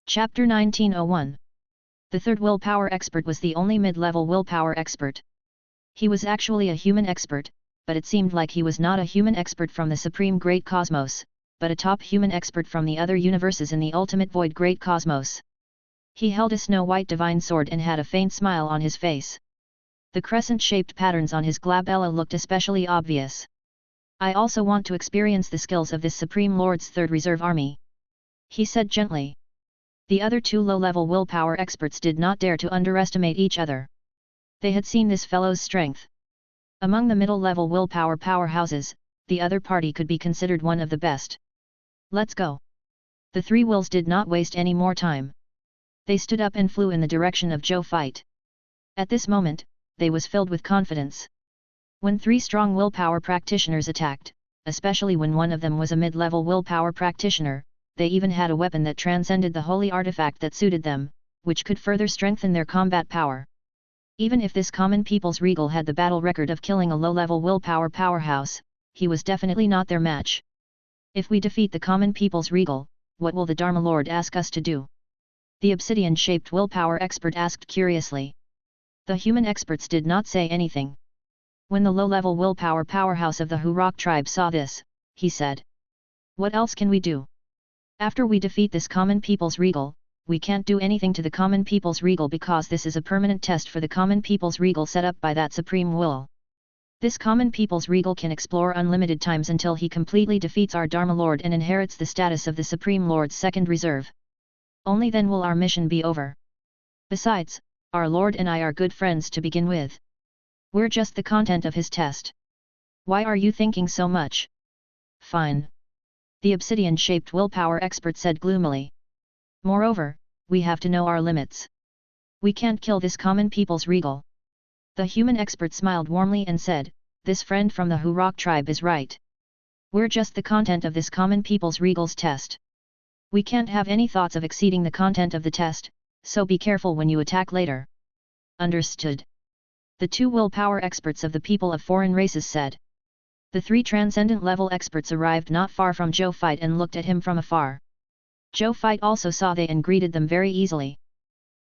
Chapter 1901. The third willpower expert was the only mid-level willpower expert. He was actually a human expert, but it seemed like he was not a human expert from the supreme great cosmos, but a top human expert from the other universes in the ultimate void great cosmos. He held a snow-white divine sword and had a faint smile on his face. The crescent-shaped patterns on his glabella looked especially obvious. "I also want to experience the skills of this Supreme Lord's Third Reserve Army," he said gently. The other two low-level willpower experts did not dare to underestimate each other. They had seen this fellow's strength. Among the middle-level willpower powerhouses, the other party could be considered one of the best. "Let's go." The three wills did not waste any more time. They stood up and flew in the direction of Zhou fight. At this moment, they was filled with confidence. When three strong willpower practitioners attacked, especially when one of them was a mid-level willpower practitioner, they even had a weapon that transcended the holy artifact that suited them, which could further strengthen their combat power. Even if this common people's regal had the battle record of killing a low-level willpower powerhouse, he was definitely not their match. "If we defeat the common people's regal, what will the Dharma Lord ask us to do?" the obsidian-shaped willpower expert asked curiously. The human experts did not say anything. When the low-level willpower powerhouse of the Hurok tribe saw this, he said, "What else can we do? After we defeat this common people's regal, we can't do anything to the common people's regal because this is a permanent test for the common people's regal set up by that supreme will. This common people's regal can explore unlimited times until he completely defeats our Dharma Lord and inherits the status of the Supreme Lord's second reserve. Only then will our mission be over. Besides, our Lord and I are good friends to begin with. We're just the content of his test. Why are you thinking so much?" "Fine," the obsidian-shaped willpower expert said gloomily. "Moreover, we have to know our limits. We can't kill this common people's regal." The human expert smiled warmly and said, "This friend from the Hurok tribe is right. We're just the content of this common people's regal's test. We can't have any thoughts of exceeding the content of the test, so be careful when you attack later." "Understood." The two willpower experts of the people of foreign races said. The three transcendent level experts arrived not far from Zhou fight and looked at him from afar. Zhou fight also saw they and greeted them very easily.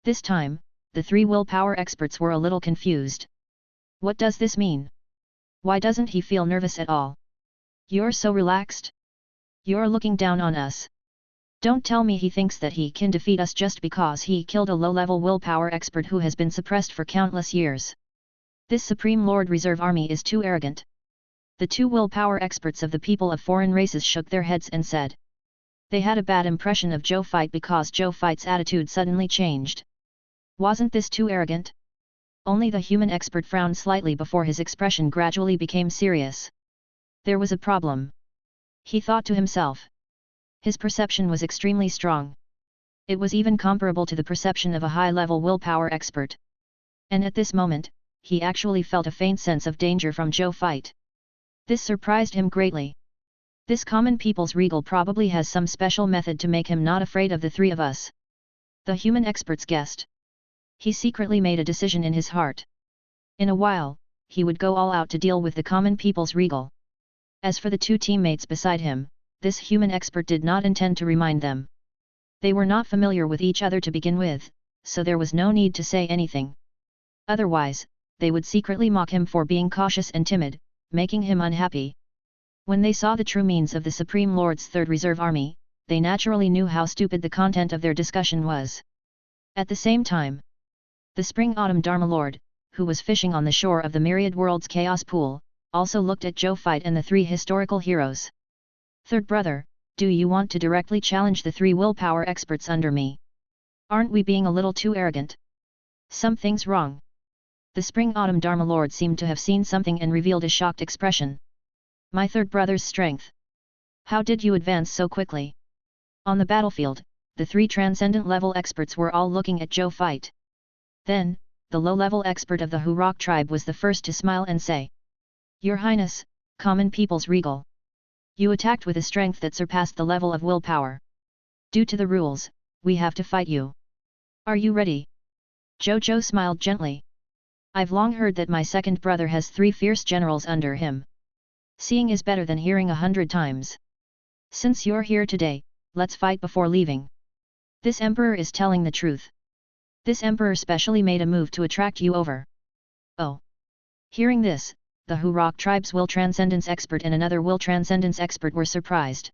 This time, the three willpower experts were a little confused. What does this mean? Why doesn't he feel nervous at all? You're so relaxed? You're looking down on us. Don't tell me he thinks that he can defeat us just because he killed a low-level willpower expert who has been suppressed for countless years. This Supreme Lord Reserve Army is too arrogant. The two willpower experts of the people of foreign races shook their heads and said. They had a bad impression of Zhou fight because Zhou fight's attitude suddenly changed. Wasn't this too arrogant? Only the human expert frowned slightly before his expression gradually became serious. There was a problem. He thought to himself. His perception was extremely strong. It was even comparable to the perception of a high-level willpower expert. And at this moment, he actually felt a faint sense of danger from Zhou fight. This surprised him greatly. This common people's regal probably has some special method to make him not afraid of the three of us. The human experts guessed. He secretly made a decision in his heart. In a while, he would go all out to deal with the common people's regal. As for the two teammates beside him, this human expert did not intend to remind them. They were not familiar with each other to begin with, so there was no need to say anything. Otherwise, they would secretly mock him for being cautious and timid, making him unhappy. When they saw the true means of the Supreme Lord's Third Reserve Army, they naturally knew how stupid the content of their discussion was. At the same time, the Spring-Autumn Dharma Lord, who was fishing on the shore of the Myriad Worlds Chaos Pool, also looked at Zhou fight and the three historical heroes. Third brother, do you want to directly challenge the three willpower experts under me? Aren't we being a little too arrogant? Something's wrong. The Spring-Autumn Dharma Lord seemed to have seen something and revealed a shocked expression. My third brother's strength. How did you advance so quickly? On the battlefield, the three transcendent level experts were all looking at Zhou fight. Then, the low-level expert of the Hurok tribe was the first to smile and say. Your Highness, common people's regal. You attacked with a strength that surpassed the level of willpower. Due to the rules, we have to fight you. Are you ready? Zhou Zhou smiled gently. I've long heard that my second brother has 3 fierce generals under him. Seeing is better than hearing 100 times. Since you're here today, let's fight before leaving. This emperor is telling the truth. This emperor specially made a move to attract you over. Oh! Hearing this, the Hurok tribe's will transcendence expert and another will transcendence expert were surprised.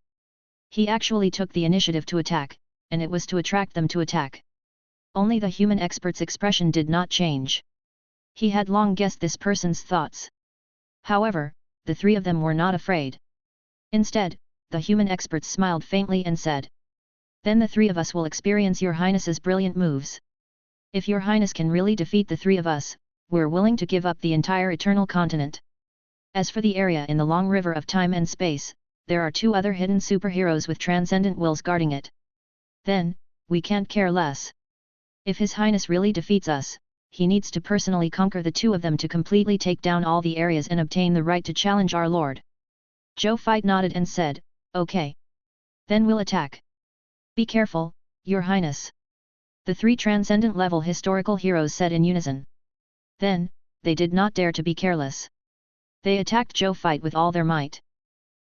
He actually took the initiative to attack, and it was to attract them to attack. Only the human expert's expression did not change. He had long guessed this person's thoughts. However, the three of them were not afraid. Instead, the human experts smiled faintly and said, "Then the three of us will experience your highness's brilliant moves. If your highness can really defeat the three of us, we're willing to give up the entire eternal continent. As for the area in the long river of time and space, there are two other hidden superheroes with transcendent wills guarding it. Then, we can't care less. If his highness really defeats us, he needs to personally conquer the two of them to completely take down all the areas and obtain the right to challenge our lord." Zhou Fight nodded and said, "Okay. Then we'll attack. Be careful, your highness." The three transcendent level historical heroes said in unison. Then, they did not dare to be careless. They attacked Zhou Fight with all their might.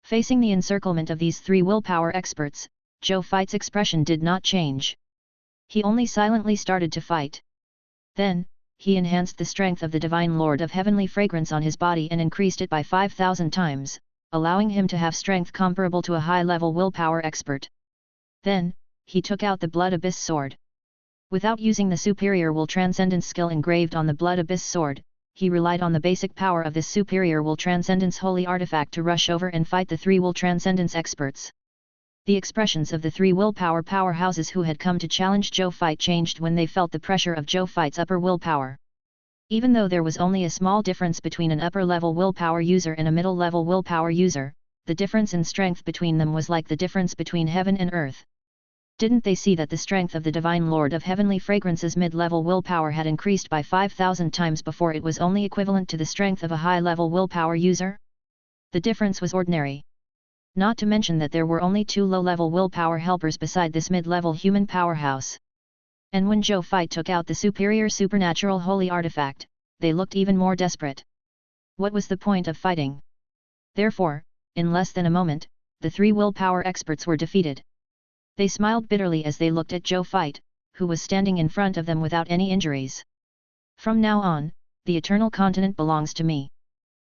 Facing the encirclement of these three willpower experts, Zhou Fight's expression did not change. He only silently started to fight. Then, he enhanced the strength of the Divine Lord of Heavenly Fragrance on his body and increased it by 5,000 times, allowing him to have strength comparable to a high-level willpower expert. Then, he took out the Blood Abyss sword. Without using the superior will transcendence skill engraved on the Blood Abyss sword, he relied on the basic power of this superior will transcendence holy artifact to rush over and fight the three will transcendence experts. The expressions of the three willpower powerhouses who had come to challenge Zhou Fight changed when they felt the pressure of Zhou Fight's upper willpower. Even though there was only a small difference between an upper-level willpower user and a middle-level willpower user, the difference in strength between them was like the difference between heaven and earth. Didn't they see that the strength of the Divine Lord of Heavenly Fragrance's mid-level willpower had increased by 5,000 times before it was only equivalent to the strength of a high-level willpower user? The difference was ordinary. Not to mention that there were only two low-level willpower helpers beside this mid-level human powerhouse. And when Zhou Fight took out the superior supernatural holy artifact, they looked even more desperate. What was the point of fighting? Therefore, in less than a moment, the three willpower experts were defeated. They smiled bitterly as they looked at Zhou Fight, who was standing in front of them without any injuries. "From now on, the eternal continent belongs to me.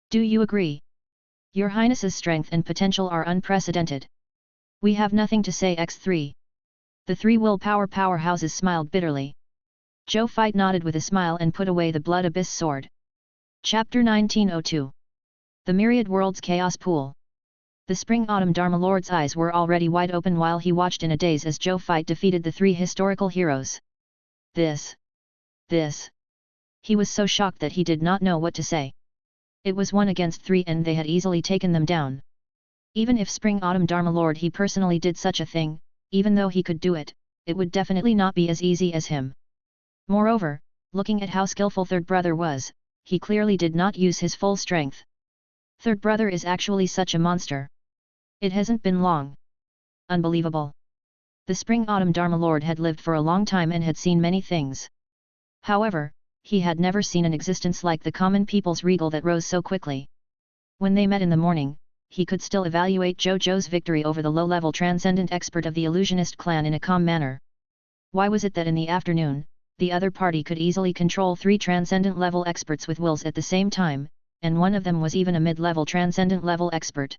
Do you agree? Your Highness's strength and potential are unprecedented. We have nothing to say x3. The three willpower powerhouses smiled bitterly. Zhou Fight nodded with a smile and put away the Blood Abyss sword. Chapter 1902. The Myriad Worlds Chaos Pool. The Spring-Autumn Dharma Lord's eyes were already wide open while he watched in a daze as Zhou Fight defeated the three historical heroes. This. He was so shocked that he did not know what to say. It was 1 against 3 and they had easily taken them down. Even if Spring-Autumn Dharma Lord he personally did such a thing, even though he could do it, it would definitely not be as easy as him. Moreover, looking at how skillful Third Brother was, he clearly did not use his full strength. Third Brother is actually such a monster. It hasn't been long. Unbelievable. The Spring-Autumn Dharma Lord had lived for a long time and had seen many things. However, he had never seen an existence like the common people's regal that rose so quickly. When they met in the morning, he could still evaluate Zhou Zhou's victory over the low-level transcendent expert of the illusionist clan in a calm manner. Why was it that in the afternoon, the other party could easily control 3 transcendent level experts with wills at the same time, and one of them was even a mid-level transcendent level expert?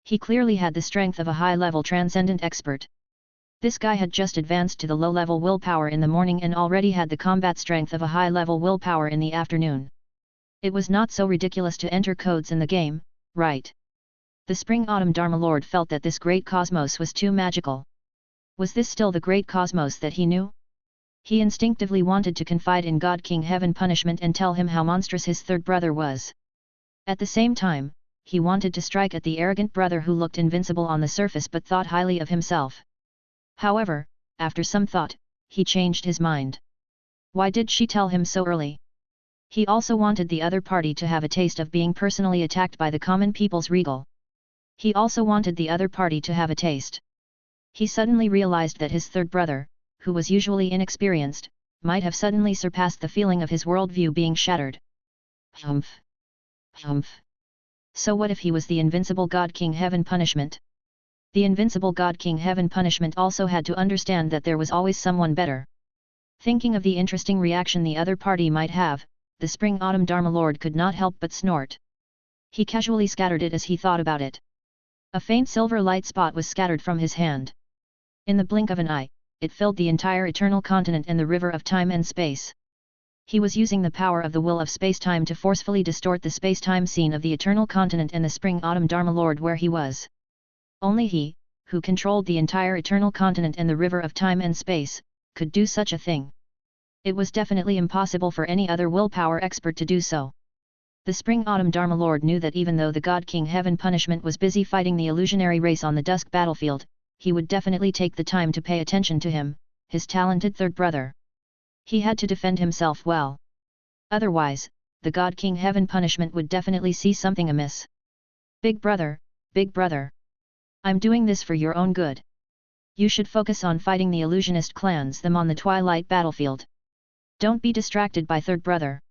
He clearly had the strength of a high-level transcendent expert. This guy had just advanced to the low-level willpower in the morning and already had the combat strength of a high-level willpower in the afternoon. It was not so ridiculous to enter codes in the game, right? The Spring-Autumn Dharma Lord felt that this great cosmos was too magical. Was this still the great cosmos that he knew? He instinctively wanted to confide in God King Heaven Punishment and tell him how monstrous his third brother was. At the same time, he wanted to strike at the arrogant brother who looked invincible on the surface but thought highly of himself. However, after some thought, he changed his mind. Why did she tell him so early? He also wanted the other party to have a taste of being personally attacked by the common people's regal. He also wanted the other party to have a taste. He suddenly realized that his third brother, who was usually inexperienced, might have suddenly surpassed the feeling of his worldview being shattered. Humph. So what if he was the invincible God King Heaven Punishment? The invincible God King Heaven Punishment also had to understand that there was always someone better. Thinking of the interesting reaction the other party might have, the Spring-Autumn Dharma Lord could not help but snort. He casually scattered it as he thought about it. A faint silver light spot was scattered from his hand. In the blink of an eye, it filled the entire eternal continent and the river of time and space. He was using the power of the will of space-time to forcefully distort the space-time scene of the eternal continent and the Spring-Autumn Dharma Lord where he was. Only he, who controlled the entire eternal continent and the river of time and space, could do such a thing. It was definitely impossible for any other willpower expert to do so. The Spring-Autumn Dharma Lord knew that even though the God King Heaven Punishment was busy fighting the illusionary race on the dusk battlefield, he would definitely take the time to pay attention to him, his talented third brother. He had to defend himself well. Otherwise, the God King Heaven Punishment would definitely see something amiss. Big brother, big brother. I'm doing this for your own good. You should focus on fighting the illusionist clans them on the twilight battlefield. Don't be distracted by third brother.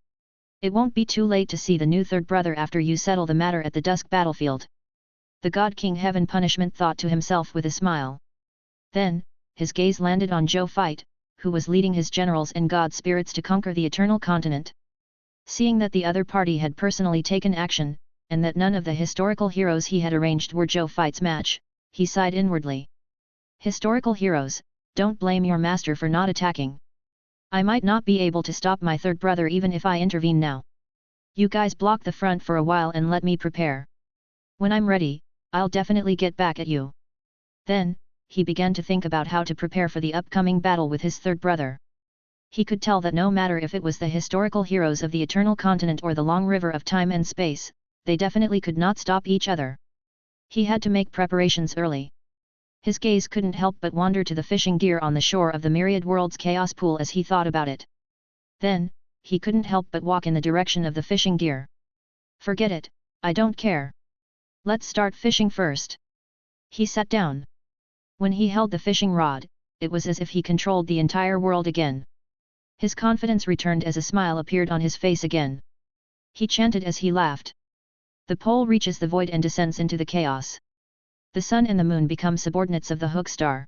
It won't be too late to see the new third brother after you settle the matter at the dusk battlefield. The God King Heaven Punishment thought to himself with a smile. Then, his gaze landed on Zhou Fight, who was leading his generals and god spirits to conquer the eternal continent. Seeing that the other party had personally taken action, and that none of the historical heroes he had arranged were Zhou Fight's match, he sighed inwardly. Historical heroes, don't blame your master for not attacking. I might not be able to stop my third brother even if I intervene now. You guys block the front for a while and let me prepare. When I'm ready, I'll definitely get back at you. Then, he began to think about how to prepare for the upcoming battle with his third brother. He could tell that no matter if it was the historical heroes of the eternal continent or the long river of time and space, they definitely could not stop each other. He had to make preparations early. His gaze couldn't help but wander to the fishing gear on the shore of the Myriad Worlds Chaos Pool as he thought about it. Then, he couldn't help but walk in the direction of the fishing gear. Forget it, I don't care. Let's start fishing first. He sat down. When he held the fishing rod, it was as if he controlled the entire world again. His confidence returned as a smile appeared on his face again. He chanted as he laughed. The pole reaches the void and descends into the chaos. The sun and the moon become subordinates of the hook star.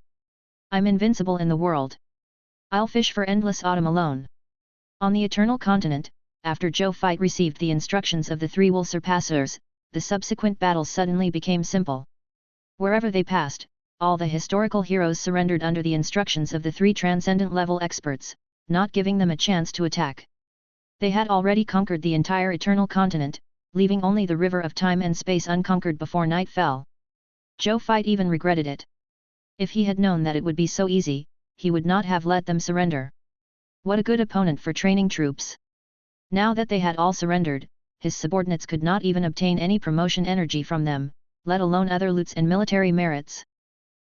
I'm invincible in the world. I'll fish for endless autumn alone. On the eternal continent, after Zhou Fight received the instructions of the three will surpassers, the subsequent battles suddenly became simple. Wherever they passed, all the historical heroes surrendered under the instructions of the three transcendent level experts, not giving them a chance to attack. They had already conquered the entire eternal continent, leaving only the river of time and space unconquered before night fell. Zhou Fight even regretted it. If he had known that it would be so easy, he would not have let them surrender. What a good opponent for training troops. Now that they had all surrendered, his subordinates could not even obtain any promotion energy from them, let alone other loots and military merits.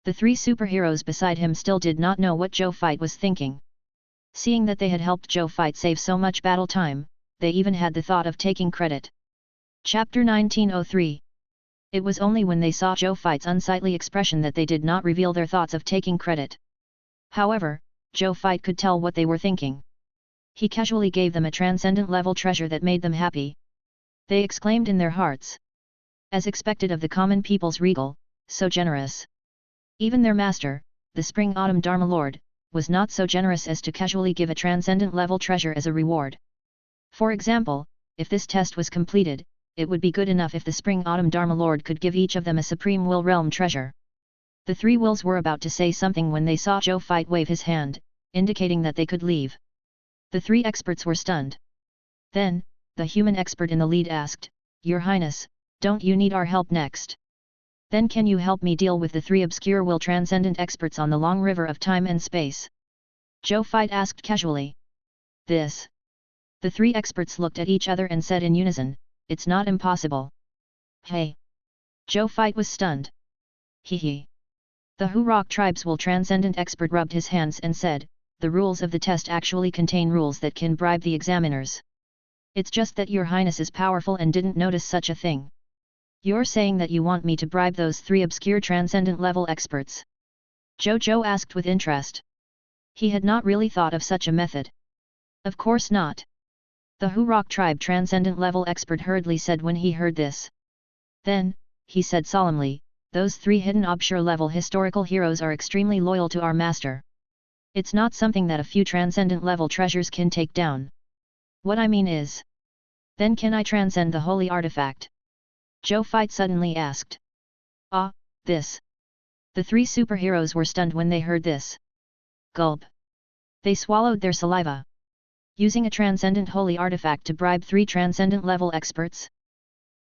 The three superheroes beside him still did not know what Zhou Fight was thinking. Seeing that they had helped Zhou Fight save so much battle time, they even had the thought of taking credit. Chapter 1903. It was only when they saw Zhou Fight's unsightly expression that they did not reveal their thoughts of taking credit. However, Zhou Fight could tell what they were thinking. He casually gave them a transcendent level treasure that made them happy. They exclaimed in their hearts. As expected of the common people's regal, so generous. Even their master, the Spring-Autumn Dharma Lord, was not so generous as to casually give a transcendent level treasure as a reward. For example, if this test was completed, it would be good enough if the Spring-Autumn Dharma Lord could give each of them a Supreme Will Realm treasure. The three wills were about to say something when they saw Zhou Fight wave his hand, indicating that they could leave. The three experts were stunned. Then, the human expert in the lead asked, "Your Highness, don't you need our help next? Then can you help me deal with the three obscure will transcendent experts on the long river of time and space?" Zhou Fight asked casually. This. The three experts looked at each other and said in unison, "It's not impossible." Hey! Zhou Fight was stunned. Hee. The Hurok tribe's will transcendent expert rubbed his hands and said, "The rules of the test actually contain rules that can bribe the examiners. It's just that your Highness is powerful and didn't notice such a thing. You're saying that you want me to bribe those three obscure transcendent level experts?" Zhou Zhou asked with interest. He had not really thought of such a method. Of course not. The Hurok tribe transcendent level expert hurriedly said when he heard this. Then, he said solemnly, those 3 hidden obscure level historical heroes are extremely loyal to our master. It's not something that a few transcendent level treasures can take down. What I mean is, then can I transcend the holy artifact? Zhou Fight suddenly asked. Ah, this. The 3 superheroes were stunned when they heard this. Gulp. They swallowed their saliva. Using a transcendent holy artifact to bribe 3 transcendent level experts?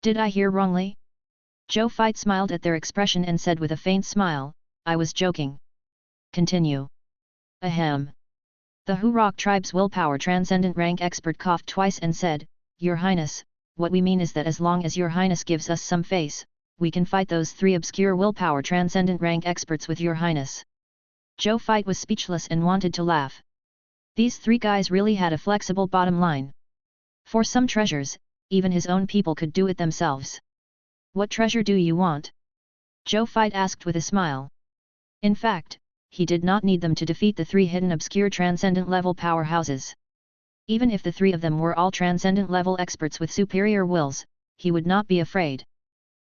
Did I hear wrongly? Zhou Fight smiled at their expression and said with a faint smile, I was joking. Continue. Ahem. The Hurok tribe's willpower transcendent rank expert coughed twice and said, Your Highness, what we mean is that as long as Your Highness gives us some face, we can fight those 3 obscure willpower transcendent rank experts with Your Highness. Zhou Fight was speechless and wanted to laugh. These 3 guys really had a flexible bottom line. For some treasures, even his own people could do it themselves. What treasure do you want? Zhou Fight asked with a smile. In fact, he did not need them to defeat the 3 hidden obscure transcendent level powerhouses. Even if the 3 of them were all transcendent level experts with superior wills, he would not be afraid.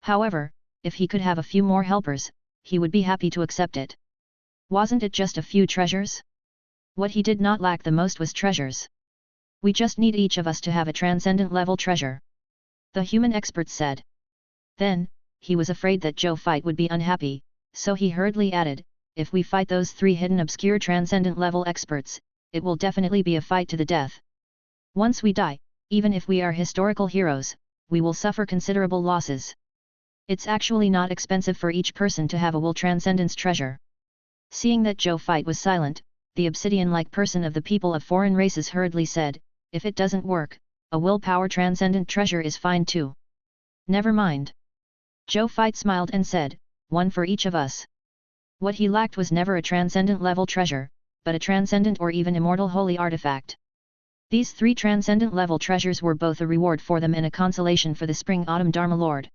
However, if he could have a few more helpers, he would be happy to accept it. Wasn't it just a few treasures? What he did not lack the most was treasures. We just need each of us to have a transcendent level treasure. The human experts said. Then, he was afraid that Zhou Fight would be unhappy, so he hurriedly added, if we fight those 3 hidden obscure transcendent level experts, it will definitely be a fight to the death. Once we die, even if we are historical heroes, we will suffer considerable losses. It's actually not expensive for each person to have a will transcendence treasure. Seeing that Zhou Fight was silent, the obsidian-like person of the people of foreign races hurriedly said, if it doesn't work, a willpower transcendent treasure is fine too. Never mind. Zhou Fight smiled and said, one for each of us. What he lacked was never a transcendent level treasure, but a transcendent or even immortal holy artifact. These 3 transcendent level treasures were both a reward for them and a consolation for the Spring-Autumn Dharma Lord.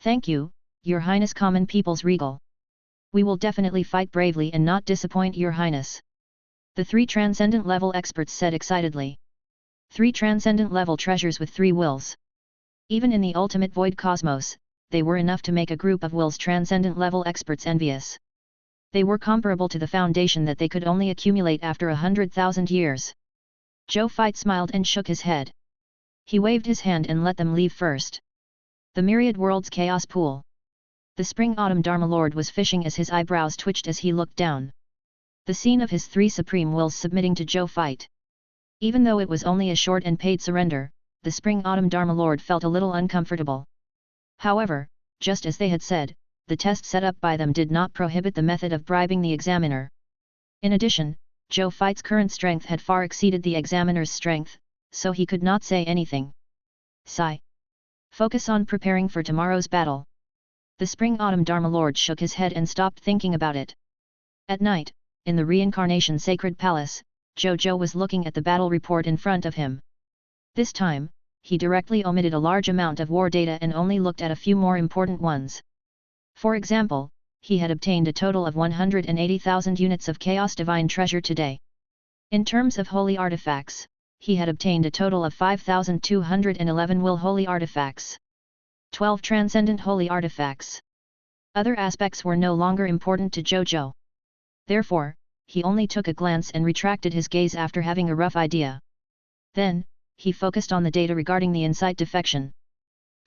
Thank you, Your Highness Common People's Regal. We will definitely fight bravely and not disappoint Your Highness. The 3 transcendent level experts said excitedly. 3 transcendent level treasures with 3 wills. Even in the ultimate void cosmos, they were enough to make a group of wills transcendent level experts envious. They were comparable to the foundation that they could only accumulate after 100,000 years. Zhou Fight smiled and shook his head. He waved his hand and let them leave first. The myriad worlds chaos pool. The Spring-Autumn Dharma Lord was fishing as his eyebrows twitched as he looked down. The scene of his 3 supreme wills submitting to Zhou Fight. Even though it was only a short and paid surrender, the Spring-Autumn Dharma Lord felt a little uncomfortable. However, just as they had said, the test set up by them did not prohibit the method of bribing the examiner. In addition, Zhou Fight's current strength had far exceeded the examiner's strength, so he could not say anything. Sigh. Focus on preparing for tomorrow's battle. The Spring-Autumn Dharma Lord shook his head and stopped thinking about it. At night, in the Reincarnation Sacred Palace, Zhou Zhou was looking at the battle report in front of him. This time, he directly omitted a large amount of war data and only looked at a few more important ones. For example, he had obtained a total of 180,000 units of Chaos Divine Treasure today. In terms of holy artifacts, he had obtained a total of 5,211 will holy artifacts. 12 transcendent holy artifacts. Other aspects were no longer important to Zhou Zhou. Therefore, he only took a glance and retracted his gaze after having a rough idea. Then, he focused on the data regarding the insight defection.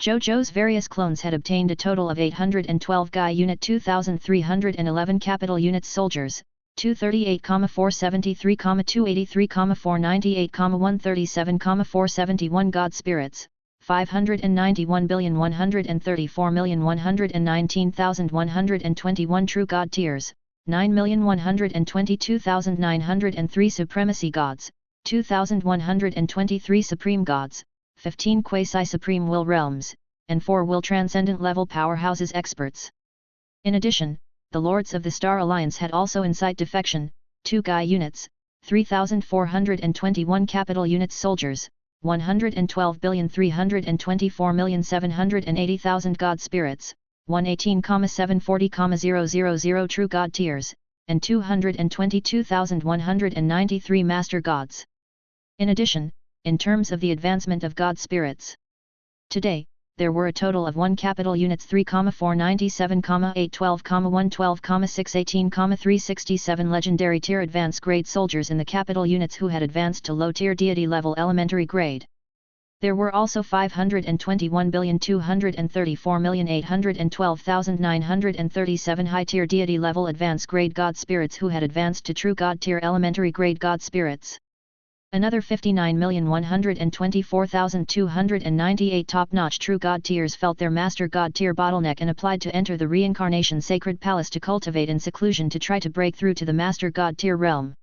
Zhou Zhou's various clones had obtained a total of 812 Guy Unit 2311 Capital Units Soldiers, 238,473, 283, 498, 137, 471 God Spirits, 591,134,119,121 True God Tiers, 9,122,903 Supremacy Gods, 2,123 Supreme Gods, 15 Quasi-Supreme Will Realms, and 4 Will Transcendent Level Powerhouses Experts. In addition, the Lords of the Star Alliance had also Insight Defection, 2 Guy Units, 3,421 Capital Units Soldiers, 112,324,780,000 God Spirits, 118,740,000 True God Tiers, and 222,193 Master Gods. In addition, in terms of the advancement of God Spirits, today, there were a total of 1 capital units 3,497, 812, 112, 618, 367 legendary tier advance grade soldiers in the capital units who had advanced to low tier deity level elementary grade. There were also 521,234,812,937 high-tier deity-level advanced grade god spirits who had advanced to true god tier elementary grade god spirits. Another 59,124,298 top-notch true god tiers felt their master god tier bottleneck and applied to enter the reincarnation sacred palace to cultivate in seclusion to try to break through to the master god tier realm.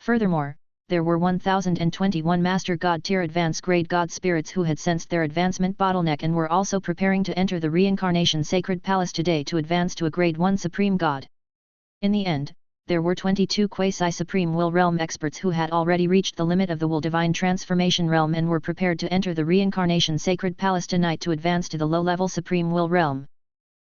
Furthermore, there were 1,021 Master God tier advanced grade God spirits who had sensed their advancement bottleneck and were also preparing to enter the reincarnation sacred palace today to advance to a grade 1 Supreme God. In the end, there were 22 quasi-supreme will realm experts who had already reached the limit of the will divine transformation realm and were prepared to enter the reincarnation sacred palace tonight to advance to the low-level supreme will realm.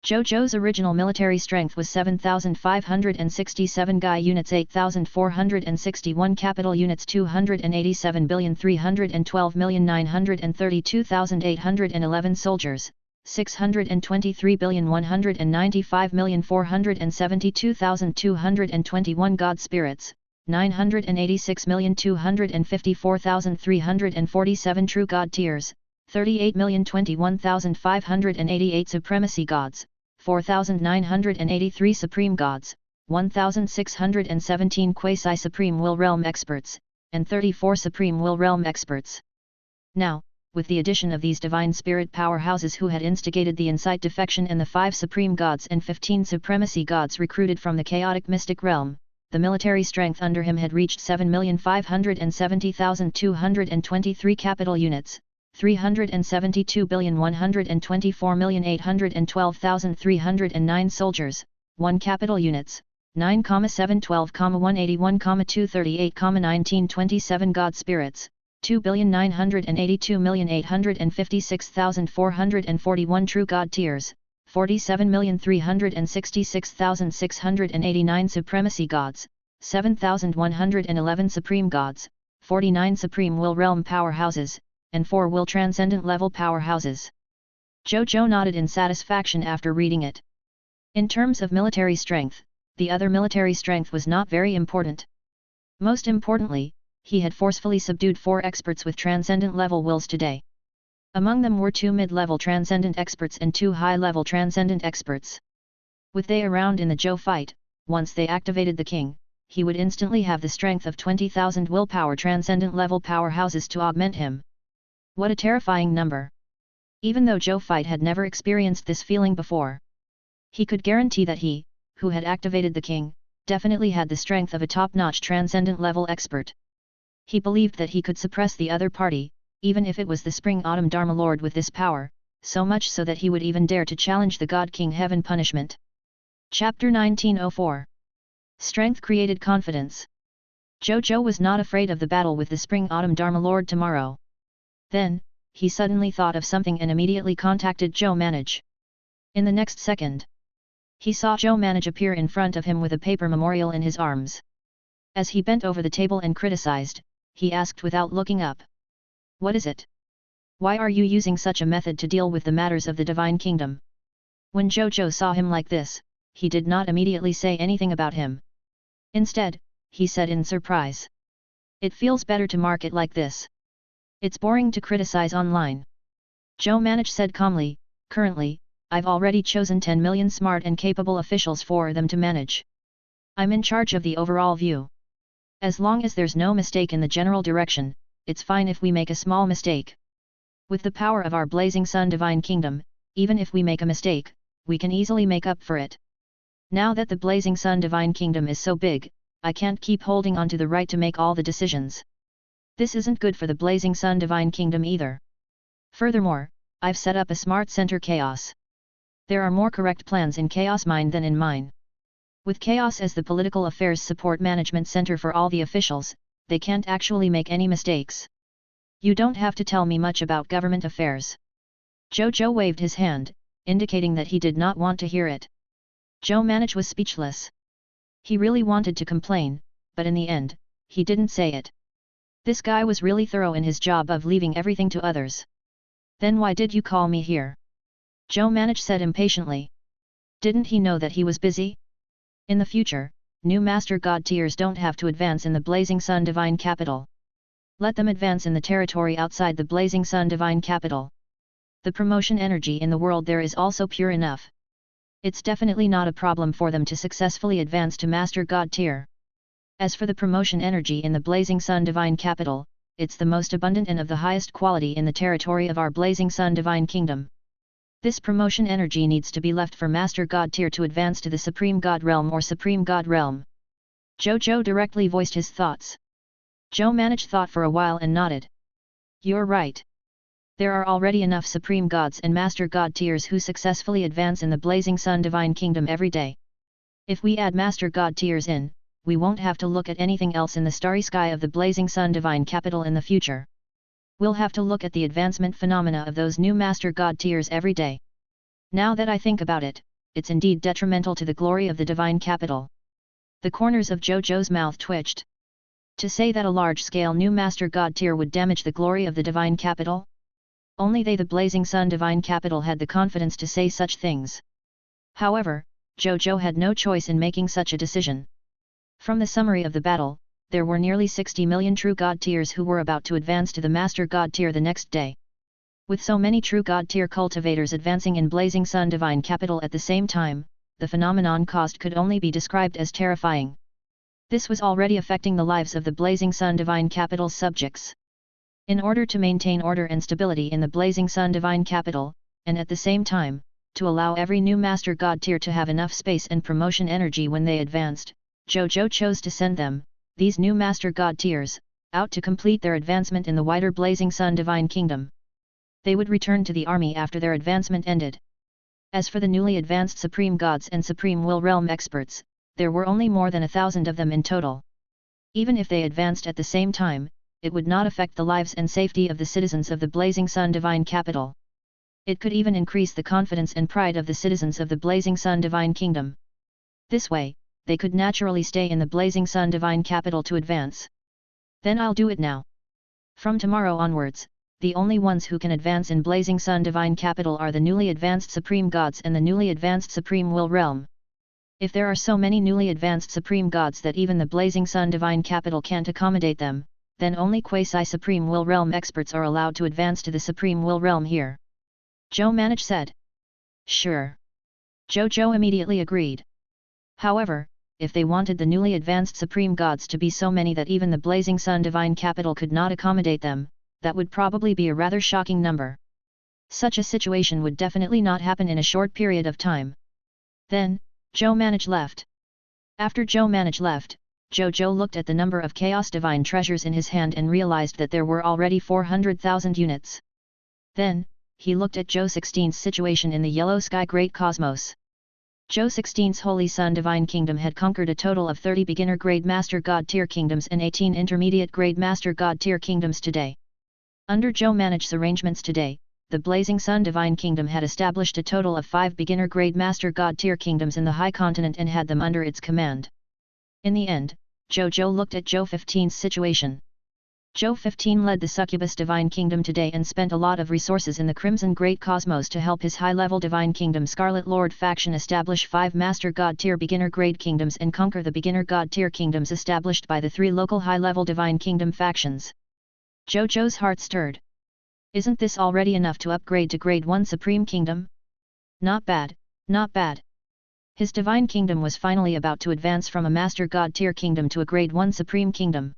Zhou Zhou's original military strength was 7,567 Guy units 8,461 capital units 287,312,932,811 soldiers, 623,195,472,221 god spirits, 986,254,347 true god tiers, 38,021,588 supremacy gods, 4,983 supreme gods, 1,617 quasi-supreme will realm experts, and 34 supreme will realm experts. Now, with the addition of these divine spirit powerhouses who had instigated the incite defection and the 5 supreme gods and 15 supremacy gods recruited from the chaotic mystic realm, the military strength under him had reached 7,570,223 capital units, 372,124,812,309 soldiers, 1 capital units, 9,712, 181, 238, 1927 god spirits, 2,982,856,441 true god tiers, 47,366,689 supremacy gods, 7,111 supreme gods, 49 supreme will realm powerhouses, and 4 will transcendent level powerhouses. Zhou Zhou nodded in satisfaction after reading it. In terms of military strength, the other military strength was not very important. Most importantly, he had forcefully subdued 4 experts with transcendent level wills today. Among them were 2 mid-level transcendent experts and 2 high-level transcendent experts. With they around in the Zhou fight, once they activated the king, he would instantly have the strength of 20,000 willpower transcendent level powerhouses to augment him. What a terrifying number! Even though Zhou fight had never experienced this feeling before, he could guarantee that he, who had activated the king, definitely had the strength of a top-notch transcendent level expert. He believed that he could suppress the other party, even if it was the Spring-Autumn Dharma Lord with this power, so much so that he would even dare to challenge the God King Heaven punishment. Chapter 1904. Strength created confidence. Zhou Zhou was not afraid of the battle with the Spring-Autumn Dharma Lord tomorrow. Then, he suddenly thought of something and immediately contacted Zhou Manage. In the next second, he saw Zhou Manage appear in front of him with a paper memorial in his arms. As he bent over the table and criticized, he asked without looking up. What is it? Why are you using such a method to deal with the matters of the Divine Kingdom? When Zhou Zhou saw him like this, he did not immediately say anything about him. Instead, he said in surprise. It feels better to mark it like this. It's boring to criticize online. Zhou Manage said calmly, currently, I've already chosen 10 million smart and capable officials for them to manage. I'm in charge of the overall view. As long as there's no mistake in the general direction, it's fine if we make a small mistake. With the power of our Blazing Sun Divine Kingdom, even if we make a mistake, we can easily make up for it. Now that the Blazing Sun Divine Kingdom is so big, I can't keep holding on to the right to make all the decisions. This isn't good for the Blazing Sun Divine Kingdom either. Furthermore, I've set up a smart center chaos. There are more correct plans in Chaos Mind than in mine. With Chaos as the Political Affairs Support Management Center for all the officials, they can't actually make any mistakes. You don't have to tell me much about government affairs. Zhou Zhou waved his hand, indicating that he did not want to hear it. Zhou Manage was speechless. He really wanted to complain, but in the end, he didn't say it. This guy was really thorough in his job of leaving everything to others. Then why did you call me here? Zhou Manage said impatiently. Didn't he know that he was busy? In the future, new Master God tiers don't have to advance in the Blazing Sun Divine Capital. Let them advance in the territory outside the Blazing Sun Divine Capital. The promotion energy in the world there is also pure enough. It's definitely not a problem for them to successfully advance to Master God tier. As for the promotion energy in the Blazing Sun Divine Capital, it's the most abundant and of the highest quality in the territory of our Blazing Sun Divine Kingdom. This promotion energy needs to be left for Master God tier to advance to the Supreme God Realm or Supreme God Realm. Zhou Zhou directly voiced his thoughts. Zhou Manage thought for a while and nodded. You're right. There are already enough Supreme Gods and Master God tiers who successfully advance in the Blazing Sun Divine Kingdom every day. If we add Master God tiers in, we won't have to look at anything else in the starry sky of the Blazing Sun Divine Capital in the future. We'll have to look at the advancement phenomena of those new Master God tiers every day. Now that I think about it, it's indeed detrimental to the glory of the Divine Capital. The corners of Zhou Zhou's mouth twitched. To say that a large-scale new Master God tier would damage the glory of the Divine Capital? Only they, the Blazing Sun Divine Capital, had the confidence to say such things. However, Zhou Zhou had no choice in making such a decision. From the summary of the battle, there were nearly 60 million true God tiers who were about to advance to the Master God tier the next day. With so many true God tier cultivators advancing in Blazing Sun Divine Capital at the same time, the phenomenon caused could only be described as terrifying. This was already affecting the lives of the Blazing Sun Divine Capital's subjects. In order to maintain order and stability in the Blazing Sun Divine Capital, and at the same time, to allow every new Master God tier to have enough space and promotion energy when they advanced, Zhou Zhou chose to send them, these new Master God tiers, out to complete their advancement in the wider Blazing Sun Divine Kingdom. They would return to the army after their advancement ended. As for the newly advanced Supreme Gods and Supreme Will Realm experts, there were only more than 1,000 of them in total. Even if they advanced at the same time, it would not affect the lives and safety of the citizens of the Blazing Sun Divine Capital. It could even increase the confidence and pride of the citizens of the Blazing Sun Divine Kingdom. This way, they could naturally stay in the Blazing Sun Divine Capital to advance. Then I'll do it now. From tomorrow onwards, the only ones who can advance in Blazing Sun Divine Capital are the newly advanced Supreme Gods and the newly advanced Supreme Will Realm. If there are so many newly advanced Supreme Gods that even the Blazing Sun Divine Capital can't accommodate them, then only quasi-Supreme Will Realm experts are allowed to advance to the Supreme Will Realm here. Zhou Manage said. Sure. Zhou Zhou immediately agreed. However, if they wanted the newly advanced Supreme Gods to be so many that even the Blazing Sun Divine Capital could not accommodate them, that would probably be a rather shocking number. Such a situation would definitely not happen in a short period of time. Then, Zhou Manage left. After Zhou Manage left, Zhou Zhou looked at the number of Chaos Divine Treasures in his hand and realized that there were already 400,000 units. Then, he looked at Zhou 16's situation in the Yellow Sky Great Cosmos. Zhou 16's Holy Sun Divine Kingdom had conquered a total of 30 beginner grade Master God tier kingdoms and 18 intermediate grade Master God tier kingdoms today. Under Zhou Manage's arrangements today, the Blazing Sun Divine Kingdom had established a total of 5 beginner grade Master God tier kingdoms in the High Continent and had them under its command. In the end, Zhou Zhou looked at Zhou 15's situation. Zhou 15 led the Succubus Divine Kingdom today and spent a lot of resources in the Crimson Great Cosmos to help his high-level Divine Kingdom Scarlet Lord faction establish 5 Master God tier beginner grade kingdoms and conquer the beginner God tier kingdoms established by the 3 local high-level Divine Kingdom factions. Zhou Zhou's heart stirred. Isn't this already enough to upgrade to Grade 1 Supreme Kingdom? Not bad, not bad. His Divine Kingdom was finally about to advance from a Master God tier kingdom to a Grade 1 Supreme Kingdom.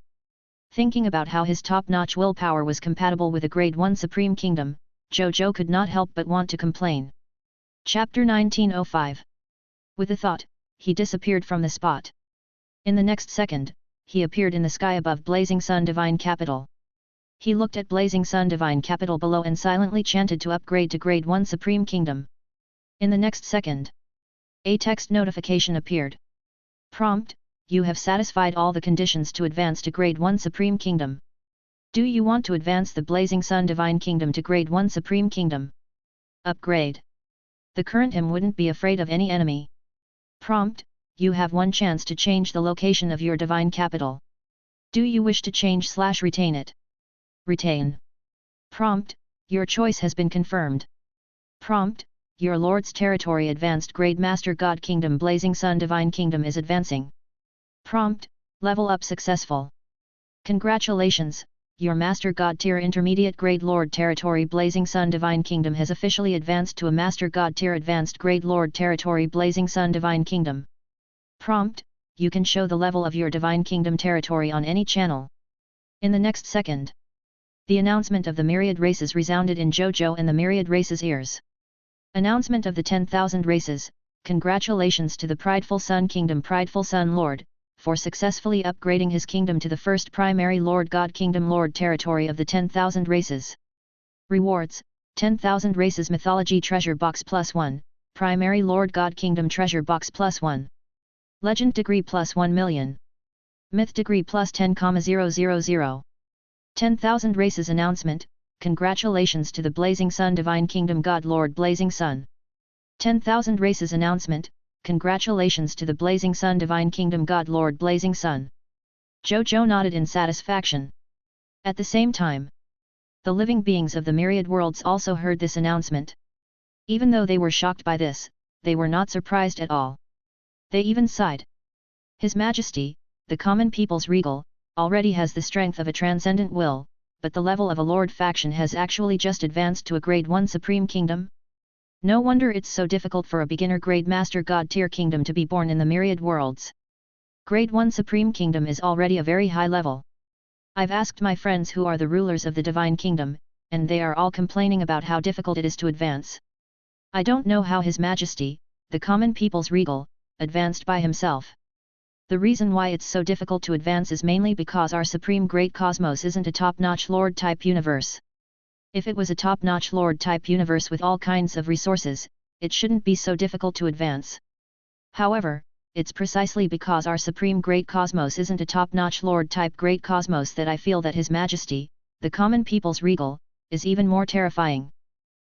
Thinking about how his top-notch willpower was compatible with a Grade 1 Supreme Kingdom, Zhou Zhou could not help but want to complain. Chapter 1905. With a thought, he disappeared from the spot. In the next second, he appeared in the sky above Blazing Sun Divine Capital. He looked at Blazing Sun Divine Capital below and silently chanted to upgrade to Grade 1 Supreme Kingdom. In the next second, a text notification appeared. Prompt: you have satisfied all the conditions to advance to Grade 1 Supreme Kingdom. Do you want to advance the Blazing Sun Divine Kingdom to Grade 1 Supreme Kingdom? Upgrade. The current him wouldn't be afraid of any enemy. Prompt: you have one chance to change the location of your Divine Capital. Do you wish to change/retain it? Retain. Prompt: Your choice has been confirmed. Prompt: Your Lord's territory advanced grade Master God Kingdom Blazing Sun Divine Kingdom is advancing. Prompt: Level up successful. Congratulations, your Master God Tier Intermediate Grade Lord Territory Blazing Sun Divine Kingdom has officially advanced to a Master God Tier Advanced Grade Lord Territory Blazing Sun Divine Kingdom. Prompt: You can show the level of your Divine Kingdom territory on any channel. In the next second, the announcement of the myriad races resounded in Zhou Zhou and the myriad races' ears. Announcement of the 10,000 races. Congratulations to the Prideful Sun Kingdom Prideful Sun Lord, for successfully upgrading his kingdom to the first primary Lord God Kingdom Lord territory of the 10,000 races. Rewards: 10,000 races Mythology Treasure Box +1, Primary Lord God Kingdom Treasure Box +1. Legend Degree +1 million. Myth Degree +10,000. 10,000 races announcement. Congratulations to the Blazing Sun Divine Kingdom God Lord Blazing Sun. 10,000 races announcement. Congratulations to the Blazing Sun Divine Kingdom God Lord Blazing Sun. Zhou Zhou nodded in satisfaction. At the same time, the living beings of the myriad worlds also heard this announcement. Even though they were shocked by this, they were not surprised at all. They even sighed. His Majesty, the common people's regal, already has the strength of a transcendent will, but the level of a Lord faction has actually just advanced to a Grade 1 Supreme Kingdom. No wonder it's so difficult for a beginner Grade Master God Tier Kingdom to be born in the myriad worlds. Grade 1 Supreme Kingdom is already a very high level. I've asked my friends who are the rulers of the Divine Kingdom, and they are all complaining about how difficult it is to advance. I don't know how His Majesty, the common people's regal, advanced by himself. The reason why it's so difficult to advance is mainly because our Supreme Great Cosmos isn't a top-notch Lord-type universe. If it was a top-notch Lord-type universe with all kinds of resources, it shouldn't be so difficult to advance. However, it's precisely because our Supreme Great Cosmos isn't a top-notch Lord-type Great Cosmos that I feel that His Majesty, the common people's regal, is even more terrifying.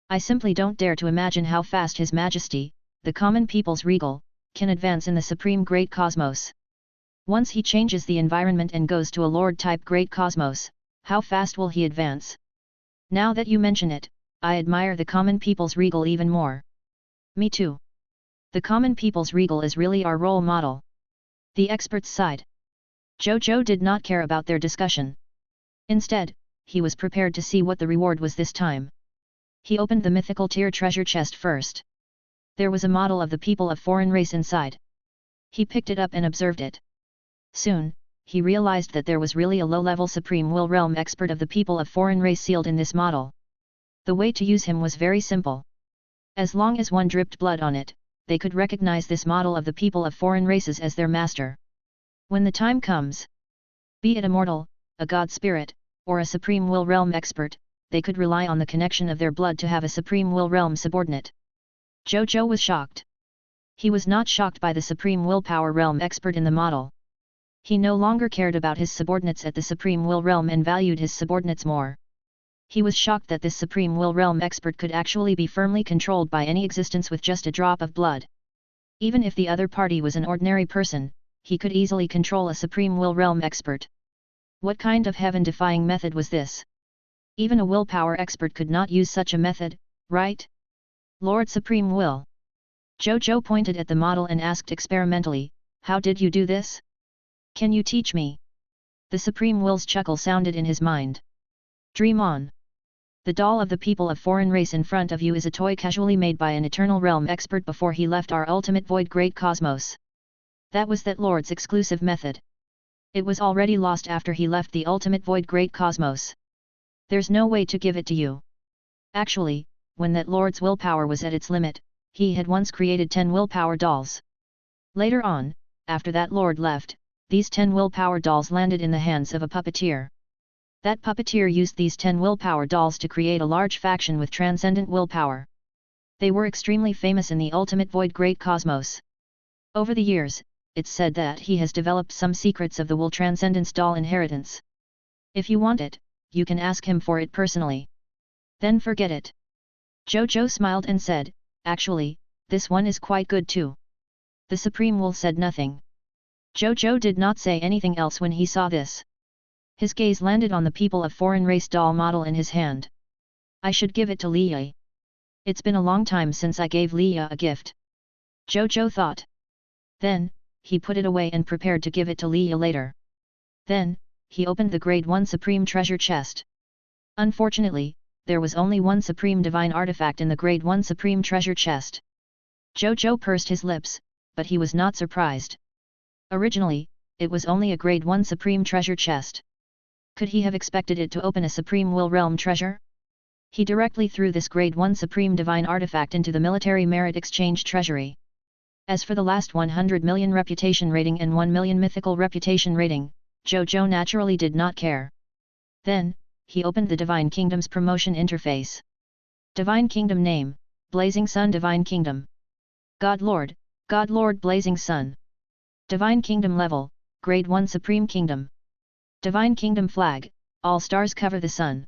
I simply don't dare to imagine how fast His Majesty, the common people's regal, can advance in the Supreme Great Cosmos. Once he changes the environment and goes to a Lord-type Great Cosmos, how fast will he advance? Now that you mention it, I admire the common people's regal even more. Me too. The common people's regal is really our role model. The experts sighed. Zhou Zhou did not care about their discussion. Instead, he was prepared to see what the reward was this time. He opened the mythical tier treasure chest first. There was a model of the people of foreign race inside. He picked it up and observed it. Soon, he realized that there was really a low-level Supreme Will Realm expert of the people of foreign race sealed in this model. The way to use him was very simple. As long as one dripped blood on it, they could recognize this model of the people of foreign races as their master. When the time comes, be it a mortal, a god spirit, or a Supreme Will Realm expert, they could rely on the connection of their blood to have a Supreme Will Realm subordinate. Zhou Zhou was shocked. He was not shocked by the Supreme Willpower Realm expert in the model. He no longer cared about his subordinates at the Supreme Will Realm and valued his subordinates more. He was shocked that this Supreme Will Realm expert could actually be firmly controlled by any existence with just a drop of blood. Even if the other party was an ordinary person, he could easily control a Supreme Will Realm expert. What kind of heaven-defying method was this? Even a willpower expert could not use such a method, right? Lord Supreme Will. Zhou Zhou pointed at the model and asked experimentally, "How did you do this? Can you teach me?" The Supreme Will's chuckle sounded in his mind. Dream on. The doll of the people of foreign race in front of you is a toy casually made by an Eternal Realm expert before he left our ultimate void Great Cosmos. That was that Lord's exclusive method. It was already lost after he left the ultimate void Great Cosmos. There's no way to give it to you. Actually, when that Lord's willpower was at its limit, he had once created 10 willpower dolls. Later on, after that Lord left, these 10 willpower dolls landed in the hands of a puppeteer. That puppeteer used these 10 willpower dolls to create a large faction with transcendent willpower. They were extremely famous in the ultimate void Great Cosmos. Over the years, it's said that he has developed some secrets of the will transcendence doll inheritance. If you want it, you can ask him for it personally. Then forget it. Zhou Zhou smiled and said, "Actually, this one is quite good too." The Supreme Will said nothing. Zhou Zhou did not say anything else when he saw this. His gaze landed on the people of foreign race doll model in his hand. I should give it to Liya. It's been a long time since I gave Liya a gift. Zhou Zhou thought. Then, he put it away and prepared to give it to Liya later. Then, he opened the Grade 1 Supreme Treasure Chest. Unfortunately, there was only one Supreme Divine Artifact in the Grade 1 Supreme Treasure Chest. Zhou Zhou pursed his lips, but he was not surprised. Originally, it was only a Grade 1 Supreme Treasure Chest. Could he have expected it to open a Supreme Will Realm treasure? He directly threw this Grade 1 Supreme Divine Artifact into the Military Merit Exchange Treasury. As for the last 100 million reputation rating and 1 million mythical reputation rating, Zhou Zhou naturally did not care. Then, he opened the Divine Kingdom's promotion interface. Divine Kingdom name, Blazing Sun Divine Kingdom. God Lord Blazing Sun. Divine Kingdom level, Grade 1 Supreme Kingdom. Divine Kingdom flag, all stars cover the sun.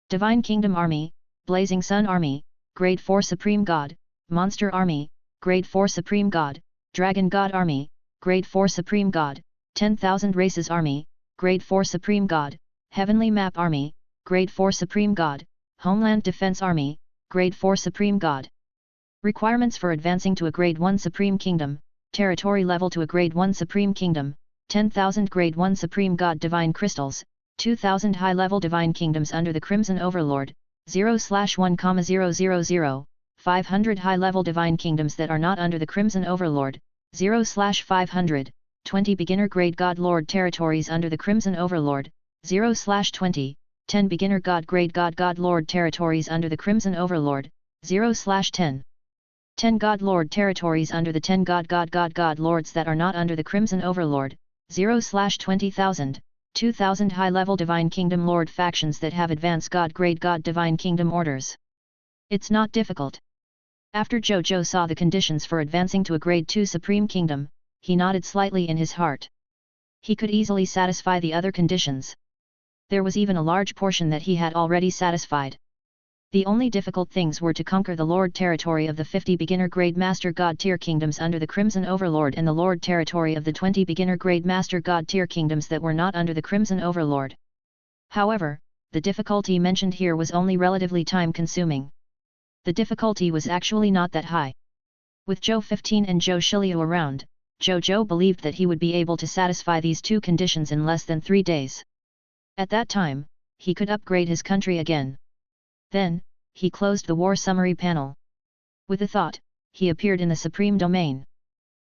Divine Kingdom Army, Blazing Sun Army, Grade 4 Supreme God, Monster Army, Grade 4 Supreme God, Dragon God Army, Grade 4 Supreme God, 10,000 Races Army, Grade 4 Supreme God, Heavenly Map Army, Grade 4 Supreme God, Homeland Defense Army, Grade 4 Supreme God. Requirements for advancing to a Grade 1 Supreme Kingdom, territory level to a Grade 1 Supreme Kingdom, 10,000 Grade 1 Supreme God Divine Crystals, 2,000 high-level Divine Kingdoms under the Crimson Overlord, 0/1,000, 500 high-level Divine Kingdoms that are not under the Crimson Overlord, 0/500, 20 beginner grade God Lord territories under the Crimson Overlord, 0/20, 10 beginner God grade God Lord territories under the Crimson Overlord, 0/10. 10 God Lord territories under the 10 God Lords that are not under the Crimson Overlord, 0/20,000, 2,000 high-level Divine Kingdom Lord factions that have advanced God grade God Divine Kingdom orders. It's not difficult. After Zhou Zhou saw the conditions for advancing to a Grade 2 Supreme Kingdom, he nodded slightly in his heart. He could easily satisfy the other conditions. There was even a large portion that he had already satisfied. The only difficult things were to conquer the Lord territory of the 50 beginner grade Master God tier kingdoms under the Crimson Overlord and the Lord territory of the 20 beginner grade Master God tier kingdoms that were not under the Crimson Overlord. However, the difficulty mentioned here was only relatively time-consuming. The difficulty was actually not that high. With Zhou 15 and Zhou Shiliu around, Zhou Zhou believed that he would be able to satisfy these two conditions in less than 3 days. At that time, he could upgrade his country again. Then, he closed the war summary panel. With a thought, he appeared in the Supreme Domain.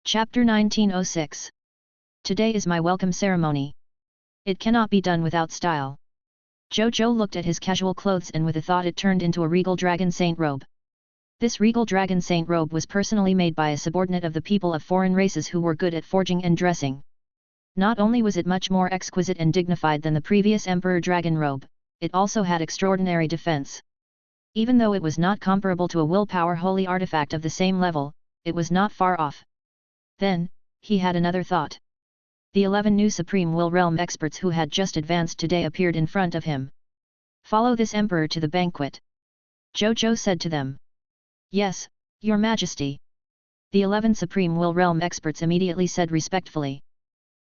Chapter 1906. Today is my welcome ceremony. It cannot be done without style. Zhou Zhou looked at his casual clothes and with a thought it turned into a regal dragon saint robe. This regal dragon saint robe was personally made by a subordinate of the people of foreign races who were good at forging and dressing. Not only was it much more exquisite and dignified than the previous Emperor Dragon robe, it also had extraordinary defense. Even though it was not comparable to a willpower holy artifact of the same level, it was not far off. Then, he had another thought. The 11 new Supreme Will Realm experts who had just advanced today appeared in front of him. Follow this emperor to the banquet. Zhou Zhou said to them. Yes, Your Majesty. The 11 Supreme Will Realm experts immediately said respectfully.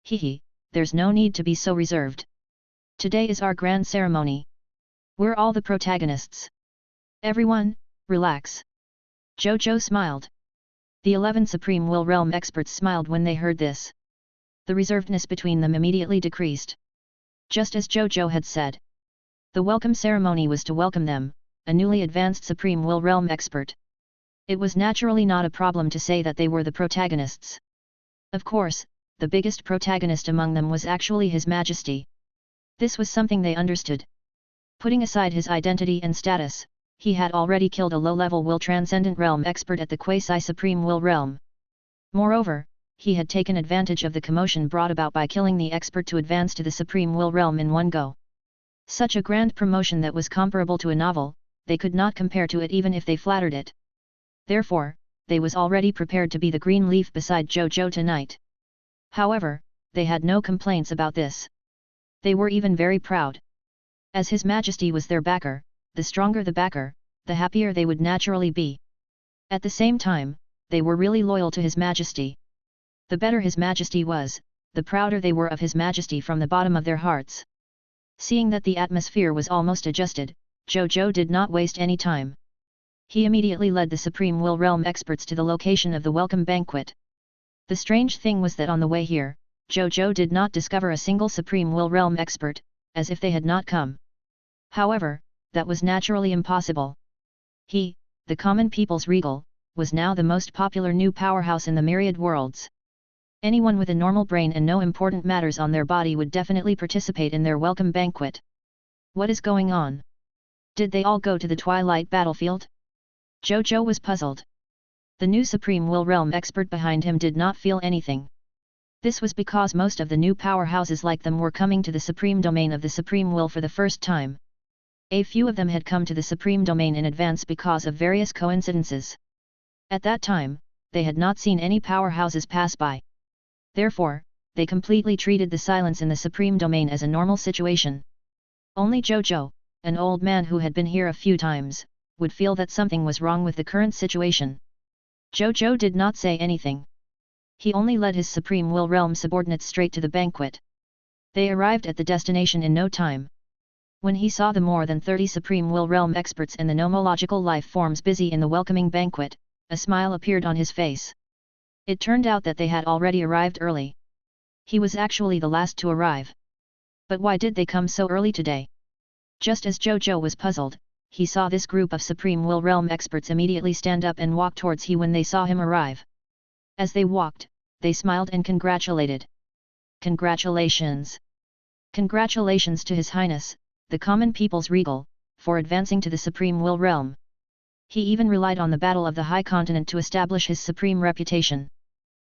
Hehe, there's no need to be so reserved. Today is our grand ceremony. We're all the protagonists. Everyone, relax. Zhou Zhou smiled. The 11 Supreme Will Realm experts smiled when they heard this. The reservedness between them immediately decreased. Just as Zhou Zhou had said. The welcome ceremony was to welcome them, a newly advanced Supreme Will Realm expert. It was naturally not a problem to say that they were the protagonists. Of course, the biggest protagonist among them was actually His Majesty. This was something they understood. Putting aside his identity and status, he had already killed a low-level Will Transcendent Realm expert at the Quasi-Supreme Will Realm. Moreover, he had taken advantage of the commotion brought about by killing the expert to advance to the Supreme Will Realm in one go. Such a grand promotion that was comparable to a novel, they could not compare to it even if they flattered it. Therefore, they was already prepared to be the green leaf beside Zhou Zhou tonight. However, they had no complaints about this. They were even very proud. As His Majesty was their backer, the stronger the backer, the happier they would naturally be. At the same time, they were really loyal to His Majesty. The better His Majesty was, the prouder they were of His Majesty from the bottom of their hearts. Seeing that the atmosphere was almost adjusted, Zhou Zhou did not waste any time. He immediately led the Supreme Will Realm experts to the location of the welcome banquet. The strange thing was that on the way here, Zhou Zhou did not discover a single Supreme Will Realm expert, as if they had not come. However, that was naturally impossible. He, the common people's regal, was now the most popular new powerhouse in the myriad worlds. Anyone with a normal brain and no important matters on their body would definitely participate in their welcome banquet. What is going on? Did they all go to the Twilight battlefield? Zhou Zhou was puzzled. The new Supreme Will Realm expert behind him did not feel anything. This was because most of the new powerhouses like them were coming to the Supreme Domain of the Supreme Will for the first time. A few of them had come to the Supreme Domain in advance because of various coincidences. At that time, they had not seen any powerhouses pass by. Therefore, they completely treated the silence in the Supreme Domain as a normal situation. Only Zhou Zhou, an old man who had been here a few times, would feel that something was wrong with the current situation. Zhou Zhou did not say anything. He only led his Supreme Will Realm subordinates straight to the banquet. They arrived at the destination in no time. When he saw the more than 30 Supreme Will Realm experts and the nomological life forms busy in the welcoming banquet, a smile appeared on his face. It turned out that they had already arrived early. He was actually the last to arrive. But why did they come so early today? Just as Zhou Zhou was puzzled, he saw this group of Supreme Will Realm experts immediately stand up and walk towards him when they saw him arrive. As they walked, they smiled and congratulated. Congratulations! Congratulations to His Highness, the common people's regal, for advancing to the Supreme Will Realm. He even relied on the Battle of the High Continent to establish his supreme reputation.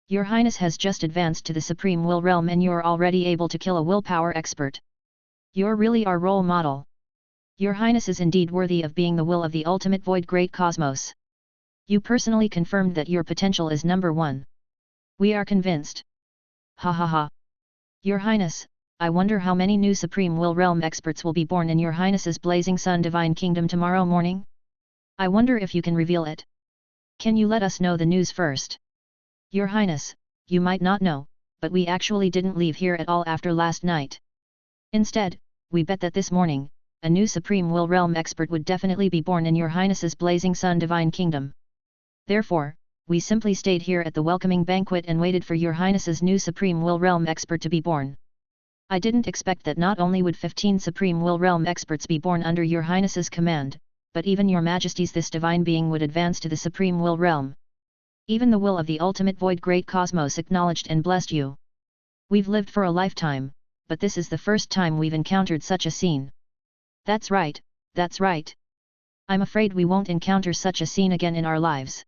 Your Highness has just advanced to the Supreme Will Realm and you're already able to kill a willpower expert. You're really our role model. Your Highness is indeed worthy of being the will of the ultimate void great cosmos. You personally confirmed that your potential is number 1. We are convinced. Ha ha ha. Your Highness, I wonder how many new Supreme Will Realm experts will be born in Your Highness's Blazing Sun Divine Kingdom tomorrow morning? I wonder if you can reveal it. Can you let us know the news first? Your Highness, you might not know, but we actually didn't leave here at all after last night. Instead, we bet that this morning, a new Supreme Will Realm expert would definitely be born in Your Highness's Blazing Sun Divine Kingdom. Therefore, we simply stayed here at the welcoming banquet and waited for Your Highness's new Supreme Will Realm expert to be born. I didn't expect that not only would 15 Supreme Will Realm experts be born under Your Highness's command, but even Your Majesty's this divine being would advance to the Supreme Will Realm. Even the will of the ultimate void great cosmos acknowledged and blessed you. We've lived for a lifetime, but this is the first time we've encountered such a scene. That's right, that's right. I'm afraid we won't encounter such a scene again in our lives.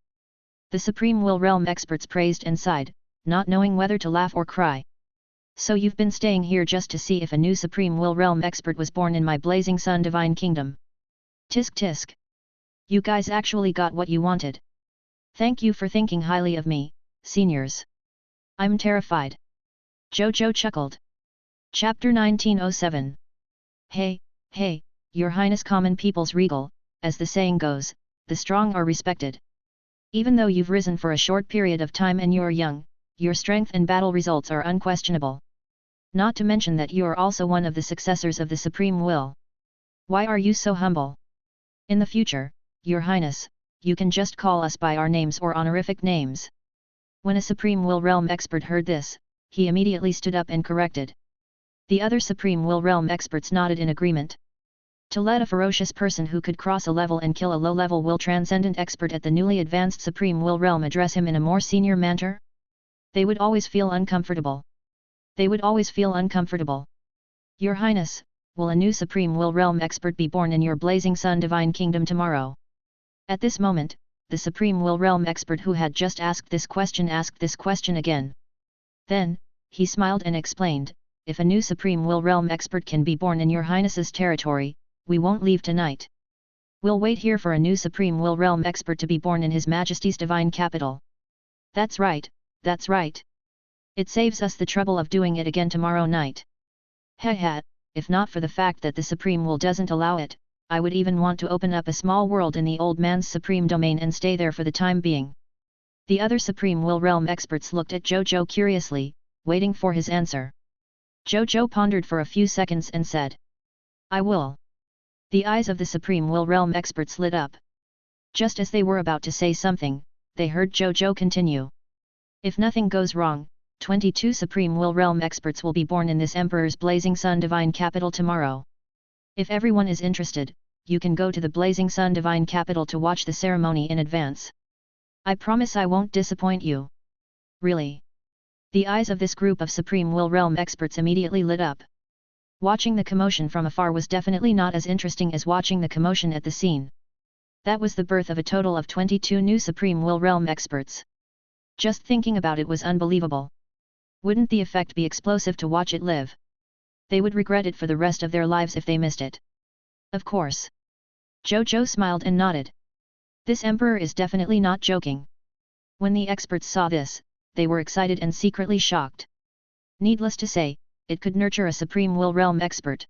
The Supreme Will Realm experts praised and sighed, not knowing whether to laugh or cry. So you've been staying here just to see if a new Supreme Will Realm expert was born in my Blazing Sun Divine Kingdom. Tisk tisk. You guys actually got what you wanted. Thank you for thinking highly of me, seniors. I'm terrified. Zhou Zhou chuckled. Chapter 1907. Hey, hey, Your Highness common people's regal, as the saying goes, the strong are respected. Even though you've risen for a short period of time and you're young, your strength and battle results are unquestionable. Not to mention that you are also one of the successors of the Supreme Will. Why are you so humble? In the future, Your Highness, you can just call us by our names or honorific names. When a Supreme Will Realm expert heard this, he immediately stood up and corrected. The other Supreme Will Realm experts nodded in agreement. To let a ferocious person who could cross a level and kill a low-level will transcendent expert at the newly advanced Supreme Will Realm address him in a more senior manner? They would always feel uncomfortable. They would always feel uncomfortable. Your Highness, will a new Supreme Will Realm expert be born in your Blazing Sun Divine Kingdom tomorrow? At this moment, the Supreme Will Realm expert who had just asked this question again. Then, he smiled and explained, if a new Supreme Will Realm expert can be born in Your Highness's territory, we won't leave tonight. We'll wait here for a new Supreme Will Realm expert to be born in His Majesty's divine capital. That's right, that's right. It saves us the trouble of doing it again tomorrow night. Heh, if not for the fact that the Supreme Will doesn't allow it, I would even want to open up a small world in the old man's supreme domain and stay there for the time being. The other Supreme Will Realm experts looked at Zhou Zhou curiously, waiting for his answer. Zhou Zhou pondered for a few seconds and said, I will. The eyes of the Supreme Will Realm experts lit up. Just as they were about to say something, they heard Zhou Zhou continue. If nothing goes wrong, 22 Supreme Will Realm experts will be born in this Emperor's Blazing Sun Divine Capital tomorrow. If everyone is interested, you can go to the Blazing Sun Divine Capital to watch the ceremony in advance. I promise I won't disappoint you. Really? The eyes of this group of Supreme Will Realm experts immediately lit up. Watching the commotion from afar was definitely not as interesting as watching the commotion at the scene. That was the birth of a total of 22 new Supreme Will Realm experts. Just thinking about it was unbelievable. Wouldn't the effect be explosive to watch it live? They would regret it for the rest of their lives if they missed it. Of course. Zhou Zhou smiled and nodded. This emperor is definitely not joking. When the experts saw this, they were excited and secretly shocked. Needless to say, it could nurture a Supreme Will Realm expert.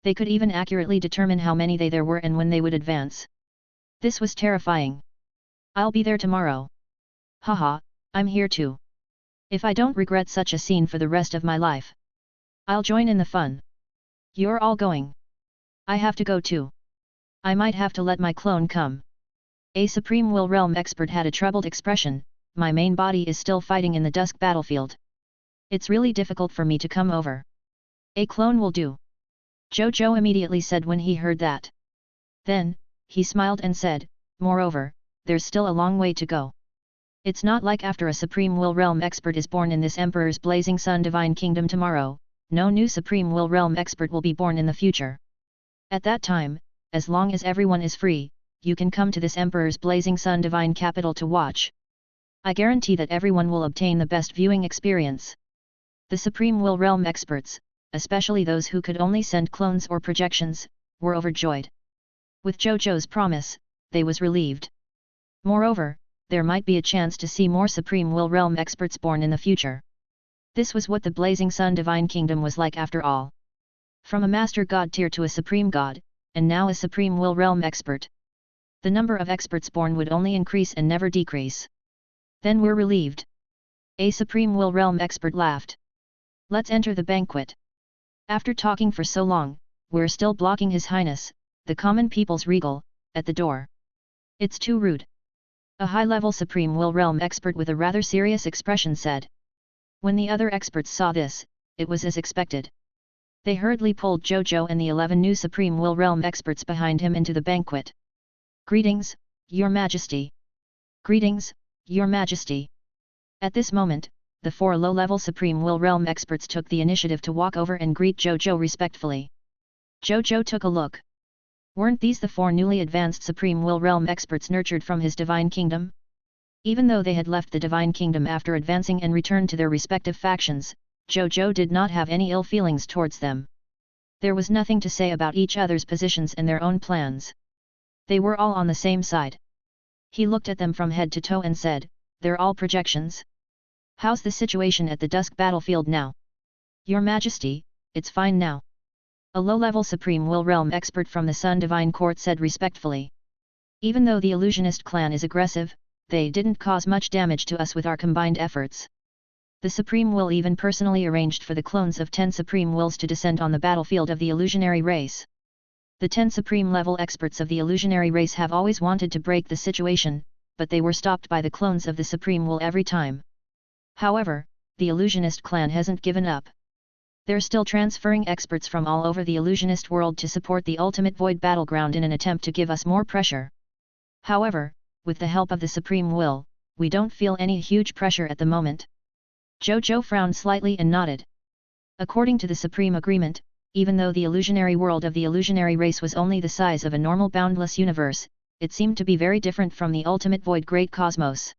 They could even accurately determine how many there were and when they would advance. This was terrifying. I'll be there tomorrow. Haha, I'm here too. If I don't regret such a scene for the rest of my life, I'll join in the fun. You're all going. I have to go too. I might have to let my clone come. A Supreme Will Realm expert had a troubled expression. My main body is still fighting in the dusk battlefield. It's really difficult for me to come over. A clone will do. Zhou Zhou immediately said when he heard that. Then, he smiled and said, moreover, there's still a long way to go. It's not like after a Supreme Will Realm expert is born in this Emperor's Blazing Sun Divine Kingdom tomorrow, no new Supreme Will Realm expert will be born in the future. At that time, as long as everyone is free, you can come to this Emperor's Blazing Sun Divine Capital to watch. I guarantee that everyone will obtain the best viewing experience. The Supreme Will Realm experts, especially those who could only send clones or projections, were overjoyed. With Zhou Zhou's promise, they was relieved. Moreover, there might be a chance to see more Supreme Will Realm experts born in the future. This was what the Blazing Sun Divine Kingdom was like after all. From a Master God tier to a Supreme God, and now a Supreme Will Realm expert. The number of experts born would only increase and never decrease. Then we're relieved. A Supreme Will Realm expert laughed. Let's enter the banquet. After talking for so long, we're still blocking His Highness, the common people's regal, at the door. It's too rude. A high-level Supreme Will Realm expert with a rather serious expression said. When the other experts saw this, it was as expected. They hurriedly pulled Zhou Zhou and the 11 new Supreme Will Realm experts behind him into the banquet. Greetings, Your Majesty. Greetings, Your Majesty. At this moment, the 4 low-level Supreme Will Realm experts took the initiative to walk over and greet Zhou Zhou respectfully. Zhou Zhou took a look. Weren't these the 4 newly advanced Supreme Will Realm experts nurtured from his Divine Kingdom? Even though they had left the Divine Kingdom after advancing and returned to their respective factions, Zhou Zhou did not have any ill feelings towards them. There was nothing to say about each other's positions and their own plans. They were all on the same side. He looked at them from head to toe and said, they're all projections. How's the situation at the dusk battlefield now? Your Majesty, it's fine now. A low-level Supreme Will Realm expert from the Sun Divine Court said respectfully. Even though the Illusionist clan is aggressive, they didn't cause much damage to us with our combined efforts. The Supreme Will even personally arranged for the clones of 10 Supreme Wills to descend on the battlefield of the illusionary race. The 10 Supreme level experts of the illusionary race have always wanted to break the situation, but they were stopped by the clones of the Supreme Will every time. However, the Illusionist clan hasn't given up. They're still transferring experts from all over the Illusionist world to support the Ultimate Void Battleground in an attempt to give us more pressure. However, with the help of the Supreme Will, we don't feel any huge pressure at the moment. Zhou Zhou frowned slightly and nodded. According to the Supreme Agreement, even though the illusionary world of the illusionary race was only the size of a normal boundless universe, it seemed to be very different from the Ultimate Void Great Cosmos.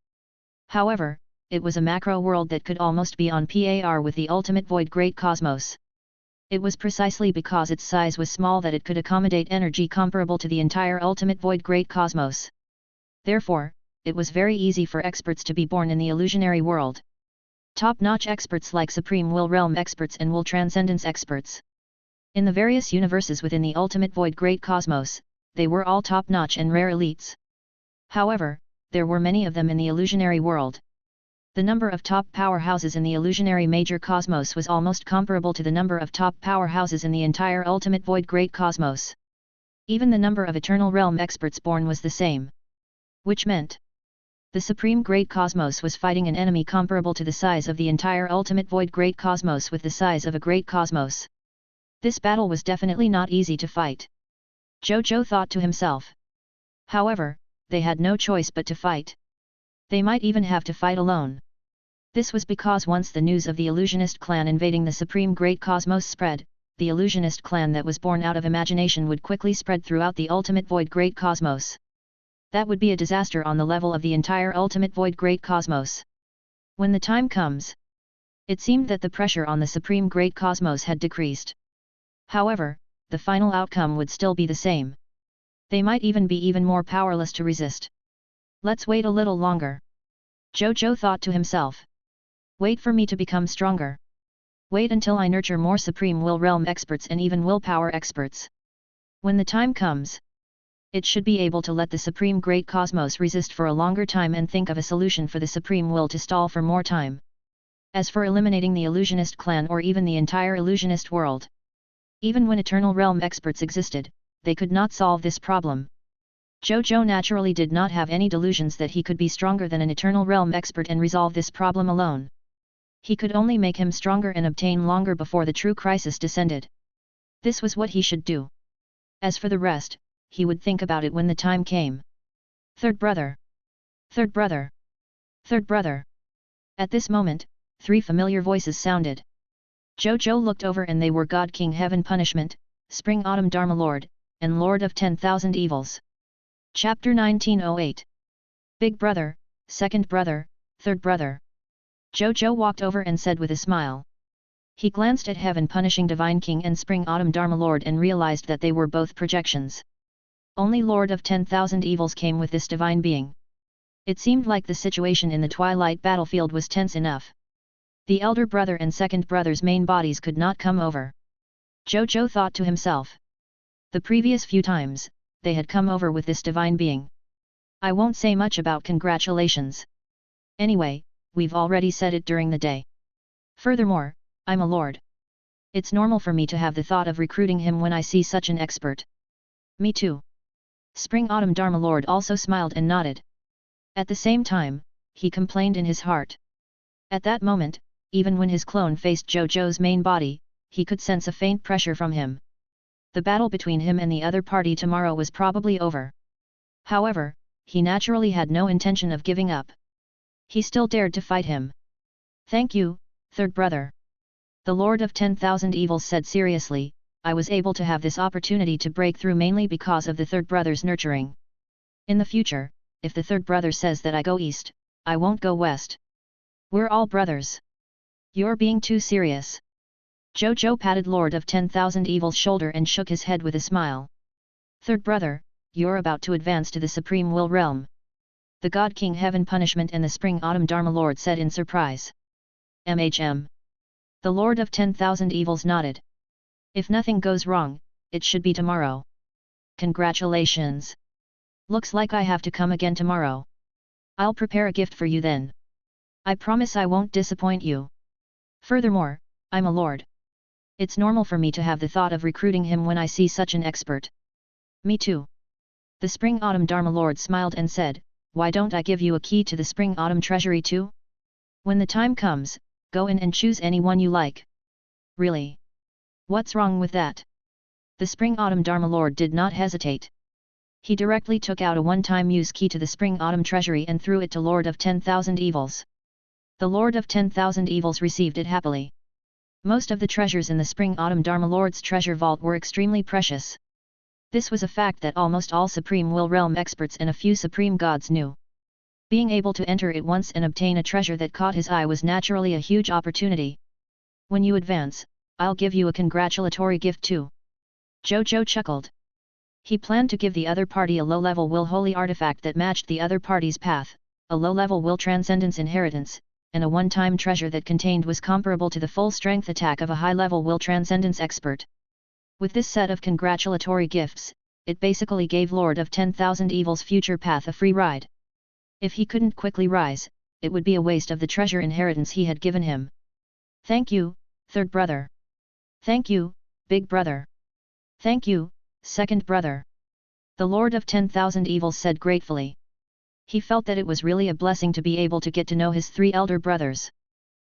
However, it was a macro world that could almost be on par with the Ultimate Void Great Cosmos. It was precisely because its size was small that it could accommodate energy comparable to the entire Ultimate Void Great Cosmos. Therefore, it was very easy for experts to be born in the illusionary world. Top-notch experts like Supreme Will Realm experts and Will Transcendence experts. In the various universes within the Ultimate Void Great Cosmos, they were all top-notch and rare elites. However, there were many of them in the illusionary world. The number of top powerhouses in the illusionary major cosmos was almost comparable to the number of top powerhouses in the entire Ultimate Void Great Cosmos. Even the number of Eternal Realm experts born was the same. Which meant the Supreme Great Cosmos was fighting an enemy comparable to the size of the entire Ultimate Void Great Cosmos with the size of a Great Cosmos. This battle was definitely not easy to fight. Zhou Zhou thought to himself. However, they had no choice but to fight. They might even have to fight alone. This was because once the news of the illusionist clan invading the Supreme Great Cosmos spread, the illusionist clan that was born out of imagination would quickly spread throughout the Ultimate Void Great Cosmos. That would be a disaster on the level of the entire Ultimate Void Great Cosmos. When the time comes, it seemed that the pressure on the Supreme Great Cosmos had decreased. However, the final outcome would still be the same. They might even be even more powerless to resist. Let's wait a little longer. Zhou Zhou thought to himself. Wait for me to become stronger. Wait until I nurture more Supreme Will Realm experts and even Willpower experts. When the time comes, it should be able to let the Supreme Great Cosmos resist for a longer time and think of a solution for the Supreme Will to stall for more time. As for eliminating the Illusionist clan or even the entire Illusionist world, even when Eternal Realm experts existed, they could not solve this problem. Zhou Zhou naturally did not have any delusions that he could be stronger than an Eternal Realm expert and resolve this problem alone. He could only make him stronger and obtain longer before the true crisis descended. This was what he should do. As for the rest, he would think about it when the time came. Third brother. Third brother. Third brother. At this moment, 3 familiar voices sounded. Zhou Zhou looked over and they were God King Heaven Punishment, Spring Autumn Dharma Lord, and Lord of 10,000 Evils. Chapter 1908. Big brother, second brother, third brother. Zhou Zhou walked over and said with a smile. He glanced at Heaven Punishing Divine King and Spring Autumn Dharma Lord and realized that they were both projections. Only Lord of 10,000 Evils came with this divine being. It seemed like the situation in the Twilight battlefield was tense enough. The elder brother and second brother's main bodies could not come over. Zhou Zhou thought to himself. The previous few times, they had come over with this divine being. I won't say much about congratulations. Anyway, we've already said it during the day. Furthermore, I'm a lord. It's normal for me to have the thought of recruiting him when I see such an expert. Me too. Spring Autumn Dharma Lord also smiled and nodded. At the same time, he complained in his heart. At that moment, even when his clone faced Zhou Zhou's main body, he could sense a faint pressure from him. The battle between him and the other party tomorrow was probably over. However, he naturally had no intention of giving up. He still dared to fight him. Thank you, third brother. The Lord of 10,000 Evils said seriously, I was able to have this opportunity to break through mainly because of the third brother's nurturing. In the future, if the third brother says that I go east, I won't go west. We're all brothers. You're being too serious. Zhou Zhou patted Lord of 10,000 Evils' shoulder and shook his head with a smile. Third brother, you're about to advance to the Supreme Will Realm. The God King Heaven Punishment and the Spring Autumn Dharma Lord said in surprise. The Lord of 10,000 Evils nodded. If nothing goes wrong, it should be tomorrow. Congratulations. Looks like I have to come again tomorrow. I'll prepare a gift for you then. I promise I won't disappoint you. Furthermore, I'm a lord. It's normal for me to have the thought of recruiting him when I see such an expert. Me too. The Spring Autumn Dharma Lord smiled and said, why don't I give you a key to the Spring Autumn Treasury too? When the time comes, go in and choose any one you like. Really? What's wrong with that? The Spring Autumn Dharma Lord did not hesitate. He directly took out a one-time use key to the Spring Autumn Treasury and threw it to Lord of 10,000 Evils. The Lord of 10,000 Evils received it happily. Most of the treasures in the Spring Autumn Dharma Lord's treasure vault were extremely precious. This was a fact that almost all Supreme Will Realm experts and a few Supreme Gods knew. Being able to enter it once and obtain a treasure that caught his eye was naturally a huge opportunity. When you advance, I'll give you a congratulatory gift too. Zhou Zhou chuckled. He planned to give the other party a low-level will holy artifact that matched the other party's path, a low-level will transcendence inheritance, and a one-time treasure that contained was comparable to the full-strength attack of a high-level will transcendence expert. With this set of congratulatory gifts, it basically gave Lord of 10,000 Evils' future path a free ride. If he couldn't quickly rise, it would be a waste of the treasure inheritance he had given him. Thank you, third brother. Thank you, big brother. Thank you, second brother. The Lord of 10,000 Evils said gratefully. He felt that it was really a blessing to be able to get to know his 3 elder brothers.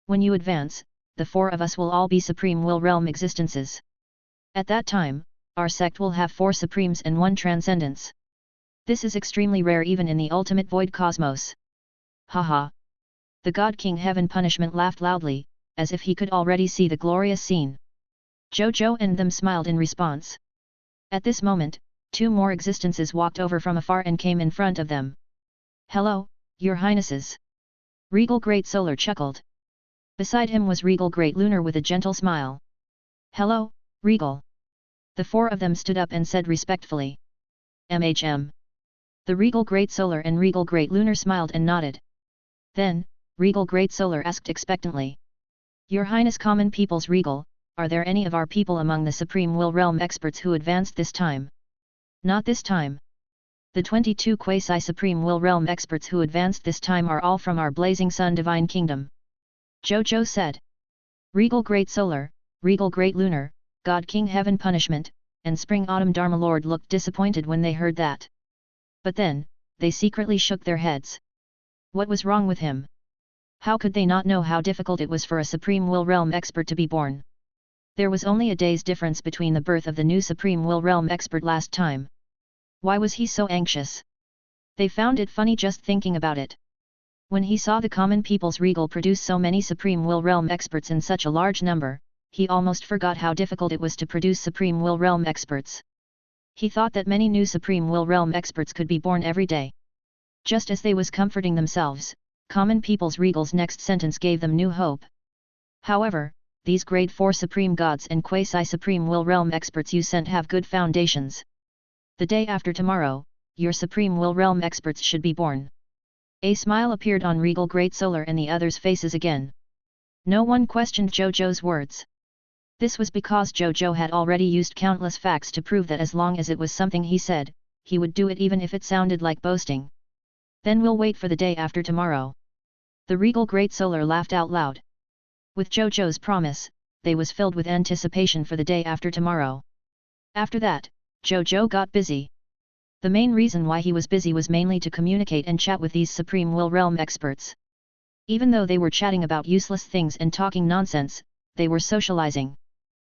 When you advance, the 4 of us will all be Supreme Will Realm existences. At that time, our sect will have 4 Supremes and 1 Transcendence. This is extremely rare even in the ultimate void cosmos. Haha. The God King Heaven Punishment laughed loudly, as if he could already see the glorious scene. Zhou Zhou and them smiled in response. At this moment, 2 more existences walked over from afar and came in front of them. Hello, your highnesses. Regal Great Solar chuckled. Beside him was Regal Great Lunar with a gentle smile. Hello, Regal. The 4 of them stood up and said respectfully. MHM. The Regal Great Solar and Regal Great Lunar smiled and nodded. Then, Regal Great Solar asked expectantly. Your Highness Common People's Regal, are there any of our people among the Supreme Will Realm experts who advanced this time? Not this time. The 22 quasi-Supreme Will Realm experts who advanced this time are all from our Blazing Sun Divine Kingdom. Zhou Zhou said. Regal Great Solar, Regal Great Lunar, God King Heaven Punishment, and Spring Autumn Dharma Lord looked disappointed when they heard that. But then, they secretly shook their heads. What was wrong with him? How could they not know how difficult it was for a Supreme Will Realm expert to be born? There was only a day's difference between the birth of the new Supreme Will Realm expert last time. Why was he so anxious? They found it funny just thinking about it. When he saw the common people's Regal produce so many Supreme Will Realm experts in such a large number, he almost forgot how difficult it was to produce Supreme Will Realm experts. He thought that many new Supreme Will Realm experts could be born every day. Just as they was comforting themselves, common people's Regal's next sentence gave them new hope. However, these grade 4 Supreme Gods and quasi-Supreme Will Realm experts you sent have good foundations. The day after tomorrow, your Supreme Will Realm experts should be born. A smile appeared on Regal Great Solar and the others' faces again. No one questioned Zhou Zhou's words. This was because Zhou Zhou had already used countless facts to prove that as long as it was something he said, he would do it even if it sounded like boasting. Then we'll wait for the day after tomorrow. The Regal Great Solar laughed out loud. With Zhou Zhou's promise, they was filled with anticipation for the day after tomorrow. After that, Zhou Zhou got busy. The main reason why he was busy was mainly to communicate and chat with these Supreme Will Realm experts. Even though they were chatting about useless things and talking nonsense, they were socializing.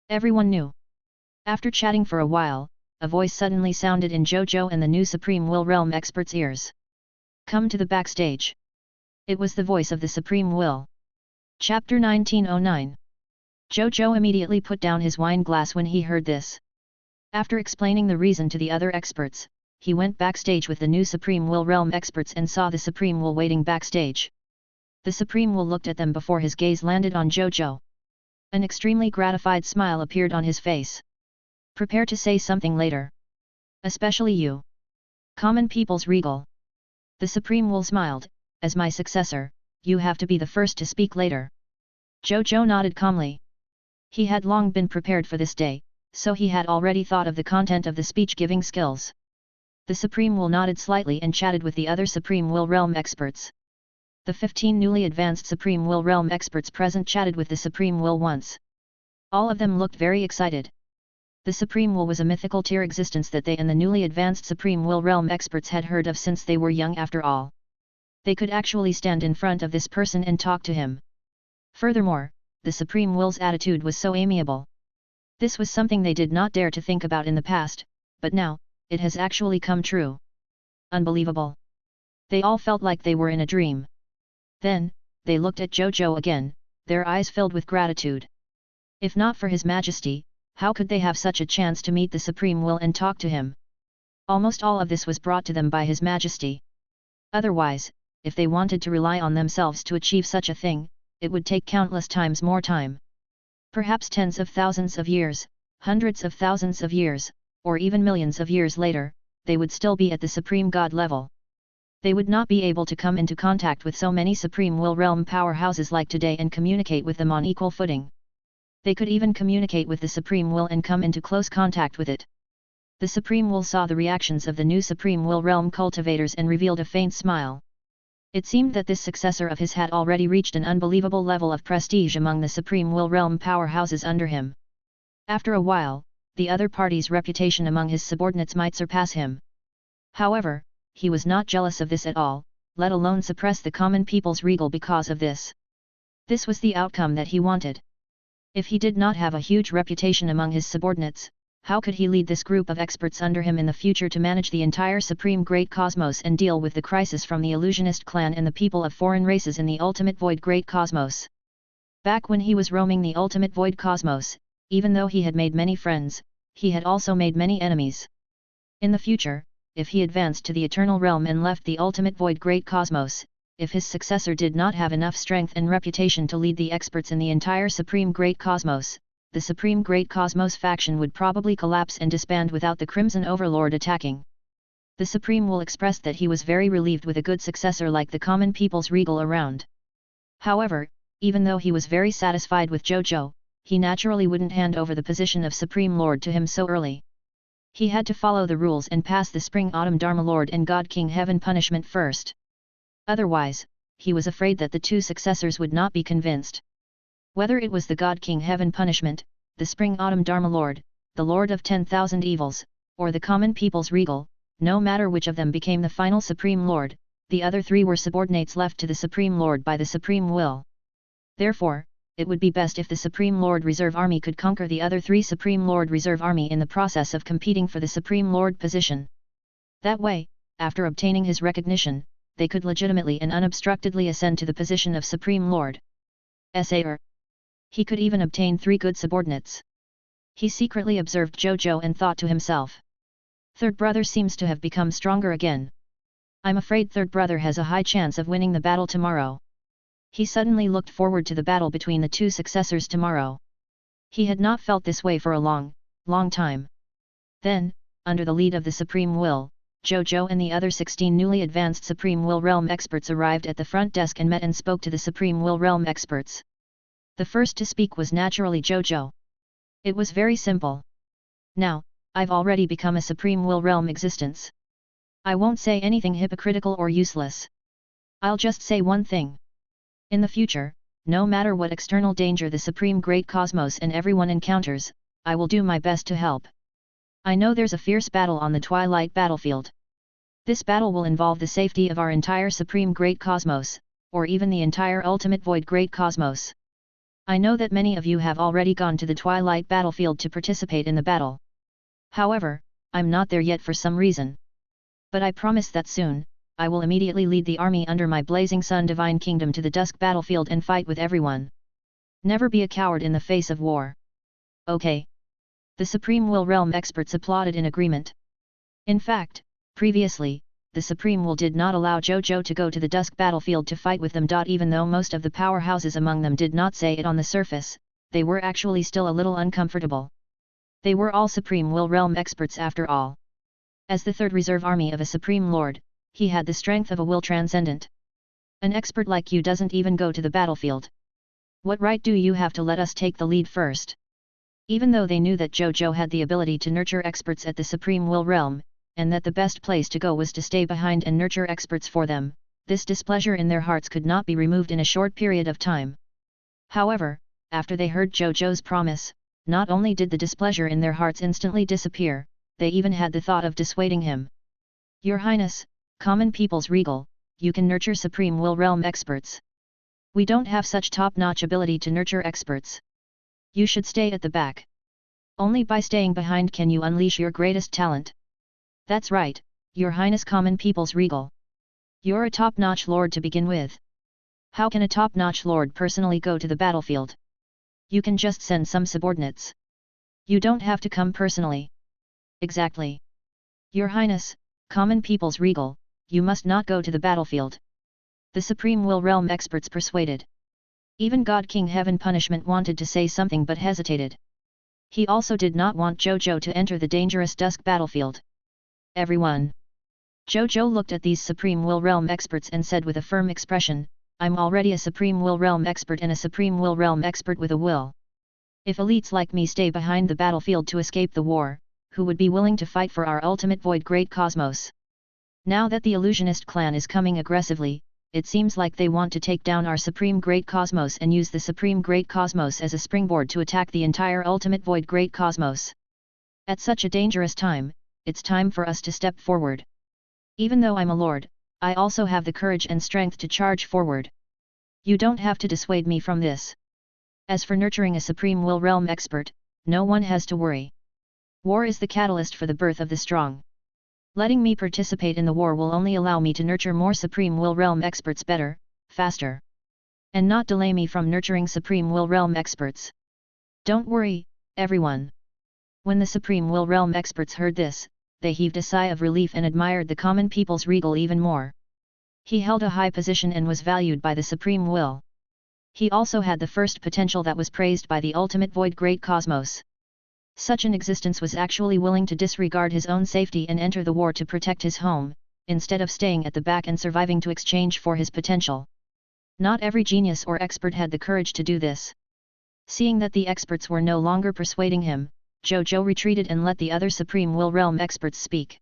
Everyone knew. After chatting for a while, a voice suddenly sounded in Zhou Zhou and the new Supreme Will Realm experts' ears. Come to the backstage. It was the voice of the Supreme Will. Chapter 1909. Zhou Zhou immediately put down his wine glass when he heard this. After explaining the reason to the other experts, he went backstage with the new Supreme Will Realm experts and saw the Supreme Will waiting backstage. The Supreme Will looked at them before his gaze landed on Zhou Zhou. An extremely gratified smile appeared on his face. Prepare to say something later. Especially you. Common People's Regal. The Supreme Will smiled. As my successor, you have to be the first to speak later. Zhou Zhou nodded calmly. He had long been prepared for this day, so he had already thought of the content of the speech-giving skills. The Supreme Will nodded slightly and chatted with the other Supreme Will Realm experts. The 15 newly advanced Supreme Will Realm experts present chatted with the Supreme Will once. All of them looked very excited. The Supreme Will was a mythical tier existence that they and the newly advanced Supreme Will Realm experts had heard of since they were young after all. They could actually stand in front of this person and talk to him. Furthermore, the Supreme Will's attitude was so amiable. This was something they did not dare to think about in the past, but now, it has actually come true. Unbelievable. They all felt like they were in a dream. Then, they looked at Zhou Zhou again, their eyes filled with gratitude. If not for His Majesty, how could they have such a chance to meet the Supreme Will and talk to him? Almost all of this was brought to them by His Majesty. Otherwise, if they wanted to rely on themselves to achieve such a thing, it would take countless times more time. Perhaps tens of thousands of years, hundreds of thousands of years, or even millions of years later, they would still be at the Supreme God level. They would not be able to come into contact with so many Supreme Will Realm powerhouses like today and communicate with them on equal footing. They could even communicate with the Supreme Will and come into close contact with it. The Supreme Will saw the reactions of the new Supreme Will Realm cultivators and revealed a faint smile. It seemed that this successor of his had already reached an unbelievable level of prestige among the Supreme Will Realm powerhouses under him. After a while, the other party's reputation among his subordinates might surpass him. However, he was not jealous of this at all, let alone suppress the common people's regal because of this. This was the outcome that he wanted. If he did not have a huge reputation among his subordinates, how could he lead this group of experts under him in the future to manage the entire supreme great cosmos and deal with the crisis from the illusionist clan and the people of foreign races in the ultimate void great cosmos? Back when he was roaming the ultimate void cosmos, even though he had made many friends, he had also made many enemies. In the future, if he advanced to the eternal realm and left the ultimate void great cosmos, if his successor did not have enough strength and reputation to lead the experts in the entire supreme great cosmos, the supreme great cosmos faction would probably collapse and disband without the Crimson Overlord attacking. The Supreme will expressed that he was very relieved with a good successor like the common people's regal around. However, even though he was very satisfied with Zhou Zhou, he naturally wouldn't hand over the position of Supreme Lord to him so early. He had to follow the rules and pass the Spring-Autumn Dharma Lord and God King Heaven punishment first. Otherwise, he was afraid that the two successors would not be convinced. Whether it was the God King Heaven punishment, the Spring-Autumn Dharma Lord, the Lord of 10,000 evils, or the common people's regal, no matter which of them became the final Supreme Lord, the other three were subordinates left to the Supreme Lord by the Supreme Will. Therefore, it would be best if the Supreme Lord Reserve Army could conquer the other three Supreme Lord Reserve Army in the process of competing for the Supreme Lord position. That way, after obtaining his recognition, they could legitimately and unobstructedly ascend to the position of Supreme Lord. Saer. He could even obtain 3 good subordinates. He secretly observed Zhou Zhou and thought to himself. Third brother seems to have become stronger again. I'm afraid third brother has a high chance of winning the battle tomorrow. He suddenly looked forward to the battle between the two successors tomorrow. He had not felt this way for a long time. Then, under the lead of the Supreme Will, Zhou Zhou and the other 16 newly advanced Supreme Will Realm experts arrived at the front desk and met and spoke to the Supreme Will Realm experts. The first to speak was naturally Zhou Zhou. It was very simple. Now, I've already become a Supreme Will Realm existence. I won't say anything hypocritical or useless. I'll just say one thing. In the future, no matter what external danger the Supreme Great Cosmos and everyone encounters, I will do my best to help. I know there's a fierce battle on the Twilight battlefield. This battle will involve the safety of our entire Supreme Great Cosmos, or even the entire Ultimate Void Great Cosmos. I know that many of you have already gone to the Twilight battlefield to participate in the battle. However, I'm not there yet for some reason. But I promise that soon, I will immediately lead the army under my Blazing Sun Divine Kingdom to the Dusk battlefield and fight with everyone. Never be a coward in the face of war. Okay. The Supreme Will Realm experts applauded in agreement. In fact, previously, the Supreme Will did not allow Zhou Zhou to go to the Dusk battlefield to fight with them. Even though most of the powerhouses among them did not say it on the surface, they were actually still a little uncomfortable. They were all Supreme Will Realm experts after all. As the third reserve army of a Supreme Lord, he had the strength of a will transcendent. An expert like you doesn't even go to the battlefield. What right do you have to let us take the lead first? Even though they knew that Zhou Zhou had the ability to nurture experts at the Supreme Will Realm, and that the best place to go was to stay behind and nurture experts for them, this displeasure in their hearts could not be removed in a short period of time. However, after they heard Zhou Zhou's promise, not only did the displeasure in their hearts instantly disappear, they even had the thought of dissuading him. Your Highness, common people's regal, you can nurture Supreme Will Realm experts. We don't have such top-notch ability to nurture experts. You should stay at the back. Only by staying behind can you unleash your greatest talent. That's right, Your Highness common people's regal. You're a top-notch lord to begin with. How can a top-notch lord personally go to the battlefield? You can just send some subordinates. You don't have to come personally. Exactly. Your Highness, common people's regal, you must not go to the battlefield. The Supreme Will Realm experts persuaded. Even God King Heaven Punishment wanted to say something but hesitated. He also did not want Zhou Zhou to enter the dangerous Dusk battlefield. Everyone. Zhou Zhou looked at these Supreme Will Realm experts and said with a firm expression, I'm already a Supreme Will Realm expert and a Supreme Will Realm expert with a will. If elites like me stay behind the battlefield to escape the war, who would be willing to fight for our ultimate void great cosmos? Now that the illusionist clan is coming aggressively, it seems like they want to take down our Supreme Great Cosmos and use the Supreme Great Cosmos as a springboard to attack the entire ultimate void great cosmos. At such a dangerous time, it's time for us to step forward. Even though I'm a lord, I also have the courage and strength to charge forward. You don't have to dissuade me from this. As for nurturing a supreme will realm expert, no one has to worry. War is the catalyst for the birth of the strong. Letting me participate in the war will only allow me to nurture more supreme will realm experts better, faster. And not delay me from nurturing supreme will realm experts. Don't worry, everyone. When the supreme will realm experts heard this, they heaved a sigh of relief and admired the common people's regal even more. He held a high position and was valued by the supreme will. He also had the first potential that was praised by the ultimate void great cosmos. Such an existence was actually willing to disregard his own safety and enter the war to protect his home, instead of staying at the back and surviving to exchange for his potential. Not every genius or expert had the courage to do this. Seeing that the experts were no longer persuading him, Zhou Zhou retreated and let the other Supreme Will Realm experts speak.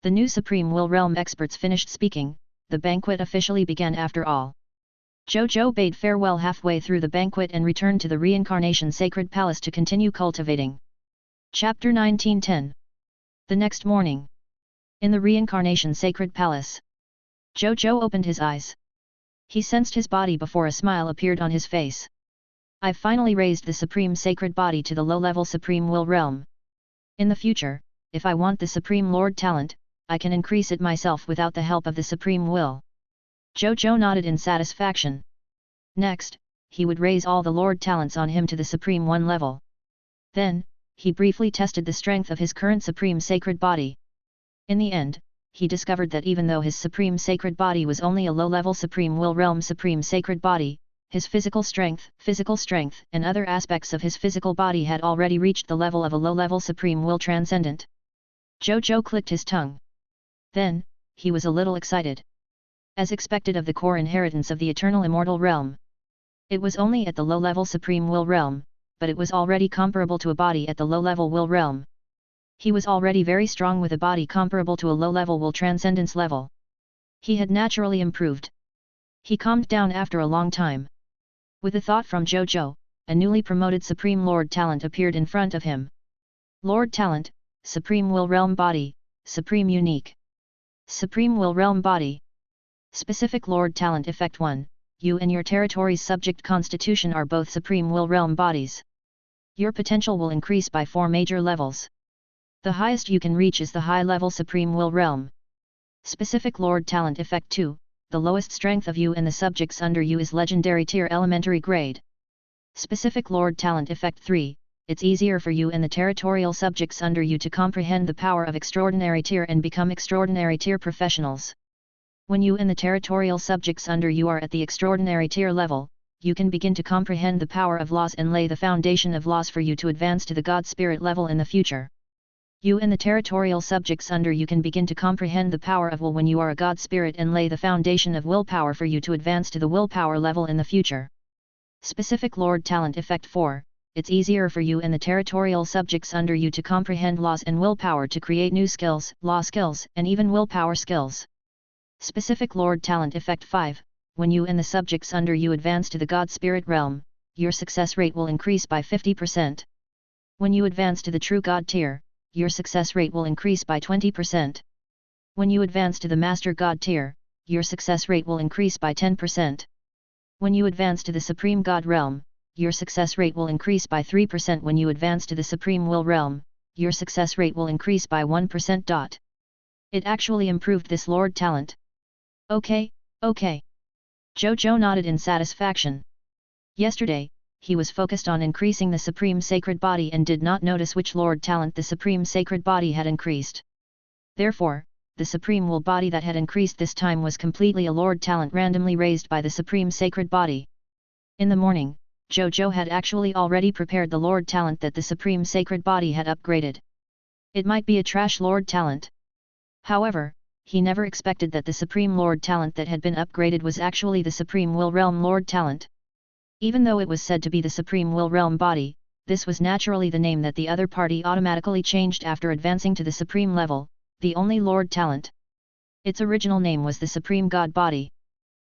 The new Supreme Will Realm experts finished speaking, the banquet officially began after all. Zhou Zhou bade farewell halfway through the banquet and returned to the Reincarnation Sacred Palace to continue cultivating. Chapter 1910. The next morning. In the Reincarnation Sacred Palace. Zhou Zhou opened his eyes. He sensed his body before a smile appeared on his face. I've finally raised the Supreme Sacred Body to the low-level Supreme Will Realm. In the future, if I want the Supreme Lord Talent, I can increase it myself without the help of the Supreme Will. Zhou Zhou nodded in satisfaction. Next, he would raise all the Lord Talents on him to the Supreme One level. Then, he briefly tested the strength of his current Supreme Sacred Body. In the end, he discovered that even though his Supreme Sacred Body was only a low-level Supreme Will Realm Supreme Sacred Body, his physical strength, and other aspects of his physical body had already reached the level of a low-level Supreme Will Transcendent. Zhou Zhou clicked his tongue. Then, he was a little excited. As expected of the core inheritance of the Eternal Immortal Realm. It was only at the low-level Supreme Will Realm, but it was already comparable to a body at the low-level Will Realm. He was already very strong with a body comparable to a low-level Will Transcendence level. He had naturally improved. He calmed down after a long time. With a thought from Zhou Zhou, a newly promoted Supreme Lord Talent appeared in front of him. Lord Talent, Supreme Will Realm Body, Supreme Unique. Supreme Will Realm Body. Specific Lord Talent Effect 1, you and your territory's subject constitution are both Supreme Will Realm Bodies. Your potential will increase by 4 major levels. The highest you can reach is the high-level Supreme Will Realm. Specific Lord Talent Effect 2, the lowest strength of you and the subjects under you is Legendary Tier Elementary Grade. Specific Lord Talent Effect 3, it's easier for you and the territorial subjects under you to comprehend the power of Extraordinary Tier and become Extraordinary Tier Professionals. When you and the territorial subjects under you are at the Extraordinary Tier level, you can begin to comprehend the power of laws and lay the foundation of laws for you to advance to the God Spirit level in the future. You and the territorial subjects under you can begin to comprehend the power of will when you are a God Spirit and lay the foundation of willpower for you to advance to the willpower level in the future. Specific Lord Talent Effect 4, it's easier for you and the territorial subjects under you to comprehend laws and willpower to create new skills, law skills, and even willpower skills. Specific Lord Talent Effect 5, when you and the subjects under you advance to the God Spirit realm, your success rate will increase by 50%. When you advance to the True God tier, your success rate will increase by 20%. When you advance to the Master God tier, your success rate will increase by 10%. When you advance to the Supreme God realm, your success rate will increase by 3%. When you advance to the Supreme Will realm, your success rate will increase by 1%. It actually improved this Lord Talent. Okay. Zhou Zhou nodded in satisfaction. Yesterday, he was focused on increasing the Supreme Sacred Body and did not notice which Lord Talent the Supreme Sacred Body had increased. Therefore, the Supreme Will Body that had increased this time was completely a Lord Talent randomly raised by the Supreme Sacred Body. In the morning, Zhou Zhou had actually already prepared the Lord Talent that the Supreme Sacred Body had upgraded. It might be a trash Lord Talent. However, he never expected that the Supreme Lord Talent that had been upgraded was actually the Supreme Will Realm Lord Talent. Even though it was said to be the Supreme Will Realm Body, this was naturally the name that the other party automatically changed after advancing to the Supreme level, the only Lord Talent. Its original name was the Supreme God Body.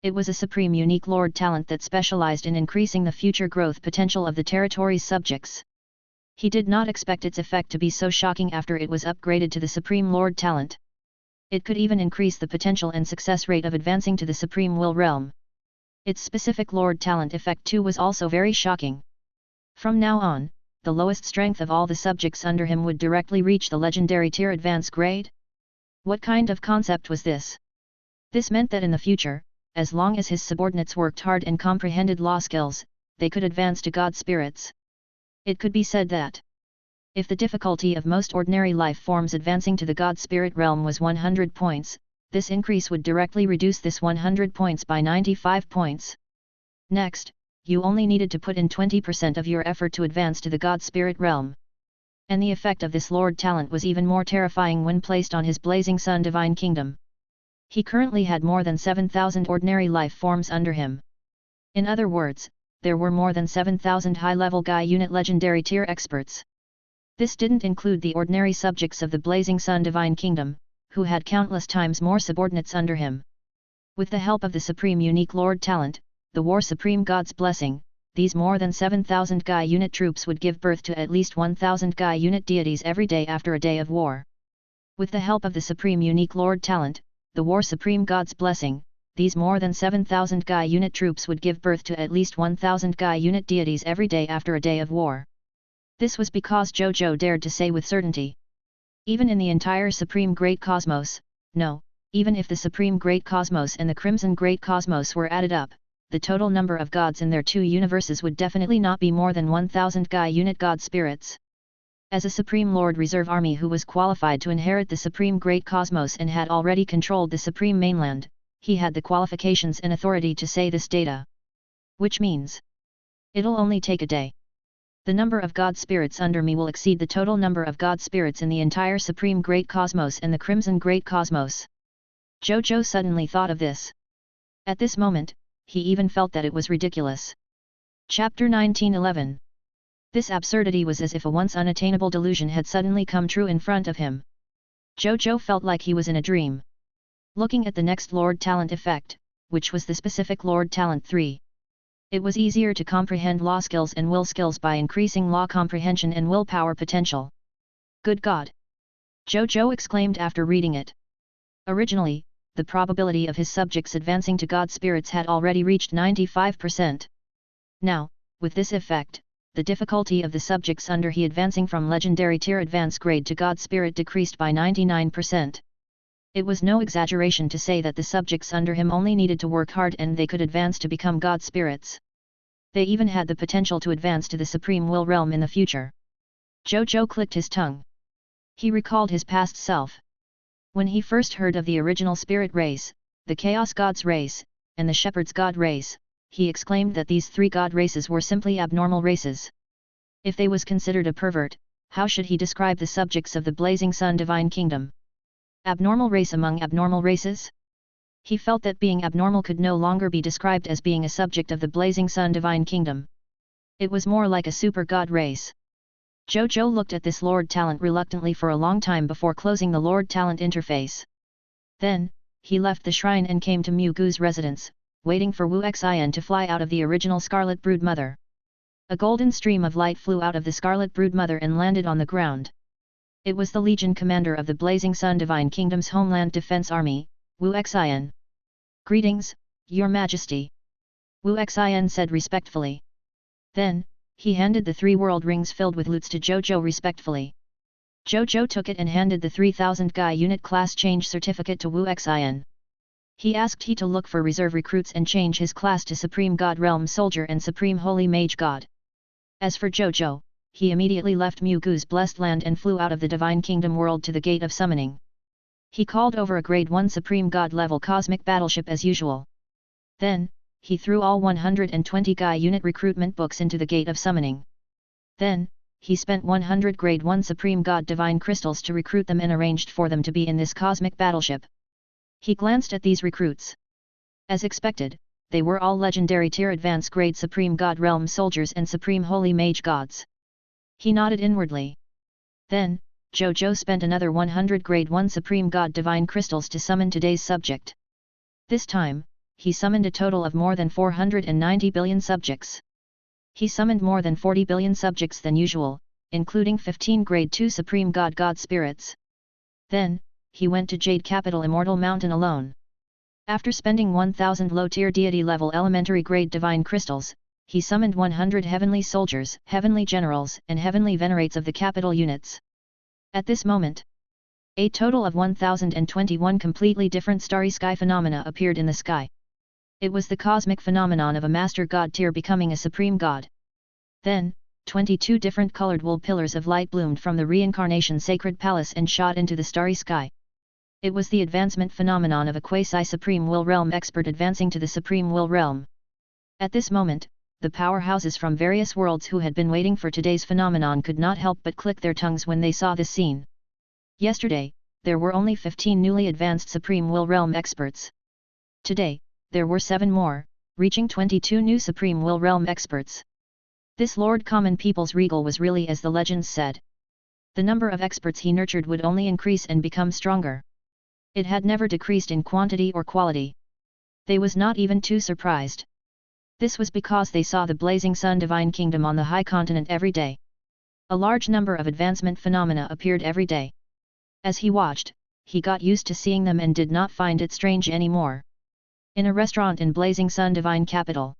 It was a Supreme Unique Lord Talent that specialized in increasing the future growth potential of the territory's subjects. He did not expect its effect to be so shocking after it was upgraded to the Supreme Lord Talent. It could even increase the potential and success rate of advancing to the Supreme Will realm. Its specific Lord Talent effect too was also very shocking. From now on, the lowest strength of all the subjects under him would directly reach the legendary tier advance grade? What kind of concept was this? This meant that in the future, as long as his subordinates worked hard and comprehended law skills, they could advance to God spirits. It could be said that if the difficulty of most ordinary life forms advancing to the God spirit realm was 100 points, this increase would directly reduce this 100 points by 95 points. Next, you only needed to put in 20% of your effort to advance to the God spirit realm. And the effect of this Lord Talent was even more terrifying when placed on his Blazing Sun Divine Kingdom. He currently had more than 7,000 ordinary life forms under him. In other words, there were more than 7,000 high-level Guy Unit Legendary Tier experts. This didn't include the ordinary subjects of the Blazing Sun Divine Kingdom, who had countless times more subordinates under him. With the help of the Supreme Unique Lord Talent, the War Supreme God's Blessing, these more than 7,000 Guy Unit troops would give birth to at least 1,000 Guy Unit deities every day after a day of war. With the help of the Supreme Unique Lord Talent, the War Supreme God's Blessing, these more than 7,000 Guy Unit troops would give birth to at least 1,000 Guy Unit deities every day after a day of war. This was because Zhou Zhou dared to say with certainty. Even in the entire Supreme Great Cosmos, no, even if the Supreme Great Cosmos and the Crimson Great Cosmos were added up, the total number of gods in their two universes would definitely not be more than 1,000 Guy Unit God spirits. As a Supreme Lord Reserve Army who was qualified to inherit the Supreme Great Cosmos and had already controlled the Supreme Mainland, he had the qualifications and authority to say this data. Which means, it'll only take a day. The number of God spirits under me will exceed the total number of God spirits in the entire Supreme Great Cosmos and the Crimson Great Cosmos. Zhou Zhou suddenly thought of this. At this moment, he even felt that it was ridiculous. Chapter 1911. This absurdity was as if a once unattainable delusion had suddenly come true in front of him. Zhou Zhou felt like he was in a dream. Looking at the next Lord Talent effect, which was the specific Lord Talent 3. It was easier to comprehend law skills and will skills by increasing law comprehension and willpower potential. Good God! Zhou Zhou exclaimed after reading it. Originally, the probability of his subjects advancing to God spirits had already reached 95%. Now, with this effect, the difficulty of the subjects under he advancing from legendary tier advance grade to God spirit decreased by 99%. It was no exaggeration to say that the subjects under him only needed to work hard and they could advance to become God spirits. They even had the potential to advance to the Supreme Will realm in the future. Zhou Zhou clicked his tongue. He recalled his past self. When he first heard of the original spirit race, the Chaos God's race, and the Shepherd's God race, he exclaimed that these three God races were simply abnormal races. If they was considered a pervert, how should he describe the subjects of the Blazing Sun Divine Kingdom? Abnormal race among abnormal races? He felt that being abnormal could no longer be described as being a subject of the Blazing Sun Divine Kingdom. It was more like a super god race. Zhou Zhou looked at this Lord Talent reluctantly for a long time before closing the Lord Talent interface. Then, he left the shrine and came to Mu Gu's residence, waiting for Wu Xian to fly out of the original Scarlet Brood Mother. A golden stream of light flew out of the Scarlet Brood Mother and landed on the ground. It was the Legion commander of the Blazing Sun Divine Kingdom's Homeland Defense Army, Wu Xian. Greetings, Your Majesty. Wu Xian said respectfully. Then, he handed the 3 world rings filled with loots to Zhou Zhou respectfully. Zhou Zhou took it and handed the 3000 Guy Unit class change certificate to Wu Xian. He asked he to look for reserve recruits and change his class to Supreme God Realm Soldier and Supreme Holy Mage God. As for Zhou Zhou, he immediately left Mu Gu's blessed land and flew out of the Divine Kingdom world to the Gate of Summoning. He called over a Grade 1 Supreme God level cosmic battleship as usual. Then, he threw all 120 Guy Unit recruitment books into the Gate of Summoning. Then, he spent 100 Grade 1 Supreme God Divine Crystals to recruit them and arranged for them to be in this cosmic battleship. He glanced at these recruits. As expected, they were all legendary tier advance grade Supreme God Realm Soldiers and Supreme Holy Mage Gods. He nodded inwardly. Then, Zhou Zhou spent another 100 Grade 1 Supreme God Divine Crystals to summon today's subject. This time, he summoned a total of more than 490 billion subjects. He summoned more than 40 billion subjects than usual, including 15 Grade 2 Supreme God Spirits. Then, he went to Jade Capital Immortal Mountain alone. After spending 1000 low-tier deity-level elementary-grade divine crystals, he summoned 100 heavenly soldiers, heavenly generals, and heavenly venerates of the capital units. At this moment, a total of 1021 completely different starry sky phenomena appeared in the sky. It was the cosmic phenomenon of a master god tier becoming a supreme god. Then, 22 different colored wool pillars of light bloomed from the reincarnation sacred palace and shot into the starry sky. It was the advancement phenomenon of a quasi-supreme will realm expert advancing to the supreme will realm. At this moment, the powerhouses from various worlds who had been waiting for today's phenomenon could not help but click their tongues when they saw this scene. Yesterday, there were only 15 newly advanced supreme will realm experts. Today, there were 7 more, reaching 22 new supreme will realm experts. This Lord Common People's Regal was really as the legends said. The number of experts he nurtured would only increase and become stronger. It had never decreased in quantity or quality. They was not even too surprised. This was because they saw the blazing sun divine kingdom on the high continent every day. A large number of advancement phenomena appeared every day. As he watched, he got used to seeing them and did not find it strange anymore. In a restaurant in blazing sun divine capital,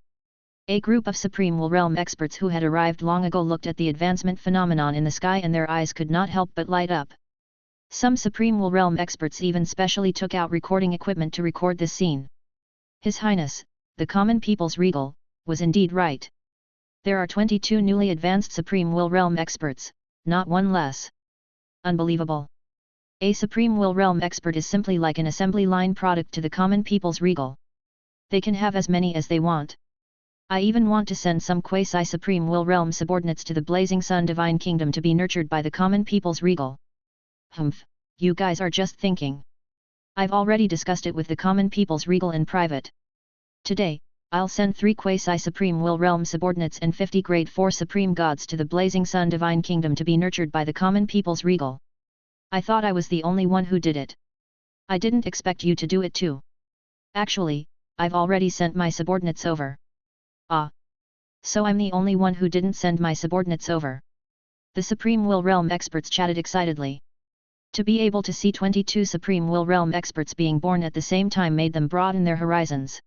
a group of supreme will realm experts who had arrived long ago looked at the advancement phenomenon in the sky and their eyes could not help but light up. Some supreme will realm experts even specially took out recording equipment to record this scene. His Highness, the Common People's Regal, was indeed right. There are 22 newly advanced supreme will realm experts, not one less. Unbelievable. A supreme will realm expert is simply like an assembly line product to the Common People's Regal. They can have as many as they want. I even want to send some quasi-supreme will realm subordinates to the blazing sun divine kingdom to be nurtured by the Common People's Regal. Humph, you guys are just thinking. I've already discussed it with the Common People's Regal in private. Today, I'll send 3 quasi-supreme will realm subordinates and 50 grade 4 supreme gods to the blazing sun divine kingdom to be nurtured by the Common People's Regal. I thought I was the only one who did it. I didn't expect you to do it too. Actually, I've already sent my subordinates over. Ah. So I'm the only one who didn't send my subordinates over. The Supreme Will Realm experts chatted excitedly. To be able to see 22 Supreme Will Realm experts being born at the same time made them broaden their horizons.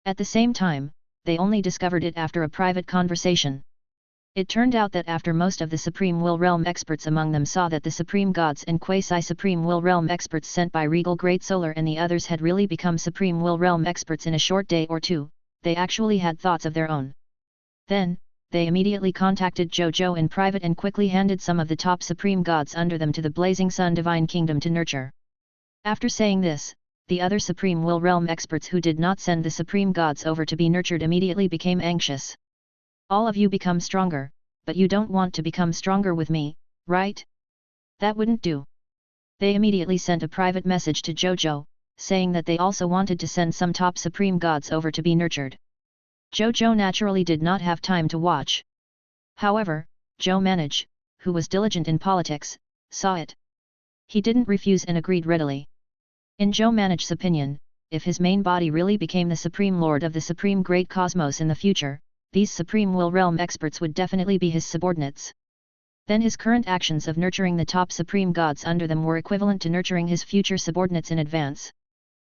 At the same time, they only discovered it after a private conversation. It turned out that after most of the Supreme Will Realm experts among them saw that the Supreme Gods and quasi-Supreme Will Realm experts sent by Regal Great Solar and the others had really become Supreme Will Realm experts in a short day or two, they actually had thoughts of their own. Then, they immediately contacted Zhou Zhou in private and quickly handed some of the top Supreme Gods under them to the Blazing Sun Divine Kingdom to nurture. After saying this, the other Supreme Will Realm experts who did not send the Supreme Gods over to be nurtured immediately became anxious. All of you become stronger, but you don't want to become stronger with me, right? That wouldn't do. They immediately sent a private message to Zhou Zhou, saying that they also wanted to send some top Supreme Gods over to be nurtured. Zhou Zhou naturally did not have time to watch. However, Zhou Manage, who was diligent in politics, saw it. He didn't refuse and agreed readily. In Zhou Manage's opinion, if his main body really became the Supreme Lord of the Supreme Great Cosmos in the future, these Supreme Will Realm experts would definitely be his subordinates. Then his current actions of nurturing the top Supreme Gods under them were equivalent to nurturing his future subordinates in advance.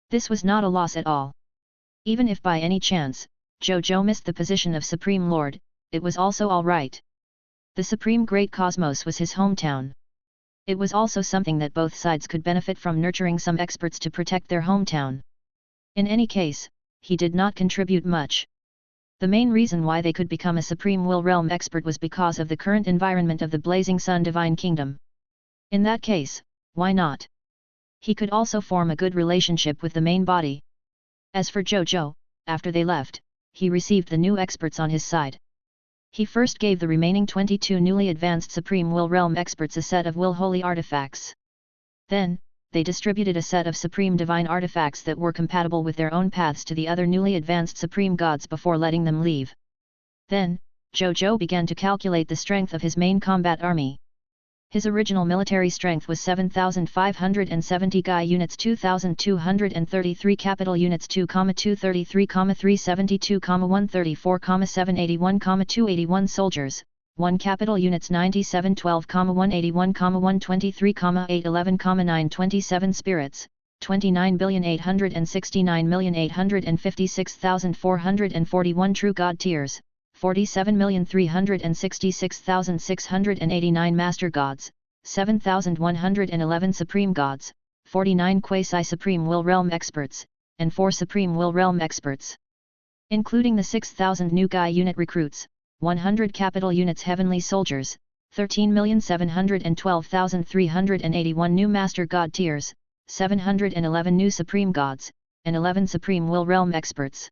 This was not a loss at all. Even if by any chance, Zhou Zhou missed the position of Supreme Lord, it was also alright. The Supreme Great Cosmos was his hometown. It was also something that both sides could benefit from, nurturing some experts to protect their hometown. In any case, he did not contribute much. The main reason why they could become a Supreme Will Realm expert was because of the current environment of the Blazing Sun Divine Kingdom. In that case, why not? He could also form a good relationship with the main body. As for Zhou Zhou, after they left, he received the new experts on his side. He first gave the remaining 22 newly advanced Supreme Will Realm experts a set of Will Holy artifacts. Then, they distributed a set of Supreme Divine artifacts that were compatible with their own paths to the other newly advanced Supreme Gods before letting them leave. Then, Zhou Zhou began to calculate the strength of his main combat army. His original military strength was 7,570 Guy units, 2,233 capital units, 2,233, 372, 134, 781, 281 soldiers, 1 capital units 9712,181,123,811,927 spirits, 29,869,856,441 true God tiers, 47,366,689 master gods, 7,111 supreme gods, 49 quasi-supreme will realm experts, and 4 supreme will realm experts. Including the 6,000 new Guy unit recruits, 100 capital units heavenly soldiers, 13,712,381 new master god tiers, 711 new supreme gods, and 11 supreme will realm experts.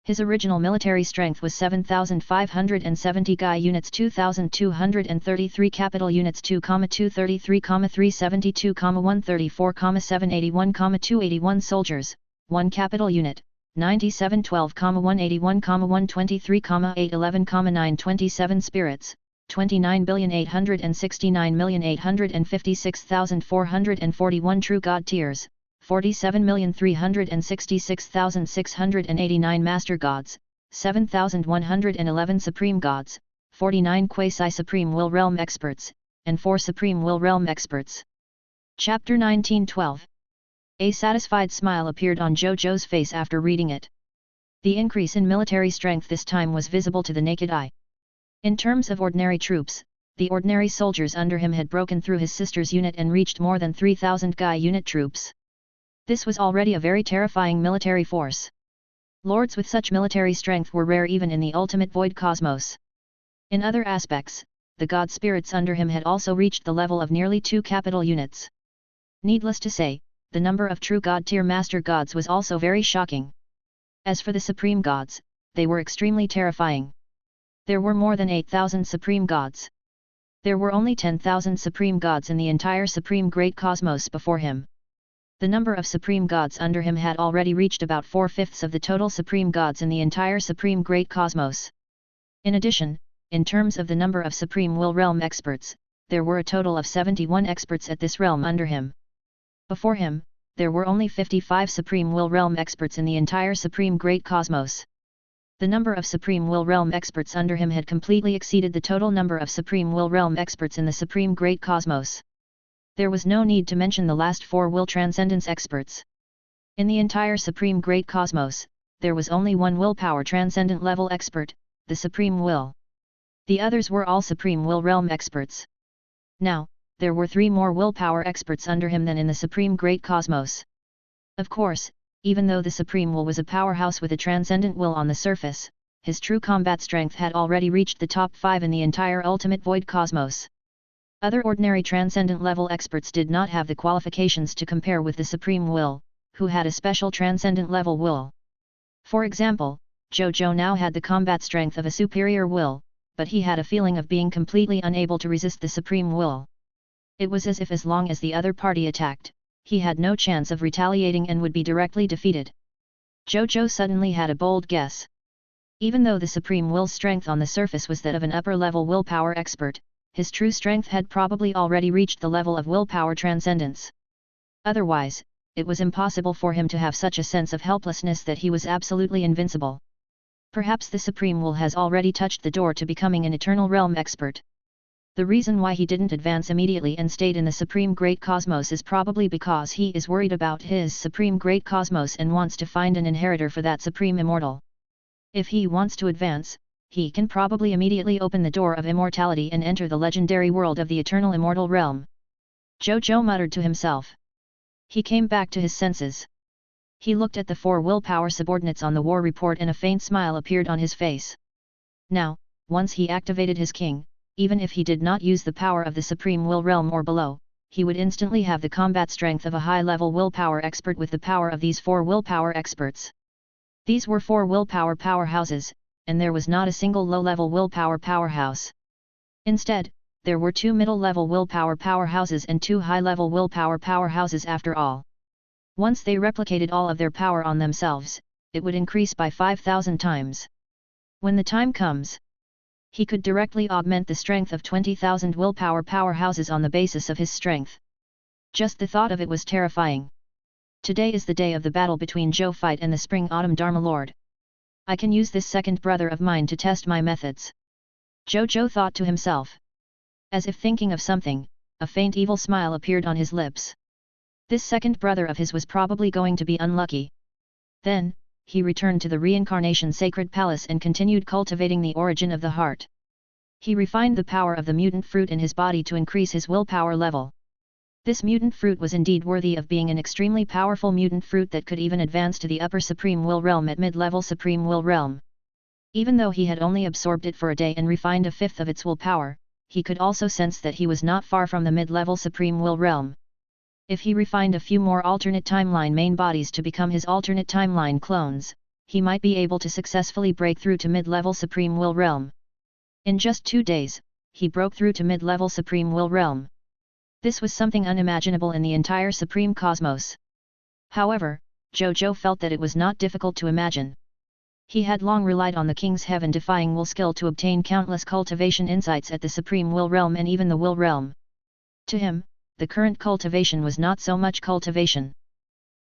His original military strength was 7,570 Guy units, 2,233 capital units, 2,233, 372, 134, 781, 281 soldiers, 1 capital unit, 9712, 181, 123, 811, 927 spirits, 29,869,856,441 true God tiers, 47,366,689 master gods, 7,111 supreme gods, 49 quasi-supreme will realm experts, and 4 supreme will realm experts. Chapter 1912. A satisfied smile appeared on Zhou Zhou's face after reading it. The increase in military strength this time was visible to the naked eye. In terms of ordinary troops, the ordinary soldiers under him had broken through his sister's unit and reached more than 3,000 Guy unit troops. This was already a very terrifying military force. Lords with such military strength were rare even in the ultimate void cosmos. In other aspects, the god spirits under him had also reached the level of nearly 2 capital units. Needless to say, the number of true god tier master gods was also very shocking. As for the supreme gods, they were extremely terrifying. There were more than 8,000 supreme gods. There were only 10,000 supreme gods in the entire supreme great cosmos before him. The number of supreme gods under him had already reached about 4/5 of the total supreme gods in the entire supreme great cosmos. In addition, in terms of the number of supreme will realm experts, there were a total of 71 experts at this realm under him. Before him, there were only 55 supreme will realm experts in the entire supreme great cosmos. The number of supreme will realm experts under him had completely exceeded the total number of supreme will realm experts in the supreme great cosmos. There was no need to mention the last 4 will transcendence experts. In the entire supreme great cosmos, there was only one willpower transcendent level expert, the supreme will. The others were all supreme will realm experts. Now, there were 3 more willpower experts under him than in the supreme great cosmos. Of course, even though the supreme will was a powerhouse with a transcendent will on the surface, his true combat strength had already reached the top 5 in the entire ultimate void cosmos. Other ordinary transcendent level experts did not have the qualifications to compare with the supreme will, who had a special transcendent level will. For example, Zhou Zhou now had the combat strength of a superior will, but he had a feeling of being completely unable to resist the supreme will. It was as if as long as the other party attacked, he had no chance of retaliating and would be directly defeated. Zhou Zhou suddenly had a bold guess. Even though the supreme will's strength on the surface was that of an upper-level willpower expert, his true strength had probably already reached the level of willpower transcendence. Otherwise, it was impossible for him to have such a sense of helplessness that he was absolutely invincible. Perhaps the supreme will has already touched the door to becoming an eternal realm expert. The reason why he didn't advance immediately and stayed in the supreme great cosmos is probably because he is worried about his supreme great cosmos and wants to find an inheritor for that supreme immortal. If he wants to advance, he can probably immediately open the door of immortality and enter the legendary world of the eternal immortal realm. Zhou Zhou muttered to himself. He came back to his senses. He looked at the 4 willpower subordinates on the war report and a faint smile appeared on his face. Now, once he activated his king, even if he did not use the power of the supreme will realm or below, he would instantly have the combat strength of a high-level willpower expert with the power of these 4 willpower experts. These were 4 willpower powerhouses, and there was not a single low-level willpower powerhouse. Instead, there were 2 middle-level willpower powerhouses and 2 high-level willpower powerhouses after all. Once they replicated all of their power on themselves, it would increase by 5,000 times. When the time comes, he could directly augment the strength of 20,000 willpower powerhouses on the basis of his strength. Just the thought of it was terrifying. Today is the day of the battle between Zhou Fight and the Spring-Autumn Dharma Lord. I can use this second brother of mine to test my methods. Zhou Zhou thought to himself. As if thinking of something, a faint evil smile appeared on his lips. This second brother of his was probably going to be unlucky. Then, he returned to the reincarnation sacred palace and continued cultivating the origin of the heart. He refined the power of the mutant fruit in his body to increase his willpower level. This mutant fruit was indeed worthy of being an extremely powerful mutant fruit that could even advance to the upper supreme will realm at mid-level supreme will realm. Even though he had only absorbed it for a day and refined a fifth of its willpower, he could also sense that he was not far from the mid-level supreme will realm. If he refined a few more alternate timeline main bodies to become his alternate timeline clones, he might be able to successfully break through to mid-level supreme will realm. In just 2 days, he broke through to mid-level supreme will realm. This was something unimaginable in the entire supreme cosmos. However, Zhou Zhou felt that it was not difficult to imagine. He had long relied on the king's heaven-defying will skill to obtain countless cultivation insights at the supreme will realm and even the will realm. To him, the current cultivation was not so much cultivation.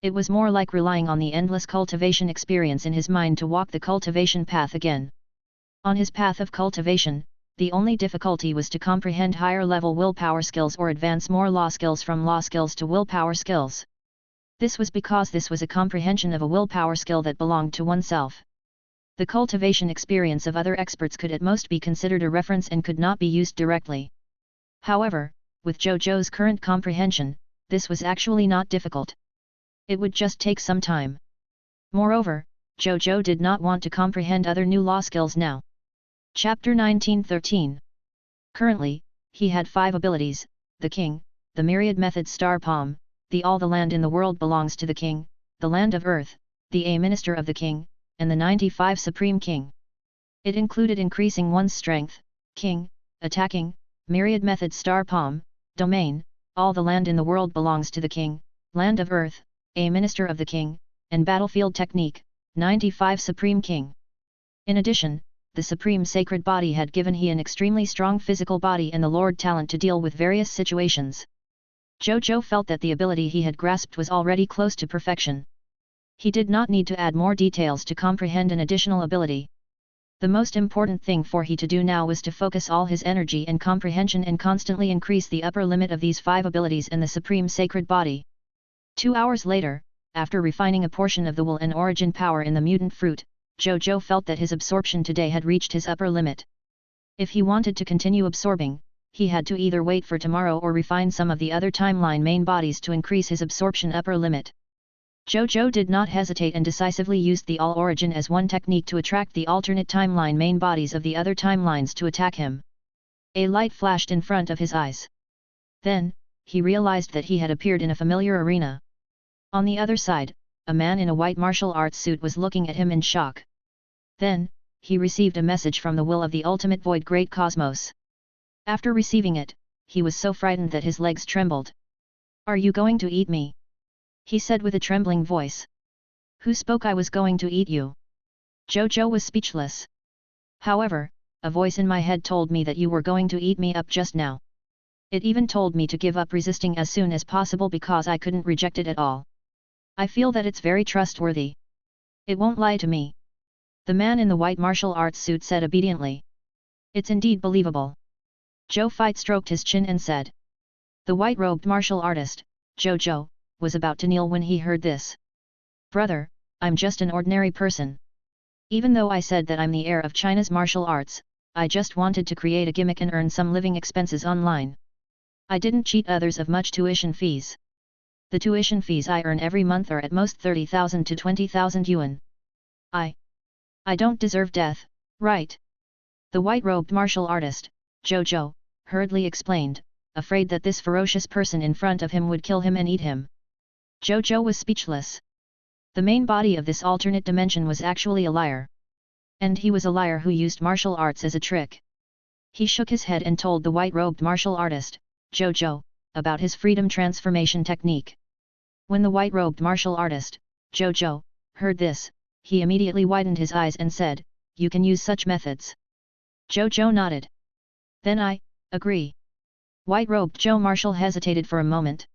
It was more like relying on the endless cultivation experience in his mind to walk the cultivation path again. On his path of cultivation, the only difficulty was to comprehend higher-level willpower skills or advance more law skills from law skills to willpower skills. This was because this was a comprehension of a willpower skill that belonged to oneself. The cultivation experience of other experts could at most be considered a reference and could not be used directly. However, with Zhou Zhou's current comprehension, this was actually not difficult. It would just take some time. Moreover, Zhou Zhou did not want to comprehend other new law skills now. Chapter 1913. Currently, he had 5 abilities: the king, the myriad method star palm, the all the land in the world belongs to the king, the land of earth, the a minister of the king, and the 95 supreme king. It included increasing one's strength, king, attacking, myriad method star palm, domain, all the land in the world belongs to the king, land of earth, a minister of the king, and battlefield technique, 95 supreme king. In addition, the supreme sacred body had given he an extremely strong physical body and the Lord talent to deal with various situations. Zhou Zhou felt that the ability he had grasped was already close to perfection. He did not need to add more details to comprehend an additional ability. The most important thing for he to do now was to focus all his energy and comprehension and constantly increase the upper limit of these 5 abilities and the supreme sacred body. 2 hours later, after refining a portion of the will and origin power in the mutant fruit, Zhou Zhou felt that his absorption today had reached his upper limit. If he wanted to continue absorbing, he had to either wait for tomorrow or refine some of the other timeline main bodies to increase his absorption upper limit. Zhou Zhou did not hesitate and decisively used the all-origin as one technique to attract the alternate timeline main bodies of the other timelines to attack him. A light flashed in front of his eyes. Then, he realized that he had appeared in a familiar arena. On the other side, a man in a white martial arts suit was looking at him in shock. Then, he received a message from the will of the ultimate void great cosmos. After receiving it, he was so frightened that his legs trembled. "Are you going to eat me?" he said with a trembling voice. "Who spoke I was going to eat you?" Zhou Zhou was speechless. "However, a voice in my head told me that you were going to eat me up just now. It even told me to give up resisting as soon as possible because I couldn't reject it at all. I feel that it's very trustworthy. It won't lie to me." The man in the white martial arts suit said obediently. "It's indeed believable." Zhou Fight stroked his chin and said. The white-robed martial artist, Zhou Zhou, was about to kneel when he heard this. "Brother, I'm just an ordinary person. Even though I said that I'm the heir of China's martial arts, I just wanted to create a gimmick and earn some living expenses online. I didn't cheat others of much tuition fees. The tuition fees I earn every month are at most 30,000 to 20,000 yuan. I don't deserve death, right?" The white-robed martial artist, Zhou Zhou, hurriedly explained, afraid that this ferocious person in front of him would kill him and eat him. Zhou Zhou was speechless. The main body of this alternate dimension was actually a liar. And he was a liar who used martial arts as a trick. He shook his head and told the white-robed martial artist, Zhou Zhou, about his freedom transformation technique. When the white-robed martial artist, Zhou Zhou, heard this, he immediately widened his eyes and said, "You can use such methods." Zhou Zhou nodded. "Then I agree." White-robed Zhou Marshal hesitated for a moment.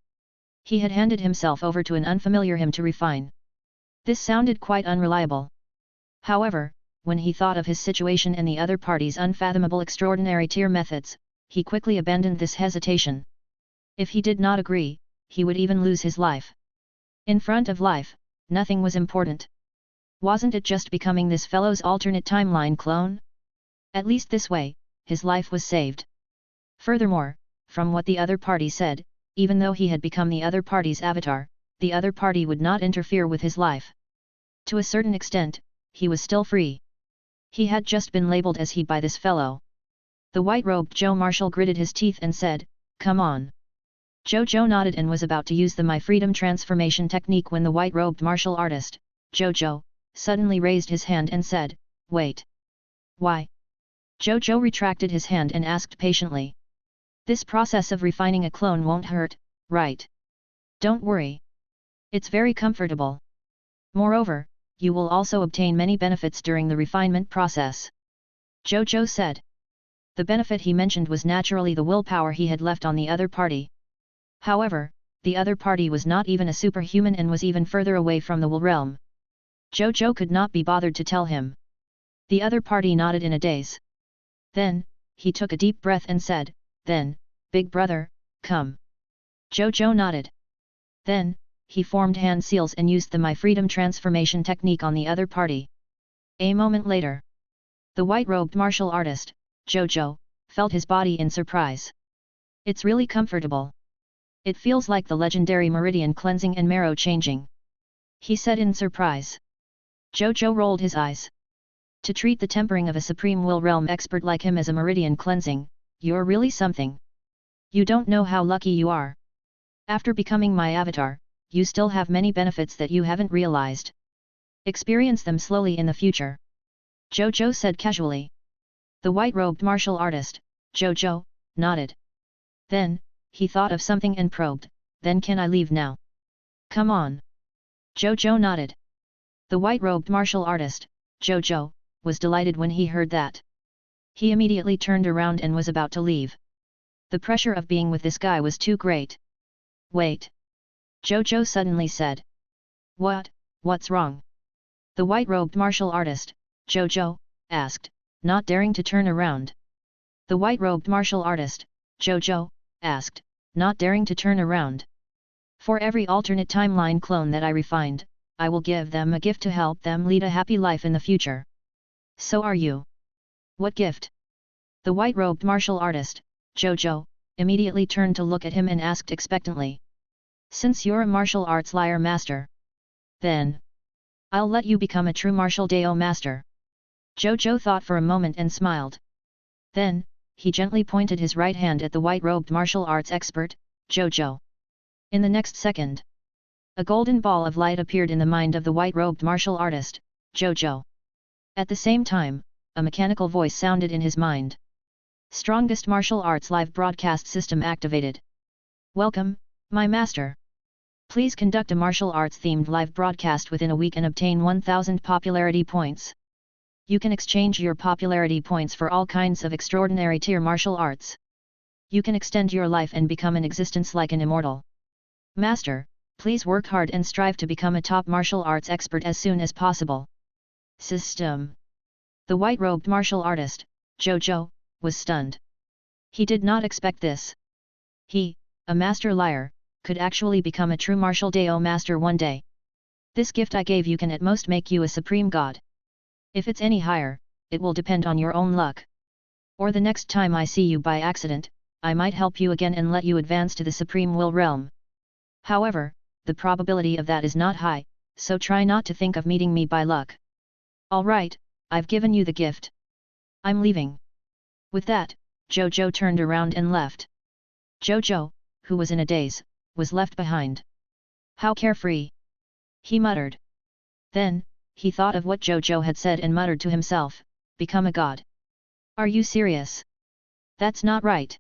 He had handed himself over to an unfamiliar him to refine. This sounded quite unreliable. However, when he thought of his situation and the other party's unfathomable extraordinary tier methods, he quickly abandoned this hesitation. If he did not agree, he would even lose his life. In front of life, nothing was important. Wasn't it just becoming this fellow's alternate timeline clone? At least this way, his life was saved. Furthermore, from what the other party said, even though he had become the other party's avatar, the other party would not interfere with his life. To a certain extent, he was still free. He had just been labeled as he by this fellow. The white-robed Zhou marshal gritted his teeth and said, "Come on." Zhou Zhou nodded and was about to use the My Freedom transformation technique when the white-robed martial artist, Zhou Zhou, suddenly raised his hand and said, "Wait." "Why?" Zhou Zhou retracted his hand and asked patiently. "This process of refining a clone won't hurt, right? Don't worry. It's very comfortable. Moreover, you will also obtain many benefits during the refinement process." Zhou Zhou said. The benefit he mentioned was naturally the willpower he had left on the other party. However, the other party was not even a superhuman and was even further away from the will realm. Zhou Zhou could not be bothered to tell him. The other party nodded in a daze. Then, he took a deep breath and said, "Then, big brother, come." Zhou Zhou nodded. Then, he formed hand seals and used the My Freedom transformation technique on the other party. A moment later, the white-robed martial artist, Zhou Zhou, felt his body in surprise. "It's really comfortable. It feels like the legendary meridian cleansing and marrow changing," he said in surprise. Zhou Zhou rolled his eyes. To treat the tempering of a supreme will realm expert like him as a meridian cleansing, you're really something. You don't know how lucky you are. After becoming my avatar, you still have many benefits that you haven't realized. Experience them slowly in the future." Zhou Zhou said casually. The white-robed martial artist, Zhou Zhou, nodded. Then, he thought of something and probed, "Then can I leave now?" "Come on." Zhou Zhou nodded. The white-robed martial artist, Zhou Zhou, was delighted when he heard that. He immediately turned around and was about to leave. The pressure of being with this guy was too great. "Wait." Zhou Zhou suddenly said. What's wrong?" The white-robed martial artist, Zhou Zhou, asked, not daring to turn around. The white-robed martial artist, Zhou Zhou, asked, not daring to turn around. "For every alternate timeline clone that I refined, I will give them a gift to help them lead a happy life in the future. So are you." "What gift?" The white-robed martial artist, Zhou Zhou, immediately turned to look at him and asked expectantly. "Since you're a martial arts liar master, then I'll let you become a true martial Dao master." Zhou Zhou thought for a moment and smiled. Then, he gently pointed his right hand at the white-robed martial arts expert, Zhou Zhou. In the next second, a golden ball of light appeared in the mind of the white-robed martial artist, Zhou Zhou. At the same time, a mechanical voice sounded in his mind. "Strongest martial arts live broadcast system activated. Welcome, my master. Please conduct a martial arts themed live broadcast within a week and obtain 1000 popularity points. You can exchange your popularity points for all kinds of extraordinary tier martial arts. You can extend your life and become an existence like an immortal. Master, please work hard and strive to become a top martial arts expert as soon as possible." System. The white-robed martial artist, Zhou Zhou, was stunned. He did not expect this. He, a master liar, could actually become a true martial Dao master one day. "This gift I gave you can at most make you a supreme god. If it's any higher, it will depend on your own luck. Or the next time I see you by accident, I might help you again and let you advance to the supreme will realm. However, the probability of that is not high, so try not to think of meeting me by luck. Alright, I've given you the gift. I'm leaving." With that, Zhou Zhou turned around and left. Zhou Zhou, who was in a daze, was left behind. "How carefree!" he muttered. Then, he thought of what Zhou Zhou had said and muttered to himself, "Become a god. Are you serious? That's not right.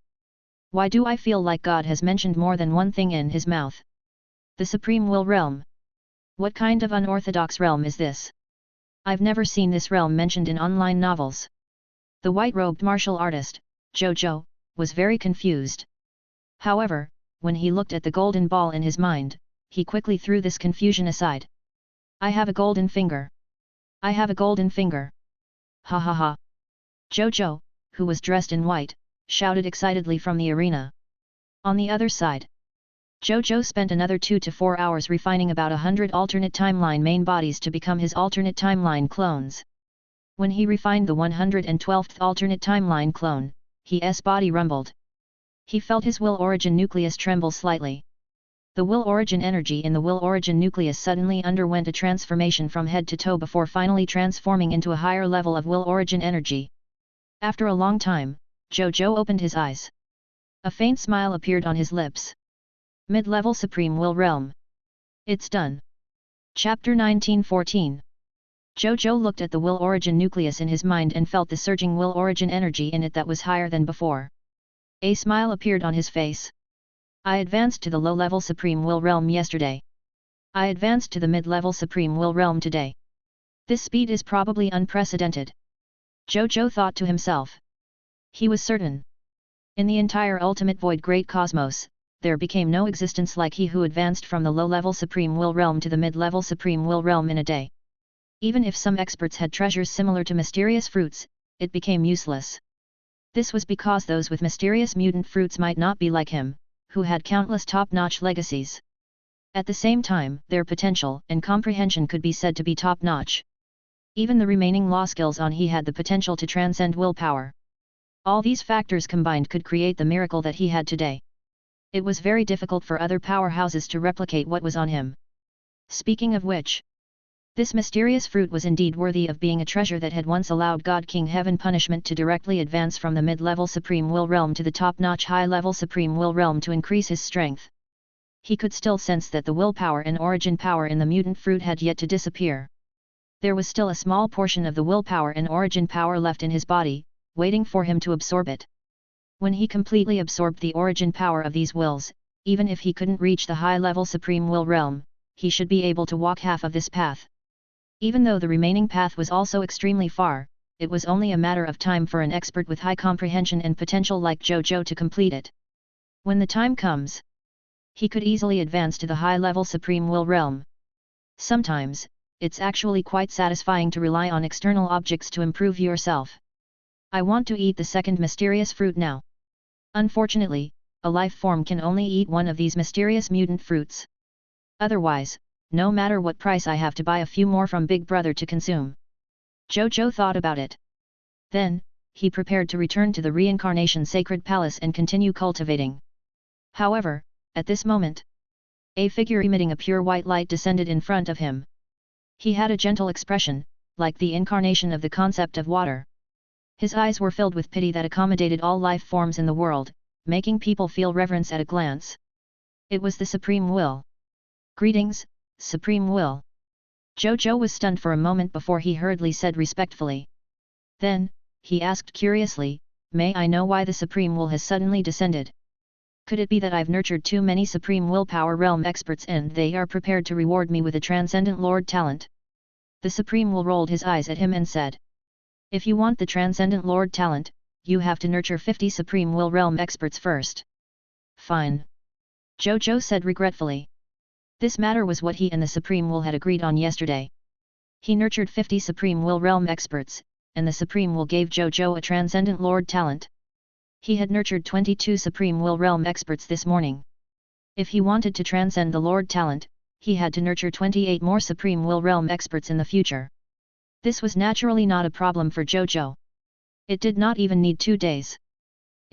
Why do I feel like God has mentioned more than one thing in his mouth? The Supreme Will Realm. What kind of unorthodox realm is this? I've never seen this realm mentioned in online novels." The white-robed martial artist, Zhou Zhou, was very confused. However, when he looked at the golden ball in his mind, he quickly threw this confusion aside. "I have a golden finger. I have a golden finger." Ha ha ha! Zhou Zhou, who was dressed in white, shouted excitedly from the arena. On the other side, Zhou Zhou spent another 2 to 4 hours refining about 100 alternate timeline main bodies to become his alternate timeline clones. When he refined the 112th alternate timeline clone, his body rumbled. He felt his will origin nucleus tremble slightly. The will origin energy in the will origin nucleus suddenly underwent a transformation from head to toe before finally transforming into a higher level of will origin energy. After a long time, Zhou Zhou opened his eyes. A faint smile appeared on his lips. Mid-level Supreme Will Realm. It's done. Chapter 1914. Zhou Zhou looked at the will origin nucleus in his mind and felt the surging will origin energy in it that was higher than before. A smile appeared on his face. I advanced to the low-level Supreme Will Realm yesterday. I advanced to the mid-level Supreme Will Realm today. This speed is probably unprecedented. Zhou Zhou thought to himself. He was certain. In the entire ultimate void great cosmos, there became no existence like he who advanced from the low-level Supreme Will Realm to the mid-level Supreme Will Realm in a day. Even if some experts had treasures similar to mysterious fruits, it became useless. This was because those with mysterious mutant fruits might not be like him, who had countless top-notch legacies. At the same time, their potential and comprehension could be said to be top-notch. Even the remaining law skills on he had the potential to transcend willpower. All these factors combined could create the miracle that he had today. It was very difficult for other powerhouses to replicate what was on him. Speaking of which, this mysterious fruit was indeed worthy of being a treasure that had once allowed God King Heaven Punishment to directly advance from the mid-level Supreme Will Realm to the top-notch high-level Supreme Will Realm to increase his strength. He could still sense that the willpower and origin power in the mutant fruit had yet to disappear. There was still a small portion of the willpower and origin power left in his body, waiting for him to absorb it. When he completely absorbed the origin power of these wills, even if he couldn't reach the high-level Supreme Will Realm, he should be able to walk half of this path. Even though the remaining path was also extremely far, it was only a matter of time for an expert with high comprehension and potential like Zhou Zhou to complete it. When the time comes, he could easily advance to the high-level Supreme Will Realm. Sometimes, it's actually quite satisfying to rely on external objects to improve yourself. I want to eat the second mysterious fruit now. Unfortunately, a life form can only eat one of these mysterious mutant fruits. Otherwise, no matter what price I have to buy a few more from Big Brother to consume. Zhou Zhou thought about it. Then, he prepared to return to the Reincarnation Sacred Palace and continue cultivating. However, at this moment, a figure emitting a pure white light descended in front of him. He had a gentle expression, like the incarnation of the concept of water. His eyes were filled with pity that accommodated all life forms in the world, making people feel reverence at a glance. It was the Supreme Will. Greetings, Supreme Will. Zhou Zhou was stunned for a moment before he hurriedly said respectfully. Then, he asked curiously, may I know why the Supreme Will has suddenly descended? Could it be that I've nurtured too many Supreme Willpower Realm experts and they are prepared to reward me with a Transcendent Lord talent? The Supreme Will rolled his eyes at him and said. If you want the Transcendent Lord talent, you have to nurture 50 Supreme Will Realm experts first. Fine. Zhou Zhou said regretfully. This matter was what he and the Supreme Will had agreed on yesterday. He nurtured 50 Supreme Will Realm experts, and the Supreme Will gave Zhou Zhou a Transcendent Lord talent. He had nurtured 22 Supreme Will Realm experts this morning. If he wanted to transcend the Lord talent, he had to nurture 28 more Supreme Will Realm experts in the future. This was naturally not a problem for Zhou Zhou. It did not even need 2 days.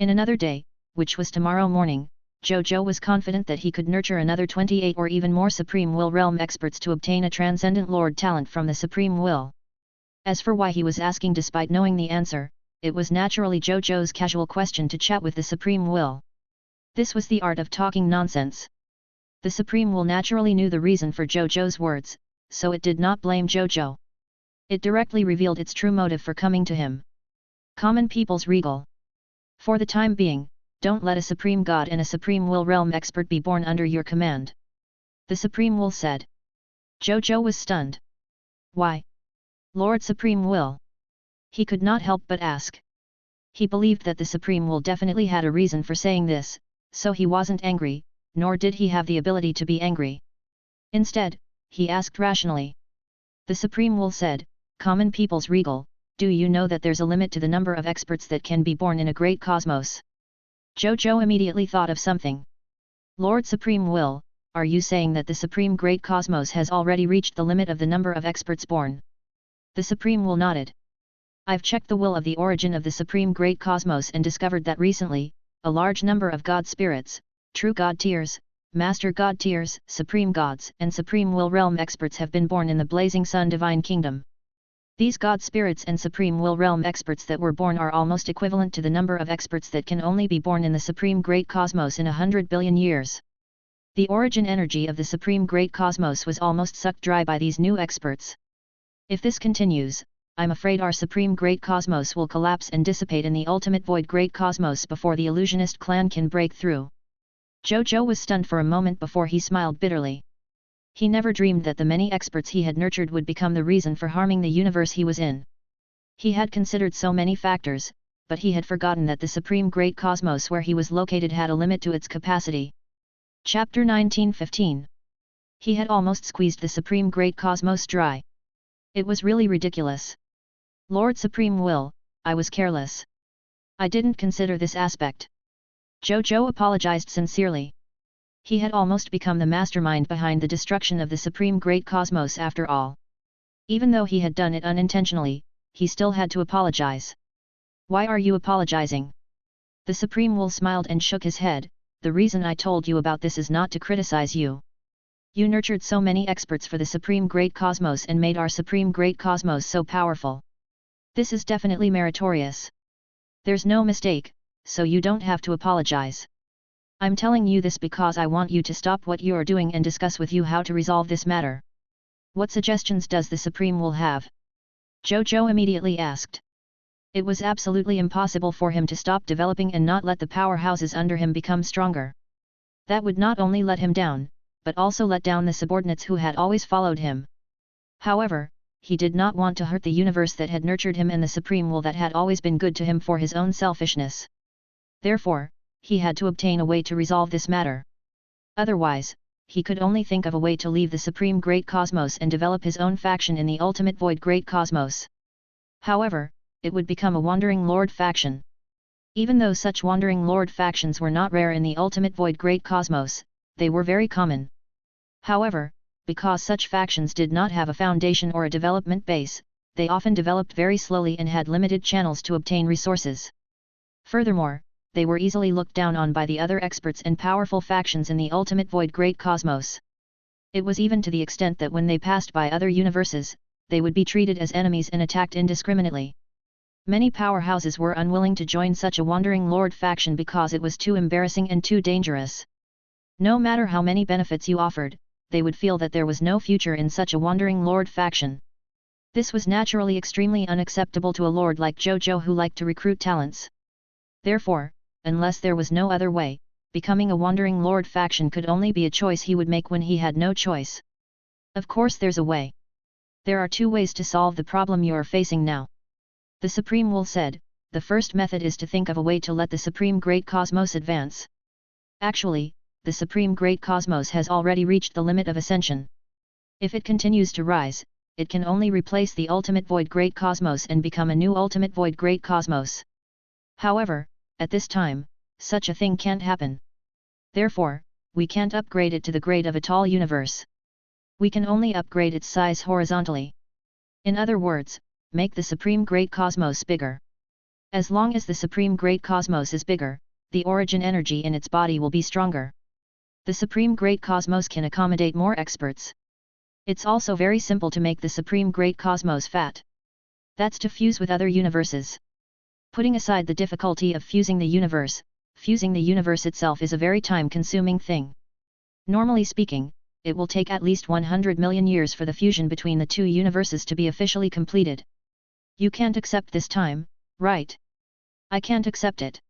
In another day, which was tomorrow morning, Zhou Zhou was confident that he could nurture another 28 or even more Supreme Will Realm experts to obtain a Transcendent Lord talent from the Supreme Will. As for why he was asking despite knowing the answer, it was naturally Zhou Zhou's casual question to chat with the Supreme Will. This was the art of talking nonsense. The Supreme Will naturally knew the reason for Zhou Zhou's words, so it did not blame Zhou Zhou. It directly revealed its true motive for coming to him. Common people's regal. For the time being, don't let a Supreme God and a Supreme Will Realm expert be born under your command. The Supreme Will said. Zhou Zhou was stunned. Why? Lord Supreme Will. He could not help but ask. He believed that the Supreme Will definitely had a reason for saying this, so he wasn't angry, nor did he have the ability to be angry. Instead, he asked rationally. The Supreme Will said, common people's regal, do you know that there's a limit to the number of experts that can be born in a great cosmos? Zhou Zhou immediately thought of something. Lord Supreme Will, are you saying that the Supreme Great Cosmos has already reached the limit of the number of experts born? The Supreme Will nodded. I've checked the will of the origin of the Supreme Great Cosmos and discovered that recently, a large number of God spirits, true God tiers, Master God tiers, Supreme Gods and Supreme Will Realm experts have been born in the Blazing Sun Divine Kingdom. These God spirits and Supreme Will Realm experts that were born are almost equivalent to the number of experts that can only be born in the Supreme Great Cosmos in 100 billion years. The origin energy of the Supreme Great Cosmos was almost sucked dry by these new experts. If this continues, I'm afraid our Supreme Great Cosmos will collapse and dissipate in the ultimate void Great Cosmos before the illusionist clan can break through. Zhou Zhou was stunned for a moment before he smiled bitterly. He never dreamed that the many experts he had nurtured would become the reason for harming the universe he was in. He had considered so many factors, but he had forgotten that the Supreme Great Cosmos where he was located had a limit to its capacity. Chapter 1915. He had almost squeezed the Supreme Great Cosmos dry. It was really ridiculous. Lord Supreme Will, I was careless. I didn't consider this aspect. Zhou Zhou apologized sincerely. He had almost become the mastermind behind the destruction of the Supreme Great Cosmos after all. Even though he had done it unintentionally, he still had to apologize. Why are you apologizing? The Supreme Will smiled and shook his head. The reason I told you about this is not to criticize you. You nurtured so many experts for the Supreme Great Cosmos and made our Supreme Great Cosmos so powerful. This is definitely meritorious. There's no mistake, so you don't have to apologize. I'm telling you this because I want you to stop what you are doing and discuss with you how to resolve this matter. What suggestions does the Supreme Will have? Zhou Zhou immediately asked. It was absolutely impossible for him to stop developing and not let the powerhouses under him become stronger. That would not only let him down, but also let down the subordinates who had always followed him. However, he did not want to hurt the universe that had nurtured him and the Supreme Will that had always been good to him for his own selfishness. Therefore, he had to obtain a way to resolve this matter. Otherwise, he could only think of a way to leave the Supreme Great Cosmos and develop his own faction in the ultimate void Great Cosmos. However, it would become a Wandering Lord faction. Even though such Wandering Lord factions were not rare in the ultimate void Great Cosmos, they were very common. However, because such factions did not have a foundation or a development base, they often developed very slowly and had limited channels to obtain resources. Furthermore, they were easily looked down on by the other experts and powerful factions in the ultimate void Great Cosmos. It was even to the extent that when they passed by other universes, they would be treated as enemies and attacked indiscriminately. Many powerhouses were unwilling to join such a Wandering Lord faction because it was too embarrassing and too dangerous. No matter how many benefits you offered, they would feel that there was no future in such a Wandering Lord faction. This was naturally extremely unacceptable to a lord like Zhou Zhou who liked to recruit talents. Therefore, unless there was no other way, becoming a Wandering Lord faction could only be a choice he would make when he had no choice. Of course there's a way. There are two ways to solve the problem you are facing now. The Supreme Will said, the first method is to think of a way to let the Supreme Great Cosmos advance. Actually, the Supreme Great Cosmos has already reached the limit of ascension. If it continues to rise, it can only replace the ultimate void Great Cosmos and become a new ultimate void Great Cosmos. However, at this time, such a thing can't happen. Therefore, we can't upgrade it to the grade of a tall universe. We can only upgrade its size horizontally. In other words, make the Supreme Great Cosmos bigger. As long as the Supreme Great Cosmos is bigger, the origin energy in its body will be stronger. The Supreme Great Cosmos can accommodate more experts. It's also very simple to make the Supreme Great Cosmos fat. That's to fuse with other universes. Putting aside the difficulty of fusing the universe itself is a very time-consuming thing. Normally speaking, it will take at least 100 million years for the fusion between the two universes to be officially completed. You can't accept this time, right? I can't accept it.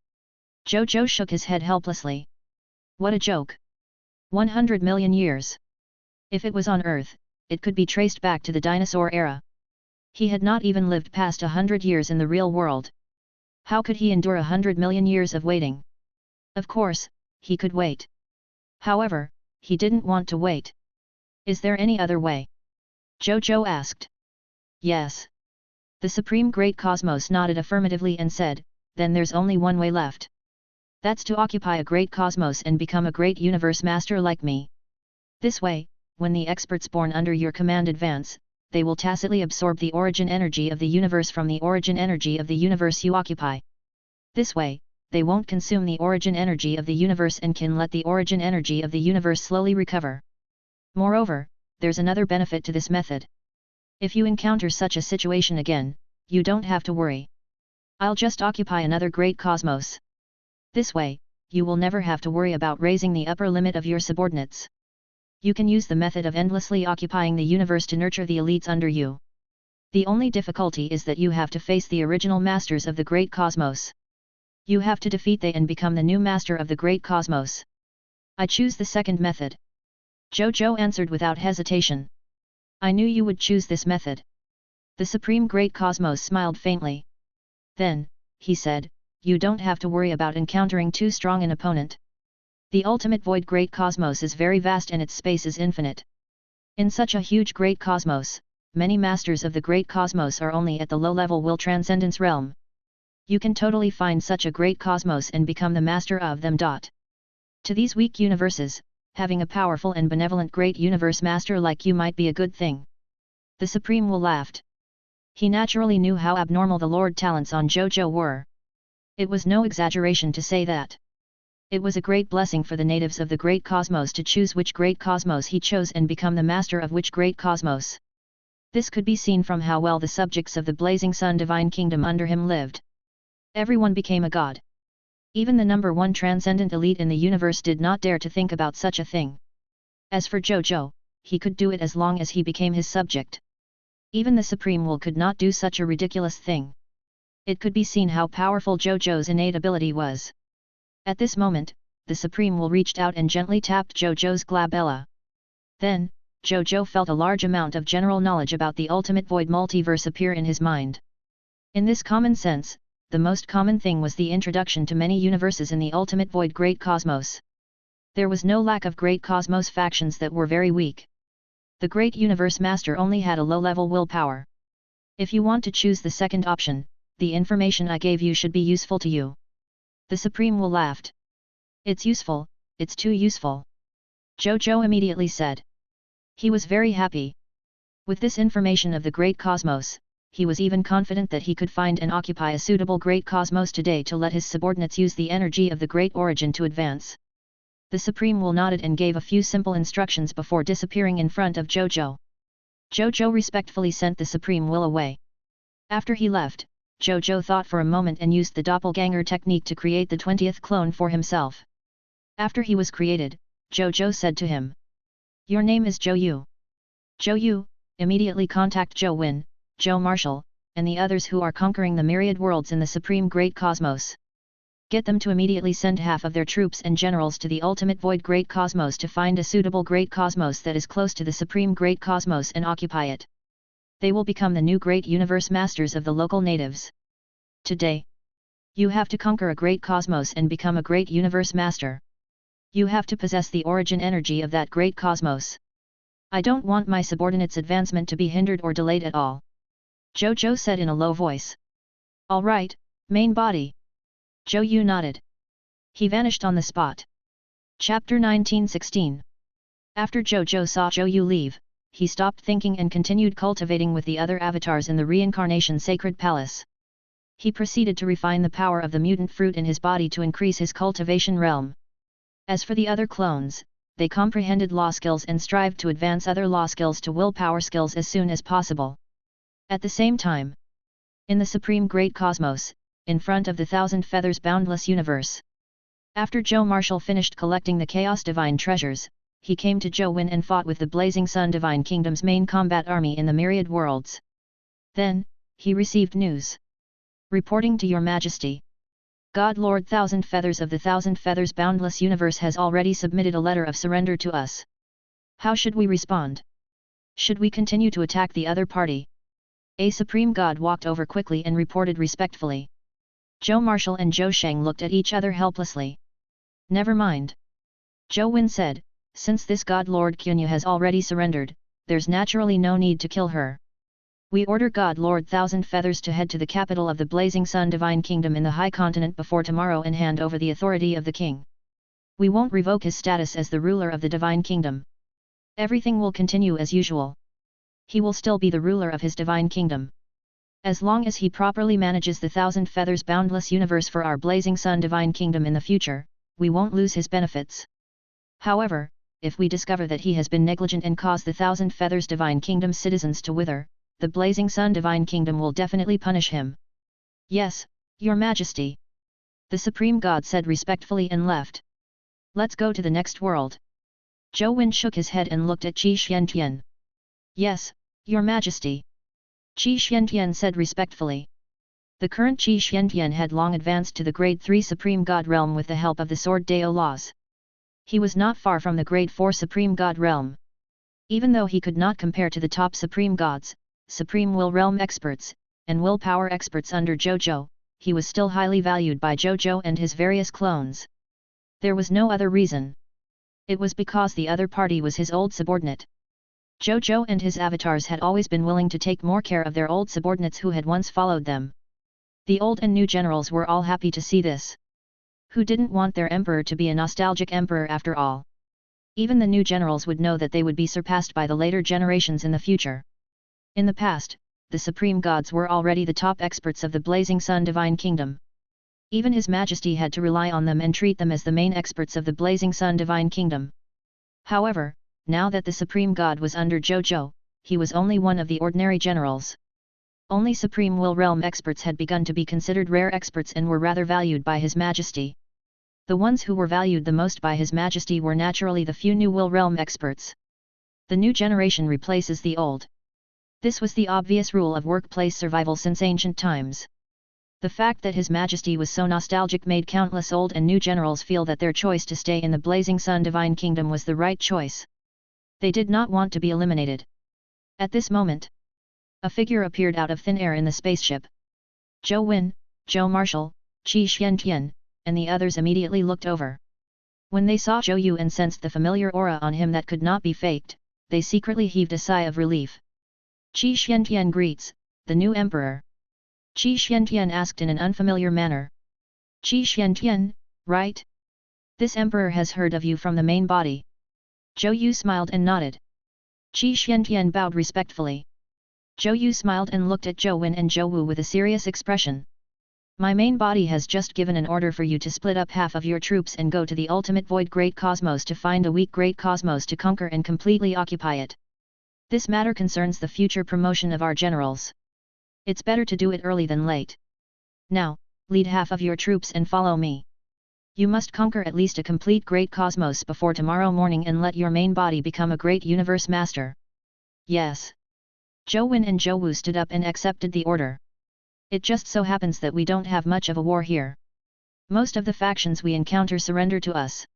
Zhou Zhou shook his head helplessly. What a joke. 100 million years. If it was on Earth, it could be traced back to the dinosaur era. He had not even lived past 100 years in the real world. How could he endure 100 million years of waiting? Of course, he could wait. However, he didn't want to wait. Is there any other way? Zhou Zhou asked. Yes. The Supreme Great Cosmos nodded affirmatively and said, then there's only one way left. That's to occupy a great cosmos and become a great universe master like me. This way, when the experts born under your command advance, they will tacitly absorb the origin energy of the universe from the origin energy of the universe you occupy. This way, they won't consume the origin energy of the universe and can let the origin energy of the universe slowly recover. Moreover, there's another benefit to this method. If you encounter such a situation again, you don't have to worry. I'll just occupy another great cosmos. This way, you will never have to worry about raising the upper limit of your subordinates. You can use the method of endlessly occupying the universe to nurture the elites under you. The only difficulty is that you have to face the original masters of the great cosmos. You have to defeat they and become the new master of the great cosmos. I choose the second method. Zhou Zhou answered without hesitation. I knew you would choose this method. The Supreme Great Cosmos smiled faintly. Then, he said, you don't have to worry about encountering too strong an opponent. The ultimate void great cosmos is very vast and its space is infinite. In such a huge great cosmos, many masters of the great cosmos are only at the low-level will transcendence realm. You can totally find such a great cosmos and become the master of them. To these weak universes, having a powerful and benevolent great universe master like you might be a good thing. The Supreme will laughed. He naturally knew how abnormal the Lord talents on Zhou Zhou were. It was no exaggeration to say that. It was a great blessing for the natives of the great cosmos to choose which great cosmos he chose and become the master of which great cosmos. This could be seen from how well the subjects of the blazing sun divine kingdom under him lived. Everyone became a god. Even the number one transcendent elite in the universe did not dare to think about such a thing. As for Zhou Zhou, he could do it as long as he became his subject. Even the Supreme Will could not do such a ridiculous thing. It could be seen how powerful Zhou Zhou's innate ability was. At this moment, the Supreme Will reached out and gently tapped Zhou Zhou's glabella. Then, Zhou Zhou felt a large amount of general knowledge about the ultimate void multiverse appear in his mind. In this common sense, the most common thing was the introduction to many universes in the ultimate void great cosmos. There was no lack of great cosmos factions that were very weak. The great universe master only had a low-level willpower. If you want to choose the second option, the information I gave you should be useful to you. The Supreme Will laughed. It's useful, it's too useful. Zhou Zhou immediately said. He was very happy. With this information of the great cosmos, he was even confident that he could find and occupy a suitable great cosmos today to let his subordinates use the energy of the great origin to advance. The Supreme Will nodded and gave a few simple instructions before disappearing in front of Zhou Zhou. Zhou Zhou respectfully sent the Supreme Will away. After he left, Zhou Zhou thought for a moment and used the doppelganger technique to create the 20th clone for himself. After he was created, Zhou Zhou said to him, "Your name is Zhou Yu. Zhou Yu, immediately contact Zhou Win, Zhou Marshall, and the others who are conquering the myriad worlds in the Supreme Great Cosmos. Get them to immediately send half of their troops and generals to the ultimate void Great Cosmos to find a suitable Great Cosmos that is close to the Supreme Great Cosmos and occupy it. They will become the new Great Universe Masters of the local natives. Today, you have to conquer a Great Cosmos and become a Great Universe Master. You have to possess the origin energy of that Great Cosmos. I don't want my subordinates' advancement to be hindered or delayed at all." Zhou Zhou said in a low voice. "All right, main body." Zhou Yu nodded. He vanished on the spot. Chapter 1916. After Zhou Zhou saw Zhou Yu leave, he stopped thinking and continued cultivating with the other avatars in the reincarnation sacred palace. He proceeded to refine the power of the mutant fruit in his body to increase his cultivation realm. As for the other clones, they comprehended law skills and strived to advance other law skills to willpower skills as soon as possible. At the same time, in the Supreme Great Cosmos, in front of the Thousand Feathers Boundless Universe. After Zhou Marshall finished collecting the Chaos Divine treasures, he came to Zhou Win and fought with the Blazing Sun Divine Kingdom's main combat army in the myriad worlds. Then, he received news. "Reporting to your Majesty. God Lord Thousand Feathers of the Thousand Feathers Boundless Universe has already submitted a letter of surrender to us. How should we respond? Should we continue to attack the other party?" A Supreme God walked over quickly and reported respectfully. Zhou Marshall and Zhou Sheng looked at each other helplessly. "Never mind." Zhou Win said, "Since this God Lord Qunyu has already surrendered, there's naturally no need to kill her. We order God Lord Thousand Feathers to head to the capital of the Blazing Sun Divine Kingdom in the High Continent before tomorrow and hand over the authority of the king. We won't revoke his status as the ruler of the Divine Kingdom. Everything will continue as usual. He will still be the ruler of his Divine Kingdom. As long as he properly manages the Thousand Feathers boundless universe for our Blazing Sun Divine Kingdom in the future, we won't lose his benefits. However, if we discover that he has been negligent and caused the Thousand Feathers Divine Kingdom citizens to wither, the Blazing Sun Divine Kingdom will definitely punish him. Yes, Your Majesty. The Supreme God said respectfully and left. Let's go to the next world. Zhou Wen shook his head and looked at Qi Xiantian. Yes, Your Majesty. Qi Xiantian said respectfully. The current Qi Xiantian had long advanced to the Grade 3 Supreme God realm with the help of the Sword Dao laws. He was not far from the Grade 4 Supreme God realm. Even though he could not compare to the top Supreme Gods, Supreme Will Realm experts, and willpower experts under Zhou Zhou, he was still highly valued by Zhou Zhou and his various clones. There was no other reason. It was because the other party was his old subordinate. Zhou Zhou and his avatars had always been willing to take more care of their old subordinates who had once followed them. The old and new generals were all happy to see this. Who didn't want their emperor to be a nostalgic emperor after all? Even the new generals would know that they would be surpassed by the later generations in the future. In the past, the Supreme Gods were already the top experts of the Blazing Sun Divine Kingdom. Even His Majesty had to rely on them and treat them as the main experts of the Blazing Sun Divine Kingdom. However, now that the Supreme God was under Zhou Zhou, he was only one of the ordinary generals. Only Supreme Will Realm experts had begun to be considered rare experts and were rather valued by His Majesty. The ones who were valued the most by His Majesty were naturally the few new Will Realm experts. The new generation replaces the old. This was the obvious rule of workplace survival since ancient times. The fact that His Majesty was so nostalgic made countless old and new generals feel that their choice to stay in the Blazing Sun Divine Kingdom was the right choice. They did not want to be eliminated. At this moment, a figure appeared out of thin air in the spaceship. Zhou Wen, Zhou Marshal, Qi Xiantian, and the others immediately looked over. When they saw Zhou Yu and sensed the familiar aura on him that could not be faked, they secretly heaved a sigh of relief. Qi Xiantian greets, the new emperor. Qi Xiantian asked in an unfamiliar manner. Qi Xiantian, right? This emperor has heard of you from the main body. Zhou Yu smiled and nodded. Qi Xiantian bowed respectfully. Zhou Yu smiled and looked at Zhou Wen and Zhou Wu with a serious expression. My main body has just given an order for you to split up half of your troops and go to the ultimate void Great Cosmos to find a weak Great Cosmos to conquer and completely occupy it. This matter concerns the future promotion of our generals. It's better to do it early than late. Now, lead half of your troops and follow me. You must conquer at least a complete Great Cosmos before tomorrow morning and let your main body become a great universe master. Yes. Zhou Wen and Zhou Wu stood up and accepted the order. It just so happens that we don't have much of a war here. Most of the factions we encounter surrender to us.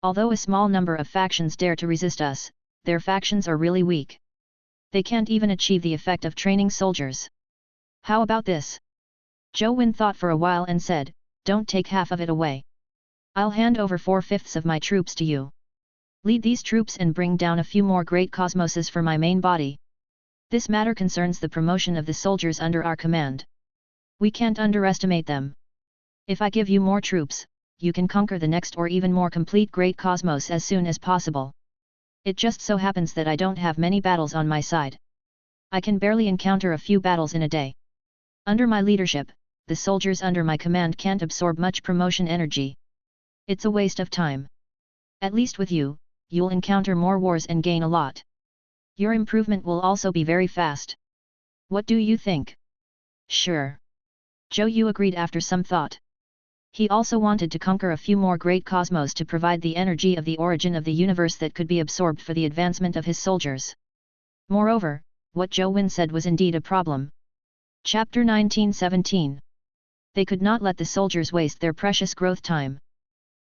Although a small number of factions dare to resist us, their factions are really weak. They can't even achieve the effect of training soldiers. How about this? Zhou Wen thought for a while and said, don't take half of it away. I'll hand over 4/5 of my troops to you. Lead these troops and bring down a few more great cosmoses for my main body. This matter concerns the promotion of the soldiers under our command. We can't underestimate them. If I give you more troops, you can conquer the next or even more complete great cosmos as soon as possible. It just so happens that I don't have many battles on my side. I can barely encounter a few battles in a day. Under my leadership, the soldiers under my command can't absorb much promotion energy. It's a waste of time. At least with you, you'll encounter more wars and gain a lot. Your improvement will also be very fast. What do you think? Sure. Zhou Yu agreed after some thought. He also wanted to conquer a few more great cosmos to provide the energy of the origin of the universe that could be absorbed for the advancement of his soldiers. Moreover, what Zhou Wen said was indeed a problem. Chapter 1917. They could not let the soldiers waste their precious growth time.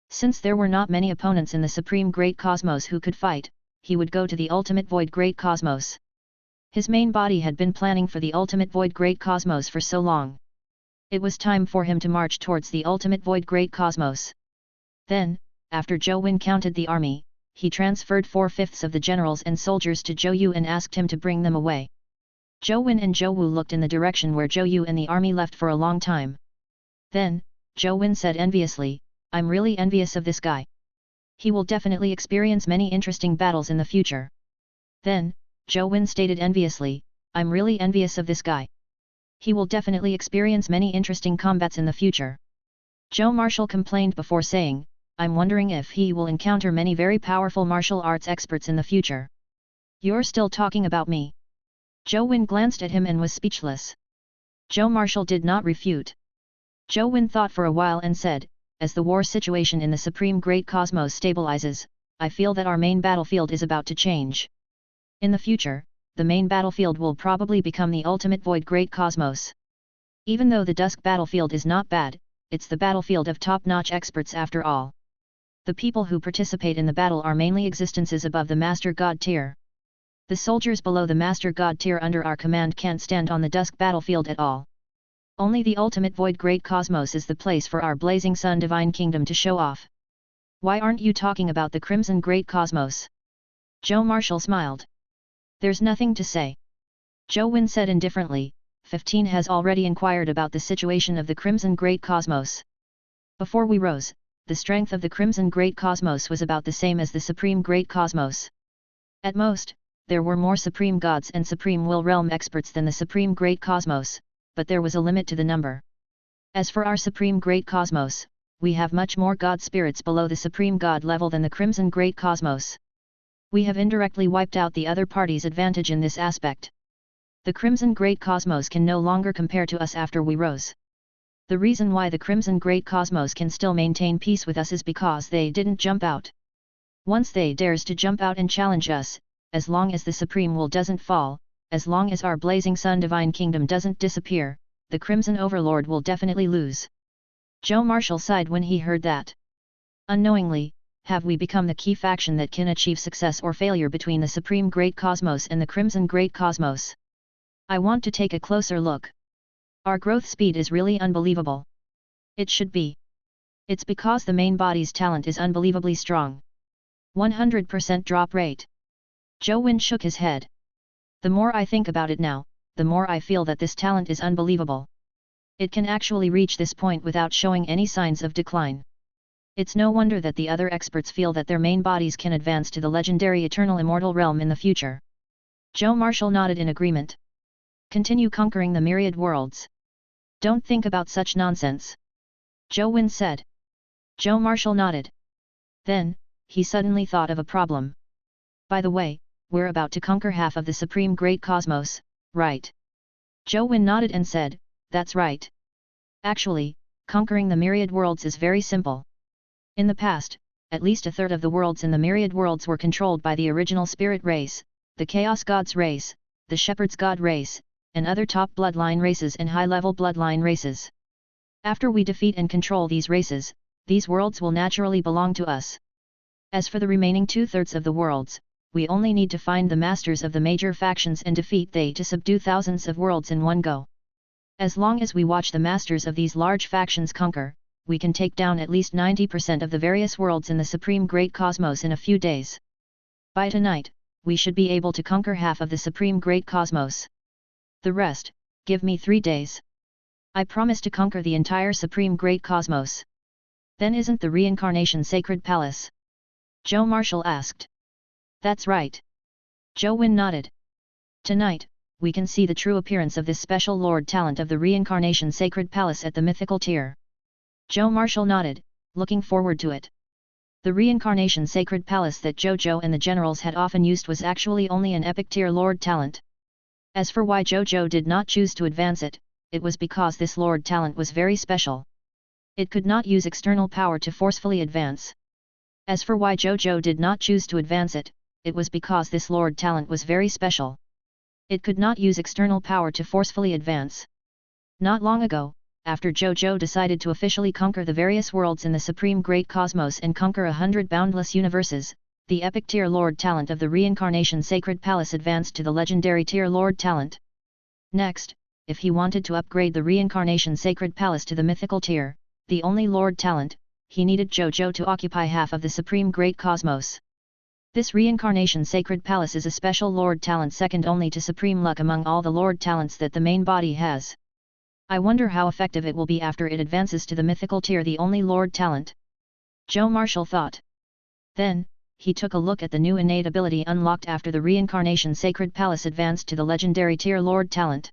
Since there were not many opponents in the Supreme Great Cosmos who could fight, he would go to the Ultimate Void Great Cosmos. His main body had been planning for the Ultimate Void Great Cosmos for so long. It was time for him to march towards the Ultimate Void Great Cosmos. Then, after Zhou Wen counted the army, he transferred 4/5 of the generals and soldiers to Zhou Yu and asked him to bring them away. Zhou Wen and Zhou Wu looked in the direction where Zhou Yu and the army left for a long time. Then, Zhou Wen said enviously, I'm really envious of this guy. He will definitely experience many interesting battles in the future. Then, Zhou Wen stated enviously, I'm really envious of this guy. He will definitely experience many interesting combats in the future. Zhou Marshal complained before saying, I'm wondering if he will encounter many very powerful martial arts experts in the future. You're still talking about me? Zhou Wen glanced at him and was speechless. Zhou Marshal did not refute. Zhou Wen thought for a while and said, as the war situation in the Supreme Great Cosmos stabilizes, I feel that our main battlefield is about to change. In the future, the main battlefield will probably become the ultimate void Great Cosmos. Even though the Dusk battlefield is not bad, it's the battlefield of top-notch experts after all. The people who participate in the battle are mainly existences above the Master God tier. The soldiers below the Master God tier under our command can't stand on the Dusk battlefield at all. Only the ultimate void Great Cosmos is the place for our Blazing Sun Divine Kingdom to show off. Why aren't you talking about the Crimson Great Cosmos? Zhou Marshal smiled. There's nothing to say. Zhou Wen said indifferently, 15 has already inquired about the situation of the Crimson Great Cosmos. Before we rose, the strength of the Crimson Great Cosmos was about the same as the Supreme Great Cosmos. At most, there were more Supreme Gods and Supreme Will Realm experts than the Supreme Great Cosmos, but there was a limit to the number. As for our Supreme Great Cosmos, we have much more God spirits below the Supreme God level than the Crimson Great Cosmos. We have indirectly wiped out the other party's advantage in this aspect. The Crimson Great Cosmos can no longer compare to us after we rose. The reason why the Crimson Great Cosmos can still maintain peace with us is because they didn't jump out. Once they dares to jump out and challenge us, as long as the Supreme Will doesn't fall, as long as our Blazing Sun Divine Kingdom doesn't disappear, the Crimson Overlord will definitely lose. Zhou Marshal sighed when he heard that. Unknowingly, have we become the key faction that can achieve success or failure between the Supreme Great Cosmos and the Crimson Great Cosmos? I want to take a closer look. Our growth speed is really unbelievable. It should be. It's because the main body's talent is unbelievably strong. 100% drop rate. Zhou Wen shook his head. The more I think about it now, the more I feel that this talent is unbelievable. It can actually reach this point without showing any signs of decline. It's no wonder that the other experts feel that their main bodies can advance to the legendary Eternal Immortal Realm in the future. Zhou Marshal nodded in agreement. Continue conquering the myriad worlds. Don't think about such nonsense. Zhou Wen said. Zhou Marshal nodded. Then, he suddenly thought of a problem. By the way, we're about to conquer half of the Supreme Great Cosmos, right? Zhou Wen nodded and said, that's right. Actually, conquering the myriad worlds is very simple. In the past, at least a third of the worlds in the myriad worlds were controlled by the original spirit race, the Chaos Gods race, the Shepherd's God race, and other top bloodline races and high-level bloodline races. After we defeat and control these races, these worlds will naturally belong to us. As for the remaining two-thirds of the worlds, we only need to find the masters of the major factions and defeat they to subdue thousands of worlds in one go. As long as we watch the masters of these large factions conquer, we can take down at least 90% of the various worlds in the Supreme Great Cosmos in a few days. By tonight, we should be able to conquer half of the Supreme Great Cosmos. The rest, give me 3 days. I promise to conquer the entire Supreme Great Cosmos. Then isn't the reincarnation Sacred Palace? Zhou Marshal asked. That's right. Zhou Wen nodded. Tonight, we can see the true appearance of this special Lord Talent of the Reincarnation Sacred Palace at the mythical tier. Zhou Marshal nodded, looking forward to it. The Reincarnation Sacred Palace that Zhou Zhou and the generals had often used was actually only an epic tier Lord Talent. As for why Zhou Zhou did not choose to advance it, it was because this Lord Talent was very special. It could not use external power to forcefully advance. As for why Zhou Zhou did not choose to advance it, it was because this Lord Talent was very special. It could not use external power to forcefully advance. Not long ago, after Zhou Zhou decided to officially conquer the various worlds in the Supreme Great Cosmos and conquer 100 boundless universes, the epic tier Lord Talent of the Reincarnation Sacred Palace advanced to the legendary tier Lord Talent. Next, if he wanted to upgrade the Reincarnation Sacred Palace to the mythical tier, the only Lord Talent, he needed Zhou Zhou to occupy half of the Supreme Great Cosmos. This reincarnation sacred palace is a special Lord talent second only to supreme luck among all the Lord talents that the main body has. I wonder how effective it will be after it advances to the mythical tier, the only Lord talent. Zhou Marshall thought. Then, he took a look at the new innate ability unlocked after the reincarnation sacred palace advanced to the legendary tier Lord talent.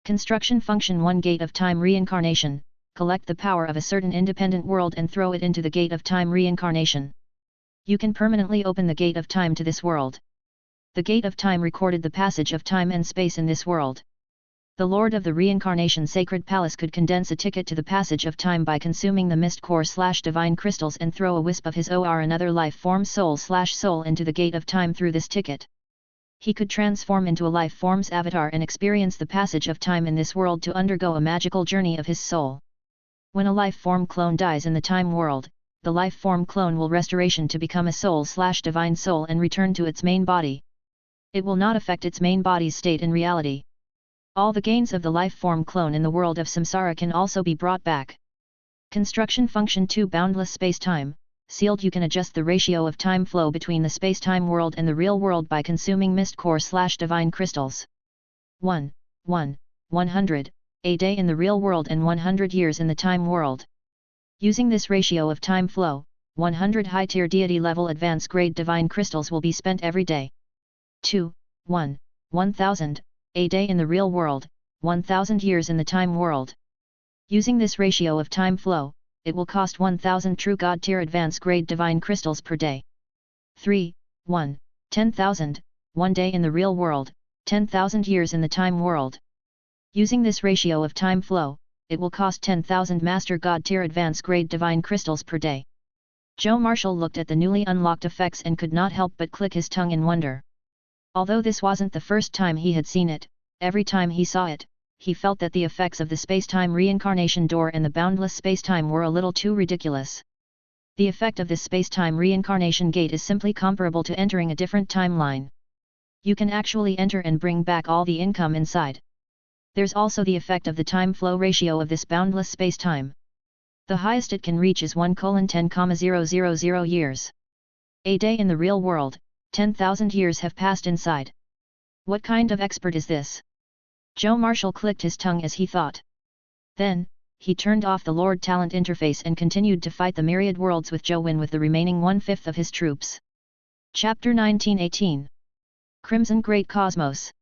Construction function 1 Gate of Time Reincarnation. Collect the power of a certain independent world and throw it into the Gate of Time Reincarnation. You can permanently open the Gate of Time to this world. The Gate of Time recorded the passage of time and space in this world. The Lord of the Reincarnation Sacred Palace could condense a ticket to the passage of time by consuming the mist core/divine crystals and throw a wisp of his or another life form soul/soul into the Gate of Time through this ticket. He could transform into a life form's avatar and experience the passage of time in this world to undergo a magical journey of his soul. When a life form clone dies in the time world, the life form clone will restoration to become a soul/divine soul and return to its main body. It will not affect its main body's state in reality. All the gains of the life form clone in the world of samsara can also be brought back. Construction function 2 Boundless space-time. Sealed. You can adjust the ratio of time flow between the space-time world and the real world by consuming mist core/divine crystals. 100, a day in the real world and 100 years in the time world. Using this ratio of time flow, 100 high-tier deity level advanced grade divine crystals will be spent every day. 1000, a day in the real world, 1000 years in the time world. Using this ratio of time flow, it will cost 1000 true god tier advanced grade divine crystals per day. 10,000, 1 day in the real world, 10,000 years in the time world. Using this ratio of time flow, it will cost 10,000 master god tier advanced grade divine crystals per day. Zhou Marshall looked at the newly unlocked effects and could not help but click his tongue in wonder. Although this wasn't the first time he had seen it, every time he saw it, he felt that the effects of the space-time reincarnation door and the boundless space-time were a little too ridiculous. The effect of this space-time reincarnation gate is simply comparable to entering a different timeline. You can actually enter and bring back all the income inside. There's also the effect of the time flow ratio of this boundless space-time. The highest it can reach is 1:10,000 years. A day in the real world, 10,000 years have passed inside. What kind of expert is this? Zhou Marshall clicked his tongue as he thought. Then, he turned off the Lord Talent interface and continued to fight the myriad worlds with Zhou Win with the remaining 1/5 of his troops. Chapter 1918. Crimson Great Cosmos.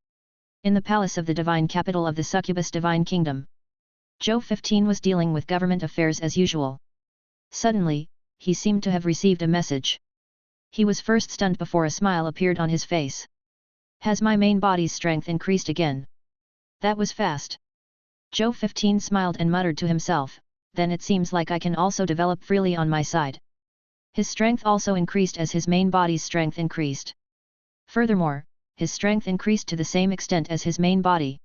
In the palace of the divine capital of the succubus divine kingdom, Zhou 15 was dealing with government affairs as usual. Suddenly, he seemed to have received a message. He was first stunned before a smile appeared on his face. Has my main body's strength increased again? That was fast. Zhou 15 smiled and muttered to himself, then it seems like I can also develop freely on my side. His strength also increased as his main body's strength increased. Furthermore, his strength increased to the same extent as his main body.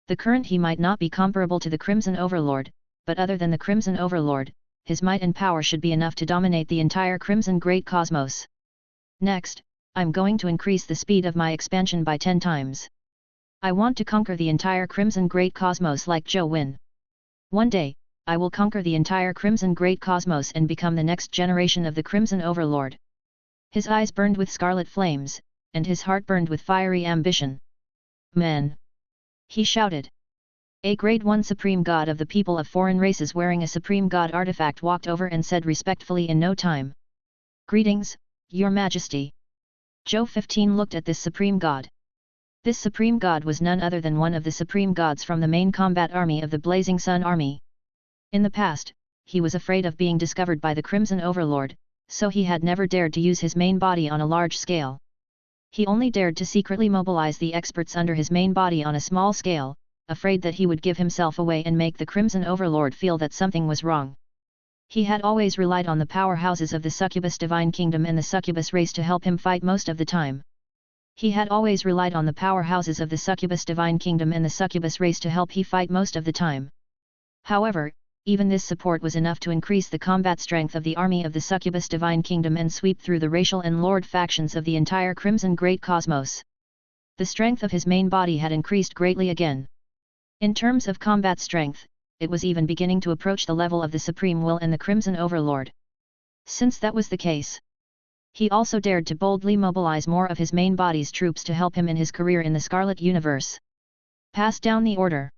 The current he might not be comparable to the Crimson Overlord, but other than the Crimson Overlord, his might and power should be enough to dominate the entire Crimson Great Cosmos. Next, I'm going to increase the speed of my expansion by 10 times. I want to conquer the entire Crimson Great Cosmos like Zhou Win. One day, I will conquer the entire Crimson Great Cosmos and become the next generation of the Crimson Overlord. His eyes burned with scarlet flames, and his heart burned with fiery ambition. Men! He shouted. A Grade 1 Supreme God of the people of foreign races wearing a Supreme God artifact walked over and said respectfully in no time. Greetings, Your Majesty. Zhou 15 looked at this Supreme God. This Supreme God was none other than one of the Supreme Gods from the main combat army of the Blazing Sun Army. In the past, he was afraid of being discovered by the Crimson Overlord, so he had never dared to use his main body on a large scale. He only dared to secretly mobilize the experts under his main body on a small scale, afraid that he would give himself away and make the Crimson Overlord feel that something was wrong. He had always relied on the powerhouses of the succubus divine kingdom and the succubus race to help him fight most of the time. He had always relied on the powerhouses of the succubus divine kingdom and the succubus race to help he fight most of the time. However, even this support was enough to increase the combat strength of the army of the succubus divine kingdom and sweep through the racial and lord factions of the entire Crimson Great Cosmos. The strength of his main body had increased greatly again. In terms of combat strength, it was even beginning to approach the level of the Supreme Will and the Crimson Overlord. Since that was the case, He also dared to boldly mobilize more of his main body's troops to help him in his career in the Scarlet Universe. Pass down the order.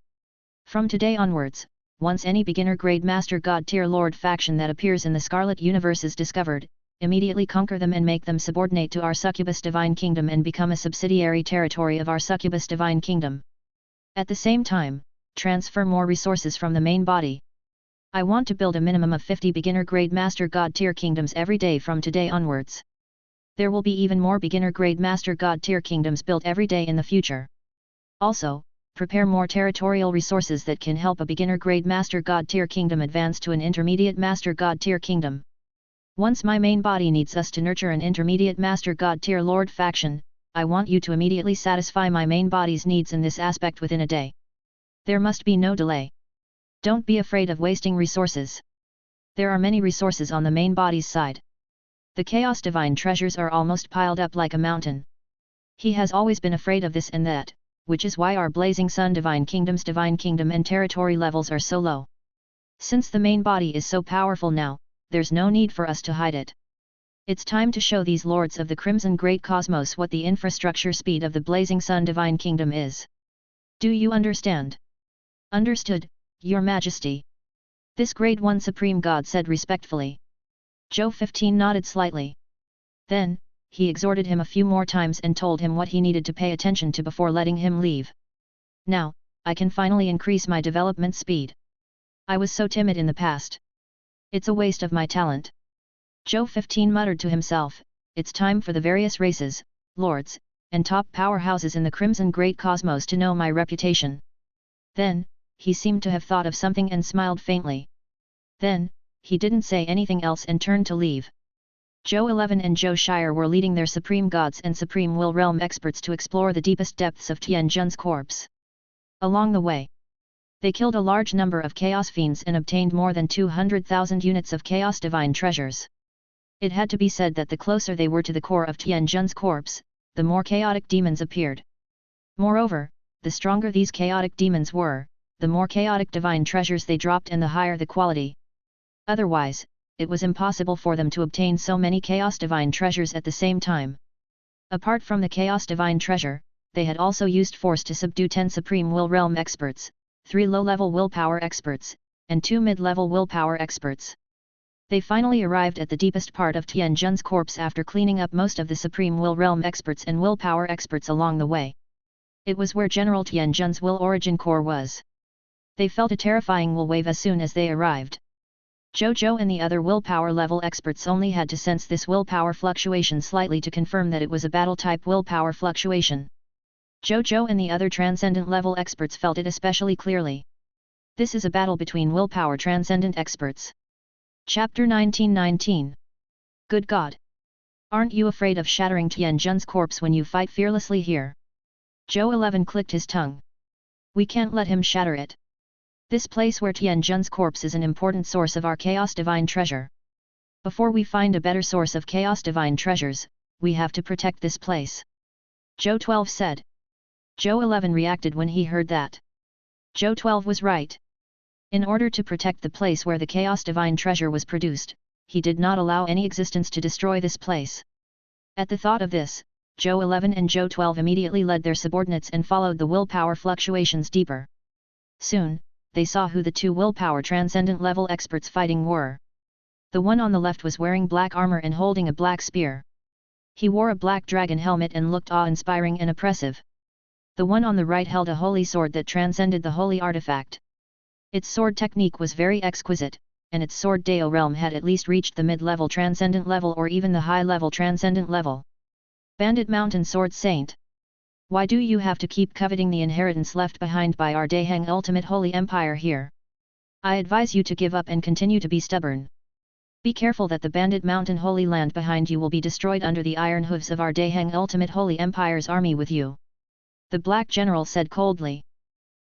From today onwards, once any beginner-grade Master God Tier Lord faction that appears in the Scarlet Universe is discovered, immediately conquer them and make them subordinate to our Succubus Divine Kingdom and become a subsidiary territory of our Succubus Divine Kingdom. At the same time, transfer more resources from the main body. I want to build a minimum of 50 beginner-grade Master God Tier Kingdoms every day from today onwards. There will be even more beginner-grade Master God Tier Kingdoms built every day in the future. Also, prepare more territorial resources that can help a beginner-grade Master God Tier Kingdom advance to an intermediate Master God Tier Kingdom. Once my main body needs us to nurture an intermediate Master God Tier Lord faction, I want you to immediately satisfy my main body's needs in this aspect within a day. There must be no delay. Don't be afraid of wasting resources. There are many resources on the main body's side. The Chaos Divine treasures are almost piled up like a mountain. He has always been afraid of this and that, which is why our Blazing Sun Divine Kingdom and territory levels are so low. Since the main body is so powerful now, there's no need for us to hide it. It's time to show these lords of the Crimson Great Cosmos what the infrastructure speed of the Blazing Sun Divine Kingdom is. Do you understand? Understood, Your Majesty. This Grade 1 Supreme God said respectfully. Zhou 15 nodded slightly. Then, he exhorted him a few more times and told him what he needed to pay attention to before letting him leave. Now, I can finally increase my development speed. I was so timid in the past. It's a waste of my talent. Zhou 15 muttered to himself, it's time for the various races, lords, and top powerhouses in the Crimson Great Cosmos to know my reputation. Then, he seemed to have thought of something and smiled faintly. Then, he didn't say anything else and turned to leave. Zhou 11 and Zhou Shire were leading their Supreme Gods and Supreme Will Realm experts to explore the deepest depths of Tianjun's corpse. Along the way, they killed a large number of Chaos Fiends and obtained more than 200,000 units of Chaos Divine treasures. It had to be said that the closer they were to the core of Tianjun's corpse, the more chaotic demons appeared. Moreover, the stronger these chaotic demons were, the more chaotic divine treasures they dropped and the higher the quality. Otherwise, it was impossible for them to obtain so many Chaos Divine treasures at the same time. Apart from the Chaos Divine treasure, they had also used force to subdue 10 Supreme Will Realm experts, 3 low-level willpower experts, and 2 mid-level willpower experts. They finally arrived at the deepest part of Tianjun's corpse after cleaning up most of the Supreme Will Realm experts and willpower experts along the way. It was where General Tianjun's Will Origin Core was. They felt a terrifying will wave as soon as they arrived. Zhou Zhou and the other willpower level experts only had to sense this willpower fluctuation slightly to confirm that it was a battle-type willpower fluctuation. Zhou Zhou and the other transcendent level experts felt it especially clearly. This is a battle between willpower transcendent experts. Chapter 1919. Good God! Aren't you afraid of shattering Tianjun's corpse when you fight fearlessly here? Zhou 11 clicked his tongue. We can't let him shatter it. This place where Tianjun's corpse is an important source of our Chaos Divine treasure. Before we find a better source of Chaos Divine treasures, we have to protect this place. Zhou 12 said. Zhou 11 reacted when he heard that. Zhou 12 was right. In order to protect the place where the Chaos Divine treasure was produced, he did not allow any existence to destroy this place. At the thought of this, Zhou 11 and Zhou 12 immediately led their subordinates and followed the willpower fluctuations deeper. Soon, they saw who the two willpower transcendent level experts fighting were. The one on the left was wearing black armor and holding a black spear. He wore a black dragon helmet and looked awe-inspiring and oppressive. The one on the right held a holy sword that transcended the holy artifact. Its sword technique was very exquisite, and its sword Dao realm had at least reached the mid-level transcendent level or even the high-level transcendent level. Bandit Mountain Sword Saint. Why do you have to keep coveting the inheritance left behind by our Daheng Ultimate Holy Empire here? I advise you to give up and continue to be stubborn. Be careful that the Bandit Mountain Holy Land behind you will be destroyed under the iron hooves of our Daheng Ultimate Holy Empire's army with you. The Black General said coldly.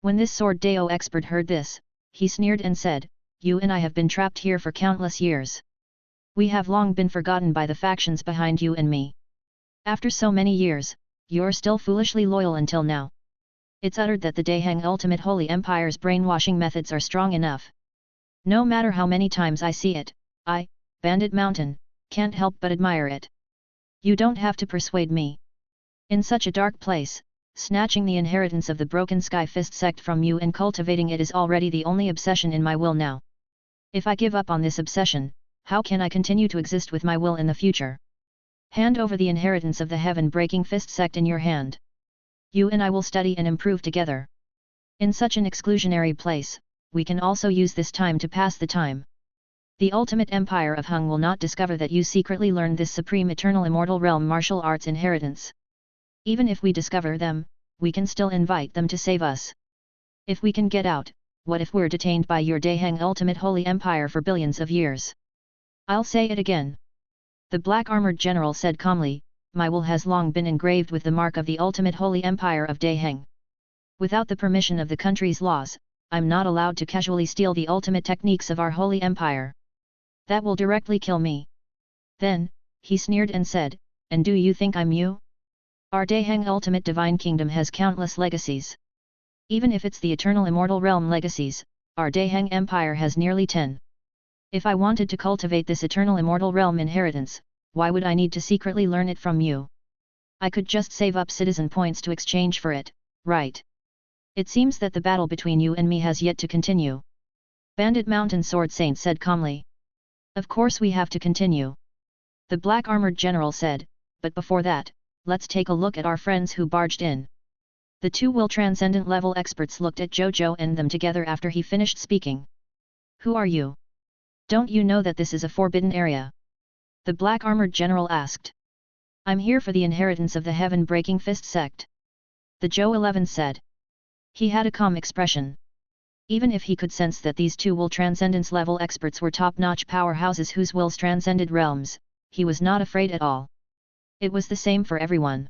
When this Sword Dao expert heard this, he sneered and said, You and I have been trapped here for countless years. We have long been forgotten by the factions behind you and me. After so many years, you're still foolishly loyal until now. It's uttered that the Daheng Ultimate Holy Empire's brainwashing methods are strong enough. No matter how many times I see it, I, Bandit Mountain, can't help but admire it. You don't have to persuade me. In such a dark place, snatching the inheritance of the Broken Sky Fist sect from you and cultivating it is already the only obsession in my will now. If I give up on this obsession, how can I continue to exist with my will in the future? Hand over the inheritance of the Heaven-breaking Fist sect in your hand. You and I will study and improve together. In such an exclusionary place, we can also use this time to pass the time. The ultimate empire of Hung will not discover that you secretly learned this supreme eternal immortal realm martial arts inheritance. Even if we discover them, we can still invite them to save us. If we can get out, what if we're detained by your Daeheng ultimate holy empire for billions of years? I'll say it again. The black-armored general said calmly, my will has long been engraved with the mark of the ultimate holy empire of Daeheng. Without the permission of the country's laws, I'm not allowed to casually steal the ultimate techniques of our holy empire. That will directly kill me. Then, he sneered and said, and do you think I'm you? Our Daeheng ultimate divine kingdom has countless legacies. Even if it's the eternal immortal realm legacies, our Daeheng empire has nearly 10. If I wanted to cultivate this eternal immortal realm inheritance, why would I need to secretly learn it from you? I could just save up citizen points to exchange for it, right? It seems that the battle between you and me has yet to continue. Bandit Mountain Sword Saint said calmly. Of course we have to continue. The black-armored general said, but before that, let's take a look at our friends who barged in. The two will transcendent level experts looked at Zhou Zhou and them together after he finished speaking. Who are you? Don't you know that this is a forbidden area? The black-armored general asked. I'm here for the inheritance of the Heaven-breaking Fist sect. The Zhou 11 said. He had a calm expression. Even if he could sense that these two will transcendence level experts were top-notch powerhouses whose wills transcended realms, he was not afraid at all. It was the same for everyone.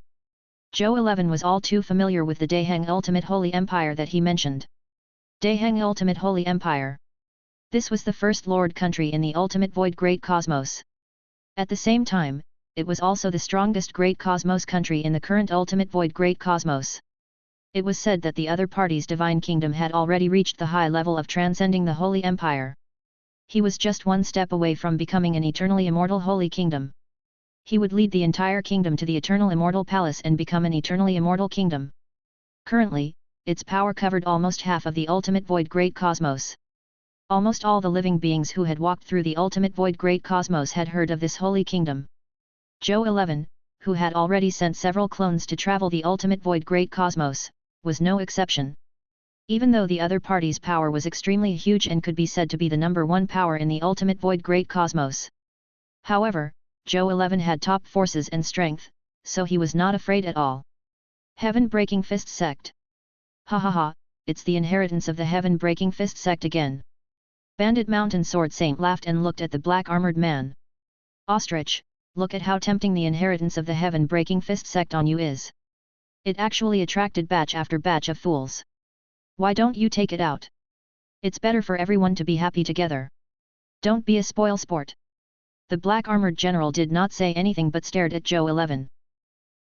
Zhou 11 was all too familiar with the Daeheng Ultimate Holy Empire that he mentioned. Daeheng Ultimate Holy Empire. This was the first Lord country in the Ultimate Void Great Cosmos. At the same time, it was also the strongest Great Cosmos country in the current Ultimate Void Great Cosmos. It was said that the other party's divine kingdom had already reached the high level of transcending the Holy Empire. He was just one step away from becoming an eternally immortal Holy Kingdom. He would lead the entire kingdom to the Eternal Immortal Palace and become an eternally immortal kingdom. Currently, its power covered almost half of the Ultimate Void Great Cosmos. Almost all the living beings who had walked through the Ultimate Void Great Cosmos had heard of this Holy Kingdom. Zhou 11, who had already sent several clones to travel the Ultimate Void Great Cosmos, was no exception. Even though the other party's power was extremely huge and could be said to be the number one power in the Ultimate Void Great Cosmos. However, Zhou 11 had top forces and strength, so he was not afraid at all. Heaven-breaking Fist sect. Ha ha ha, it's the inheritance of the Heaven-breaking Fist sect again. Bandit Mountain Sword Saint laughed and looked at the black-armored man. Ostrich, look at how tempting the inheritance of the Heaven-breaking Fist sect on you is. It actually attracted batch after batch of fools. Why don't you take it out? It's better for everyone to be happy together. Don't be a spoil sport. The black-armored general did not say anything but stared at Zhou 11.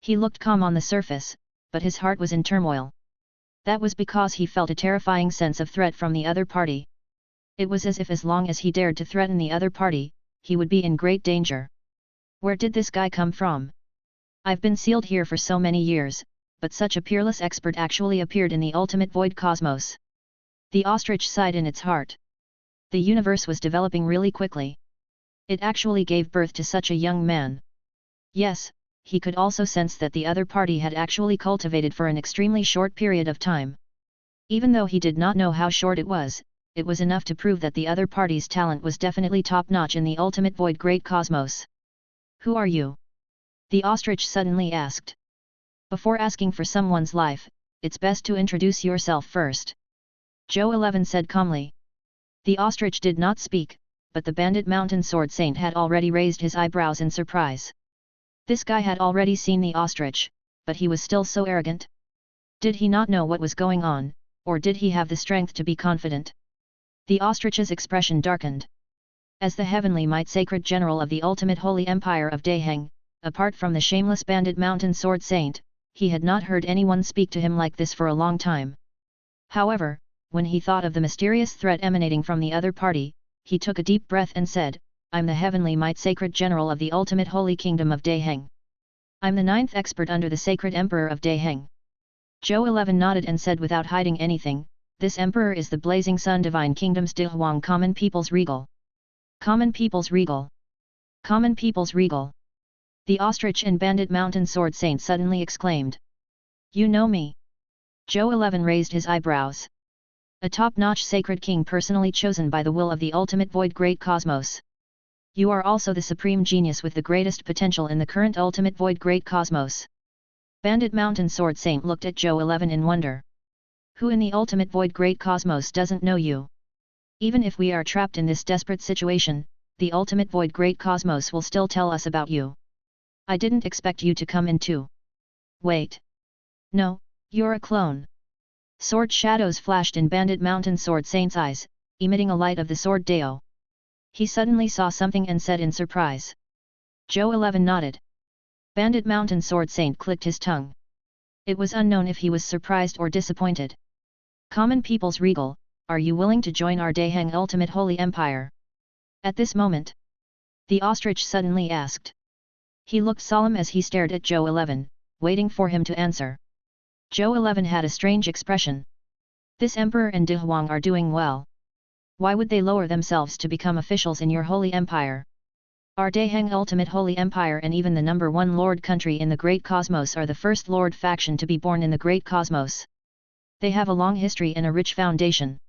He looked calm on the surface, but his heart was in turmoil. That was because he felt a terrifying sense of threat from the other party. It was as if as long as he dared to threaten the other party, he would be in great danger. Where did this guy come from? I've been sealed here for so many years, but such a peerless expert actually appeared in the Ultimate Void Cosmos. The ostrich sighed in its heart. The universe was developing really quickly. It actually gave birth to such a young man. Yes, he could also sense that the other party had actually cultivated for an extremely short period of time. Even though he did not know how short it was enough to prove that the other party's talent was definitely top-notch in the Ultimate Void Great Cosmos. Who are you? The ostrich suddenly asked. Before asking for someone's life, it's best to introduce yourself first. Zhou 11 said calmly. The ostrich did not speak, but the Bandit Mountain Sword Saint had already raised his eyebrows in surprise. This guy had already seen the ostrich, but he was still so arrogant. Did he not know what was going on, or did he have the strength to be confident? The ostrich's expression darkened. As the heavenly might sacred general of the ultimate holy empire of Daeheng, apart from the shameless Bandit Mountain Sword Saint, he had not heard anyone speak to him like this for a long time. However, when he thought of the mysterious threat emanating from the other party, he took a deep breath and said, I'm the heavenly might sacred general of the ultimate holy kingdom of Daeheng. I'm the 9th expert under the sacred emperor of Daiheng. Zhou 11 nodded and said without hiding anything, this emperor is the blazing sun divine kingdom's Dihuang common people's regal. Common people's regal. Common people's regal. The ostrich and bandit mountain sword saint suddenly exclaimed. You know me? Zhou 11 raised his eyebrows. A top-notch sacred king personally chosen by the will of the ultimate void great cosmos. You are also the supreme genius with the greatest potential in the current ultimate void great cosmos. Bandit mountain sword saint looked at Zhou 11 in wonder. Who in the ultimate void great cosmos doesn't know you? Even if we are trapped in this desperate situation, the ultimate void great cosmos will still tell us about you. I didn't expect you to come in too. Wait. No, you're a clone. Sword shadows flashed in Bandit Mountain Sword Saint's eyes, emitting a light of the Sword Dao. He suddenly saw something and said in surprise. Zhou 11 nodded. Bandit Mountain Sword Saint clicked his tongue. It was unknown if he was surprised or disappointed. Common People's Regal, are you willing to join our Daiheng Ultimate Holy Empire? At this moment, the ostrich suddenly asked. He looked solemn as he stared at Zhou 11, waiting for him to answer. Zhou 11 had a strange expression. This emperor and Dihuang are doing well. Why would they lower themselves to become officials in your holy empire? Our Daiheng Ultimate Holy Empire and even the #1 Lord country in the Great Cosmos are the first Lord faction to be born in the Great Cosmos. They have a long history and a rich foundation.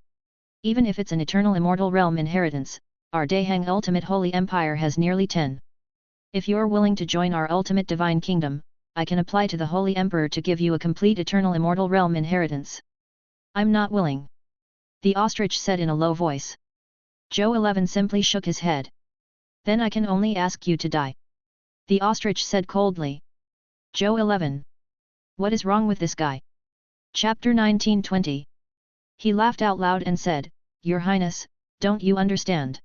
Even if it's an eternal immortal realm inheritance, our Daiheng Ultimate Holy Empire has nearly 10. If you're willing to join our ultimate divine kingdom, I can apply to the Holy Emperor to give you a complete eternal immortal realm inheritance. I'm not willing. The ostrich said in a low voice. Zhou 11 simply shook his head. Then I can only ask you to die. The ostrich said coldly. Zhou 11. What is wrong with this guy? Chapter 1920. He laughed out loud and said, Your Highness, don't you understand?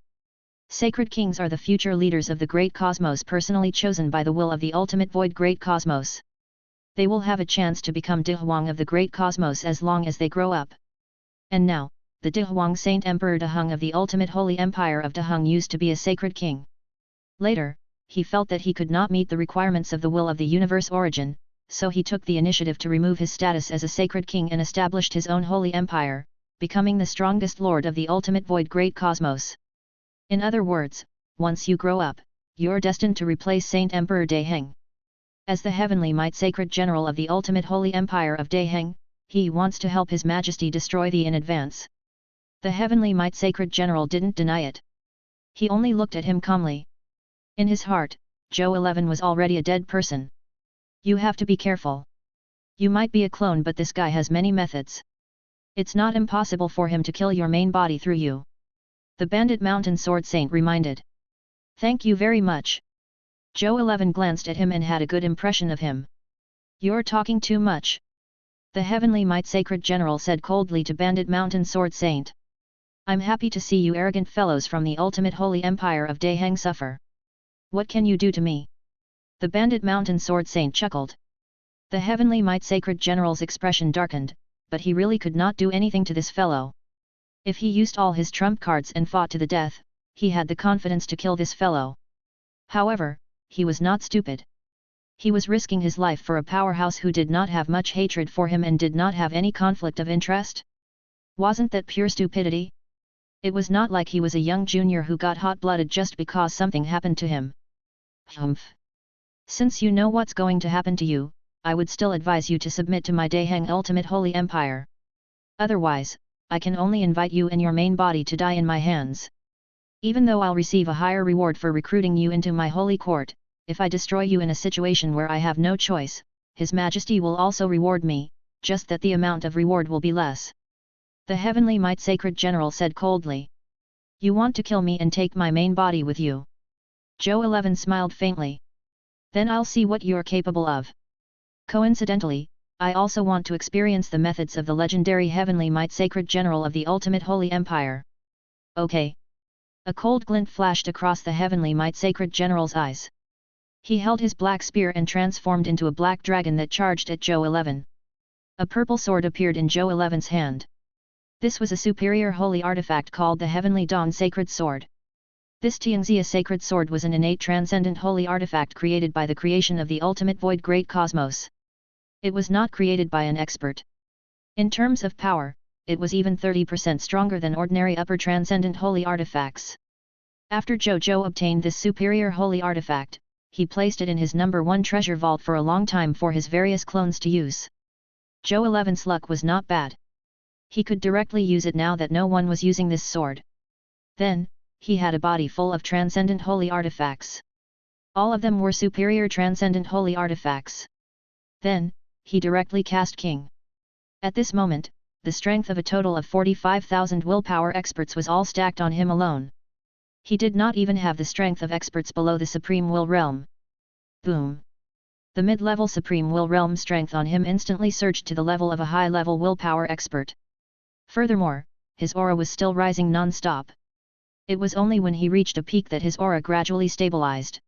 Sacred kings are the future leaders of the great cosmos personally chosen by the will of the ultimate void great cosmos. They will have a chance to become Dihuang of the great cosmos as long as they grow up. And now, the Dihuang Saint Emperor Daheng of the ultimate holy empire of Daheng used to be a sacred king. Later, he felt that he could not meet the requirements of the will of the universe origin, so he took the initiative to remove his status as a sacred king and established his own holy empire, becoming the strongest lord of the ultimate void great cosmos. In other words, once you grow up, you're destined to replace Saint Emperor Daiheng. As the heavenly might sacred general of the ultimate holy empire of Daiheng, he wants to help His Majesty destroy thee in advance. The heavenly might sacred general didn't deny it. He only looked at him calmly. In his heart, Zhou 11 was already a dead person. You have to be careful. You might be a clone, but this guy has many methods. It's not impossible for him to kill your main body through you. The Bandit Mountain Sword Saint reminded. Thank you very much. Zhou 11 glanced at him and had a good impression of him. You're talking too much. The Heavenly Might Sacred General said coldly to Bandit Mountain Sword Saint. I'm happy to see you arrogant fellows from the ultimate holy empire of Daiheng suffer. What can you do to me? The Bandit Mountain Sword Saint chuckled. The Heavenly Might Sacred General's expression darkened, but he really could not do anything to this fellow. If he used all his trump cards and fought to the death, he had the confidence to kill this fellow. However, he was not stupid. He was risking his life for a powerhouse who did not have much hatred for him and did not have any conflict of interest. Wasn't that pure stupidity? It was not like he was a young junior who got hot-blooded just because something happened to him. Humph. Since you know what's going to happen to you, I would still advise you to submit to my Daiheng Ultimate Holy Empire. Otherwise, I can only invite you and your main body to die in my hands. Even though I'll receive a higher reward for recruiting you into my holy court, if I destroy you in a situation where I have no choice, His Majesty will also reward me, just that the amount of reward will be less. The Heavenly Might Sacred General said coldly. You want to kill me and take my main body with you? Zhou 11 smiled faintly. Then I'll see what you're capable of. Coincidentally, I also want to experience the methods of the legendary Heavenly Might Sacred General of the Ultimate Holy Empire. Okay. A cold glint flashed across the Heavenly Might Sacred General's eyes. He held his black spear and transformed into a black dragon that charged at Zhou 11. A purple sword appeared in Zhou 11's hand. This was a superior holy artifact called the Heavenly Dawn Sacred Sword. This Tianxia sacred sword was an innate transcendent holy artifact created by the creation of the ultimate void great cosmos. It was not created by an expert. In terms of power, it was even 30% stronger than ordinary upper transcendent holy artifacts. After Zhou Zhou obtained this superior holy artifact, he placed it in his number 1 treasure vault for a long time for his various clones to use. Zhou 11's luck was not bad. He could directly use it now that no one was using this sword. Then, he had a body full of transcendent holy artifacts. All of them were superior transcendent holy artifacts. Then, he directly cast King. At this moment, the strength of a total of 45,000 willpower experts was all stacked on him alone. He did not even have the strength of experts below the Supreme Will Realm. Boom! The mid-level Supreme Will Realm strength on him instantly surged to the level of a high-level willpower expert. Furthermore, his aura was still rising non-stop. It was only when he reached a peak that his aura gradually stabilized.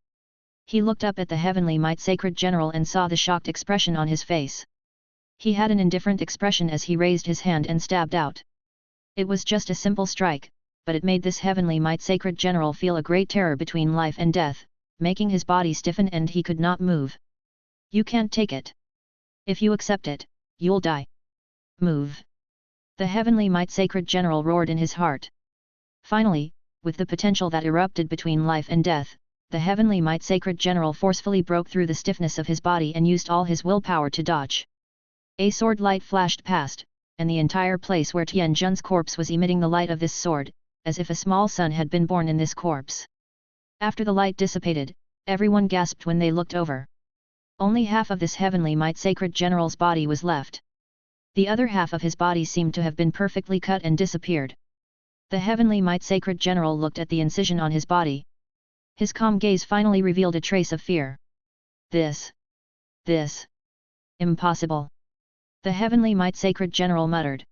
He looked up at the Heavenly Might Sacred General and saw the shocked expression on his face. He had an indifferent expression as he raised his hand and stabbed out. It was just a simple strike, but it made this Heavenly Might Sacred General feel a great terror between life and death, making his body stiffen and he could not move. You can't take it. If you accept it, you'll die. Move! The Heavenly Might Sacred General roared in his heart. Finally, with the potential that erupted between life and death, the Heavenly Might Sacred General forcefully broke through the stiffness of his body and used all his willpower to dodge. A sword light flashed past, and the entire place where Tian Jun's corpse was emitting the light of this sword, as if a small sun had been born in this corpse. After the light dissipated, everyone gasped when they looked over. Only half of this Heavenly Might Sacred General's body was left. The other half of his body seemed to have been perfectly cut and disappeared. The Heavenly Might Sacred General looked at the incision on his body. His calm gaze finally revealed a trace of fear. This. Impossible. The Heavenly Might Sacred General muttered.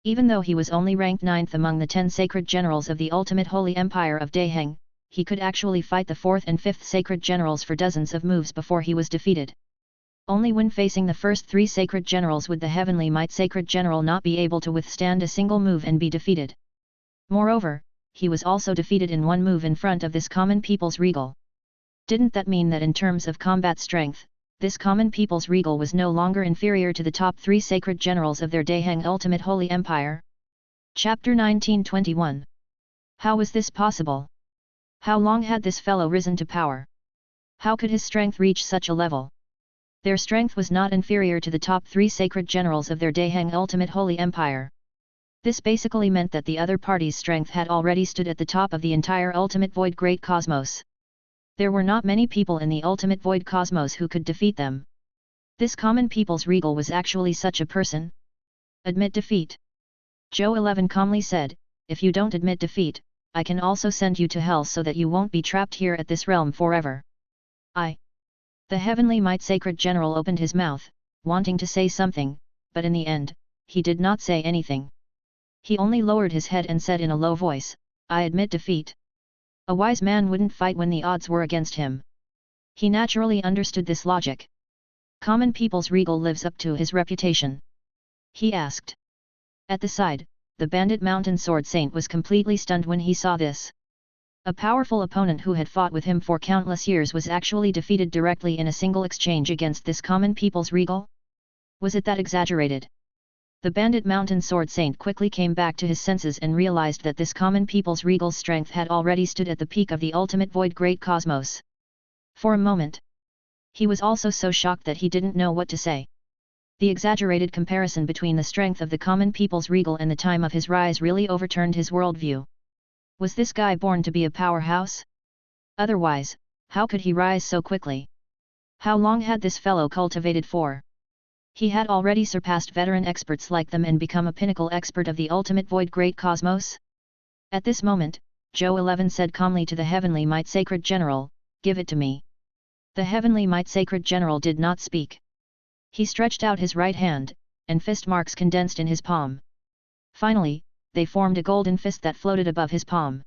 Even though he was only ranked 9th among the 10 sacred generals of the ultimate holy empire of Daiheng, he could actually fight the 4th and 5th sacred generals for dozens of moves before he was defeated. Only when facing the first 3 sacred generals would the Heavenly Might Sacred General not be able to withstand a single move and be defeated. Moreover, he was also defeated in one move in front of this common people's regal. Didn't that mean that in terms of combat strength, this common people's regal was no longer inferior to the top 3 sacred generals of their Daiheng Ultimate Holy Empire? Chapter 1921. How was this possible? How long had this fellow risen to power? How could his strength reach such a level? Their strength was not inferior to the top 3 sacred generals of their Daiheng Ultimate Holy Empire. This basically meant that the other party's strength had already stood at the top of the entire Ultimate Void Great Cosmos. There were not many people in the Ultimate Void Cosmos who could defeat them. This common people's regal was actually such a person? Admit defeat. Zhou 11 calmly said, if you don't admit defeat, I can also send you to hell so that you won't be trapped here at this realm forever. The Heavenly Might Sacred General opened his mouth, wanting to say something, but in the end, he did not say anything. He only lowered his head and said in a low voice, I admit defeat. A wise man wouldn't fight when the odds were against him. He naturally understood this logic. Common people's regal lives up to his reputation. He asked. At the side, the bandit mountain sword saint was completely stunned when he saw this. A powerful opponent who had fought with him for countless years was actually defeated directly in a single exchange against this common people's regal? Was it that exaggerated? The bandit mountain sword saint quickly came back to his senses and realized that this common people's regal strength had already stood at the peak of the ultimate void great cosmos. For a moment, he was also so shocked that he didn't know what to say. The exaggerated comparison between the strength of the common people's regal and the time of his rise really overturned his worldview. Was this guy born to be a powerhouse? Otherwise, how could he rise so quickly? How long had this fellow cultivated for? He had already surpassed veteran experts like them and become a pinnacle expert of the ultimate void great cosmos? At this moment, Zhou 11 said calmly to the Heavenly Might Sacred General, give it to me. The Heavenly Might Sacred General did not speak. He stretched out his right hand, and fist marks condensed in his palm. Finally, they formed a golden fist that floated above his palm.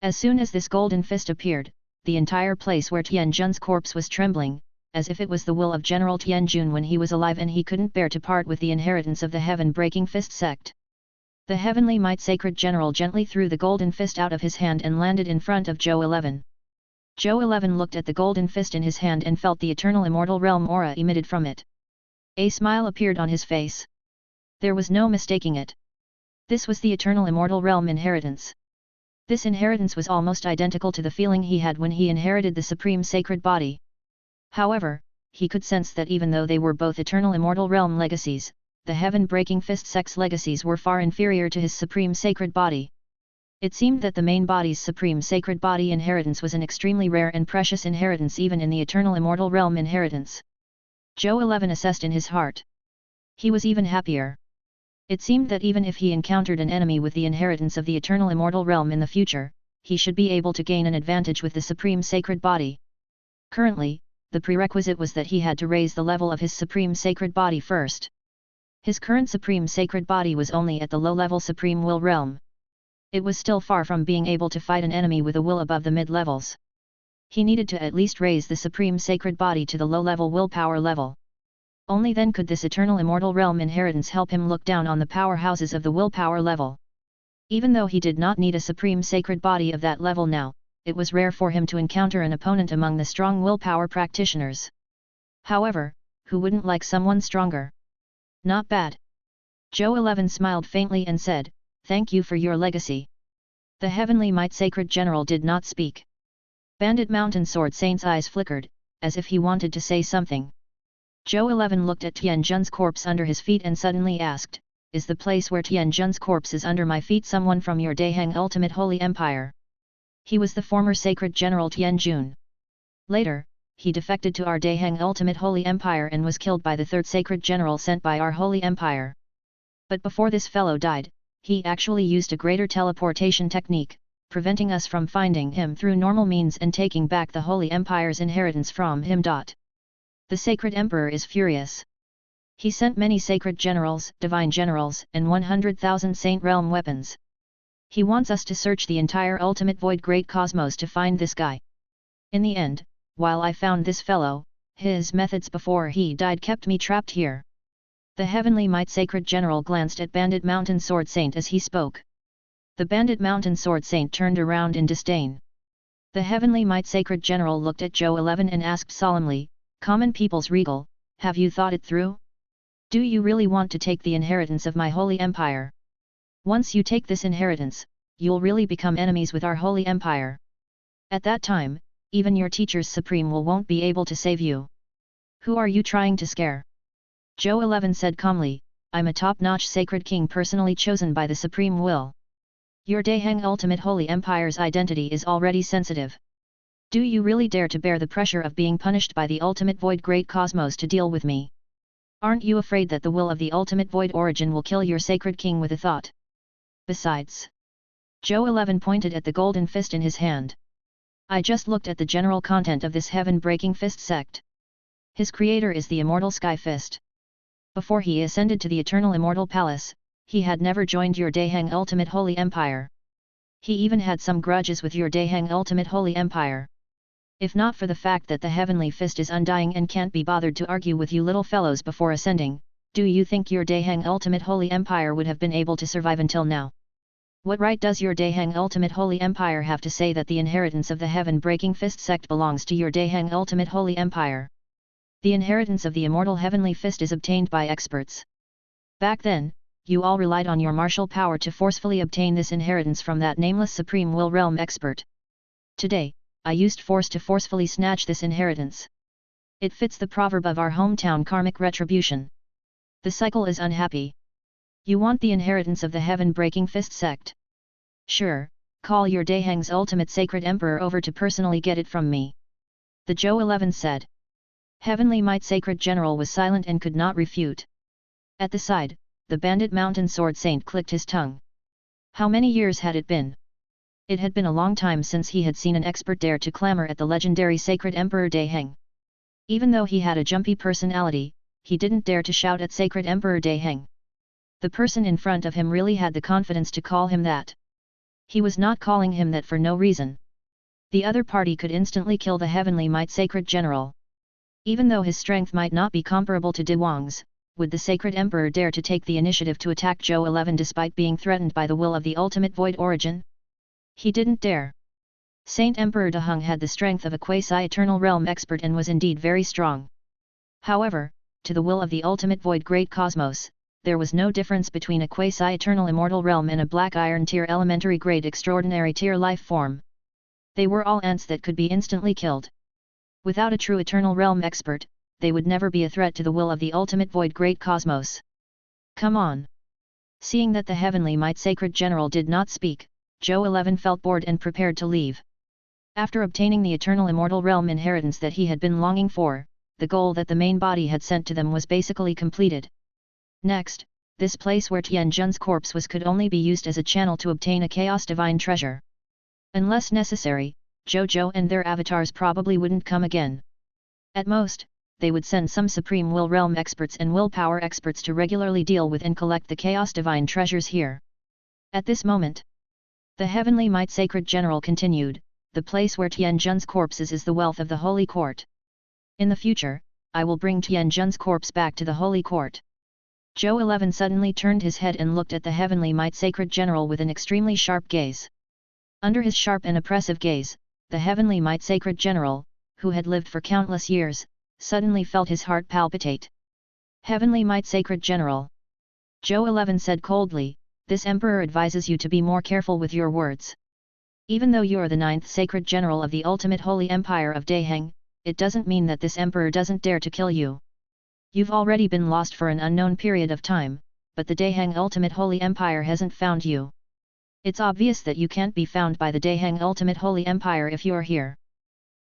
As soon as this golden fist appeared, the entire place where Tian Jun's corpse was trembling, as if it was the will of General Tian Jun when he was alive and he couldn't bear to part with the inheritance of the heaven-breaking fist sect. The heavenly might sacred general gently threw the golden fist out of his hand and landed in front of Zhou 11. Zhou 11 looked at the golden fist in his hand and felt the eternal immortal realm aura emitted from it. A smile appeared on his face. There was no mistaking it. This was the eternal immortal realm inheritance. This inheritance was almost identical to the feeling he had when he inherited the supreme sacred body. However, he could sense that even though they were both eternal immortal realm legacies, the heaven-breaking fist sex legacies were far inferior to his supreme sacred body. It seemed that the main body's supreme sacred body inheritance was an extremely rare and precious inheritance even in the eternal immortal realm inheritance. Zhou 11 assessed in his heart. He was even happier. It seemed that even if he encountered an enemy with the inheritance of the eternal immortal realm in the future, he should be able to gain an advantage with the supreme sacred body. Currently, the prerequisite was that he had to raise the level of his supreme sacred body first. His current supreme sacred body was only at the low-level supreme will realm. It was still far from being able to fight an enemy with a will above the mid-levels. He needed to at least raise the supreme sacred body to the low-level willpower level. Only then could this eternal immortal realm inheritance help him look down on the powerhouses of the willpower level. Even though he did not need a supreme sacred body of that level now, it was rare for him to encounter an opponent among the strong willpower practitioners. However, who wouldn't like someone stronger? Not bad. Zhou 11 smiled faintly and said, "Thank you for your legacy." The heavenly might sacred general did not speak. Bandit Mountain Sword Saint's eyes flickered, as if he wanted to say something. Zhou 11 looked at Tian Jun's corpse under his feet and suddenly asked, "Is the place where Tian Jun's corpse is under my feet someone from your Daeheng Ultimate Holy Empire?" He was the former sacred general Tian Jun. Later, he defected to our Daeheng Ultimate Holy Empire and was killed by the third sacred general sent by our Holy Empire. But before this fellow died, he actually used a greater teleportation technique, preventing us from finding him through normal means and taking back the Holy Empire's inheritance from him. The sacred emperor is furious. He sent many sacred generals, divine generals, and 100,000 saint realm weapons. He wants us to search the entire ultimate void great cosmos to find this guy. In the end, while I found this fellow, his methods before he died kept me trapped here. The heavenly might sacred general glanced at Bandit Mountain Sword Saint as he spoke. The Bandit Mountain Sword Saint turned around in disdain. The heavenly might sacred general looked at Zhou 11 and asked solemnly, "Common people's regal, have you thought it through? Do you really want to take the inheritance of my holy empire? Once you take this inheritance, you'll really become enemies with our holy empire. At that time, even your teacher's supreme will won't be able to save you. Who are you trying to scare?" Zhou 11 said calmly, "I'm a top-notch sacred king personally chosen by the supreme will. Your Daeheng Ultimate Holy Empire's identity is already sensitive. Do you really dare to bear the pressure of being punished by the ultimate void great cosmos to deal with me? Aren't you afraid that the will of the ultimate void origin will kill your sacred king with a thought? Besides..." Zhou 11 pointed at the golden fist in his hand. "I just looked at the general content of this heaven-breaking fist sect. His creator is the immortal Sky Fist. Before he ascended to the eternal immortal palace, he had never joined your Daeheng Ultimate Holy Empire. He even had some grudges with your Daeheng Ultimate Holy Empire. If not for the fact that the heavenly fist is undying and can't be bothered to argue with you little fellows before ascending, do you think your Daeheng Ultimate Holy Empire would have been able to survive until now? What right does your Daeheng Ultimate Holy Empire have to say that the inheritance of the heaven-breaking fist sect belongs to your Daeheng Ultimate Holy Empire? The inheritance of the immortal heavenly fist is obtained by experts. Back then, you all relied on your martial power to forcefully obtain this inheritance from that nameless supreme will realm expert. Today, I used force to forcefully snatch this inheritance. It fits the proverb of our hometown karmic retribution. The cycle is unhappy. You want the inheritance of the heaven-breaking fist sect? Sure, call your Daeheng's ultimate sacred emperor over to personally get it from me." The Zhou 11 said. Heavenly might sacred general was silent and could not refute. At the side, the Bandit Mountain Sword Saint clicked his tongue. How many years had it been? It had been a long time since he had seen an expert dare to clamor at the legendary sacred Emperor Daeheng. Even though he had a jumpy personality, he didn't dare to shout at sacred Emperor Daeheng. The person in front of him really had the confidence to call him that. He was not calling him that for no reason. The other party could instantly kill the heavenly might sacred general. Even though his strength might not be comparable to De Wang's, would the Sacred Emperor dare to take the initiative to attack Zhou 11 despite being threatened by the will of the ultimate void origin? He didn't dare. Saint Emperor Daheng had the strength of a quasi-eternal realm expert and was indeed very strong. However, to the will of the ultimate void great cosmos, there was no difference between a quasi-eternal immortal realm and a black iron tier elementary grade extraordinary tier life form. They were all ants that could be instantly killed. Without a true eternal realm expert, they would never be a threat to the will of the ultimate void great cosmos. Come on! Seeing that the heavenly might sacred general did not speak, Zhou 11 felt bored and prepared to leave. After obtaining the eternal immortal realm inheritance that he had been longing for, the goal that the main body had sent to them was basically completed. Next, this place where Tianjun's corpse was could only be used as a channel to obtain a chaos divine treasure. Unless necessary, Zhou Zhou and their avatars probably wouldn't come again. At most, they would send some supreme will realm experts and willpower experts to regularly deal with and collect the chaos divine treasures here. At this moment, the heavenly might sacred general continued, the place where Tianjun's corpse is the wealth of the holy court. In the future, I will bring Tianjun's corpse back to the holy court. Zhou 11 suddenly turned his head and looked at the heavenly might sacred general with an extremely sharp gaze. Under his sharp and oppressive gaze, the heavenly might sacred general, who had lived for countless years, suddenly felt his heart palpitate. Heavenly might sacred general. Zhou 11 said coldly, this emperor advises you to be more careful with your words. Even though you are the 9th sacred general of the ultimate holy empire of Daheng, it doesn't mean that this emperor doesn't dare to kill you. You've already been lost for an unknown period of time, but the Daheng ultimate holy empire hasn't found you. It's obvious that you can't be found by the Daheng ultimate holy empire if you are here.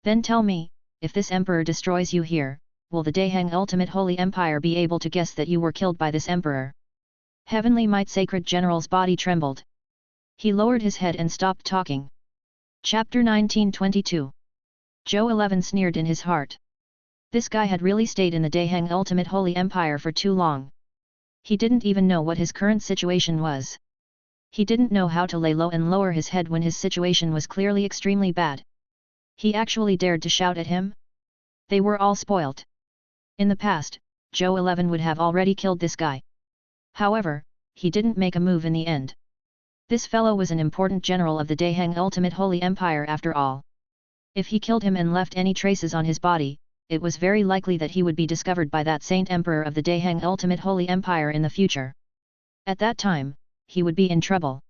Then tell me, if this emperor destroys you here, will the Daheng ultimate holy empire be able to guess that you were killed by this emperor? Heavenly might sacred general's body trembled. He lowered his head and stopped talking. Chapter 1922. Zhou 11 sneered in his heart. This guy had really stayed in the Daheng ultimate holy empire for too long. He didn't even know what his current situation was. He didn't know how to lay low and lower his head when his situation was clearly extremely bad. He actually dared to shout at him? They were all spoilt. In the past, Zhou 11 would have already killed this guy. However, he didn't make a move in the end. This fellow was an important general of the Daheng ultimate holy empire after all. If he killed him and left any traces on his body, it was very likely that he would be discovered by that saint emperor of the Daheng ultimate holy empire in the future. At that time, he would be in trouble.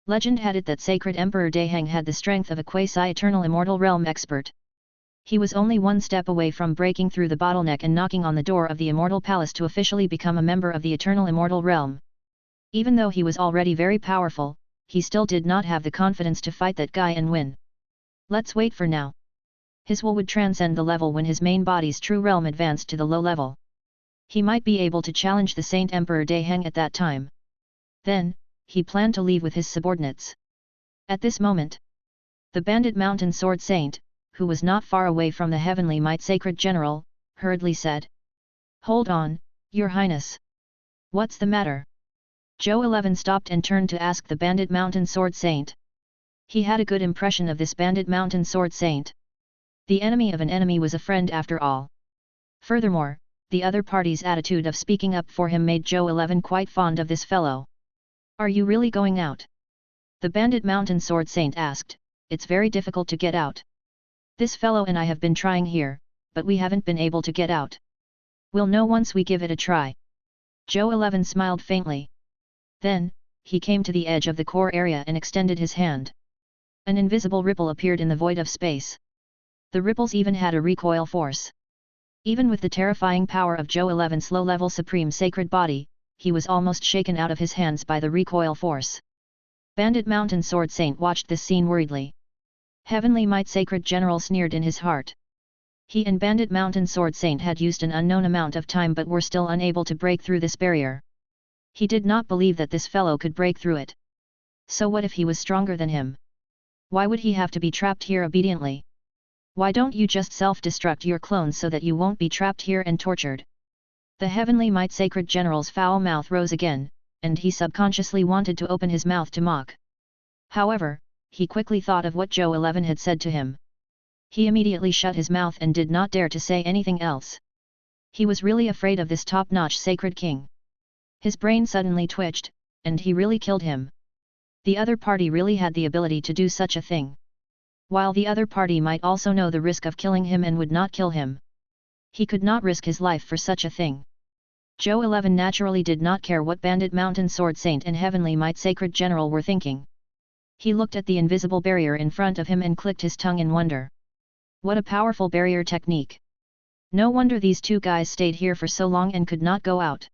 Legend had it that Sacred Emperor Daheng had the strength of a quasi-eternal immortal realm expert. He was only one step away from breaking through the bottleneck and knocking on the door of the Immortal Palace to officially become a member of the Eternal Immortal Realm. Even though he was already very powerful, he still did not have the confidence to fight that guy and win. Let's wait for now. His will would transcend the level when his main body's true realm advanced to the low level. He might be able to challenge the Saint Emperor Daheng at that time. Then, he planned to leave with his subordinates. At this moment, the bandit mountain sword saint, who was not far away from the heavenly might sacred general, hurriedly said. Hold on, your highness. What's the matter? Zhou 11 stopped and turned to ask the bandit mountain sword saint. He had a good impression of this bandit mountain sword saint. The enemy of an enemy was a friend after all. Furthermore, the other party's attitude of speaking up for him made Zhou 11 quite fond of this fellow. Are you really going out? The bandit mountain sword saint asked. It's very difficult to get out. This fellow and I have been trying here, but we haven't been able to get out. We'll know once we give it a try. Zhou 11 smiled faintly. Then, he came to the edge of the core area and extended his hand. An invisible ripple appeared in the void of space. The ripples even had a recoil force. Even with the terrifying power of Zhou 11's low-level supreme sacred body, he was almost shaken out of his hands by the recoil force. Bandit Mountain Sword Saint watched this scene worriedly. Heavenly Might Sacred General sneered in his heart. He and Bandit Mountain Sword Saint had used an unknown amount of time but were still unable to break through this barrier. He did not believe that this fellow could break through it. So what if he was stronger than him? Why would he have to be trapped here obediently? Why don't you just self-destruct your clones so that you won't be trapped here and tortured? The Heavenly Might Sacred General's foul mouth rose again, and he subconsciously wanted to open his mouth to mock. However, he quickly thought of what Zhou 11 had said to him. He immediately shut his mouth and did not dare to say anything else. He was really afraid of this top-notch sacred king. His brain suddenly twitched, and he really killed him. The other party really had the ability to do such a thing. While the other party might also know the risk of killing him and would not kill him. He could not risk his life for such a thing. Zhou 11 naturally did not care what Bandit Mountain Sword Saint and Heavenly Might Sacred General were thinking. He looked at the invisible barrier in front of him and clicked his tongue in wonder. What a powerful barrier technique! No wonder these two guys stayed here for so long and could not go out.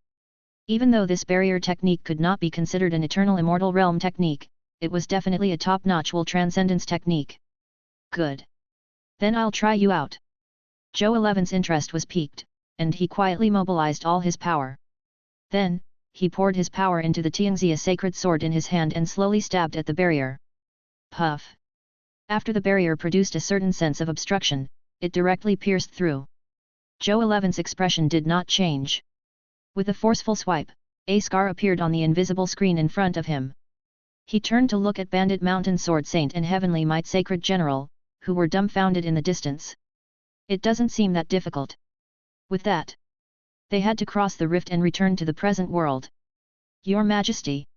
Even though this barrier technique could not be considered an eternal immortal realm technique, it was definitely a top-notch will transcendence technique. Good. Then I'll try you out. Zhou 11's interest was piqued, and he quietly mobilized all his power. Then, he poured his power into the Tianxia sacred sword in his hand and slowly stabbed at the barrier. Puff! After the barrier produced a certain sense of obstruction, it directly pierced through. Zhou 11's expression did not change. With a forceful swipe, a scar appeared on the invisible screen in front of him. He turned to look at Bandit Mountain Sword Saint and Heavenly Might Sacred General, who were dumbfounded in the distance. It doesn't seem that difficult. With that, they had to cross the rift and return to the present world. Your Majesty!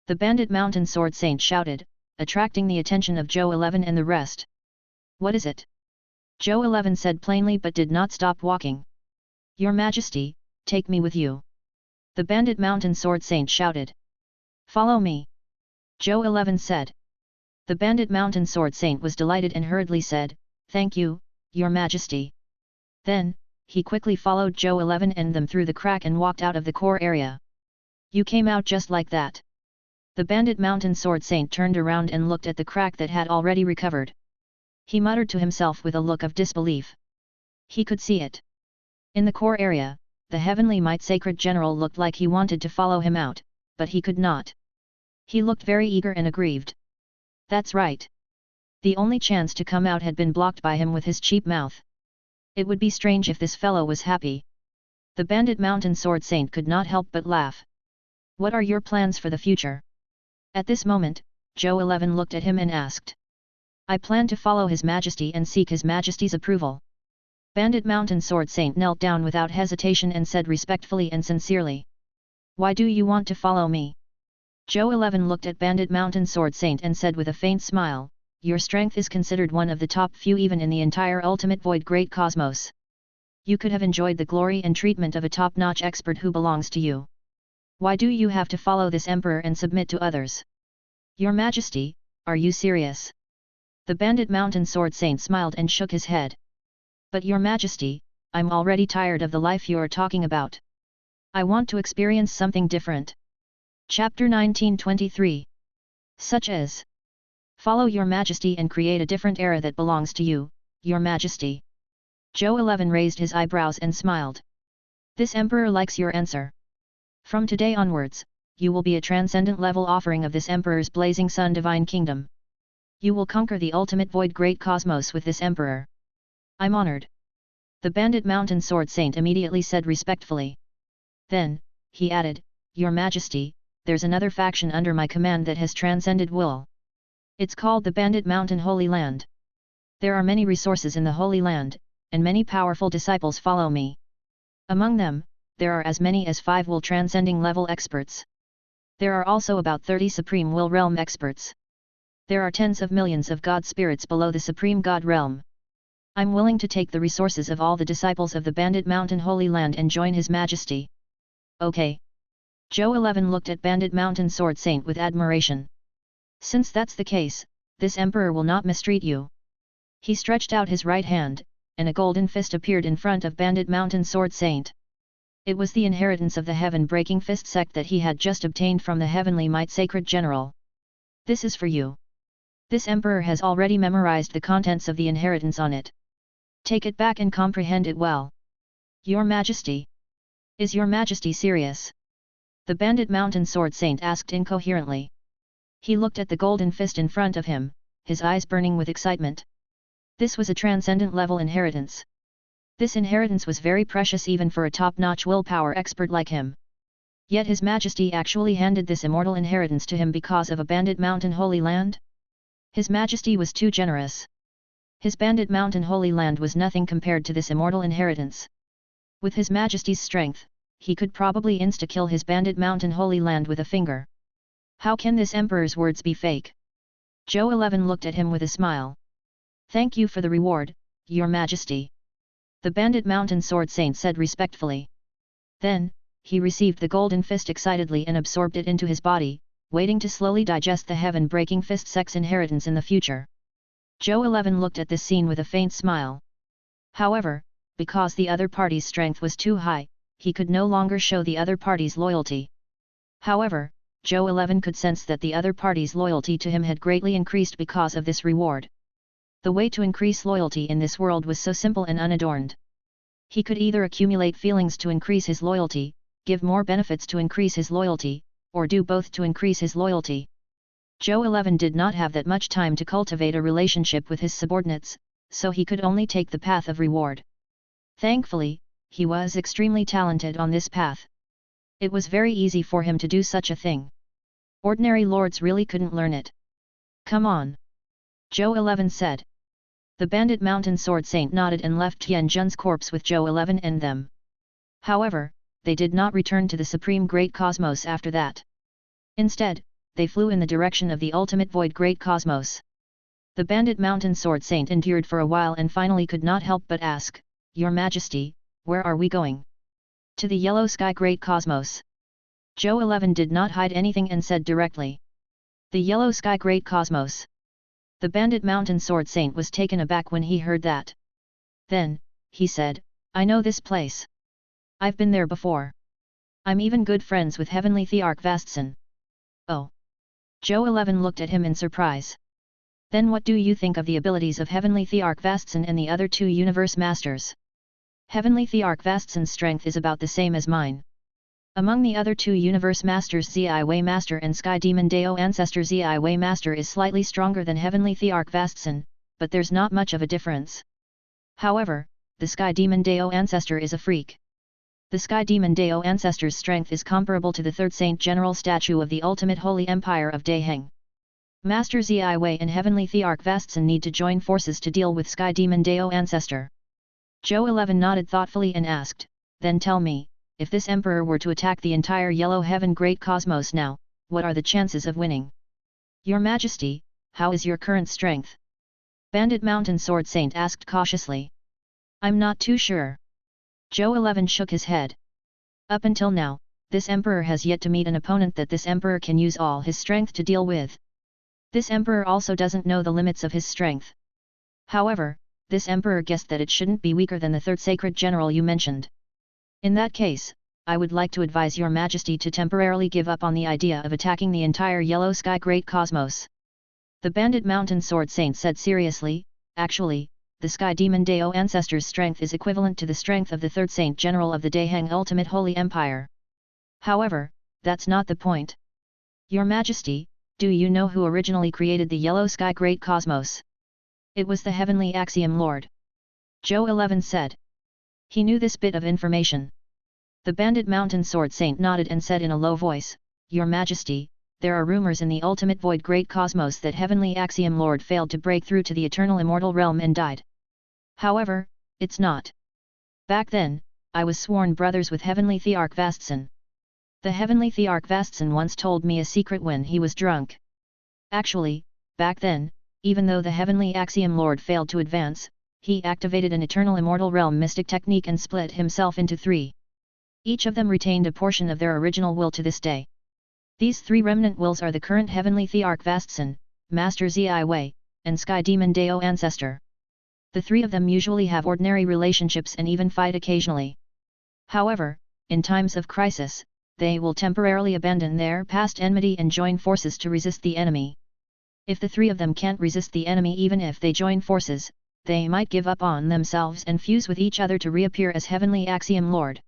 The Bandit Mountain Sword Saint shouted, attracting the attention of Zhou 11 and the rest. What is it? Zhou 11 said plainly but did not stop walking. Your Majesty, take me with you. The Bandit Mountain Sword Saint shouted. Follow me. Zhou 11 said. The Bandit Mountain Sword Saint was delighted and hurriedly said, Thank you, Your Majesty. Then, he quickly followed Zhou 11 and them through the crack and walked out of the core area. You came out just like that. The Bandit Mountain Sword Saint turned around and looked at the crack that had already recovered. He muttered to himself with a look of disbelief. He could see it. In the core area, the Heavenly Might Sacred General looked like he wanted to follow him out, but he could not. He looked very eager and aggrieved. That's right. The only chance to come out had been blocked by him with his cheap mouth. It would be strange if this fellow was happy. The Bandit Mountain Sword Saint could not help but laugh. What are your plans for the future? At this moment, Zhou 11 looked at him and asked. I plan to follow His Majesty and seek His Majesty's approval. Bandit Mountain Sword Saint knelt down without hesitation and said respectfully and sincerely. Why do you want to follow me? Zhou 11 looked at Bandit Mountain Sword Saint and said with a faint smile, Your strength is considered one of the top few even in the entire Ultimate Void Great Cosmos. You could have enjoyed the glory and treatment of a top-notch expert who belongs to you. Why do you have to follow this emperor and submit to others? Your Majesty, are you serious? The Bandit Mountain Sword Saint smiled and shook his head. But Your Majesty, I'm already tired of the life you're talking about. I want to experience something different. Chapter 1923. Such as. Follow Your Majesty and create a different era that belongs to you, Your Majesty. Zhou 11 raised his eyebrows and smiled. This emperor likes your answer. From today onwards, you will be a transcendent level offering of this emperor's blazing sun divine kingdom. You will conquer the ultimate void great cosmos with this emperor. I'm honored. The Bandit Mountain Sword Saint immediately said respectfully. Then, he added, Your Majesty, there's another faction under my command that has transcended will. It's called the Bandit Mountain Holy Land. There are many resources in the Holy Land, and many powerful disciples follow me. Among them, there are as many as 5 will transcending level experts. There are also about 30 Supreme Will Realm experts. There are tens of millions of God spirits below the Supreme God Realm. I'm willing to take the resources of all the disciples of the Bandit Mountain Holy Land and join His Majesty. Okay. Zhou 11 looked at Bandit Mountain Sword Saint with admiration. Since that's the case, this emperor will not mistreat you. He stretched out his right hand, and a golden fist appeared in front of Bandit Mountain Sword Saint. It was the inheritance of the heaven-breaking fist sect that he had just obtained from the Heavenly Might Sacred General. This is for you. This emperor has already memorized the contents of the inheritance on it. Take it back and comprehend it well. Your Majesty. Is Your Majesty serious? The Bandit Mountain Sword Saint asked incoherently. He looked at the golden fist in front of him, his eyes burning with excitement. This was a transcendent level inheritance. This inheritance was very precious even for a top-notch willpower expert like him. Yet His Majesty actually handed this immortal inheritance to him because of a Bandit Mountain Holy Land? His Majesty was too generous. His Bandit Mountain Holy Land was nothing compared to this immortal inheritance. With His Majesty's strength, he could probably insta-kill his bandit mountain Holy Land with a finger. How can this emperor's words be fake? Zhou 11 looked at him with a smile. Thank you for the reward, Your Majesty. The bandit mountain sword saint said respectfully. Then, he received the golden fist excitedly and absorbed it into his body, waiting to slowly digest the heaven-breaking fist sex inheritance in the future. Zhou 11 looked at this scene with a faint smile. However, because the other party's strength was too high, he could no longer show the other party's loyalty. However, Zhou 11 could sense that the other party's loyalty to him had greatly increased because of this reward. The way to increase loyalty in this world was so simple and unadorned. He could either accumulate feelings to increase his loyalty, give more benefits to increase his loyalty, or do both to increase his loyalty. Zhou 11 did not have that much time to cultivate a relationship with his subordinates, so he could only take the path of reward. Thankfully, he was extremely talented on this path. It was very easy for him to do such a thing. Ordinary lords really couldn't learn it. Come on! Zhou 11 said. The bandit mountain sword saint nodded and left Tian Jun's corpse with Zhou 11 and them. However, they did not return to the supreme great cosmos after that. Instead, they flew in the direction of the ultimate void great cosmos. The bandit mountain sword saint endured for a while and finally could not help but ask, Your Majesty, where are we going? To the yellow sky great cosmos. Zhou 11 did not hide anything and said directly. The yellow sky great cosmos. The bandit mountain sword saint was taken aback when he heard that. Then, he said, I know this place. I've been there before. I'm even good friends with Heavenly Thearch Vastson. Oh! Zhou 11 looked at him in surprise. Then what do you think of the abilities of Heavenly Thearch Vastson and the other two universe masters? Heavenly Thearch Vastson's strength is about the same as mine. Among the other two universe masters, Zi Wei Master and Sky Demon Dao Ancestor, Zi Wei Master is slightly stronger than Heavenly Thearch Vastson, but there's not much of a difference. However, the Sky Demon Dao Ancestor is a freak. The Sky Demon Dao Ancestor's strength is comparable to the third Saint General statue of the ultimate Holy Empire of Daeheng. Master Zi Wei and Heavenly Thearch Vastson need to join forces to deal with Sky Demon Dao Ancestor. Zhou 11 nodded thoughtfully and asked, then tell me, if this emperor were to attack the entire Yellow Heaven Great Cosmos now, what are the chances of winning? Your Majesty, how is your current strength? Bandit Mountain Sword Saint asked cautiously. I'm not too sure. Zhou 11 shook his head. Up until now, this emperor has yet to meet an opponent that this emperor can use all his strength to deal with. This emperor also doesn't know the limits of his strength. However, this emperor guessed that it shouldn't be weaker than the third sacred general you mentioned. In that case, I would like to advise Your Majesty to temporarily give up on the idea of attacking the entire Yellow Sky Great Cosmos. The Bandit Mountain Sword Saint said seriously, actually, the Sky Demon Dao Ancestor's strength is equivalent to the strength of the third Saint General of the Daeheng Ultimate Holy Empire. However, that's not the point. Your Majesty, do you know who originally created the Yellow Sky Great Cosmos? It was the Heavenly Axiom Lord. Zhou 11 said. He knew this bit of information. The Bandit Mountain Sword Saint nodded and said in a low voice, Your Majesty, there are rumors in the Ultimate Void Great Cosmos that Heavenly Axiom Lord failed to break through to the Eternal Immortal Realm and died. However, it's not. Back then, I was sworn brothers with Heavenly Thearch Vastson. The Heavenly Thearch Vastson once told me a secret when he was drunk. Actually, back then, even though the Heavenly Axiom Lord failed to advance, he activated an Eternal Immortal Realm mystic technique and split himself into three. Each of them retained a portion of their original will to this day. These three remnant wills are the current Heavenly Thearch Vastson, Master Zi Wei, and Sky Demon Dao Ancestor. The three of them usually have ordinary relationships and even fight occasionally. However, in times of crisis, they will temporarily abandon their past enmity and join forces to resist the enemy. If the three of them can't resist the enemy even if they join forces, they might give up on themselves and fuse with each other to reappear as Heavenly Axiom Lord.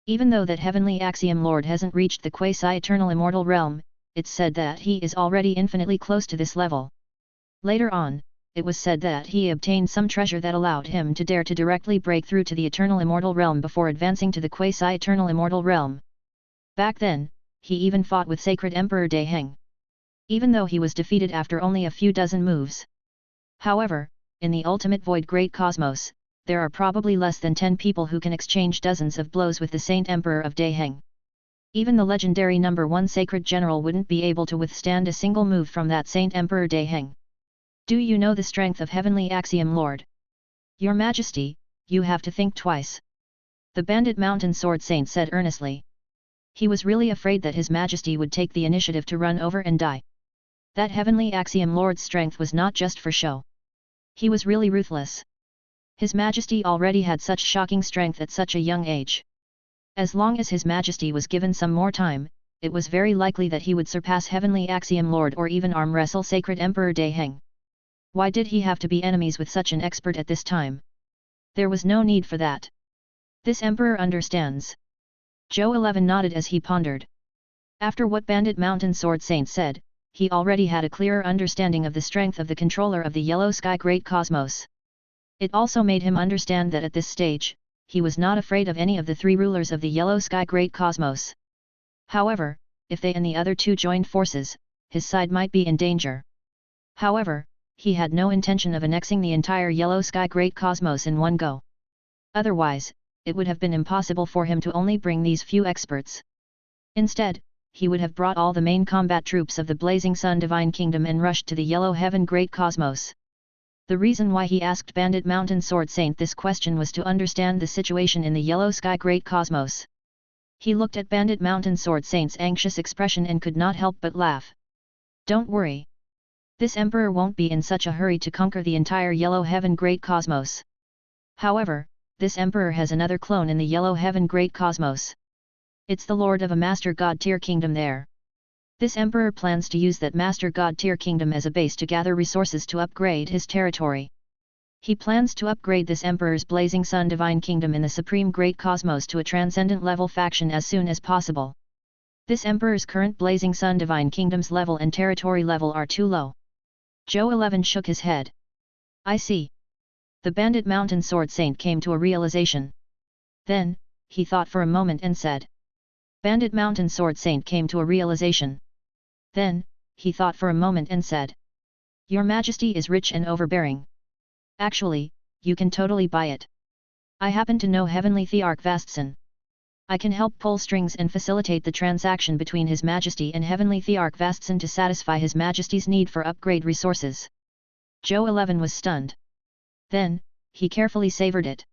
Even though that Heavenly Axiom Lord hasn't reached the quasi-eternal immortal realm, it's said that he is already infinitely close to this level. Later on, it was said that he obtained some treasure that allowed him to dare to directly break through to the eternal immortal realm before advancing to the quasi-eternal immortal realm. Back then, he even fought with Sacred Emperor Daeheng. Even though he was defeated after only a few dozen moves. However, in the Ultimate Void Great Cosmos, there are probably less than 10 people who can exchange dozens of blows with the Saint Emperor of Daiheng. Even the legendary number 1 sacred general wouldn't be able to withstand a single move from that Saint Emperor Daiheng. Do you know the strength of Heavenly Axiom Lord? Your Majesty, you have to think twice. The Bandit Mountain Sword Saint said earnestly. He was really afraid that His Majesty would take the initiative to run over and die. That Heavenly Axiom Lord's strength was not just for show. He was really ruthless. His Majesty already had such shocking strength at such a young age. As long as His Majesty was given some more time, it was very likely that he would surpass Heavenly Axiom Lord or even arm wrestle Sacred Emperor Daiheng. Why did he have to be enemies with such an expert at this time? There was no need for that. This Emperor understands. Zhou 11 nodded as he pondered. After what Bandit Mountain Sword Saint said, he already had a clearer understanding of the strength of the controller of the Yellow Sky Great Cosmos. It also made him understand that at this stage, he was not afraid of any of the 3 rulers of the Yellow Sky Great Cosmos. However, if they and the other 2 joined forces, his side might be in danger. However, he had no intention of annexing the entire Yellow Sky Great Cosmos in one go. Otherwise, it would have been impossible for him to only bring these few experts. Instead, he would have brought all the main combat troops of the Blazing Sun Divine Kingdom and rushed to the Yellow Heaven Great Cosmos. The reason why he asked Bandit Mountain Sword Saint this question was to understand the situation in the Yellow Sky Great Cosmos. He looked at Bandit Mountain Sword Saint's anxious expression and could not help but laugh. Don't worry. This Emperor won't be in such a hurry to conquer the entire Yellow Heaven Great Cosmos. However, this Emperor has another clone in the Yellow Heaven Great Cosmos. It's the Lord of a Master God tier kingdom there. This Emperor plans to use that Master God tier kingdom as a base to gather resources to upgrade his territory. He plans to upgrade this Emperor's Blazing Sun Divine Kingdom in the Supreme Great Cosmos to a transcendent level faction as soon as possible. This Emperor's current Blazing Sun Divine Kingdom's level and territory level are too low. Zhou 11 shook his head. I see. The Bandit Mountain Sword Saint came to a realization. Then, he thought for a moment and said. Bandit Mountain Sword Saint came to a realization. Then, he thought for a moment and said. Your Majesty is rich and overbearing. Actually, you can totally buy it. I happen to know Heavenly Thearch Vastson. I can help pull strings and facilitate the transaction between His Majesty and Heavenly Thearch Vastson to satisfy His Majesty's need for upgrade resources. Zhou 11 was stunned. Then, he carefully savored it.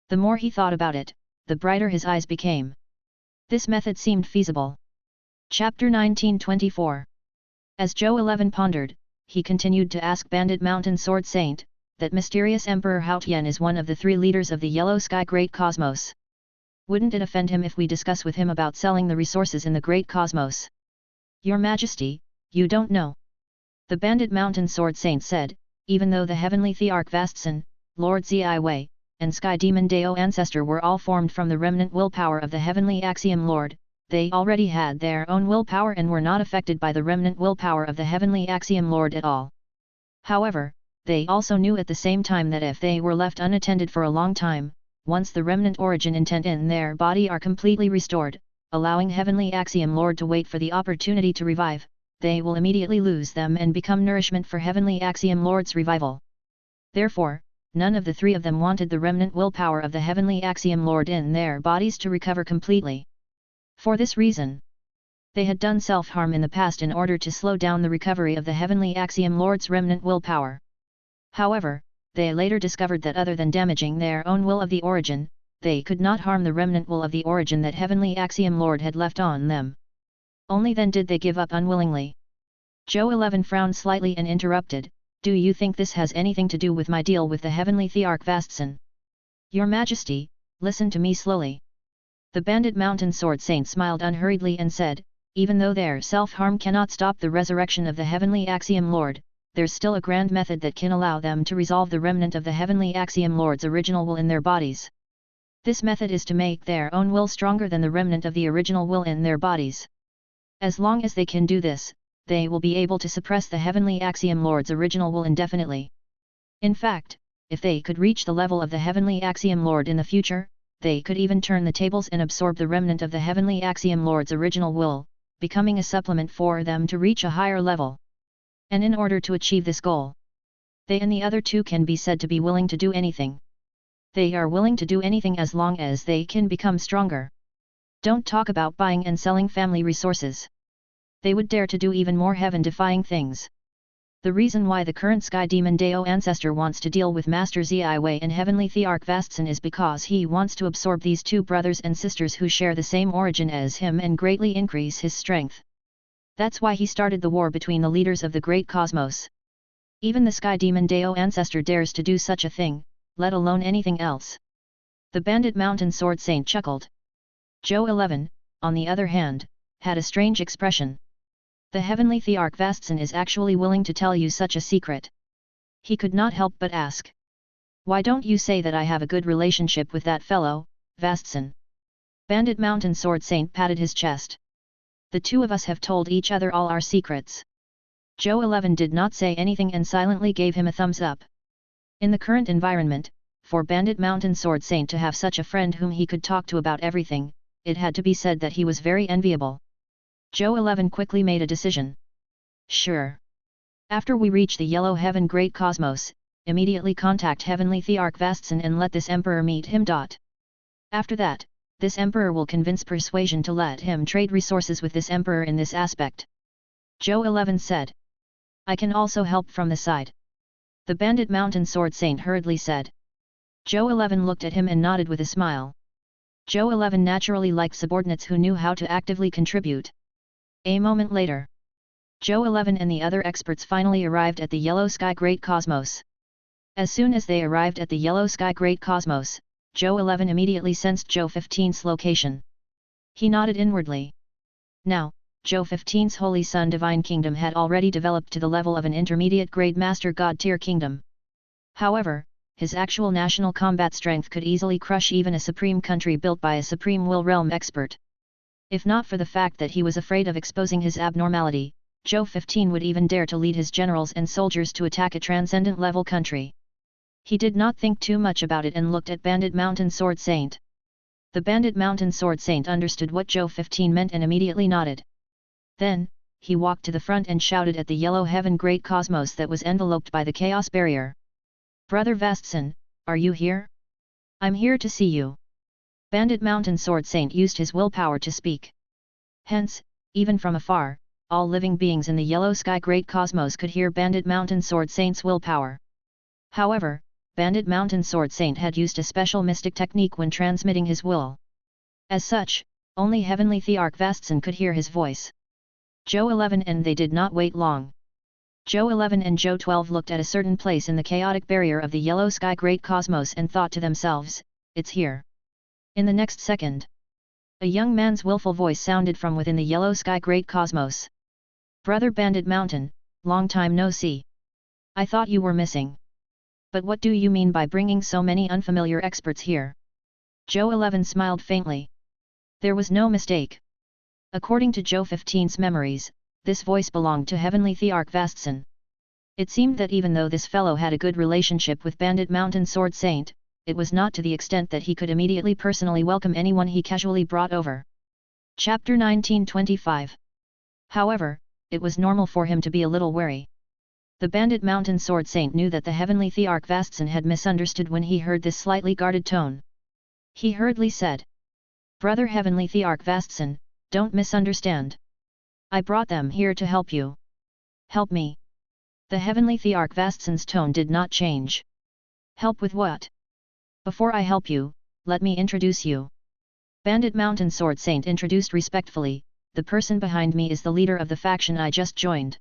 The more he thought about it, the brighter his eyes became. This method seemed feasible. Chapter 1924. As Zhou 11 pondered, he continued to ask Bandit Mountain Sword Saint, that mysterious Emperor Hao Tian is one of the 3 leaders of the Yellow Sky Great Cosmos. Wouldn't it offend him if we discuss with him about selling the resources in the Great Cosmos? Your Majesty, you don't know. The Bandit Mountain Sword Saint said, even though the Heavenly Thearch Vastson, Lord Zi Wei, and Sky Demon Dao Ancestor were all formed from the remnant willpower of the Heavenly Axiom Lord, they already had their own willpower and were not affected by the remnant willpower of the Heavenly Axiom Lord at all. However, they also knew at the same time that if they were left unattended for a long time, once the remnant origin intent in their body are completely restored, allowing Heavenly Axiom Lord to wait for the opportunity to revive, they will immediately lose them and become nourishment for Heavenly Axiom Lord's revival. Therefore, none of the 3 of them wanted the remnant willpower of the Heavenly Axiom Lord in their bodies to recover completely. For this reason, they had done self-harm in the past in order to slow down the recovery of the Heavenly Axiom Lord's remnant willpower. However, they later discovered that other than damaging their own will of the origin, they could not harm the remnant will of the origin that Heavenly Axiom Lord had left on them. Only then did they give up unwillingly. Zhou 11 frowned slightly and interrupted, do you think this has anything to do with my deal with the Heavenly Thearch Vastson? Your Majesty, listen to me slowly. The Bandit Mountain Sword Saint smiled unhurriedly and said, even though their self-harm cannot stop the resurrection of the Heavenly Axiom Lord, there's still a grand method that can allow them to resolve the remnant of the Heavenly Axiom Lord's original will in their bodies. This method is to make their own will stronger than the remnant of the original will in their bodies. As long as they can do this, they will be able to suppress the Heavenly Axiom Lord's original will indefinitely. In fact, if they could reach the level of the Heavenly Axiom Lord in the future, they could even turn the tables and absorb the remnant of the Heavenly Axiom Lord's original will, becoming a supplement for them to reach a higher level. And in order to achieve this goal, they and the other 2 can be said to be willing to do anything. They are willing to do anything as long as they can become stronger. Don't talk about buying and selling family resources. They would dare to do even more heaven-defying things. The reason why the current Sky Demon Dao ancestor wants to deal with Master Zi Wei and Heavenly Thearch Vastson is because he wants to absorb these two brothers and sisters who share the same origin as him and greatly increase his strength. That's why he started the war between the leaders of the great cosmos. Even the Sky Demon Dao ancestor dares to do such a thing, let alone anything else. The Bandit Mountain Sword Saint chuckled. Zhou 11, on the other hand, had a strange expression. The Heavenly Thearch Vastson is actually willing to tell you such a secret. He could not help but ask. Why don't you say that I have a good relationship with that fellow, Vastson? Bandit Mountain Sword Saint patted his chest. The two of us have told each other all our secrets. Zhou 11 did not say anything and silently gave him a thumbs up. In the current environment, for Bandit Mountain Sword Saint to have such a friend whom he could talk to about everything, it had to be said that he was very enviable. Zhou 11 quickly made a decision. Sure. After we reach the Yellow Heaven Great Cosmos, immediately contact Heavenly Thearch Vastson and let this Emperor meet him. After that, this Emperor will convince Persuasion to let him trade resources with this Emperor in this aspect. Zhou 11 said. I can also help from the side. The Bandit Mountain Sword Saint hurriedly said. Zhou 11 looked at him and nodded with a smile. Zhou 11 naturally liked subordinates who knew how to actively contribute. A moment later, Zhou 11 and the other experts finally arrived at the Yellow Sky Great Cosmos. As soon as they arrived at the Yellow Sky Great Cosmos, Zhou 11 immediately sensed Zhou 15's location. He nodded inwardly. Now, Zhou 15's Holy Sun Divine Kingdom had already developed to the level of an intermediate grade Master God tier kingdom. However, his actual national combat strength could easily crush even a supreme country built by a supreme will realm expert. If not for the fact that he was afraid of exposing his abnormality, Zhou 15 would even dare to lead his generals and soldiers to attack a transcendent level country. He did not think too much about it and looked at Bandit Mountain Sword Saint. The Bandit Mountain Sword Saint understood what Zhou 15 meant and immediately nodded. Then, he walked to the front and shouted at the Yellow Heaven Great Cosmos that was enveloped by the Chaos Barrier. Brother Vastson, are you here? I'm here to see you. Bandit Mountain Sword Saint used his willpower to speak. Hence, even from afar, all living beings in the Yellow Sky Great Cosmos could hear Bandit Mountain Sword Saint's willpower. However, Bandit Mountain Sword Saint had used a special mystic technique when transmitting his will. As such, only Heavenly Thearch Vastson could hear his voice. Zhou 11 and they did not wait long. Zhou 11 and Zhou 12 looked at a certain place in the chaotic barrier of the Yellow Sky Great Cosmos and thought to themselves, it's here. In the next second, a young man's willful voice sounded from within the Yellow Sky Great Cosmos. Brother Bandit Mountain, long time no see. I thought you were missing. But what do you mean by bringing so many unfamiliar experts here? Zhou 11 smiled faintly. There was no mistake. According to Zhou 15's memories, this voice belonged to Heavenly Thearch Vastson. It seemed that even though this fellow had a good relationship with Bandit Mountain Sword Saint, it was not to the extent that he could immediately personally welcome anyone he casually brought over. Chapter 1925. However, it was normal for him to be a little wary. The Bandit Mountain Sword Saint knew that the Heavenly Thearch Vastson had misunderstood when he heard this slightly guarded tone. He hurriedly said, Brother Heavenly Thearch Vastson, don't misunderstand. I brought them here to help you. Help me. The Heavenly Thearch Vastson's tone did not change. Help with what? Before I help you, let me introduce you. Bandit Mountain Sword Saint introduced respectfully, the person behind me is the leader of the faction I just joined.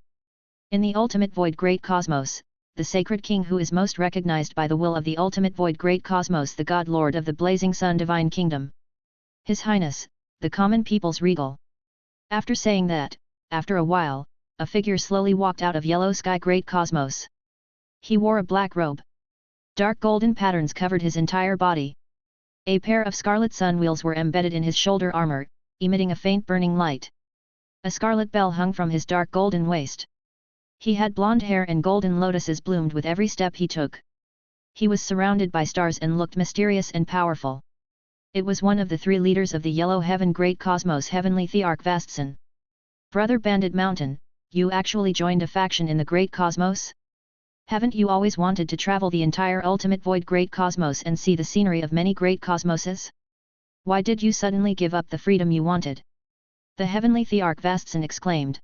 In the Ultimate Void Great Cosmos, the Sacred King who is most recognized by the will of the Ultimate Void Great Cosmos, the God Lord of the Blazing Sun Divine Kingdom. His Highness, the Common People's Regal. After saying that, after a while, a figure slowly walked out of Yellow Sky Great Cosmos. He wore a black robe. Dark golden patterns covered his entire body. A pair of scarlet sun wheels were embedded in his shoulder armor, emitting a faint burning light. A scarlet bell hung from his dark golden waist. He had blonde hair and golden lotuses bloomed with every step he took. He was surrounded by stars and looked mysterious and powerful. It was one of the three leaders of the Yellow Heaven Great Cosmos, Heavenly Thearch Vastson. Brother Bandit Mountain, you actually joined a faction in the Great Cosmos? Haven't you always wanted to travel the entire ultimate void great cosmos and see the scenery of many great cosmoses? Why did you suddenly give up the freedom you wanted? The heavenly Thearch Vastson exclaimed.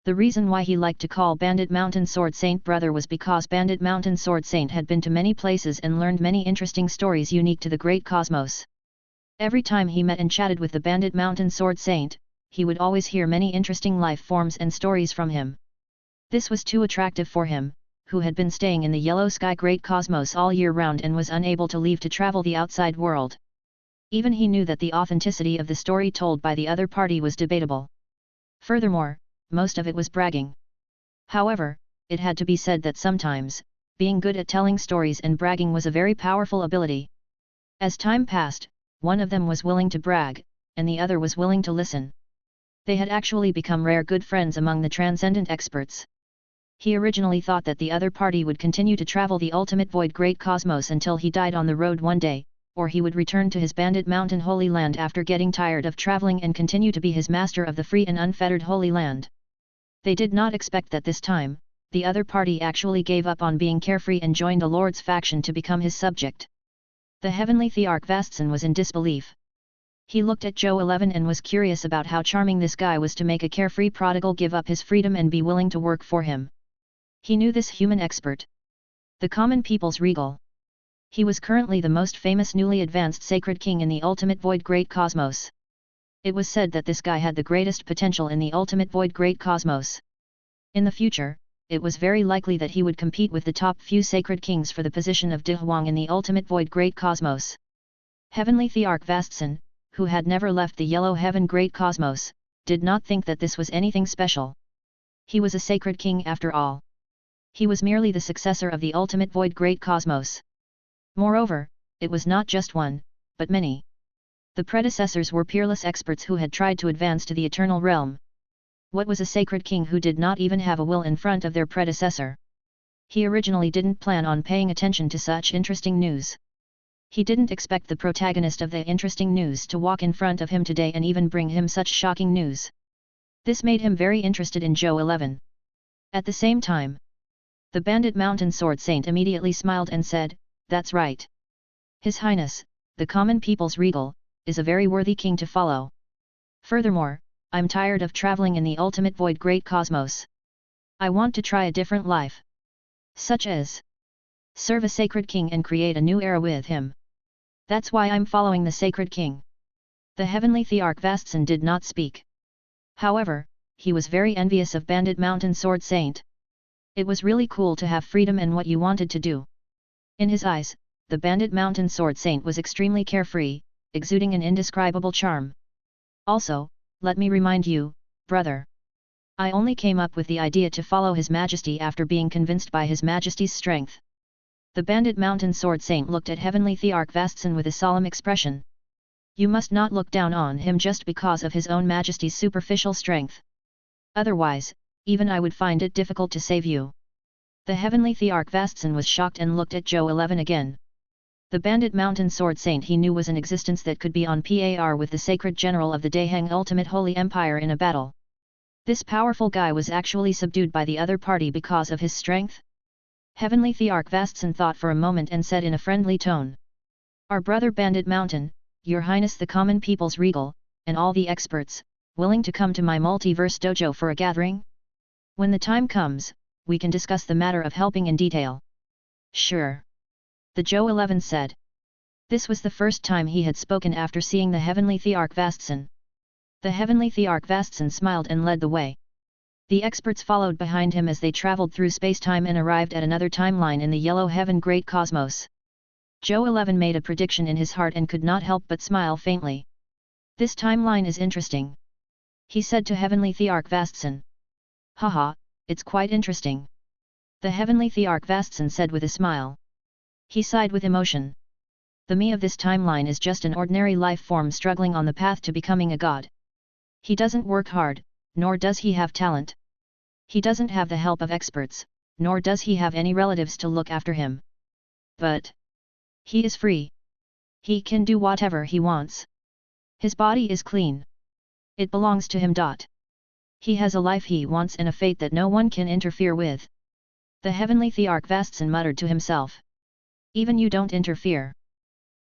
The reason why he liked to call Bandit Mountain Sword Saint brother was because Bandit Mountain Sword Saint had been to many places and learned many interesting stories unique to the great cosmos. Every time he met and chatted with the Bandit Mountain Sword Saint, he would always hear many interesting life forms and stories from him. This was too attractive for him, who had been staying in the yellow sky great cosmos all year round and was unable to leave to travel the outside world. Even he knew that the authenticity of the story told by the other party was debatable. Furthermore, most of it was bragging. However, it had to be said that sometimes, being good at telling stories and bragging was a very powerful ability. As time passed, one of them was willing to brag, and the other was willing to listen. They had actually become rare good friends among the transcendent experts. He originally thought that the other party would continue to travel the ultimate void great cosmos until he died on the road one day, or he would return to his Bandit Mountain Holy Land after getting tired of traveling and continue to be his master of the free and unfettered Holy Land. They did not expect that this time, the other party actually gave up on being carefree and joined the Lord's faction to become his subject. The heavenly Thearch Vastson was in disbelief. He looked at Zhou 11 and was curious about how charming this guy was to make a carefree prodigal give up his freedom and be willing to work for him. He knew this human expert. The common people's regal. He was currently the most famous newly advanced sacred king in the ultimate void great cosmos. It was said that this guy had the greatest potential in the ultimate void great cosmos. In the future, it was very likely that he would compete with the top few sacred kings for the position of Dihuang in the ultimate void great cosmos. Heavenly Thearch Vastson, who had never left the yellow heaven great cosmos, did not think that this was anything special. He was a sacred king after all. He was merely the successor of the ultimate void great cosmos. Moreover, it was not just one, but many. The predecessors were peerless experts who had tried to advance to the eternal realm. What was a sacred king who did not even have a will in front of their predecessor? He originally didn't plan on paying attention to such interesting news. He didn't expect the protagonist of the interesting news to walk in front of him today and even bring him such shocking news. This made him very interested in Zhou 11. At the same time, the Bandit Mountain Sword Saint immediately smiled and said, "That's right. His Highness, the common people's regal, is a very worthy king to follow. Furthermore, I'm tired of traveling in the ultimate void great cosmos. I want to try a different life. Such as serve a sacred king and create a new era with him. That's why I'm following the sacred king." The heavenly Thearch Vastson did not speak. However, he was very envious of Bandit Mountain Sword Saint. It was really cool to have freedom and what you wanted to do. In his eyes, the Bandit Mountain Sword Saint was extremely carefree, exuding an indescribable charm. Also, let me remind you, brother. I only came up with the idea to follow His Majesty after being convinced by His Majesty's strength. The Bandit Mountain Sword Saint looked at Heavenly Thearch Vastson with a solemn expression. You must not look down on him just because of His own Majesty's superficial strength. Otherwise, even I would find it difficult to save you. The Heavenly Thearch Vastson was shocked and looked at Zhou 11 again. The Bandit Mountain Sword Saint he knew was an existence that could be on par with the sacred general of the Daheng Ultimate Holy Empire in a battle. This powerful guy was actually subdued by the other party because of his strength? Heavenly Thearch Vastson thought for a moment and said in a friendly tone. Our brother Bandit Mountain, Your Highness the common people's regal, and all the experts, willing to come to my multiverse dojo for a gathering? When the time comes, we can discuss the matter of helping in detail. Sure. The Zhou 11 said. This was the first time he had spoken after seeing the Heavenly Thearch Vastson. The Heavenly Thearch Vastson smiled and led the way. The experts followed behind him as they traveled through space-time and arrived at another timeline in the Yellow Heaven Great Cosmos. Zhou 11 made a prediction in his heart and could not help but smile faintly. This timeline is interesting. He said to Heavenly Thearch Vastson. Haha, it's quite interesting. The Heavenly Thearch Vastson said with a smile. He sighed with emotion. The me of this timeline is just an ordinary life form struggling on the path to becoming a god. He doesn't work hard, nor does he have talent. He doesn't have the help of experts, nor does he have any relatives to look after him. But he is free. He can do whatever he wants. His body is clean. It belongs to him. He has a life he wants and a fate that no one can interfere with. The heavenly Thearch Vastson muttered to himself. Even you don't interfere.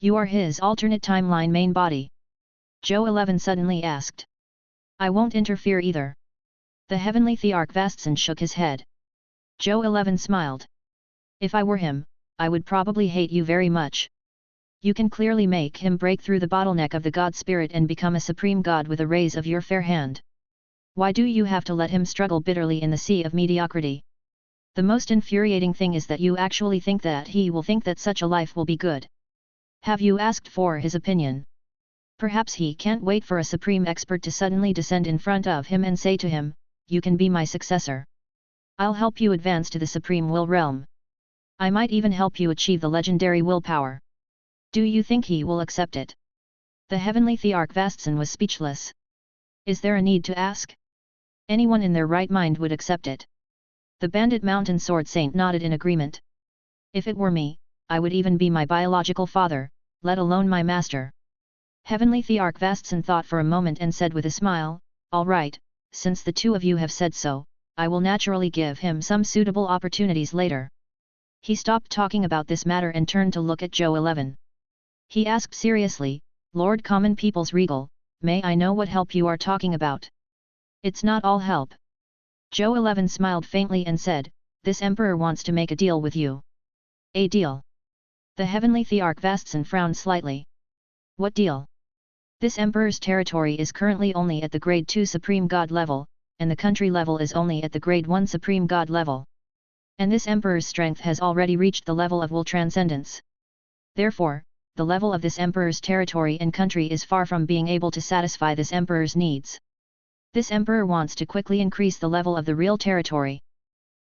You are his alternate timeline main body. Zhou 11 suddenly asked. I won't interfere either. The heavenly Thearch Vastson shook his head. Zhou 11 smiled. If I were him, I would probably hate you very much. You can clearly make him break through the bottleneck of the god spirit and become a supreme god with a raise of your fair hand. Why do you have to let him struggle bitterly in the sea of mediocrity? The most infuriating thing is that you actually think that he will think that such a life will be good. Have you asked for his opinion? Perhaps he can't wait for a supreme expert to suddenly descend in front of him and say to him, you can be my successor. I'll help you advance to the supreme will realm. I might even help you achieve the legendary willpower. Do you think he will accept it? The heavenly Thearch Vastson was speechless. Is there a need to ask? Anyone in their right mind would accept it. The bandit mountain sword saint nodded in agreement. If it were me, I would even be my biological father, let alone my master. Heavenly Thearch Vastson thought for a moment and said with a smile, all right, since the two of you have said so, I will naturally give him some suitable opportunities later. He stopped talking about this matter and turned to look at Zhou 11. He asked seriously, Lord Common People's Regal, may I know what help you are talking about? It's not all help. Zhou 11 smiled faintly and said, this emperor wants to make a deal with you. A deal? The heavenly Thearch Vastson frowned slightly. What deal? This emperor's territory is currently only at the grade 2 supreme god level, and the country level is only at the grade 1 supreme god level. And this emperor's strength has already reached the level of will transcendence. Therefore, the level of this emperor's territory and country is far from being able to satisfy this emperor's needs. This emperor wants to quickly increase the level of the real territory.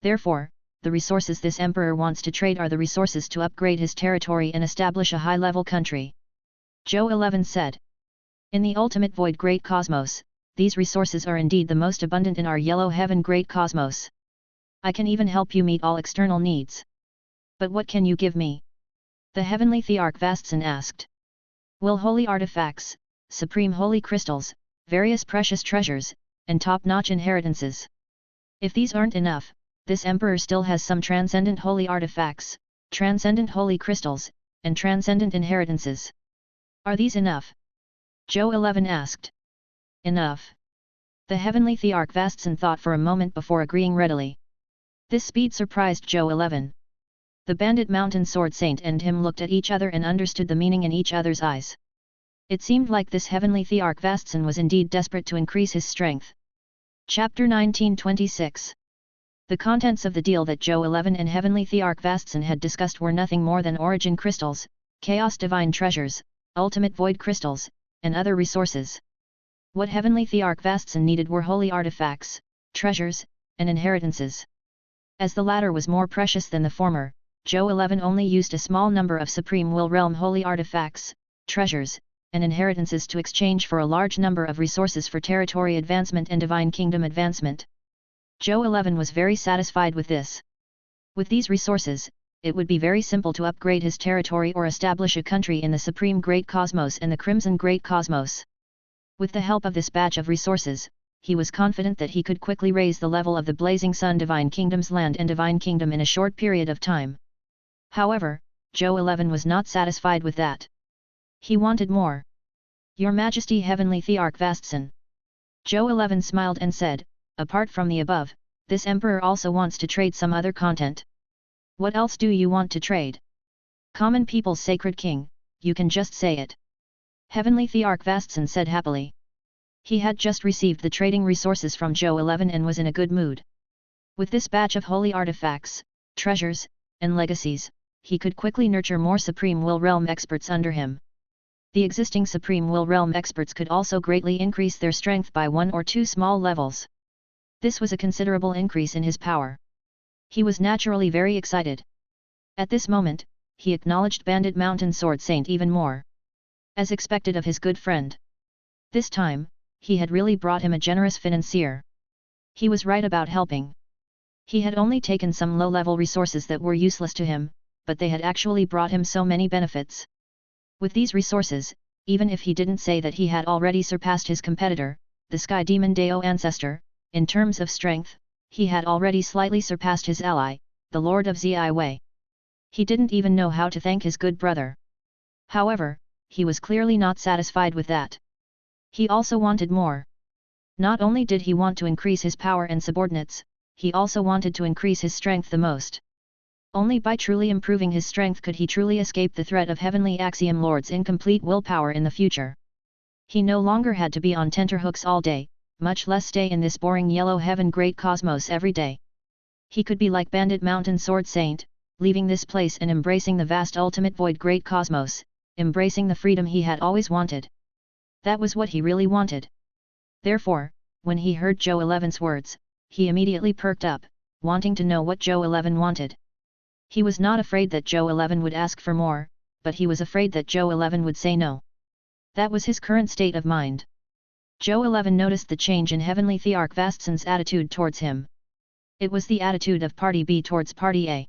Therefore, the resources this emperor wants to trade are the resources to upgrade his territory and establish a high-level country. Zhou 11 said. In the ultimate void great cosmos, these resources are indeed the most abundant in our yellow heaven great cosmos. I can even help you meet all external needs. But what can you give me? The heavenly Thearch Vastson asked. Will holy artifacts, supreme holy crystals, various precious treasures, and top-notch inheritances. If these aren't enough, this emperor still has some transcendent holy artifacts, transcendent holy crystals, and transcendent inheritances. Are these enough? Zhou 11 asked. Enough. The heavenly Thearch Vastson thought for a moment before agreeing readily. This speed surprised Zhou 11. The bandit mountain sword saint and him looked at each other and understood the meaning in each other's eyes. It seemed like this heavenly Thearch Vastson was indeed desperate to increase his strength. Chapter 1926. The contents of the deal that Zhou 11 and heavenly Thearch Vastson had discussed were nothing more than origin crystals, chaos divine treasures, ultimate void crystals, and other resources. What heavenly Thearch Vastson needed were holy artifacts, treasures, and inheritances. As the latter was more precious than the former, Zhou 11 only used a small number of Supreme Will Realm holy artifacts, treasures, and inheritances to exchange for a large number of resources for territory advancement and divine kingdom advancement. Zhou 11 was very satisfied with this. With these resources, it would be very simple to upgrade his territory or establish a country in the Supreme Great Cosmos and the Crimson Great Cosmos. With the help of this batch of resources, he was confident that he could quickly raise the level of the Blazing Sun Divine Kingdom's land and Divine Kingdom in a short period of time. However, Zhou 11 was not satisfied with that. He wanted more. Your Majesty Heavenly Thearch Vastson. Zhou 11 smiled and said, apart from the above, this emperor also wants to trade some other content. What else do you want to trade? Common People's Sacred King, you can just say it. Heavenly Thearch Vastson said happily. He had just received the trading resources from Zhou 11 and was in a good mood. With this batch of holy artifacts, treasures, and legacies, he could quickly nurture more Supreme Will Realm experts under him. The existing Supreme Will Realm experts could also greatly increase their strength by 1 or 2 small levels. This was a considerable increase in his power. He was naturally very excited. At this moment, he acknowledged Bandit Mountain Sword Saint even more. As expected of his good friend. This time, he had really brought him a generous financier. He was right about helping. He had only taken some low-level resources that were useless to him, but they had actually brought him so many benefits. With these resources, even if he didn't say that he had already surpassed his competitor, the Sky Demon Dao ancestor, in terms of strength, he had already slightly surpassed his ally, the Lord of Ziwei. He didn't even know how to thank his good brother. However, he was clearly not satisfied with that. He also wanted more. Not only did he want to increase his power and subordinates, he also wanted to increase his strength the most. Only by truly improving his strength could he truly escape the threat of Heavenly Axiom Lord's incomplete willpower in the future. He no longer had to be on tenterhooks all day, much less stay in this boring yellow heaven great cosmos every day. He could be like Bandit Mountain Sword Saint, leaving this place and embracing the vast ultimate void great cosmos, embracing the freedom he had always wanted. That was what he really wanted. Therefore, when he heard Zhou 11's words, he immediately perked up, wanting to know what Zhou 11 wanted. He was not afraid that Zhou 11 would ask for more, but he was afraid that Zhou 11 would say no. That was his current state of mind. Zhou 11 noticed the change in Heavenly Thearch Vastsen's attitude towards him. It was the attitude of Party B towards Party A.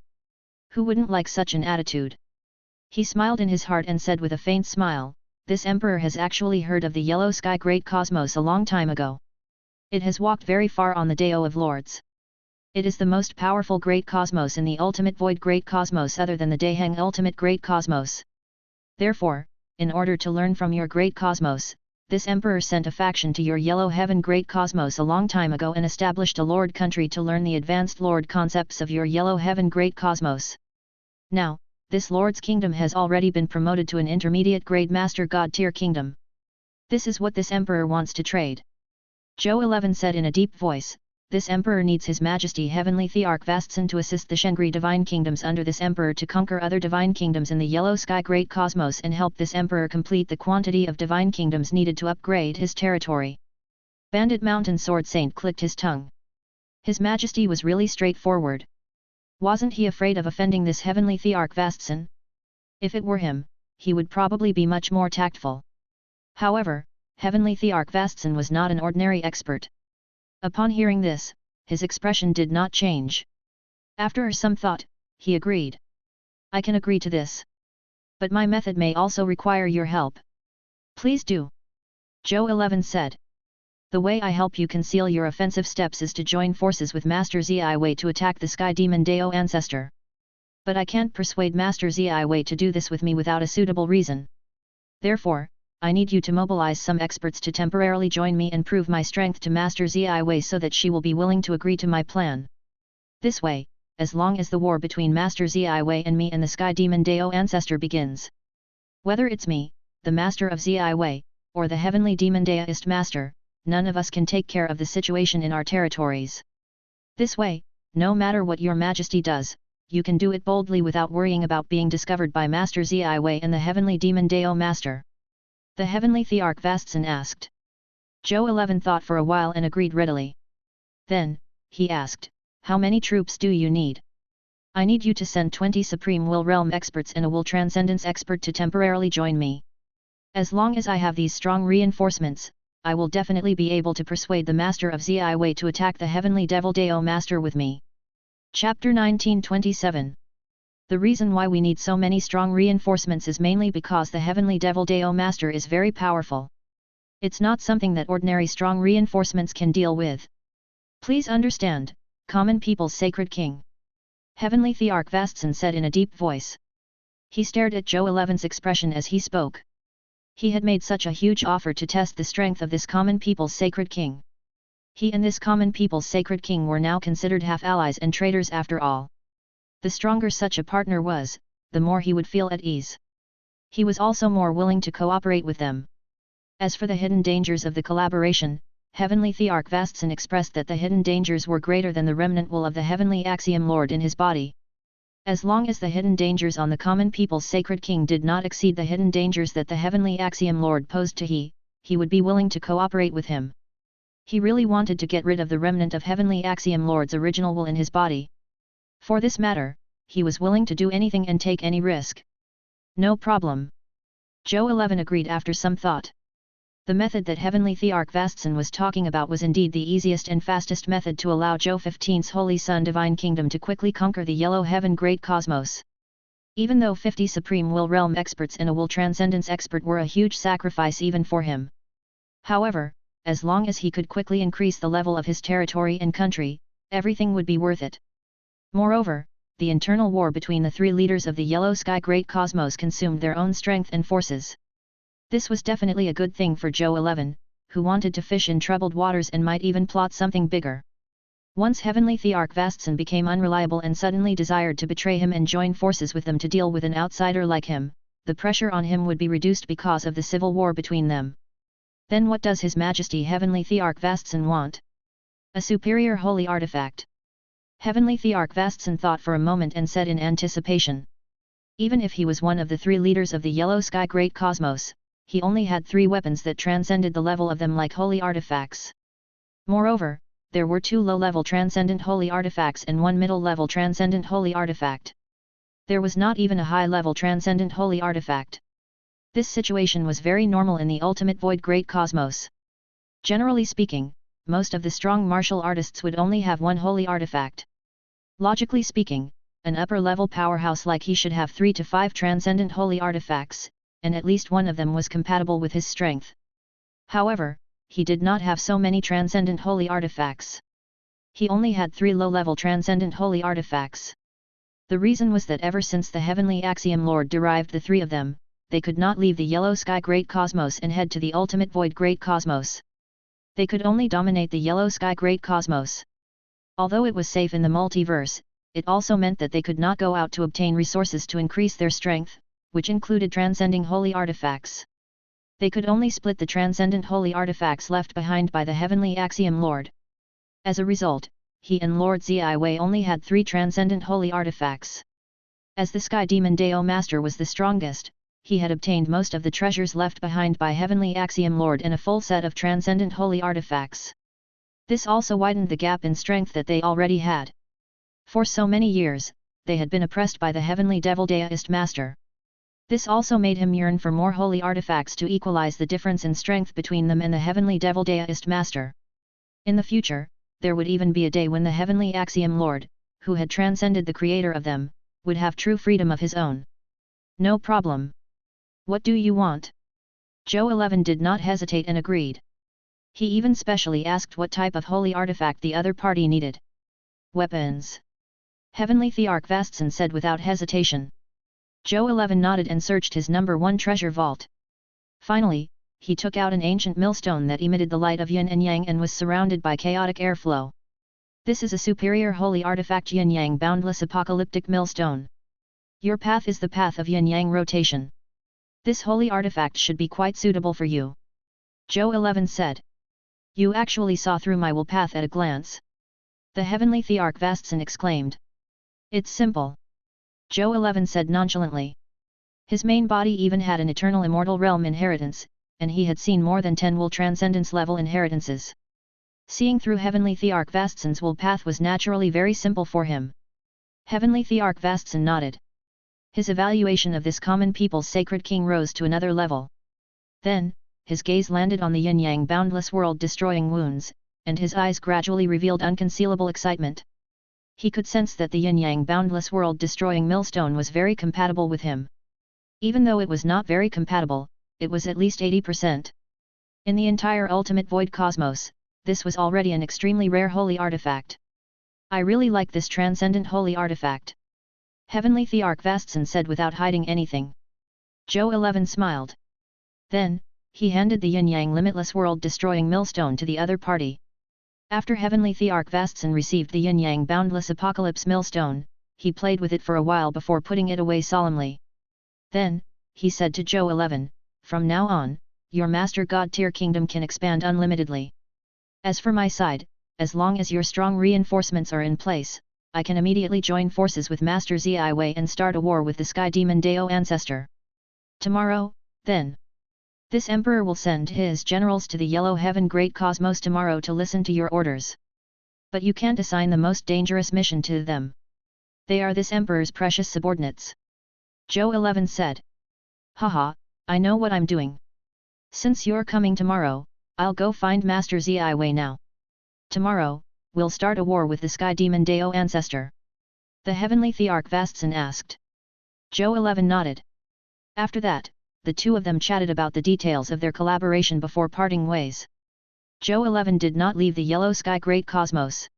Who wouldn't like such an attitude? He smiled in his heart and said with a faint smile, "This emperor has actually heard of the yellow sky great cosmos a long time ago. It has walked very far on the Dao of Lords. It is the most powerful great cosmos in the ultimate void great cosmos other than the Daheng ultimate great cosmos. Therefore, in order to learn from your great cosmos, this emperor sent a faction to your yellow heaven great cosmos a long time ago and established a lord country to learn the advanced lord concepts of your yellow heaven great cosmos. Now, this lord's kingdom has already been promoted to an intermediate grade master god tier kingdom. This is what this emperor wants to trade." Zhou 11 said in a deep voice, "This emperor needs His Majesty Heavenly Thearch Vastsen to assist the Shengri divine kingdoms under this emperor to conquer other divine kingdoms in the yellow sky great cosmos and help this emperor complete the quantity of divine kingdoms needed to upgrade his territory." Bandit Mountain Sword Saint clicked his tongue. His Majesty was really straightforward. Wasn't he afraid of offending this Heavenly Thearch Vastsen? If it were him, he would probably be much more tactful. However, Heavenly Thearch Vastsen was not an ordinary expert. Upon hearing this, his expression did not change. After some thought, he agreed. "I can agree to this. But my method may also require your help." "Please do," Zhou 11 said. "The way I help you conceal your offensive steps is to join forces with Master Ziwei to attack the Sky Demon Dao ancestor. But I can't persuade Master Ziwei to do this with me without a suitable reason. Therefore, I need you to mobilize some experts to temporarily join me and prove my strength to Master Ziwei so that she will be willing to agree to my plan. This way, as long as the war between Master Ziwei and me and the Sky Demon Dao ancestor begins. Whether it's me, the Master of Ziwei, or the Heavenly Demon Daoist Master, none of us can take care of the situation in our territories. This way, no matter what your Majesty does, you can do it boldly without worrying about being discovered by Master Ziwei and the Heavenly Demon Dao Master." The Heavenly Thearch Vastsen asked. Zhou 11 thought for a while and agreed readily. Then, he asked, "How many troops do you need?" "I need you to send 20 Supreme Will Realm experts and a Will Transcendence expert to temporarily join me. As long as I have these strong reinforcements, I will definitely be able to persuade the Master of Ziwei to attack the Heavenly Devil Dao Master with me." Chapter 1927. The reason why we need so many strong reinforcements is mainly because the Heavenly Devil Dao Master is very powerful. It's not something that ordinary strong reinforcements can deal with. Please understand, common people's sacred king. Heavenly Thearch Vastsen said in a deep voice. He stared at Zhou 11's expression as he spoke. He had made such a huge offer to test the strength of this common people's sacred king. He and this common people's sacred king were now considered half allies and traitors after all. The stronger such a partner was, the more he would feel at ease. He was also more willing to cooperate with them. As for the hidden dangers of the collaboration, Heavenly Thearch Vastsen expressed that the hidden dangers were greater than the remnant will of the Heavenly Axiom Lord in his body. As long as the hidden dangers on the common people's sacred king did not exceed the hidden dangers that the Heavenly Axiom Lord posed to he would be willing to cooperate with him. He really wanted to get rid of the remnant of Heavenly Axiom Lord's original will in his body. For this matter, he was willing to do anything and take any risk. "No problem." Zhou 11 agreed after some thought. The method that Heavenly Thearch Vastsen was talking about was indeed the easiest and fastest method to allow Zhou 15's Holy Sun Divine Kingdom to quickly conquer the Yellow Heaven Great Cosmos. Even though 50 Supreme Will Realm experts and a Will Transcendence expert were a huge sacrifice even for him. However, as long as he could quickly increase the level of his territory and country, everything would be worth it. Moreover, the internal war between the three leaders of the Yellow Sky Great Cosmos consumed their own strength and forces. This was definitely a good thing for Zhou 11, who wanted to fish in troubled waters and might even plot something bigger. Once Heavenly Thearch Vastson became unreliable and suddenly desired to betray him and join forces with them to deal with an outsider like him, the pressure on him would be reduced because of the civil war between them. Then what does His Majesty Heavenly Thearch Vastson want? A superior holy artifact. Heavenly Thearch Vastson thought for a moment and said in anticipation. Even if he was one of the three leaders of the Yellow Sky Great Cosmos, he only had 3 weapons that transcended the level of them like holy artifacts. Moreover, there were 2 low-level transcendent holy artifacts and 1 middle-level transcendent holy artifact. There was not even a high-level transcendent holy artifact. This situation was very normal in the ultimate void great cosmos. Generally speaking, most of the strong martial artists would only have 1 holy artifact. Logically speaking, an upper-level powerhouse like he should have 3 to 5 transcendent holy artifacts, and at least one of them was compatible with his strength. However, he did not have so many transcendent holy artifacts. He only had 3 low-level transcendent holy artifacts. The reason was that ever since the Heavenly Axiom Lord derived the 3 of them, they could not leave the Yellow Sky Great Cosmos and head to the Ultimate Void Great Cosmos. They could only dominate the Yellow Sky Great Cosmos. Although it was safe in the multiverse, it also meant that they could not go out to obtain resources to increase their strength, which included transcending holy artifacts. They could only split the transcendent holy artifacts left behind by the Heavenly Axiom Lord. As a result, he and Lord Ziwei only had 3 transcendent holy artifacts. As the Sky Demon Dao Master was the strongest, he had obtained most of the treasures left behind by Heavenly Axiom Lord and a full set of transcendent holy artifacts. This also widened the gap in strength that they already had. For so many years, they had been oppressed by the Heavenly Devil Daoist Master. This also made him yearn for more holy artifacts to equalize the difference in strength between them and the Heavenly Devil Daoist Master. In the future, there would even be a day when the Heavenly Axiom Lord, who had transcended the creator of them, would have true freedom of his own. No problem. What do you want? Zhou 11 did not hesitate and agreed. He even specially asked what type of holy artifact the other party needed. Weapons. Heavenly Thearch Vastson said without hesitation. Zhou 11 nodded and searched his number 1 treasure vault. Finally, he took out an ancient millstone that emitted the light of yin and yang and was surrounded by chaotic airflow. This is a superior holy artifact yin-yang boundless apocalyptic millstone. Your path is the path of yin-yang rotation. This holy artifact should be quite suitable for you. Zhou 11 said. You actually saw through my will path at a glance. The Heavenly Thearch Vastson exclaimed. It's simple. Zhou 11 said nonchalantly. His main body even had an eternal immortal realm inheritance, and he had seen more than 10 will transcendence level inheritances. Seeing through Heavenly Thearch Vastson's will path was naturally very simple for him. Heavenly Thearch Vastson nodded. His evaluation of this common people's sacred king rose to another level. Then, his gaze landed on the yin-yang boundless world-destroying wounds, and his eyes gradually revealed unconcealable excitement. He could sense that the yin-yang boundless world-destroying millstone was very compatible with him. Even though it was not very compatible, it was at least 80%. In the entire ultimate void cosmos, this was already an extremely rare holy artifact. I really like this transcendent holy artifact. Heavenly Thearch Vastson said without hiding anything. Zhou 11 smiled. Then, he handed the yin-yang limitless world-destroying millstone to the other party. After Heavenly Thearch Vastson received the yin-yang boundless apocalypse millstone, he played with it for a while before putting it away solemnly. Then, he said to Zhou 11, from now on, your Master God Tier Kingdom can expand unlimitedly. As for my side, as long as your strong reinforcements are in place, I can immediately join forces with Master Ziwei and start a war with the Sky Demon Dao Ancestor. Tomorrow, then. This Emperor will send his generals to the Yellow Heaven Great Cosmos tomorrow to listen to your orders. But you can't assign the most dangerous mission to them. They are this Emperor's precious subordinates. Zhou 11 said. Haha, I know what I'm doing. Since you're coming tomorrow, I'll go find Master Ziwei now. Tomorrow, we'll start a war with the Sky Demon Dao Ancestor. The Heavenly Thearch Vastson asked. Zhou 11 nodded. After that, the two of them chatted about the details of their collaboration before parting ways. Zhou 11 did not leave the Yellow Sky Great Cosmos.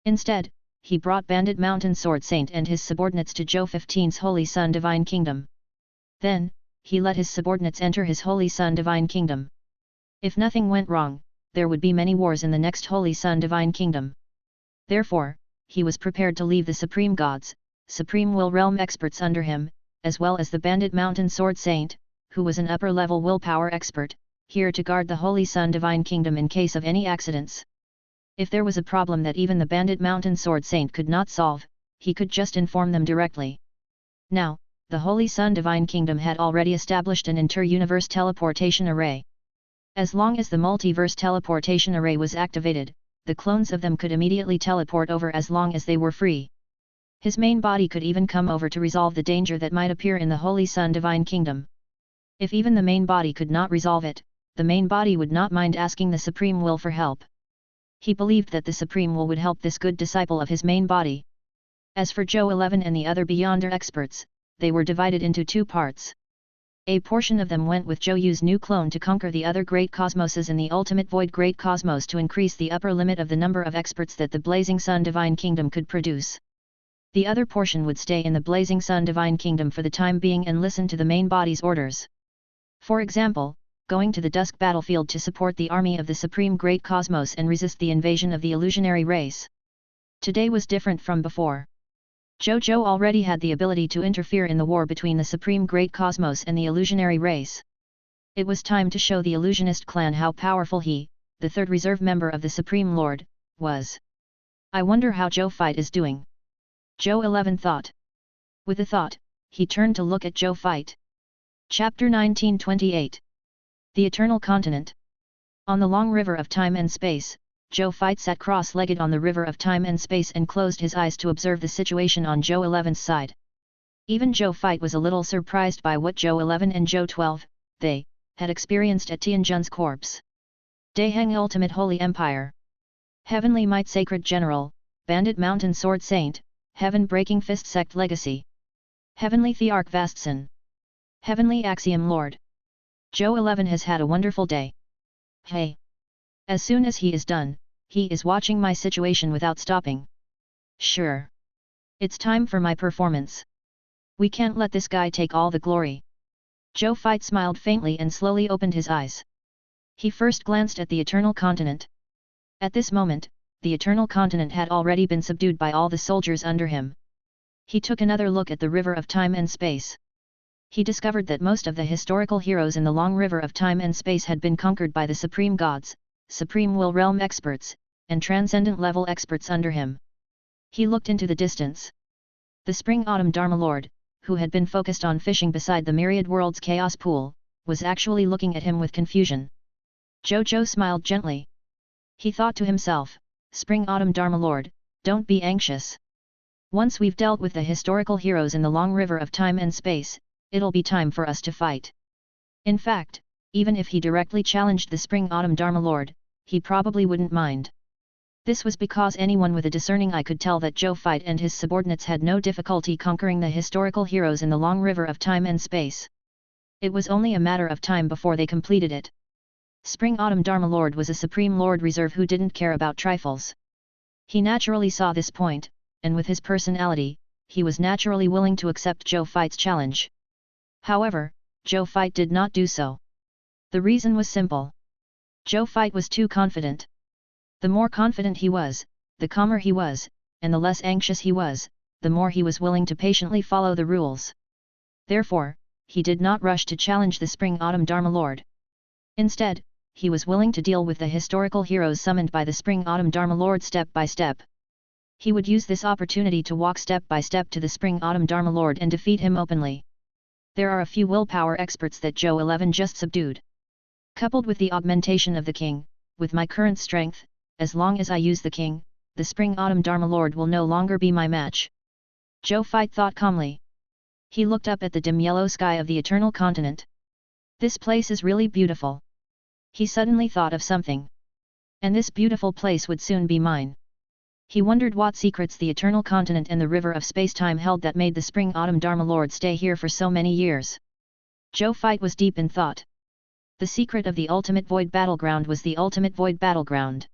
Instead, he brought Bandit Mountain Sword Saint and his subordinates to Zhou 15's Holy Sun Divine Kingdom. Then, he let his subordinates enter his Holy Sun Divine Kingdom. If nothing went wrong, there would be many wars in the next Holy Sun Divine Kingdom. Therefore, he was prepared to leave the Supreme Gods, Supreme Will Realm experts under him, as well as the Bandit Mountain Sword Saint, who was an upper-level willpower expert, here to guard the Holy Sun Divine Kingdom in case of any accidents. If there was a problem that even the Bandit Mountain Sword Saint could not solve, he could just inform them directly. Now, the Holy Sun Divine Kingdom had already established an inter-universe teleportation array. As long as the multiverse teleportation array was activated, the clones of them could immediately teleport over as long as they were free. His main body could even come over to resolve the danger that might appear in the Holy Sun Divine Kingdom. If even the main body could not resolve it, the main body would not mind asking the Supreme Will for help. He believed that the Supreme Will would help this good disciple of his main body. As for Zhou 11 and the other Beyonder experts, they were divided into two parts. A portion of them went with Zhou Yu's new clone to conquer the other great cosmoses in the ultimate void great cosmos to increase the upper limit of the number of experts that the Blazing Sun Divine Kingdom could produce. The other portion would stay in the Blazing Sun Divine Kingdom for the time being and listen to the main body's orders. For example, going to the Dusk battlefield to support the army of the Supreme Great Cosmos and resist the invasion of the illusionary race. Today was different from before. Zhou Zhou already had the ability to interfere in the war between the Supreme Great Cosmos and the illusionary race. It was time to show the illusionist clan how powerful he, the third reserve member of the Supreme Lord, was. I wonder how Zhou Fight is doing. Zhou 11 thought. With a thought, he turned to look at Zhou Fight. Chapter 1928. The Eternal Continent. On the long river of time and space, Zhou Fight sat cross-legged on the river of time and space and closed his eyes to observe the situation on Zhou 11's side. Even Zhou Fight was a little surprised by what Zhou 11 and Zhou 12, they, had experienced at Tianjun's corpse. Daiheng Ultimate Holy Empire. Heavenly Might Sacred General, Bandit Mountain Sword Saint, Heaven Breaking Fist Sect Legacy. Heavenly Thearch Vastson. Heavenly Axiom Lord. Zhou 11 has had a wonderful day. Hey! As soon as he is done, he is watching my situation without stopping. Sure. It's time for my performance. We can't let this guy take all the glory. Zhou Fight smiled faintly and slowly opened his eyes. He first glanced at the Eternal Continent. At this moment, the Eternal Continent had already been subdued by all the soldiers under him. He took another look at the river of time and space. He discovered that most of the historical heroes in the long river of time and space had been conquered by the Supreme Gods, Supreme Will Realm experts, and Transcendent level experts under him. He looked into the distance. The Spring-Autumn Dharma Lord, who had been focused on fishing beside the Myriad Worlds Chaos Pool, was actually looking at him with confusion. Zhou Zhou smiled gently. He thought to himself, Spring-Autumn Dharma Lord, don't be anxious. Once we've dealt with the historical heroes in the long river of time and space, it'll be time for us to fight. In fact, even if he directly challenged the Spring-Autumn Dharma Lord, he probably wouldn't mind. This was because anyone with a discerning eye could tell that Zhou Fight and his subordinates had no difficulty conquering the historical heroes in the long river of time and space. It was only a matter of time before they completed it. Spring-Autumn Dharma Lord was a Supreme Lord Reserve who didn't care about trifles. He naturally saw this point, and with his personality, he was naturally willing to accept Zhou Fight's challenge. However, Zhou Fight did not do so. The reason was simple. Zhou Fight was too confident. The more confident he was, the calmer he was, and the less anxious he was, the more he was willing to patiently follow the rules. Therefore, he did not rush to challenge the Spring-Autumn Dharma Lord. Instead, he was willing to deal with the historical heroes summoned by the Spring-Autumn Dharma Lord step by step. He would use this opportunity to walk step by step to the Spring-Autumn Dharma Lord and defeat him openly. There are a few willpower experts that Zhou 11 just subdued. Coupled with the augmentation of the king, with my current strength, as long as I use the king, the Spring-Autumn Dharma Lord will no longer be my match. Zhou Fight thought calmly. He looked up at the dim yellow sky of the Eternal Continent. This place is really beautiful. He suddenly thought of something. And this beautiful place would soon be mine. He wondered what secrets the Eternal Continent and the river of space-time held that made the Spring-Autumn Dharma Lord stay here for so many years. Zhou Fight was deep in thought. The secret of the ultimate void battleground was the ultimate void battleground.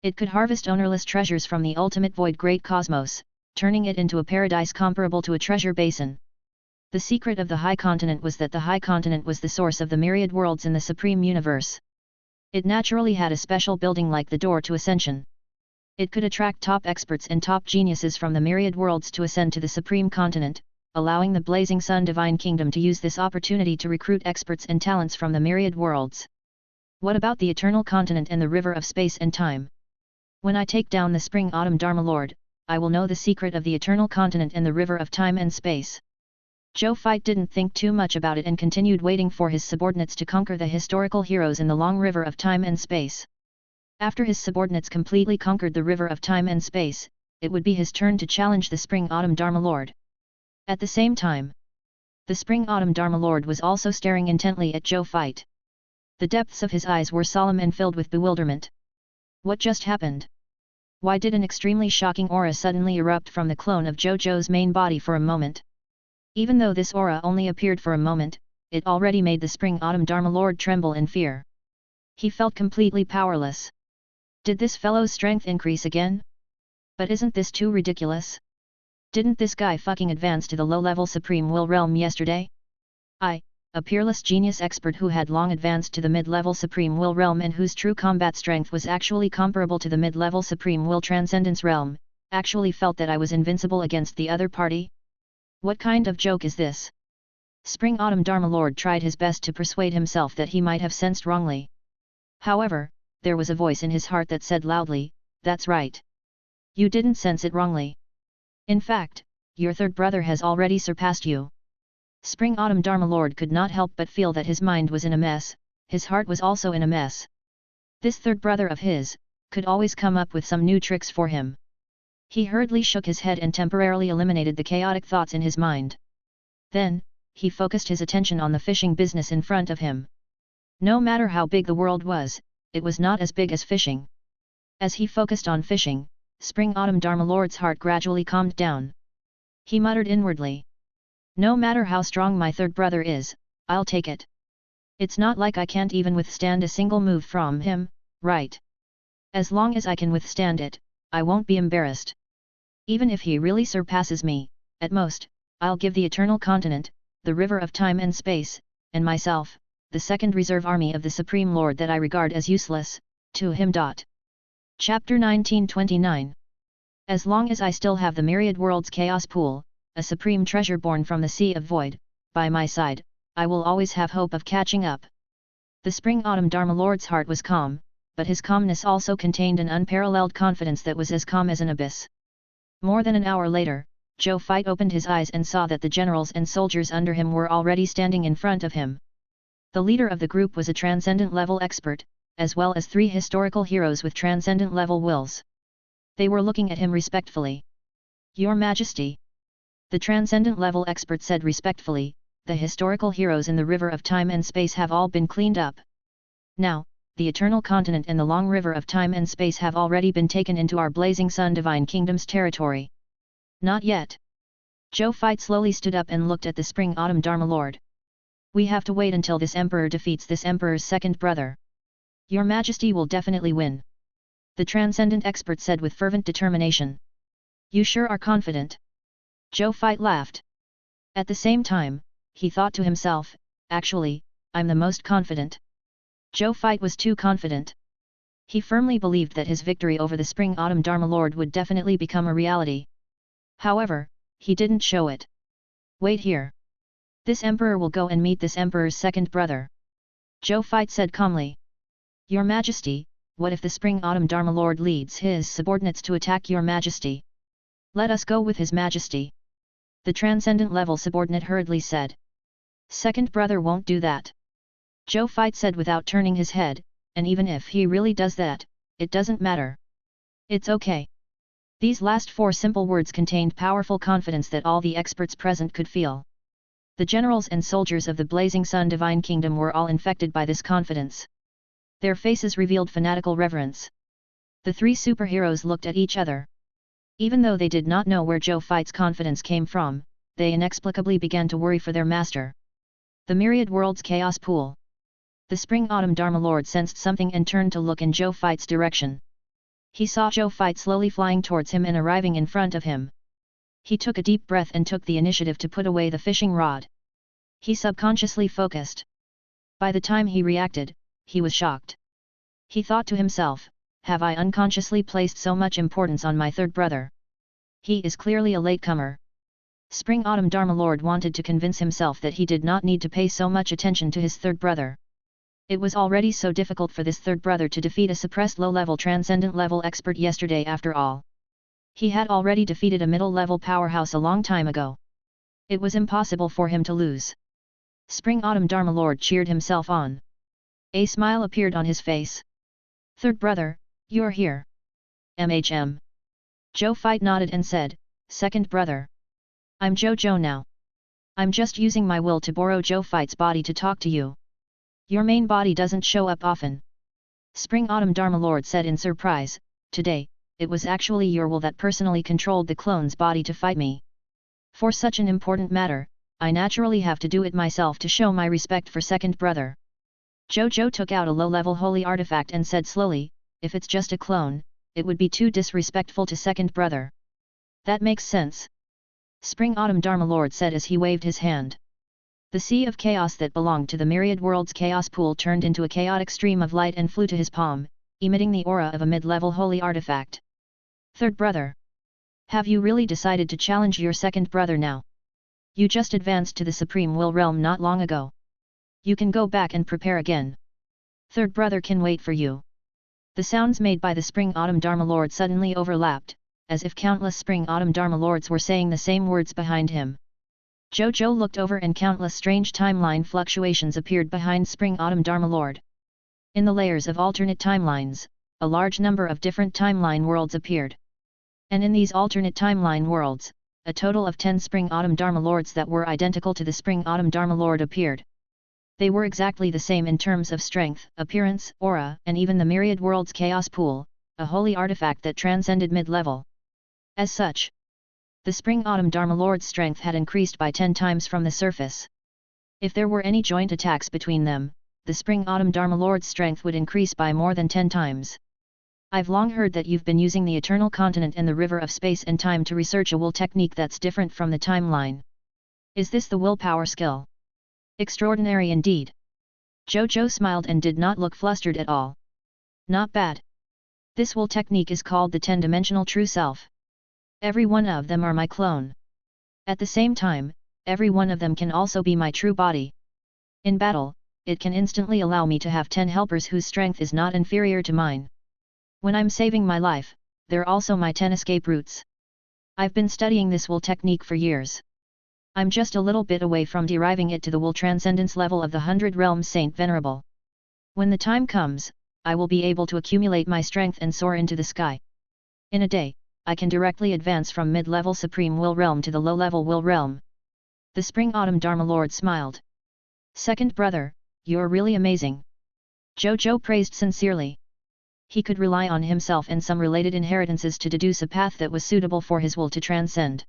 It could harvest ownerless treasures from the ultimate void great cosmos, turning it into a paradise comparable to a treasure basin. The secret of the High Continent was that the High Continent was the source of the myriad worlds in the Supreme Universe. It naturally had a special building like the door to ascension. It could attract top experts and top geniuses from the myriad worlds to ascend to the Supreme Continent, allowing the Blazing Sun Divine Kingdom to use this opportunity to recruit experts and talents from the myriad worlds. What about the Eternal Continent and the River of Space and Time? When I take down the Spring Autumn Dharma Lord, I will know the secret of the Eternal Continent and the River of Time and Space. Zhou Zhou didn't think too much about it and continued waiting for his subordinates to conquer the historical heroes in the long river of time and space. After his subordinates completely conquered the river of time and space, it would be his turn to challenge the Spring Autumn Dharma Lord. At the same time, the Spring Autumn Dharma Lord was also staring intently at Zhou Zhou. The depths of his eyes were solemn and filled with bewilderment. What just happened? Why did an extremely shocking aura suddenly erupt from the clone of Zhou Zhou's main body for a moment? Even though this aura only appeared for a moment, it already made the Spring Autumn Dharma Lord tremble in fear. He felt completely powerless. Did this fellow's strength increase again? But isn't this too ridiculous? Didn't this guy fucking advance to the low-level Supreme Will Realm yesterday? A peerless genius expert who had long advanced to the mid-level Supreme Will Realm and whose true combat strength was actually comparable to the mid-level Supreme Will Transcendence Realm, actually felt that I was invincible against the other party? What kind of joke is this? Spring Autumn Dharma Lord tried his best to persuade himself that he might have sensed wrongly. However, there was a voice in his heart that said loudly, "That's right. You didn't sense it wrongly. In fact, your third brother has already surpassed you." Spring Autumn Dharma Lord could not help but feel that his mind was in a mess, his heart was also in a mess. This third brother of his could always come up with some new tricks for him. He hurriedly shook his head and temporarily eliminated the chaotic thoughts in his mind. Then, he focused his attention on the fishing business in front of him. No matter how big the world was, it was not as big as fishing. As he focused on fishing, Spring Autumn Dharma Lord's heart gradually calmed down. He muttered inwardly. No matter how strong my third brother is, I'll take it. It's not like I can't even withstand a single move from him, right? As long as I can withstand it, I won't be embarrassed. Even if he really surpasses me, at most, I'll give the Eternal Continent, the River of Time and Space, and myself, the second reserve army of the Supreme Lord that I regard as useless, to him. Chapter 1929. As long as I still have the myriad worlds chaos pool, a supreme treasure born from the sea of void, by my side, I will always have hope of catching up. The Spring Autumn Dharma Lord's heart was calm, but his calmness also contained an unparalleled confidence that was as calm as an abyss. More than an hour later, Zhou Zhou opened his eyes and saw that the generals and soldiers under him were already standing in front of him. The leader of the group was a transcendent level expert, as well as 3 historical heroes with transcendent level wills. They were looking at him respectfully. "Your Majesty," the transcendent level expert said respectfully, "the historical heroes in the river of time and space have all been cleaned up. Now, the Eternal Continent and the long river of time and space have already been taken into our Blazing Sun Divine Kingdom's territory." "Not yet." Zhou Zhou slowly stood up and looked at the Spring Autumn Dharma Lord. "We have to wait until this emperor defeats this emperor's second brother. Your Majesty will definitely win," the transcendent expert said with fervent determination. "You sure are confident?" Zhou Zhou laughed. At the same time, he thought to himself, "Actually, I'm the most confident." Zhou Zhou was too confident. He firmly believed that his victory over the Spring Autumn Dharma Lord would definitely become a reality. However, he didn't show it. "Wait here. This emperor will go and meet this emperor's second brother," Zhou Zhou said calmly. "Your Majesty, what if the Spring Autumn Dharma Lord leads his subordinates to attack Your Majesty?" "Let us go with His Majesty," the transcendent level subordinate hurriedly said. "Second brother won't do that," Zhou Zhou said without turning his head, "and even if he really does that, it doesn't matter. It's okay." These last 4 simple words contained powerful confidence that all the experts present could feel. The generals and soldiers of the Blazing Sun Divine Kingdom were all infected by this confidence. Their faces revealed fanatical reverence. The 3 superheroes looked at each other. Even though they did not know where Zhou Zhou's confidence came from, they inexplicably began to worry for their master. The myriad worlds chaos pool. The Spring Autumn Dharma Lord sensed something and turned to look in Zhou Zhou's direction. He saw Zhou fight slowly flying towards him and arriving in front of him. He took a deep breath and took the initiative to put away the fishing rod. He subconsciously focused. By the time he reacted, he was shocked. He thought to himself, have I unconsciously placed so much importance on my third brother? He is clearly a latecomer. Spring-Autumn Dharma Lord wanted to convince himself that he did not need to pay so much attention to his third brother. It was already so difficult for this third brother to defeat a suppressed low-level transcendent level expert yesterday after all. He had already defeated a middle-level powerhouse a long time ago. It was impossible for him to lose. Spring-Autumn Dharma Lord cheered himself on. A smile appeared on his face. Third brother, you're here. MHM. Zhou Fight nodded and said, second brother. I'm Zhou Zhou now. I'm just using my will to borrow Zhou Fight's body to talk to you. Your main body doesn't show up often. Spring-Autumn Dharma Lord said in surprise, today, it was actually your will that personally controlled the clone's body to fight me. For such an important matter, I naturally have to do it myself to show my respect for second brother. Zhou Zhou took out a low-level holy artifact and said slowly, if it's just a clone, it would be too disrespectful to second brother. That makes sense. Spring-Autumn Dharma Lord said as he waved his hand. The sea of chaos that belonged to the myriad world's chaos pool turned into a chaotic stream of light and flew to his palm, emitting the aura of a mid-level holy artifact. Third brother. Have you really decided to challenge your second brother now? You just advanced to the Supreme Will Realm not long ago. You can go back and prepare again. Third brother can wait for you. The sounds made by the Spring-Autumn Dharma Lord suddenly overlapped, as if countless Spring-Autumn Dharma Lords were saying the same words behind him. Zhou Zhou looked over and countless strange timeline fluctuations appeared behind Spring-Autumn Dharma Lord. In the layers of alternate timelines, a large number of different timeline worlds appeared. And in these alternate timeline worlds, a total of 10 Spring-Autumn Dharma Lords that were identical to the Spring-Autumn Dharma Lord appeared. They were exactly the same in terms of strength, appearance, aura, and even the myriad world's chaos pool, a holy artifact that transcended mid-level. As such, the Spring-Autumn Dharma Lord's strength had increased by 10 times from the surface. If there were any joint attacks between them, the Spring-Autumn Dharma Lord's strength would increase by more than 10 times. I've long heard that you've been using the Eternal Continent and the River of Space and Time to research a will technique that's different from the timeline. Is this the willpower skill? Extraordinary indeed. Zhou Zhou smiled and did not look flustered at all. Not bad. This will technique is called the 10-dimensional true self. Every one of them are my clone. At the same time, every one of them can also be my true body. In battle, it can instantly allow me to have 10 helpers whose strength is not inferior to mine. When I'm saving my life, they're also my 10 escape routes. I've been studying this will technique for years. I'm just a little bit away from deriving it to the will transcendence level of the 100 Realms Saint Venerable. When the time comes, I will be able to accumulate my strength and soar into the sky. In a day, I can directly advance from mid-level Supreme Will Realm to the low-level Will Realm. The Spring-Autumn Dharma Lord smiled. Second brother, you're really amazing. Zhou Zhou praised sincerely. He could rely on himself and some related inheritances to deduce a path that was suitable for his will to transcend.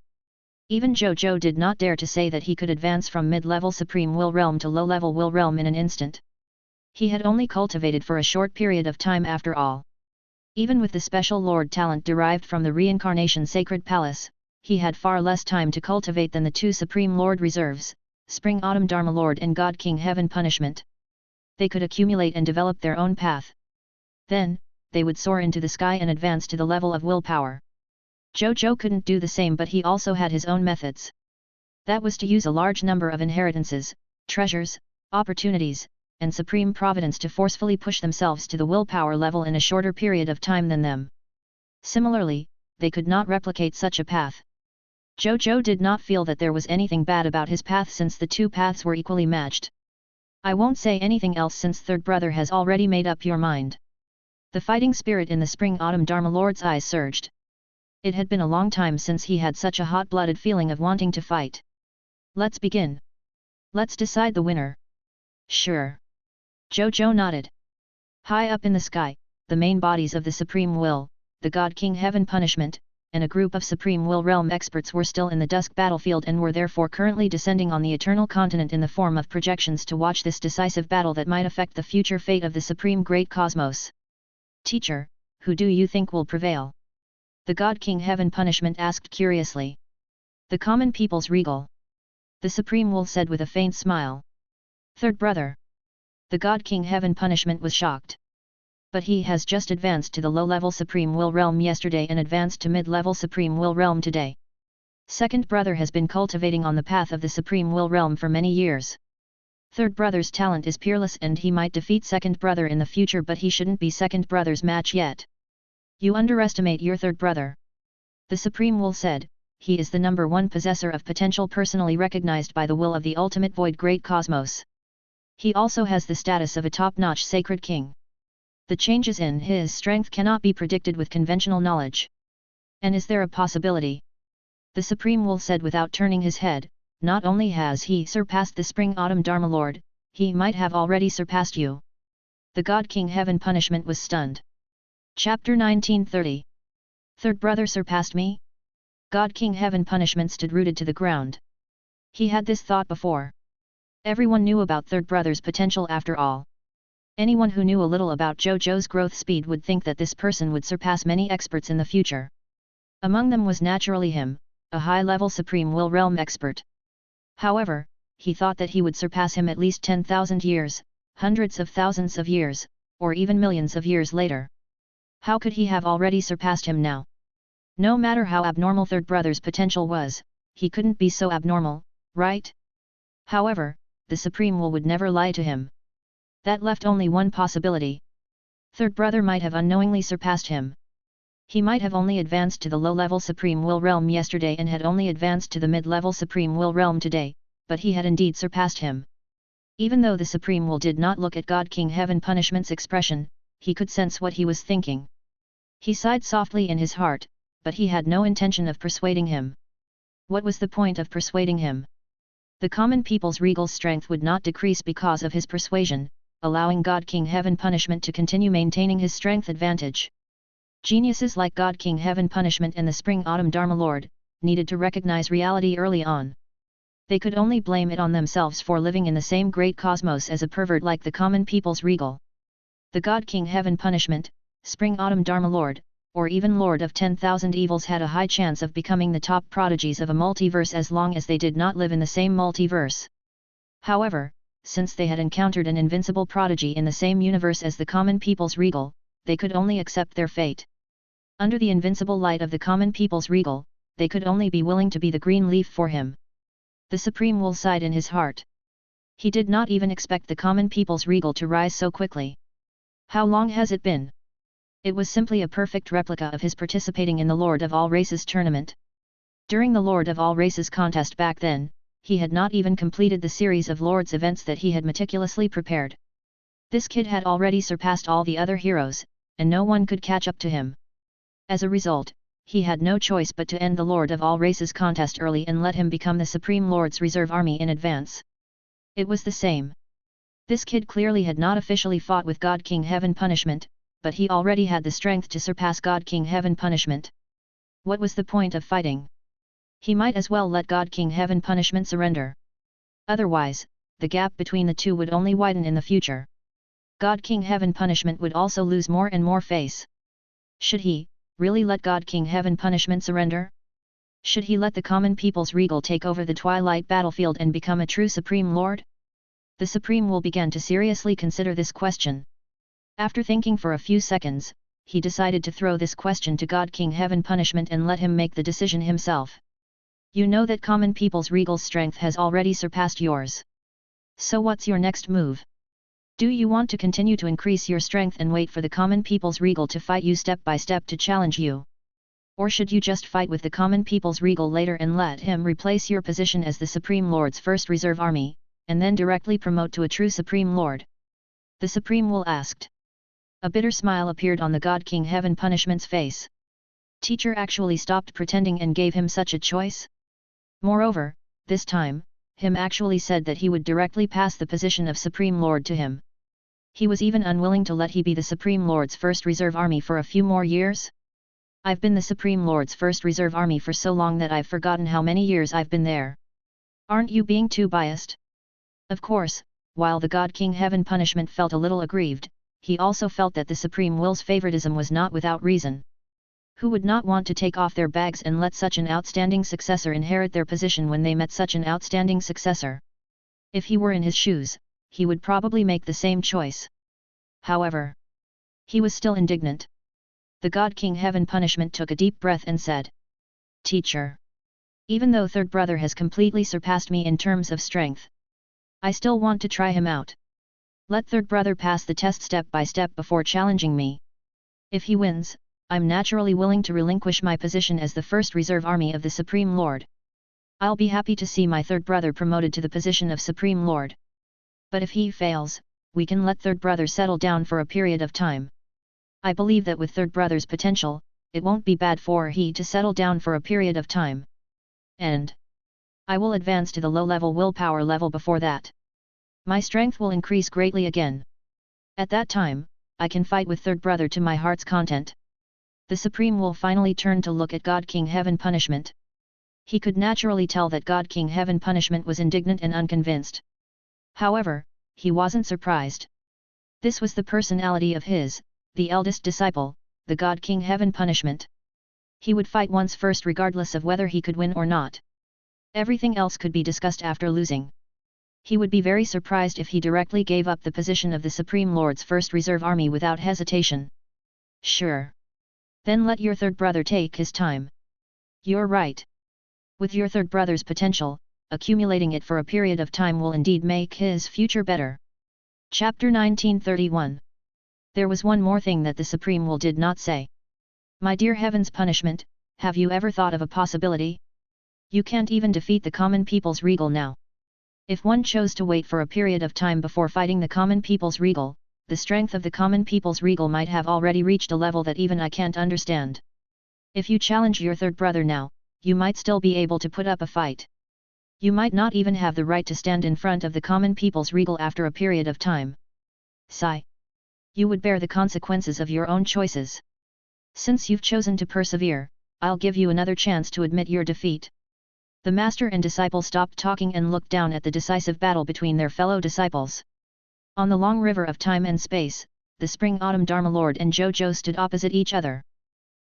Even Zhou Zhou did not dare to say that he could advance from mid-level Supreme Will Realm to low-level Will Realm in an instant. He had only cultivated for a short period of time after all. Even with the special Lord talent derived from the Reincarnation Sacred Palace, he had far less time to cultivate than the two Supreme Lord reserves, Spring-Autumn Dharma Lord and God King Heaven Punishment. They could accumulate and develop their own path. Then, they would soar into the sky and advance to the level of willpower. Zhou Zhou couldn't do the same, but he also had his own methods. That was to use a large number of inheritances, treasures, opportunities, and supreme providence to forcefully push themselves to the willpower level in a shorter period of time than them. Similarly, they could not replicate such a path. Zhou Zhou did not feel that there was anything bad about his path since the two paths were equally matched. I won't say anything else since third brother has already made up your mind. The fighting spirit in the Spring-Autumn Dharma Lord's eyes surged. It had been a long time since he had such a hot-blooded feeling of wanting to fight. Let's begin. Let's decide the winner. Sure. Zhou Zhou nodded. High up in the sky, the main bodies of the Supreme Will, the God King Heaven Punishment, and a group of Supreme Will Realm experts were still in the dusk battlefield and were therefore currently descending on the Eternal Continent in the form of projections to watch this decisive battle that might affect the future fate of the Supreme Great Cosmos. Teacher, who do you think will prevail? The God King Heaven Punishment asked curiously. The common people's regal. The Supreme Will said with a faint smile. Third brother. The God King Heaven Punishment was shocked. But he has just advanced to the low-level Supreme Will realm yesterday and advanced to mid-level Supreme Will realm today. Second brother has been cultivating on the path of the Supreme Will realm for many years. Third brother's talent is peerless and he might defeat second brother in the future, but he shouldn't be second brother's match yet. You underestimate your third brother. The Supreme Will said, he is the number one possessor of potential personally recognized by the will of the ultimate void great cosmos. He also has the status of a top-notch sacred king. The changes in his strength cannot be predicted with conventional knowledge. And is there a possibility? The Supreme Will said without turning his head, not only has he surpassed the Spring-Autumn Dharma Lord, he might have already surpassed you. The God King Heaven Punishment was stunned. Chapter 1930. Third brother surpassed me? God King Heaven Punishment stood rooted to the ground. He had this thought before. Everyone knew about third brother's potential after all. Anyone who knew a little about Zhou Zhou's growth speed would think that this person would surpass many experts in the future. Among them was naturally him, a high-level Supreme Will Realm expert. However, he thought that he would surpass him at least 10,000 years, hundreds of thousands of years, or even millions of years later. How could he have already surpassed him now? No matter how abnormal third brother's potential was, he couldn't be so abnormal, right? However, the Supreme Will would never lie to him. That left only one possibility. Third brother might have unknowingly surpassed him. He might have only advanced to the low-level Supreme Will realm yesterday and had only advanced to the mid-level Supreme Will realm today, but he had indeed surpassed him. Even though the Supreme Will did not look at God King Heaven Punishment's expression, he could sense what he was thinking. He sighed softly in his heart, but he had no intention of persuading him. What was the point of persuading him? The common people's regal strength would not decrease because of his persuasion, allowing God King Heaven Punishment to continue maintaining his strength advantage. Geniuses like God King Heaven Punishment and the Spring-Autumn Dharma Lord, needed to recognize reality early on. They could only blame it on themselves for living in the same great cosmos as a pervert like the common people's regal. The God King Heaven Punishment, Spring-Autumn Dharma Lord, or even Lord of 10,000 Evils had a high chance of becoming the top prodigies of a multiverse as long as they did not live in the same multiverse. However, since they had encountered an invincible prodigy in the same universe as the common people's regal, they could only accept their fate. Under the invincible light of the common people's regal, they could only be willing to be the green leaf for him. The Supreme Will sighed in his heart. He did not even expect the common people's regal to rise so quickly. How long has it been? It was simply a perfect replica of his participating in the Lord of All Races tournament. During the Lord of All Races contest back then, he had not even completed the series of Lord's events that he had meticulously prepared. This kid had already surpassed all the other heroes, and no one could catch up to him. As a result, he had no choice but to end the Lord of All Races contest early and let him become the Supreme Lord's reserve army in advance. It was the same. This kid clearly had not officially fought with God King Heaven Punishment, but he already had the strength to surpass God King Heaven Punishment. What was the point of fighting? He might as well let God King Heaven Punishment surrender. Otherwise, the gap between the two would only widen in the future. God King Heaven Punishment would also lose more and more face. Should he really let God King Heaven Punishment surrender? Should he let the common people's regal take over the twilight battlefield and become a true Supreme Lord? The Supreme Will began to seriously consider this question. After thinking for a few seconds, he decided to throw this question to God King Heaven Punishment and let him make the decision himself. You know that common people's regal strength has already surpassed yours. So what's your next move? Do you want to continue to increase your strength and wait for the common people's regal to fight you step by step to challenge you? Or should you just fight with the common people's regal later and let him replace your position as the Supreme Lord's first reserve army, and then directly promote to a true Supreme Lord? The Supreme Will asked. A bitter smile appeared on the God King Heaven Punishment's face. Teacher actually stopped pretending and gave him such a choice? Moreover, this time, him actually said that he would directly pass the position of Supreme Lord to him. He was even unwilling to let he be the Supreme Lord's first reserve army for a few more years? I've been the Supreme Lord's first reserve army for so long that I've forgotten how many years I've been there. Aren't you being too biased? Of course, while the God King Heaven Punishment felt a little aggrieved, he also felt that the Supreme Will's favoritism was not without reason. Who would not want to take off their bags and let such an outstanding successor inherit their position when they met such an outstanding successor? If he were in his shoes, he would probably make the same choice. However, he was still indignant. The God King Heaven Punishment took a deep breath and said, "Teacher, even though third brother has completely surpassed me in terms of strength, I still want to try him out. Let third brother pass the test step by step before challenging me. If he wins, I'm naturally willing to relinquish my position as the first reserve army of the Supreme Lord. I'll be happy to see my third brother promoted to the position of Supreme Lord. But if he fails, we can let third brother settle down for a period of time. I believe that with third brother's potential, it won't be bad for he to settle down for a period of time. And I will advance to the low-level willpower level before that. My strength will increase greatly again. At that time, I can fight with third brother to my heart's content." The Supreme will finally turn to look at God King Heaven Punishment. He could naturally tell that God King Heaven Punishment was indignant and unconvinced. However, he wasn't surprised. This was the personality of his, the eldest disciple, the God King Heaven Punishment. He would fight once first regardless of whether he could win or not. Everything else could be discussed after losing. He would be very surprised if he directly gave up the position of the Supreme Lord's first reserve army without hesitation. "Sure. Then let your third brother take his time. You're right. With your third brother's potential, accumulating it for a period of time will indeed make his future better." Chapter 1931. There was one more thing that the Supreme Will did not say. "My dear Heaven's Punishment, have you ever thought of a possibility? You can't even defeat the common people's regal now. If one chose to wait for a period of time before fighting the common people's regal, the strength of the common people's regal might have already reached a level that even I can't understand. If you challenge your third brother now, you might still be able to put up a fight. You might not even have the right to stand in front of the common people's regal after a period of time. Sigh. You would bear the consequences of your own choices. Since you've chosen to persevere, I'll give you another chance to admit your defeat." The master and disciple stopped talking and looked down at the decisive battle between their fellow disciples. On the long river of time and space, the Spring-Autumn Dharma Lord and Zhou Zhou stood opposite each other.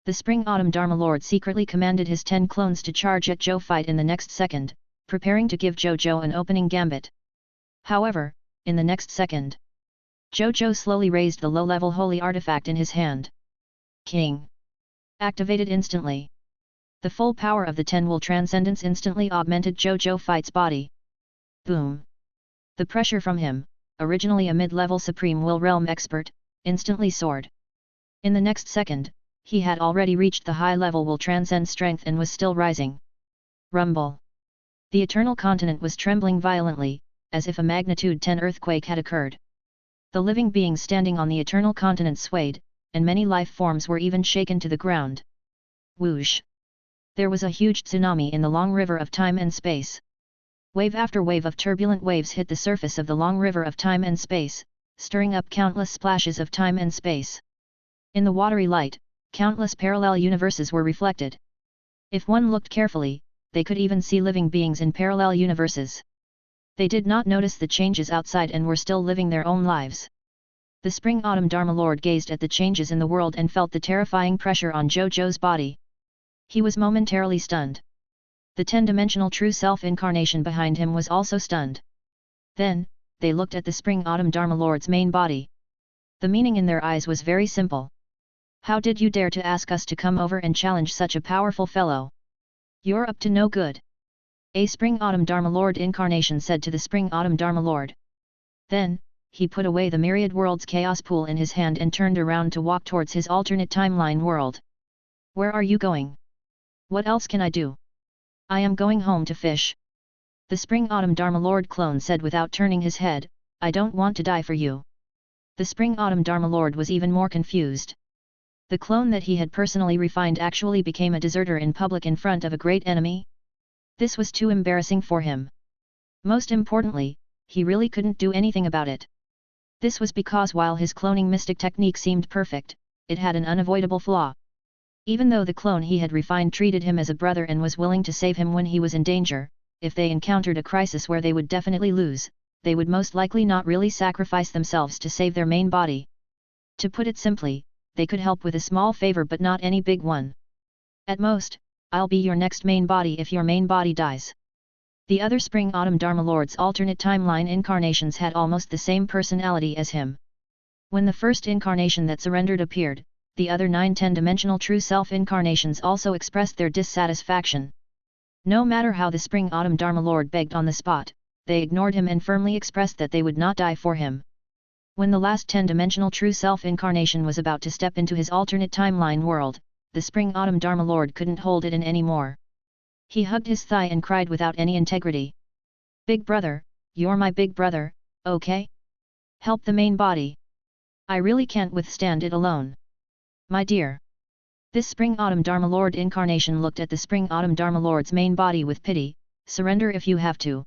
The Spring-Autumn Dharma Lord secretly commanded his 10 clones to charge at Zhou fight in the next second, preparing to give Zhou Zhou an opening gambit. However, in the next second, Zhou Zhou slowly raised the low-level holy artifact in his hand. King. Activated instantly. The full power of the 10 will transcendence instantly augmented Zhou Zhou fight's body. Boom. The pressure from him, originally a mid-level Supreme Will Realm expert, instantly soared. In the next second, he had already reached the high level will transcend strength and was still rising. Rumble. The eternal continent was trembling violently, as if a magnitude 10 earthquake had occurred. The living beings standing on the eternal continent swayed, and many life forms were even shaken to the ground. Whoosh! There was a huge tsunami in the long river of time and space. Wave after wave of turbulent waves hit the surface of the long river of time and space, stirring up countless splashes of time and space. In the watery light, countless parallel universes were reflected. If one looked carefully, they could even see living beings in parallel universes. They did not notice the changes outside and were still living their own lives. The Spring-Autumn Dharma Lord gazed at the changes in the world and felt the terrifying pressure on Zhou Zhou's body. He was momentarily stunned. The 10-dimensional true self-incarnation behind him was also stunned. Then, they looked at the Spring-Autumn Dharma Lord's main body. The meaning in their eyes was very simple. "How did you dare to ask us to come over and challenge such a powerful fellow? You're up to no good," a Spring-Autumn Dharma Lord incarnation said to the Spring-Autumn Dharma Lord. Then, he put away the myriad worlds chaos pool in his hand and turned around to walk towards his alternate timeline world. "Where are you going? What else can I do? I am going home to fish." The Spring-Autumn Dharma Lord clone said without turning his head, "I don't want to die for you." The Spring-Autumn Dharma Lord was even more confused. The clone that he had personally refined actually became a deserter in public in front of a great enemy? This was too embarrassing for him. Most importantly, he really couldn't do anything about it. This was because while his cloning mystic technique seemed perfect, it had an unavoidable flaw. Even though the clone he had refined treated him as a brother and was willing to save him when he was in danger, if they encountered a crisis where they would definitely lose, they would most likely not really sacrifice themselves to save their main body. To put it simply, they could help with a small favor but not any big one. At most, I'll be your next main body if your main body dies. The other Spring-Autumn Dharma Lord's alternate timeline incarnations had almost the same personality as him. When the first incarnation that surrendered appeared, the other 9 10-dimensional true self incarnations also expressed their dissatisfaction. No matter how the Spring-Autumn Dharma Lord begged on the spot, they ignored him and firmly expressed that they would not die for him. When the last 10-dimensional true self incarnation was about to step into his alternate timeline world, the Spring-Autumn Dharma Lord couldn't hold it in anymore. He hugged his thigh and cried without any integrity. Big brother, you're my big brother, okay? Help the main body. I really can't withstand it alone. My dear. This Spring-Autumn Dharma Lord incarnation looked at the Spring-Autumn Dharma Lord's main body with pity. Surrender if you have to.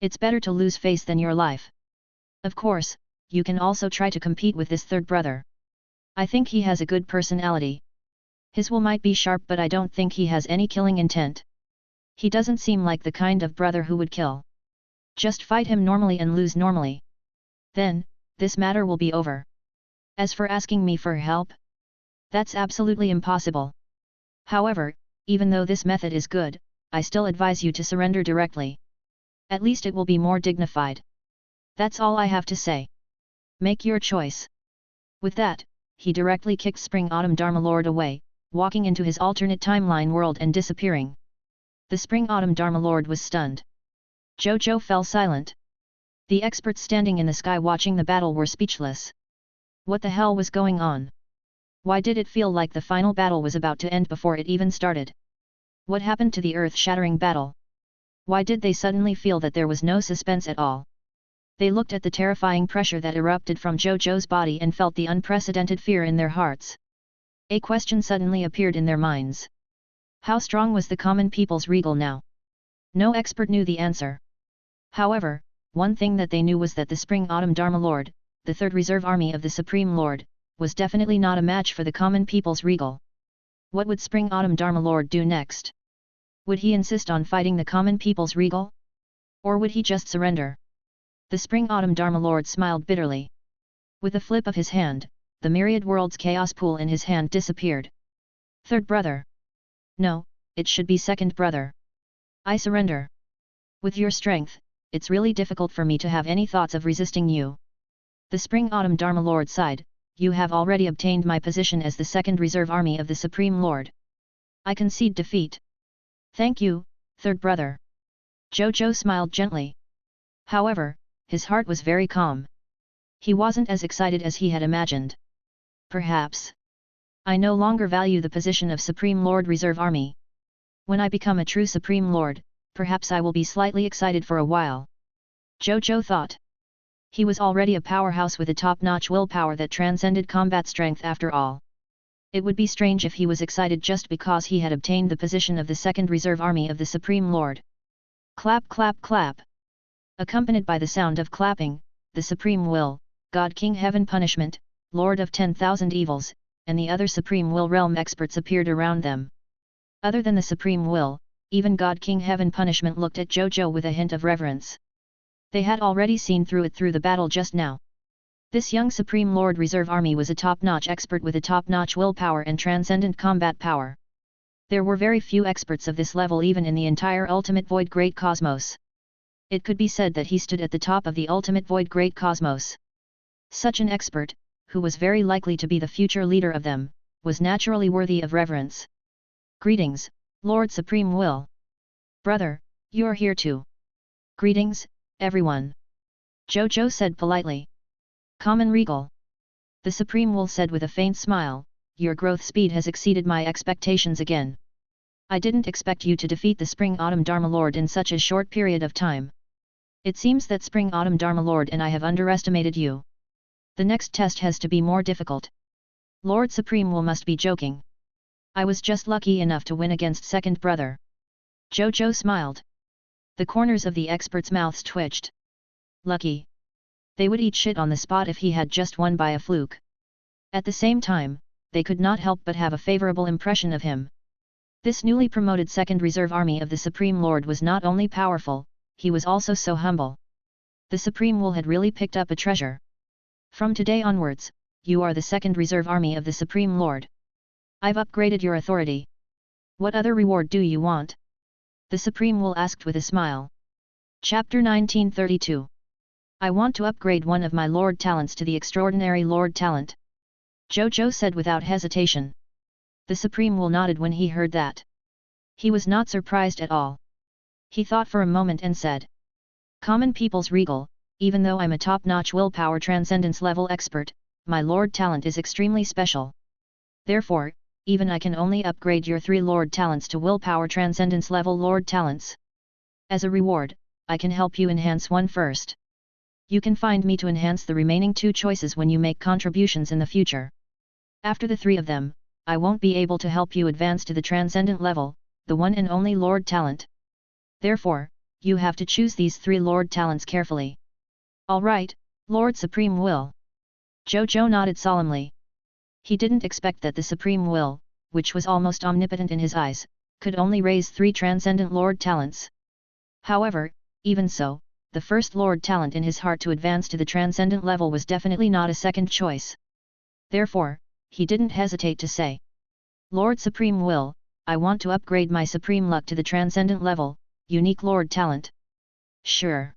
It's better to lose face than your life. Of course, you can also try to compete with this third brother. I think he has a good personality. His will might be sharp but I don't think he has any killing intent. He doesn't seem like the kind of brother who would kill. Just fight him normally and lose normally. Then, this matter will be over. As for asking me for help, that's absolutely impossible. However, even though this method is good, I still advise you to surrender directly. At least it will be more dignified. That's all I have to say. Make your choice. With that, he directly kicked Spring-Autumn Dharma Lord away, walking into his alternate timeline world and disappearing. The Spring-Autumn Dharma Lord was stunned. Zhou Zhou fell silent. The experts standing in the sky watching the battle were speechless. What the hell was going on? Why did it feel like the final battle was about to end before it even started? What happened to the earth-shattering battle? Why did they suddenly feel that there was no suspense at all? They looked at the terrifying pressure that erupted from Zhou Zhou's body and felt the unprecedented fear in their hearts. A question suddenly appeared in their minds. How strong was the common people's regal now? No expert knew the answer. However, one thing that they knew was that the Spring-Autumn Dharma Lord, the Third Reserve Army of the Supreme Lord, was definitely not a match for the common people's regal. What would Spring-Autumn Dharma Lord do next? Would he insist on fighting the common people's regal? Or would he just surrender? The Spring-Autumn Dharma Lord smiled bitterly. With a flip of his hand, the myriad worlds chaos pool in his hand disappeared. Third brother. No, it should be second brother. I surrender. With your strength, it's really difficult for me to have any thoughts of resisting you. The Spring-Autumn Dharma Lord sighed. You have already obtained my position as the Second Reserve Army of the Supreme Lord. I concede defeat. Thank you, third brother. Zhou Zhou smiled gently. However, his heart was very calm. He wasn't as excited as he had imagined. Perhaps. I no longer value the position of Supreme Lord Reserve Army. When I become a true Supreme Lord, perhaps I will be slightly excited for a while. Zhou Zhou thought. He was already a powerhouse with a top-notch willpower that transcended combat strength after all. It would be strange if he was excited just because he had obtained the position of the Second Reserve Army of the Supreme Lord. Clap clap clap. Accompanied by the sound of clapping, the Supreme Will, God King Heaven Punishment, Lord of 10,000 Evils, and the other Supreme Will Realm experts appeared around them. Other than the Supreme Will, even God King Heaven Punishment looked at Zhou Zhou with a hint of reverence. They had already seen through it through the battle just now. This young Supreme Lord Reserve Army was a top-notch expert with a top-notch willpower and transcendent combat power. There were very few experts of this level even in the entire Ultimate Void Great Cosmos. It could be said that he stood at the top of the Ultimate Void Great Cosmos. Such an expert, who was very likely to be the future leader of them, was naturally worthy of reverence. Greetings, Lord Supreme Will. Brother, you're here too. Greetings, everyone. Zhou Zhou said politely. Common Regal. The Supreme Will said with a faint smile, your growth speed has exceeded my expectations again. I didn't expect you to defeat the Spring-Autumn Dharma Lord in such a short period of time. It seems that Spring-Autumn Dharma Lord and I have underestimated you. The next test has to be more difficult. Lord Supreme Will must be joking. I was just lucky enough to win against second brother. Zhou Zhou smiled. The corners of the experts' mouths twitched. Lucky. They would eat shit on the spot if he had just won by a fluke. At the same time, they could not help but have a favorable impression of him. This newly promoted Second Reserve Army of the Supreme Lord was not only powerful, he was also so humble. The Supreme Will had really picked up a treasure. From today onwards, you are the second reserve army of the Supreme Lord. I've upgraded your authority. What other reward do you want? The Supreme Will asked with a smile. Chapter 1932. I want to upgrade one of my Lord Talents to the extraordinary Lord Talent. Zhou Zhou said without hesitation. The Supreme Will nodded when he heard that. He was not surprised at all. He thought for a moment and said. Common people's regal, even though I'm a top-notch willpower transcendence level expert, my Lord Talent is extremely special. Therefore, even I can only upgrade your 3 Lord Talents to willpower transcendence level Lord Talents. As a reward, I can help you enhance one first. You can find me to enhance the remaining 2 choices when you make contributions in the future. After the 3 of them, I won't be able to help you advance to the transcendent level, the one and only Lord Talent. Therefore, you have to choose these 3 Lord Talents carefully. Alright, Lord Supreme Will. Zhou Zhou nodded solemnly. He didn't expect that the Supreme Will, which was almost omnipotent in his eyes, could only raise 3 transcendent Lord Talents. However, even so, the first Lord Talent in his heart to advance to the transcendent level was definitely not a second choice. Therefore, he didn't hesitate to say. Lord Supreme Will, I want to upgrade my Supreme Luck to the transcendent level, unique Lord Talent. Sure.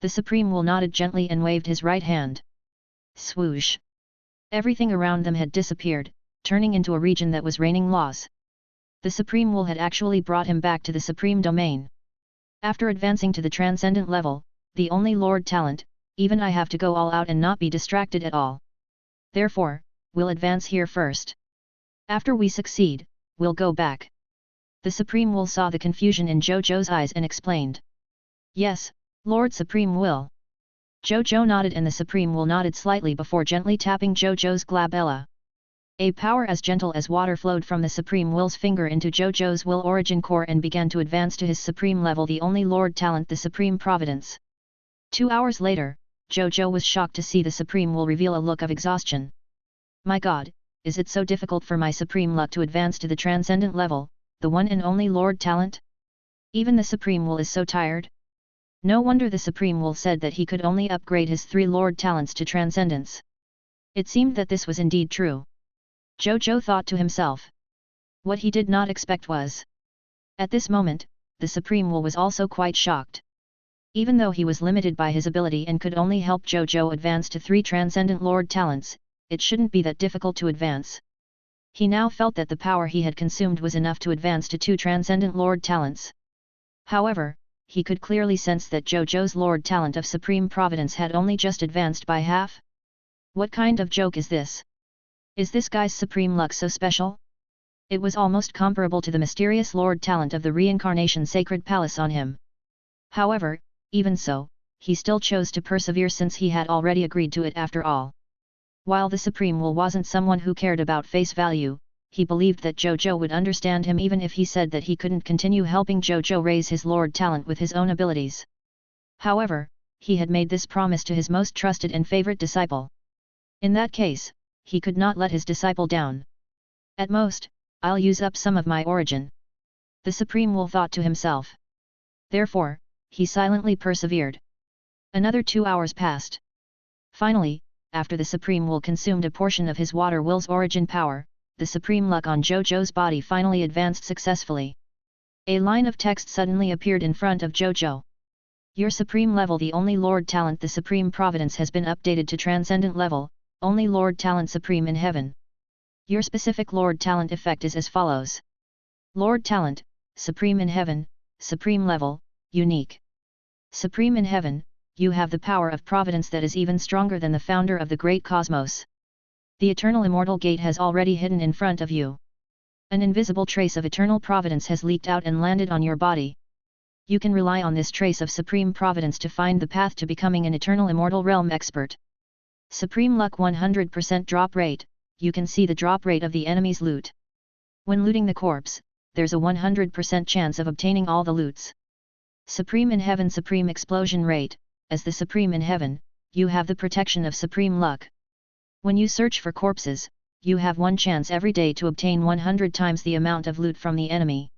The Supreme Will nodded gently and waved his right hand. Swoosh. Everything around them had disappeared, turning into a region that was raining laws. The Supreme Will had actually brought him back to the Supreme Domain. After advancing to the transcendent level, the only Lord Talent, even I have to go all out and not be distracted at all. Therefore, we'll advance here first. After we succeed, we'll go back. The Supreme Will saw the confusion in Zhou Zhou's eyes and explained. Yes, Lord Supreme Will. Zhou Zhou nodded and the Supreme Will nodded slightly before gently tapping Zhou Zhou's glabella. A power as gentle as water flowed from the Supreme Will's finger into Zhou Zhou's will origin core and began to advance to his supreme level, the only Lord Talent, the Supreme Providence. 2 hours later, Zhou Zhou was shocked to see the Supreme Will reveal a look of exhaustion. My God, is it so difficult for my Supreme Luck to advance to the transcendent level, the one and only Lord Talent? Even the Supreme Will is so tired? No wonder the Supreme Will said that he could only upgrade his 3 Lord Talents to transcendence. It seemed that this was indeed true. Zhou Zhou thought to himself. What he did not expect was. At this moment, the Supreme Will was also quite shocked. Even though he was limited by his ability and could only help Zhou Zhou advance to 3 transcendent Lord Talents, it shouldn't be that difficult to advance. He now felt that the power he had consumed was enough to advance to 2 transcendent Lord Talents. However, he could clearly sense that Zhou Zhou's Lord Talent of Supreme Providence had only just advanced by half. What kind of joke is this? Is this guy's Supreme Luck so special? It was almost comparable to the mysterious Lord Talent of the Reincarnation Sacred Palace on him. However, even so, he still chose to persevere since he had already agreed to it after all. While the Supreme Will wasn't someone who cared about face value, he believed that Zhou Zhou would understand him even if he said that he couldn't continue helping Zhou Zhou raise his Lord Talent with his own abilities. However, he had made this promise to his most trusted and favorite disciple. In that case, he could not let his disciple down. At most, I'll use up some of my origin. The Supreme Will thought to himself. Therefore, he silently persevered. Another 2 hours passed. Finally, after the Supreme Will consumed a portion of his water will's origin power, the Supreme Luck on Zhou Zhou's body finally advanced successfully. A line of text suddenly appeared in front of Zhou Zhou. Your Supreme Level, the only Lord Talent, the Supreme Providence has been updated to Transcendent Level, only Lord Talent Supreme in Heaven. Your specific Lord Talent effect is as follows. Lord Talent, Supreme in Heaven, Supreme Level, Unique. Supreme in Heaven, you have the power of Providence that is even stronger than the founder of the great cosmos. The eternal immortal gate has already hidden in front of you. An invisible trace of eternal providence has leaked out and landed on your body. You can rely on this trace of supreme providence to find the path to becoming an eternal immortal realm expert. Supreme Luck 100% drop rate, you can see the drop rate of the enemy's loot. When looting the corpse, there's a 100% chance of obtaining all the loots. Supreme in Heaven Supreme explosion rate, as the Supreme in Heaven, you have the protection of Supreme Luck. When you search for corpses, you have one chance every day to obtain 100 times the amount of loot from the enemy.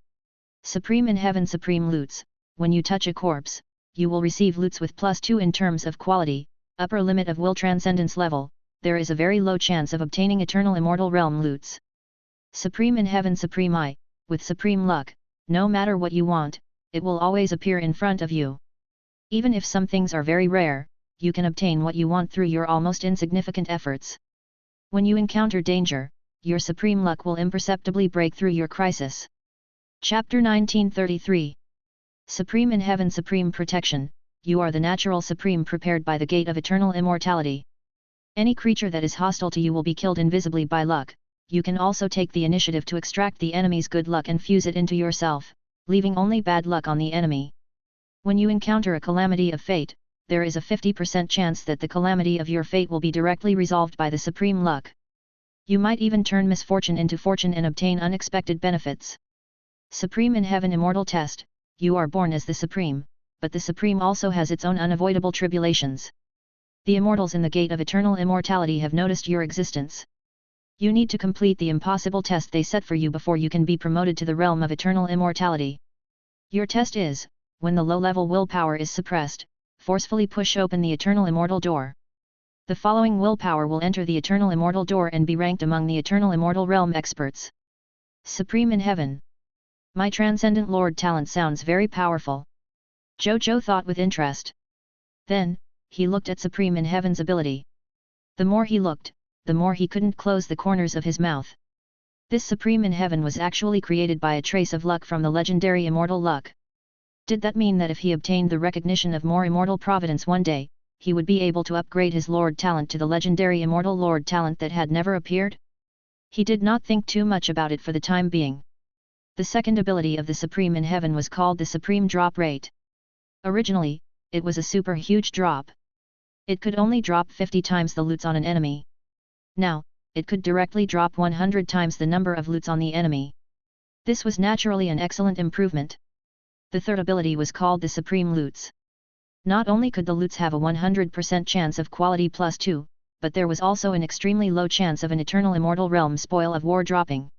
Supreme in Heaven Supreme Loots, when you touch a corpse, you will receive loots with +2 in terms of quality, upper limit of will transcendence level, there is a very low chance of obtaining eternal immortal realm loots. Supreme in heaven, supreme I, with supreme luck, no matter what you want, it will always appear in front of you. Even if some things are very rare, you can obtain what you want through your almost insignificant efforts. When you encounter danger, your supreme luck will imperceptibly break through your crisis. Chapter 1933. Supreme in heaven, supreme protection, you are the natural supreme prepared by the gate of eternal immortality. Any creature that is hostile to you will be killed invisibly by luck. You can also take the initiative to extract the enemy's good luck and fuse it into yourself, leaving only bad luck on the enemy. When you encounter a calamity of fate, there is a 50% chance that the calamity of your fate will be directly resolved by the supreme luck. You might even turn misfortune into fortune and obtain unexpected benefits. Supreme in heaven, immortal test, you are born as the supreme, but the supreme also has its own unavoidable tribulations. The immortals in the gate of eternal immortality have noticed your existence. You need to complete the impossible test they set for you before you can be promoted to the realm of eternal immortality. Your test is, when the low-level willpower is suppressed, forcefully push open the eternal immortal door. The following willpower will enter the eternal immortal door and be ranked among the eternal immortal realm experts. Supreme in heaven. My transcendent Lord talent sounds very powerful. Zhou Zhou thought with interest. Then, he looked at Supreme in heaven's ability. The more he looked, the more he couldn't close the corners of his mouth. This Supreme in heaven was actually created by a trace of luck from the legendary immortal luck. Did that mean that if he obtained the recognition of more immortal providence one day, he would be able to upgrade his Lord talent to the legendary immortal Lord talent that had never appeared? He did not think too much about it for the time being. The second ability of the Supreme in heaven was called the Supreme Drop Rate. Originally, it was a super huge drop. It could only drop 50 times the loots on an enemy. Now, it could directly drop 100 times the number of loots on the enemy. This was naturally an excellent improvement. The third ability was called the Supreme Loots. Not only could the loots have a 100% chance of quality +2, but there was also an extremely low chance of an eternal immortal realm spoil of war dropping.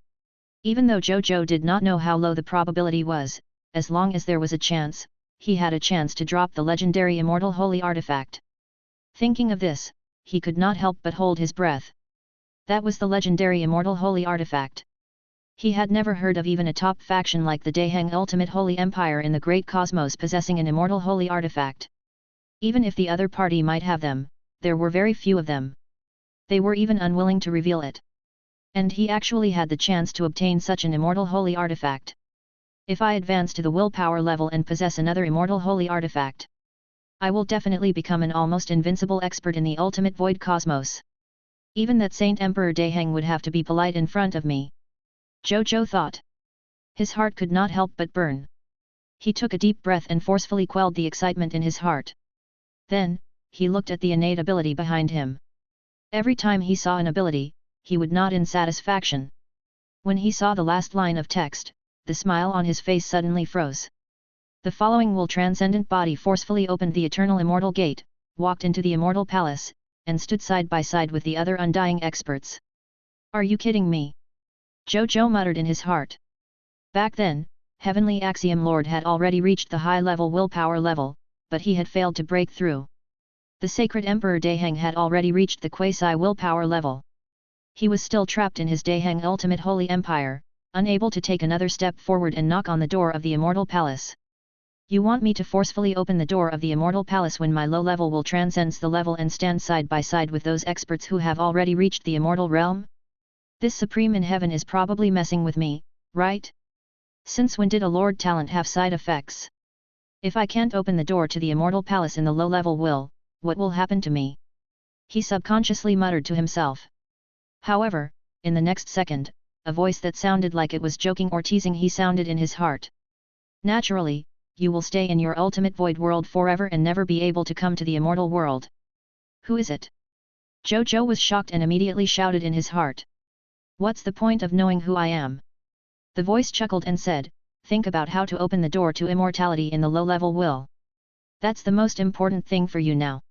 Even though Zhou Zhou did not know how low the probability was, as long as there was a chance, he had a chance to drop the legendary immortal holy artifact. Thinking of this, he could not help but hold his breath. That was the legendary immortal holy artifact. He had never heard of even a top faction like the Daeheng Ultimate Holy Empire in the Great Cosmos possessing an immortal holy artifact. Even if the other party might have them, there were very few of them. They were even unwilling to reveal it. And he actually had the chance to obtain such an immortal holy artifact. If I advance to the willpower level and possess another immortal holy artifact, I will definitely become an almost invincible expert in the ultimate void cosmos. Even that Saint Emperor Daeheng would have to be polite in front of me. Zhou Zhou thought. His heart could not help but burn. He took a deep breath and forcefully quelled the excitement in his heart. Then, he looked at the innate ability behind him. Every time he saw an ability, he would nod in satisfaction. When he saw the last line of text, the smile on his face suddenly froze. The following will transcendent body forcefully opened the eternal immortal gate, walked into the immortal palace, and stood side by side with the other undying experts. Are you kidding me? Zhou Zhou muttered in his heart. Back then, Heavenly Axiom Lord had already reached the high-level willpower level, but he had failed to break through. The Sacred Emperor Daeheng had already reached the quasi-willpower level. He was still trapped in his Daeheng Ultimate Holy Empire, unable to take another step forward and knock on the door of the Immortal Palace. You want me to forcefully open the door of the Immortal Palace when my low level will transcends the level and stand side by side with those experts who have already reached the Immortal Realm? This Supreme in heaven is probably messing with me, right? Since when did a Lord talent have side effects? If I can't open the door to the Immortal Palace in the low level what will happen to me? He subconsciously muttered to himself. However, in the next second, a voice that sounded like it was joking or teasing he sounded in his heart. Naturally, you will stay in your ultimate void world forever and never be able to come to the immortal world. Who is it? Zhou Zhou was shocked and immediately shouted in his heart. What's the point of knowing who I am? The voice chuckled and said, think about how to open the door to immortality in the low-level will. That's the most important thing for you now.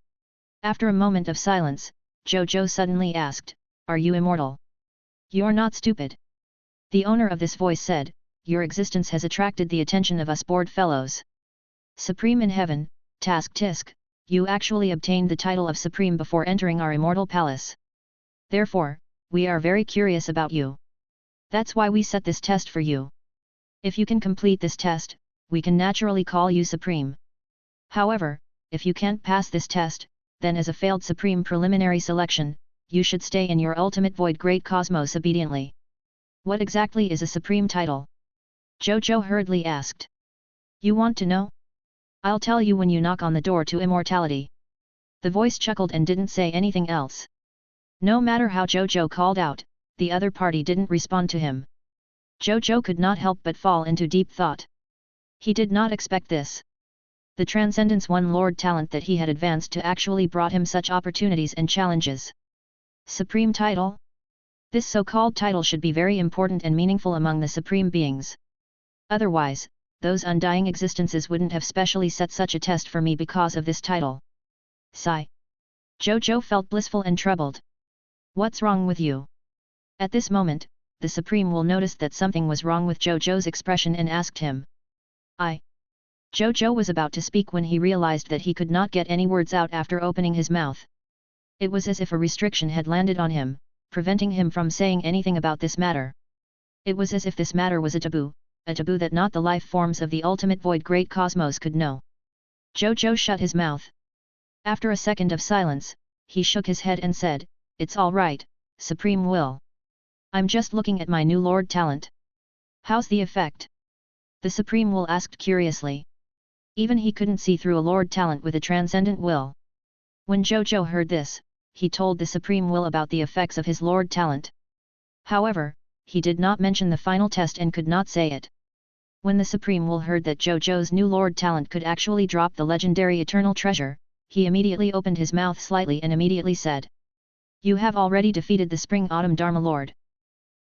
After a moment of silence, Zhou Zhou suddenly asked, are you immortal? You're not stupid. The owner of this voice said, your existence has attracted the attention of us bored fellows. Supreme in heaven, Task Tisk, you actually obtained the title of Supreme before entering our immortal palace. Therefore, we are very curious about you. That's why we set this test for you. If you can complete this test, we can naturally call you Supreme. However, if you can't pass this test, then as a failed Supreme preliminary selection, you should stay in your ultimate void great cosmos obediently. What exactly is a Supreme title? Zhou Zhou hurriedly asked. You want to know? I'll tell you when you knock on the door to immortality. The voice chuckled and didn't say anything else. No matter how Zhou Zhou called out, the other party didn't respond to him. Zhou Zhou could not help but fall into deep thought. He did not expect this. The Transcendence One Lord talent that he had advanced to actually brought him such opportunities and challenges. Supreme title? This so-called title should be very important and meaningful among the Supreme Beings. Otherwise, those undying existences wouldn't have specially set such a test for me because of this title. Sigh. Zhou Zhou felt blissful and troubled. What's wrong with you? At this moment, the Supreme will noticed that something was wrong with Zhou Zhou's expression and asked him. Zhou Zhou was about to speak when he realized that he could not get any words out after opening his mouth. It was as if a restriction had landed on him, preventing him from saying anything about this matter. It was as if this matter was a taboo that not the life forms of the ultimate void great cosmos could know. Zhou Zhou shut his mouth. After a second of silence, he shook his head and said, It's all right, Supreme Will. I'm just looking at my new Lord talent. How's the effect? The Supreme Will asked curiously. Even he couldn't see through a Lord talent with a transcendent will. When Zhou Zhou heard this, he told the Supreme Will about the effects of his Lord talent. However, he did not mention the final test and could not say it. When the Supreme Will heard that Zhou Zhou's new Lord talent could actually drop the legendary eternal treasure, he immediately opened his mouth slightly and immediately said. You have already defeated the Spring-Autumn Dharma Lord.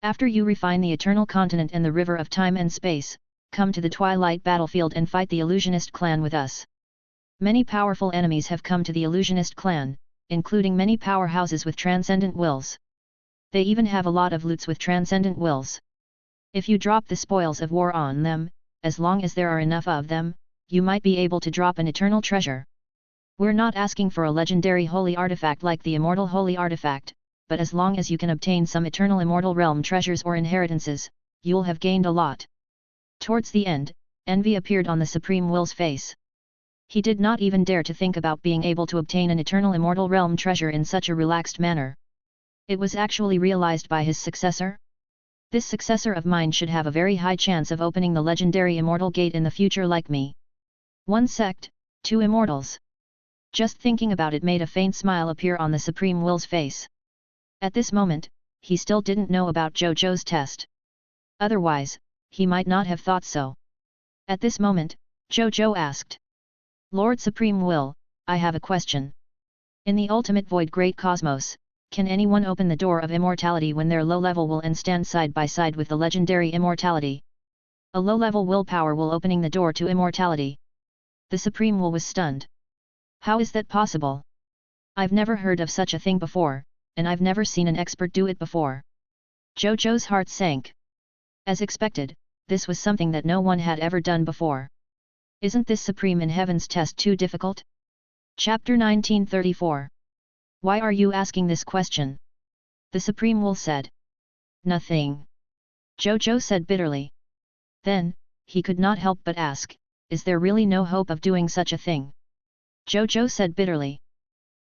After you refine the eternal continent and the river of time and space, come to the twilight battlefield and fight the illusionist clan with us. Many powerful enemies have come to the illusionist clan, including many powerhouses with transcendent wills. They even have a lot of loots with transcendent wills. If you drop the spoils of war on them, as long as there are enough of them, you might be able to drop an eternal treasure. We're not asking for a legendary holy artifact like the immortal holy artifact, but as long as you can obtain some eternal immortal realm treasures or inheritances, you'll have gained a lot. Towards the end, envy appeared on the Supreme Will's face. He did not even dare to think about being able to obtain an eternal immortal realm treasure in such a relaxed manner. It was actually realized by his successor. This successor of mine should have a very high chance of opening the legendary immortal gate in the future like me. One sect, two immortals. Just thinking about it made a faint smile appear on the Supreme Will's face. At this moment, he still didn't know about Zhou Zhou's test. Otherwise, he might not have thought so. At this moment, Zhou Zhou asked. Lord Supreme Will, I have a question. In the ultimate void great cosmos, can anyone open the door of immortality when their low-level will and stand side by side with the legendary immortality? A low-level willpower will opening the door to immortality. The Supreme Will was stunned. How is that possible? I've never heard of such a thing before, and I've never seen an expert do it before. Zhou Zhou's heart sank. As expected, this was something that no one had ever done before. Isn't this Supreme in Heaven's test too difficult? Chapter 1934. Why are you asking this question? The Supreme Will said. Nothing. Zhou Zhou said bitterly. Then, he could not help but ask, is there really no hope of doing such a thing? Zhou Zhou said bitterly.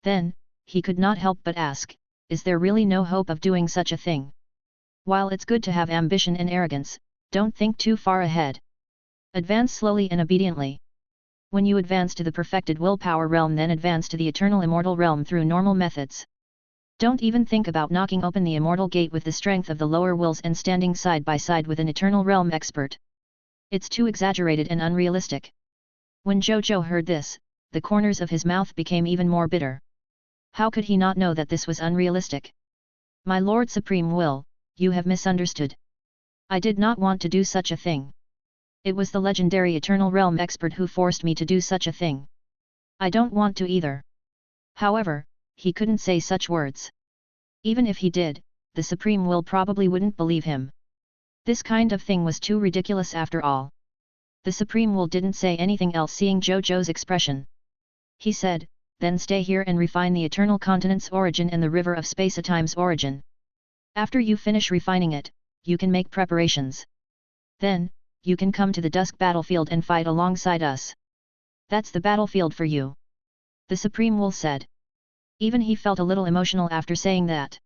Then, he could not help but ask, is there really no hope of doing such a thing? While it's good to have ambition and arrogance, don't think too far ahead. Advance slowly and obediently. When you advance to the perfected willpower realm, then advance to the eternal immortal realm through normal methods. Don't even think about knocking open the immortal gate with the strength of the lower wills and standing side by side with an eternal realm expert. It's too exaggerated and unrealistic. When Zhou Zhou heard this, the corners of his mouth became even more bitter. How could he not know that this was unrealistic? My Lord Supreme Will, you have misunderstood. I did not want to do such a thing. It was the legendary Eternal Realm expert who forced me to do such a thing. I don't want to either. However, he couldn't say such words. Even if he did, the Supreme Will probably wouldn't believe him. This kind of thing was too ridiculous after all. The Supreme Will didn't say anything else seeing Zhou Zhou's expression. He said, then stay here and refine the eternal continent's origin and the river of space-time's origin. After you finish refining it, you can make preparations. Then, you can come to the dusk battlefield and fight alongside us. That's the battlefield for you. The Supreme Will said. Even he felt a little emotional after saying that.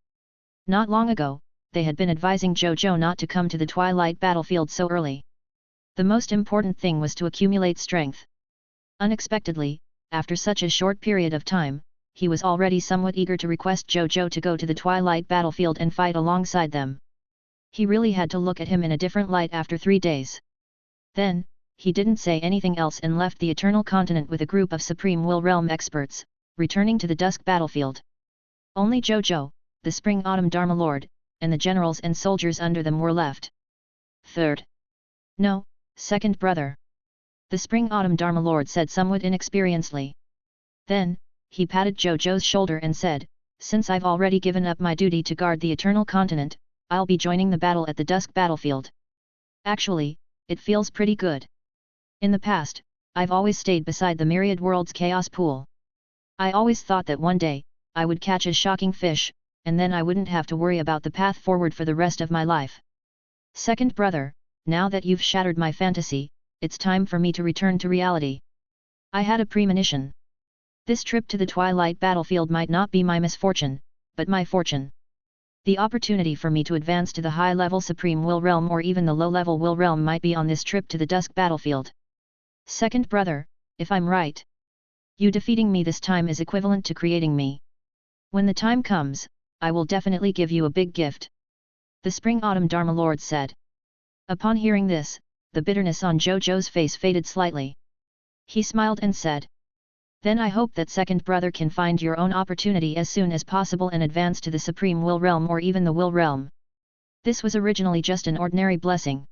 Not long ago, they had been advising Zhou Zhou not to come to the twilight battlefield so early. The most important thing was to accumulate strength. Unexpectedly, after such a short period of time, he was already somewhat eager to request Zhou Zhou to go to the twilight battlefield and fight alongside them. He really had to look at him in a different light after 3 days. Then, he didn't say anything else and left the Eternal Continent with a group of Supreme Will Realm experts, returning to the dusk battlefield. Only Zhou Zhou, the Spring-Autumn Dharma Lord, and the generals and soldiers under them were left. Third. No, second brother. The Spring-Autumn Dharma Lord said somewhat inexperiencedly. Then, he patted Zhou Zhou's shoulder and said, since I've already given up my duty to guard the Eternal Continent, I'll be joining the battle at the dusk battlefield. Actually, it feels pretty good. In the past, I've always stayed beside the myriad worlds chaos pool. I always thought that one day, I would catch a shocking fish, and then I wouldn't have to worry about the path forward for the rest of my life. Second brother, now that you've shattered my fantasy, it's time for me to return to reality. I had a premonition. This trip to the twilight battlefield might not be my misfortune, but my fortune. The opportunity for me to advance to the high-level Supreme Will Realm or even the low-level Will Realm might be on this trip to the dusk battlefield. Second brother, if I'm right. You defeating me this time is equivalent to creating me. When the time comes, I will definitely give you a big gift. The Spring-Autumn Dharma Lord said. Upon hearing this, the bitterness on Zhou Zhou's face faded slightly. He smiled and said. Then I hope that second brother can find your own opportunity as soon as possible and advance to the Supreme Will Realm or even the Will Realm. This was originally just an ordinary blessing.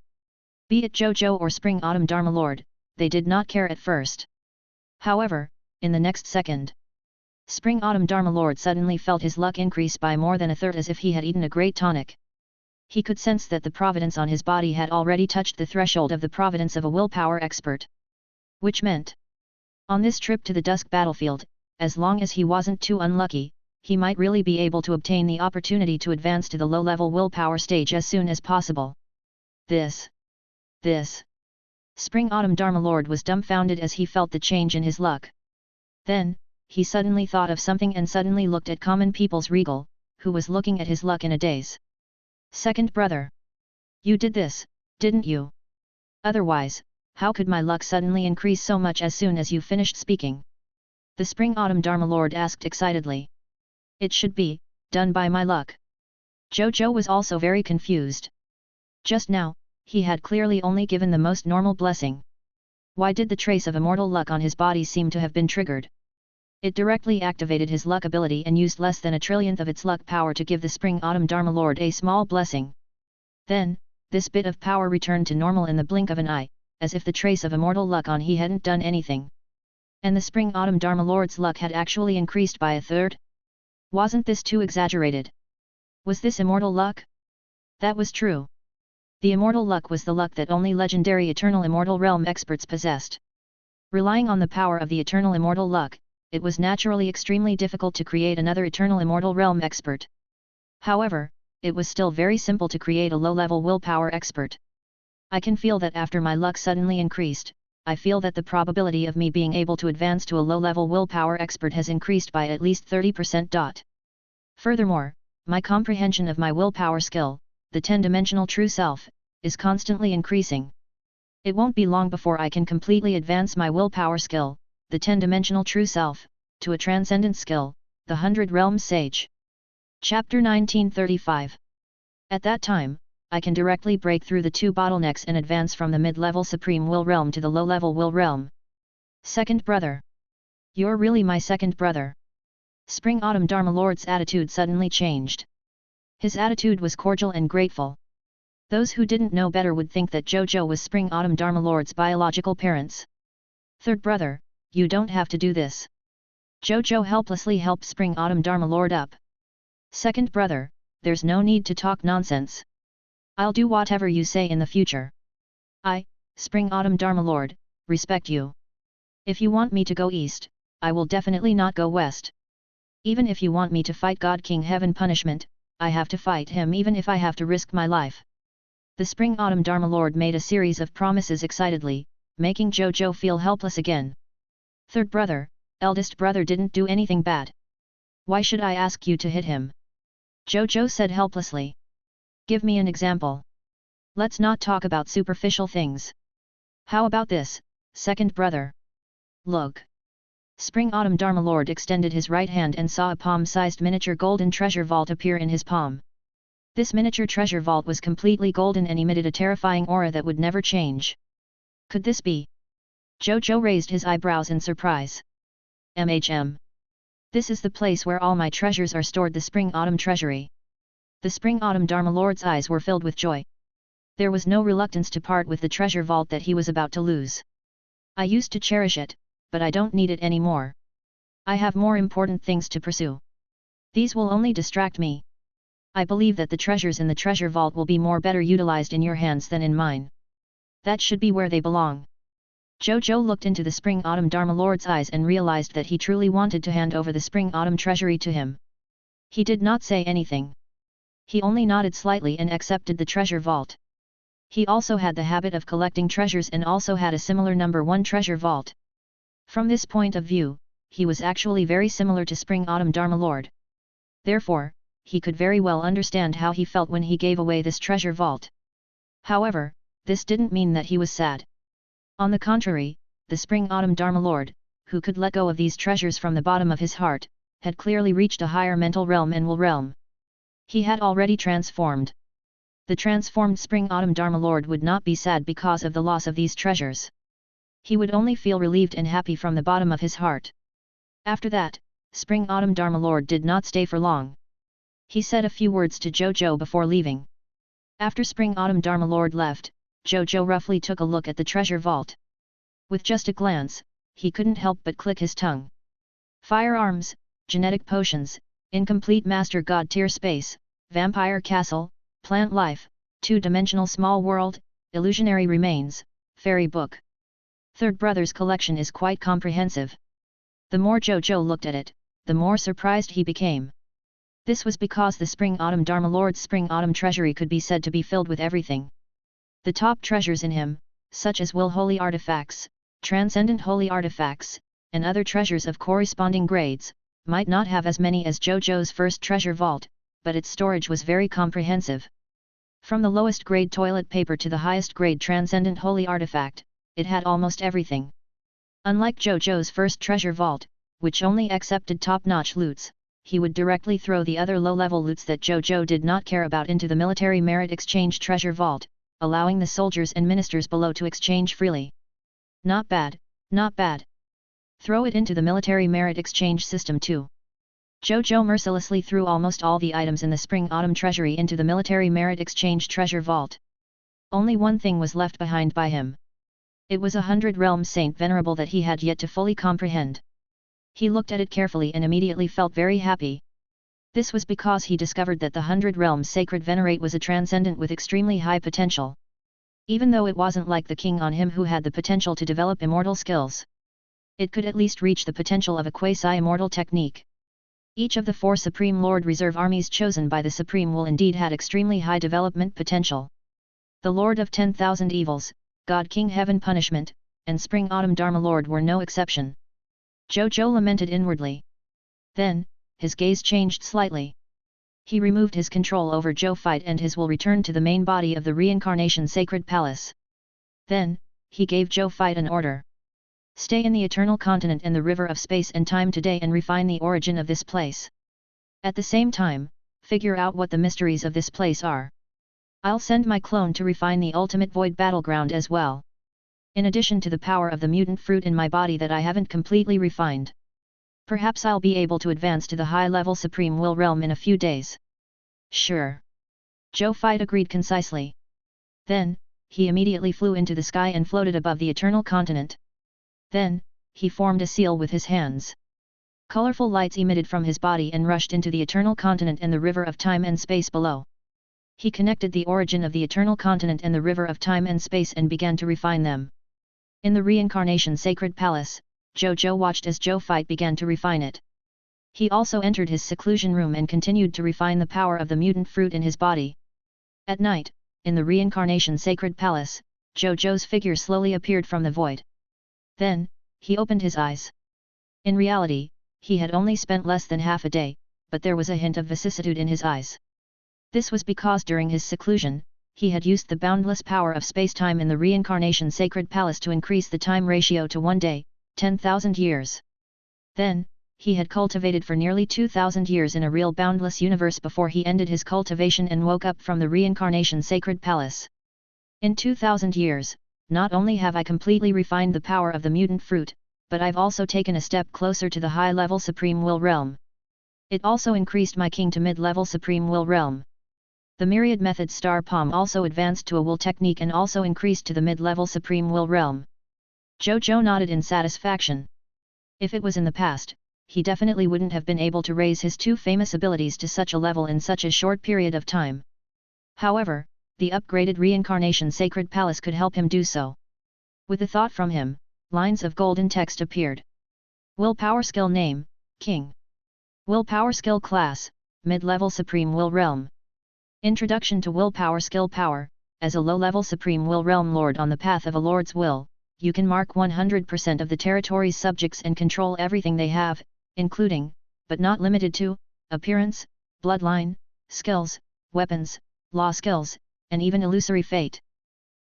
Be it Zhou Zhou or Spring-Autumn Dharma Lord, they did not care at first. However, in the next second, Spring-Autumn Dharma Lord suddenly felt his luck increase by more than a third as if he had eaten a great tonic. He could sense that the providence on his body had already touched the threshold of the providence of a willpower expert. Which meant, on this trip to the dusk battlefield, as long as he wasn't too unlucky, he might really be able to obtain the opportunity to advance to the low-level willpower stage as soon as possible. This. Spring-Autumn Dharma Lord was dumbfounded as he felt the change in his luck. Then, he suddenly thought of something and suddenly looked at Common People's Regal, who was looking at his luck in a daze. Second brother. You did this, didn't you? Otherwise, how could my luck suddenly increase so much as soon as you finished speaking? The Spring-Autumn Dharma Lord asked excitedly. It should be, done by my luck. Zhou Zhou was also very confused. Just now, he had clearly only given the most normal blessing. Why did the trace of immortal luck on his body seem to have been triggered? It directly activated his luck ability and used less than a trillionth of its luck power to give the Spring-Autumn Dharma Lord a small blessing. Then, this bit of power returned to normal in the blink of an eye, as if the trace of immortal luck on he hadn't done anything. And the Spring-Autumn Dharma Lord's luck had actually increased by a third? Wasn't this too exaggerated? Was this immortal luck? That was true. The immortal luck was the luck that only legendary Eternal Immortal Realm experts possessed. Relying on the power of the Eternal Immortal luck, it was naturally extremely difficult to create another Eternal Immortal Realm expert. However, it was still very simple to create a low-level willpower expert. I can feel that after my luck suddenly increased, I feel that the probability of me being able to advance to a low-level willpower expert has increased by at least 30%. Furthermore, my comprehension of my willpower skill, the 10-dimensional true self, is constantly increasing. It won't be long before I can completely advance my willpower skill, the 10-dimensional true self, to a transcendent skill, the 100-realm sage. Chapter 1935. At that time, I can directly break through the two bottlenecks and advance from the mid-level Supreme Will Realm to the low-level Will Realm. Second brother. You're really my second brother. Spring-Autumn Dharma Lord's attitude suddenly changed. His attitude was cordial and grateful. Those who didn't know better would think that Zhou Zhou was Spring-Autumn Dharma Lord's biological parents. Third brother, you don't have to do this. Zhou Zhou helplessly helped Spring-Autumn Dharma Lord up. Second brother, there's no need to talk nonsense. I'll do whatever you say in the future. I, Spring-Autumn Dharma Lord, respect you. If you want me to go east, I will definitely not go west. Even if you want me to fight God King Heaven Punishment, I have to fight him even if I have to risk my life. The Spring-Autumn Dharma Lord made a series of promises excitedly, making Zhou Zhou feel helpless again. Third brother, eldest brother didn't do anything bad. Why should I ask you to hit him? Zhou Zhou said helplessly. Give me an example. Let's not talk about superficial things. How about this, second brother? Look. Spring-Autumn Dharma Lord extended his right hand and saw a palm-sized miniature golden treasure vault appear in his palm. This miniature treasure vault was completely golden and emitted a terrifying aura that would never change. Could this be? Zhou Zhou raised his eyebrows in surprise. This is the place where all my treasures are stored, the Spring-Autumn Treasury. The Spring-Autumn Dharma Lord's eyes were filled with joy. There was no reluctance to part with the treasure vault that he was about to lose. I used to cherish it, but I don't need it anymore. I have more important things to pursue. These will only distract me. I believe that the treasures in the treasure vault will be more better utilized in your hands than in mine. That should be where they belong. Zhou Zhou looked into the Spring-Autumn Dharma Lord's eyes and realized that he truly wanted to hand over the Spring-Autumn Treasury to him. He did not say anything. He only nodded slightly and accepted the treasure vault. He also had the habit of collecting treasures and also had a similar number 1 treasure vault. From this point of view, he was actually very similar to Spring-Autumn Dharma Lord. Therefore, he could very well understand how he felt when he gave away this treasure vault. However, this didn't mean that he was sad. On the contrary, the Spring-Autumn Dharma Lord, who could let go of these treasures from the bottom of his heart, had clearly reached a higher mental realm and will realm. He had already transformed. The transformed Spring-Autumn Dharma Lord would not be sad because of the loss of these treasures. He would only feel relieved and happy from the bottom of his heart. After that, Spring-Autumn Dharma Lord did not stay for long. He said a few words to Zhou Zhou before leaving. After Spring-Autumn Dharma Lord left, Zhou Zhou roughly took a look at the treasure vault. With just a glance, he couldn't help but click his tongue. Firearms, genetic potions, incomplete Master God tier space, vampire castle, plant life, 2-dimensional small world, illusionary remains, fairy book. Third brother's collection is quite comprehensive. The more Zhou Zhou looked at it, the more surprised he became. This was because the Spring-Autumn Dharma Lord's Spring-Autumn Treasury could be said to be filled with everything. The top treasures in him, such as will holy artifacts, transcendent holy artifacts, and other treasures of corresponding grades, might not have as many as Zhou Zhou's first treasure vault, but its storage was very comprehensive. From the lowest grade toilet paper to the highest grade transcendent holy artifact, it had almost everything. Unlike Zhou Zhou's first treasure vault, which only accepted top-notch loots, he would directly throw the other low-level loots that Zhou Zhou did not care about into the military merit exchange treasure vault, allowing the soldiers and ministers below to exchange freely. Not bad, not bad. Throw it into the military merit exchange system too. Zhou Zhou mercilessly threw almost all the items in the Spring-Autumn Treasury into the military merit exchange treasure vault. Only one thing was left behind by him. It was 100 Realms Saint Venerable that he had yet to fully comprehend. He looked at it carefully and immediately felt very happy. This was because he discovered that the 100 Realms Sacred Venerate was a transcendent with extremely high potential. Even though it wasn't like the king on him who had the potential to develop immortal skills. It could at least reach the potential of a quasi-immortal technique. Each of the 4 Supreme Lord Reserve armies chosen by the Supreme will indeed had extremely high development potential. The Lord of 10,000 Evils, God King Heaven Punishment, and Spring-Autumn Dharma Lord were no exception. Zhou Zhou lamented inwardly. Then, his gaze changed slightly. He removed his control over Zhou Fight and his will returned to the main body of the Reincarnation Sacred Palace. Then, he gave Zhou Fight an order. Stay in the Eternal Continent and the River of Space and Time today and refine the origin of this place. At the same time, figure out what the mysteries of this place are. I'll send my clone to refine the ultimate void battleground as well. In addition to the power of the mutant fruit in my body that I haven't completely refined. Perhaps I'll be able to advance to the high-level Supreme Will Realm in a few days. Sure. Zhou Fight agreed concisely. Then, he immediately flew into the sky and floated above the Eternal Continent. Then, he formed a seal with his hands. Colorful lights emitted from his body and rushed into the Eternal Continent and the River of Time and Space below. He connected the origin of the Eternal Continent and the River of Time and Space and began to refine them. In the Reincarnation Sacred Palace, Zhou Zhou watched as Zhou Fight began to refine it. He also entered his seclusion room and continued to refine the power of the mutant fruit in his body. At night, in the reincarnation sacred palace, Zhou Zhou's figure slowly appeared from the void. Then, he opened his eyes. In reality, he had only spent less than half a day, but there was a hint of vicissitude in his eyes. This was because during his seclusion, he had used the boundless power of space-time in the reincarnation sacred palace to increase the time ratio to 1 day, 10,000 years. Then, he had cultivated for nearly 2,000 years in a real boundless universe before he ended his cultivation and woke up from the reincarnation sacred palace. In 2,000 years, not only have I completely refined the power of the mutant fruit, but I've also taken a step closer to the high-level Supreme Will realm. It also increased my king to mid-level Supreme Will realm. The myriad method star palm also advanced to a will technique and also increased to the mid-level Supreme Will realm. Zhou Zhou nodded in satisfaction. If it was in the past, he definitely wouldn't have been able to raise his two famous abilities to such a level in such a short period of time. However, the upgraded reincarnation sacred palace could help him do so. With a thought from him, lines of golden text appeared. Willpower skill name, King. Willpower skill class, mid-level Supreme Will realm. Introduction to willpower skill power. As a low-level Supreme Will realm lord on the path of a lord's will, you can mark 100% of the territory's subjects and control everything they have, including, but not limited to, appearance, bloodline, skills, weapons, law skills, and even illusory fate.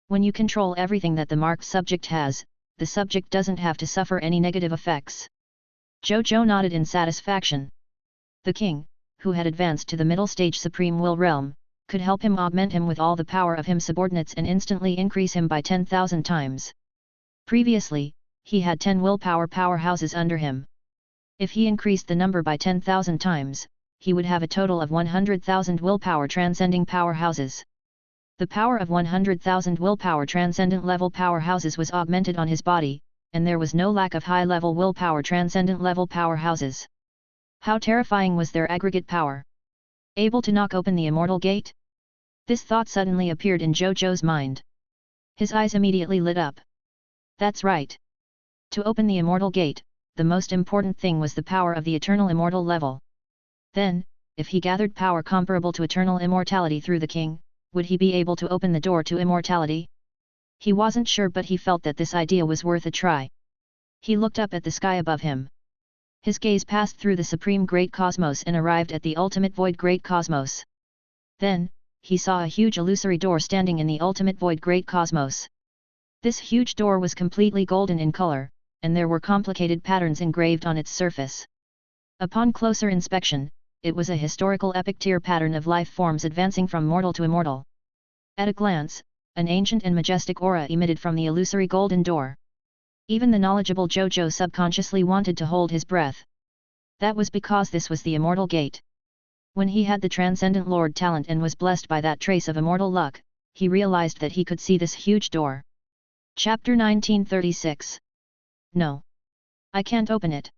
When you control everything that the marked subject has, the subject doesn't have to suffer any negative effects. Zhou Zhou nodded in satisfaction. The king, who had advanced to the middle stage Supreme Will realm, could help him augment him with all the power of him subordinates and instantly increase him by 10,000 times. Previously, he had 10 willpower powerhouses under him. If he increased the number by 10,000 times, he would have a total of 100,000 willpower transcending powerhouses. The power of 100,000 willpower transcendent level powerhouses was augmented on his body, and there was no lack of high-level willpower transcendent level powerhouses. How terrifying was their aggregate power! Able to knock open the immortal gate? This thought suddenly appeared in Zhou Zhou's mind. His eyes immediately lit up. That's right. To open the immortal gate, the most important thing was the power of the eternal immortal level. Then, if he gathered power comparable to eternal immortality through the king, would he be able to open the door to immortality? He wasn't sure, but he felt that this idea was worth a try. He looked up at the sky above him. His gaze passed through the supreme great cosmos and arrived at the ultimate void great cosmos. Then, he saw a huge illusory door standing in the ultimate void great cosmos. This huge door was completely golden in color, and there were complicated patterns engraved on its surface. Upon closer inspection, it was a historical epic tier pattern of life forms advancing from mortal to immortal. At a glance, an ancient and majestic aura emitted from the illusory golden door. Even the knowledgeable Zhou Zhou subconsciously wanted to hold his breath. That was because this was the immortal gate. When he had the transcendent lord talent and was blessed by that trace of immortal luck, he realized that he could see this huge door. Chapter 1936. No. I can't open it.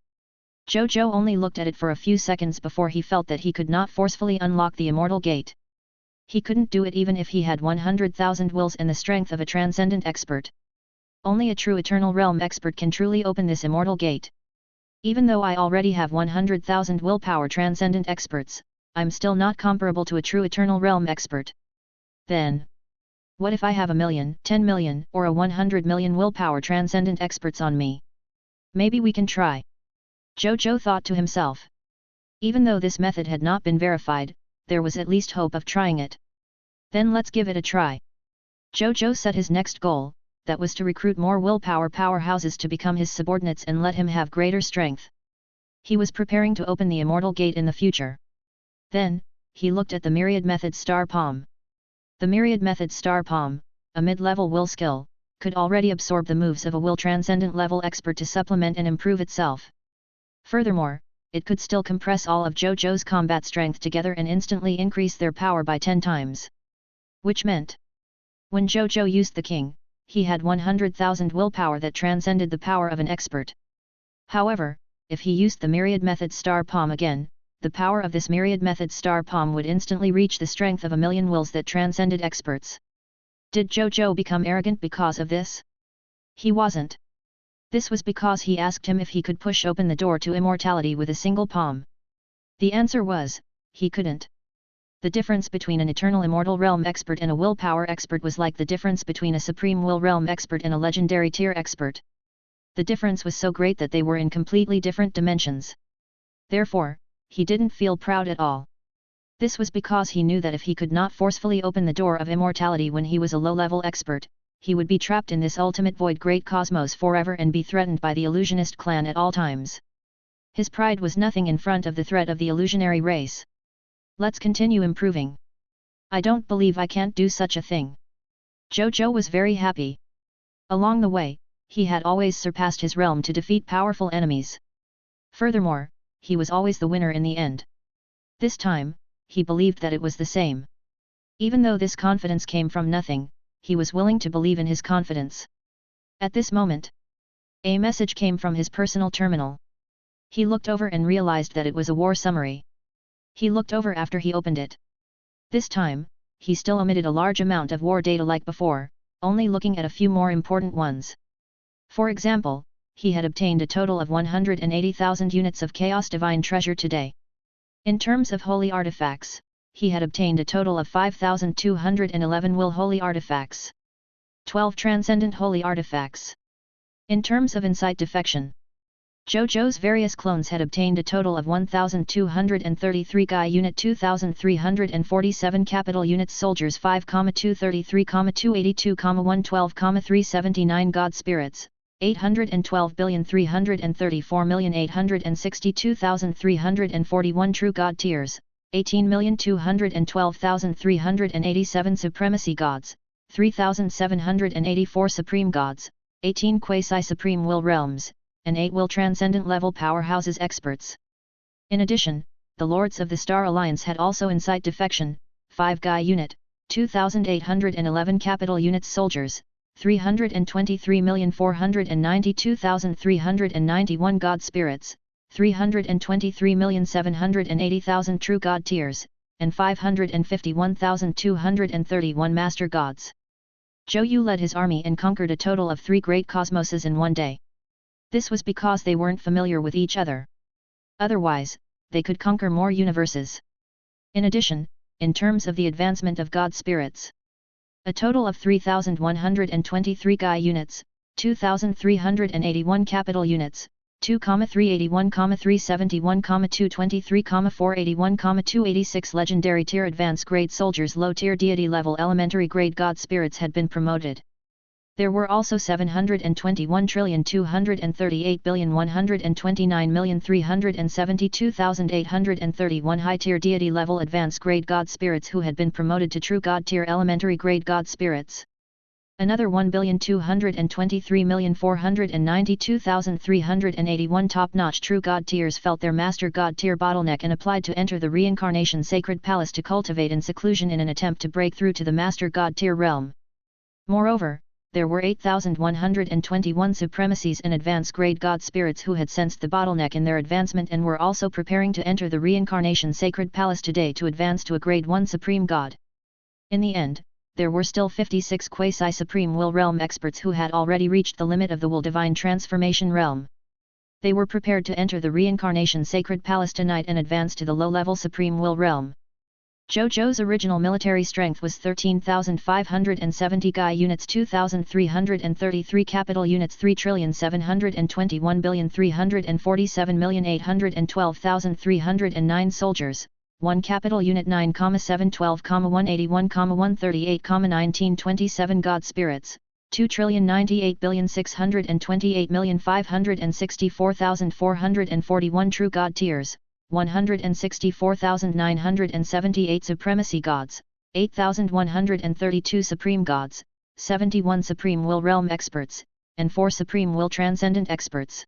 Zhou Zhou only looked at it for a few seconds before he felt that he could not forcefully unlock the immortal gate. He couldn't do it even if he had 100,000 wills and the strength of a transcendent expert. Only a true eternal realm expert can truly open this immortal gate. Even though I already have 100,000 willpower transcendent experts, I'm still not comparable to a true eternal realm expert. Then, what if I have 1 million, 10 million, or a 100 million willpower transcendent experts on me? Maybe we can try. Zhou Zhou thought to himself. Even though this method had not been verified, there was at least hope of trying it. Then let's give it a try. Zhou Zhou set his next goal, that was to recruit more willpower powerhouses to become his subordinates and let him have greater strength. He was preparing to open the immortal gate in the future. Then, he looked at the myriad method star palm. The myriad method star palm, a mid-level will skill, could already absorb the moves of a will transcendent level expert to supplement and improve itself. Furthermore, it could still compress all of Zhou Zhou's combat strength together and instantly increase their power by 10 times. Which meant, when Zhou Zhou used the king, he had 100,000 willpower that transcended the power of an expert. However, if he used the myriad method star palm again, the power of this myriad method star palm would instantly reach the strength of 1 million wills that transcended experts. Did Zhou Zhou become arrogant because of this? He wasn't. This was because he asked him if he could push open the door to immortality with a single palm. The answer was, he couldn't. The difference between an eternal immortal realm expert and a willpower expert was like the difference between a supreme will realm expert and a legendary tier expert. The difference was so great that they were in completely different dimensions. Therefore, he didn't feel proud at all. This was because he knew that if he could not forcefully open the door of immortality when he was a low-level expert, he would be trapped in this ultimate void great cosmos forever and be threatened by the illusionist clan at all times. His pride was nothing in front of the threat of the illusionary race. Let's continue improving. I don't believe I can't do such a thing. Zhou Zhou was very happy. Along the way, he had always surpassed his realm to defeat powerful enemies. Furthermore, he was always the winner in the end. This time, he believed that it was the same. Even though this confidence came from nothing, he was willing to believe in his confidence. At this moment, a message came from his personal terminal. He looked over and realized that it was a war summary. He looked over after he opened it. This time, he still omitted a large amount of war data like before, only looking at a few more important ones. For example, he had obtained a total of 180,000 units of Chaos Divine Treasure today. In terms of holy artifacts, he had obtained a total of 5,211 will holy artifacts. 12 transcendent holy artifacts. In terms of insight defection, Zhou Zhou's various clones had obtained a total of 1,233 Guy Unit 2,347 Capital Units Soldiers 5,233, 282, 112, 379 God Spirits, 812,334,862,341 True God Tiers, 18,212,387 Supremacy Gods, 3,784 Supreme Gods, 18 Quasi-Supreme Will Realms, and 8 will transcendent level powerhouses experts. In addition, the Lords of the Star Alliance had also insight defection, 5 Guy Unit, 2,811 Capital Units Soldiers, 323,492,391 God Spirits, 323,780,000 True God Tiers, and 551,231 Master Gods. Zhou Yu led his army and conquered a total of 3 great cosmoses in one day. This was because they weren't familiar with each other. Otherwise, they could conquer more universes. In addition, in terms of the advancement of God Spirits, a total of 3,123 Guy Units, 2,381 Capital Units, 2,381, 371, 223, 481, 286 Legendary Tier Advanced Grade Soldiers Low Tier Deity Level Elementary Grade God Spirits had been promoted. There were also 721,238,129,372,831 high-tier deity-level advanced grade God Spirits who had been promoted to true God tier elementary grade God Spirits. Another 1,223,492,381 top-notch true God tiers felt their Master God tier bottleneck and applied to enter the Reincarnation Sacred Palace to cultivate in seclusion in an attempt to break through to the Master God tier realm. Moreover, there were 8,121 supremacies and advanced grade God Spirits who had sensed the bottleneck in their advancement and were also preparing to enter the Reincarnation Sacred Palace today to advance to a Grade 1 Supreme God. In the end, there were still 56 quasi-supreme will realm experts who had already reached the limit of the will divine transformation realm. They were prepared to enter the Reincarnation Sacred Palace tonight and advance to the low-level supreme will realm. Zhou Zhou's original military strength was 13,570 Guy Units 2,333 Capital Units 3,721,347,812,309 Soldiers, 1 Capital Unit 9,712, 181, 138, 1927 God Spirits, 2,098,628,564,441 True God Tiers, 164,978 Supremacy Gods, 8,132 Supreme Gods, 71 Supreme Will Realm Experts, and 4 Supreme Will Transcendent Experts.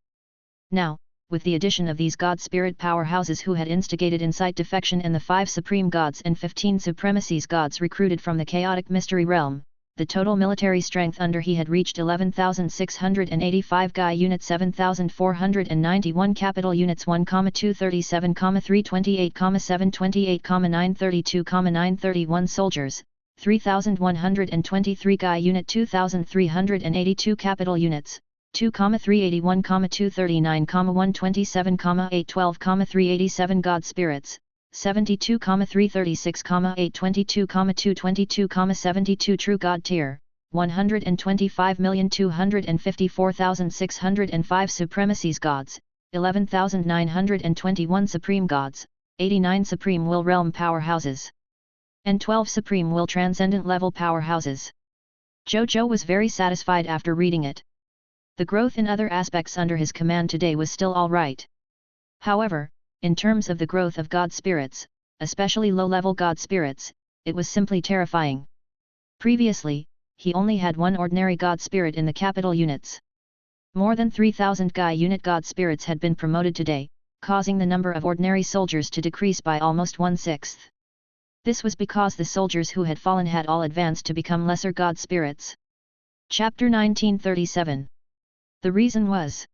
Now, with the addition of these God Spirit powerhouses who had instigated insight defection and the 5 Supreme Gods and 15 Supremacies Gods recruited from the Chaotic Mystery Realm, the total military strength under he had reached 11,685 Guy Unit 7,491 Capital Units 1,237, 328, 728, 932, 931 Soldiers, 3,123 Guy Unit 2,382 Capital Units, 2,381, 239, 127, 812, 387 God spirits, 72, 336, 822, 222, 72 True God tier, 125,254,605 Supremacies Gods, 11,921 Supreme Gods, 89 Supreme Will Realm Powerhouses, and 12 Supreme Will Transcendent Level Powerhouses. Zhou Zhou was very satisfied after reading it. The growth in other aspects under his command today was still alright. However, in terms of the growth of God spirits, especially low-level God spirits, it was simply terrifying. Previously, he only had one ordinary God spirit in the capital units. More than 3,000 Guy unit God spirits had been promoted today, causing the number of ordinary soldiers to decrease by almost 1/6. This was because the soldiers who had fallen had all advanced to become lesser God spirits. Chapter 1937. The reason was,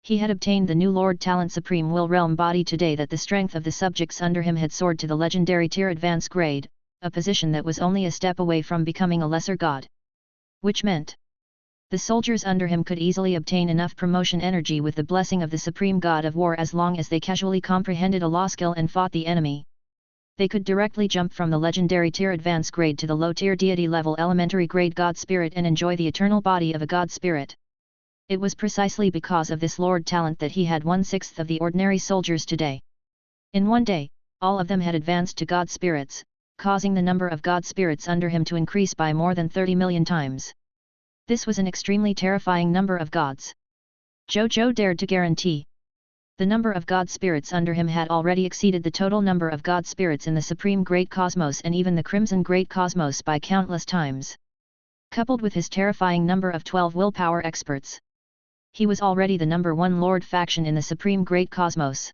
he had obtained the new Lord Talent Supreme Will Realm body today that the strength of the subjects under him had soared to the legendary tier advanced grade, a position that was only a step away from becoming a lesser god. Which meant, the soldiers under him could easily obtain enough promotion energy with the blessing of the Supreme God of War as long as they casually comprehended a law skill and fought the enemy. They could directly jump from the legendary tier advanced grade to the low tier deity level elementary grade God spirit and enjoy the eternal body of a God spirit. It was precisely because of this Lord Talent that he had 1/6 of the ordinary soldiers today. In one day, all of them had advanced to God spirits, causing the number of God spirits under him to increase by more than 30 million times. This was an extremely terrifying number of gods. Zhou Zhou dared to guarantee. The number of God spirits under him had already exceeded the total number of God spirits in the Supreme Great Cosmos and even the Crimson Great Cosmos by countless times. Coupled with his terrifying number of 12 willpower experts, he was already the number 1 Lord faction in the Supreme Great Cosmos.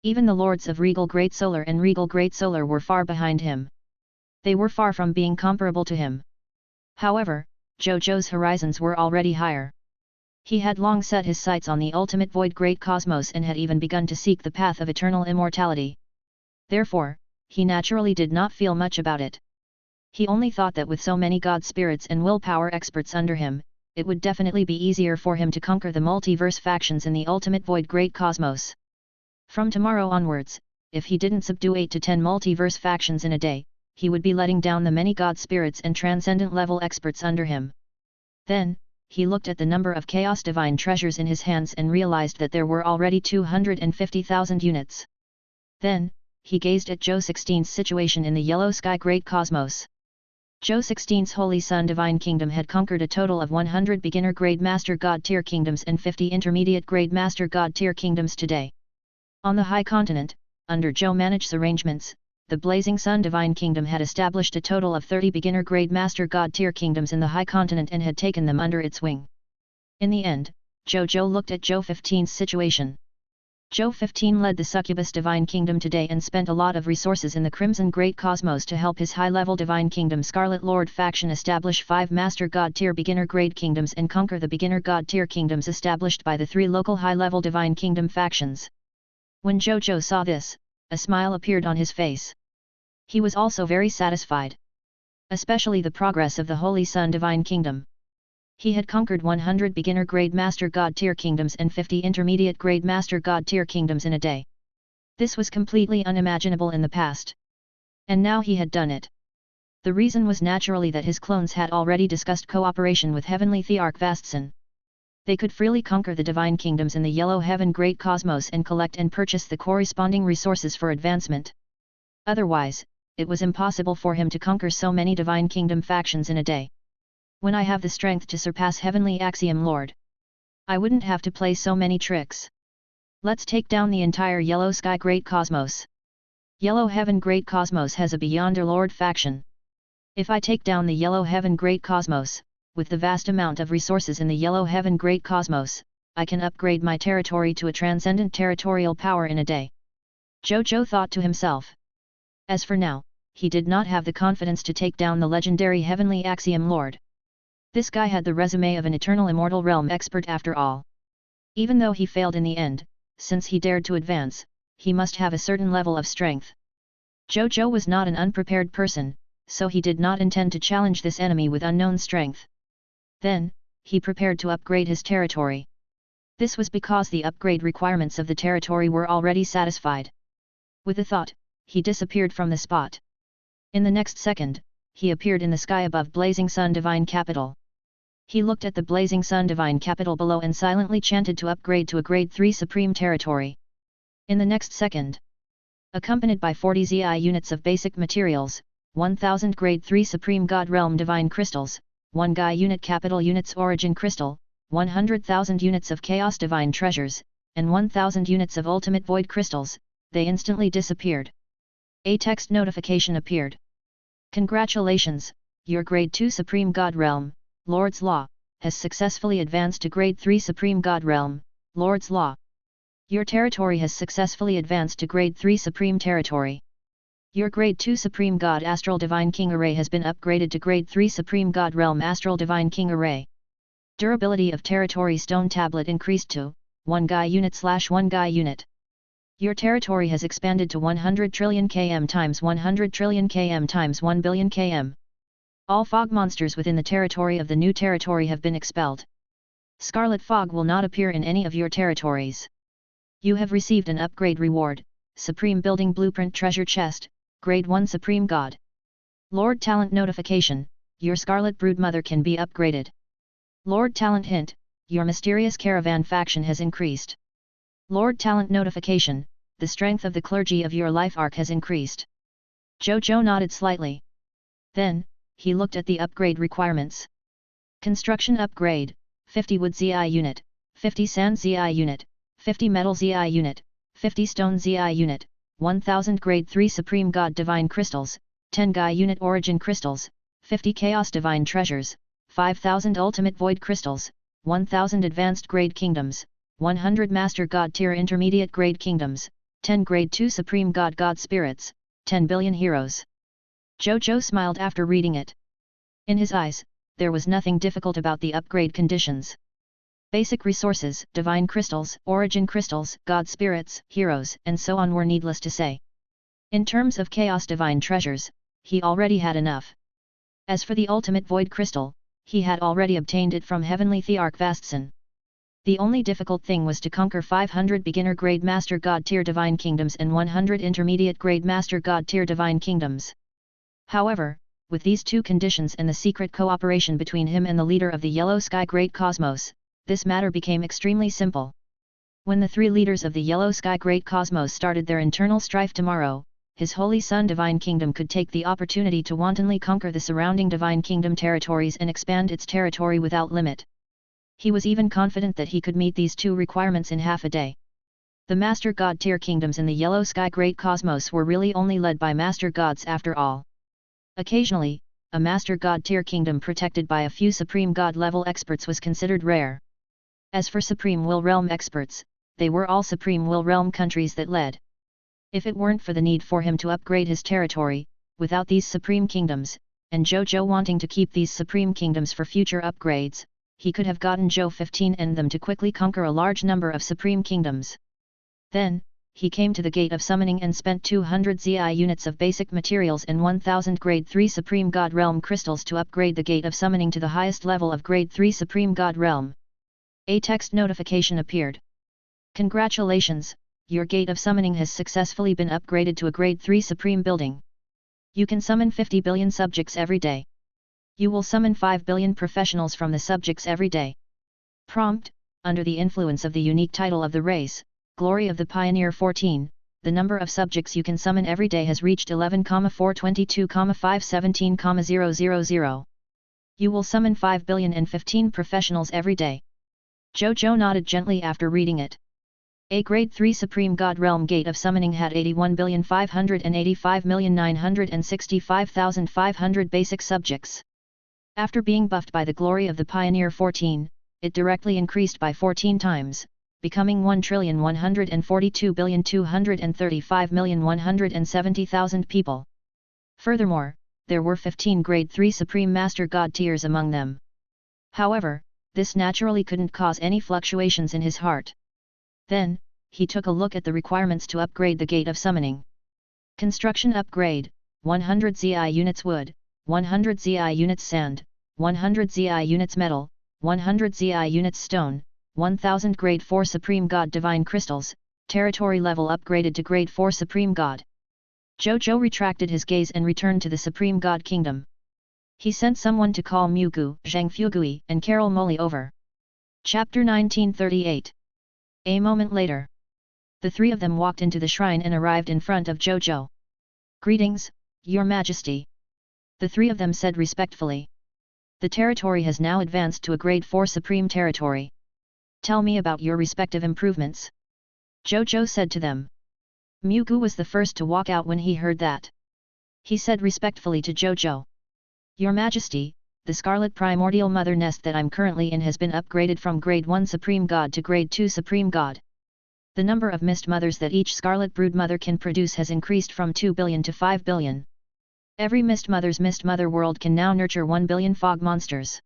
Even the Lords of Regal Great Solar and Regal Great Solar were far behind him. They were far from being comparable to him. However, Zhou Zhou's horizons were already higher. He had long set his sights on the ultimate void Great Cosmos and had even begun to seek the path of eternal immortality. Therefore, he naturally did not feel much about it. He only thought that with so many God spirits and willpower experts under him, it would definitely be easier for him to conquer the multiverse factions in the ultimate void Great Cosmos. From tomorrow onwards, if he didn't subdue 8 to 10 multiverse factions in a day, he would be letting down the many God spirits and transcendent level experts under him. Then, he looked at the number of chaos divine treasures in his hands and realized that there were already 250,000 units. Then, he gazed at Zhou Zhou's situation in the yellow sky Great Cosmos. Zhou Zhou's Holy Sun Divine Kingdom had conquered a total of 100 beginner grade Master God tier kingdoms and 50 intermediate grade Master God tier kingdoms today. On the High Continent, under Zhou Manage's arrangements, the Blazing Sun Divine Kingdom had established a total of 30 beginner grade Master God tier kingdoms in the High Continent and had taken them under its wing. In the end, Zhou Zhou looked at Zhou 15's situation. Zhou 15 led the Succubus Divine Kingdom today and spent a lot of resources in the Crimson Great Cosmos to help his high-level Divine Kingdom Scarlet Lord faction establish 5 Master God tier beginner grade kingdoms and conquer the beginner God tier kingdoms established by the 3 local high-level Divine Kingdom factions. When Zhou Zhou saw this, a smile appeared on his face. He was also very satisfied. Especially the progress of the Holy Sun Divine Kingdom. He had conquered 100 beginner grade Master God tier kingdoms and 50 intermediate grade Master God tier kingdoms in a day. This was completely unimaginable in the past. And now he had done it. The reason was naturally that his clones had already discussed cooperation with Heavenly Thearch Vastson. They could freely conquer the divine kingdoms in the Yellow Heaven Great Cosmos and collect and purchase the corresponding resources for advancement. Otherwise, it was impossible for him to conquer so many divine kingdom factions in a day. When I have the strength to surpass Heavenly Axiom Lord, I wouldn't have to play so many tricks. Let's take down the entire Yellow Sky Great Cosmos. Yellow Heaven Great Cosmos has a Beyonder Lord faction. If I take down the Yellow Heaven Great Cosmos, with the vast amount of resources in the Yellow Heaven Great Cosmos, I can upgrade my territory to a transcendent territorial power in a day. Zhou Zhou thought to himself. As for now, he did not have the confidence to take down the legendary Heavenly Axiom Lord. This guy had the resume of an eternal immortal realm expert after all. Even though he failed in the end, since he dared to advance, he must have a certain level of strength. Zhou Zhou was not an unprepared person, so he did not intend to challenge this enemy with unknown strength. Then, he prepared to upgrade his territory. This was because the upgrade requirements of the territory were already satisfied. With a thought, he disappeared from the spot. In the next second, he appeared in the sky above Blazing Sun Divine Capital. He looked at the Blazing Sun Divine Capital below and silently chanted to upgrade to a Grade 3 Supreme Territory. In the next second, accompanied by 40 ZI units of basic materials, 1000 Grade 3 Supreme God Realm Divine Crystals, 1 Gaia Unit Capital Units Origin Crystal, 100,000 units of Chaos Divine Treasures, and 1000 units of Ultimate Void Crystals, they instantly disappeared. A text notification appeared. Congratulations, your Grade 2 Supreme God Realm, Lord's Law, has successfully advanced to Grade 3 Supreme God Realm, Lord's Law. Your territory has successfully advanced to Grade 3 Supreme Territory. Your Grade 2 Supreme God Astral Divine King Array has been upgraded to Grade 3 Supreme God Realm Astral Divine King Array. Durability of Territory Stone Tablet increased to 1 Gaia Unit/1 Gaia Unit. Your territory has expanded to 100 trillion km times 100 trillion km times 1 billion km. All fog monsters within the territory of the new territory have been expelled. Scarlet fog will not appear in any of your territories. You have received an upgrade reward, Supreme Building Blueprint Treasure Chest, Grade 1 Supreme God. Lord Talent Notification, your Scarlet Broodmother can be upgraded. Lord Talent Hint, your Mysterious Caravan faction has increased. Lord Talent Notification, the strength of the clergy of your life arc has increased. Zhou Zhou nodded slightly. Then, he looked at the upgrade requirements. Construction upgrade, 50 Wood ZI Unit, 50 Sand ZI Unit, 50 Metal ZI Unit, 50 Stone ZI Unit, 1000 Grade 3 Supreme God Divine Crystals, 10 Gaia Unit Origin Crystals, 50 Chaos Divine Treasures, 5000 Ultimate Void Crystals, 1000 Advanced Grade Kingdoms, 100 Master God Tier Intermediate Grade Kingdoms, 10 Grade 2 Supreme God Spirits, 10 billion heroes. Zhou Zhou smiled after reading it. In his eyes, there was nothing difficult about the upgrade conditions. Basic resources, divine crystals, origin crystals, god spirits, heroes, and so on were needless to say. In terms of chaos divine treasures, he already had enough. As for the ultimate void crystal, he had already obtained it from Heavenly Thearch Vastson. The only difficult thing was to conquer 500 beginner grade Master God tier divine kingdoms and 100 intermediate grade Master God tier divine kingdoms. However, with these two conditions and the secret cooperation between him and the leader of the Yellow Sky Great Cosmos, this matter became extremely simple. When the three leaders of the Yellow Sky Great Cosmos started their internal strife tomorrow, his Holy Sun Divine Kingdom could take the opportunity to wantonly conquer the surrounding Divine Kingdom territories and expand its territory without limit. He was even confident that he could meet these two requirements in half a day. The Master God tier kingdoms in the Yellow Sky Great Cosmos were really only led by Master Gods after all. Occasionally, a Master God tier kingdom protected by a few Supreme God level experts was considered rare. As for Supreme Will Realm experts, they were all Supreme Will Realm countries that led. If it weren't for the need for him to upgrade his territory, without these Supreme Kingdoms, and Zhou Zhou wanting to keep these Supreme Kingdoms for future upgrades, he could have gotten Zhou 15 and them to quickly conquer a large number of Supreme Kingdoms. Then, he came to the Gate of Summoning and spent 200 ZI units of basic materials and 1000 Grade 3 Supreme God Realm crystals to upgrade the Gate of Summoning to the highest level of Grade 3 Supreme God Realm. A text notification appeared. Congratulations, your Gate of Summoning has successfully been upgraded to a Grade 3 Supreme Building. You can summon 50 billion subjects every day. You will summon 5 billion professionals from the subjects every day. Prompt, under the influence of the unique title of the race, Glory of the Pioneer 14, the number of subjects you can summon every day has reached 11,422,517,000. You will summon 5 billion and 15 professionals every day. Zhou Zhou nodded gently after reading it. A Grade 3 Supreme God Realm Gate of Summoning had 81,585,965,500 basic subjects. After being buffed by the Glory of the Pioneer 14, it directly increased by 14 times, becoming 1,142,235,170,000 people. Furthermore, there were 15 Grade 3 Supreme Master God tiers among them. However, this naturally couldn't cause any fluctuations in his heart. Then, he took a look at the requirements to upgrade the Gate of Summoning. Construction upgrade, 100 ZI units wood, 100 ZI units sand, 100 ZI units metal, 100 Zi units stone, 1000 grade 4 Supreme God divine crystals, territory level upgraded to grade 4 Supreme God. Zhou Zhou retracted his gaze and returned to the Supreme God Kingdom. He sent someone to call Mugu, Zhang Fugui, and Carol Moli over. Chapter 1938. A moment later, the three of them walked into the shrine and arrived in front of Zhou Zhou. "Greetings, Your Majesty," the three of them said respectfully. "The territory has now advanced to a grade 4 supreme territory. Tell me about your respective improvements," Zhou Zhou said to them. Mugu was the first to walk out when he heard that. He said respectfully to Zhou Zhou, "Your Majesty, the Scarlet Primordial Mother Nest that I'm currently in has been upgraded from grade 1 Supreme God to grade 2 Supreme God. The number of mist mothers that each Scarlet Brood Mother can produce has increased from 2 billion to 5 billion. Every mist mother world can now nurture 1 billion fog monsters.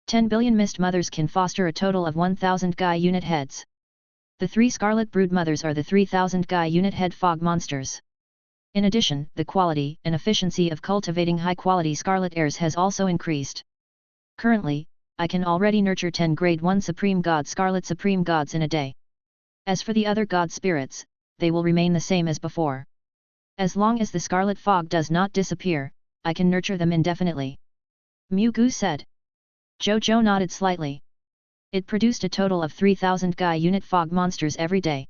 10 billion mist mothers can foster a total of 1000 Gai unit heads. The 3 Scarlet Brood Mothers are the 3000 Gai unit head fog monsters. In addition, the quality and efficiency of cultivating high-quality Scarlet Heirs has also increased. Currently, I can already nurture 10 grade 1 Supreme God Scarlet Supreme Gods in a day. As for the other God spirits, they will remain the same as before. As long as the Scarlet Fog does not disappear, I can nurture them indefinitely," Mugu said. Zhou Zhou nodded slightly. It produced a total of 3000 Gai unit fog monsters every day.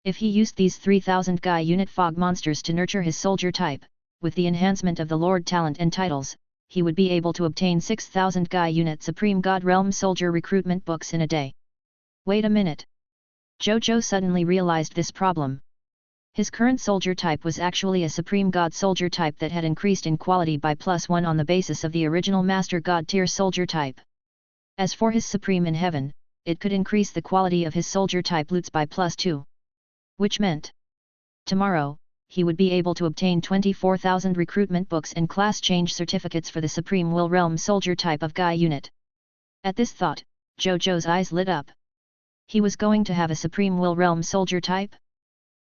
If he used these 3000 Gai unit fog monsters to nurture his soldier type, with the enhancement of the Lord talent and titles, he would be able to obtain 6000 Gai unit Supreme God Realm soldier recruitment books in a day. Wait a minute. Zhou Zhou suddenly realized this problem. His current soldier type was actually a Supreme God soldier type that had increased in quality by +1 on the basis of the original Master God tier soldier type. As for his Supreme in Heaven, it could increase the quality of his soldier type loots by +2. Which meant, tomorrow, he would be able to obtain 24,000 recruitment books and class change certificates for the Supreme Will Realm soldier type of Gai unit. At this thought, Zhou Zhou's eyes lit up. He was going to have a Supreme Will Realm soldier type?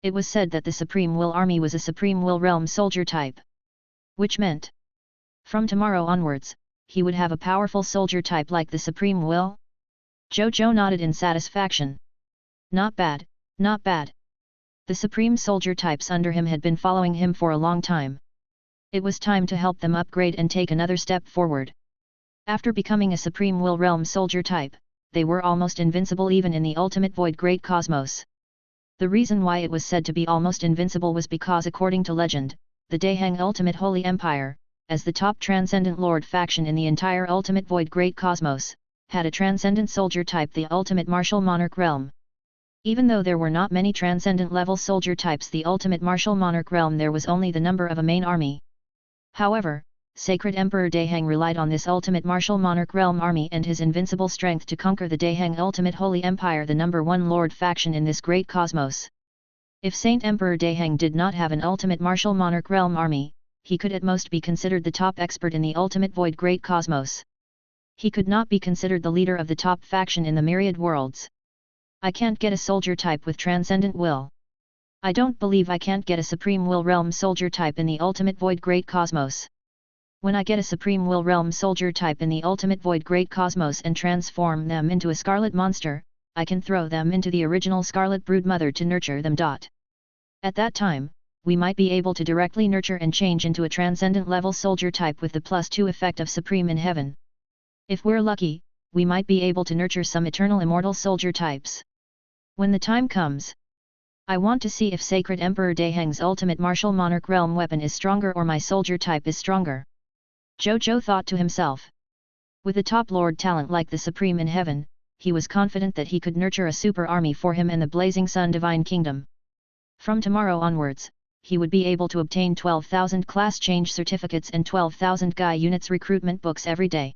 It was said that the Supreme Will Army was a Supreme Will Realm soldier type. Which meant, from tomorrow onwards, he would have a powerful soldier type like the Supreme Will? Zhou Zhou nodded in satisfaction. Not bad, not bad. The Supreme soldier types under him had been following him for a long time. It was time to help them upgrade and take another step forward. After becoming a Supreme Will Realm soldier type, they were almost invincible even in the ultimate void great cosmos. The reason why it was said to be almost invincible was because according to legend, the Daheng Ultimate Holy Empire, as the top transcendent lord faction in the entire ultimate void great cosmos, had a transcendent soldier type, the ultimate martial monarch realm. Even though there were not many transcendent level soldier types, the ultimate martial monarch realm, there was only the number of a main army. However, Sacred Emperor Daheng relied on this ultimate martial monarch realm army and his invincible strength to conquer the Daheng Ultimate Holy Empire, the number 1 lord faction in this great cosmos. If Saint Emperor Daheng did not have an ultimate martial monarch realm army, he could at most be considered the top expert in the ultimate void great cosmos. He could not be considered the leader of the top faction in the myriad worlds. I can't get a soldier type with transcendent will. I don't believe I can't get a Supreme Will Realm soldier type in the ultimate void great cosmos. When I get a Supreme Will Realm soldier type in the ultimate void great cosmos and transform them into a scarlet monster, I can throw them into the original Scarlet Brood Mother to nurture them. At that time, we might be able to directly nurture and change into a transcendent level soldier type with the +2 effect of Supreme in Heaven. If we're lucky, we might be able to nurture some eternal immortal soldier types. When the time comes, I want to see if Sacred Emperor Daheng's ultimate martial monarch realm weapon is stronger or my soldier type is stronger. Zhou Zhou thought to himself. With a top lord talent like the Supreme in Heaven, he was confident that he could nurture a super army for him and the Blazing Sun Divine Kingdom. From tomorrow onwards, he would be able to obtain 12,000 class change certificates and 12,000 Gai units recruitment books every day.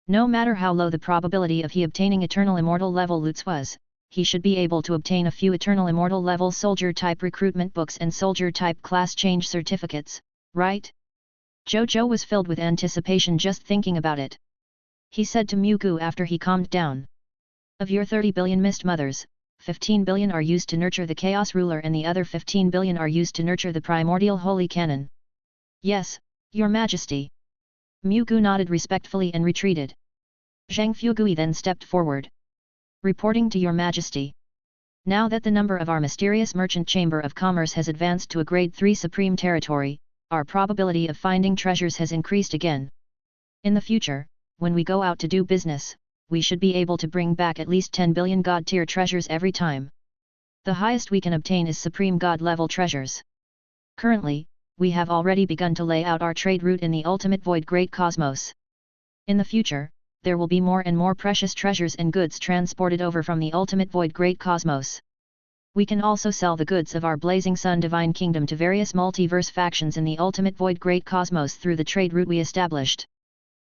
No matter how low the probability of he obtaining eternal immortal level loots was, he should be able to obtain a few eternal immortal level soldier type recruitment books and soldier type class change certificates, right? Zhou Zhou was filled with anticipation just thinking about it. He said to Mugu after he calmed down. Of your 30 billion mist mothers, 15 billion are used to nurture the Chaos Ruler and the other 15 billion are used to nurture the Primordial Holy Canon. Yes, Your Majesty. Mugu nodded respectfully and retreated. Zhang Fugui then stepped forward. Reporting to your majesty. Now that the number of our mysterious merchant chamber of commerce has advanced to a grade 3 supreme territory, our probability of finding treasures has increased again. In the future, when we go out to do business, we should be able to bring back at least 10 billion god tier treasures every time. The highest we can obtain is supreme god level treasures. Currently, we have already begun to lay out our trade route in the ultimate void great cosmos. In the future, there will be more and more precious treasures and goods transported over from the ultimate void great cosmos. We can also sell the goods of our blazing sun divine kingdom to various multiverse factions in the ultimate void great cosmos through the trade route we established.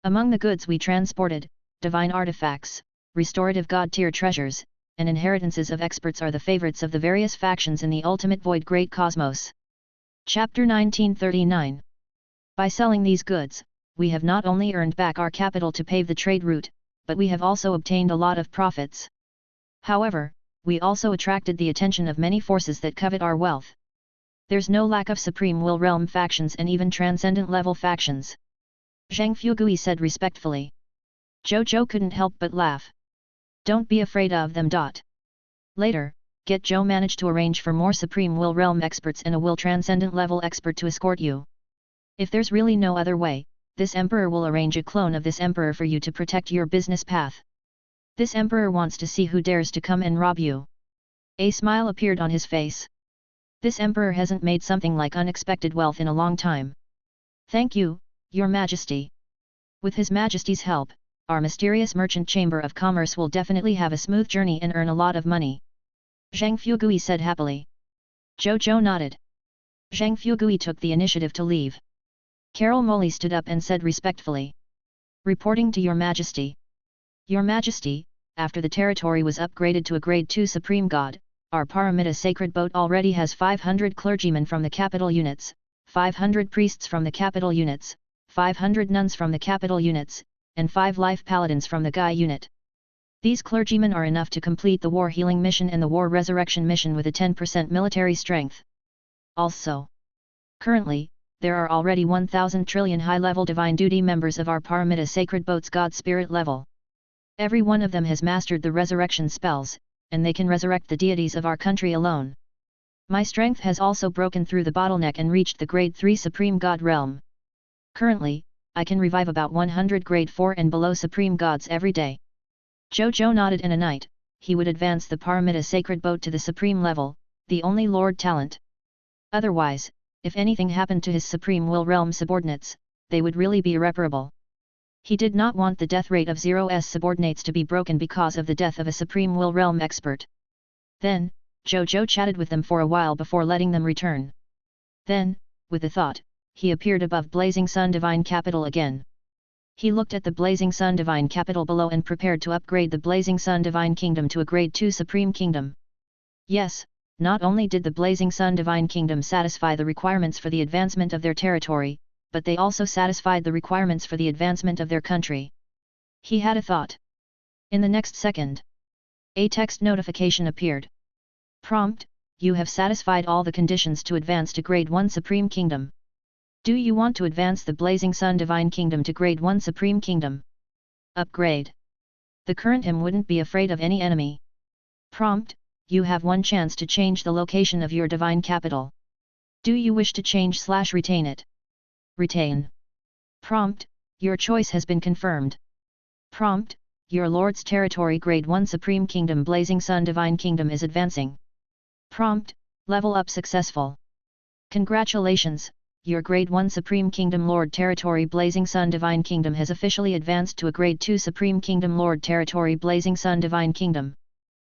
Among the goods we transported, divine artifacts, restorative god tier treasures, and inheritances of experts are the favorites of the various factions in the ultimate void great cosmos. Chapter 1939. By selling these goods, we have not only earned back our capital to pave the trade route, but we have also obtained a lot of profits. However, we also attracted the attention of many forces that covet our wealth. There's no lack of supreme will realm factions and even transcendent level factions. Zhang Fugui said respectfully. Zhou Zhou couldn't help but laugh. Don't be afraid of them. Later, Get Zhou managed to arrange for more supreme will realm experts and a will transcendent level expert to escort you. If there's really no other way, this emperor will arrange a clone of this emperor for you to protect your business path. This emperor wants to see who dares to come and rob you. A smile appeared on his face. This emperor hasn't made something like unexpected wealth in a long time. Thank you, your majesty. With his majesty's help, our mysterious merchant chamber of commerce will definitely have a smooth journey and earn a lot of money. Zhang Fugui said happily. Zhou Zhou nodded. Zhang Fugui took the initiative to leave. Carol Molly stood up and said respectfully. Reporting to your majesty. Your majesty, after the territory was upgraded to a grade 2 supreme god, our Paramita sacred boat already has 500 clergymen from the capital units, 500 priests from the capital units, 500 nuns from the capital units, and 5 life paladins from the Gai unit. These clergymen are enough to complete the war healing mission and the war resurrection mission with a 10% military strength. Also, currently, there are already 1,000 trillion high-level divine duty members of our Paramita sacred boat's god spirit level. Every one of them has mastered the resurrection spells, and they can resurrect the deities of our country alone. My strength has also broken through the bottleneck and reached the grade 3 supreme god realm. Currently, I can revive about 100 grade 4 and below supreme gods every day. Zhou Zhou nodded. In a night, he would advance the Paramita sacred boat to the supreme level, the only lord talent. Otherwise, if anything happened to his supreme will realm subordinates, they would really be irreparable. He did not want the death rate of 0's subordinates to be broken because of the death of a supreme will realm expert. Then, Zhou Zhou chatted with them for a while before letting them return. Then, with a thought, he appeared above Blazing Sun Divine Capital again. He looked at the Blazing Sun Divine Capital below and prepared to upgrade the Blazing Sun Divine Kingdom to a grade 2 Supreme Kingdom. Yes, not only did the Blazing Sun Divine Kingdom satisfy the requirements for the advancement of their territory, but they also satisfied the requirements for the advancement of their country. He had a thought. In the next second, a text notification appeared. Prompt: you have satisfied all the conditions to advance to grade 1 Supreme Kingdom. Do you want to advance the Blazing Sun Divine Kingdom to grade 1 Supreme Kingdom? Upgrade. The current him wouldn't be afraid of any enemy. Prompt: you have one chance to change the location of your divine capital. Do you wish to change/retain it? Retain. Prompt: your choice has been confirmed. Prompt: your lord's territory grade 1 Supreme Kingdom Blazing Sun Divine Kingdom is advancing. Prompt: level up successful. Congratulations, your grade 1 Supreme Kingdom Lord Territory Blazing Sun Divine Kingdom has officially advanced to a grade 2 Supreme Kingdom Lord Territory Blazing Sun Divine Kingdom.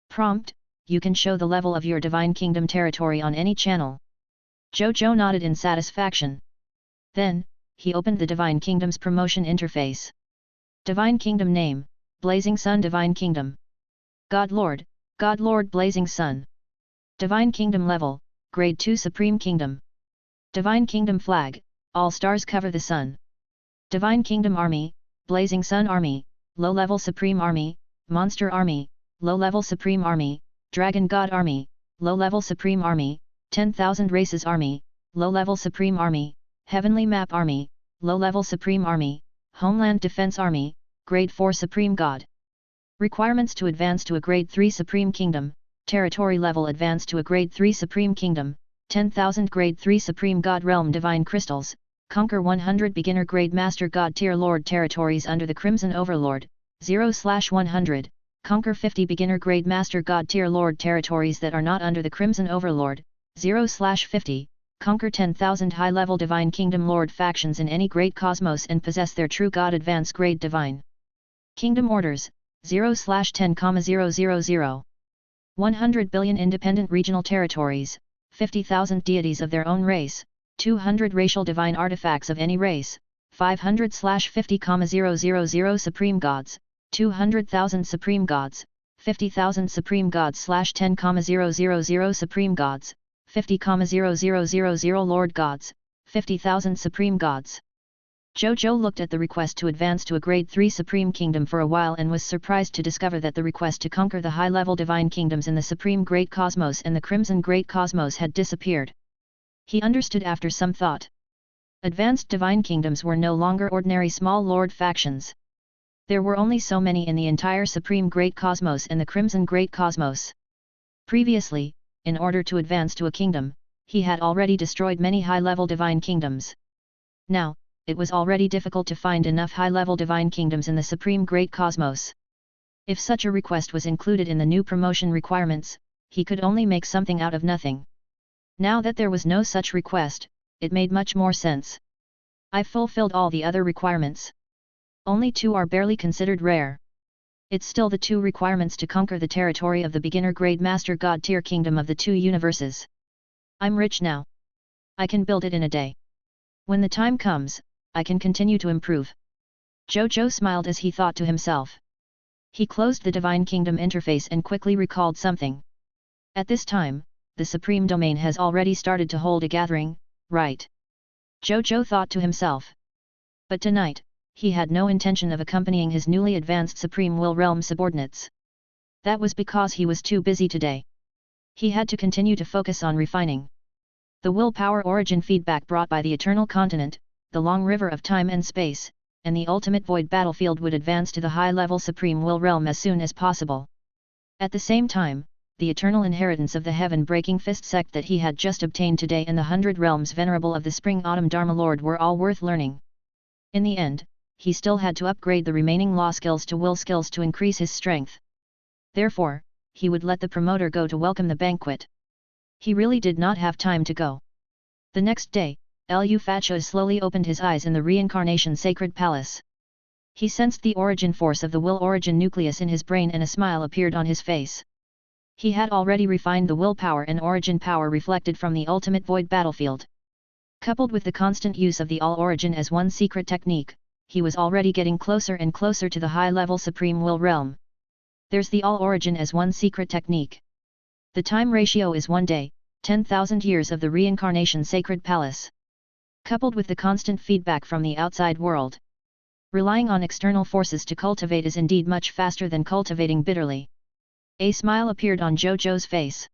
Prompt: you can show the level of your Divine Kingdom territory on any channel. Zhou Zhou nodded in satisfaction. Then, he opened the Divine Kingdom's promotion interface. Divine Kingdom name: Blazing Sun Divine Kingdom. God Lord Blazing Sun. Divine Kingdom level: Grade 2 Supreme Kingdom. Divine Kingdom flag: all stars cover the sun. Divine Kingdom army: Blazing Sun Army, low-level Supreme Army, Monster Army, low-level Supreme Army, Dragon God Army, low-level Supreme Army, 10,000 Races Army, low-level Supreme Army, Heavenly Map Army, low-level Supreme Army, Homeland Defense Army, Grade 4 Supreme God. Requirements to advance to a Grade 3 Supreme Kingdom. Territory level advance to a Grade 3 Supreme Kingdom, 10,000 Grade 3 Supreme God Realm Divine Crystals, conquer 100 Beginner Grade Master God Tier Lord territories under the Crimson Overlord, 0/100, conquer 50 Beginner Grade Master God Tier Lord territories that are not under the Crimson Overlord, 0/50, conquer 10,000 High-Level Divine Kingdom Lord factions in any Great Cosmos and possess their true God Advance Grade Divine Kingdom Orders, 0/10,000. 100 billion independent regional territories, 50,000 deities of their own race, 200 racial divine artifacts of any race, 500/50,000 supreme gods, 200,000 supreme gods, 50,000 supreme gods /10,000 supreme gods, 50,000 lord gods, 50,000 supreme gods. Zhou Zhou looked at the request to advance to a Grade 3 Supreme Kingdom for a while and was surprised to discover that the request to conquer the high-level divine kingdoms in the Supreme Great Cosmos and the Crimson Great Cosmos had disappeared. He understood after some thought. Advanced divine kingdoms were no longer ordinary small lord factions. There were only so many in the entire Supreme Great Cosmos and the Crimson Great Cosmos. Previously, in order to advance to a kingdom, he had already destroyed many high-level divine kingdoms. Now, it was already difficult to find enough high-level divine kingdoms in the Supreme Great Cosmos. If such a request was included in the new promotion requirements, he could only make something out of nothing. Now that there was no such request, it made much more sense. I've fulfilled all the other requirements. Only 2 are barely considered rare. It's still the 2 requirements to conquer the territory of the beginner grade master god tier kingdom of the 2 universes. I'm rich now. I can build it in a day. When the time comes, I can continue to improve. Zhou Zhou smiled as he thought to himself. He closed the Divine Kingdom interface and quickly recalled something. At this time, the Supreme Domain has already started to hold a gathering, right? Zhou Zhou thought to himself. But tonight, he had no intention of accompanying his newly advanced Supreme Will Realm subordinates. That was because he was too busy today. He had to continue to focus on refining the willpower origin feedback brought by the Eternal Continent, the long river of time and space, and the ultimate void battlefield would advance to the high-level Supreme Will Realm as soon as possible. At the same time, the eternal inheritance of the heaven-breaking fist sect that he had just obtained today and the 100 realms venerable of the Spring-Autumn Dharma Lord were all worth learning. In the end, he still had to upgrade the remaining law skills to will skills to increase his strength. Therefore, he would let the promoter go to welcome the banquet. He really did not have time to go. The next day, Lu Facha slowly opened his eyes in the reincarnation sacred palace. He sensed the origin force of the will origin nucleus in his brain and a smile appeared on his face. He had already refined the willpower and origin power reflected from the ultimate void battlefield. Coupled with the constant use of the all origin as one secret technique, he was already getting closer and closer to the high-level Supreme Will Realm. There's the all origin as one secret technique. The time ratio is 1 day, 10,000 years of the reincarnation sacred palace. Coupled with the constant feedback from the outside world. Relying on external forces to cultivate is indeed much faster than cultivating bitterly. A smile appeared on Zhou Zhou's face.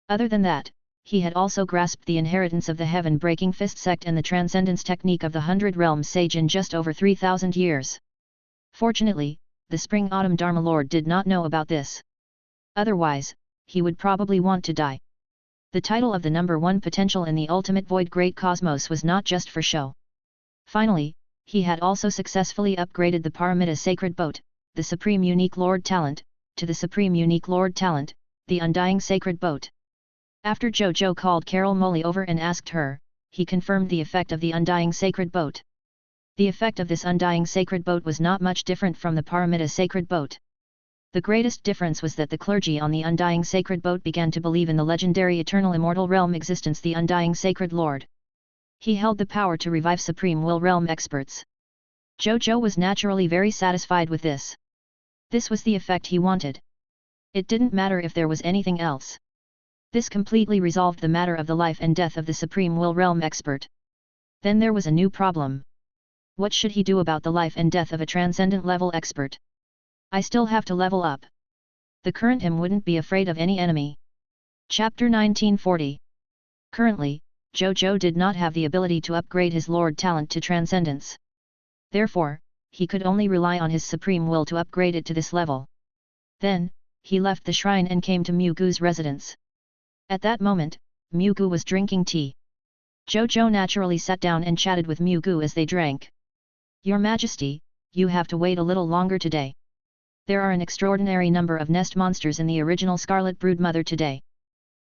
Other than that, he had also grasped the inheritance of the heaven-breaking fist sect and the transcendence technique of the 100 realms sage in just over 3,000 years. Fortunately, the Spring-Autumn Dharma Lord did not know about this. Otherwise, he would probably want to die. The title of the number 1 potential in the ultimate void great cosmos was not just for show. Finally, he had also successfully upgraded the Paramita Sacred Boat, the Supreme Unique Lord Talent, to the Supreme Unique Lord Talent, the Undying Sacred Boat. After Zhou Zhou called Carol Molly over and asked her, he confirmed the effect of the Undying Sacred Boat. The effect of this Undying Sacred Boat was not much different from the Paramita Sacred Boat. The greatest difference was that the clergy on the Undying Sacred Boat began to believe in the legendary eternal immortal realm existence, the Undying Sacred Lord. He held the power to revive Supreme Will Realm experts. Zhou Zhou was naturally very satisfied with this. This was the effect he wanted. It didn't matter if there was anything else. This completely resolved the matter of the life and death of the Supreme Will Realm expert. Then there was a new problem. What should he do about the life and death of a transcendent level expert? I still have to level up. The current him wouldn't be afraid of any enemy. Chapter 1940. Currently, Zhou Zhou did not have the ability to upgrade his Lord Talent to Transcendence. Therefore, he could only rely on his supreme will to upgrade it to this level. Then, he left the shrine and came to Mugu's residence. At that moment, Mugu was drinking tea. Zhou Zhou naturally sat down and chatted with Mugu as they drank. "Your Majesty, you have to wait a little longer today. There are an extraordinary number of nest monsters in the original Scarlet Broodmother today."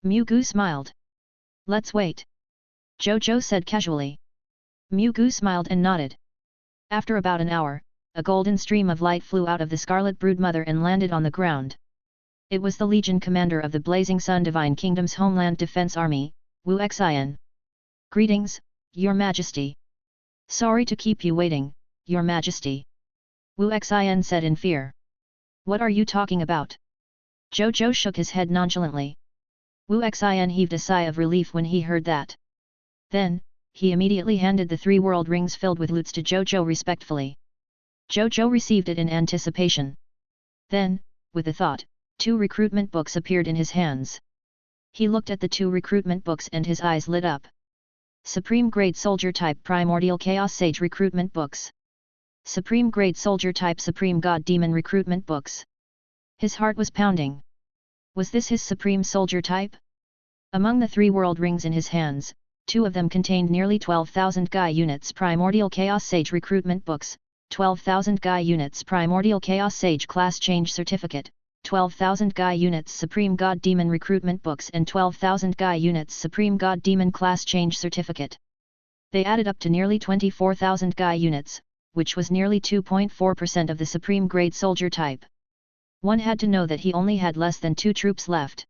Mugu smiled. "Let's wait," Zhou Zhou said casually. Mugu smiled and nodded. After about an hour, a golden stream of light flew out of the Scarlet Broodmother and landed on the ground. It was the Legion commander of the Blazing Sun Divine Kingdom's Homeland Defense Army, Wu Xian. "Greetings, Your Majesty. Sorry to keep you waiting, Your Majesty," Wu Xian said in fear. "What are you talking about?" Zhou Zhou shook his head nonchalantly. Wu Xian heaved a sigh of relief when he heard that. Then, he immediately handed the 3 world rings filled with loots to Zhou Zhou respectfully. Zhou Zhou received it in anticipation. Then, with a thought, 2 recruitment books appeared in his hands. He looked at the 2 recruitment books and his eyes lit up. Supreme Grade Soldier Type Primordial Chaos Sage Recruitment Books. Supreme Grade Soldier Type Supreme God Demon Recruitment Books. His heart was pounding. Was this his Supreme Soldier Type? Among the 3 world rings in his hands, 2 of them contained nearly 12,000 Gai units Primordial Chaos Sage Recruitment Books, 12,000 Gai units Primordial Chaos Sage Class Change Certificate, 12,000 Gai units Supreme God Demon Recruitment Books and 12,000 Gai units Supreme God Demon Class Change Certificate. They added up to nearly 24,000 Gai units, which was nearly 2.4% of the Supreme Grade Soldier type. One had to know that he only had less than 2 troops left.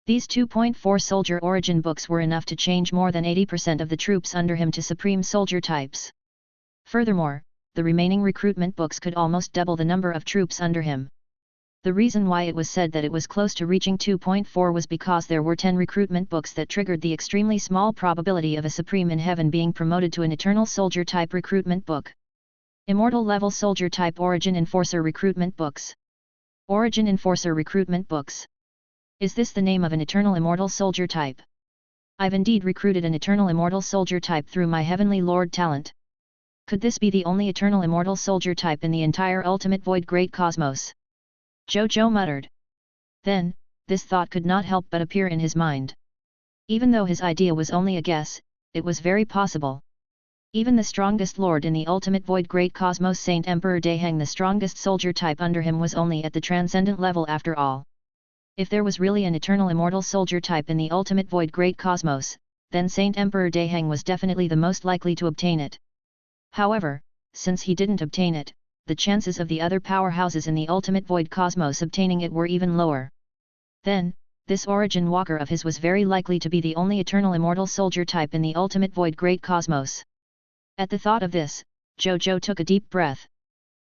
These 2.4 soldier origin books were enough to change more than 80% of the troops under him to Supreme Soldier types. Furthermore, the remaining recruitment books could almost double the number of troops under him. The reason why it was said that it was close to reaching 2.4 was because there were 10 recruitment books that triggered the extremely small probability of a Supreme in Heaven being promoted to an Eternal Soldier type recruitment book. Immortal Level Soldier Type Origin Enforcer Recruitment Books. Origin Enforcer Recruitment Books. Is this the name of an Eternal Immortal Soldier type? I've indeed recruited an Eternal Immortal Soldier type through my Heavenly Lord talent. Could this be the only Eternal Immortal Soldier type in the entire Ultimate Void Great Cosmos? Zhou Zhou muttered. Then, this thought could not help but appear in his mind. Even though his idea was only a guess, it was very possible. Even the strongest lord in the Ultimate Void Great Cosmos, Saint Emperor Deheng, the strongest soldier type under him, was only at the transcendent level after all. If there was really an Eternal Immortal Soldier type in the Ultimate Void Great Cosmos, then Saint Emperor Deheng was definitely the most likely to obtain it. However, since he didn't obtain it, the chances of the other powerhouses in the Ultimate Void Cosmos obtaining it were even lower. Then, this origin walker of his was very likely to be the only Eternal Immortal Soldier type in the Ultimate Void Great Cosmos. At the thought of this, Zhou Zhou took a deep breath.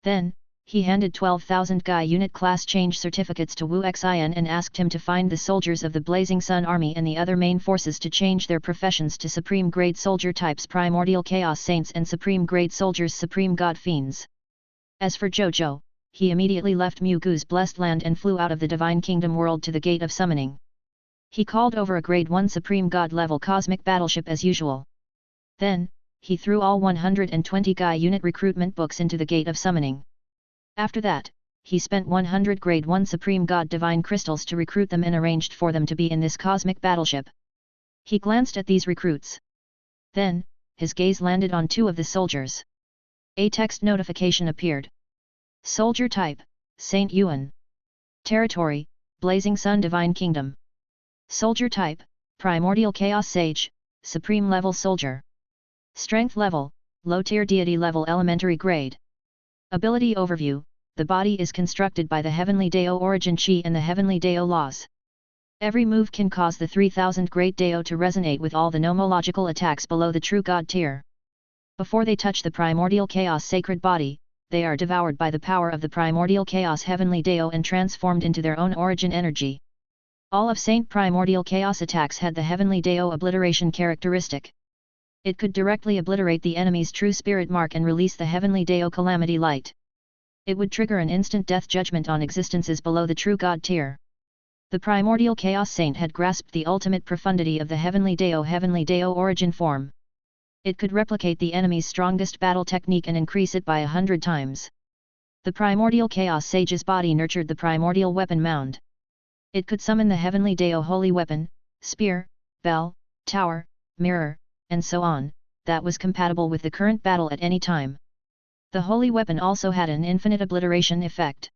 Then, he handed 12,000 Gai unit class change certificates to Wu Xian and asked him to find the soldiers of the Blazing Sun Army and the other main forces to change their professions to Supreme Grade Soldier types Primordial Chaos Saints and Supreme Grade Soldiers Supreme God Fiends. As for Zhou Zhou, he immediately left Mugu's blessed land and flew out of the Divine Kingdom world to the Gate of Summoning. He called over a Grade 1 Supreme God level cosmic battleship as usual. Then, he threw all 120 Gai unit recruitment books into the Gate of Summoning. After that, he spent 100 Grade 1 Supreme God Divine Crystals to recruit them and arranged for them to be in this cosmic battleship. He glanced at these recruits. Then, his gaze landed on 2 of the soldiers. A text notification appeared. Soldier type, Saint Yuan. Territory, Blazing Sun Divine Kingdom. Soldier type, Primordial Chaos Sage, Supreme Level Soldier. Strength level, Low Tier Deity Level Elementary Grade. Ability Overview, the body is constructed by the Heavenly Dao Origin Chi and the Heavenly Dao Laws. Every move can cause the 3000 Great Dao to resonate with all the nomological attacks below the True God tier. Before they touch the Primordial Chaos Sacred Body, they are devoured by the power of the Primordial Chaos Heavenly Dao and transformed into their own origin energy. All of Saint Primordial Chaos attacks had the Heavenly Dao obliteration characteristic. It could directly obliterate the enemy's true spirit mark and release the Heavenly Dao Calamity Light. It would trigger an instant death judgment on existences below the True God tier. The Primordial Chaos Saint had grasped the ultimate profundity of the Heavenly Dao origin form. It could replicate the enemy's strongest battle technique and increase it by 100 times. The primordial chaos sage's body nurtured the primordial weapon mound. It could summon the heavenly Deo holy weapon, spear, bell, tower, mirror, and so on, that was compatible with the current battle at any time. The holy weapon also had an infinite obliteration effect.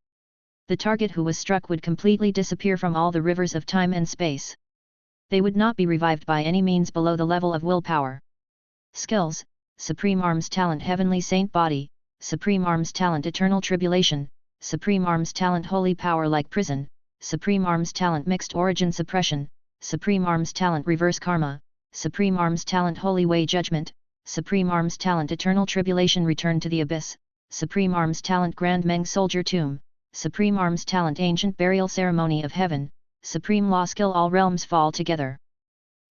The target who was struck would completely disappear from all the rivers of time and space. They would not be revived by any means below the level of willpower. Skills: Supreme Arms Talent Heavenly Saint Body, Supreme Arms Talent Eternal Tribulation, Supreme Arms Talent Holy Power Like Prison, Supreme Arms Talent Mixed Origin Suppression, Supreme Arms Talent Reverse Karma, Supreme Arms Talent Holy Way Judgment, Supreme Arms Talent Eternal Tribulation Return to the Abyss, Supreme Arms Talent Grand Meng Soldier Tomb, Supreme Arms Talent Ancient Burial Ceremony of Heaven, Supreme Law Skill All Realms Fall Together.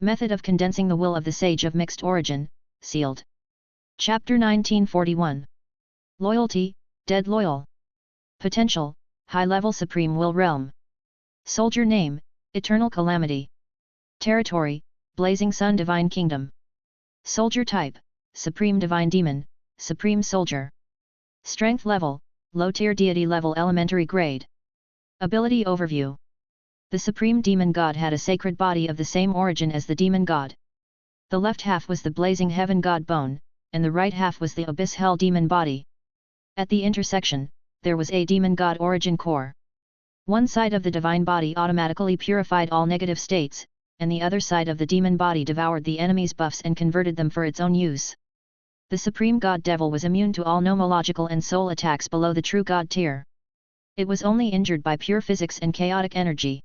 Method of condensing the will of the Sage of Mixed Origin, sealed. Chapter 1941. Loyalty, Dead Loyal. Potential, High-Level Supreme Will Realm. Soldier Name, Eternal Calamity. Territory, Blazing Sun Divine Kingdom. Soldier Type, Supreme Divine Demon, Supreme Soldier. Strength Level, Low-Tier Deity Level Elementary Grade. Ability Overview. The Supreme Demon God had a sacred body of the same origin as the Demon God. The left half was the Blazing Heaven God Bone, and the right half was the Abyss Hell Demon Body. At the intersection, there was a Demon God origin core. One side of the divine body automatically purified all negative states, and the other side of the demon body devoured the enemy's buffs and converted them for its own use. The Supreme God Devil was immune to all nomological and soul attacks below the true God tier. It was only injured by pure physics and chaotic energy.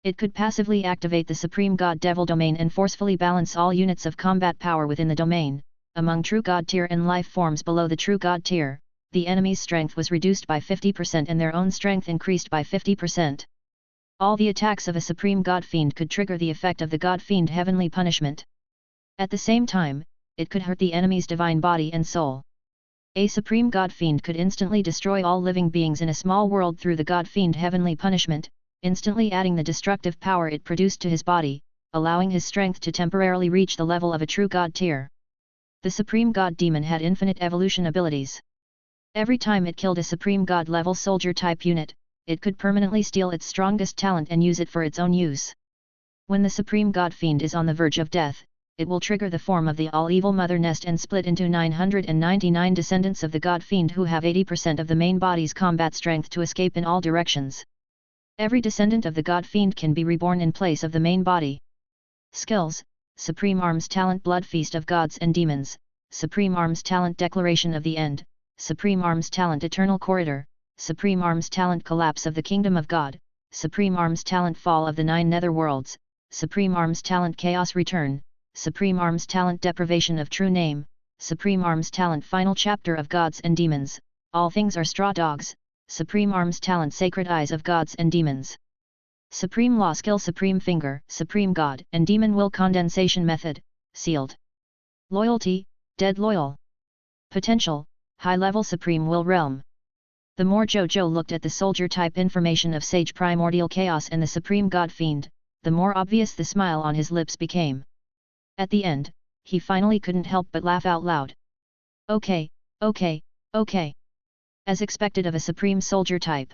It could passively activate the Supreme God Devil domain and forcefully balance all units of combat power within the domain. Among true God tier and life forms below the true God tier, the enemy's strength was reduced by 50% and their own strength increased by 50%. All the attacks of a Supreme God Fiend could trigger the effect of the God Fiend heavenly punishment. At the same time, it could hurt the enemy's divine body and soul. A Supreme God Fiend could instantly destroy all living beings in a small world through the God Fiend heavenly punishment, instantly adding the destructive power it produced to his body, allowing his strength to temporarily reach the level of a true God tier. The Supreme God Demon had infinite evolution abilities. Every time it killed a Supreme God level soldier type unit, it could permanently steal its strongest talent and use it for its own use. When the Supreme God Fiend is on the verge of death, it will trigger the form of the all-evil Mother Nest and split into 999 descendants of the God Fiend who have 80% of the main body's combat strength to escape in all directions. Every descendant of the God Fiend can be reborn in place of the main body. Skills: Supreme Arms Talent Blood Feast of Gods and Demons, Supreme Arms Talent Declaration of the End, Supreme Arms Talent Eternal Corridor, Supreme Arms Talent Collapse of the Kingdom of God, Supreme Arms Talent Fall of the Nine Netherworlds, Supreme Arms Talent Chaos Return, Supreme Arms Talent Deprivation of True Name, Supreme Arms Talent Final Chapter of Gods and Demons, All Things Are Straw Dogs, Supreme Arms Talent Sacred Eyes of Gods and Demons. Supreme Law Skill Supreme Finger, Supreme God and Demon Will Condensation Method, sealed. Loyalty, Dead Loyal. Potential, High-Level Supreme Will Realm. The more Zhou Zhou looked at the soldier-type information of Sage Primordial Chaos and the Supreme God Fiend, the more obvious the smile on his lips became. At the end, he finally couldn't help but laugh out loud. Okay. As expected of a Supreme Soldier type.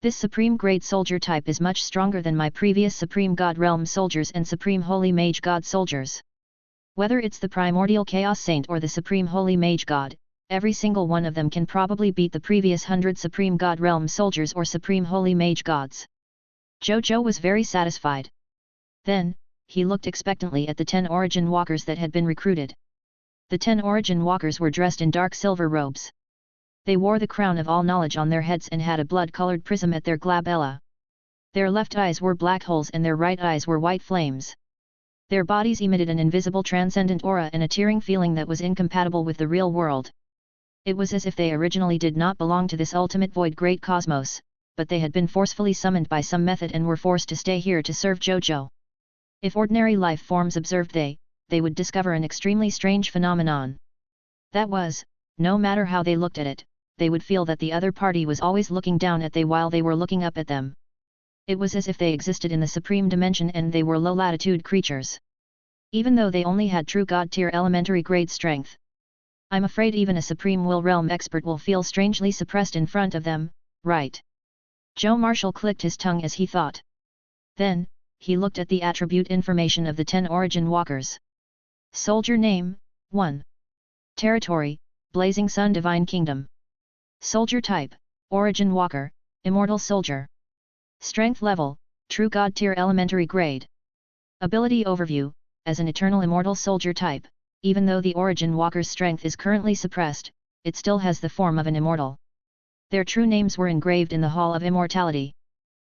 This Supreme Grade Soldier type is much stronger than my previous Supreme God Realm Soldiers and Supreme Holy Mage God Soldiers. Whether it's the Primordial Chaos Saint or the Supreme Holy Mage God, every single one of them can probably beat the previous 100 Supreme God Realm Soldiers or Supreme Holy Mage Gods. Zhou Zhou was very satisfied. Then, he looked expectantly at the 10 Origin Walkers that had been recruited. The 10 Origin Walkers were dressed in dark silver robes. They wore the crown of all knowledge on their heads and had a blood-colored prism at their glabella. Their left eyes were black holes and their right eyes were white flames. Their bodies emitted an invisible transcendent aura and a tearing feeling that was incompatible with the real world. It was as if they originally did not belong to this ultimate void great cosmos, but they had been forcefully summoned by some method and were forced to stay here to serve Zhou Zhou. If ordinary life forms observed they would discover an extremely strange phenomenon. That was, no matter how they looked at it, they would feel that the other party was always looking down at they while they were looking up at them. It was as if they existed in the supreme dimension and they were low-latitude creatures. even though they only had true God tier elementary grade strength. I'm afraid even a Supreme Will Realm expert will feel strangely suppressed in front of them, right? Zhou Marshall clicked his tongue as he thought. Then, he looked at the attribute information of the 10 Origin Walkers. Soldier name, 1. Territory, Blazing Sun Divine Kingdom. Soldier type, Origin Walker, Immortal Soldier. Strength level, True God tier elementary grade. Ability overview, as an Eternal Immortal Soldier type, even though the Origin Walker's strength is currently suppressed, it still has the form of an immortal. Their true names were engraved in the Hall of Immortality.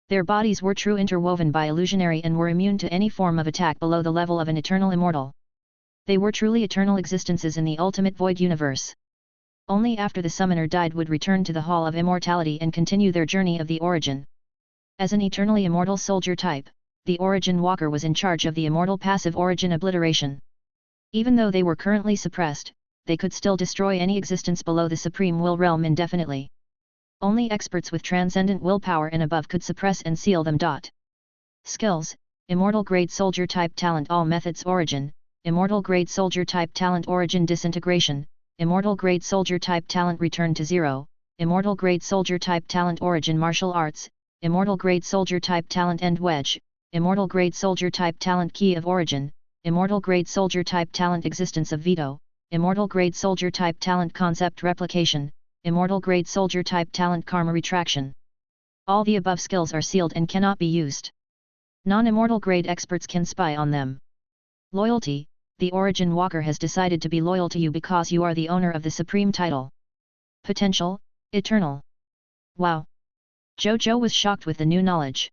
Their bodies were true interwoven by illusionary and were immune to any form of attack below the level of an Eternal Immortal. They were truly eternal existences in the ultimate void universe. Only after the summoner died would return to the Hall of Immortality and continue their journey of the origin. As an eternally immortal soldier type, the Origin Walker was in charge of the immortal passive origin obliteration. Even though they were currently suppressed, they could still destroy any existence below the Supreme Will Realm indefinitely. Only experts with transcendent willpower and above could suppress and seal them. Skills: Immortal Grade Soldier Type Talent All Methods Origin, Immortal Grade Soldier Type Talent Origin Disintegration, Immortal Grade Soldier Type Talent Return to Zero, Immortal Grade Soldier Type Talent Origin Martial Arts, Immortal Grade Soldier Type Talent End Wedge, Immortal Grade Soldier Type Talent Key of Origin, Immortal Grade Soldier Type Talent Existence of Veto, Immortal Grade Soldier Type Talent Concept Replication, Immortal Grade Soldier Type Talent Karma Retraction. All the above skills are sealed and cannot be used. Non-immortal grade experts can spy on them. Loyalty: the Origin Walker has decided to be loyal to you because you are the owner of the supreme title. Potential: Eternal. Wow! Zhou Zhou was shocked with the new knowledge.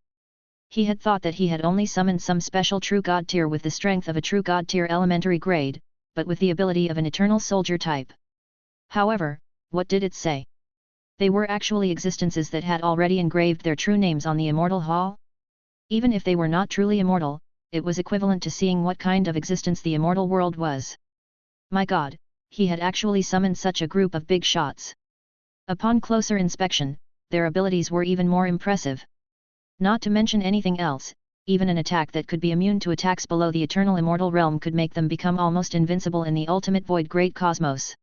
He had thought that he had only summoned some special true God tier with the strength of a true God tier elementary grade, but with the ability of an eternal soldier type. However, what did it say? They were actually existences that had already engraved their true names on the Immortal Hall? Even if they were not truly immortal, it was equivalent to seeing what kind of existence the immortal world was. My God, he had actually summoned such a group of big shots. Upon closer inspection, their abilities were even more impressive. Not to mention anything else, even an attack that could be immune to attacks below the eternal immortal realm could make them become almost invincible in the ultimate void great cosmos.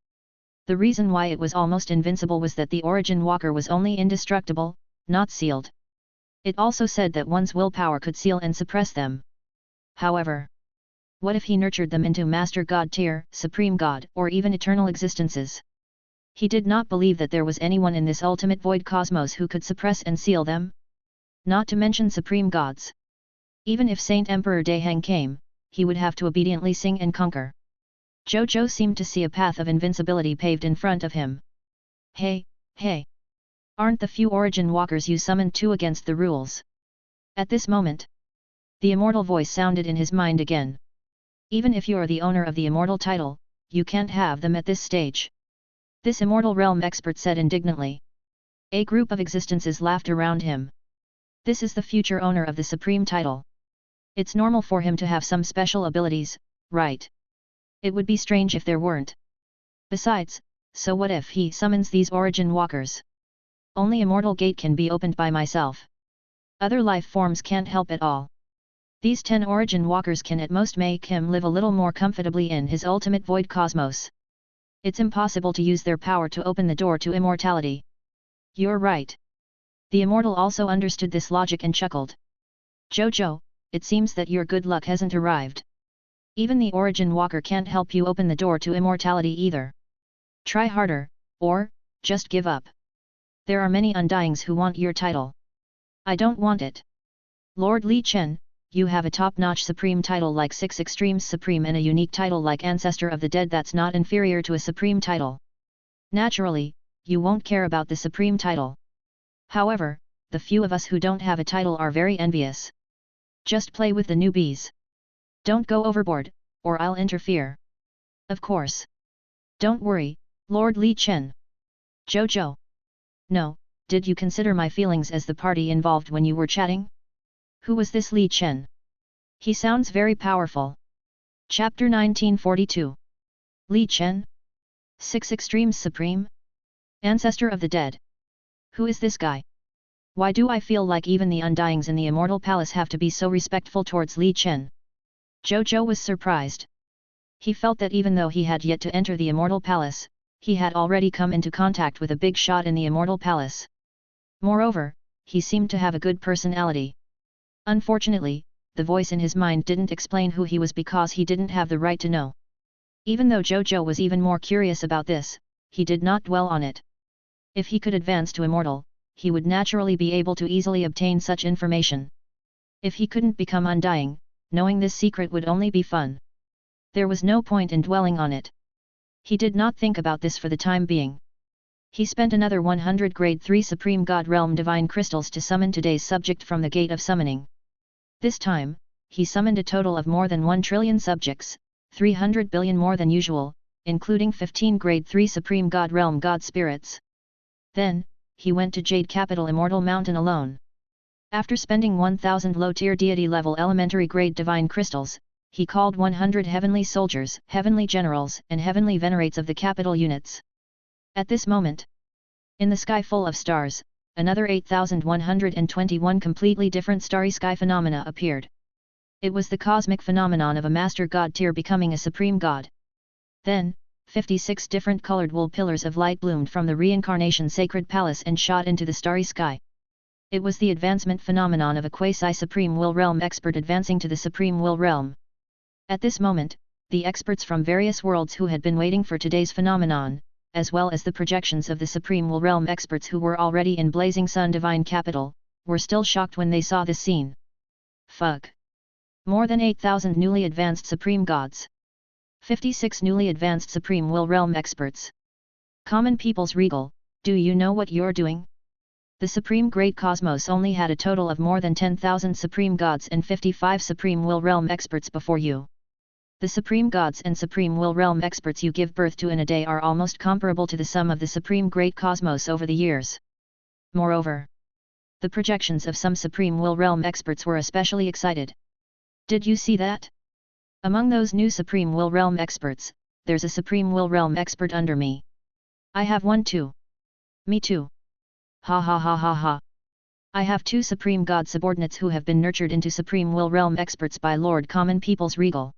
The reason why it was almost invincible was that the Origin Walker was only indestructible, not sealed. It also said that one's willpower could seal and suppress them. However, what if he nurtured them into Master God tier, Supreme God, or even eternal existences? He did not believe that there was anyone in this ultimate void cosmos who could suppress and seal them. Not to mention supreme gods. Even if Saint Emperor Deheng came, he would have to obediently sing and conquer. Zhou Zhou seemed to see a path of invincibility paved in front of him. Hey, hey! Aren't the few Origin Walkers you summoned too against the rules? At this moment, the immortal voice sounded in his mind again. Even if you're the owner of the immortal title, you can't have them at this stage. This immortal realm expert said indignantly. A group of existences laughed around him. This is the future owner of the supreme title. It's normal for him to have some special abilities, right? It would be strange if there weren't. Besides, so what if he summons these Origin Walkers? Only Immortal Gate can be opened by myself. Other life forms can't help at all. These 10 Origin Walkers can at most make him live a little more comfortably in his ultimate void cosmos. It's impossible to use their power to open the door to immortality. You're right. The immortal also understood this logic and chuckled. Zhou Zhou, it seems that your good luck hasn't arrived. Even the Origin Walker can't help you open the door to immortality either. Try harder, or, just give up. There are many Undyings who want your title. I don't want it. Lord Li Chen, you have a top-notch supreme title like 6 Extremes Supreme and a unique title like Ancestor of the Dead that's not inferior to a supreme title. Naturally, you won't care about the supreme title. However, the few of us who don't have a title are very envious. Just play with the newbies. Don't go overboard, or I'll interfere. Of course. Don't worry, Lord Li Chen. Zhou Zhou. No, did you consider my feelings as the party involved when you were chatting? Who was this Li Chen? He sounds very powerful. Chapter 1942. Li Chen? 6 Extremes Supreme? Ancestor of the Dead. Who is this guy? Why do I feel like even the Undyings in the Immortal Palace have to be so respectful towards Li Chen? Zhou Zhou was surprised. He felt that even though he had yet to enter the Immortal Palace, he had already come into contact with a big shot in the Immortal Palace. Moreover, he seemed to have a good personality. Unfortunately, the voice in his mind didn't explain who he was because he didn't have the right to know. Even though Zhou Zhou was even more curious about this, he did not dwell on it. If he could advance to Immortal, he would naturally be able to easily obtain such information. If he couldn't become undying, knowing this secret would only be fun. There was no point in dwelling on it. He did not think about this for the time being. He spent another 100 grade 3 Supreme God Realm Divine Crystals to summon today's subject from the Gate of Summoning. This time, he summoned a total of more than 1 trillion subjects, 300 billion more than usual, including 15 grade 3 Supreme God Realm God Spirits. Then, he went to Jade Capital Immortal Mountain alone. After spending 1000 low-tier deity level elementary grade divine crystals, he called 100 heavenly soldiers, heavenly generals, and heavenly venerates of the capital units. At this moment, in the sky full of stars, another 8121 completely different starry sky phenomena appeared. It was the cosmic phenomenon of a master god tier becoming a supreme god. Then, 56 different colored wool pillars of light bloomed from the reincarnation sacred palace and shot into the starry sky. It was the advancement phenomenon of a quasi-supreme will realm expert advancing to the supreme will realm. At this moment, the experts from various worlds who had been waiting for today's phenomenon, as well as the projections of the supreme will realm experts who were already in Blazing Sun Divine Capital, were still shocked when they saw this scene. Fuck! More than 8,000 newly advanced supreme gods. 56 newly advanced supreme will realm experts. Common people's regal, do you know what you're doing? The Supreme Great Cosmos only had a total of more than 10,000 supreme gods and 55 supreme will realm experts before you. The supreme gods and supreme will realm experts you give birth to in a day are almost comparable to the sum of the Supreme Great Cosmos over the years. Moreover, the projections of some supreme will realm experts were especially excited. Did you see that? Among those new supreme will realm experts, there's a supreme will realm expert under me. I have one too. Me too. Ha ha ha ha ha. I have 2 supreme god subordinates who have been nurtured into supreme will realm experts by Lord Common People's Regal.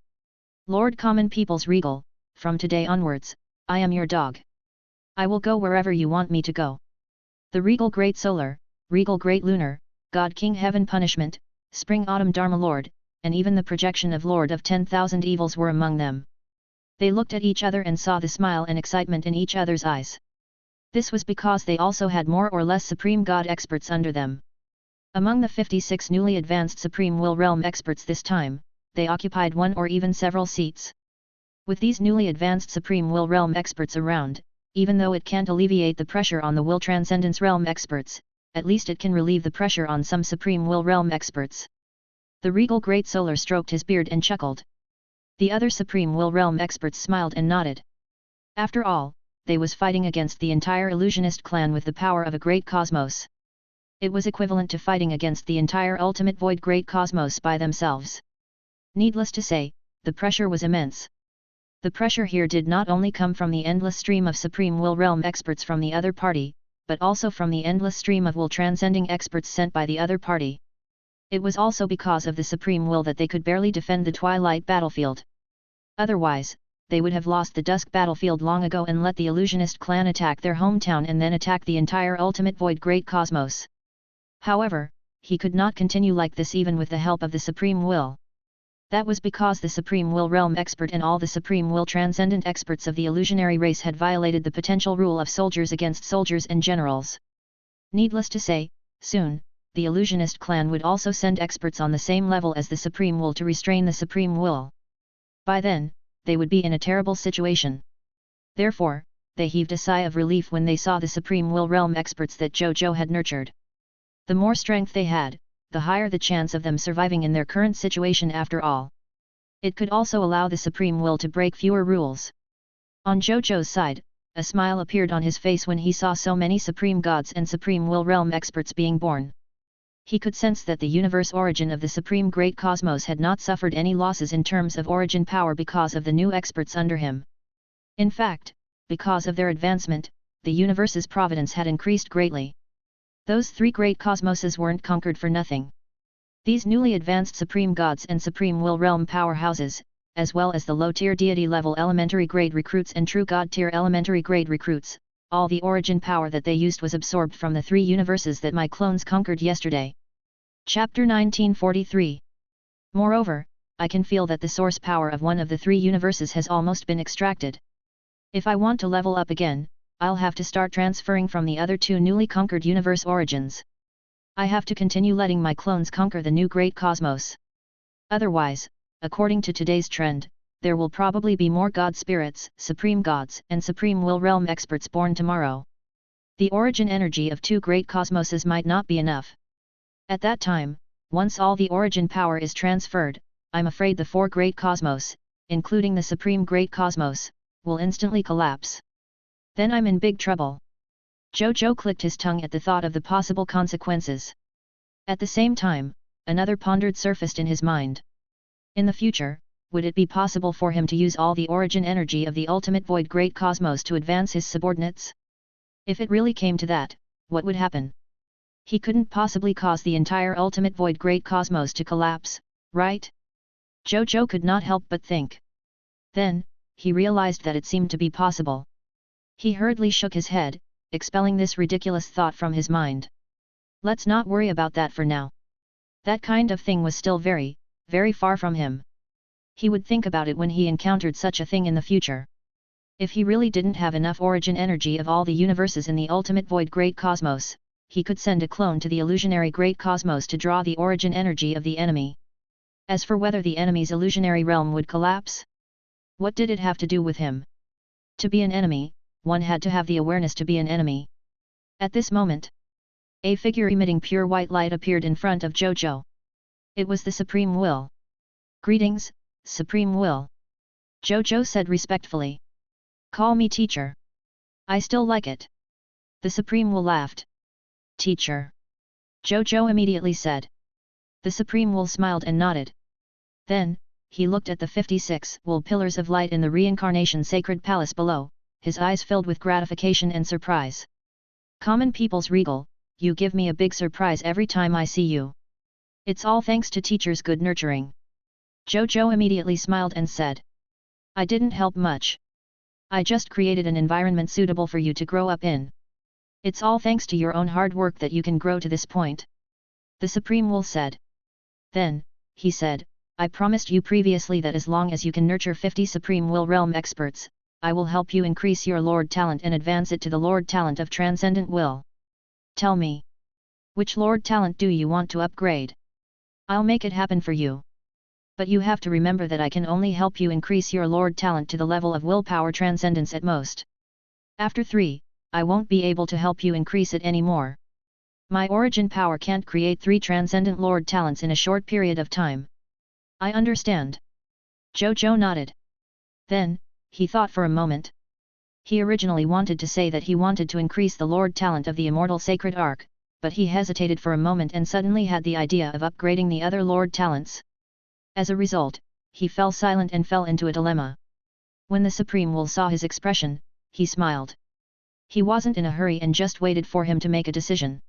Lord Common People's Regal, from today onwards, I am your dog. I will go wherever you want me to go. The Regal Great Solar, Regal Great Lunar, God King Heaven Punishment, Spring Autumn Dharma Lord, and even the projection of Lord of 10,000 Evils were among them. They looked at each other and saw the smile and excitement in each other's eyes. This was because they also had more or less supreme god experts under them. Among the 56 newly advanced supreme will realm experts this time, they occupied one or even several seats. With these newly advanced supreme will realm experts around, even though it can't alleviate the pressure on the will transcendence realm experts, at least it can relieve the pressure on some supreme will realm experts. The Regal Great Solar stroked his beard and chuckled. The other supreme will realm experts smiled and nodded. After all, they was fighting against the entire illusionist clan with the power of a great cosmos. It was equivalent to fighting against the entire ultimate void great cosmos by themselves. Needless to say, the pressure was immense. The pressure here did not only come from the endless stream of supreme will realm experts from the other party, but also from the endless stream of will transcending experts sent by the other party. It was also because of the supreme will that they could barely defend the twilight battlefield. Otherwise, they would have lost the dusk battlefield long ago and let the illusionist clan attack their hometown and then attack the entire ultimate void great cosmos. However, he could not continue like this even with the help of the supreme will. That was because the supreme will realm expert and all the supreme will transcendent experts of the illusionary race had violated the potential rule of soldiers against soldiers and generals. Needless to say, soon, the illusionist clan would also send experts on the same level as the supreme will to restrain the supreme will. By then, they would be in a terrible situation. Therefore, they heaved a sigh of relief when they saw the supreme will realm experts that Zhou Zhou had nurtured. The more strength they had, the higher the chance of them surviving in their current situation after all. It could also allow the supreme will to break fewer rules. On Zhou Zhou's side, a smile appeared on his face when he saw so many supreme gods and supreme will realm experts being born. He could sense that the universe origin of the supreme great cosmos had not suffered any losses in terms of origin power because of the new experts under him. In fact, because of their advancement, the universe's providence had increased greatly. Those 3 great cosmoses weren't conquered for nothing. These newly advanced Supreme Gods and Supreme Will Realm powerhouses, as well as the low-tier deity level elementary grade recruits and true God tier elementary grade recruits, all the origin power that they used was absorbed from the 3 universes that my clones conquered yesterday. Chapter 1943. Moreover, I can feel that the source power of one of the 3 universes has almost been extracted. If I want to level up again, I'll have to start transferring from the other 2 newly conquered universe origins. I have to continue letting my clones conquer the new great cosmos. Otherwise, according to today's trend, there will probably be more God spirits, Supreme Gods and Supreme Will Realm experts born tomorrow. The origin energy of 2 great cosmoses might not be enough. At that time, once all the origin power is transferred, I'm afraid the 4 great cosmos, including the Supreme Great Cosmos, will instantly collapse. Then I'm in big trouble. Zhou Zhou clicked his tongue at the thought of the possible consequences. At the same time, another pondered surfaced in his mind. In the future, would it be possible for him to use all the origin energy of the ultimate void great cosmos to advance his subordinates? If it really came to that, what would happen? He couldn't possibly cause the entire ultimate void great cosmos to collapse, right? Zhou Zhou could not help but think. Then, he realized that it seemed to be possible. He hurriedly shook his head, expelling this ridiculous thought from his mind. Let's not worry about that for now. That kind of thing was still very, very far from him. He would think about it when he encountered such a thing in the future. If he really didn't have enough origin energy of all the universes in the ultimate void great cosmos, he could send a clone to the illusionary great cosmos to draw the origin energy of the enemy. As for whether the enemy's illusionary realm would collapse, what did it have to do with him? To be an enemy, one had to have the awareness to be an enemy. At this moment, a figure emitting pure white light appeared in front of Zhou Zhou. It was the Supreme Will. Greetings, Supreme Will. Zhou Zhou said respectfully. Call me teacher. I still like it. The Supreme Will laughed. Teacher. Zhou Zhou immediately said. The Supreme Will smiled and nodded. Then, he looked at the 56 Will pillars of light in the reincarnation sacred palace below, his eyes filled with gratification and surprise. Common people's regal, you give me a big surprise every time I see you. It's all thanks to teacher's good nurturing. Zhou Zhou immediately smiled and said. I didn't help much. I just created an environment suitable for you to grow up in. It's all thanks to your own hard work that you can grow to this point. The Supreme Will said. Then, he said, I promised you previously that as long as you can nurture 50 Supreme Will Realm experts, I will help you increase your Lord talent and advance it to the Lord talent of Transcendent Will. Tell me. Which Lord talent do you want to upgrade? I'll make it happen for you. But you have to remember that I can only help you increase your Lord talent to the level of willpower transcendence at most. After 3, I won't be able to help you increase it anymore. My origin power can't create 3 transcendent Lord talents in a short period of time. I understand. Zhou Zhou nodded. Then, he thought for a moment. He originally wanted to say that he wanted to increase the Lord talent of the immortal sacred arc, but he hesitated for a moment and suddenly had the idea of upgrading the other Lord talents. As a result, he fell silent and fell into a dilemma. When the Supreme Will saw his expression, he smiled. He wasn't in a hurry and just waited for him to make a decision.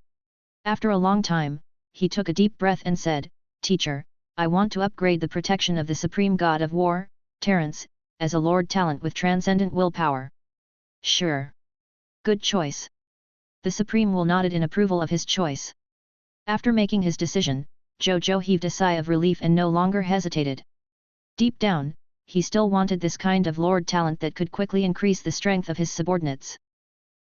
After a long time, he took a deep breath and said, Teacher, I want to upgrade the protection of the Supreme God of War, Terence, as a Lord talent with transcendent willpower. Sure. Good choice. The Supreme Will nodded in approval of his choice. After making his decision, Zhou Zhou heaved a sigh of relief and no longer hesitated. Deep down, he still wanted this kind of Lord talent that could quickly increase the strength of his subordinates.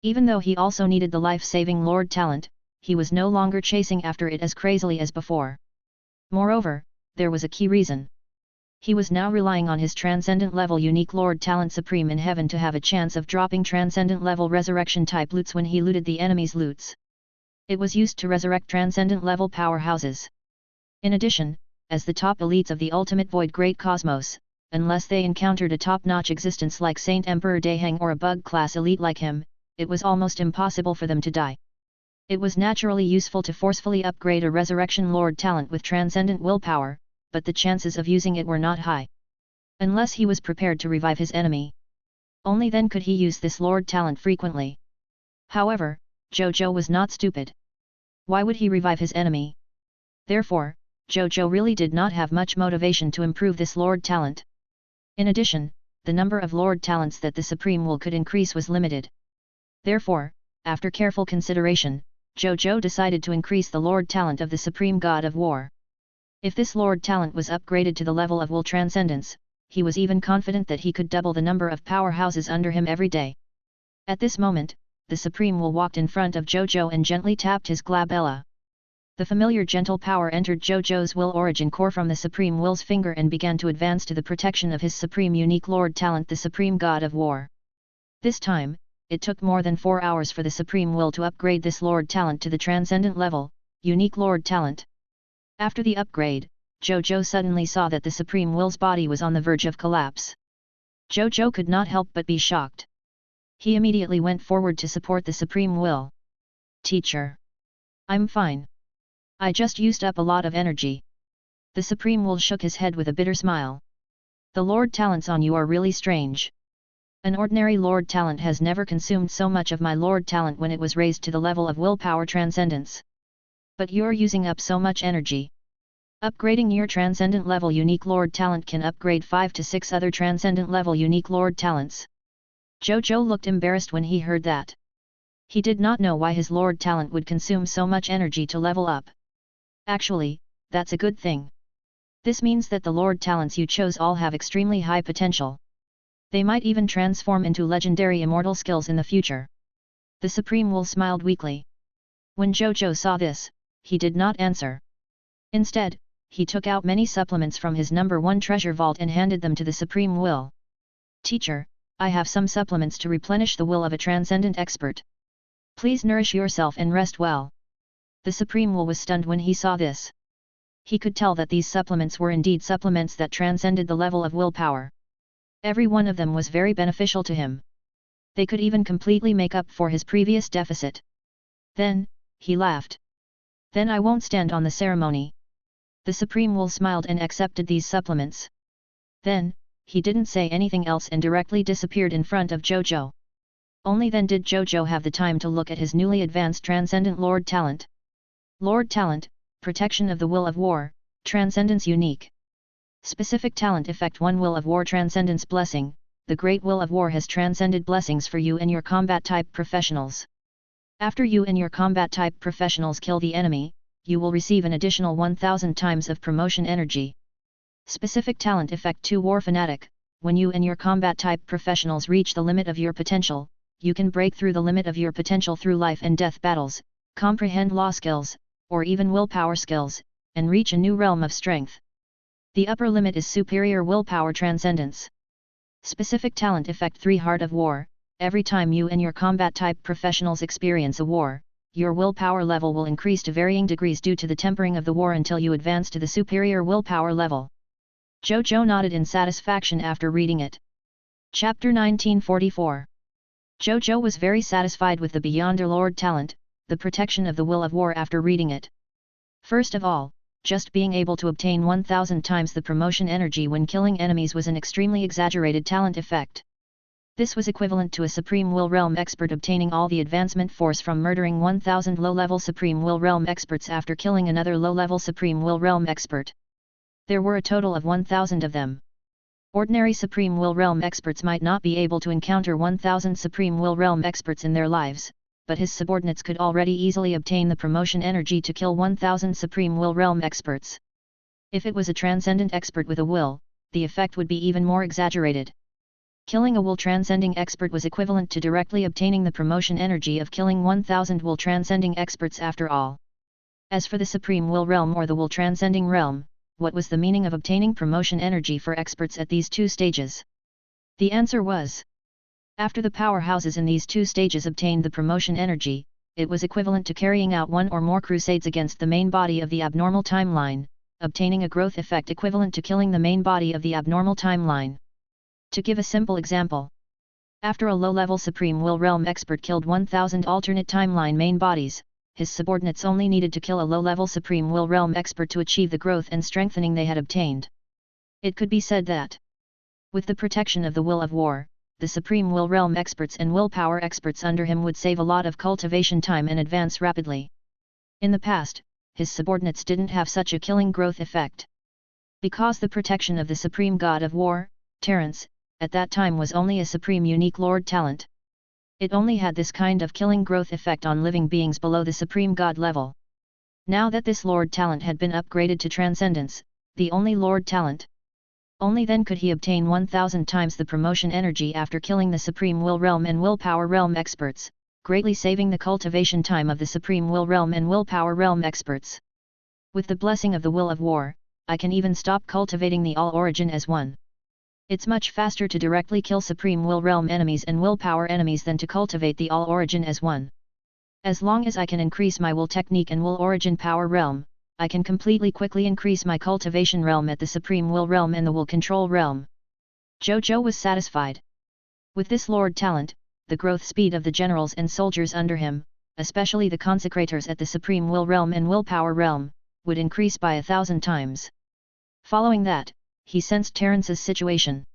Even though he also needed the life-saving Lord talent, he was no longer chasing after it as crazily as before. Moreover, there was a key reason. He was now relying on his transcendent level unique Lord talent supreme in heaven to have a chance of dropping transcendent level resurrection type loots when he looted the enemy's loots. It was used to resurrect transcendent level powerhouses. In addition, as the top elites of the ultimate void great cosmos, unless they encountered a top-notch existence like Saint Emperor Daheng or a bug class elite like him, it was almost impossible for them to die. It was naturally useful to forcefully upgrade a resurrection Lord talent with transcendent willpower, but the chances of using it were not high. Unless he was prepared to revive his enemy. Only then could he use this Lord talent frequently. However, Zhou Zhou was not stupid. Why would he revive his enemy? Therefore, Zhou Zhou really did not have much motivation to improve this Lord talent. In addition, the number of Lord talents that the Supreme Will could increase was limited. Therefore, after careful consideration, Zhou Zhou decided to increase the Lord talent of the Supreme God of War. If this Lord talent was upgraded to the level of will transcendence, he was even confident that he could double the number of powerhouses under him every day. At this moment, the Supreme Will walked in front of Zhou Zhou and gently tapped his glabella. The familiar gentle power entered Zhou Zhou's will origin core from the Supreme Will's finger and began to advance to the protection of his supreme unique Lord talent, the Supreme God of War. This time, it took more than 4 hours for the Supreme Will to upgrade this Lord talent to the transcendent level, unique Lord talent. After the upgrade, Zhou Zhou suddenly saw that the Supreme Will's body was on the verge of collapse. Zhou Zhou could not help but be shocked. He immediately went forward to support the Supreme Will. "Teacher, I'm fine. I just used up a lot of energy." The Supreme Will shook his head with a bitter smile. "The Lord talents on you are really strange. An ordinary Lord talent has never consumed so much of my Lord talent when it was raised to the level of willpower transcendence. But you're using up so much energy. Upgrading your transcendent level unique Lord talent can upgrade 5 to 6 other transcendent level unique Lord talents." Zhou Zhou looked embarrassed when he heard that. He did not know why his Lord talent would consume so much energy to level up. Actually, that's a good thing. This means that the Lord talents you chose all have extremely high potential. They might even transform into legendary immortal skills in the future. The Supreme Will smiled weakly. When Zhou Zhou saw this, he did not answer. Instead, he took out many supplements from his #1 treasure vault and handed them to the Supreme Will. "Teacher, I have some supplements to replenish the will of a transcendent expert. Please nourish yourself and rest well." The Supreme Will was stunned when he saw this. He could tell that these supplements were indeed supplements that transcended the level of willpower. Every one of them was very beneficial to him. They could even completely make up for his previous deficit. Then, he laughed. "Then I won't stand on the ceremony." The Supreme Will smiled and accepted these supplements. Then, he didn't say anything else and directly disappeared in front of Zhou Zhou. Only then did Zhou Zhou have the time to look at his newly advanced transcendent Lord talent. Lord talent, protection of the will of war, transcendence unique. Specific talent effect 1 Will of War Transcendence Blessing. The Great Will of War has transcended blessings for you and your combat type professionals. After you and your combat type professionals kill the enemy, you will receive an additional 1000 times of promotion energy. Specific talent effect 2 War Fanatic. When you and your combat type professionals reach the limit of your potential, you can break through the limit of your potential through life and death battles, comprehend law skills, or even willpower skills, and reach a new realm of strength. The upper limit is superior willpower transcendence. Specific talent effect 3 Heart of War. Every time you and your combat type professionals experience a war, your willpower level will increase to varying degrees due to the tempering of the war until you advance to the superior willpower level. Zhou Zhou nodded in satisfaction after reading it. Chapter 1944. Zhou Zhou was very satisfied with the Beyonder Lord talent, the protection of the will of war after reading it. First of all, just being able to obtain 1000 times the promotion energy when killing enemies was an extremely exaggerated talent effect. This was equivalent to a Supreme Will Realm expert obtaining all the advancement force from murdering 1000 low-level Supreme Will Realm experts after killing another low-level Supreme Will Realm expert. There were a total of 1000 of them. Ordinary Supreme Will Realm experts might not be able to encounter 1000 Supreme Will Realm experts in their lives, but his subordinates could already easily obtain the promotion energy to kill 1000 Supreme Will Realm experts. If it was a transcendent expert with a will, the effect would be even more exaggerated. Killing a will transcending expert was equivalent to directly obtaining the promotion energy of killing 1000 will transcending experts after all. As for the Supreme Will Realm or the will transcending realm, what was the meaning of obtaining promotion energy for experts at these two stages? The answer was: after the powerhouses in these two stages obtained the promotion energy, it was equivalent to carrying out one or more crusades against the main body of the abnormal timeline, obtaining a growth effect equivalent to killing the main body of the abnormal timeline. To give a simple example, after a low-level Supreme Will Realm expert killed 1000 alternate timeline main bodies, his subordinates only needed to kill a low-level Supreme Will Realm expert to achieve the growth and strengthening they had obtained. It could be said that, with the protection of the will of war, the Supreme Will Realm experts and willpower experts under him would save a lot of cultivation time and advance rapidly. In the past, his subordinates didn't have such a killing growth effect. Because the protection of the supreme god of war, Terence, at that time was only a supreme unique lord talent. It only had this kind of killing growth effect on living beings below the supreme god level. Now that this lord talent had been upgraded to transcendence, the only lord talent, only then could he obtain 1000 times the promotion energy after killing the supreme will realm and willpower realm experts, greatly saving the cultivation time of the supreme will realm and willpower realm experts. With the blessing of the will of war, I can even stop cultivating the all origin as one. It's much faster to directly kill supreme will realm enemies and willpower enemies than to cultivate the all origin as one. As long as I can increase my will technique and will origin power realm, I can quickly increase my cultivation realm at the supreme will realm and the will control realm. Zhou Zhou was satisfied. With this lord talent, the growth speed of the generals and soldiers under him, especially the consecrators at the supreme will realm and willpower realm, would increase by 1000 times. Following that, he sensed Terence's situation.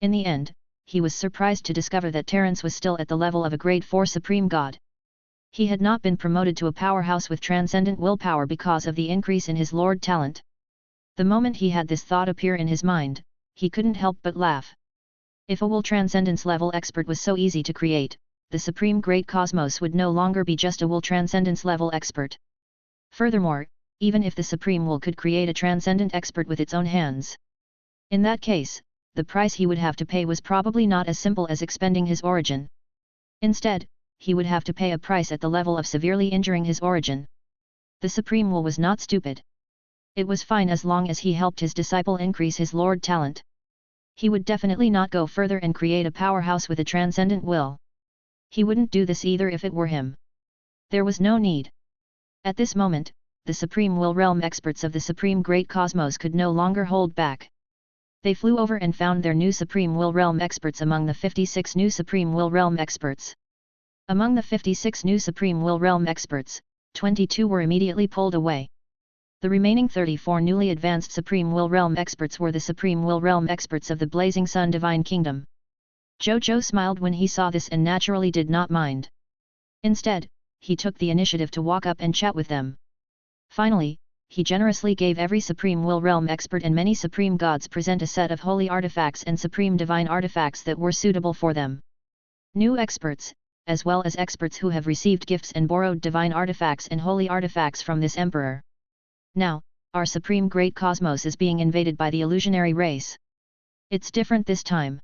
In the end, he was surprised to discover that Terence was still at the level of a grade 4 supreme god. He had not been promoted to a powerhouse with transcendent willpower because of the increase in his lord talent. The moment he had this thought appear in his mind, he couldn't help but laugh. If a will transcendence level expert was so easy to create, the supreme great cosmos would no longer be just a will transcendence level expert. Furthermore, even if the supreme will could create a transcendent expert with its own hands, in that case, the price he would have to pay was probably not as simple as expending his origin. Instead, he would have to pay a price at the level of severely injuring his origin. The supreme will was not stupid. It was fine as long as he helped his disciple increase his lord talent. He would definitely not go further and create a powerhouse with a transcendent will. He wouldn't do this either if it were him. There was no need. At this moment, the supreme will realm experts of the supreme great cosmos could no longer hold back. They flew over and found their new supreme will realm experts among the 56 new supreme will realm experts. Among the 56 new supreme will realm experts, 22 were immediately pulled away. The remaining 34 newly advanced supreme will realm experts were the supreme will realm experts of the Blazing Sun Divine Kingdom. Zhou Zhou smiled when he saw this and naturally did not mind. Instead, he took the initiative to walk up and chat with them. Finally, he generously gave every supreme will realm expert and many supreme gods present a set of holy artifacts and supreme divine artifacts that were suitable for them. New experts, as well as experts who have received gifts and borrowed divine artifacts and holy artifacts from this emperor. Now, our supreme great cosmos is being invaded by the illusionary race. It's different this time.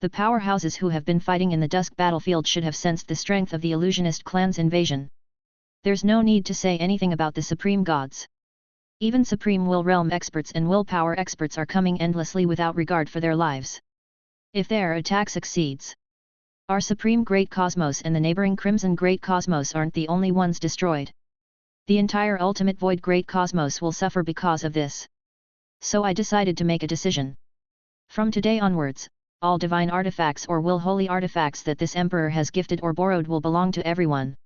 The powerhouses who have been fighting in the dusk battlefield should have sensed the strength of the illusionist clan's invasion. There's no need to say anything about the supreme gods. Even supreme will realm experts and willpower experts are coming endlessly without regard for their lives. If their attack succeeds, our supreme great cosmos and the neighboring crimson great cosmos aren't the only ones destroyed. The entire ultimate void great cosmos will suffer because of this. So I decided to make a decision. From today onwards, all divine artifacts or will holy artifacts that this emperor has gifted or borrowed will belong to everyone.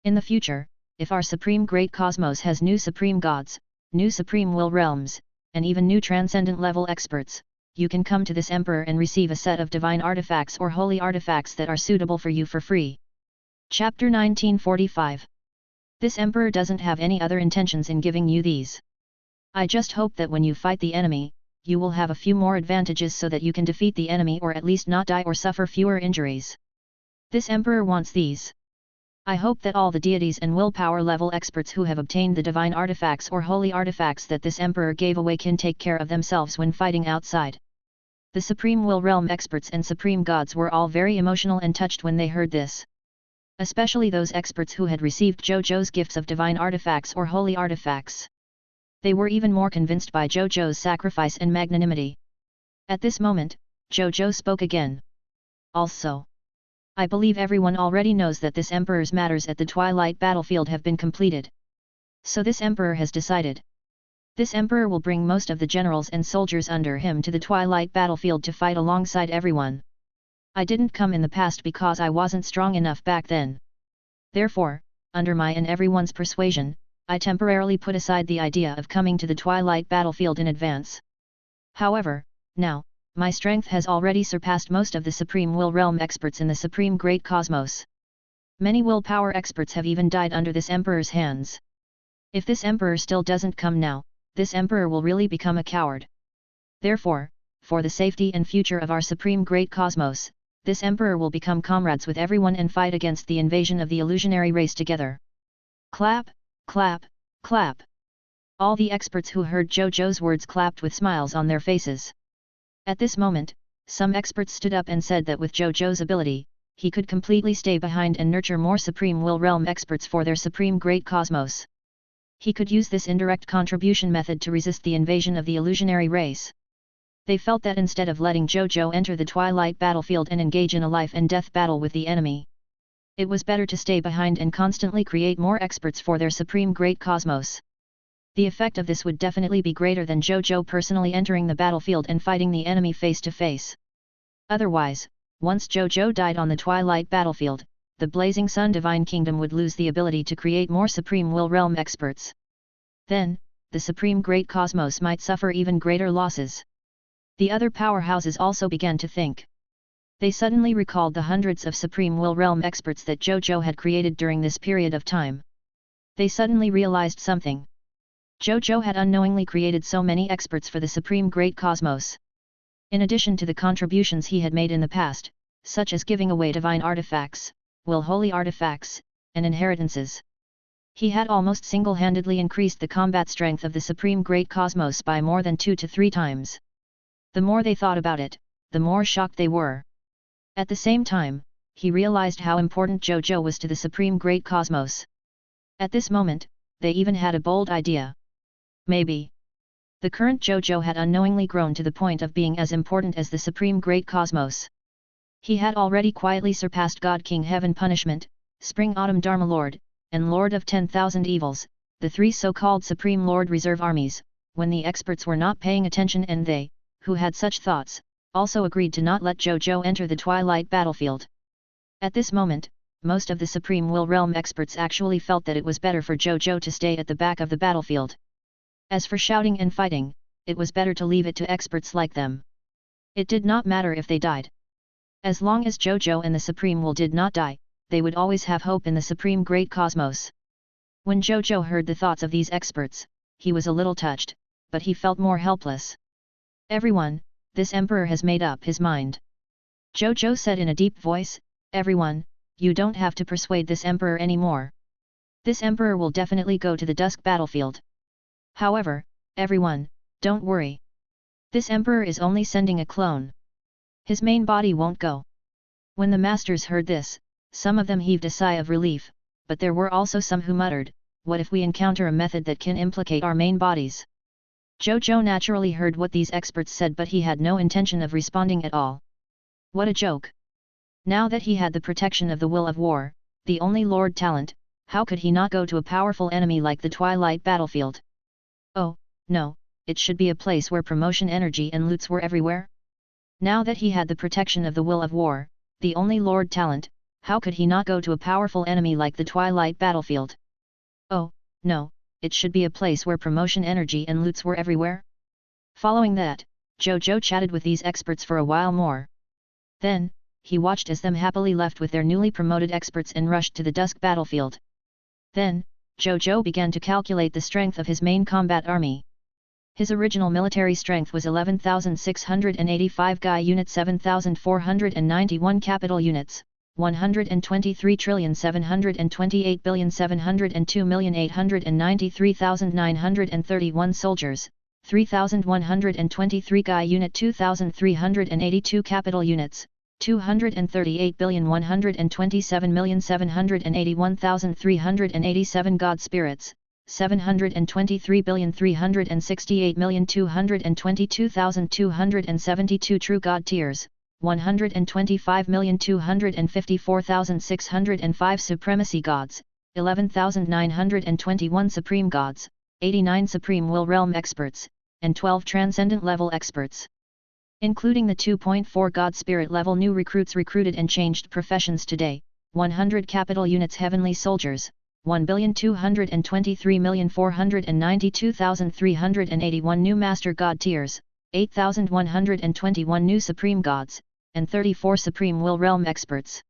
In the future, if our supreme great cosmos has new supreme gods, new supreme will realms, and even new transcendent level experts, you can come to this emperor and receive a set of divine artifacts or holy artifacts that are suitable for you for free. Chapter 1945. This emperor doesn't have any other intentions in giving you these. I just hope that when you fight the enemy, you will have a few more advantages so that you can defeat the enemy or at least not die or suffer fewer injuries. This emperor wants these. I hope that all the deities and willpower level experts who have obtained the divine artifacts or holy artifacts that this emperor gave away can take care of themselves when fighting outside. The supreme will realm experts and supreme gods were all very emotional and touched when they heard this. Especially those experts who had received Zhou Zhou's gifts of divine artifacts or holy artifacts. They were even more convinced by Zhou Zhou's sacrifice and magnanimity. At this moment, Zhou Zhou spoke again. Also, I believe everyone already knows that this emperor's matters at the Twilight battlefield have been completed. So this emperor has decided. This emperor will bring most of the generals and soldiers under him to the Twilight battlefield to fight alongside everyone. I didn't come in the past because I wasn't strong enough back then. Therefore, under my and everyone's persuasion, I temporarily put aside the idea of coming to the Twilight battlefield in advance. However, now, my strength has already surpassed most of the Supreme Will Realm experts in the Supreme Great Cosmos. Many willpower experts have even died under this Emperor's hands. If this emperor still doesn't come now, this emperor will really become a coward. Therefore, for the safety and future of our supreme great cosmos, this emperor will become comrades with everyone and fight against the invasion of the illusionary race together. Clap, clap, clap. All the experts who heard Zhou Zhou's words clapped with smiles on their faces. At this moment, some experts stood up and said that with Zhou Zhou's ability, he could completely stay behind and nurture more Supreme Will Realm experts for their supreme great cosmos. He could use this indirect contribution method to resist the invasion of the illusionary race. They felt that instead of letting Zhou Zhou enter the twilight battlefield and engage in a life and death battle with the enemy, it was better to stay behind and constantly create more experts for their supreme great cosmos. The effect of this would definitely be greater than Zhou Zhou personally entering the battlefield and fighting the enemy face to face. Otherwise, once Zhou Zhou died on the twilight battlefield, the Blazing Sun Divine Kingdom would lose the ability to create more Supreme Will Realm experts. Then, the Supreme Great Cosmos might suffer even greater losses. The other powerhouses also began to think. They suddenly recalled the hundreds of Supreme Will Realm experts that Zhou Zhou had created during this period of time. They suddenly realized something. Zhou Zhou had unknowingly created so many experts for the Supreme Great Cosmos. In addition to the contributions he had made in the past, such as giving away divine artifacts, will holy artifacts, and inheritances. He had almost single-handedly increased the combat strength of the Supreme Great Cosmos by more than 2 to 3 times. The more they thought about it, the more shocked they were. At the same time, he realized how important Zhou Zhou was to the Supreme Great Cosmos. At this moment, they even had a bold idea. Maybe the current Zhou Zhou had unknowingly grown to the point of being as important as the Supreme Great Cosmos. He had already quietly surpassed God King Heaven Punishment, Spring Autumn Dharma Lord, and Lord of 10,000 Evils, the 3 so-called Supreme Lord Reserve armies, when the experts were not paying attention, and they, who had such thoughts, also agreed to not let Zhou Zhou enter the twilight battlefield. At this moment, most of the Supreme Will Realm experts actually felt that it was better for Zhou Zhou to stay at the back of the battlefield. As for shouting and fighting, it was better to leave it to experts like them. It did not matter if they died. As long as Zhou Zhou and the Supreme Will did not die, they would always have hope in the Supreme Great Cosmos. When Zhou Zhou heard the thoughts of these experts, he was a little touched, but he felt more helpless. Everyone, this emperor has made up his mind. Zhou Zhou said in a deep voice, everyone, you don't have to persuade this emperor anymore. This emperor will definitely go to the dusk battlefield. However, everyone, don't worry. This emperor is only sending a clone. His main body won't go. When the masters heard this, some of them heaved a sigh of relief, but there were also some who muttered, what if we encounter a method that can implicate our main bodies? Zhou Zhou naturally heard what these experts said, but he had no intention of responding at all. What a joke! Now that he had the protection of the will of war, the only Lord Talent, how could he not go to a powerful enemy like the twilight battlefield? Oh, no, it should be a place where promotion energy and loots were everywhere. Now that he had the protection of the will of war, the only Lord Talent, how could he not go to a powerful enemy like the twilight battlefield? Oh, no, it should be a place where promotion energy and loots were everywhere. Following that, Zhou Zhou chatted with these experts for a while more. Then, he watched as them happily left with their newly promoted experts and rushed to the dusk battlefield. Then, Zhou Zhou began to calculate the strength of his main combat army. His original military strength was 11,685 Guy units, 7,491 capital units, 123,728,702,893,931 soldiers, 3,123 Guy unit, 2,382 capital units, 238,127,781,387 God spirits, 723,368,222,272 true God tiers, 125,254,605 supremacy gods, 11,921 supreme gods, 89 supreme will realm experts, and 12 transcendent level experts. Including the 2.4 God Spirit level new recruits recruited and changed professions today, 100 capital units heavenly soldiers, 1,223,492,381 new Master God tiers, 8,121 new Supreme Gods, and 34 Supreme Will Realm experts.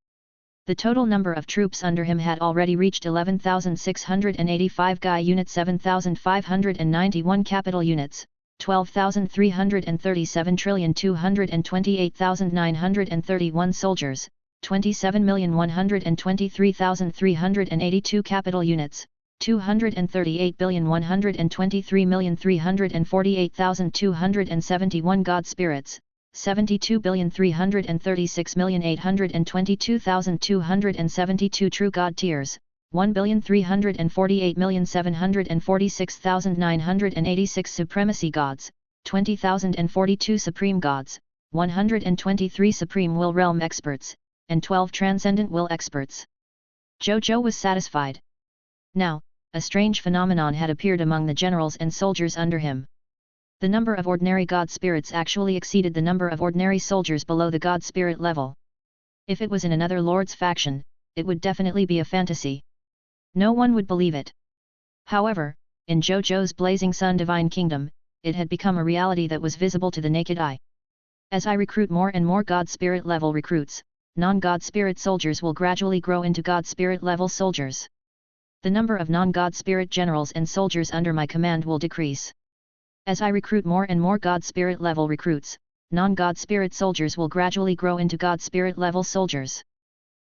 The total number of troops under him had already reached 11,685 Guy units, 7,591 capital units, 12,337,228,931 soldiers, 27,123,382 capital units, 238,123,348,271 God spirits, 72,336,822,272 true God tiers, 1,348,746,986 supremacy gods, 20,042 supreme gods, 123 supreme will realm experts, and 12 transcendent will experts. Zhou Zhou was satisfied. Now, a strange phenomenon had appeared among the generals and soldiers under him. The number of ordinary god spirits actually exceeded the number of ordinary soldiers below the god spirit level. If it was in another lord's faction, it would definitely be a fantasy. No one would believe it. However, in Zhou Zhou's blazing sun divine kingdom, it had become a reality that was visible to the naked eye. As I recruit more and more god spirit level recruits, non-god spirit soldiers will gradually grow into god spirit level soldiers. The number of non-god spirit generals and soldiers under my command will decrease. As I recruit more and more God Spirit level recruits, non-God Spirit soldiers will gradually grow into God Spirit level soldiers.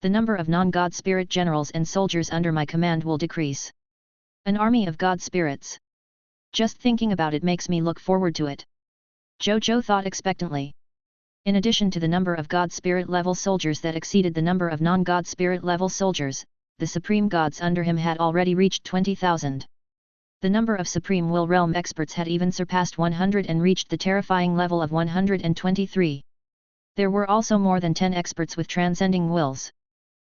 The number of non-God Spirit generals and soldiers under my command will decrease. An army of God Spirits. Just thinking about it makes me look forward to it. Zhou Zhou thought expectantly. In addition to the number of God Spirit level soldiers that exceeded the number of non-God Spirit level soldiers, the supreme gods under him had already reached 20,000. The number of Supreme Will Realm experts had even surpassed 100 and reached the terrifying level of 123. There were also more than 10 experts with transcending wills.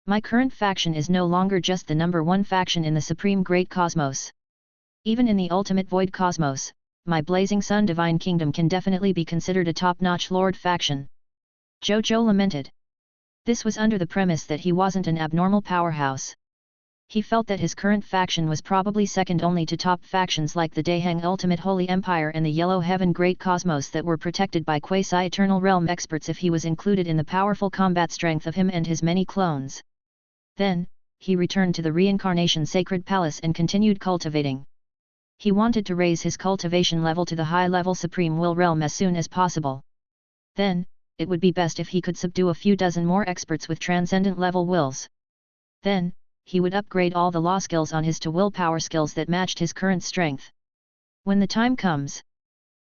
My current faction is no longer just the number one faction in the Supreme Great Cosmos. Even in the Ultimate Void Cosmos, my Blazing Sun Divine Kingdom can definitely be considered a top-notch Lord faction. Zhou Zhou lamented. This was under the premise that he wasn't an abnormal powerhouse. He felt that his current faction was probably second only to top factions like the Daheng Ultimate Holy Empire and the Yellow Heaven Great Cosmos that were protected by quasi-eternal realm experts if he was included in the powerful combat strength of him and his many clones. Then, he returned to the Reincarnation Sacred Palace and continued cultivating. He wanted to raise his cultivation level to the high-level Supreme Will Realm as soon as possible. Then, it would be best if he could subdue a few dozen more experts with transcendent level wills. Then, he would upgrade all the law skills on his to willpower skills that matched his current strength. When the time comes,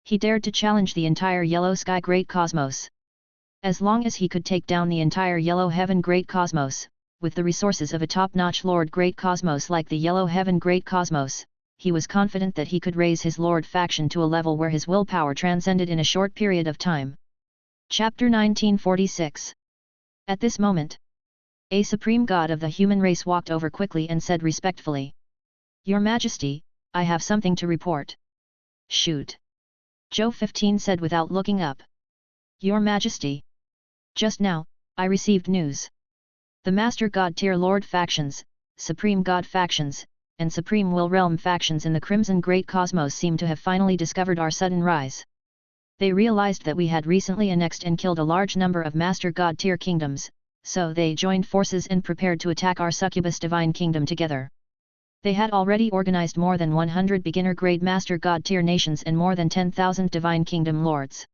he dared to challenge the entire Yellow Sky Great Cosmos. As long as he could take down the entire Yellow Heaven Great Cosmos, with the resources of a top-notch Lord Great Cosmos like the Yellow Heaven Great Cosmos, he was confident that he could raise his Lord faction to a level where his willpower transcended in a short period of time. Chapter 1946. At this moment, a supreme god of the human race walked over quickly and said respectfully, "Your Majesty, I have something to report." "Shoot." Zhou 15 said without looking up. "Your Majesty. Just now, I received news. The Master God Tier Lord factions, Supreme God factions, and Supreme Will Realm factions in the Crimson Great Cosmos seem to have finally discovered our sudden rise. They realized that we had recently annexed and killed a large number of Master God Tier kingdoms, so they joined forces and prepared to attack our Succubus Divine Kingdom together. They had already organized more than 100 beginner-grade Master God Tier nations and more than 10,000 Divine Kingdom lords.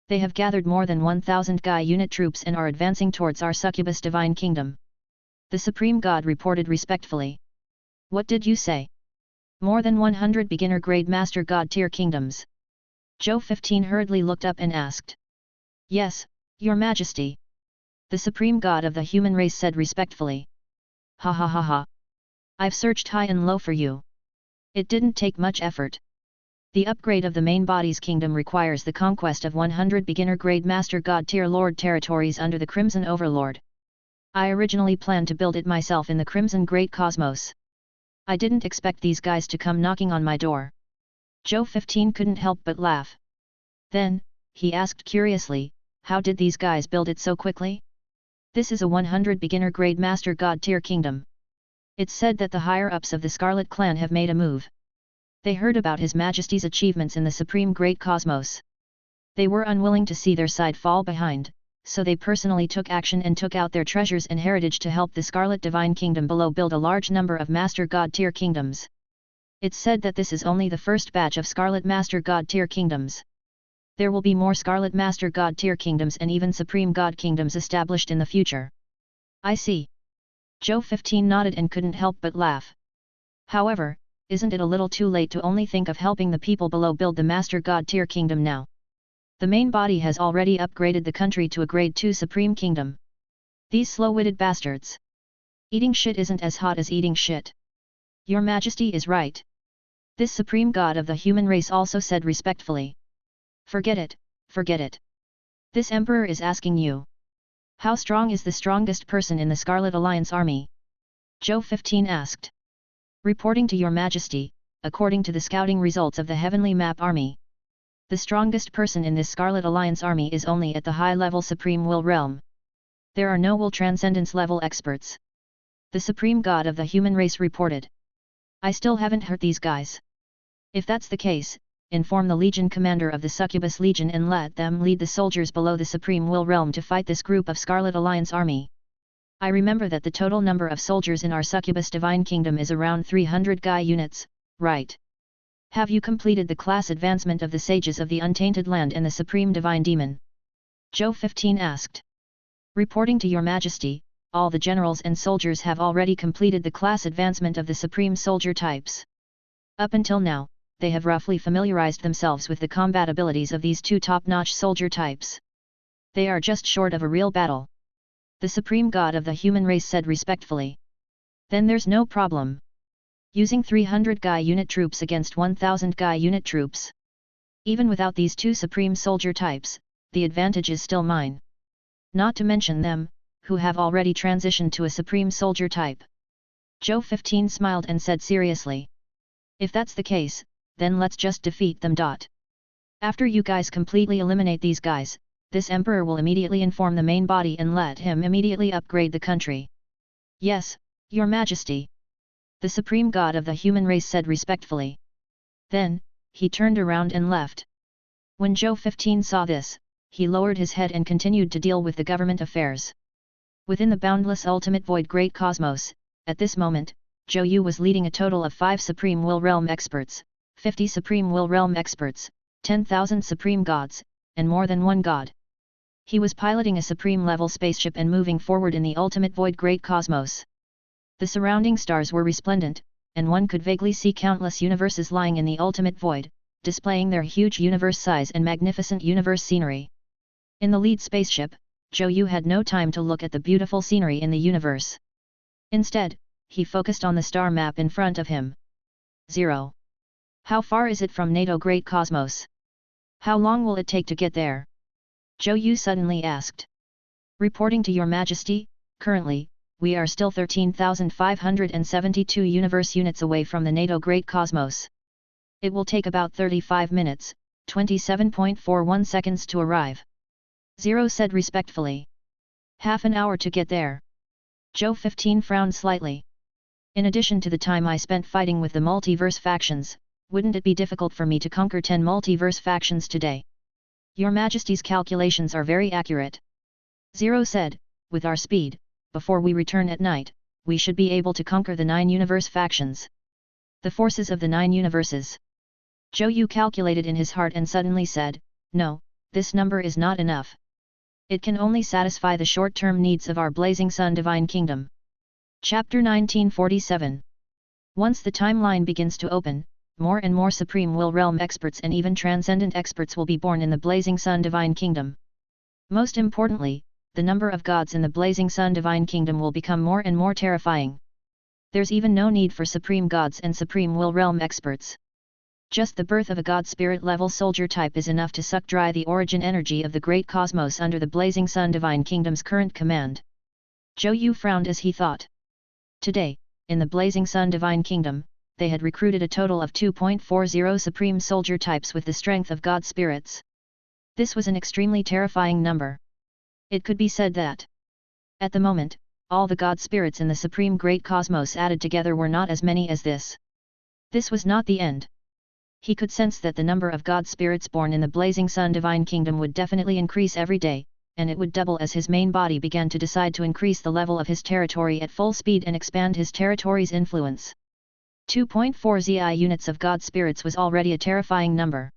They have gathered more than 1,000 Guy unit troops and are advancing towards our Succubus Divine Kingdom." The Supreme God reported respectfully. "What did you say? More than 100 beginner-grade Master God Tier kingdoms?" Zhou 15 hurriedly looked up and asked. "Yes, Your Majesty." The Supreme God of the human race said respectfully. "Ha ha ha ha. I've searched high and low for you. It didn't take much effort. The upgrade of the main body's kingdom requires the conquest of 100 beginner-grade Master God Tier Lord territories under the Crimson Overlord. I originally planned to build it myself in the Crimson Great Cosmos. I didn't expect these guys to come knocking on my door." Zhou 15 couldn't help but laugh. Then, he asked curiously, "How did these guys build it so quickly? This is a 100 beginner-grade Master God Tier kingdom. It's said that the higher-ups of the Scarlet Clan have made a move. They heard about His Majesty's achievements in the Supreme Great Cosmos. They were unwilling to see their side fall behind, so they personally took action and took out their treasures and heritage to help the Scarlet Divine Kingdom below build a large number of Master God tier kingdoms. It's said that this is only the first batch of Scarlet Master God tier kingdoms. There will be more Scarlet Master God tier kingdoms and even Supreme God kingdoms established in the future. I see. Zhou 15 nodded and couldn't help but laugh. However, isn't it a little too late to only think of helping the people below build the Master God tier kingdom now? The main body has already upgraded the country to a grade 2 Supreme Kingdom. These slow-witted bastards. Eating shit isn't as hot as eating shit. Your Majesty is right. This Supreme God of the human race also said respectfully. Forget it, forget it. This Emperor is asking you. How strong is the strongest person in the Scarlet Alliance army? Zhou 15 asked. Reporting to your Majesty, according to the scouting results of the Heavenly Map Army. The strongest person in this Scarlet Alliance army is only at the high-level Supreme Will realm. There are no Will Transcendence level experts. The Supreme God of the human race reported. I still haven't hurt these guys. If that's the case, inform the Legion commander of the Succubus Legion and let them lead the soldiers below the Supreme Will realm to fight this group of Scarlet Alliance army. I remember that the total number of soldiers in our Succubus Divine Kingdom is around 300 Guy units, right? Have you completed the class advancement of the Sages of the Untainted Land and the Supreme Divine Demon? Zhou 15 asked. Reporting to your Majesty, all the generals and soldiers have already completed the class advancement of the Supreme Soldier types. Up until now, they have roughly familiarized themselves with the combat abilities of these two top-notch soldier types. They are just short of a real battle. The Supreme God of the human race said respectfully. Then there's no problem. Using 300 Guy unit troops against 1000 Guy unit troops. Even without these two Supreme Soldier types, the advantage is still mine. Not to mention them, who have already transitioned to a Supreme Soldier type. Zhou 15 smiled and said seriously. If that's the case, then let's just defeat them. After you guys completely eliminate these guys, this Emperor will immediately inform the main body and let him immediately upgrade the country. Yes, Your Majesty. The Supreme God of the human race said respectfully. Then, he turned around and left. When Zhou 15 saw this, he lowered his head and continued to deal with the government affairs. Within the boundless ultimate void great cosmos, at this moment, Zhou Yu was leading a total of 5 Supreme Will Realm experts, 50 Supreme Will Realm experts, 10,000 Supreme Gods, and more than one God. He was piloting a Supreme-level spaceship and moving forward in the ultimate void great cosmos. The surrounding stars were resplendent, and one could vaguely see countless universes lying in the ultimate void, displaying their huge universe size and magnificent universe scenery. In the lead spaceship, Zhou Yu had no time to look at the beautiful scenery in the universe. Instead, he focused on the star map in front of him. 0. How far is it from NATO Great Cosmos? How long will it take to get there? Zhou Yu suddenly asked. Reporting to Your Majesty, currently, we are still 13,572 universe units away from the NATO Great Cosmos. It will take about 35 minutes, 27.41 seconds to arrive. 0 said respectfully. Half an hour to get there. Zhou 15 frowned slightly. In addition to the time I spent fighting with the multiverse factions, wouldn't it be difficult for me to conquer 10 multiverse factions today? Your Majesty's calculations are very accurate. 0 said, with our speed, before we return at night, we should be able to conquer the 9 universe factions. The forces of the 9 universes. Zhou Yu calculated in his heart and suddenly said, no, this number is not enough. It can only satisfy the short-term needs of our Blazing Sun Divine Kingdom. Chapter 1947. Once the timeline begins to open, more and more Supreme Will Realm experts and even Transcendent experts will be born in the Blazing Sun Divine Kingdom. Most importantly, the number of gods in the Blazing Sun Divine Kingdom will become more and more terrifying. There's even no need for Supreme Gods and Supreme Will Realm experts. Just the birth of a God Spirit level soldier type is enough to suck dry the origin energy of the Great Cosmos under the Blazing Sun Divine Kingdom's current command. Zhou Yu frowned as he thought. Today, in the Blazing Sun Divine Kingdom, they had recruited a total of 2.40 Supreme Soldier types with the strength of God Spirits. This was an extremely terrifying number. It could be said that, at the moment, all the God Spirits in the Supreme Great Cosmos added together were not as many as this. This was not the end. He could sense that the number of God Spirits born in the Blazing Sun Divine Kingdom would definitely increase every day, and it would double as his main body began to decide to increase the level of his territory at full speed and expand his territory's influence. 2.4 Zi units of God spirits was already a terrifying number.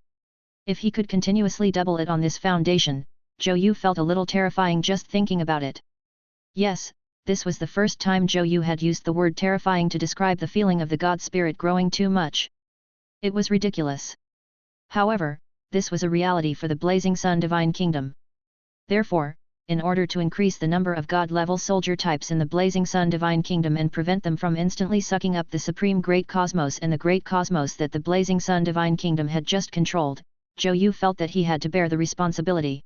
If he could continuously double it on this foundation, Zhou Yu felt a little terrifying just thinking about it. Yes, this was the first time Zhou Yu had used the word terrifying to describe the feeling of the God spirit growing too much. It was ridiculous. However, this was a reality for the Blazing Sun Divine Kingdom. Therefore, in order to increase the number of God-level soldier types in the Blazing Sun Divine Kingdom and prevent them from instantly sucking up the Supreme Great Cosmos and the Great Cosmos that the Blazing Sun Divine Kingdom had just controlled, Zhou Yu felt that he had to bear the responsibility.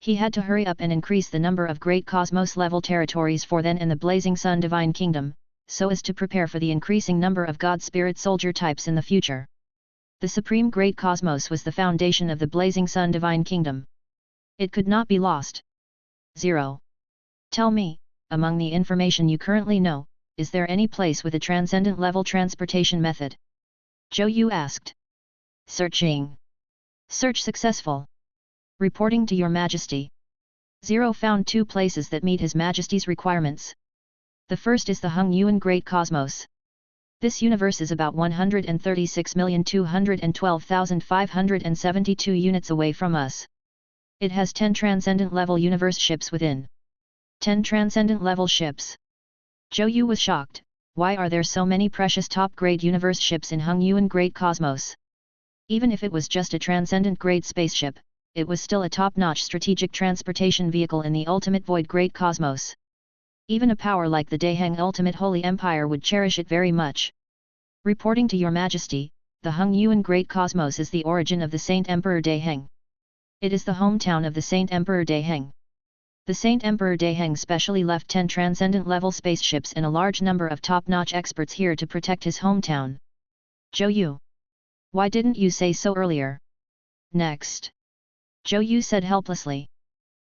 He had to hurry up and increase the number of Great Cosmos-level territories for then and the Blazing Sun Divine Kingdom, so as to prepare for the increasing number of God Spirit soldier types in the future. The Supreme Great Cosmos was the foundation of the Blazing Sun Divine Kingdom. It could not be lost. 0. Tell me, among the information you currently know, is there any place with a transcendent level transportation method? Zhou Yu asked. Searching. Search successful. Reporting to your Majesty. 0 found 2 places that meet His Majesty's requirements. The first is the Hung Yuan Great Cosmos. This universe is about 136,212,572 units away from us. It has 10 transcendent-level universe ships within. 10 transcendent-level ships. Zhou Yu was shocked. Why are there so many precious top-grade universe ships in Hung Yuan Great Cosmos? Even if it was just a transcendent-grade spaceship, it was still a top-notch strategic transportation vehicle in the ultimate void Great Cosmos. Even a power like the Daiheng Ultimate Holy Empire would cherish it very much. Reporting to your Majesty, the Hung Yuan Great Cosmos is the origin of the Saint Emperor Daiheng. It is the hometown of the Saint Emperor Daiheng. The Saint Emperor Daiheng specially left 10 transcendent-level spaceships and a large number of top-notch experts here to protect his hometown. Zhou Yu. Why didn't you say so earlier? Next. Zhou Yu said helplessly.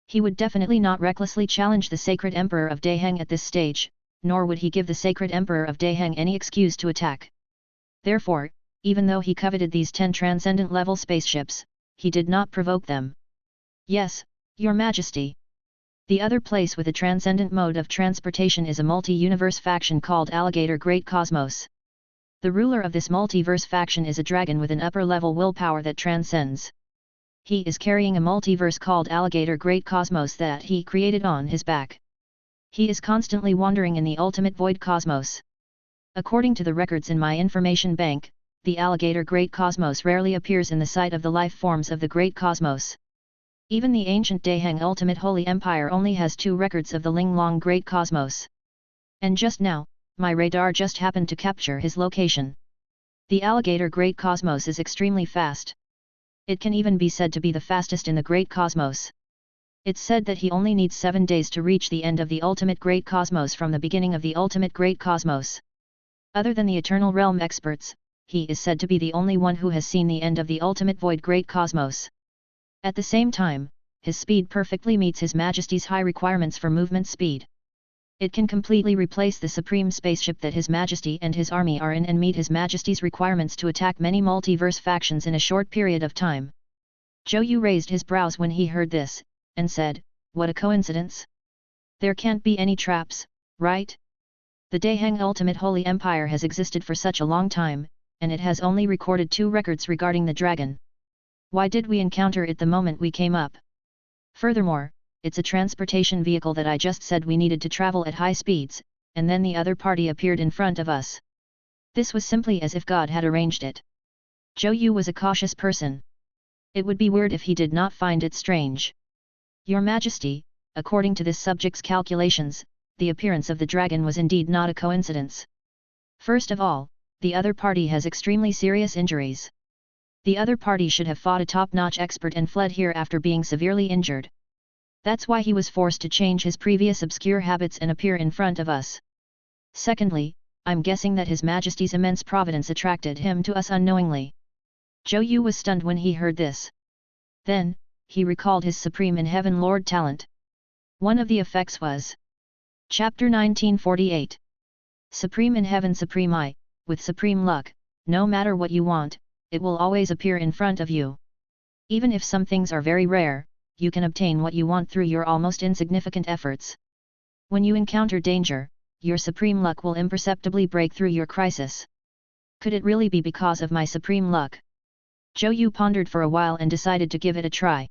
He would definitely not recklessly challenge the Sacred Emperor of Daiheng at this stage, nor would he give the Sacred Emperor of Daiheng any excuse to attack. Therefore, even though he coveted these 10 transcendent-level spaceships, he did not provoke them. Yes, Your Majesty. The other place with a transcendent mode of transportation is a multi-universe faction called Alligator Great Cosmos. The ruler of this multiverse faction is a dragon with an upper-level willpower that transcends. He is carrying a multiverse called Alligator Great Cosmos that he created on his back. He is constantly wandering in the ultimate void cosmos. According to the records in my information bank, the Alligator Great Cosmos rarely appears in the sight of the life forms of the Great Cosmos. Even the ancient Daiheng Ultimate Holy Empire only has 2 records of the Linglong Great Cosmos. And just now, my radar just happened to capture his location. The Alligator Great Cosmos is extremely fast. It can even be said to be the fastest in the Great Cosmos. It's said that he only needs 7 days to reach the end of the Ultimate Great Cosmos from the beginning of the Ultimate Great Cosmos. Other than the Eternal Realm experts, he is said to be the only one who has seen the end of the Ultimate Void Great Cosmos. At the same time, his speed perfectly meets His Majesty's high requirements for movement speed. It can completely replace the supreme spaceship that His Majesty and his army are in and meet His Majesty's requirements to attack many multiverse factions in a short period of time. Zhou Yu raised his brows when he heard this, and said, "What a coincidence! There can't be any traps, right? The Daiheng Ultimate Holy Empire has existed for such a long time, and it has only recorded 2 records regarding the dragon. Why did we encounter it the moment we came up? Furthermore, it's a transportation vehicle that I just said we needed to travel at high speeds, and then the other party appeared in front of us. This was simply as if God had arranged it." Zhou Yu was a cautious person. It would be weird if he did not find it strange. "Your Majesty, according to this subject's calculations, the appearance of the dragon was indeed not a coincidence. First of all, the other party has extremely serious injuries. The other party should have fought a top-notch expert and fled here after being severely injured. That's why he was forced to change his previous obscure habits and appear in front of us. Secondly, I'm guessing that His Majesty's immense providence attracted him to us unknowingly." Zhou Yu was stunned when he heard this. Then, he recalled his Supreme in Heaven Lord talent. One of the effects was Chapter 1948. Supreme in Heaven Supreme I, with supreme luck, no matter what you want, it will always appear in front of you. Even if some things are very rare, you can obtain what you want through your almost insignificant efforts. When you encounter danger, your supreme luck will imperceptibly break through your crisis. Could it really be because of my supreme luck? Zhou Yu pondered for a while and decided to give it a try.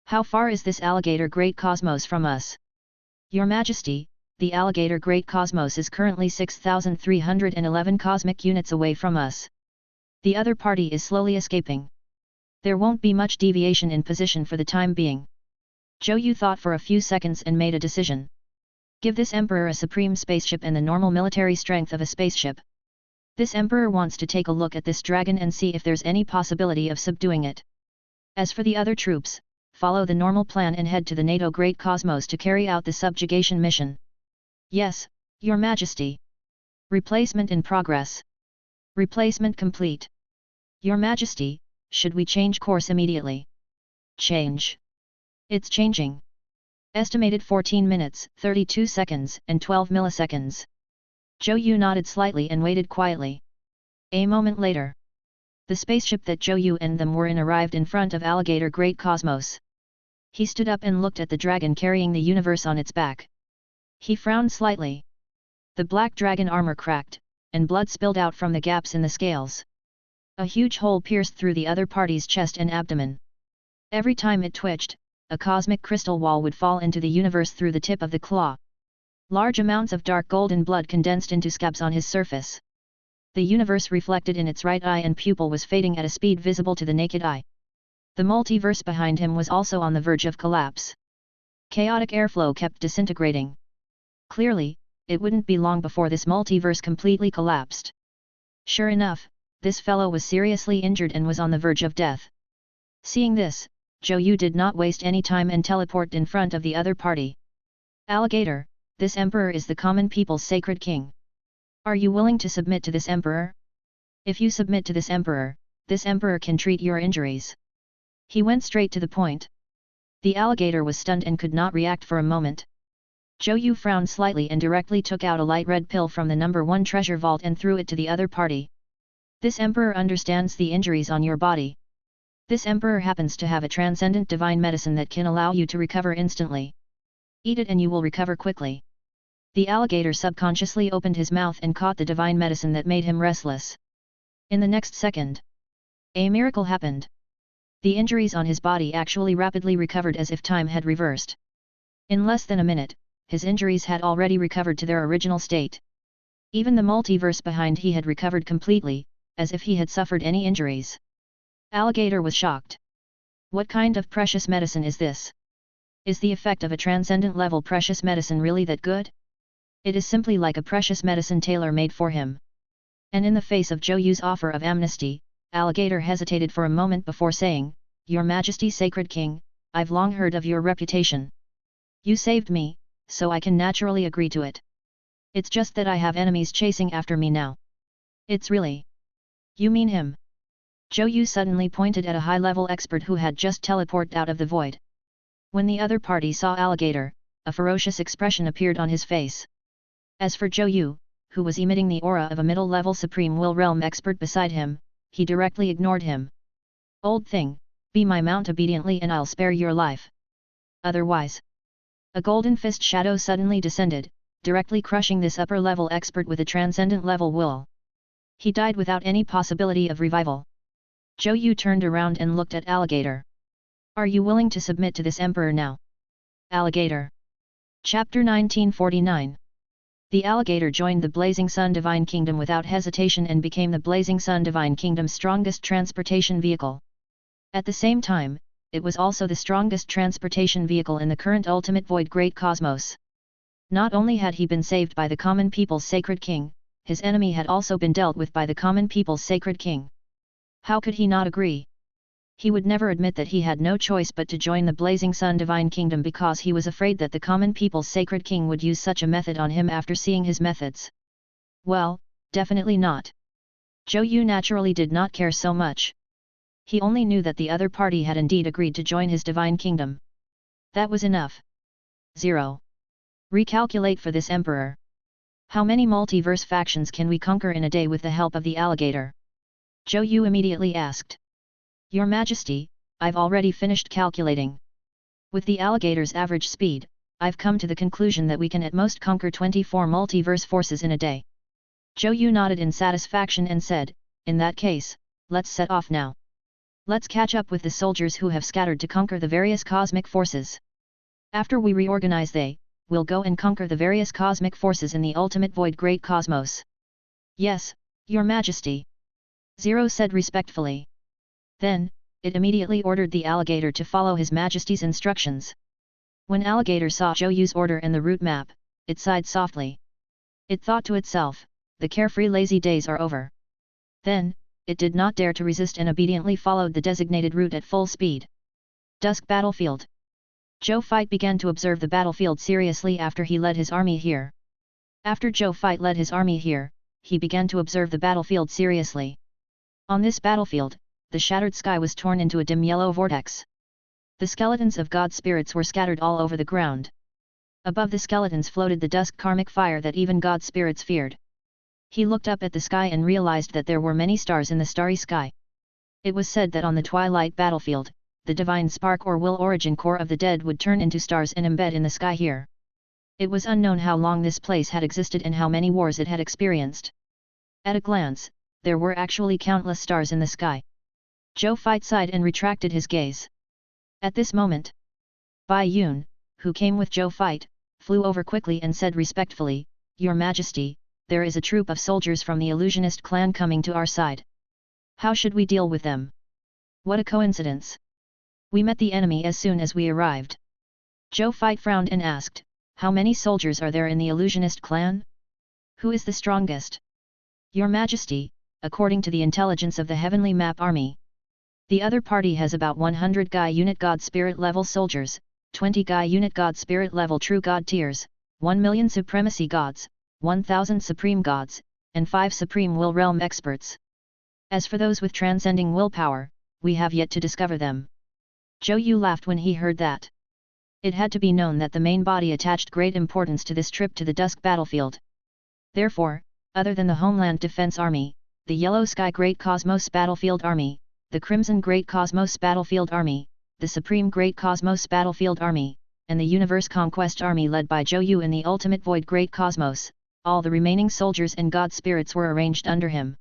How far is this alligator great cosmos from us? Your Majesty, the alligator great cosmos is currently 6,311 cosmic units away from us. The other party is slowly escaping. There won't be much deviation in position for the time being. Zhou Yu thought for a few seconds and made a decision. Give this emperor a supreme spaceship and the normal military strength of a spaceship. This emperor wants to take a look at this dragon and see if there's any possibility of subduing it. As for the other troops, follow the normal plan and head to the NATO Great Cosmos to carry out the subjugation mission. Yes, Your Majesty. Replacement in progress. Replacement complete. Your Majesty, should we change course immediately? Change. It's changing. Estimated 14 minutes, 32 seconds, and 12 milliseconds. Zhou Yu nodded slightly and waited quietly. A moment later, the spaceship that Zhou Yu and them were in arrived in front of Alligator Great Cosmos. He stood up and looked at the dragon carrying the universe on its back. He frowned slightly. The black dragon armor cracked, and blood spilled out from the gaps in the scales. A huge hole pierced through the other party's chest and abdomen. Every time it twitched, a cosmic crystal wall would fall into the universe through the tip of the claw. Large amounts of dark golden blood condensed into scabs on his surface. The universe reflected in its right eye and pupil was fading at a speed visible to the naked eye. The multiverse behind him was also on the verge of collapse. Chaotic airflow kept disintegrating. Clearly, it wouldn't be long before this multiverse completely collapsed. Sure enough, this fellow was seriously injured and was on the verge of death. Seeing this, Zhou Yu did not waste any time and teleported in front of the other party. Alligator, this emperor is the common people's sacred king. Are you willing to submit to this emperor? If you submit to this emperor can treat your injuries. He went straight to the point. The alligator was stunned and could not react for a moment. Zhou Yu frowned slightly and directly took out a light red pill from the number 1 treasure vault and threw it to the other party. This emperor understands the injuries on your body. This emperor happens to have a transcendent divine medicine that can allow you to recover instantly. Eat it and you will recover quickly. The alligator subconsciously opened his mouth and caught the divine medicine that made him restless. In the next second, a miracle happened. The injuries on his body actually rapidly recovered as if time had reversed. In less than a minute, his injuries had already recovered to their original state. Even the multiverse behind he had recovered completely, as if he had suffered any injuries. Alligator was shocked. What kind of precious medicine is this? Is the effect of a transcendent level precious medicine really that good? It is simply like a precious medicine tailor-made for him. And in the face of Zhou Yu's offer of amnesty, Alligator hesitated for a moment before saying, Your Majesty Sacred King, I've long heard of your reputation. You saved me, so I can naturally agree to it. It's just that I have enemies chasing after me now. It's really... You mean him? Zhou Yu suddenly pointed at a high-level expert who had just teleported out of the void. When the other party saw Alligator, a ferocious expression appeared on his face. As for Zhou Yu, who was emitting the aura of a middle-level Supreme Will Realm expert beside him, he directly ignored him. Old thing, be my mount obediently and I'll spare your life. Otherwise. A golden fist shadow suddenly descended, directly crushing this upper-level expert with a transcendent-level will. He died without any possibility of revival. Zhou Yu turned around and looked at Alligator. Are you willing to submit to this emperor now? Alligator. Chapter 1949. The alligator joined the Blazing Sun Divine Kingdom without hesitation and became the Blazing Sun Divine Kingdom's strongest transportation vehicle. At the same time, it was also the strongest transportation vehicle in the current Ultimate Void Great Cosmos. Not only had he been saved by the common people's sacred king, his enemy had also been dealt with by the common people's sacred king. How could he not agree? He would never admit that he had no choice but to join the Blazing Sun Divine Kingdom because he was afraid that the common people's sacred king would use such a method on him after seeing his methods. Well, definitely not. Zhou Yu naturally did not care so much. He only knew that the other party had indeed agreed to join his divine kingdom. That was enough. 0. Recalculate for this emperor. How many multiverse factions can we conquer in a day with the help of the alligator? Zhou Yu immediately asked. Your Majesty, I've already finished calculating. With the alligator's average speed, I've come to the conclusion that we can at most conquer 24 multiverse forces in a day. Zhou Yu nodded in satisfaction and said, in that case, let's set off now. Let's catch up with the soldiers who have scattered to conquer the various cosmic forces. After we reorganize we'll go and conquer the various cosmic forces in the ultimate void great cosmos. Yes, Your Majesty. Zero said respectfully. Then, it immediately ordered the alligator to follow His Majesty's instructions. When alligator saw Zhou Yu's order and the route map, it sighed softly. It thought to itself, the carefree lazy days are over. Then, it did not dare to resist and obediently followed the designated route at full speed. Dusk Battlefield. Zhou Fight began to observe the battlefield seriously after he led his army here. After Zhou Fight led his army here, he began to observe the battlefield seriously. On this battlefield, the shattered sky was torn into a dim yellow vortex. The skeletons of god spirits were scattered all over the ground. Above the skeletons floated the dusk karmic fire that even god spirits feared. He looked up at the sky and realized that there were many stars in the starry sky. It was said that on the twilight battlefield, the divine spark or will origin core of the dead would turn into stars and embed in the sky here. It was unknown how long this place had existed and how many wars it had experienced. At a glance, there were actually countless stars in the sky. Zhou Fight sighed and retracted his gaze. At this moment, Bai Yun, who came with Zhou Fight, flew over quickly and said respectfully, Your Majesty, there is a troop of soldiers from the illusionist clan coming to our side. How should we deal with them? What a coincidence! We met the enemy as soon as we arrived. Zhou Fight frowned and asked, how many soldiers are there in the illusionist clan? Who is the strongest? Your Majesty, according to the intelligence of the Heavenly Map Army. The other party has about 100 Guy Unit God Spirit level soldiers, 20 Guy Unit God Spirit level True God tiers, 1 million Supremacy Gods, 1,000 Supreme Gods, and 5 Supreme Will Realm experts. As for those with transcending willpower, we have yet to discover them. Zhou Yu laughed when he heard that. It had to be known that the main body attached great importance to this trip to the Dusk Battlefield. Therefore, other than the Homeland Defense Army, the Yellow Sky Great Cosmos Battlefield Army, the Crimson Great Cosmos Battlefield Army, the Supreme Great Cosmos Battlefield Army, and the Universe Conquest Army led by Zhou Yu in the Ultimate Void Great Cosmos, all the remaining soldiers and god spirits were arranged under him.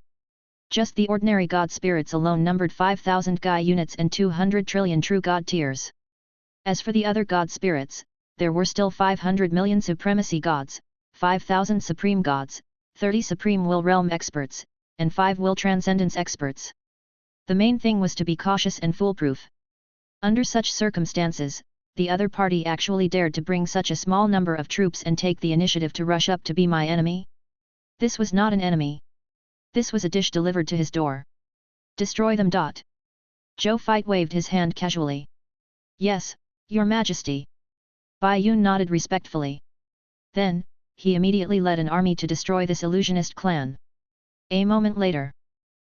Just the ordinary god spirits alone numbered 5,000 Guy units and 200 trillion true god tiers. As for the other god spirits, there were still 500 million supremacy gods, 5,000 supreme gods, 30 supreme will realm experts, and 5 will transcendence experts. The main thing was to be cautious and foolproof. Under such circumstances, the other party actually dared to bring such a small number of troops and take the initiative to rush up to be my enemy? This was not an enemy. This was a dish delivered to his door. Destroy them. Zhou Fight waved his hand casually. Yes, Your Majesty. Bai Yun nodded respectfully. Then, he immediately led an army to destroy this illusionist clan. A moment later,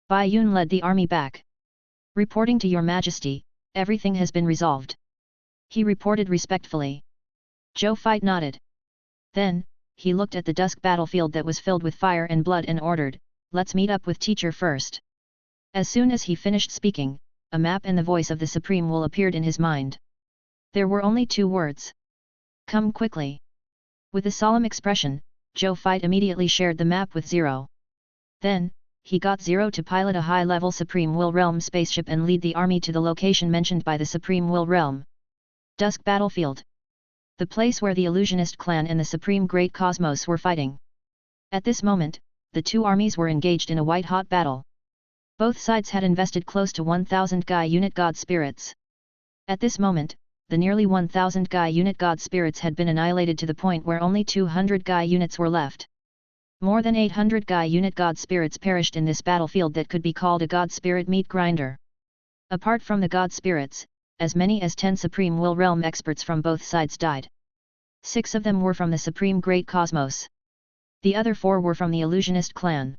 Bai Yun led the army back. Reporting to Your Majesty, everything has been resolved. He reported respectfully. Zhou Fight nodded. Then, he looked at the dusk battlefield that was filled with fire and blood and ordered, let's meet up with teacher first. As soon as he finished speaking, a map and the voice of the Supreme Will appeared in his mind. There were only 2 words. Come quickly. With a solemn expression, Zhou Fight immediately shared the map with Zero. Then, he got Zero to pilot a high-level Supreme Will Realm spaceship and lead the army to the location mentioned by the Supreme Will Realm. Dusk Battlefield. The place where the Illusionist clan and the Supreme Great Cosmos were fighting. At this moment, the 2 armies were engaged in a white-hot battle. Both sides had invested close to 1,000 Guy Unit God Spirits. At this moment, the nearly 1,000 Guy Unit God Spirits had been annihilated to the point where only 200 Guy Units were left. More than 800 Guy Unit God Spirits perished in this battlefield that could be called a God Spirit meat grinder. Apart from the God Spirits, as many as 10 Supreme Will Realm experts from both sides died. 6 of them were from the Supreme Great Cosmos. The other 4 were from the Illusionist clan.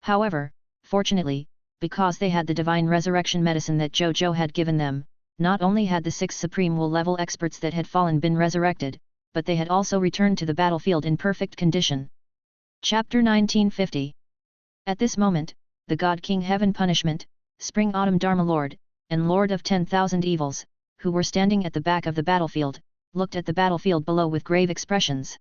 However, fortunately, because they had the divine resurrection medicine that Zhou Zhou had given them, not only had the 6 Supreme Will level experts that had fallen been resurrected, but they had also returned to the battlefield in perfect condition. Chapter 1950. At this moment, the God King Heaven Punishment, Spring Autumn Dharma Lord, and Lord of 10,000 Evils, who were standing at the back of the battlefield, looked at the battlefield below with grave expressions.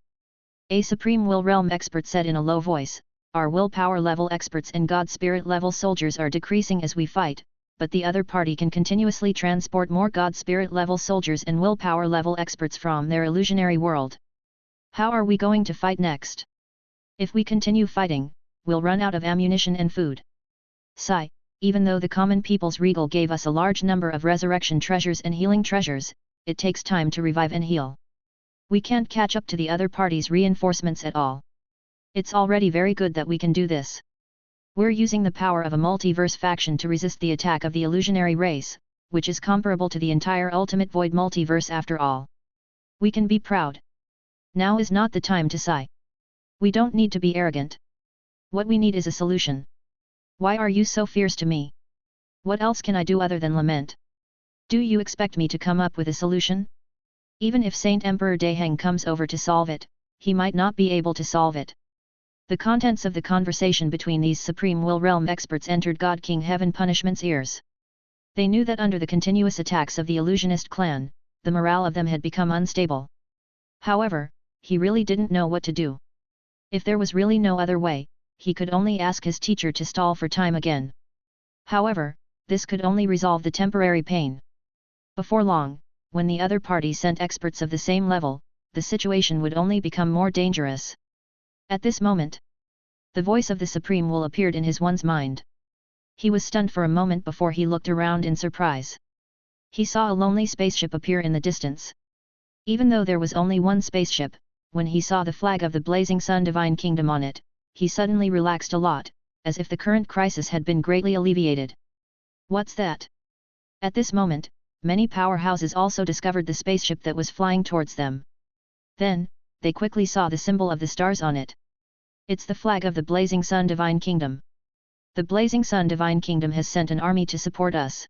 A Supreme Will Realm expert said in a low voice, "Our willpower level experts and God Spirit level soldiers are decreasing as we fight, but the other party can continuously transport more God Spirit level soldiers and willpower level experts from their illusionary world. How are we going to fight next? If we continue fighting, we'll run out of ammunition and food. Sigh, even though the common people's regal gave us a large number of resurrection treasures and healing treasures, it takes time to revive and heal. We can't catch up to the other party's reinforcements at all. It's already very good that we can do this. We're using the power of a multiverse faction to resist the attack of the illusionary race, which is comparable to the entire Ultimate Void multiverse after all. We can be proud. Now is not the time to sigh. We don't need to be arrogant. What we need is a solution. Why are you so fierce to me? What else can I do other than lament? Do you expect me to come up with a solution? Even if Saint Emperor Deheng comes over to solve it, he might not be able to solve it." The contents of the conversation between these Supreme Will Realm experts entered God King Heaven Punishment's ears. They knew that under the continuous attacks of the illusionist clan, the morale of them had become unstable. However, he really didn't know what to do. If there was really no other way, he could only ask his teacher to stall for time again. However, this could only resolve the temporary pain. Before long, when the other party sent experts of the same level, the situation would only become more dangerous. At this moment, the voice of the Supreme Will appeared in his one's mind. He was stunned for a moment before he looked around in surprise. He saw a lonely spaceship appear in the distance. Even though there was only one spaceship, when he saw the flag of the Blazing Sun Divine Kingdom on it, he suddenly relaxed a lot, as if the current crisis had been greatly alleviated. What's that? At this moment, many powerhouses also discovered the spaceship that was flying towards them. Then, they quickly saw the symbol of the stars on it. It's the flag of the Blazing Sun Divine Kingdom. The Blazing Sun Divine Kingdom has sent an army to support us.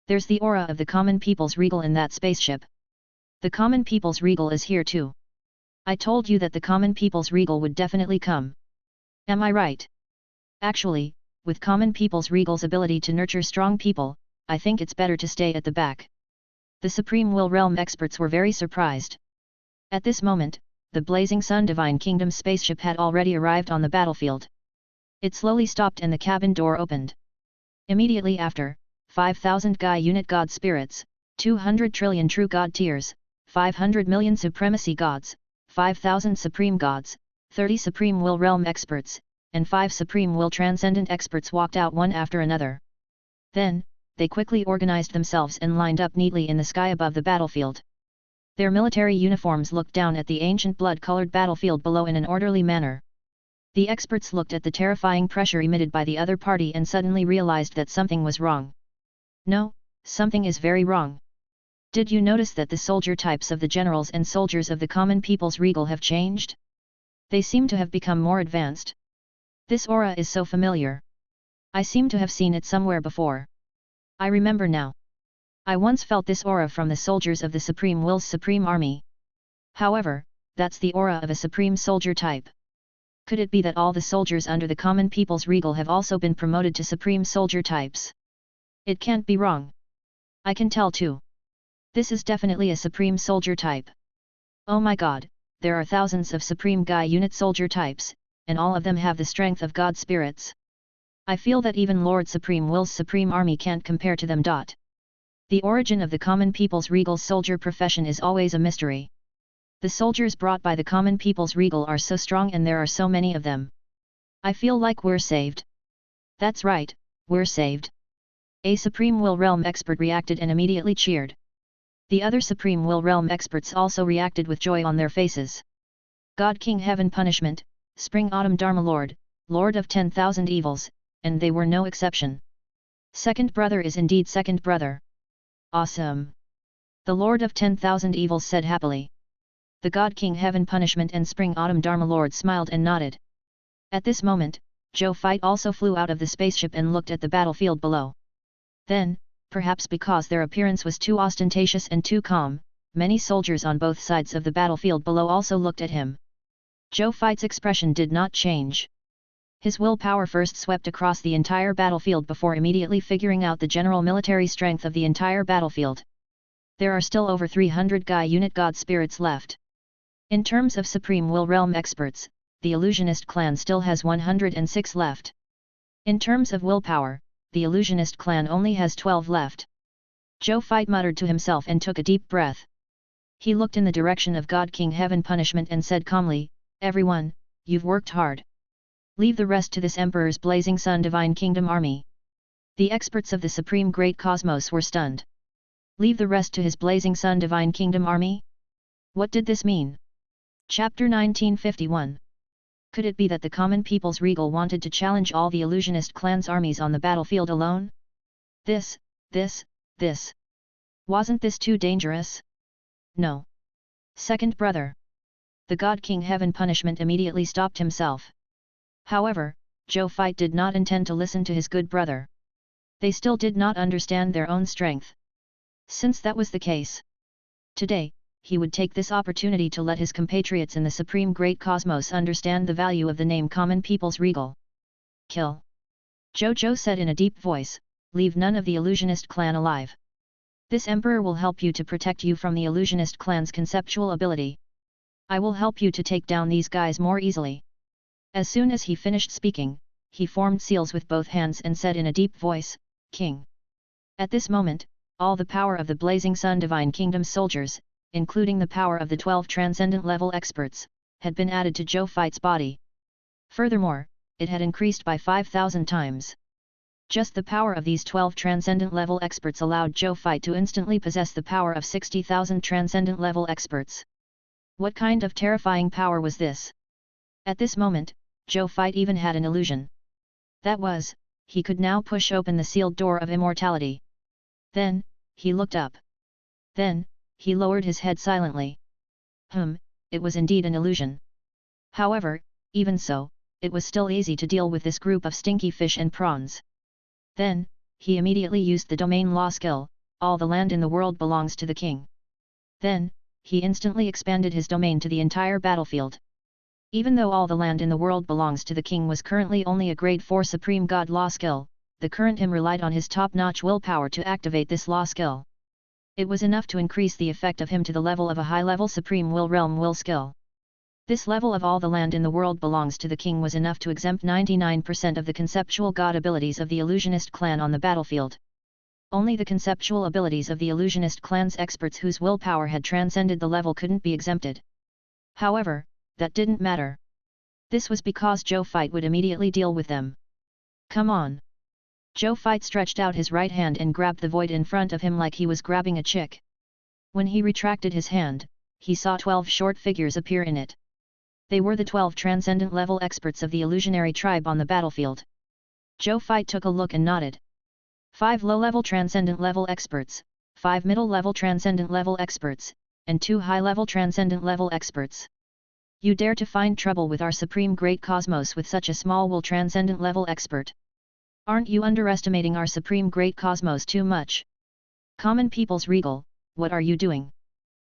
There's the aura of the common people's regal in that spaceship. The common people's regal is here too. I told you that the common people's regal would definitely come. Am I right? Actually, with common people's regal's ability to nurture strong people, I think it's better to stay at the back. The Supreme Will Realm experts were very surprised. At this moment, the Blazing Sun Divine Kingdom spaceship had already arrived on the battlefield. It slowly stopped and the cabin door opened. Immediately after, 5,000 Gaia unit God spirits, 200 trillion true God tiers, 500 million supremacy gods, 5,000 supreme gods, 30 Supreme Will Realm experts, and 5 Supreme Will Transcendent experts walked out one after another. Then, they quickly organized themselves and lined up neatly in the sky above the battlefield. Their military uniforms looked down at the ancient blood-colored battlefield below in an orderly manner. The experts looked at the terrifying pressure emitted by the other party and suddenly realized that something was wrong. No, something is very wrong. Did you notice that the soldier types of the generals and soldiers of the common people's regal have changed? They seem to have become more advanced. This aura is so familiar. I seem to have seen it somewhere before. I remember now. I once felt this aura from the soldiers of the Supreme Will's Supreme Army. However, that's the aura of a Supreme Soldier type. Could it be that all the soldiers under the common people's regal have also been promoted to Supreme Soldier types? It can't be wrong. I can tell too. This is definitely a Supreme Soldier type. Oh my god, there are thousands of Supreme Gaia unit soldier types, and all of them have the strength of God spirits. I feel that even Lord Supreme Will's Supreme Army can't compare to them. The origin of the common people's regal soldier profession is always a mystery. The soldiers brought by the common people's regal are so strong and there are so many of them. I feel like we're saved. That's right, we're saved. A Supreme Will Realm expert reacted and immediately cheered. The other Supreme Will Realm experts also reacted with joy on their faces. God King Heaven Punishment, Spring Autumn Dharma Lord, Lord of 10,000 evils, and they were no exception. Second brother is indeed second brother. Awesome! The Lord of 10,000 evils said happily. The God King Heaven Punishment and Spring Autumn Dharma Lord smiled and nodded. At this moment, Zhou Fight also flew out of the spaceship and looked at the battlefield below. Then, perhaps because their appearance was too ostentatious and too calm, many soldiers on both sides of the battlefield below also looked at him. Zhou Fight's expression did not change. His willpower first swept across the entire battlefield before immediately figuring out the general military strength of the entire battlefield. There are still over 300 Gaia unit god spirits left. In terms of Supreme Will Realm experts, the Illusionist clan still has 106 left. In terms of willpower, the Illusionist clan only has 12 left. Zhou Fight muttered to himself and took a deep breath. He looked in the direction of God King Heaven Punishment and said calmly, "Everyone, you've worked hard. Leave the rest to this Emperor's Blazing Sun Divine Kingdom army." The experts of the Supreme Great Cosmos were stunned. Leave the rest to his Blazing Sun Divine Kingdom army? What did this mean? Chapter 1951. Could it be that the common people's regal wanted to challenge all the Illusionist clan's armies on the battlefield alone? This. Wasn't this too dangerous? No. Second brother. The God King Heaven Punishment immediately stopped himself. However, Zhou Fight did not intend to listen to his good brother. They still did not understand their own strength. Since that was the case, today, he would take this opportunity to let his compatriots in the Supreme Great Cosmos understand the value of the name Common People's Regal. Kill. Zhou Zhou said in a deep voice, "Leave none of the Illusionist clan alive. This Emperor will help you to protect you from the Illusionist clan's conceptual ability. I will help you to take down these guys more easily." As soon as he finished speaking, he formed seals with both hands and said in a deep voice, "King." At this moment, all the power of the Blazing Sun Divine Kingdom soldiers, including the power of the 12 transcendent level experts, had been added to Zhou Fight's body. Furthermore, it had increased by 5,000 times. Just the power of these 12 transcendent level experts allowed Zhou Fight to instantly possess the power of 60,000 transcendent level experts. What kind of terrifying power was this? At this moment, Zhou Fight even had an illusion. That was, he could now push open the sealed door of immortality. Then, he looked up. Then, he lowered his head silently. It was indeed an illusion. However, even so, it was still easy to deal with this group of stinky fish and prawns. Then, he immediately used the domain law skill, "All the land in the world belongs to the king." Then, he instantly expanded his domain to the entire battlefield. Even though all the land in the world belongs to the king was currently only a grade 4 supreme god law skill, the current him relied on his top-notch willpower to activate this law skill. It was enough to increase the effect of him to the level of a high-level supreme will realm will skill. This level of all the land in the world belongs to the king was enough to exempt 99% of the conceptual god abilities of the Illusionist clan on the battlefield. Only the conceptual abilities of the Illusionist clan's experts whose willpower had transcended the level couldn't be exempted. However, that didn't matter. This was because Zhou Fight would immediately deal with them. Come on! Zhou Fight stretched out his right hand and grabbed the void in front of him like he was grabbing a chick. When he retracted his hand, he saw 12 short figures appear in it. They were the 12 transcendent level experts of the illusionary tribe on the battlefield. Zhou Fight took a look and nodded. 5 low-level transcendent level experts, 5 middle-level transcendent level experts, and 2 high-level transcendent level experts. You dare to find trouble with our Supreme Great Cosmos with such a small will transcendent level expert? Aren't you underestimating our Supreme Great Cosmos too much? Common People's Regal, what are you doing?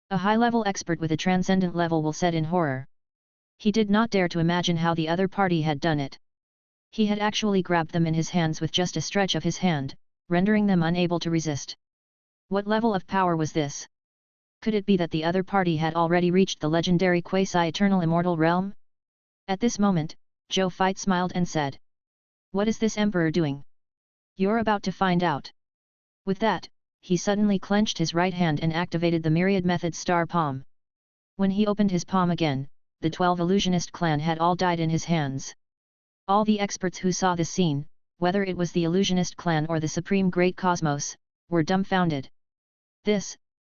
A high-level expert with a transcendent level will said in horror. He did not dare to imagine how the other party had done it. He had actually grabbed them in his hands with just a stretch of his hand, rendering them unable to resist. What level of power was this? Could it be that the other party had already reached the legendary quasi-eternal immortal realm? At this moment, Zhou Fight smiled and said, "What is this emperor doing? You're about to find out." With that, he suddenly clenched his right hand and activated the Myriad Method Star Palm. When he opened his palm again, the 12 Illusionist clan had all died in his hands. All the experts who saw this scene, whether it was the Illusionist clan or the Supreme Great Cosmos, were dumbfounded.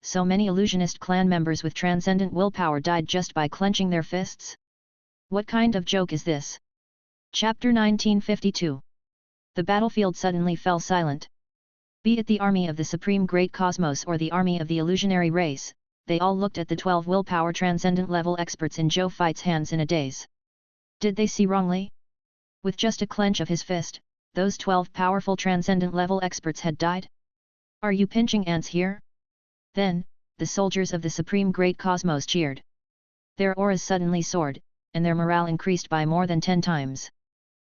So many Illusionist clan members with transcendent willpower died just by clenching their fists? What kind of joke is this? Chapter 1952. The battlefield suddenly fell silent. Be it the army of the Supreme Great Cosmos or the army of the illusionary race, they all looked at the 12 willpower transcendent level experts in Zhou Fight's hands in a daze. Did they see wrongly? With just a clench of his fist, those 12 powerful transcendent level experts had died? Are you pinching ants here? Then, the soldiers of the Supreme Great Cosmos cheered. Their auras suddenly soared, and their morale increased by more than 10 times.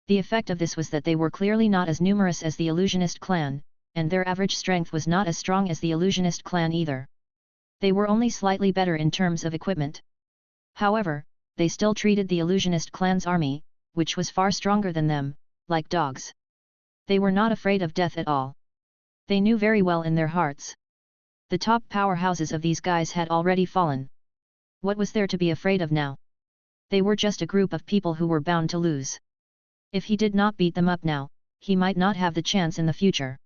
The effect of this was that they were clearly not as numerous as the Illusionist clan, and their average strength was not as strong as the Illusionist clan either. They were only slightly better in terms of equipment. However, they still treated the illusionist clan's army, which was far stronger than them, like dogs. They were not afraid of death at all. They knew very well in their hearts. The top powerhouses of these guys had already fallen. What was there to be afraid of now? They were just a group of people who were bound to lose. If he did not beat them up now, he might not have the chance in the future.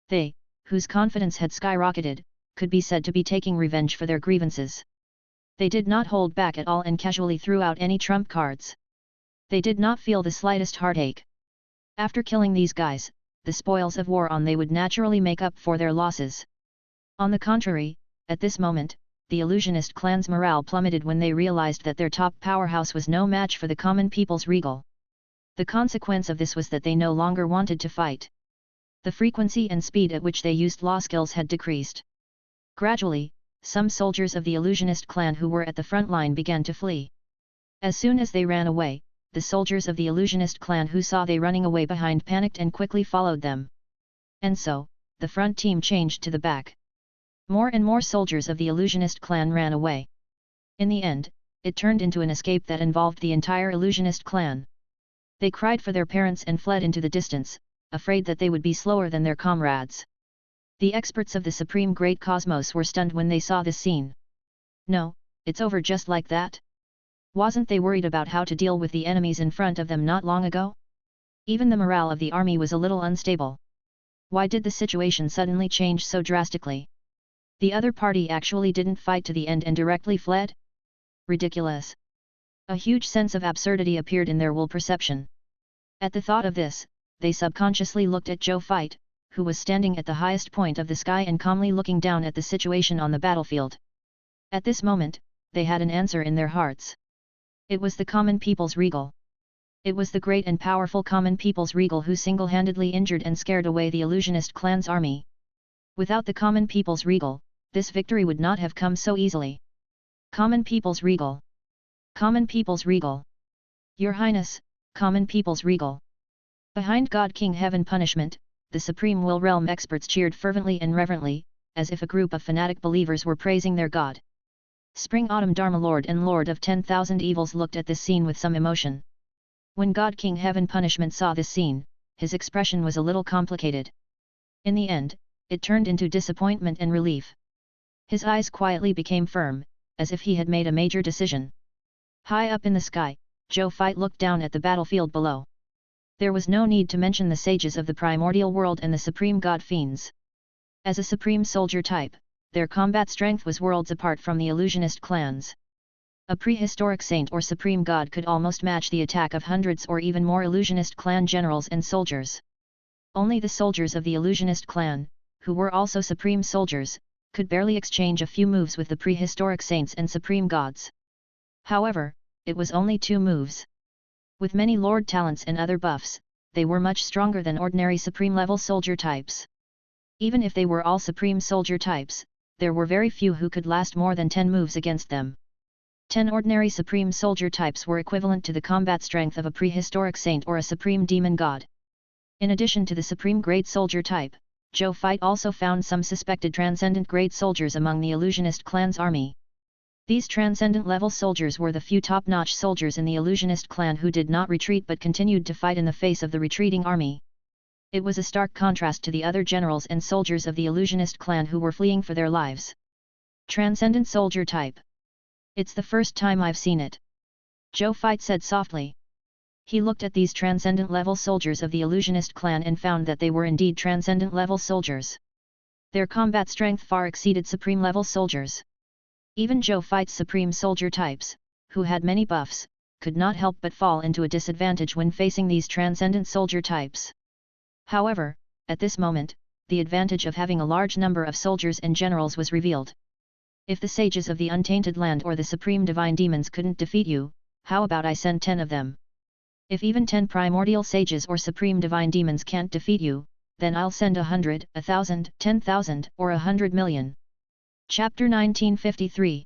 They, whose confidence had skyrocketed, could be said to be taking revenge for their grievances. They did not hold back at all and casually threw out any trump cards. They did not feel the slightest heartache. After killing these guys, the spoils of war on they would naturally make up for their losses. On the contrary, at this moment, the illusionist clan's morale plummeted when they realized that their top powerhouse was no match for the common people's regal. The consequence of this was that they no longer wanted to fight. The frequency and speed at which they used law skills had decreased. Gradually, some soldiers of the illusionist clan who were at the front line began to flee. As soon as they ran away, the soldiers of the illusionist clan who saw they running away behind panicked and quickly followed them. And so, the front team changed to the back. More and more soldiers of the illusionist clan ran away. In the end, it turned into an escape that involved the entire illusionist clan. They cried for their parents and fled into the distance, afraid that they would be slower than their comrades. The experts of the Supreme Great Cosmos were stunned when they saw this scene. No, it's over just like that? Wasn't they worried about how to deal with the enemies in front of them not long ago? Even the morale of the army was a little unstable. Why did the situation suddenly change so drastically? The other party actually didn't fight to the end and directly fled? Ridiculous. A huge sense of absurdity appeared in their will perception. At the thought of this, they subconsciously looked at Zhou Fight, who was standing at the highest point of the sky and calmly looking down at the situation on the battlefield. At this moment, they had an answer in their hearts. It was the common people's regal. It was the great and powerful common people's regal who single-handedly injured and scared away the illusionist clan's army. Without the common people's regal, this victory would not have come so easily. Common people's regal. Common people's regal. Your Highness, common people's regal. Behind God King Heaven punishment, the Supreme Will Realm experts cheered fervently and reverently, as if a group of fanatic believers were praising their God. Spring Autumn Dharma Lord and Lord of 10,000 Evils looked at this scene with some emotion. When God King Heaven punishment saw this scene, his expression was a little complicated. In the end, it turned into disappointment and relief. His eyes quietly became firm, as if he had made a major decision. High up in the sky, Zhou Fight looked down at the battlefield below. There was no need to mention the sages of the primordial world and the supreme god fiends. As a supreme soldier type, their combat strength was worlds apart from the illusionist clans. A prehistoric saint or supreme god could almost match the attack of hundreds or even more illusionist clan generals and soldiers. Only the soldiers of the illusionist clan, who were also supreme soldiers, could barely exchange a few moves with the prehistoric saints and supreme gods. However, it was only 2 moves. With many lord talents and other buffs, they were much stronger than ordinary supreme-level soldier types. Even if they were all supreme soldier types, there were very few who could last more than 10 moves against them. 10 ordinary supreme soldier types were equivalent to the combat strength of a prehistoric saint or a supreme demon god. In addition to the supreme great soldier type, Zhou Fight also found some suspected transcendent great soldiers among the illusionist clan's army. These transcendent-level soldiers were the few top-notch soldiers in the illusionist clan who did not retreat but continued to fight in the face of the retreating army. It was a stark contrast to the other generals and soldiers of the illusionist clan who were fleeing for their lives. Transcendent soldier type. It's the first time I've seen it. Zhou Fight said softly. He looked at these transcendent-level soldiers of the illusionist clan and found that they were indeed transcendent-level soldiers. Their combat strength far exceeded supreme-level soldiers. Even Zhou Fight's supreme soldier types, who had many buffs, could not help but fall into a disadvantage when facing these transcendent soldier types. However, at this moment, the advantage of having a large number of soldiers and generals was revealed. If the sages of the untainted land or the supreme divine demons couldn't defeat you, how about I send 10 of them? If even 10 primordial sages or supreme divine demons can't defeat you, then I'll send 100, 1,000, 10,000, or 100 million. Chapter 1953.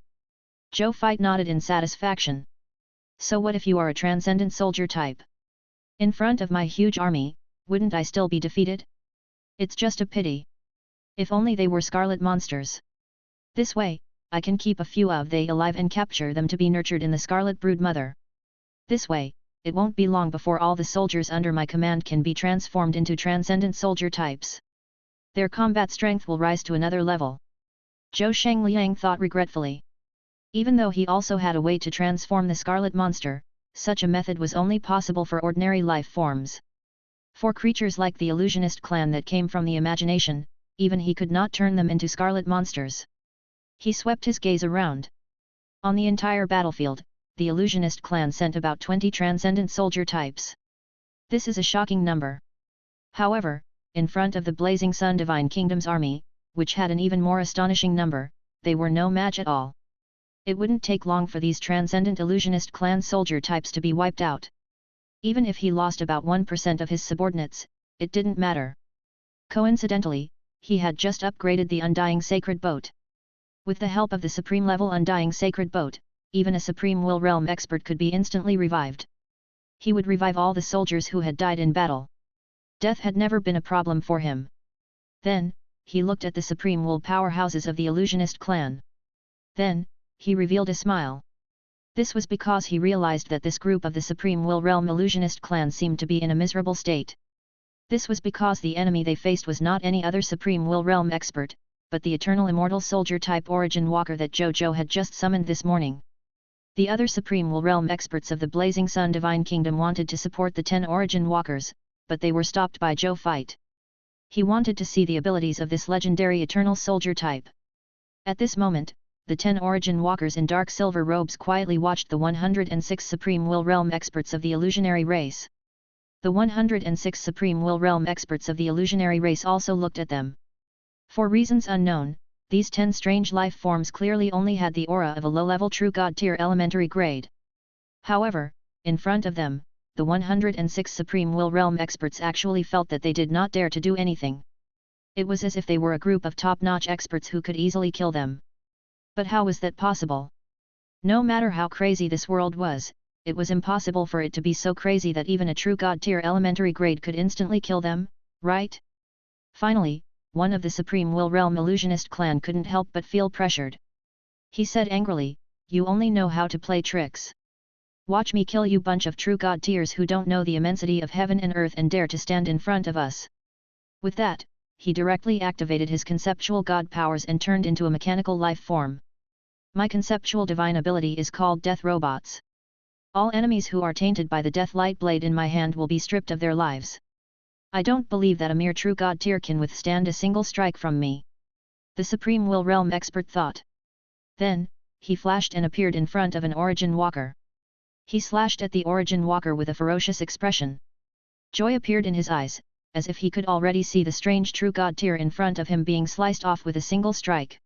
Zhou Fight nodded in satisfaction. So what if you are a transcendent soldier type? In front of my huge army, wouldn't I still be defeated? It's just a pity. If only they were scarlet monsters. This way, I can keep a few of they alive and capture them to be nurtured in the Scarlet Brood Mother. This way, it won't be long before all the soldiers under my command can be transformed into transcendent soldier types. Their combat strength will rise to another level. Zhou Shangliang thought regretfully. Even though he also had a way to transform the Scarlet Monster, such a method was only possible for ordinary life forms. For creatures like the illusionist clan that came from the imagination, even he could not turn them into scarlet monsters. He swept his gaze around. On the entire battlefield, the illusionist clan sent about 20 transcendent soldier types. This is a shocking number. However, in front of the Blazing Sun Divine Kingdom's army, which had an even more astonishing number, they were no match at all. It wouldn't take long for these transcendent illusionist clan soldier types to be wiped out. Even if he lost about 1% of his subordinates, it didn't matter. Coincidentally, he had just upgraded the Undying Sacred Boat. With the help of the Supreme Level Undying Sacred Boat, even a Supreme Will Realm expert could be instantly revived. He would revive all the soldiers who had died in battle. Death had never been a problem for him. Then, he looked at the Supreme Will powerhouses of the illusionist clan. Then, he revealed a smile. This was because he realized that this group of the Supreme Will Realm illusionist clan seemed to be in a miserable state. This was because the enemy they faced was not any other Supreme Will Realm expert, but the eternal immortal soldier type Origin Walker that Zhou Zhou had just summoned this morning. The other Supreme Will Realm experts of the Blazing Sun Divine Kingdom wanted to support the 10 Origin Walkers, but they were stopped by Zhou Fight. He wanted to see the abilities of this legendary eternal soldier type. At this moment, the 10 Origin Walkers in dark silver robes quietly watched the 106 Supreme Will Realm experts of the illusionary race. The 106 Supreme Will Realm experts of the illusionary race also looked at them. For reasons unknown, these 10 strange life forms clearly only had the aura of a low-level true god tier elementary grade. However, in front of them, the 106 Supreme Will Realm experts actually felt that they did not dare to do anything. It was as if they were a group of top-notch experts who could easily kill them. But how was that possible? No matter how crazy this world was, it was impossible for it to be so crazy that even a true god tier elementary grade could instantly kill them, right? Finally, one of the Supreme Will Realm illusionist clan couldn't help but feel pressured. He said angrily, "You only know how to play tricks. Watch me kill you bunch of true god tiers who don't know the immensity of heaven and earth and dare to stand in front of us." With that, he directly activated his conceptual god powers and turned into a mechanical life form. My conceptual divine ability is called Death Robots. All enemies who are tainted by the death light blade in my hand will be stripped of their lives. I don't believe that a mere true god tier can withstand a single strike from me. The Supreme Will Realm expert thought. Then, he flashed and appeared in front of an Origin Walker. He slashed at the Origin Walker with a ferocious expression. Joy appeared in his eyes, as if he could already see the strange true god tier in front of him being sliced off with a single strike.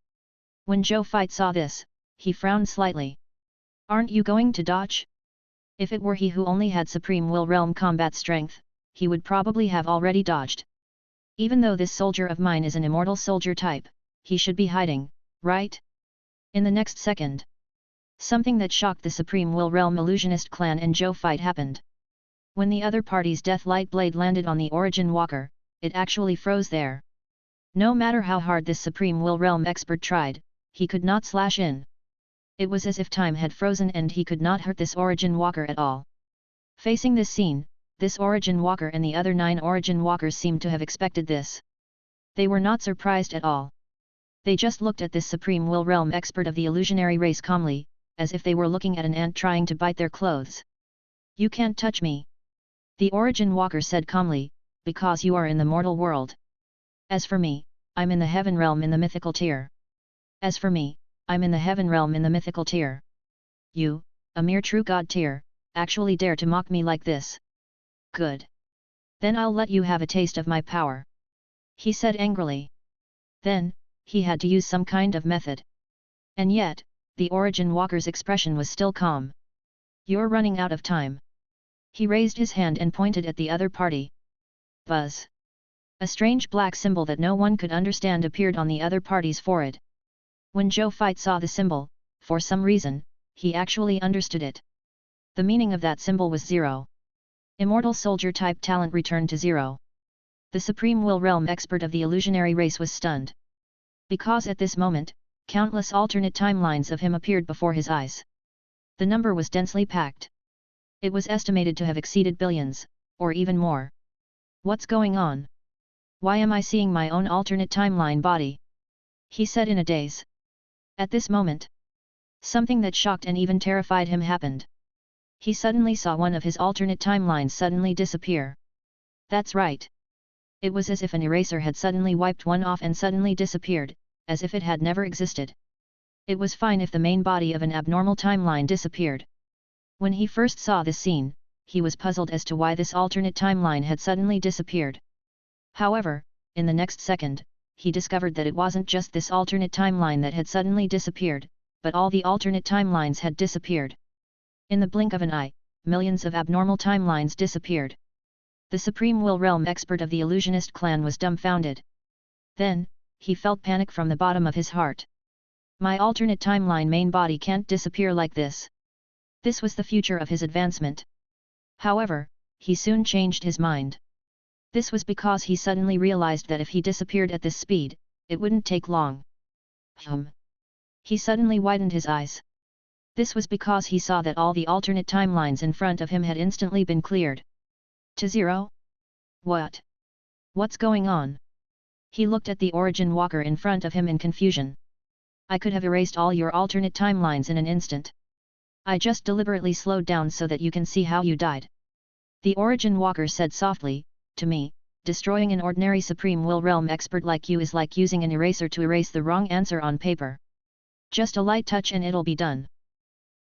When Zhou Fight saw this, he frowned slightly. "Aren't you going to dodge?" If it were he who only had Supreme Will Realm combat strength, he would probably have already dodged. Even though this soldier of mine is an immortal soldier type, he should be hiding, right? In the next second, something that shocked the Supreme Will Realm illusionist clan and Zhou Fight happened. When the other party's death light blade landed on the Origin Walker, it actually froze there. No matter how hard this Supreme Will Realm expert tried, he could not slash in. It was as if time had frozen and he could not hurt this Origin Walker at all. Facing this scene, this Origin Walker and the other 9 Origin Walkers seemed to have expected this. They were not surprised at all. They just looked at this Supreme Will Realm expert of the illusionary race calmly, as if they were looking at an ant trying to bite their clothes. "You can't touch me," the Origin Walker said calmly, "because you are in the mortal world. As for me, I'm in the heaven realm in the mythical tier. As for me, I'm in the heaven realm in the mythical tier. You, a mere true god tier, actually dare to mock me like this? Good. Then I'll let you have a taste of my power," he said angrily. Then, he had to use some kind of method. And yet, the Origin Walker's expression was still calm. "You're running out of time." He raised his hand and pointed at the other party. Buzz. A strange black symbol that no one could understand appeared on the other party's forehead. When Zhou Fight saw the symbol, for some reason, he actually understood it. The meaning of that symbol was 0. Immortal soldier type talent returned to 0. The Supreme Will Realm expert of the illusionary race was stunned. Because at this moment, Countless alternate timelines of him appeared before his eyes. The number was densely packed. It was estimated to have exceeded billions, or even more. What's going on? Why am I seeing my own alternate timeline body? He said in a daze. At this moment, something that shocked and even terrified him happened. He suddenly saw one of his alternate timelines suddenly disappear. That's right. It was as if an eraser had suddenly wiped one off and suddenly disappeared, as if it had never existed. It was fine if the main body of an abnormal timeline disappeared. When he first saw this scene, he was puzzled as to why this alternate timeline had suddenly disappeared. However, in the next second, he discovered that it wasn't just this alternate timeline that had suddenly disappeared, but all the alternate timelines had disappeared. In the blink of an eye, millions of abnormal timelines disappeared. The Supreme Will Realm expert of the illusionist clan was dumbfounded. Then, he felt panic from the bottom of his heart. My alternate timeline main body can't disappear like this. This was the future of his advancement. However, he soon changed his mind. This was because he suddenly realized that if he disappeared at this speed, it wouldn't take long. He suddenly widened his eyes. This was because he saw that all the alternate timelines in front of him had instantly been cleared. To zero? What? What's going on? He looked at the Origin Walker in front of him in confusion. I could have erased all your alternate timelines in an instant. I just deliberately slowed down so that you can see how you died. The Origin Walker said softly, to me, destroying an ordinary Supreme Will Realm expert like you is like using an eraser to erase the wrong answer on paper. Just a light touch and it'll be done.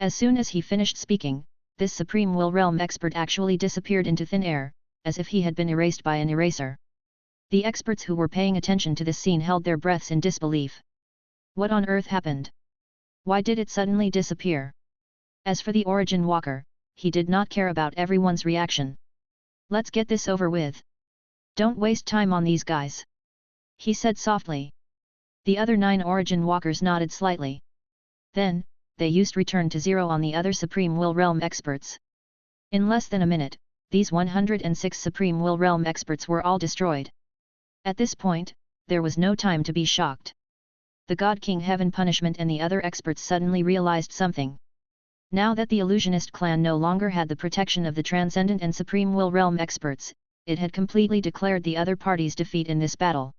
As soon as he finished speaking, this Supreme Will Realm expert actually disappeared into thin air, as if he had been erased by an eraser. The experts who were paying attention to this scene held their breaths in disbelief. What on earth happened? Why did it suddenly disappear? As for the Origin Walker, he did not care about everyone's reaction. Let's get this over with. Don't waste time on these guys. He said softly. The other 9 Origin Walkers nodded slightly. Then, they used return to zero on the other Supreme Will Realm experts. In less than a minute, these 106 Supreme Will Realm experts were all destroyed. At this point, there was no time to be shocked. The God King Heaven Punishment and the other experts suddenly realized something. Now that the illusionist clan no longer had the protection of the Transcendent and Supreme Will Realm experts, it had completely declared the other party's defeat in this battle.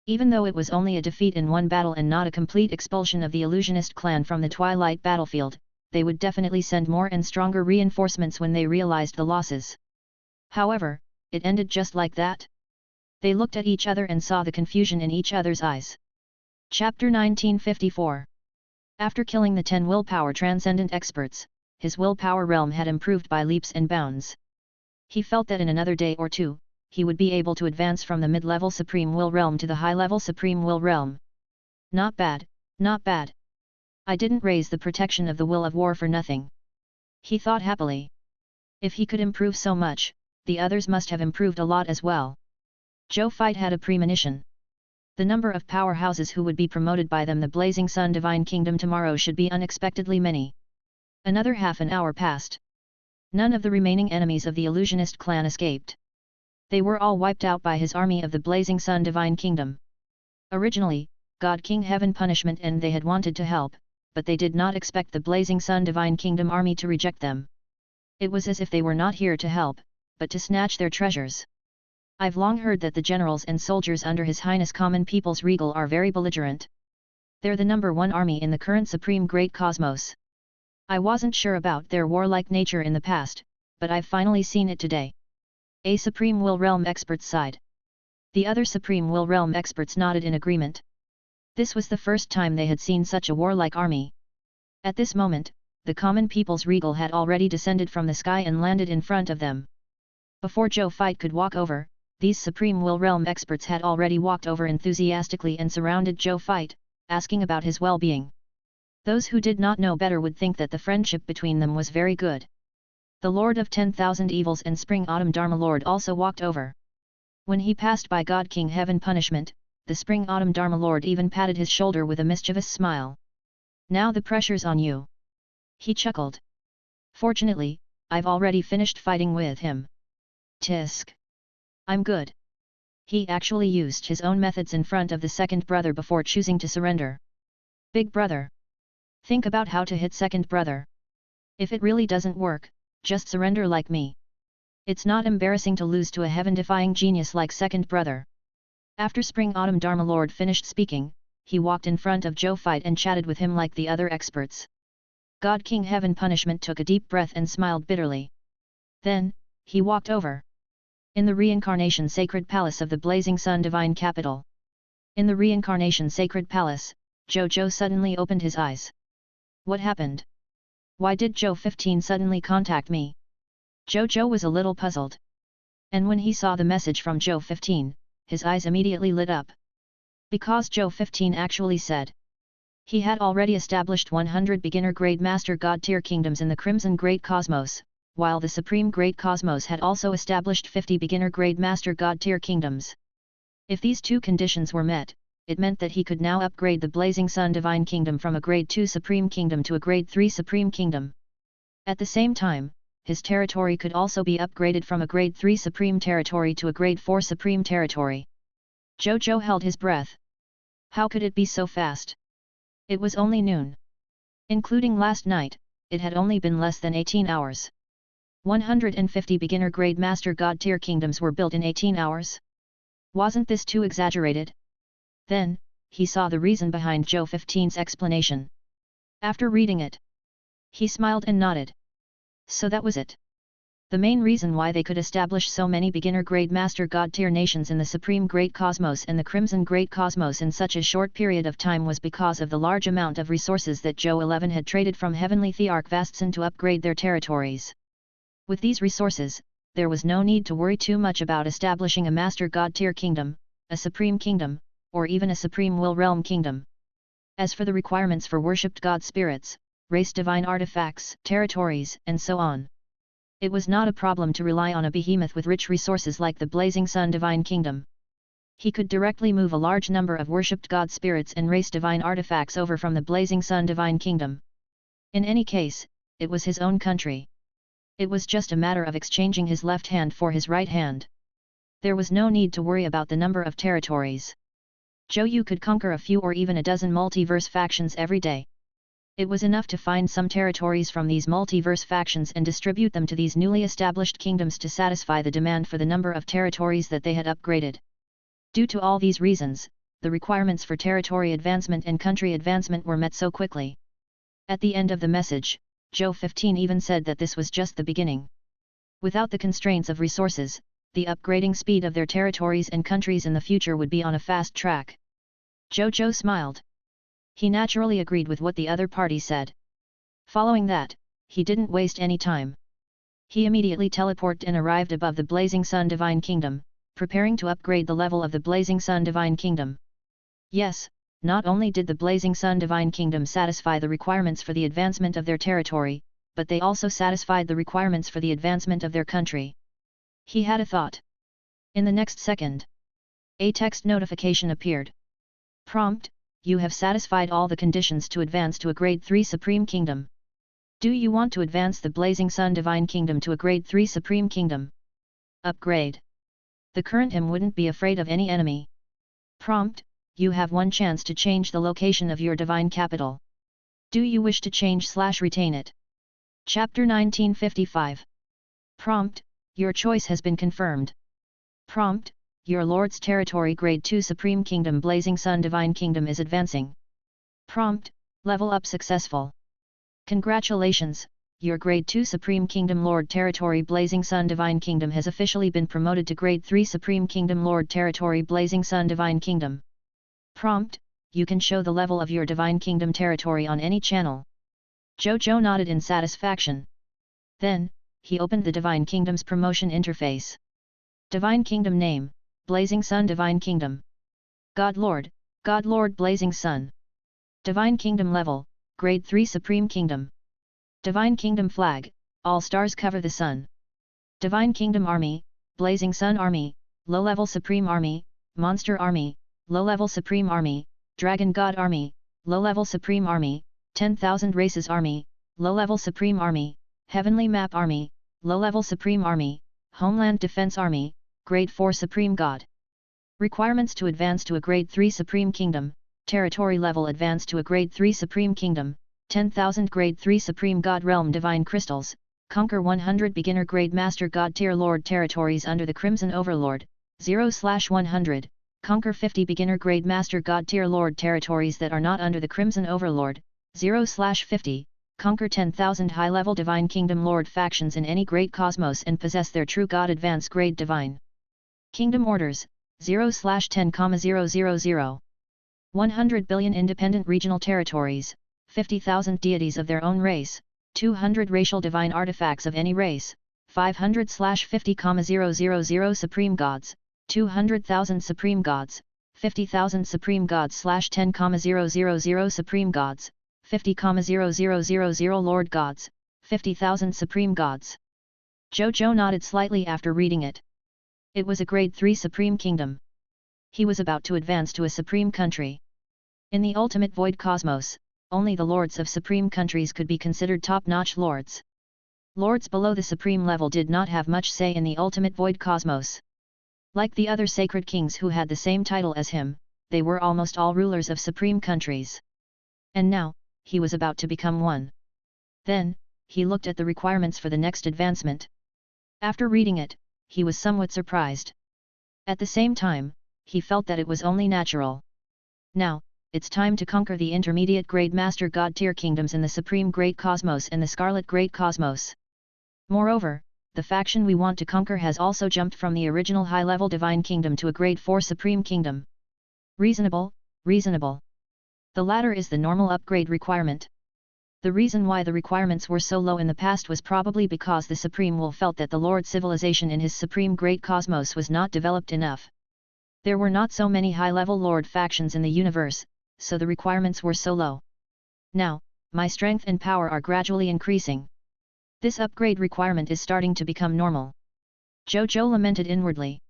Even though it was only a defeat in one battle and not a complete expulsion of the illusionist clan from the Twilight battlefield, they would definitely send more and stronger reinforcements when they realized the losses. However, it ended just like that. They looked at each other and saw the confusion in each other's eyes. Chapter 1954. After killing the 10 willpower transcendent experts, his willpower realm had improved by leaps and bounds. He felt that in another day or two, he would be able to advance from the mid-level Supreme Will Realm to the high-level Supreme Will Realm. Not bad, not bad. I didn't raise the protection of the Will of War for nothing. He thought happily. If he could improve so much, the others must have improved a lot as well. Zhou Fight had a premonition. The number of powerhouses who would be promoted by them the Blazing Sun Divine Kingdom tomorrow should be unexpectedly many. Another half an hour passed. None of the remaining enemies of the illusionist clan escaped. They were all wiped out by his army of the Blazing Sun Divine Kingdom. Originally, God King Heaven Punishment and they had wanted to help, but they did not expect the Blazing Sun Divine Kingdom army to reject them. It was as if they were not here to help, but to snatch their treasures. I've long heard that the generals and soldiers under His Highness Common People's Regal are very belligerent. They're the number 1 army in the current Supreme Great Cosmos. I wasn't sure about their warlike nature in the past, but I've finally seen it today. A Supreme Will Realm expert sighed. The other Supreme Will Realm experts nodded in agreement. This was the first time they had seen such a warlike army. At this moment, the Common People's Regal had already descended from the sky and landed in front of them. Before Zhou Fight could walk over, these Supreme Will Realm experts had already walked over enthusiastically and surrounded Zhou Fight, asking about his well-being. Those who did not know better would think that the friendship between them was very good. The Lord of 10,000 Evils and Spring Autumn Dharma Lord also walked over. When he passed by God King Heaven Punishment, the Spring Autumn Dharma Lord even patted his shoulder with a mischievous smile. Now the pressure's on you. He chuckled. Fortunately, I've already finished fighting with him. Tisk. I'm good. He actually used his own methods in front of the second brother before choosing to surrender. Big brother. Think about how to hit second brother. If it really doesn't work, just surrender like me. It's not embarrassing to lose to a heaven-defying genius like second brother. After Spring Autumn Dharma Lord finished speaking, he walked in front of Zhou Fight and chatted with him like the other experts. God King Heaven Punishment took a deep breath and smiled bitterly. Then, he walked over. In the Reincarnation Sacred Palace of the Blazing Sun Divine Capital. In the Reincarnation Sacred Palace, Zhou Zhou suddenly opened his eyes. What happened? Why did Zhou 15 suddenly contact me? Zhou Zhou was a little puzzled. And when he saw the message from Zhou 15, his eyes immediately lit up. Because Zhou 15 actually said. He had already established 100 beginner-grade Master God tier kingdoms in the Crimson Great Cosmos, while the Supreme Great Cosmos had also established 50 beginner-grade Master God tier kingdoms. If these two conditions were met, it meant that he could now upgrade the Blazing Sun Divine Kingdom from a Grade 2 Supreme Kingdom to a Grade 3 Supreme Kingdom. At the same time, his territory could also be upgraded from a Grade 3 Supreme Territory to a Grade 4 Supreme Territory. Zhou Zhou held his breath. How could it be so fast? It was only noon. Including last night, it had only been less than 18 hours. 150 beginner-grade Master God tier kingdoms were built in 18 hours? Wasn't this too exaggerated? Then, he saw the reason behind Zhou 15's explanation. After reading it, he smiled and nodded. So that was it. The main reason why they could establish so many beginner-grade Master God tier nations in the Supreme Great Cosmos and the Crimson Great Cosmos in such a short period of time was because of the large amount of resources that Zhou 11 had traded from Heavenly Thearch Vastson to upgrade their territories. With these resources, there was no need to worry too much about establishing a Master God tier kingdom, a Supreme Kingdom, or even a Supreme Will Realm Kingdom. As for the requirements for worshipped God spirits, race divine artifacts, territories, and so on, it was not a problem to rely on a behemoth with rich resources like the Blazing Sun Divine Kingdom. He could directly move a large number of worshipped God spirits and race divine artifacts over from the Blazing Sun Divine Kingdom. In any case, it was his own country. It was just a matter of exchanging his left hand for his right hand. There was no need to worry about the number of territories. Zhou Yu could conquer a few or even a dozen multiverse factions every day. It was enough to find some territories from these multiverse factions and distribute them to these newly established kingdoms to satisfy the demand for the number of territories that they had upgraded. Due to all these reasons, the requirements for territory advancement and country advancement were met so quickly. At the end of the message, Zhou 15 even said that this was just the beginning. Without the constraints of resources, the upgrading speed of their territories and countries in the future would be on a fast track. Zhou Zhou smiled. He naturally agreed with what the other party said. Following that, he didn't waste any time. He immediately teleported and arrived above the Blazing Sun Divine Kingdom, preparing to upgrade the level of the Blazing Sun Divine Kingdom. Yes, not only did the Blazing Sun Divine Kingdom satisfy the requirements for the advancement of their territory, but they also satisfied the requirements for the advancement of their country. He had a thought. In the next second, a text notification appeared. Prompt: you have satisfied all the conditions to advance to a Grade 3 Supreme Kingdom. Do you want to advance the Blazing Sun Divine Kingdom to a Grade 3 Supreme Kingdom? Upgrade. The current him wouldn't be afraid of any enemy. Prompt: you have one chance to change the location of your divine capital. Do you wish to change/retain it? Chapter 1955. Prompt: your choice has been confirmed. Prompt: your Lord's territory Grade 2 Supreme Kingdom Blazing Sun Divine Kingdom is advancing. Prompt: level up successful. Congratulations, your Grade 2 Supreme Kingdom Lord territory Blazing Sun Divine Kingdom has officially been promoted to Grade 3 Supreme Kingdom Lord territory Blazing Sun Divine Kingdom. Prompt: you can show the level of your Divine Kingdom territory on any channel. Zhou Zhou nodded in satisfaction. Then, he opened the Divine Kingdom's promotion interface. Divine Kingdom name: Blazing Sun Divine Kingdom. God Lord Blazing Sun. Divine Kingdom level: Grade 3 Supreme Kingdom. Divine Kingdom flag: all stars cover the sun. Divine Kingdom army: Blazing Sun Army, low-level Supreme Army, Monster Army, low-level Supreme Army, Dragon God Army, low-level Supreme Army, 10,000 Races Army, low-level Supreme Army, Heavenly Map Army, low-level Supreme Army, Homeland Defense Army, Grade 4 Supreme God. Requirements to advance to a Grade 3 Supreme Kingdom: territory level advance to a grade 3 supreme kingdom, 10,000 grade 3 supreme god realm divine crystals, conquer 100 beginner grade master god tier lord territories under the crimson overlord, 0/100, conquer 50 beginner grade master god tier lord territories that are not under the crimson overlord, 0/50, conquer 10,000 high-level divine kingdom lord factions in any great cosmos and possess their true god advance grade divine kingdom orders, 0/10,000. 100 billion independent regional territories, 50,000 deities of their own race, 200 racial divine artifacts of any race, 500/50,000 supreme gods, 200,000 supreme gods, 50,000 supreme gods /10,000 supreme gods, 50,000 lord gods, 50,000 supreme gods. Zhou Zhou nodded slightly after reading it. It was a grade 3 supreme kingdom. He was about to advance to a supreme country. In the ultimate void cosmos, only the lords of supreme countries could be considered top-notch lords. Lords below the supreme level did not have much say in the ultimate void cosmos. Like the other sacred kings who had the same title as him, they were almost all rulers of supreme countries. And now, he was about to become one. Then, he looked at the requirements for the next advancement. After reading it, he was somewhat surprised. At the same time, he felt that it was only natural. Now, it's time to conquer the intermediate grade master god tier kingdoms in the supreme great cosmos and the scarlet great cosmos. Moreover, the faction we want to conquer has also jumped from the original high-level divine kingdom to a grade 4 supreme kingdom. Reasonable, reasonable. The latter is the normal upgrade requirement. The reason why the requirements were so low in the past was probably because the Supreme Will felt that the Lord civilization in his supreme great cosmos was not developed enough. There were not so many high-level Lord factions in the universe, so the requirements were so low. Now, my strength and power are gradually increasing. This upgrade requirement is starting to become normal. Zhou Zhou lamented inwardly.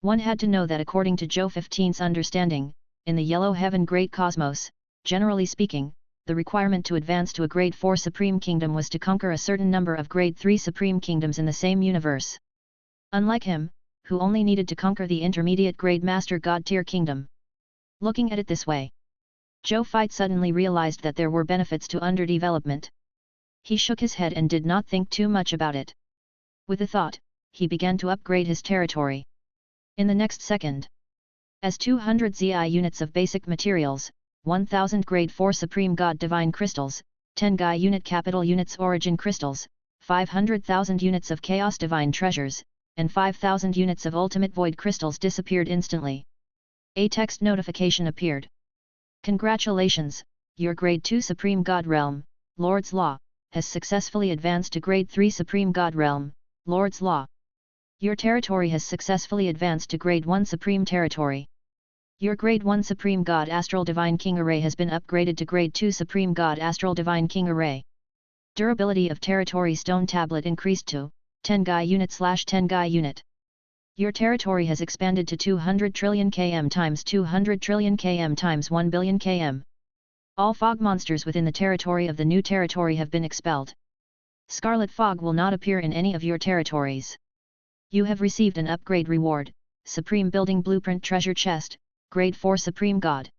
One had to know that according to Zhou 15's understanding, in the Yellow Heaven Great Cosmos, generally speaking, the requirement to advance to a grade 4 supreme kingdom was to conquer a certain number of grade 3 supreme kingdoms in the same universe. Unlike him, who only needed to conquer the intermediate grade master god tier kingdom. Looking at it this way, Zhou Fight suddenly realized that there were benefits to underdevelopment. He shook his head and did not think too much about it. With a thought, he began to upgrade his territory. In the next second, as 200 Zi units of basic materials, 1000 grade 4 supreme god divine crystals, 10 Gai unit capital units origin crystals, 500,000 units of chaos divine treasures, and 5,000 units of ultimate void crystals disappeared instantly. A text notification appeared. Congratulations, your grade 2 supreme god realm, Lord's Law, has successfully advanced to grade 3 supreme god realm, Lord's Law. Your territory has successfully advanced to grade 1 supreme territory. Your grade 1 Supreme God Astral Divine King Array has been upgraded to grade 2 Supreme God Astral Divine King Array. Durability of Territory Stone Tablet increased to 10 Gai unit /10 Gai unit. Your territory has expanded to 200 trillion km times 200 trillion km times 1 billion km. All fog monsters within the territory of the new territory have been expelled. Scarlet fog will not appear in any of your territories. You have received an upgrade reward, Supreme Building Blueprint Treasure Chest, Grade 4 Supreme God.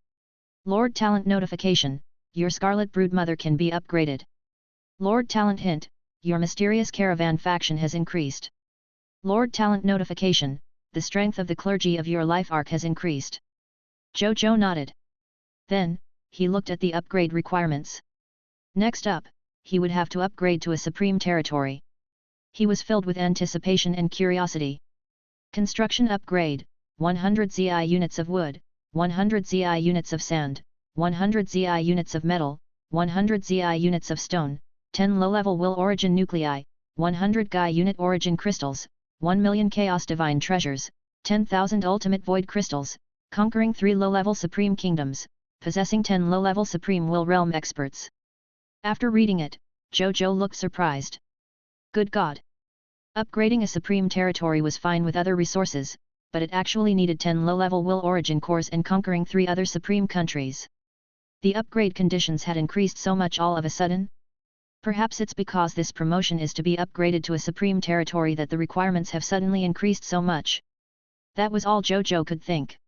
Lord Talent Notification, your Scarlet Broodmother can be upgraded. Lord Talent Hint, your Mysterious Caravan faction has increased. Lord Talent Notification, the strength of the clergy of your life arc has increased. Zhou Zhou nodded. Then, he looked at the upgrade requirements. Next up, he would have to upgrade to a supreme territory. He was filled with anticipation and curiosity. Construction upgrade, 100 Zi units of wood, 100 Zi units of sand, 100 Zi units of metal, 100 Zi units of stone, 10 low-level will origin nuclei, 100 Gai unit origin crystals, 1 million chaos divine treasures, 10,000 ultimate void crystals, conquering 3 low-level supreme kingdoms, possessing 10 low-level supreme will realm experts. After reading it, Zhou Zhou looked surprised. Good God! Upgrading a supreme territory was fine with other resources, but it actually needed 10 low-level will origin cores and conquering 3 other supreme countries. The upgrade conditions had increased so much all of a sudden? Perhaps it's because this promotion is to be upgraded to a supreme territory that the requirements have suddenly increased so much. That was all Zhou Zhou could think.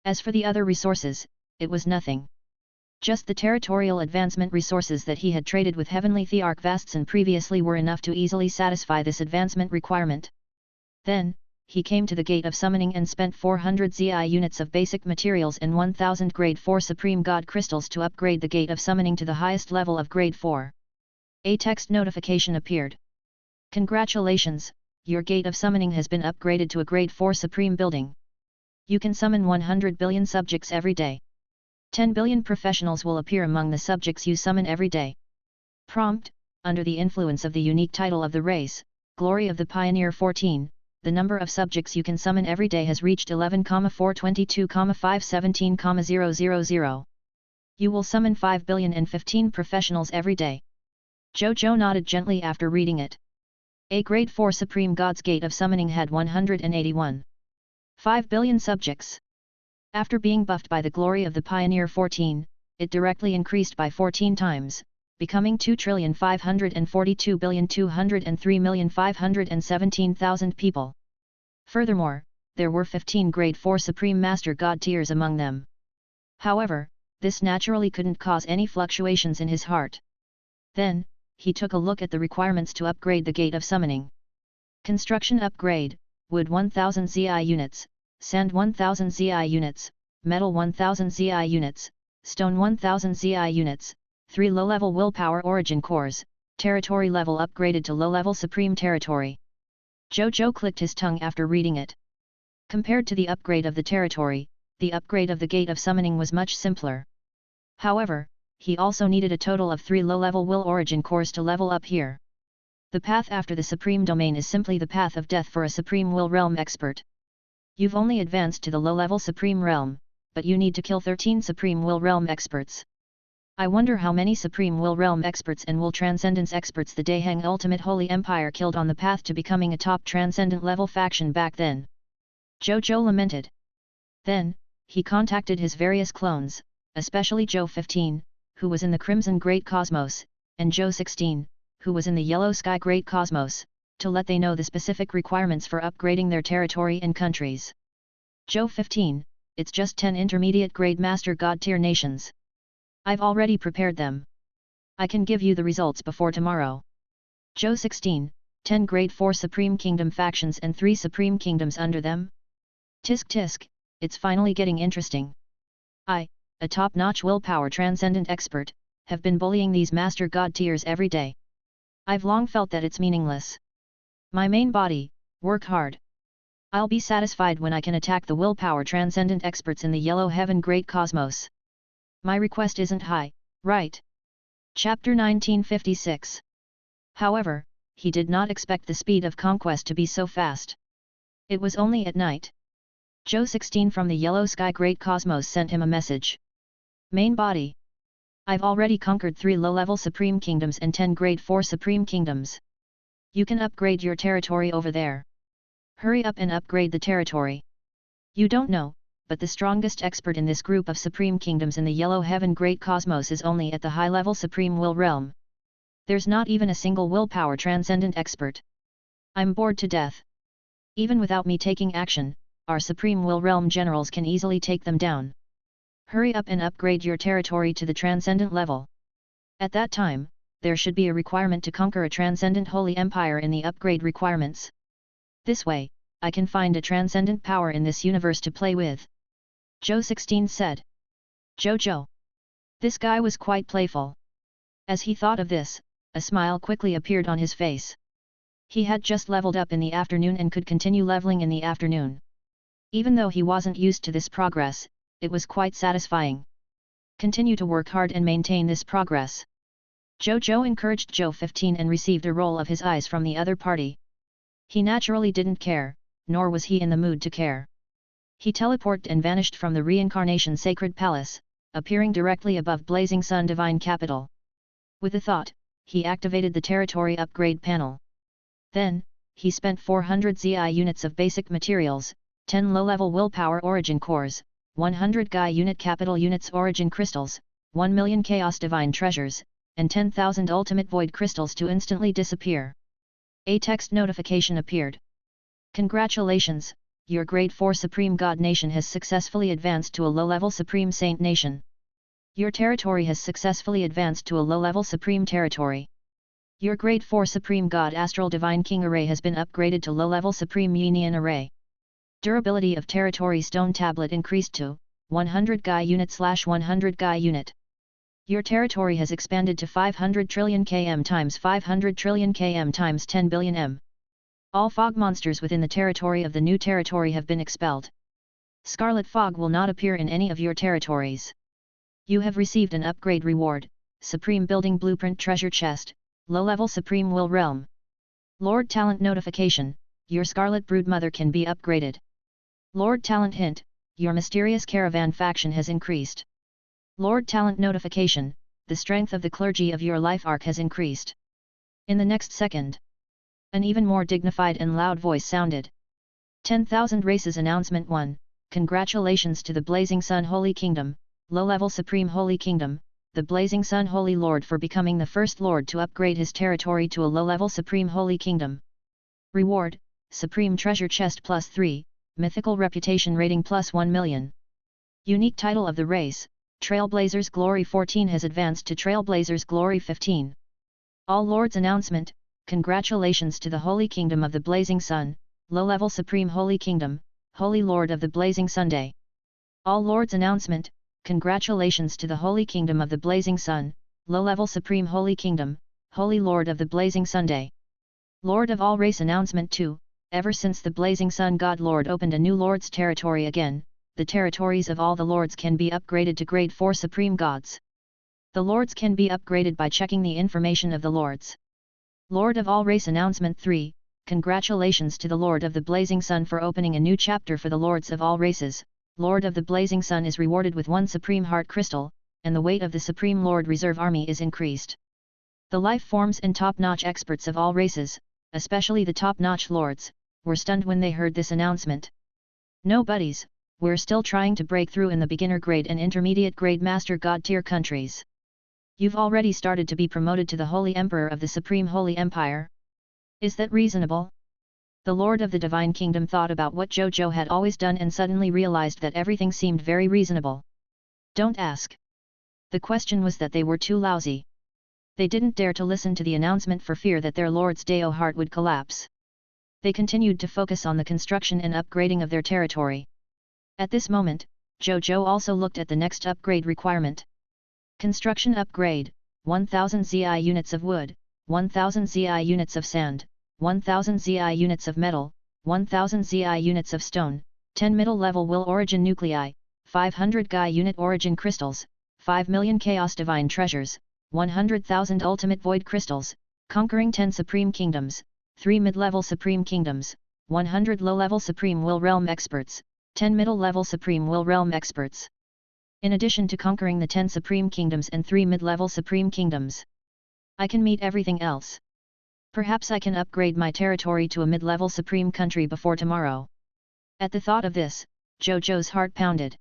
As for the other resources, it was nothing. Just the territorial advancement resources that he had traded with heavenly Thearchvasts previously were enough to easily satisfy this advancement requirement. Then, he came to the gate of summoning and spent 400 Zi units of basic materials and 1000 grade 4 supreme god crystals to upgrade the gate of summoning to the highest level of grade 4. A text notification appeared. Congratulations, your gate of summoning has been upgraded to a grade 4 supreme building. You can summon 100 billion subjects every day. 10 billion professionals will appear among the subjects you summon every day. Prompt: under the influence of the unique title of the race, Glory of the Pioneer 14, the number of subjects you can summon every day has reached 11,422,517,000. You will summon 5 billion and 15 professionals every day. Zhou Zhou nodded gently after reading it. A grade 4 Supreme God's Gate of Summoning had 181.5 billion subjects. After being buffed by the Glory of the Pioneer 14, it directly increased by 14 times, becoming 2,542,203,517,000 people. Furthermore, there were 15 grade 4 Supreme Master God tiers among them. However, this naturally couldn't cause any fluctuations in his heart. Then, he took a look at the requirements to upgrade the Gate of Summoning. Construction upgrade: wood 1000 Zi units, sand 1000 Zi units, metal 1000 Zi units, stone 1000 Zi units, 3 low-level willpower origin cores, territory level upgraded to low-level supreme territory. Zhou Zhou clicked his tongue after reading it. Compared to the upgrade of the territory, the upgrade of the Gate of Summoning was much simpler. However, he also needed a total of 3 low-level will origin cores to level up here. The path after the Supreme Domain is simply the path of death for a Supreme Will Realm expert. You've only advanced to the low-level Supreme Realm, but you need to kill 13 Supreme Will Realm experts. I wonder how many Supreme Will Realm experts and Will Transcendence experts the Daeheng Ultimate Holy Empire killed on the path to becoming a top Transcendent level faction back then. Zhou Zhou lamented. Then, he contacted his various clones, especially Zhou 15, who was in the Crimson Great Cosmos, and Zhou 16, who was in the Yellow Sky Great Cosmos, to let they know the specific requirements for upgrading their territory and countries. Zhou 15, it's just 10 intermediate grade Master God tier nations. I've already prepared them. I can give you the results before tomorrow. Zhou 16, 10 grade 4 Supreme Kingdom factions and 3 Supreme Kingdoms under them? Tisk tisk, it's finally getting interesting. I, a top-notch willpower transcendent expert, have been bullying these Master God tiers every day. I've long felt that it's meaningless. My main body, work hard. I'll be satisfied when I can attack the willpower transcendent experts in the Yellow Heaven Great Cosmos. My request isn't high, right? Chapter 1956. However, he did not expect the speed of conquest to be so fast. It was only at night. Zhou 16 from the Yellow Sky Great Cosmos sent him a message. Main body. I've already conquered 3 low-level Supreme Kingdoms and 10 grade 4 Supreme Kingdoms. You can upgrade your territory over there. Hurry up and upgrade the territory. You don't know, but the strongest expert in this group of Supreme Kingdoms in the Yellow Heaven Great Cosmos is only at the high-level Supreme Will Realm. There's not even a single willpower transcendent expert. I'm bored to death. Even without me taking action, our Supreme Will Realm generals can easily take them down. Hurry up and upgrade your territory to the transcendent level. At that time, there should be a requirement to conquer a transcendent holy empire in the upgrade requirements. This way, I can find a transcendent power in this universe to play with. Zhou 16 said. Zhou Zhou. This guy was quite playful. As he thought of this, a smile quickly appeared on his face. He had just leveled up in the afternoon and could continue leveling in the afternoon. Even though he wasn't used to this progress, it was quite satisfying. Continue to work hard and maintain this progress. Zhou Zhou encouraged Zhou 15 and received a roll of his eyes from the other party. He naturally didn't care, nor was he in the mood to care. He teleported and vanished from the Reincarnation Sacred Palace, appearing directly above Blazing Sun Divine Capital. With a thought, he activated the territory upgrade panel. Then, he spent 400 Zi units of basic materials, 10 low-level willpower origin cores, 100 Gai unit capital units origin crystals, 1 million chaos divine treasures, and 10,000 ultimate void crystals to instantly disappear. A text notification appeared. Congratulations, your grade 4 Supreme God Nation has successfully advanced to a low-level Supreme Saint Nation. Your territory has successfully advanced to a low-level Supreme Territory. Your grade 4 Supreme God Astral Divine King Array has been upgraded to low-level Supreme Union Array. Durability of Territory Stone Tablet increased to 100 Guy Unit/100 Guy Unit. Your territory has expanded to 500 trillion km times 500 trillion km times 10 billion m. All fog monsters within the territory of the new territory have been expelled. Scarlet fog will not appear in any of your territories. You have received an upgrade reward, Supreme Building Blueprint Treasure Chest, Low-Level Supreme Will Realm. Lord Talent Notification, your Scarlet Broodmother can be upgraded. Lord Talent Hint, your Mysterious Caravan faction has increased. Lord Talent Notification, the strength of the clergy of your life arc has increased. In the next second, an even more dignified and loud voice sounded. 10,000 Races Announcement 1, Congratulations to the Blazing Sun Holy Kingdom, Low-Level Supreme Holy Kingdom, the Blazing Sun Holy Lord for becoming the first Lord to upgrade his territory to a low-level Supreme Holy Kingdom. Reward, Supreme Treasure Chest +3, Mythical Reputation Rating +1 million. Unique Title of the Race, Trailblazers Glory 14 has advanced to Trailblazers Glory 15. All Lords Announcement, Congratulations to the Holy Kingdom of the Blazing Sun, Low-Level Supreme Holy Kingdom, Holy Lord of the Blazing Sunday. All Lords Announcement, Congratulations to the Holy Kingdom of the Blazing Sun, Low-Level Supreme Holy Kingdom, Holy Lord of the Blazing Sunday. Lord of All Race Announcement 2, ever since the Blazing Sun God Lord opened a new Lord's territory again, the territories of all the Lords can be upgraded to grade 4 Supreme Gods. The Lords can be upgraded by checking the information of the Lords. Lord of All Race Announcement 3, Congratulations to the Lord of the Blazing Sun for opening a new chapter for the Lords of all races. Lord of the Blazing Sun is rewarded with 1 Supreme Heart Crystal, and the weight of the Supreme Lord Reserve Army is increased. The life forms and top-notch experts of all races, especially the top-notch Lords, were stunned when they heard this announcement. No buddies, we're still trying to break through in the beginner grade and intermediate grade Master God tier countries. You've already started to be promoted to the Holy Emperor of the Supreme Holy Empire? Is that reasonable? The Lord of the Divine Kingdom thought about what Zhou Zhou had always done and suddenly realized that everything seemed very reasonable. Don't ask. The question was that they were too lousy. They didn't dare to listen to the announcement for fear that their Lord's Deo heart would collapse. They continued to focus on the construction and upgrading of their territory. At this moment, Zhou Zhou also looked at the next upgrade requirement. Construction upgrade, 1000 Zi units of wood, 1000 Zi units of sand, 1000 Zi units of metal, 1000 Zi units of stone, 10 middle-level will origin nuclei, 500 Gai unit origin crystals, 5 million chaos divine treasures, 100,000 ultimate void crystals, conquering 10 supreme kingdoms, 3 mid-level supreme kingdoms, 100 low-level supreme will realm experts, 10 middle-level supreme will realm experts. In addition to conquering the 10 supreme kingdoms and 3 mid-level supreme kingdoms, I can meet everything else. Perhaps I can upgrade my territory to a mid-level supreme country before tomorrow. At the thought of this, Zhou Zhou's heart pounded.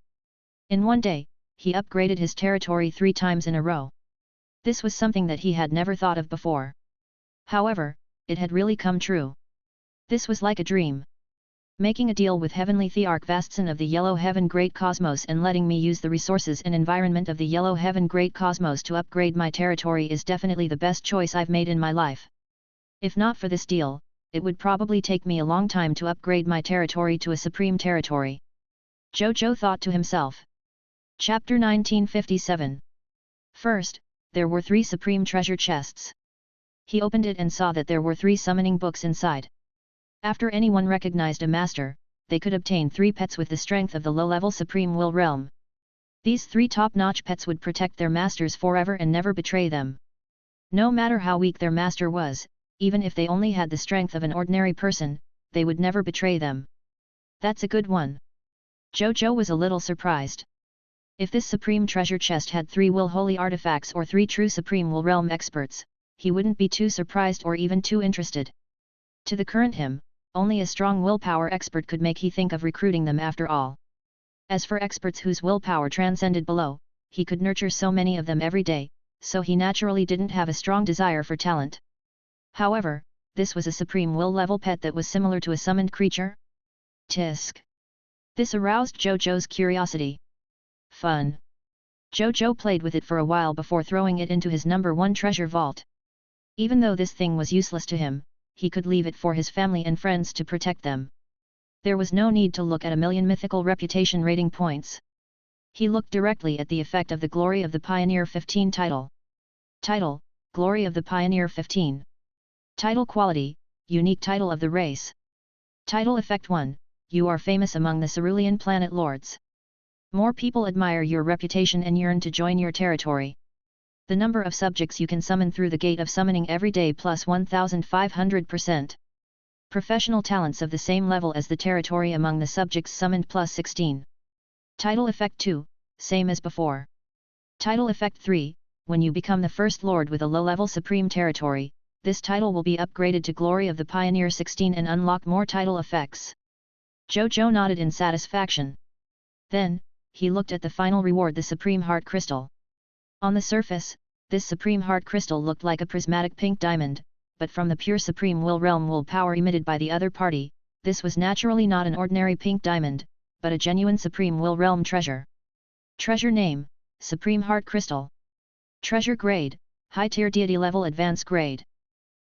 In one day, he upgraded his territory 3 times in a row. This was something that he had never thought of before. However, it had really come true. This was like a dream. Making a deal with Heavenly Thearch Vastson of the Yellow Heaven Great Cosmos and letting me use the resources and environment of the Yellow Heaven Great Cosmos to upgrade my territory is definitely the best choice I've made in my life. If not for this deal, it would probably take me a long time to upgrade my territory to a supreme territory. Zhou Zhou thought to himself. Chapter 1957. First, there were 3 supreme treasure chests. He opened it and saw that there were 3 summoning books inside. After anyone recognized a master, they could obtain 3 pets with the strength of the low-level Supreme Will Realm. These 3 top-notch pets would protect their masters forever and never betray them. No matter how weak their master was, even if they only had the strength of an ordinary person, they would never betray them. That's a good one. Zhou Zhou was a little surprised. If this supreme treasure chest had 3 will holy artifacts or 3 true Supreme Will Realm experts, he wouldn't be too surprised or even too interested. To the current him, only a strong willpower expert could make he think of recruiting them after all. As for experts whose willpower transcended below, he could nurture so many of them every day, so he naturally didn't have a strong desire for talent. However, this was a supreme will level pet that was similar to a summoned creature. Tisk. This aroused Zhou Zhou's curiosity. Fun. Zhou Zhou played with it for a while before throwing it into his #1 treasure vault. Even though this thing was useless to him, he could leave it for his family and friends to protect them. There was no need to look at a million mythical reputation rating points. He looked directly at the effect of the Glory of the Pioneer 15 title. Title, Glory of the Pioneer 15. Title quality, unique title of the race. Title effect 1, you are famous among the Cerulean planet lords. More people admire your reputation and yearn to join your territory. The number of subjects you can summon through the gate of summoning every day plus 1500%. Professional talents of the same level as the territory among the subjects summoned plus 16. Title effect 2, same as before. Title effect 3, when you become the first lord with a low-level supreme territory, this title will be upgraded to Glory of the Pioneer 16 and unlock more title effects. Zhou Zhou nodded in satisfaction. Then, he looked at the final reward, the Supreme Heart Crystal. On the surface, this Supreme Heart Crystal looked like a prismatic pink diamond, but from the pure Supreme Will Realm will power emitted by the other party, this was naturally not an ordinary pink diamond, but a genuine Supreme Will Realm treasure. Treasure name, Supreme Heart Crystal. Treasure grade, High Tier Deity Level Advanced Grade.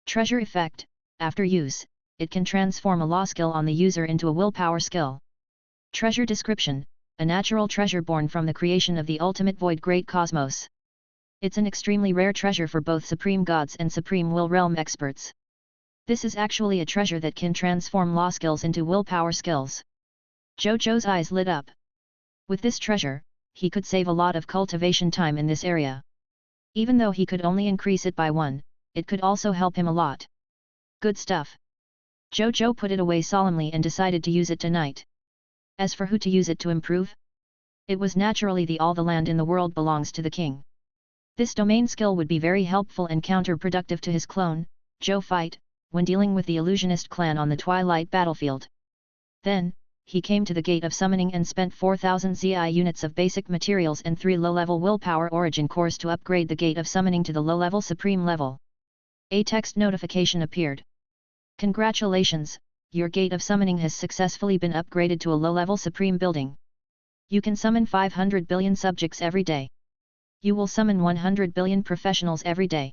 Treasure effect, after use, it can transform a law skill on the user into a willpower skill. Treasure description, a natural treasure born from the creation of the ultimate void great cosmos. It's an extremely rare treasure for both supreme gods and supreme will realm experts. This is actually a treasure that can transform law skills into willpower skills. Zhou Zhou's eyes lit up. With this treasure, he could save a lot of cultivation time in this area. Even though he could only increase it by 1, it could also help him a lot. Good stuff. Zhou Zhou put it away solemnly and decided to use it tonight. As for who to use it to improve? It was naturally all the land in the world belongs to the king. This domain skill would be very helpful and counterproductive to his clone, Zhou Fight, when dealing with the illusionist clan on the Twilight battlefield. Then, he came to the gate of summoning and spent 4000 ZI units of basic materials and 3 low-level willpower origin cores to upgrade the gate of summoning to the low-level supreme level. A text notification appeared. Congratulations, your gate of summoning has successfully been upgraded to a low-level supreme building. You can summon 500 billion subjects every day. You will summon 100 billion professionals every day.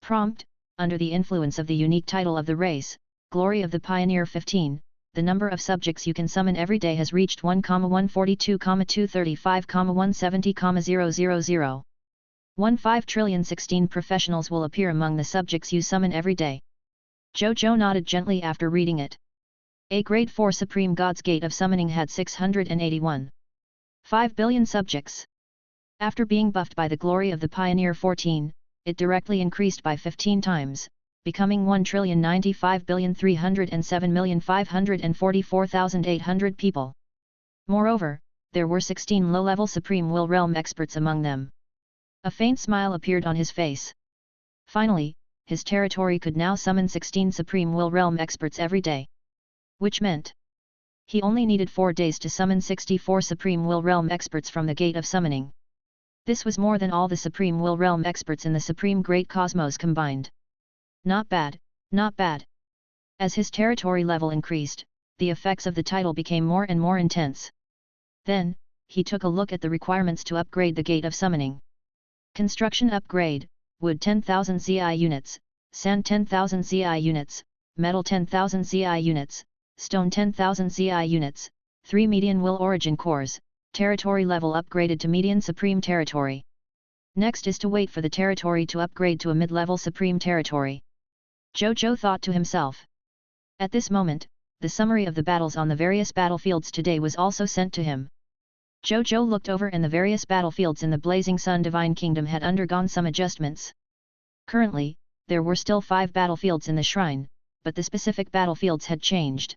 Prompt, under the influence of the unique title of the race, Glory of the Pioneer 15, the number of subjects you can summon every day has reached 1,142,235,170,000. 15,016 professionals will appear among the subjects you summon every day. Zhou Zhou nodded gently after reading it. A Grade 4 Supreme God's Gate of Summoning had 681.5 billion subjects. After being buffed by the Glory of the Pioneer 14, it directly increased by 15 times, becoming 1,095,307,544,800 people. Moreover, there were 16 low-level Supreme Will Realm experts among them. A faint smile appeared on his face. Finally, his territory could now summon 16 Supreme Will Realm experts every day. Which meant he only needed 4 days to summon 64 Supreme Will Realm experts from the Gate of Summoning. This was more than all the Supreme Will Realm experts in the Supreme Great Cosmos combined. Not bad, not bad. As his territory level increased, the effects of the title became more and more intense. Then, he took a look at the requirements to upgrade the Gate of Summoning. Construction upgrade, wood 10,000 ZI units, sand 10,000 ZI units, metal 10,000 ZI units, stone 10,000 ZI units, 3 median will origin cores, territory level upgraded to median supreme territory. Next is to wait for the territory to upgrade to a mid-level supreme territory. Zhou Zhou thought to himself. At this moment, the summary of the battles on the various battlefields today was also sent to him. Zhou Zhou looked over and the various battlefields in the Blazing Sun Divine Kingdom had undergone some adjustments. Currently, there were still 5 battlefields in the shrine, but the specific battlefields had changed.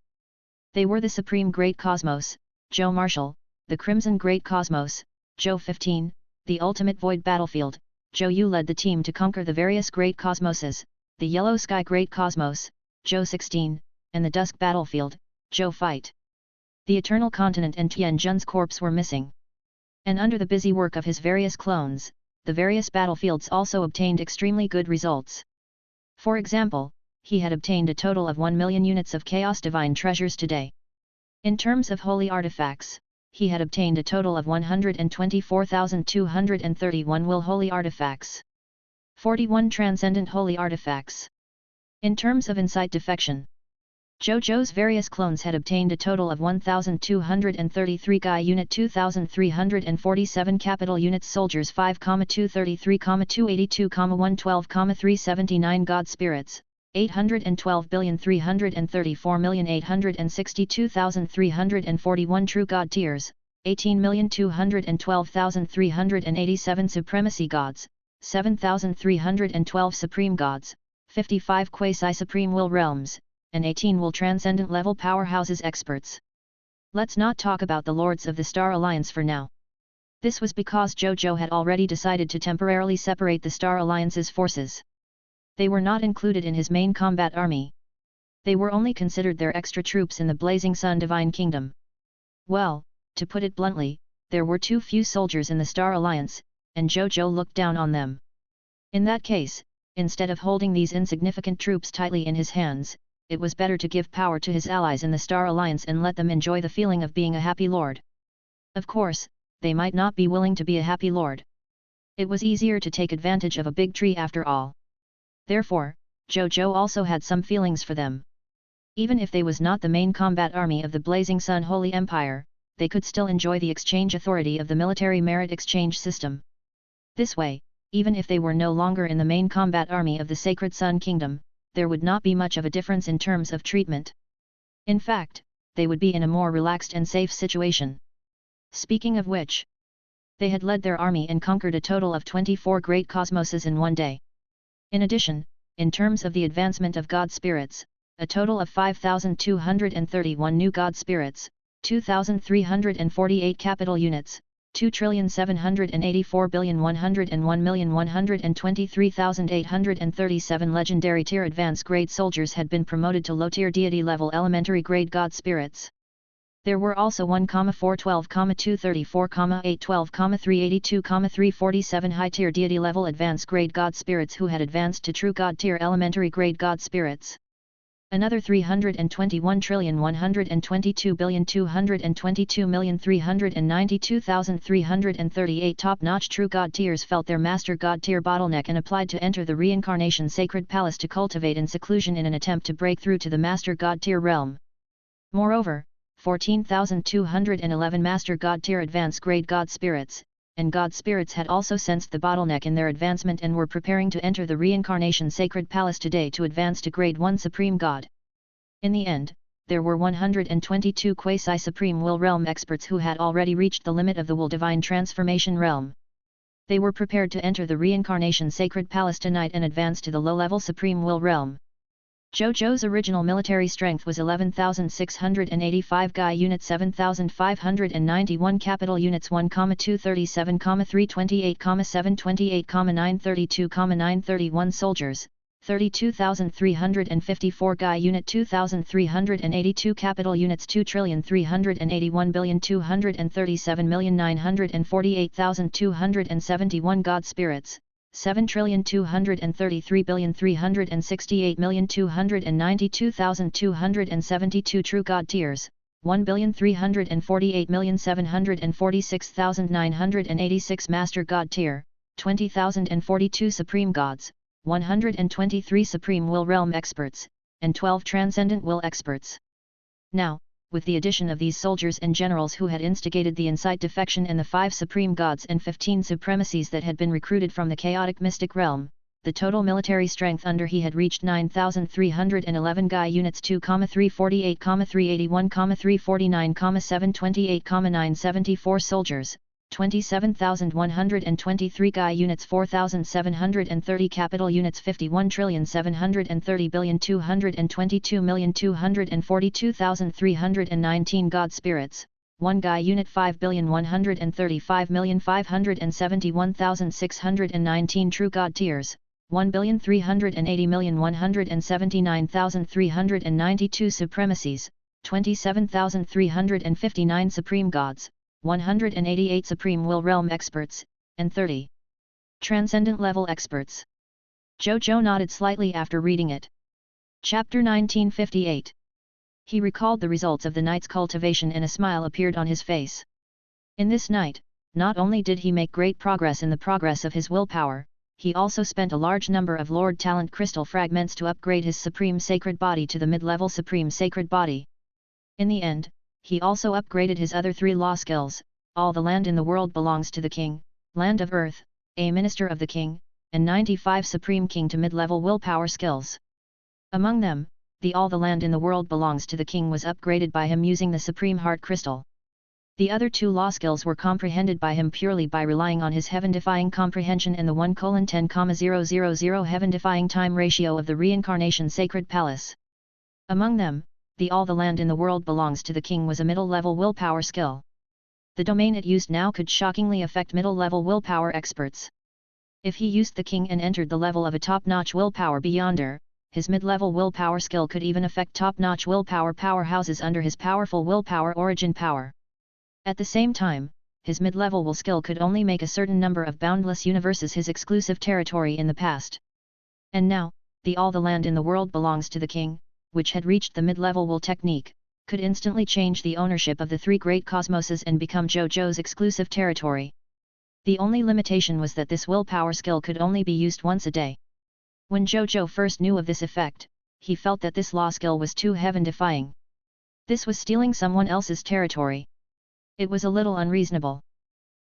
They were the Supreme Great Cosmos, Zhou Marshall, the Crimson Great Cosmos, Zhou 15, the Ultimate Void Battlefield, Zhou Yu led the team to conquer the various Great Cosmoses, the Yellow Sky Great Cosmos, Zhou 16, and the Dusk Battlefield, Zhou Fight. The Eternal Continent and Tian Jun's corpse were missing. And under the busy work of his various clones, the various battlefields also obtained extremely good results. For example, he had obtained a total of 1 million units of Chaos Divine Treasures today. In terms of holy artifacts, he had obtained a total of 124,231 will holy artifacts. 41 transcendent holy artifacts. In terms of insight defection, Zhou Zhou's various clones had obtained a total of 1,233 Guy Unit 2,347 Capital Units Soldiers 5,233, 282, 112, 379 God Spirits, 812,334,862,341 True God Tiers, 18,212,387 Supremacy Gods, 7,312 Supreme Gods, 55 Quasi-Supreme Will Realms, and 18 will Transcendent Level Powerhouses Experts. Let's not talk about the Lords of the Star Alliance for now. This was because Zhou Zhou had already decided to temporarily separate the Star Alliance's forces. They were not included in his main combat army. They were only considered their extra troops in the Blazing Sun Divine Kingdom. Well, to put it bluntly, there were too few soldiers in the Star Alliance, and Zhou Zhou looked down on them. In that case, instead of holding these insignificant troops tightly in his hands, it was better to give power to his allies in the Star Alliance and let them enjoy the feeling of being a happy lord. Of course, they might not be willing to be a happy lord. It was easier to take advantage of a big tree after all. Therefore, Zhou Zhou also had some feelings for them. Even if they was not the main combat army of the Blazing Sun Holy Empire, they could still enjoy the exchange authority of the military merit exchange system. This way, even if they were no longer in the main combat army of the Sacred Sun Kingdom, there would not be much of a difference in terms of treatment. In fact, they would be in a more relaxed and safe situation. Speaking of which, they had led their army and conquered a total of 24 great cosmoses in one day. In addition, in terms of the advancement of God Spirits, a total of 5,231 new God Spirits, 2,348 capital units, 2,784,101,123,837 legendary tier advanced grade soldiers had been promoted to low tier deity level elementary grade God Spirits. There were also 1,412, 234, 812, 382, 347 high tier deity level advanced grade God Spirits who had advanced to true God tier elementary grade God Spirits. Another 321,122,222,392,338 top-notch true God tiers felt their master God tier bottleneck and applied to enter the reincarnation sacred palace to cultivate in seclusion in an attempt to break through to the master God tier realm. Moreover, 14,211 master God tier advanced grade God Spirits, and God Spirits had also sensed the bottleneck in their advancement and were preparing to enter the reincarnation sacred palace today to advance to grade 1 Supreme God. In the end, there were 122 quasi-supreme will realm experts who had already reached the limit of the will divine transformation realm. They were prepared to enter the reincarnation sacred palace tonight and advance to the low-level supreme will realm. Zhou Zhou's original military strength was 11,685 Guy units 7,591 capital units 1,237, 328, 728, 932, 931 soldiers, 32,354 Guy unit 2,382 capital units 2,381,237,948,271 God Spirits, 7,233,368,292,272 True God Tiers, 1,348,746,986 Master God Tier, 20,042 Supreme Gods, 123 Supreme Will Realm Experts, and 12 Transcendent Will Experts. Now, with the addition of these soldiers and generals who had instigated the incite defection and the 5 Supreme Gods and 15 supremacies that had been recruited from the chaotic mystic realm, the total military strength under he had reached 9,311 Guy units 2,348, 381, 349, 728, 974 soldiers, 27,123 Guy units 4,730 capital units 51,730,222,242,319 God Spirits, 1 Guy unit 5,135,571,619 True God Tiers, 1,380,179,392 Supremacies, 27,359 Supreme Gods, 188 Supreme Will Realm Experts, and 30 Transcendent Level Experts. Zhou Zhou nodded slightly after reading it. Chapter 1958. He recalled the results of the night's cultivation and a smile appeared on his face. In this night, not only did he make great progress in the progress of his willpower, he also spent a large number of Lord Talent crystal fragments to upgrade his Supreme Sacred Body to the mid-level Supreme Sacred Body. In the end, he also upgraded his other 3 law skills: all the land in the world belongs to the king, land of earth, a minister of the king, and 95 Supreme King to mid-level willpower skills. Among them, the all the land in the world belongs to the king was upgraded by him using the Supreme Heart Crystal. The other 2 law skills were comprehended by him purely by relying on his heaven-defying comprehension and the 1:10,000 heaven-defying time ratio of the Reincarnation Sacred Palace. Among them, the all the land in the world belongs to the king was a middle-level willpower skill. The domain it used now could shockingly affect middle-level willpower experts. If he used the king and entered the level of a top-notch willpower beyonder, his mid-level willpower skill could even affect top-notch willpower powerhouses under his powerful willpower origin power. At the same time, his mid-level will skill could only make a certain number of boundless universes his exclusive territory in the past. And now, the all the land in the world belongs to the king, which had reached the mid-level will technique, could instantly change the ownership of the 3 great cosmoses and become Zhou Zhou's exclusive territory. The only limitation was that this willpower skill could only be used once a day. When Zhou Zhou first knew of this effect, he felt that this law skill was too heaven-defying. This was stealing someone else's territory. It was a little unreasonable.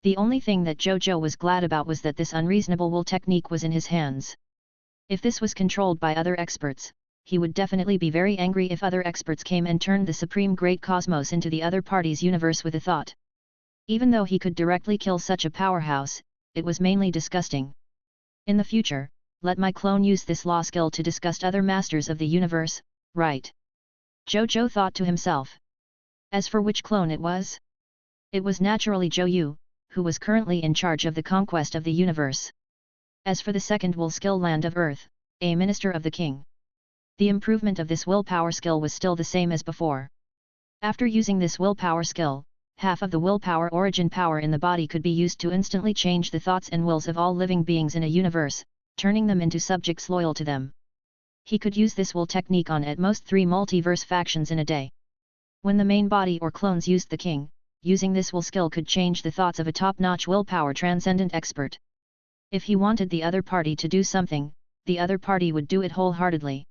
The only thing that Zhou Zhou was glad about was that this unreasonable will technique was in his hands. If this was controlled by other experts, he would definitely be very angry if other experts came and turned the Supreme Great Cosmos into the other party's universe with a thought. Even though he could directly kill such a powerhouse, it was mainly disgusting. In the future, let my clone use this law skill to disgust other masters of the universe, right? Zhou Zhou thought to himself. As for which clone it was? It was naturally Zhou Yu, who was currently in charge of the conquest of the universe. As for the second will skill land of earth, a minister of the king. The improvement of this willpower skill was still the same as before. After using this willpower skill, half of the willpower origin power in the body could be used to instantly change the thoughts and wills of all living beings in a universe, turning them into subjects loyal to them. He could use this will technique on at most 3 multiverse factions in a day. When the main body or clones used the king, using this will skill could change the thoughts of a top-notch willpower transcendent expert. If he wanted the other party to do something, the other party would do it wholeheartedly.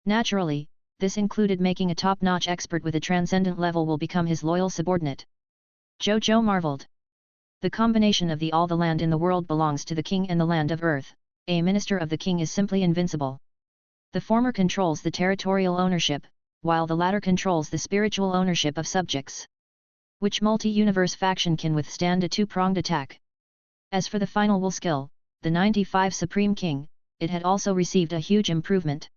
Naturally, this included making a top-notch expert with a transcendent level will become his loyal subordinate. Zhou Zhou marveled. The combination of the all the land in the world belongs to the king and the land of earth, a minister of the king is simply invincible. The former controls the territorial ownership, while the latter controls the spiritual ownership of subjects. Which multi-universe faction can withstand a 2-pronged attack? As for the final will skill, the 95 Supreme King, it had also received a huge improvement.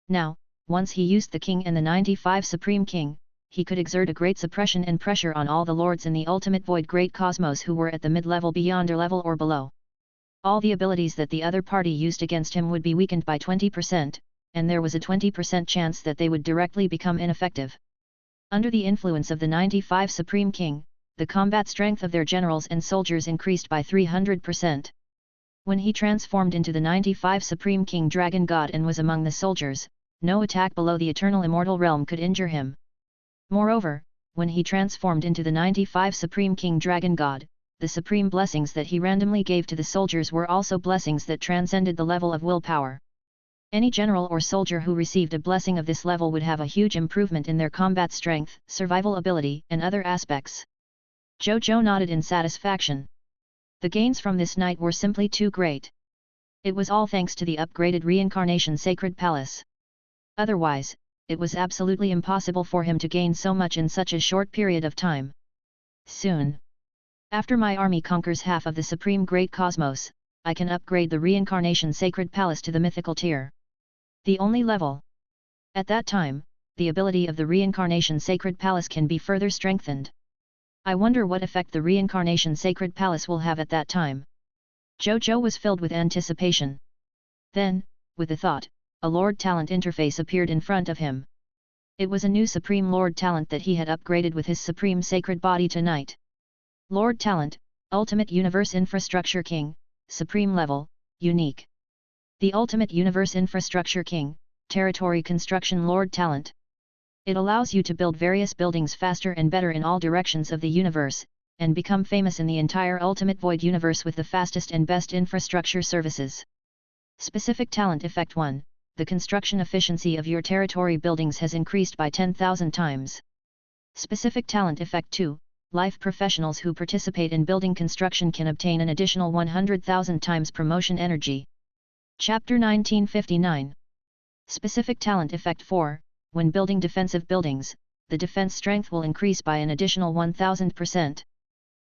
Now, once he used the king and the 95 Supreme King, he could exert a great suppression and pressure on all the lords in the ultimate void great cosmos who were at the mid-level beyonder level or below. All the abilities that the other party used against him would be weakened by 20%, and there was a 20% chance that they would directly become ineffective. Under the influence of the 95 Supreme King, the combat strength of their generals and soldiers increased by 300%. When he transformed into the 95 Supreme King Dragon God and was among the soldiers, no attack below the eternal immortal realm could injure him. Moreover, when he transformed into the 95 Supreme King Dragon God, the supreme blessings that he randomly gave to the soldiers were also blessings that transcended the level of willpower. Any general or soldier who received a blessing of this level would have a huge improvement in their combat strength, survival ability, and other aspects. Zhou Zhou nodded in satisfaction. The gains from this night were simply too great. It was all thanks to the upgraded Reincarnation Sacred Palace. Otherwise, it was absolutely impossible for him to gain so much in such a short period of time. Soon, after my army conquers half of the Supreme Great Cosmos, I can upgrade the Reincarnation Sacred Palace to the mythical tier. The only level. At that time, the ability of the Reincarnation Sacred Palace can be further strengthened. I wonder what effect the Reincarnation Sacred Palace will have at that time. Zhou Zhou was filled with anticipation. Then, with the thought, a Lord Talent interface appeared in front of him. It was a new Supreme Lord Talent that he had upgraded with his Supreme Sacred Body tonight. Lord Talent, Ultimate Universe Infrastructure King, Supreme Level, Unique. The Ultimate Universe Infrastructure King, Territory Construction Lord Talent. It allows you to build various buildings faster and better in all directions of the universe, and become famous in the entire Ultimate Void universe with the fastest and best infrastructure services. Specific Talent Effect 1. The construction efficiency of your territory buildings has increased by 10,000 times. Specific Talent Effect 2. Life professionals who participate in building construction can obtain an additional 100,000 times promotion energy. Chapter 1959. Specific Talent Effect 4. When building defensive buildings, the defense strength will increase by an additional 1000%.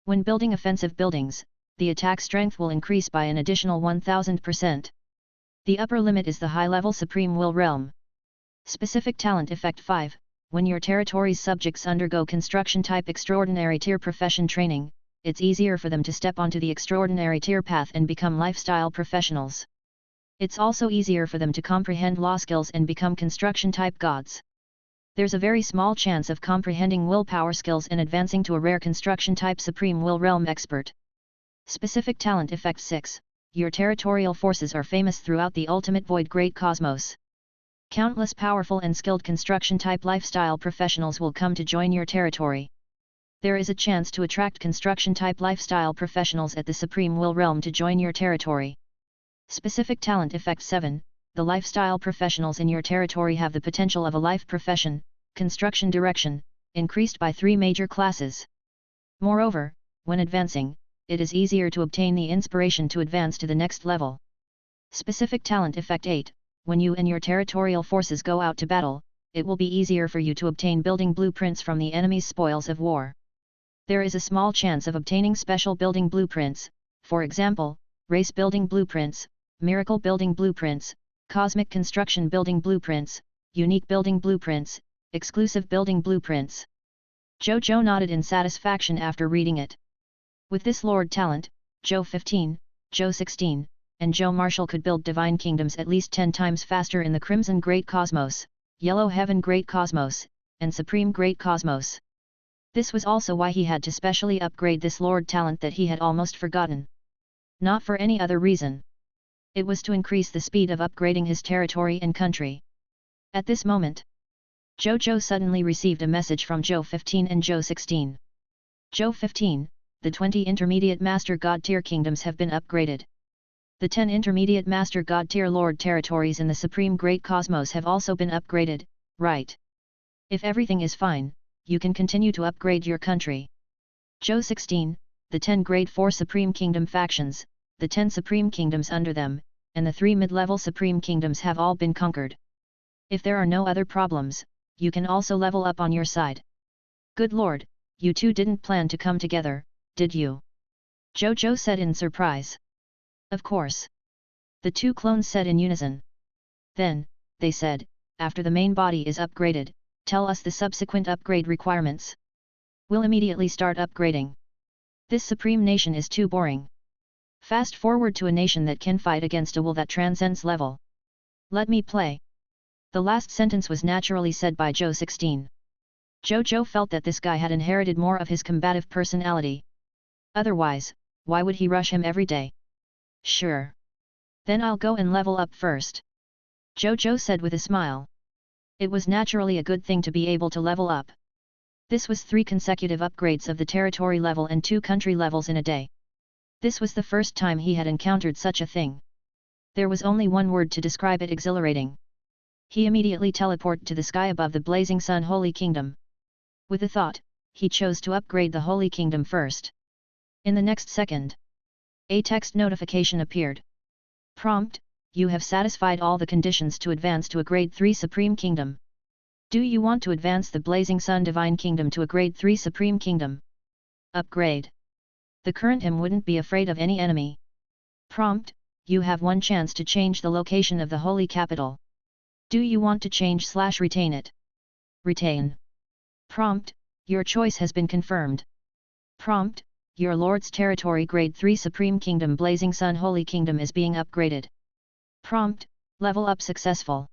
When building offensive buildings, the attack strength will increase by an additional 1000%. The upper limit is the high-level Supreme Will Realm. Specific Talent Effect 5. When your territory's subjects undergo construction-type extraordinary tier profession training, it's easier for them to step onto the extraordinary tier path and become lifestyle professionals. It's also easier for them to comprehend law skills and become construction-type gods. There's a very small chance of comprehending willpower skills and advancing to a rare construction-type Supreme Will Realm expert. Specific Talent Effect 6. Your territorial forces are famous throughout the Ultimate Void Great Cosmos. Countless powerful and skilled construction-type lifestyle professionals will come to join your territory. There is a chance to attract construction-type lifestyle professionals at the Supreme Will Realm to join your territory. Specific Talent Effect 7. The lifestyle professionals in your territory have the potential of a life profession, construction direction, increased by 3 major classes. Moreover, when advancing, it is easier to obtain the inspiration to advance to the next level. Specific Talent Effect 8. When you and your territorial forces go out to battle, it will be easier for you to obtain building blueprints from the enemy's spoils of war. There is a small chance of obtaining special building blueprints, for example, race building blueprints, miracle building blueprints, cosmic construction building blueprints, unique building blueprints, exclusive building blueprints. Zhou Zhou nodded in satisfaction after reading it. With this Lord Talent, Zhou 15, Zhou 16, and Zhou Marshall could build divine kingdoms at least 10 times faster in the Crimson Great Cosmos, Yellow Heaven Great Cosmos, and Supreme Great Cosmos. This was also why he had to specially upgrade this Lord Talent that he had almost forgotten. Not for any other reason. It was to increase the speed of upgrading his territory and country. At this moment, Zhou Zhou suddenly received a message from Zhou 15 and Zhou 16. Zhou 15, the 20 intermediate Master God tier kingdoms have been upgraded. The 10 intermediate Master God tier Lord territories in the Supreme Great Cosmos have also been upgraded, right? If everything is fine, you can continue to upgrade your country. Zhou 16, the 10 Grade 4 Supreme Kingdom factions, the 10 Supreme Kingdoms under them, and the 3 mid-level Supreme Kingdoms have all been conquered. If there are no other problems, you can also level up on your side. Good Lord, you two didn't plan to come together, did you? Zhou Zhou said in surprise. Of course. The 2 clones said in unison. Then, they said, after the main body is upgraded, tell us the subsequent upgrade requirements. We'll immediately start upgrading. This supreme nation is too boring. Fast forward to a nation that can fight against a will that transcends level. Let me play. The last sentence was naturally said by Zhou 16. Zhou Zhou felt that this guy had inherited more of his combative personality. Otherwise, why would he rush him every day? Sure. Then I'll go and level up first. Zhou Zhou said with a smile. It was naturally a good thing to be able to level up. This was 3 consecutive upgrades of the territory level and 2 country levels in a day. This was the first time he had encountered such a thing. There was only one word to describe it: exhilarating. He immediately teleported to the sky above the blazing sun Holy Kingdom. With a thought, he chose to upgrade the Holy Kingdom first. In the next second, a text notification appeared. Prompt: you have satisfied all the conditions to advance to a Grade 3 Supreme Kingdom. Do you want to advance the Blazing Sun Divine Kingdom to a Grade 3 Supreme Kingdom? Upgrade. The current him wouldn't be afraid of any enemy. Prompt: you have one chance to change the location of the Holy Capital. Do you want to change/retain it? Retain. Prompt: your choice has been confirmed. Prompt: your Lord's territory Grade 3 Supreme Kingdom Blazing Sun Holy Kingdom is being upgraded. Prompt: level up successful.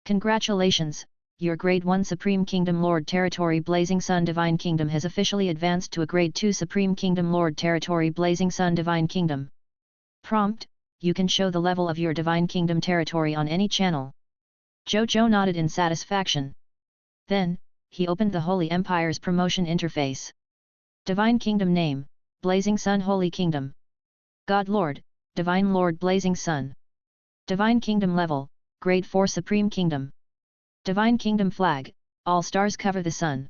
Congratulations, your Grade 1 Supreme Kingdom Lord Territory Blazing Sun Divine Kingdom has officially advanced to a Grade 2 Supreme Kingdom Lord Territory Blazing Sun Divine Kingdom. Prompt: you can show the level of your Divine Kingdom territory on any channel. Zhou Zhou nodded in satisfaction. Then, he opened the Holy Empire's promotion interface. Divine Kingdom Name, Blazing Sun Holy Kingdom. God Lord, Divine Lord Blazing Sun. Divine Kingdom Level, Grade 4 Supreme Kingdom. Divine Kingdom Flag, All Stars Cover the Sun.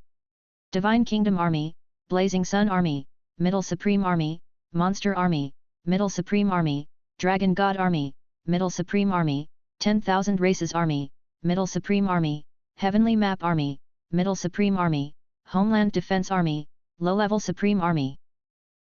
Divine Kingdom Army, Blazing Sun Army, Middle Supreme Army, Monster Army, Middle Supreme Army, Dragon God Army, Middle Supreme Army, 10,000 Races Army, Middle Supreme Army, Heavenly Map Army, Middle Supreme Army, Homeland Defense Army, Low-Level Supreme Army.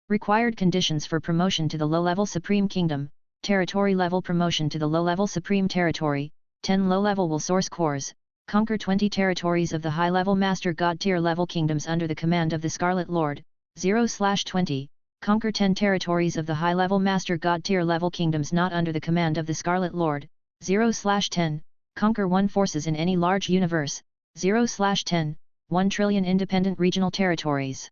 Required conditions for promotion to the Low-Level Supreme Kingdom, Territory Level Promotion to the Low-Level Supreme Territory, 10 Low-Level Will Source Cores, conquer 20 territories of the High-Level Master God Tier Level Kingdoms under the command of the Scarlet Lord, 0/20, conquer 10 territories of the High-Level Master God Tier Level Kingdoms not under the command of the Scarlet Lord, 0/10, conquer 1 forces in any large universe, 0/10, 1 trillion independent regional territories.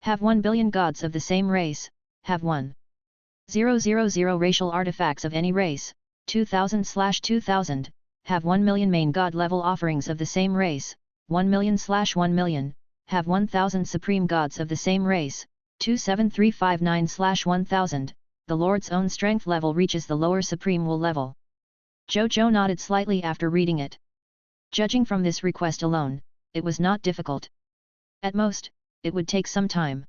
Have 1 billion gods of the same race, have 1,000 racial artifacts of any race, 2000/2000, have 1 million main god level offerings of the same race, 1 million/1 million, have 1000 supreme gods of the same race, 27359/1000, the Lord's own strength level reaches the lower supreme will level. Zhou Zhou nodded slightly after reading it. Judging from this request alone, it was not difficult. At most, it would take some time.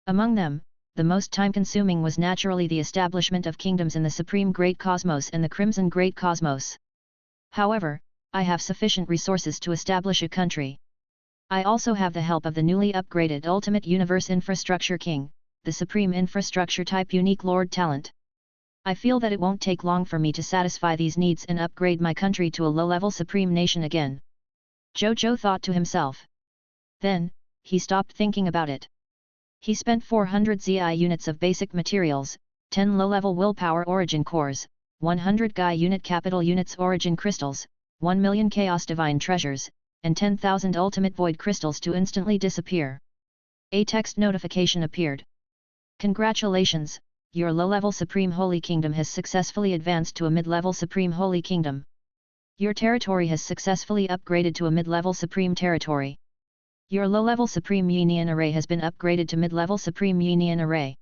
Among them, the most time-consuming was naturally the establishment of kingdoms in the Supreme Great Cosmos and the Crimson Great Cosmos. However, I have sufficient resources to establish a country. I also have the help of the newly upgraded Ultimate Universe Infrastructure King, the Supreme Infrastructure Type Unique Lord Talent. I feel that it won't take long for me to satisfy these needs and upgrade my country to a low-level Supreme Nation again. Zhou Zhou thought to himself. Then, he stopped thinking about it. He spent 400 ZI units of basic materials, 10 low-level willpower origin cores, 100 Gaia unit capital units origin crystals, 1 million chaos divine treasures, and 10,000 ultimate void crystals to instantly disappear. A text notification appeared. Congratulations, your low-level Supreme Holy Kingdom has successfully advanced to a mid-level Supreme Holy Kingdom. Your territory has successfully upgraded to a mid-level Supreme Territory. Your low-level Supreme Union Array has been upgraded to mid-level Supreme Union Array.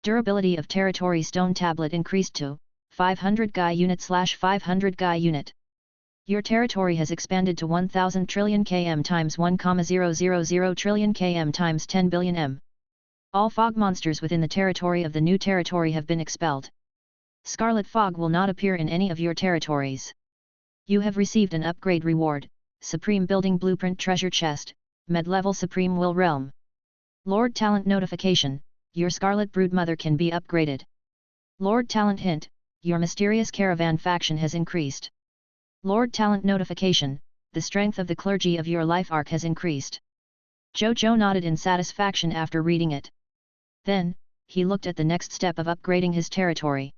Durability of Territory Stone Tablet increased to 500 Gaia unit/500 Gaia unit. Your territory has expanded to 1000 trillion km times 1,000 trillion km times 10 billion m. All fog monsters within the territory of the new territory have been expelled. Scarlet fog will not appear in any of your territories. You have received an upgrade reward, Supreme Building Blueprint Treasure Chest, Mid-Level Supreme Will Realm. Lord Talent Notification, your Scarlet Brood Mother can be upgraded. Lord Talent Hint, your Mysterious Caravan faction has increased. Lord Talent Notification, the strength of the clergy of your life arc has increased. Zhou Zhou nodded in satisfaction after reading it. Then, he looked at the next step of upgrading his territory.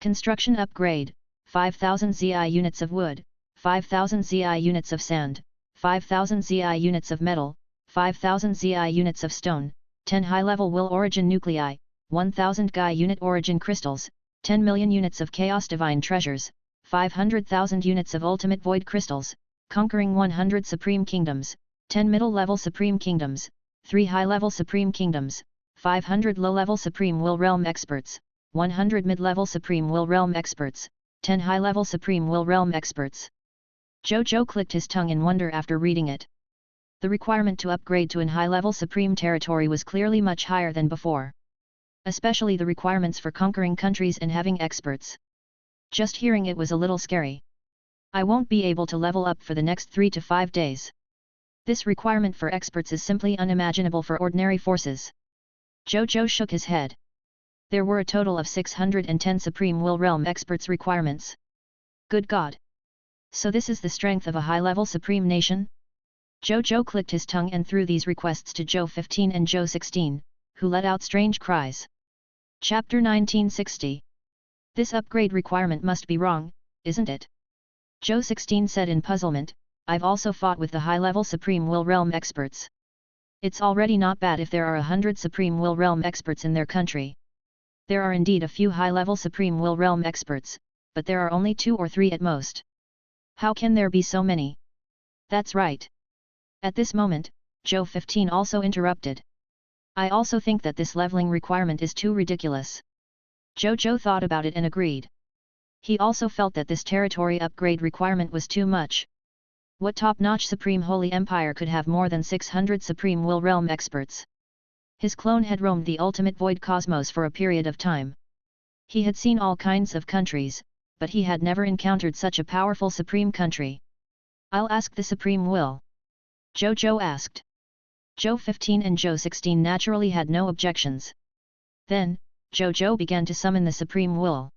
Construction upgrade, 5,000 ZI units of wood, 5,000 ZI units of sand, 5,000 ZI units of metal, 5,000 ZI units of stone, 10 high-level will origin nuclei, 1,000 Gaia unit origin crystals, 10 million units of chaos divine treasures, 500,000 units of ultimate void crystals, conquering 100 supreme kingdoms, 10 middle-level supreme kingdoms, 3 high-level supreme kingdoms, 500 low-level supreme will realm experts, 100 mid-level supreme will realm experts, 10 high-level supreme will realm experts. Zhou Zhou clicked his tongue in wonder after reading it. The requirement to upgrade to an high-level supreme territory was clearly much higher than before. Especially the requirements for conquering countries and having experts. Just hearing it was a little scary. I won't be able to level up for the next 3 to 5 days. This requirement for experts is simply unimaginable for ordinary forces. Zhou Zhou shook his head. There were a total of 610 Supreme Will Realm experts requirements. Good God! So this is the strength of a high-level Supreme Nation? Zhou Zhou clicked his tongue and threw these requests to Zhou 15 and Zhou 16, who let out strange cries. Chapter 1960. This upgrade requirement must be wrong, isn't it? Zhou 16 said in puzzlement, I've also fought with the high-level Supreme Will Realm experts. It's already not bad if there are 100 Supreme Will Realm experts in their country. There are indeed a few high-level Supreme Will Realm experts, but there are only 2 or 3 at most. How can there be so many? That's right. At this moment, Zhou 15 also interrupted. I also think that this leveling requirement is too ridiculous. Zhou Zhou thought about it and agreed. He also felt that this territory upgrade requirement was too much. What top-notch Supreme Holy Empire could have more than 600 Supreme Will Realm experts? His clone had roamed the ultimate void cosmos for a period of time. He had seen all kinds of countries, but he had never encountered such a powerful supreme country. I'll ask the Supreme Will. Zhou Zhou asked. Zhou 15 and Zhou 16 naturally had no objections. Then, Zhou Zhou began to summon the Supreme Will.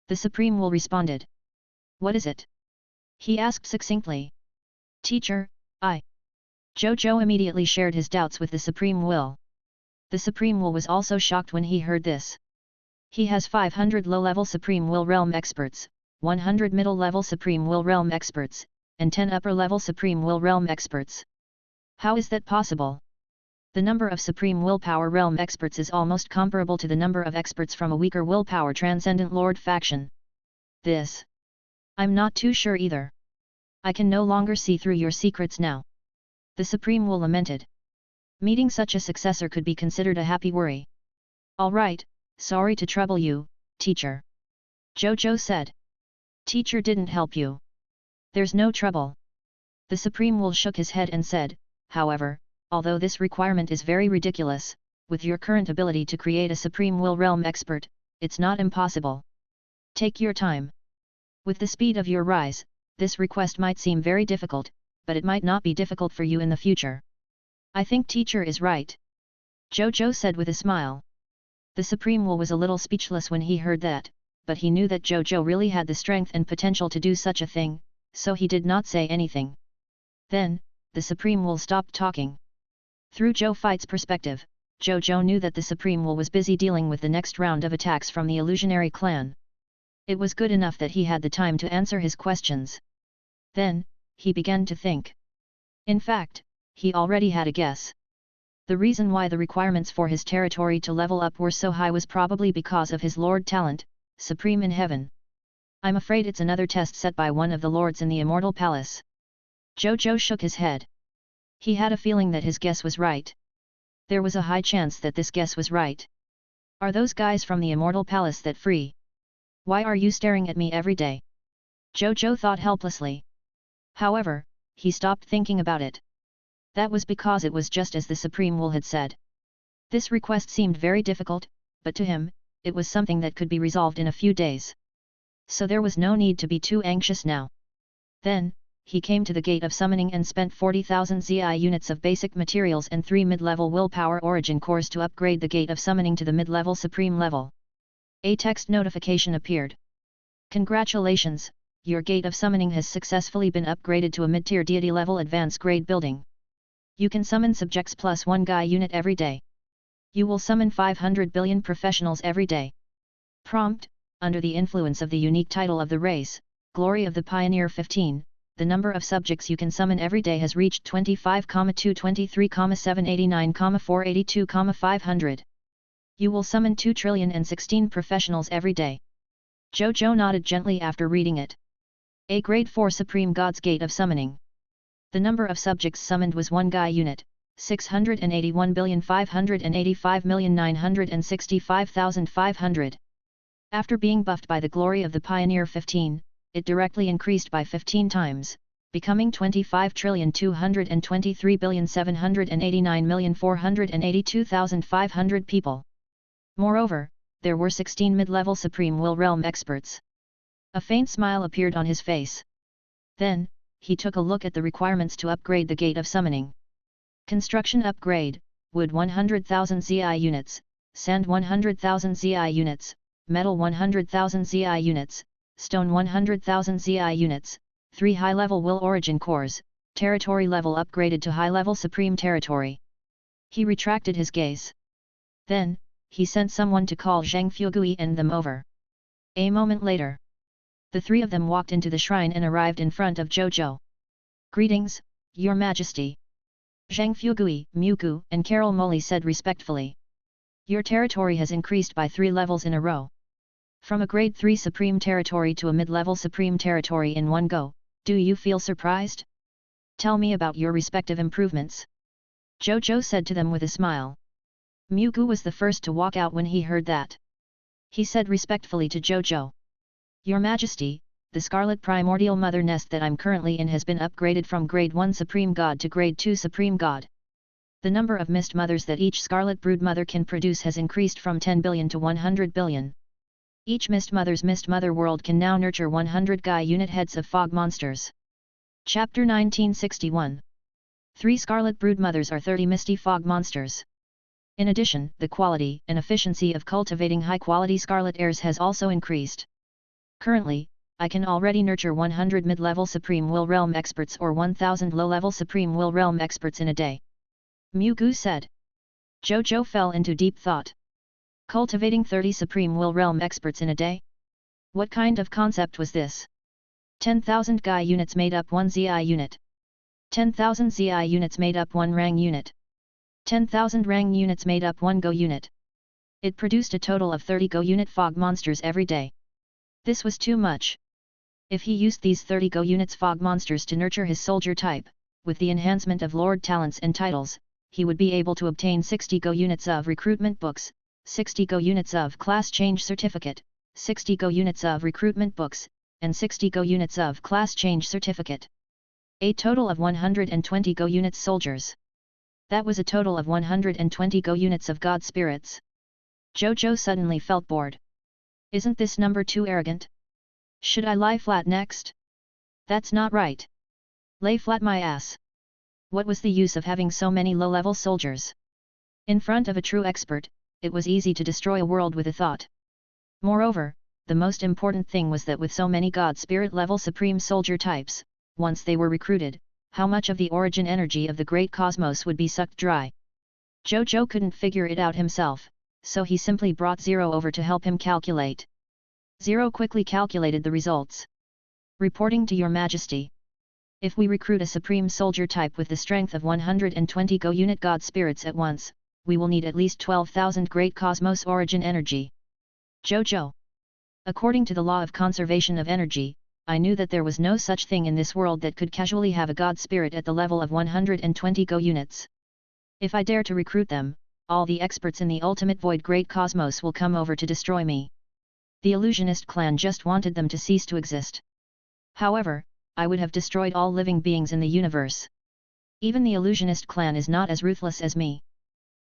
The Supreme Will responded. What is it? He asked succinctly. Teacher, I. Zhou Zhou immediately shared his doubts with the Supreme Will. The Supreme Will was also shocked when he heard this. He has 500 low-level Supreme Will Realm experts, 100 middle-level Supreme Will Realm experts, and 10 upper-level Supreme Will Realm experts. How is that possible? The number of Supreme Willpower Realm experts is almost comparable to the number of experts from a weaker Willpower Transcendent Lord faction. I'm not too sure either. I can no longer see through your secrets now. The Supreme Will lamented. Meeting such a successor could be considered a happy worry. All right, sorry to trouble you, teacher. Zhou Zhou said. Teacher didn't help you. There's no trouble. The Supreme Will shook his head and said, however, although this requirement is very ridiculous, with your current ability to create a Supreme Will Realm expert, it's not impossible. Take your time. With the speed of your rise, this request might seem very difficult, but it might not be difficult for you in the future. I think teacher is right. Zhou Zhou said with a smile. The Supreme Will was a little speechless when he heard that, but he knew that Zhou Zhou really had the strength and potential to do such a thing, so he did not say anything. Then, the Supreme Will stopped talking. Through Zhou Fight's perspective, Zhou Zhou knew that the Supreme Will was busy dealing with the next round of attacks from the illusionary clan. It was good enough that he had the time to answer his questions. Then, he began to think. In fact, he already had a guess. The reason why the requirements for his territory to level up were so high was probably because of his Lord talent, supreme in heaven. I'm afraid it's another test set by one of the lords in the Immortal Palace. Zhou Zhou shook his head. He had a feeling that his guess was right. There was a high chance that this guess was right. Are those guys from the Immortal Palace that free? Why are you staring at me every day? Zhou Zhou thought helplessly. However, he stopped thinking about it. That was because it was just as the Supreme Will had said. This request seemed very difficult, but to him, it was something that could be resolved in a few days. So there was no need to be too anxious now. Then, he came to the gate of summoning and spent 40,000 ZI units of basic materials and 3 mid-level willpower origin cores to upgrade the gate of summoning to the mid-level supreme level. A text notification appeared. Congratulations, your gate of summoning has successfully been upgraded to a mid-tier deity level advanced grade building. You can summon subjects plus 1 Guy unit every day. You will summon 500 billion professionals every day. Prompt, under the influence of the unique title of the race, Glory of the Pioneer 15, the number of subjects you can summon every day has reached 25,223,789,482,500. You will summon 2,016,000,016 professionals every day. Zhou Zhou nodded gently after reading it. A Grade 4 Supreme God's Gate of Summoning. The number of subjects summoned was 1 Guy unit, 681,585,965,500. After being buffed by the Glory of the Pioneer 15, it directly increased by 15 times, becoming 25,223,789,482,500 people. Moreover, there were 16 mid-level Supreme Will Realm experts. A faint smile appeared on his face. Then, he took a look at the requirements to upgrade the Gate of Summoning. Construction upgrade, wood 100,000 ZI units, sand 100,000 ZI units, metal 100,000 ZI units, stone 100,000 ZI units, 3 high-level will origin cores, territory level upgraded to high-level supreme territory. He retracted his gaze. Then, he sent someone to call Zhang Fugui and them over. A moment later, the three of them walked into the shrine and arrived in front of Zhou Zhou. Greetings, Your Majesty. Zhang Fugui, Muku, and Carol Moli said respectfully. Your territory has increased by 3 levels in a row. From a grade 3 supreme territory to a mid-level supreme territory in one go, do you feel surprised? Tell me about your respective improvements. Zhou Zhou said to them with a smile. Mu Gu was the first to walk out when he heard that. He said respectfully to Zhou Zhou. Your Majesty, the Scarlet Primordial Mother Nest that I'm currently in has been upgraded from Grade 1 Supreme God to Grade 2 Supreme God. The number of mist mothers that each Scarlet Brood Mother can produce has increased from 10 billion to 100 billion. Each mist mother world can now nurture 100 Gai unit heads of fog monsters. Chapter 1961. 3 Scarlet Brood Mothers are 30 misty fog monsters. In addition, the quality and efficiency of cultivating high-quality Scarlet Heirs has also increased. Currently, I can already nurture 100 mid-level Supreme Will Realm Experts or 1000 low-level Supreme Will Realm Experts in a day. Mu Gu said. Zhou Zhou fell into deep thought. Cultivating 30 Supreme Will Realm Experts in a day? What kind of concept was this? 10,000 Gai units made up 1 Zi unit. 10,000 Zi units made up 1 Rang unit. 10,000 Rang units made up 1 Go unit. It produced a total of 30 Go unit fog monsters every day. This was too much. If he used these 30 Go units fog monsters to nurture his soldier type, with the enhancement of Lord talents and titles, he would be able to obtain 60 Go units of recruitment books, 60 Go units of class change certificate, 60 Go units of recruitment books, and 60 Go units of class change certificate. A total of 120 Go units soldiers. That was a total of 120 Go units of God spirits. Zhou Zhou suddenly felt bored. Isn't this number too arrogant? Should I lie flat next? That's not right. Lay flat my ass. What was the use of having so many low-level soldiers? In front of a true expert, it was easy to destroy a world with a thought. Moreover, the most important thing was that with so many God Spirit level Supreme Soldier types, once they were recruited, how much of the origin energy of the great cosmos would be sucked dry. Zhou Zhou couldn't figure it out himself, so he simply brought Zero over to help him calculate. Zero quickly calculated the results. Reporting to Your Majesty. If we recruit a Supreme Soldier type with the strength of 120 Go unit God Spirits at once, we will need at least 12,000 Great Cosmos Origin Energy. Zhou Zhou. According to the law of conservation of energy, I knew that there was no such thing in this world that could casually have a God Spirit at the level of 120 Go units. If I dare to recruit them, all the experts in the ultimate void Great Cosmos will come over to destroy me. The illusionist clan just wanted them to cease to exist. However, I would have destroyed all living beings in the universe. Even the illusionist clan is not as ruthless as me.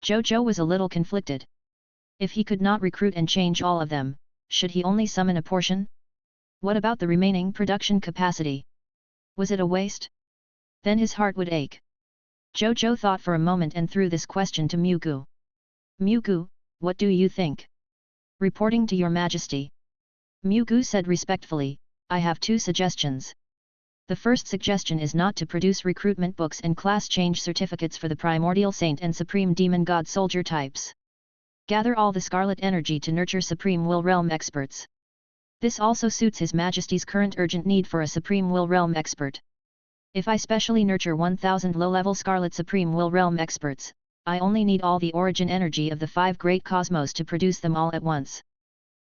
Zhou Zhou was a little conflicted. If he could not recruit and change all of them, should he only summon a portion? What about the remaining production capacity? Was it a waste? Then his heart would ache. Zhou Zhou thought for a moment and threw this question to Mu Gu. Mu Gu, what do you think? Reporting to Your Majesty. Mu Gu said respectfully, I have 2 suggestions. The first suggestion is not to produce recruitment books and class change certificates for the Primordial Saint and Supreme Demon God Soldier types. Gather all the Scarlet Energy to nurture Supreme Will Realm Experts. This also suits His Majesty's current urgent need for a Supreme Will Realm Expert. If I specially nurture 1000 low-level Scarlet Supreme Will Realm Experts, I only need all the origin energy of the 5 Great Cosmos to produce them all at once.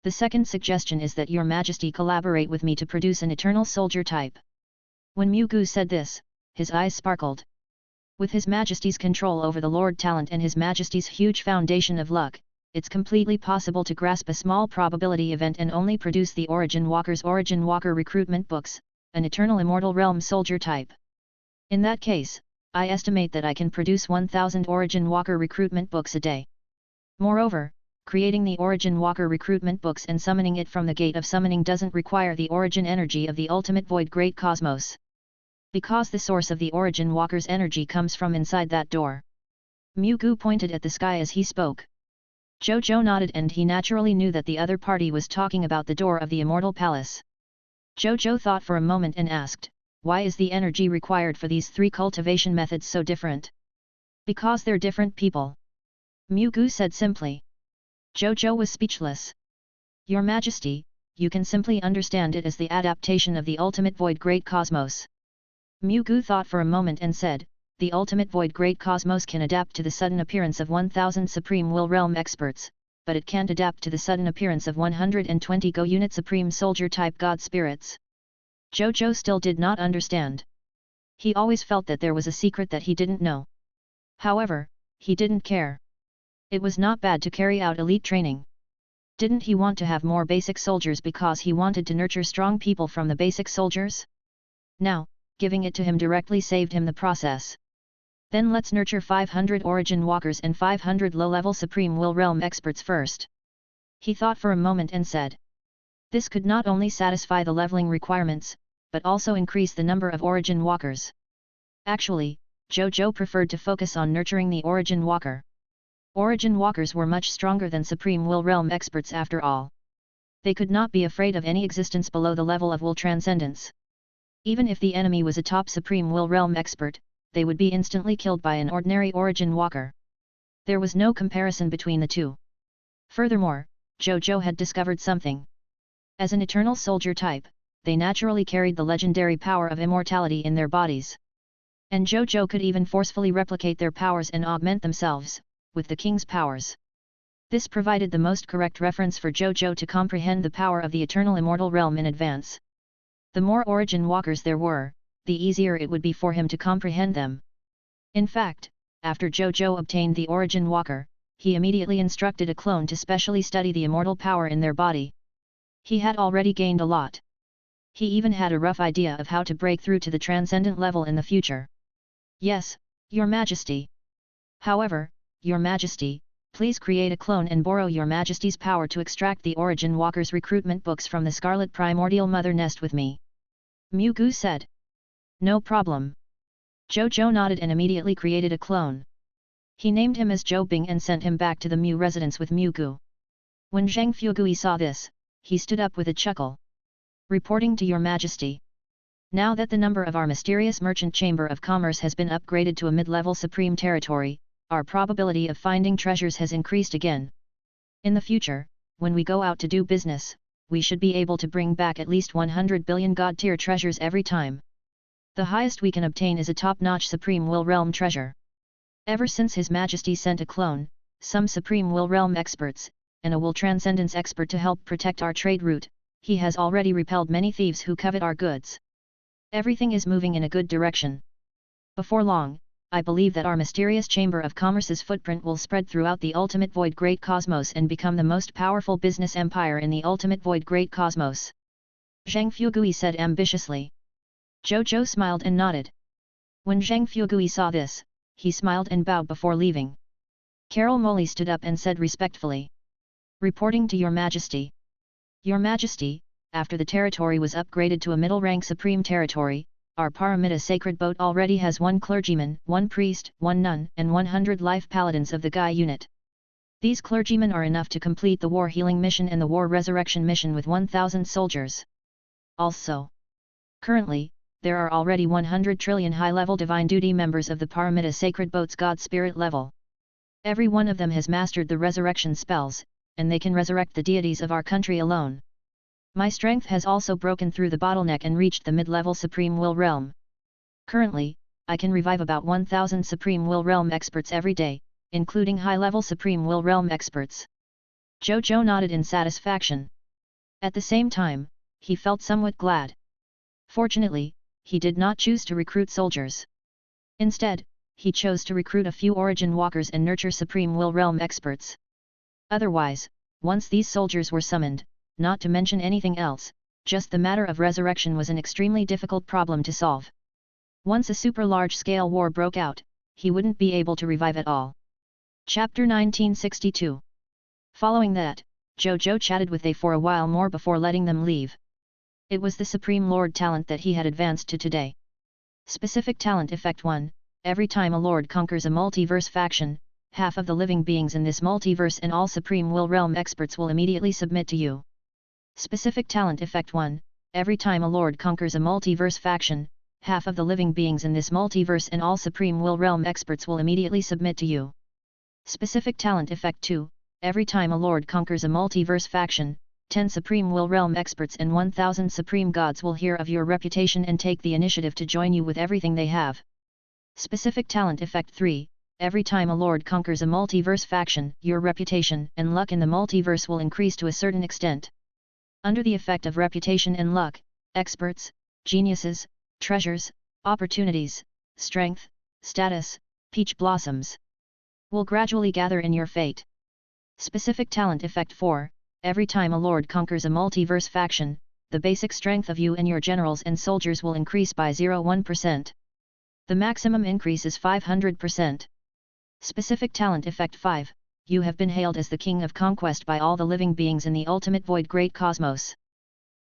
The second suggestion is that Your Majesty collaborate with me to produce an Eternal Soldier type. When Mu Gu said this, his eyes sparkled. With His Majesty's control over the Lord Talent and His Majesty's huge foundation of luck, it's completely possible to grasp a small probability event and only produce the Origin Walker's Origin Walker recruitment books, an Eternal Immortal Realm Soldier type. In that case, I estimate that I can produce 1000 Origin Walker recruitment books a day. Moreover, creating the Origin Walker recruitment books and summoning it from the Gate of Summoning doesn't require the origin energy of the Ultimate Void Great Cosmos. Because the source of the Origin Walker's energy comes from inside that door. Mu Gu pointed at the sky as he spoke. Zhou Zhou nodded and he naturally knew that the other party was talking about the door of the Immortal Palace. Zhou Zhou thought for a moment and asked, why is the energy required for these 3 cultivation methods so different? Because they're different people. Mu Gu said simply. Zhou Zhou was speechless. Your Majesty, you can simply understand it as the adaptation of the Ultimate Void Great Cosmos. Mu Gu thought for a moment and said, the Ultimate Void Great Cosmos can adapt to the sudden appearance of 1000 Supreme Will Realm Experts, but it can't adapt to the sudden appearance of 120 Go Unit Supreme Soldier type God Spirits. Zhou Zhou still did not understand. He always felt that there was a secret that he didn't know. However, he didn't care. It was not bad to carry out elite training. Didn't he want to have more basic soldiers because he wanted to nurture strong people from the basic soldiers? Now, giving it to him directly saved him the process. Then let's nurture 500 origin walkers and 500 low-level Supreme Will Realm experts first. He thought for a moment and said. This could not only satisfy the leveling requirements, but also increase the number of origin walkers. Actually, Zhou Zhou preferred to focus on nurturing the origin walker. Origin walkers were much stronger than Supreme Will Realm experts after all. They could not be afraid of any existence below the level of will transcendence. Even if the enemy was a top Supreme Will Realm expert, they would be instantly killed by an ordinary origin walker. There was no comparison between the two. Furthermore, Zhou Zhou had discovered something. As an eternal soldier type, they naturally carried the legendary power of immortality in their bodies. And Zhou Zhou could even forcefully replicate their powers and augment themselves with the king's powers. This provided the most correct reference for Zhou Zhou to comprehend the power of the eternal immortal realm in advance. The more origin walkers there were, the easier it would be for him to comprehend them. In fact, after Zhou Zhou obtained the origin walker, he immediately instructed a clone to specially study the immortal power in their body. He had already gained a lot. He even had a rough idea of how to break through to the transcendent level in the future. Yes, Your Majesty. However, Your Majesty, please create a clone and borrow Your Majesty's power to extract the Origin Walker's recruitment books from the Scarlet Primordial Mother Nest with me. Mu Gu said. No problem. Zhou Zhou nodded and immediately created a clone. He named him as Zhou Bing and sent him back to the Mu residence with Mu Gu. When Zhang Fugui saw this, he stood up with a chuckle. Reporting to Your Majesty. Now that the number of our mysterious merchant chamber of commerce has been upgraded to a mid-level supreme territory, our probability of finding treasures has increased again. In the future, when we go out to do business, we should be able to bring back at least 100 billion god-tier treasures every time. The highest we can obtain is a top-notch Supreme Will Realm treasure. Ever since His Majesty sent a clone, some Supreme Will Realm experts, and a Will Transcendence expert to help protect our trade route, he has already repelled many thieves who covet our goods. Everything is moving in a good direction. Before long, I believe that our mysterious Chamber of Commerce's footprint will spread throughout the Ultimate Void Great Cosmos and become the most powerful business empire in the Ultimate Void Great Cosmos. Zhang Fugui said ambitiously. Zhou Zhou smiled and nodded. When Zhang Fugui saw this, he smiled and bowed before leaving. Carol Molly stood up and said respectfully. Reporting to Your Majesty. Your Majesty, after the territory was upgraded to a middle-rank supreme territory, our Paramita sacred boat already has 1 clergyman, 1 priest, 1 nun, and 100 life paladins of the Gai unit. These clergymen are enough to complete the war healing mission and the war resurrection mission with 1,000 soldiers. Also, currently, there are already 100 trillion high-level divine duty members of the Paramita sacred boat's God Spirit level. Every one of them has mastered the resurrection spells, and they can resurrect the deities of our country alone. My strength has also broken through the bottleneck and reached the mid-level Supreme Will Realm. Currently, I can revive about 1,000 Supreme Will Realm experts every day, including high-level Supreme Will Realm experts. Zhou Zhou nodded in satisfaction. At the same time, he felt somewhat glad. Fortunately, he did not choose to recruit soldiers. Instead, he chose to recruit a few Origin Walkers and nurture Supreme Will Realm experts. Otherwise, once these soldiers were summoned, not to mention anything else, just the matter of resurrection was an extremely difficult problem to solve. Once a super large-scale war broke out, he wouldn't be able to revive at all. Chapter 1962. Following that, Zhou Zhou chatted with they for a while more before letting them leave. It was the Supreme Lord talent that he had advanced to today. Specific talent effect 1, every time a lord conquers a multiverse faction, half of the living beings in this multiverse and all Supreme Will Realm experts will immediately submit to you. Specific talent effect 1, every time a lord conquers a multiverse faction, half of the living beings in this multiverse and all Supreme Will Realm experts will immediately submit to you. Specific talent effect 2, every time a lord conquers a multiverse faction, 10 Supreme Will Realm experts and 1,000 Supreme Gods will hear of your reputation and take the initiative to join you with everything they have. Specific talent effect 3, every time a lord conquers a multiverse faction, your reputation and luck in the multiverse will increase to a certain extent. Under the effect of reputation and luck, experts, geniuses, treasures, Opportunities, strength, status, peach blossoms will gradually gather in your fate. Specific talent effect 4. Every time a lord conquers a multiverse faction, the basic strength of you and your generals and soldiers will increase by 0.1%. The maximum increase is 500%. Specific talent effect 5. You have been hailed as the king of conquest by all the living beings in the ultimate void great cosmos.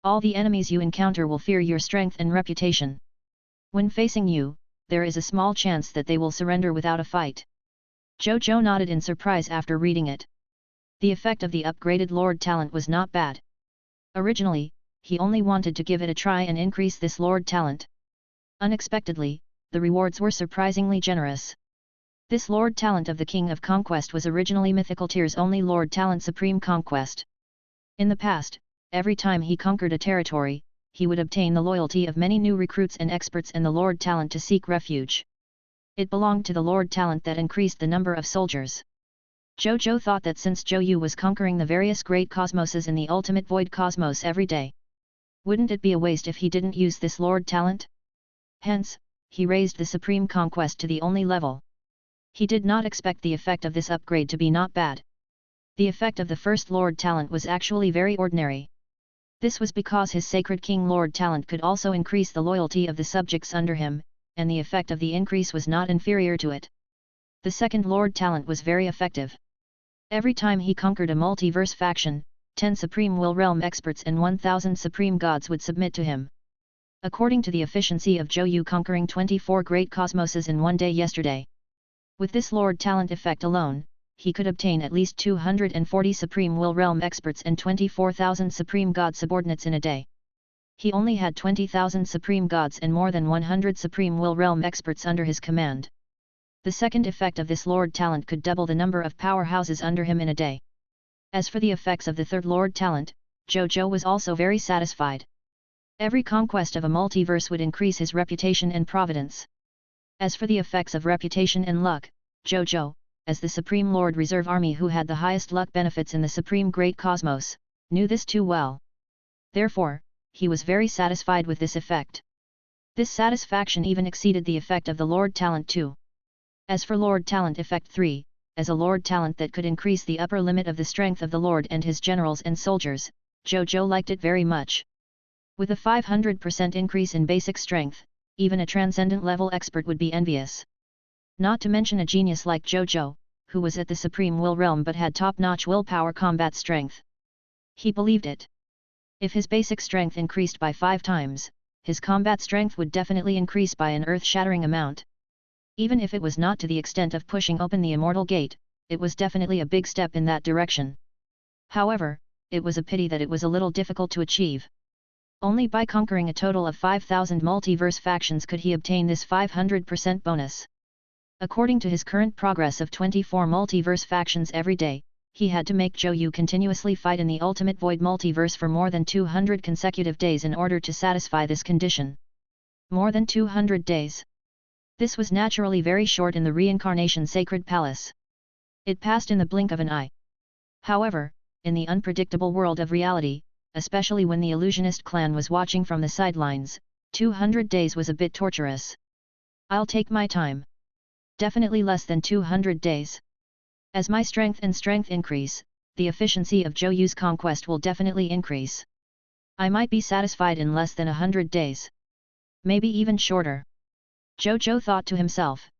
All the enemies you encounter will fear your strength and reputation. When facing you, there is a small chance that they will surrender without a fight. Zhou Zhou nodded in surprise after reading it. The effect of the upgraded Lord talent was not bad. Originally, he only wanted to give it a try and increase this Lord talent. Unexpectedly, the rewards were surprisingly generous. This Lord talent of the King of Conquest was originally Mythical Tier's only Lord talent Supreme Conquest. In the past, every time he conquered a territory, he would obtain the loyalty of many new recruits and experts and the Lord talent to seek refuge. It belonged to the Lord talent that increased the number of soldiers. Zhou Zhou thought that since Zhou Yu was conquering the various great cosmoses in the ultimate void cosmos every day, wouldn't it be a waste if he didn't use this Lord talent? Hence, he raised the Supreme Conquest to the only level. He did not expect the effect of this upgrade to be not bad. The effect of the first Lord talent was actually very ordinary. This was because his Sacred King Lord talent could also increase the loyalty of the subjects under him, and the effect of the increase was not inferior to it. The second Lord talent was very effective. Every time he conquered a multiverse faction, 10 Supreme Will Realm experts and 1000 Supreme Gods would submit to him. According to the efficiency of Zhou Yu conquering 24 great cosmoses in one day yesterday. With this Lord talent effect alone, he could obtain at least 240 Supreme Will Realm experts and 24,000 Supreme God subordinates in a day. He only had 20,000 Supreme Gods and more than 100 Supreme Will Realm experts under his command. The second effect of this Lord talent could double the number of powerhouses under him in a day. As for the effects of the third Lord talent, Zhou Zhou was also very satisfied. Every conquest of a multiverse would increase his reputation and providence. As for the effects of reputation and luck, Zhou Zhou, as the Supreme Lord Reserve Army who had the highest luck benefits in the Supreme Great Cosmos, knew this too well. Therefore, he was very satisfied with this effect. This satisfaction even exceeded the effect of the Lord talent too. As for Lord talent effect 3, as a Lord talent that could increase the upper limit of the strength of the Lord and his generals and soldiers, Zhou Zhou liked it very much. With a 500% increase in basic strength, even a transcendent level expert would be envious. Not to mention a genius like Zhou Zhou, who was at the Supreme Will Realm but had top-notch willpower combat strength. He believed it. If his basic strength increased by 5 times, his combat strength would definitely increase by an earth-shattering amount. Even if it was not to the extent of pushing open the Immortal Gate, it was definitely a big step in that direction. However, it was a pity that it was a little difficult to achieve. Only by conquering a total of 5,000 multiverse factions could he obtain this 500% bonus. According to his current progress of 24 multiverse factions every day, he had to make Zhou Yu continuously fight in the Ultimate Void multiverse for more than 200 consecutive days in order to satisfy this condition. More than 200 days. This was naturally very short in the Reincarnation Sacred Palace. It passed in the blink of an eye. However, in the unpredictable world of reality, especially when the illusionist clan was watching from the sidelines, 200 days was a bit torturous. I'll take my time. Definitely less than 200 days. As my strength increase, the efficiency of Zhou Yu's conquest will definitely increase. I might be satisfied in less than 100 days. Maybe even shorter. Zhou Zhou thought to himself.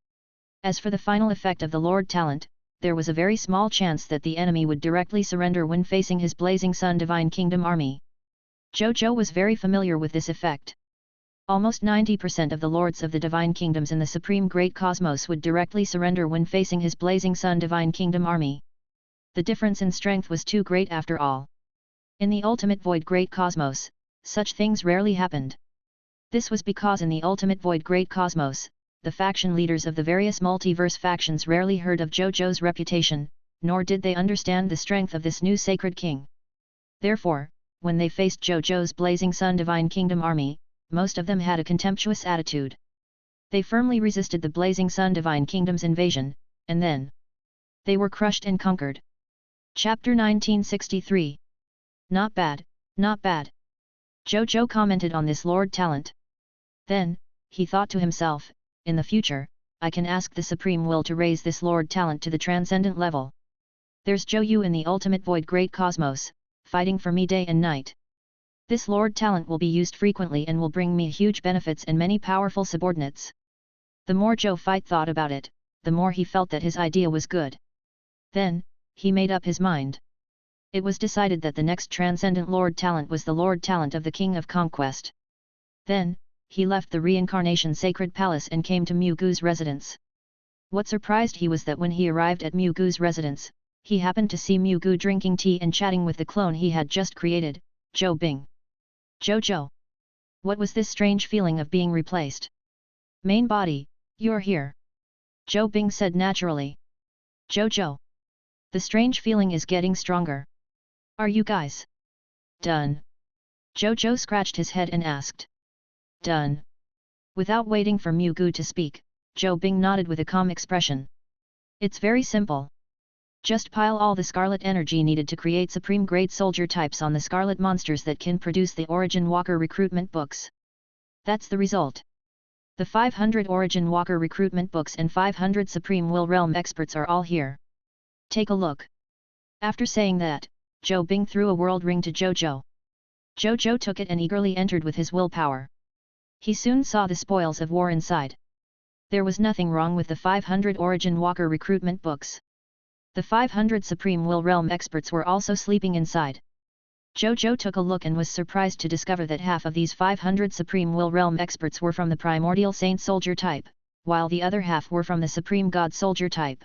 As for the final effect of the Lord talent, there was a very small chance that the enemy would directly surrender when facing his Blazing Sun Divine Kingdom army. Zhou Zhou was very familiar with this effect. Almost 90% of the lords of the Divine Kingdoms in the Supreme Great Cosmos would directly surrender when facing his Blazing Sun Divine Kingdom army. The difference in strength was too great after all. In the Ultimate Void Great Cosmos, such things rarely happened. This was because in the Ultimate Void Great Cosmos, the faction leaders of the various multiverse factions rarely heard of Zhou Zhou's reputation, nor did they understand the strength of this new Sacred King. Therefore, when they faced Zhou Zhou's Blazing Sun Divine Kingdom army, most of them had a contemptuous attitude. They firmly resisted the Blazing Sun Divine Kingdom's invasion, and then they were crushed and conquered. Chapter 1963. Not bad, not bad. Zhou Zhou commented on this Lord talent. Then, he thought to himself, in the future, I can ask the Supreme Will to raise this Lord Talent to the transcendent level. There's Zhou Zhou in the ultimate void great cosmos, fighting for me day and night. This Lord Talent will be used frequently and will bring me huge benefits and many powerful subordinates. The more Zhou Fight thought about it, the more he felt that his idea was good. Then, he made up his mind. It was decided that the next transcendent Lord Talent was the Lord Talent of the King of Conquest. Then, he left the reincarnation sacred palace and came to Mu Gu's residence. What surprised he was that when he arrived at Mu Gu's residence, he happened to see Mu Gu drinking tea and chatting with the clone he had just created, Zhou Bing. Zhou Zhou. What was this strange feeling of being replaced? Main body, you're here. Zhou Bing said naturally. Zhou Zhou. The strange feeling is getting stronger. Are you guys done? Zhou Zhou scratched his head and asked. Done. Without waiting for Mu Gu to speak, Zhou Bing nodded with a calm expression. It's very simple. Just pile all the scarlet energy needed to create supreme-grade soldier types on the scarlet monsters that can produce the Origin Walker recruitment books. That's the result. The 500 Origin Walker recruitment books and 500 Supreme Will Realm experts are all here. Take a look. After saying that, Zhou Bing threw a world ring to Zhou Zhou. Zhou Zhou took it and eagerly entered with his willpower. He soon saw the spoils of war inside. There was nothing wrong with the 500 Origin Walker recruitment books. The 500 Supreme Will Realm experts were also sleeping inside. Zhou Zhou took a look and was surprised to discover that half of these 500 Supreme Will Realm experts were from the Primordial Saint Soldier type, while the other half were from the Supreme God Soldier type.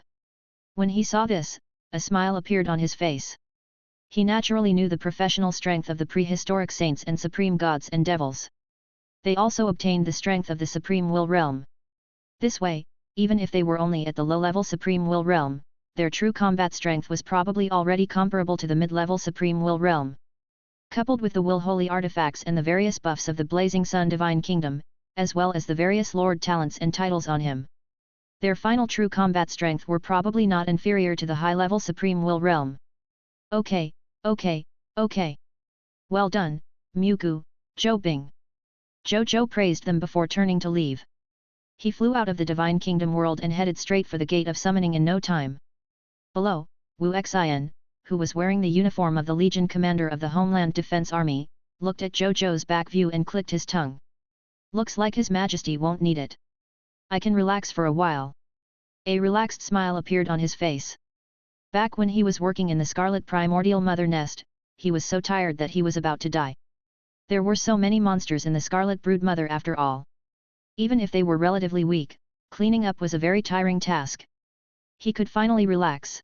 When he saw this, a smile appeared on his face. He naturally knew the professional strength of the prehistoric saints and supreme gods and devils. They also obtained the strength of the Supreme Will Realm. This way, even if they were only at the low-level Supreme Will Realm, their true combat strength was probably already comparable to the mid-level Supreme Will Realm. Coupled with the Will Holy artifacts and the various buffs of the Blazing Sun Divine Kingdom, as well as the various Lord Talents and titles on him, their final true combat strength were probably not inferior to the high-level Supreme Will Realm. Okay. Well done, Mu Gu, Zhou Bing. Zhou Zhou praised them before turning to leave. He flew out of the Divine Kingdom world and headed straight for the Gate of Summoning in no time. Below, Wu Xin, who was wearing the uniform of the Legion Commander of the Homeland Defense Army, looked at Zhou Zhou's back view and clicked his tongue. Looks like His Majesty won't need it. I can relax for a while. A relaxed smile appeared on his face. Back when he was working in the Scarlet Primordial Mother Nest, he was so tired that he was about to die. There were so many monsters in the Scarlet Brood Mother after all. Even if they were relatively weak, cleaning up was a very tiring task. He could finally relax.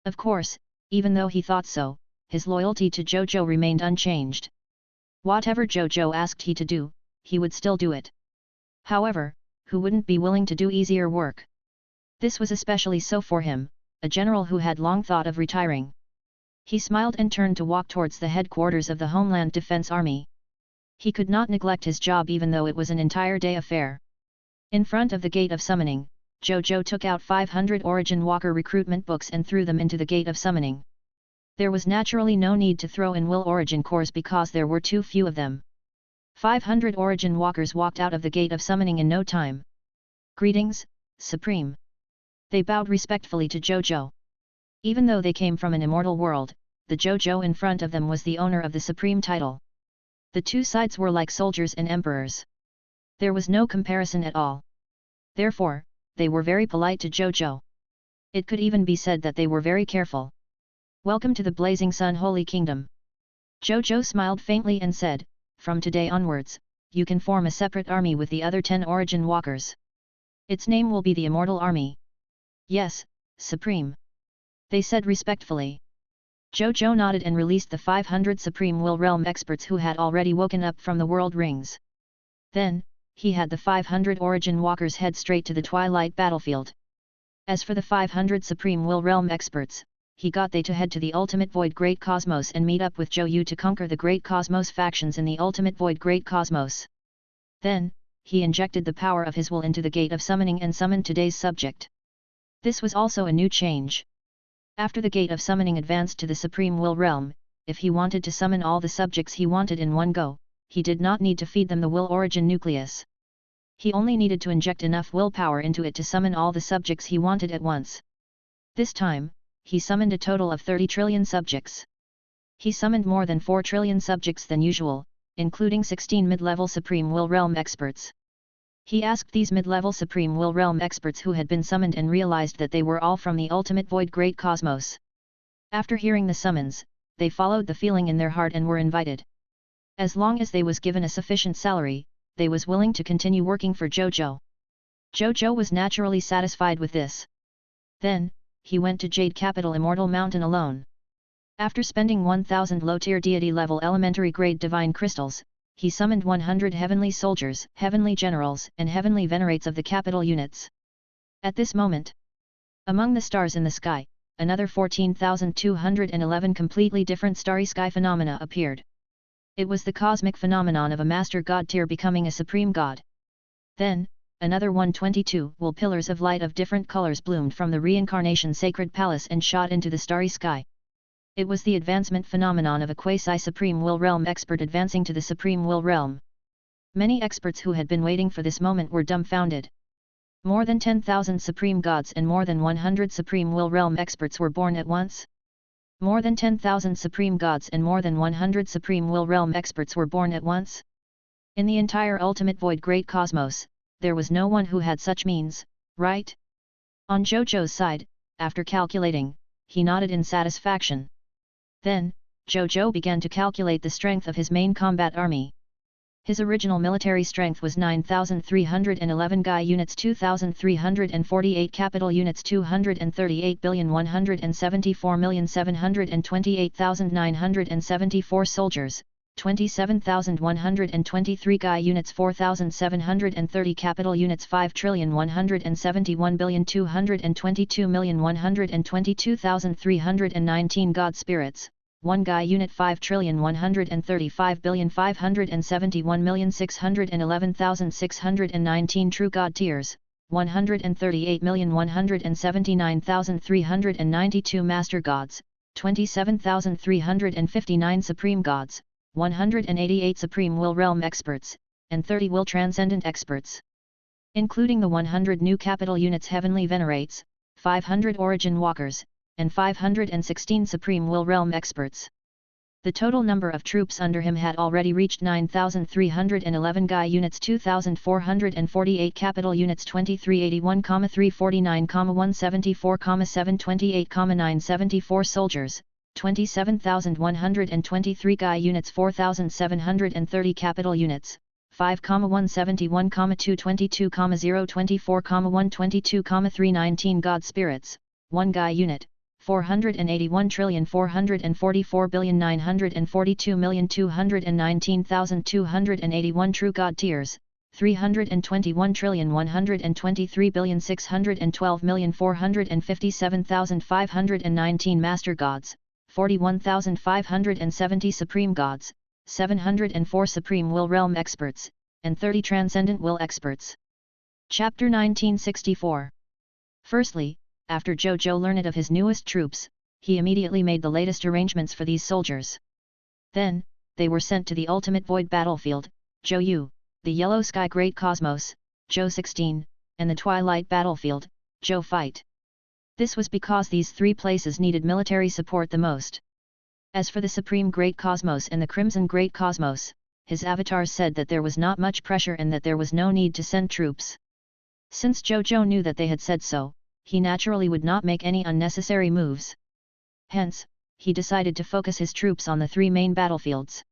Of course, even though he thought so, his loyalty to Zhou Zhou remained unchanged. Whatever Zhou Zhou asked he to do, he would still do it. However, who wouldn't be willing to do easier work? This was especially so for him, a general who had long thought of retiring. He smiled and turned to walk towards the headquarters of the Homeland Defense Army. He could not neglect his job even though it was an entire day affair. In front of the Gate of Summoning, Zhou Zhou took out 500 Origin Walker recruitment books and threw them into the Gate of Summoning. There was naturally no need to throw in Will Origin cores because there were too few of them. 500 Origin Walkers walked out of the Gate of Summoning in no time. Greetings, Supreme. They bowed respectfully to Zhou Zhou. Even though they came from an immortal world, the Zhou Zhou in front of them was the owner of the supreme title. The two sides were like soldiers and emperors. There was no comparison at all. Therefore, they were very polite to Zhou Zhou. It could even be said that they were very careful. Welcome to the Blazing Sun Holy Kingdom. Zhou Zhou smiled faintly and said, from today onwards, you can form a separate army with the other 10 Origin Walkers. Its name will be the Immortal Army. Yes, Supreme. They said respectfully. Zhou Zhou nodded and released the 500 Supreme Will Realm experts who had already woken up from the world rings. Then, he had the 500 Origin Walkers head straight to the Twilight battlefield. As for the 500 Supreme Will Realm experts, he got they to head to the Ultimate Void Great Cosmos and meet up with Zhou Yu to conquer the Great Cosmos factions in the Ultimate Void Great Cosmos. Then, he injected the power of his will into the Gate of Summoning and summoned today's subject. This was also a new change. After the Gate of Summoning advanced to the Supreme Will Realm, if he wanted to summon all the subjects he wanted in one go, he did not need to feed them the Will Origin nucleus. He only needed to inject enough willpower into it to summon all the subjects he wanted at once. This time, he summoned a total of 30 trillion subjects. He summoned more than 4 trillion subjects than usual, including 16 mid-level Supreme Will Realm experts. He asked these mid-level Supreme Will Realm experts who had been summoned and realized that they were all from the ultimate void great cosmos. After hearing the summons, they followed the feeling in their heart and were invited. As long as they was given a sufficient salary, they was willing to continue working for Zhou Zhou. Zhou Zhou was naturally satisfied with this. Then, he went to Jade Capital Immortal Mountain alone. After spending 1000 low-tier deity-level elementary grade divine crystals, he summoned 100 heavenly soldiers, heavenly generals, and heavenly venerates of the capital units. At this moment, among the stars in the sky, another 14,211 completely different starry sky phenomena appeared. It was the cosmic phenomenon of a master god tier becoming a supreme god. Then, another 122 will pillars of light of different colors bloomed from the reincarnation sacred palace and shot into the starry sky. It was the advancement phenomenon of a quasi-supreme will realm expert advancing to the supreme will realm. Many experts who had been waiting for this moment were dumbfounded. More than 10,000 supreme gods and more than 100 supreme will realm experts were born at once. More than 10,000 supreme gods and more than 100 supreme will realm experts were born at once. In the entire ultimate void great cosmos, there was no one who had such means, right? On Zhou Zhou's side, after calculating, he nodded in satisfaction. Then, Zhou Zhou began to calculate the strength of his main combat army. His original military strength was 9,311 Guy units 2,348 capital units 238,174,728,974 soldiers, 27,123 Guy units 4,730 capital units 5,171,222,122,319 God spirits, 1 Guy unit 5,135,571,611,619 true God tiers, 138,179,392 Master Gods, 27,359 Supreme Gods, 188 Supreme Will Realm Experts, and 30 Will Transcendent Experts. Including the 100 new capital units Heavenly Venerates, 500 Origin Walkers, and 516 Supreme Will Realm Experts. The total number of troops under him had already reached 9,311 Guy units 2,448 capital units 2381,349,174,728,974 soldiers, 27,123 Guy units 4,730 capital units, 5,171,222,024,122,319 God spirits, 1 Guy unit, 481,444,942,219,281 true God tiers, 321,123,612,457,519 Master Gods, 41,570 Supreme Gods, 704 Supreme Will Realm Experts, and 30 Transcendent Will Experts. Chapter 1964. Firstly, after Zhou Zhou learned of his newest troops, he immediately made the latest arrangements for these soldiers. Then, they were sent to the ultimate void battlefield, Zhou Yu, the Yellow Sky Great Cosmos, Zhou 16, and the Twilight Battlefield, Zhou Fight. This was because these three places needed military support the most. As for the Supreme Great Cosmos and the Crimson Great Cosmos, his avatars said that there was not much pressure and that there was no need to send troops. Since Zhou Zhou knew that they had said so, he naturally would not make any unnecessary moves. Hence, he decided to focus his troops on the three main battlefields.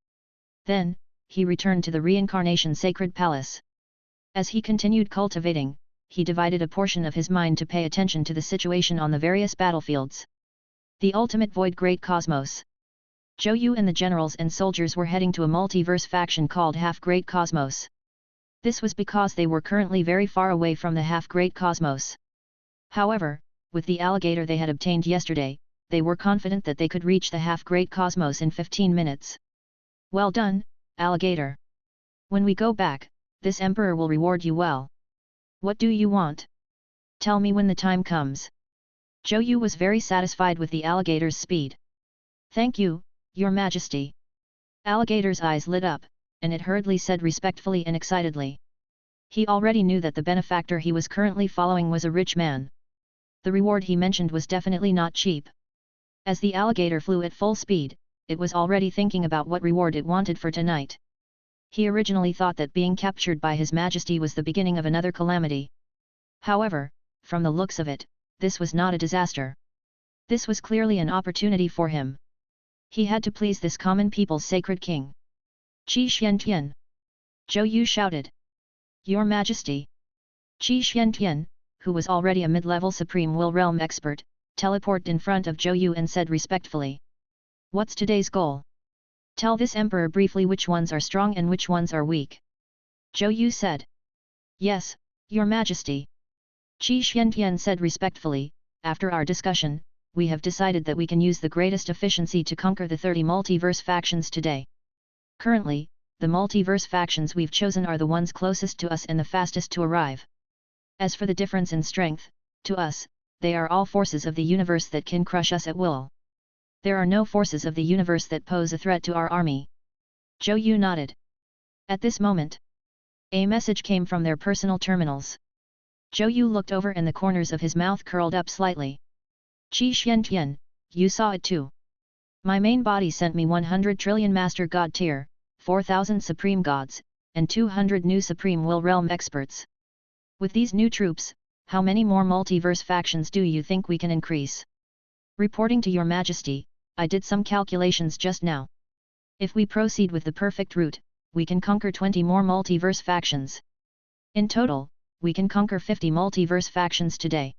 Then, he returned to the Reincarnation Sacred Palace. As he continued cultivating, he divided a portion of his mind to pay attention to the situation on the various battlefields. The ultimate void great cosmos. Zhou Yu and the generals and soldiers were heading to a multiverse faction called Half Great Cosmos. This was because they were currently very far away from the Half Great Cosmos. However, with the alligator they had obtained yesterday, they were confident that they could reach the Half Great Cosmos in 15 minutes. Well done, alligator. When we go back, this emperor will reward you well. What do you want? Tell me when the time comes. Zhou Yu was very satisfied with the alligator's speed. Thank you, Your Majesty. Alligator's eyes lit up, and it hurriedly said respectfully and excitedly. He already knew that the benefactor he was currently following was a rich man. The reward he mentioned was definitely not cheap. As the alligator flew at full speed, it was already thinking about what reward it wanted for tonight. He originally thought that being captured by His Majesty was the beginning of another calamity. However, from the looks of it, this was not a disaster. This was clearly an opportunity for him. He had to please this common people's sacred king. Qi Xiantian! Zhou Yu shouted. Your Majesty! Qi Xiantian, who was already a mid-level Supreme Will Realm expert, teleported in front of Zhou Yu and said respectfully. What's today's goal? Tell this emperor briefly which ones are strong and which ones are weak. Zhou Yu said. Yes, Your Majesty. Qi Xiantian said respectfully, after our discussion, we have decided that we can use the greatest efficiency to conquer the 30 multiverse factions today. Currently, the multiverse factions we've chosen are the ones closest to us and the fastest to arrive. As for the difference in strength, to us, they are all forces of the universe that can crush us at will. There are no forces of the universe that pose a threat to our army. Zhou Yu nodded. At this moment, a message came from their personal terminals. Zhou Yu looked over and the corners of his mouth curled up slightly. Qi Xiantian, you saw it too. My main body sent me 100 trillion Master God tier, 4,000 Supreme Gods, and 200 new Supreme Will Realm experts. With these new troops, how many more multiverse factions do you think we can increase? Reporting to Your Majesty, I did some calculations just now. If we proceed with the perfect route, we can conquer 20 more multiverse factions. In total, we can conquer 50 multiverse factions today.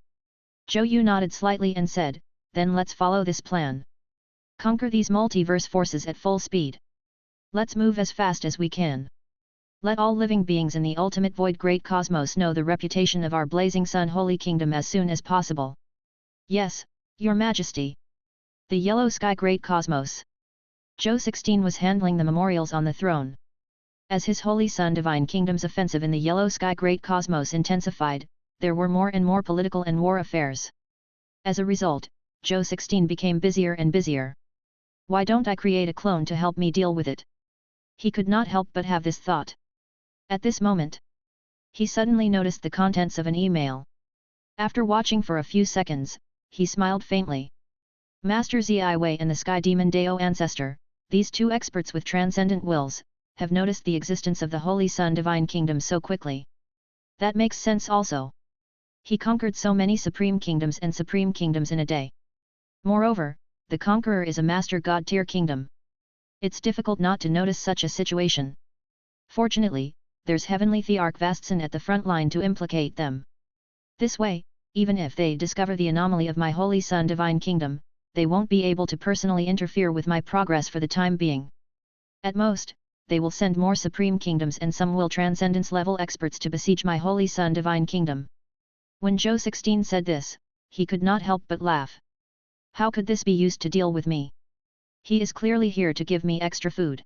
Zhou Yu nodded slightly and said, then let's follow this plan. Conquer these multiverse forces at full speed. Let's move as fast as we can. Let all living beings in the ultimate void great cosmos know the reputation of our blazing sun holy kingdom as soon as possible. Yes, Your Majesty. The yellow sky great cosmos. Zhou 16 was handling the memorials on the throne. As his holy sun divine kingdom's offensive in the yellow sky great cosmos intensified, there were more and more political and war affairs. As a result, Zhou 16 became busier and busier. Why don't I create a clone to help me deal with it? He could not help but have this thought. At this moment, he suddenly noticed the contents of an email. After watching for a few seconds, he smiled faintly. Master Zi Wei and the Sky Demon Dao Ancestor, these two experts with transcendent wills, have noticed the existence of the Holy Sun Divine Kingdom so quickly. That makes sense also. He conquered so many Supreme Kingdoms and Supreme Kingdoms in a day. Moreover, the Conqueror is a Master God tier kingdom. It's difficult not to notice such a situation. Fortunately, there's Heavenly Thearch Vastson at the front line to implicate them. This way, even if they discover the anomaly of my Holy Sun Divine Kingdom, they won't be able to personally interfere with my progress for the time being. At most, they will send more Supreme Kingdoms and some will Transcendence level experts to besiege my Holy Sun Divine Kingdom. When Zhou 16 said this, he could not help but laugh. How could this be used to deal with me? He is clearly here to give me extra food.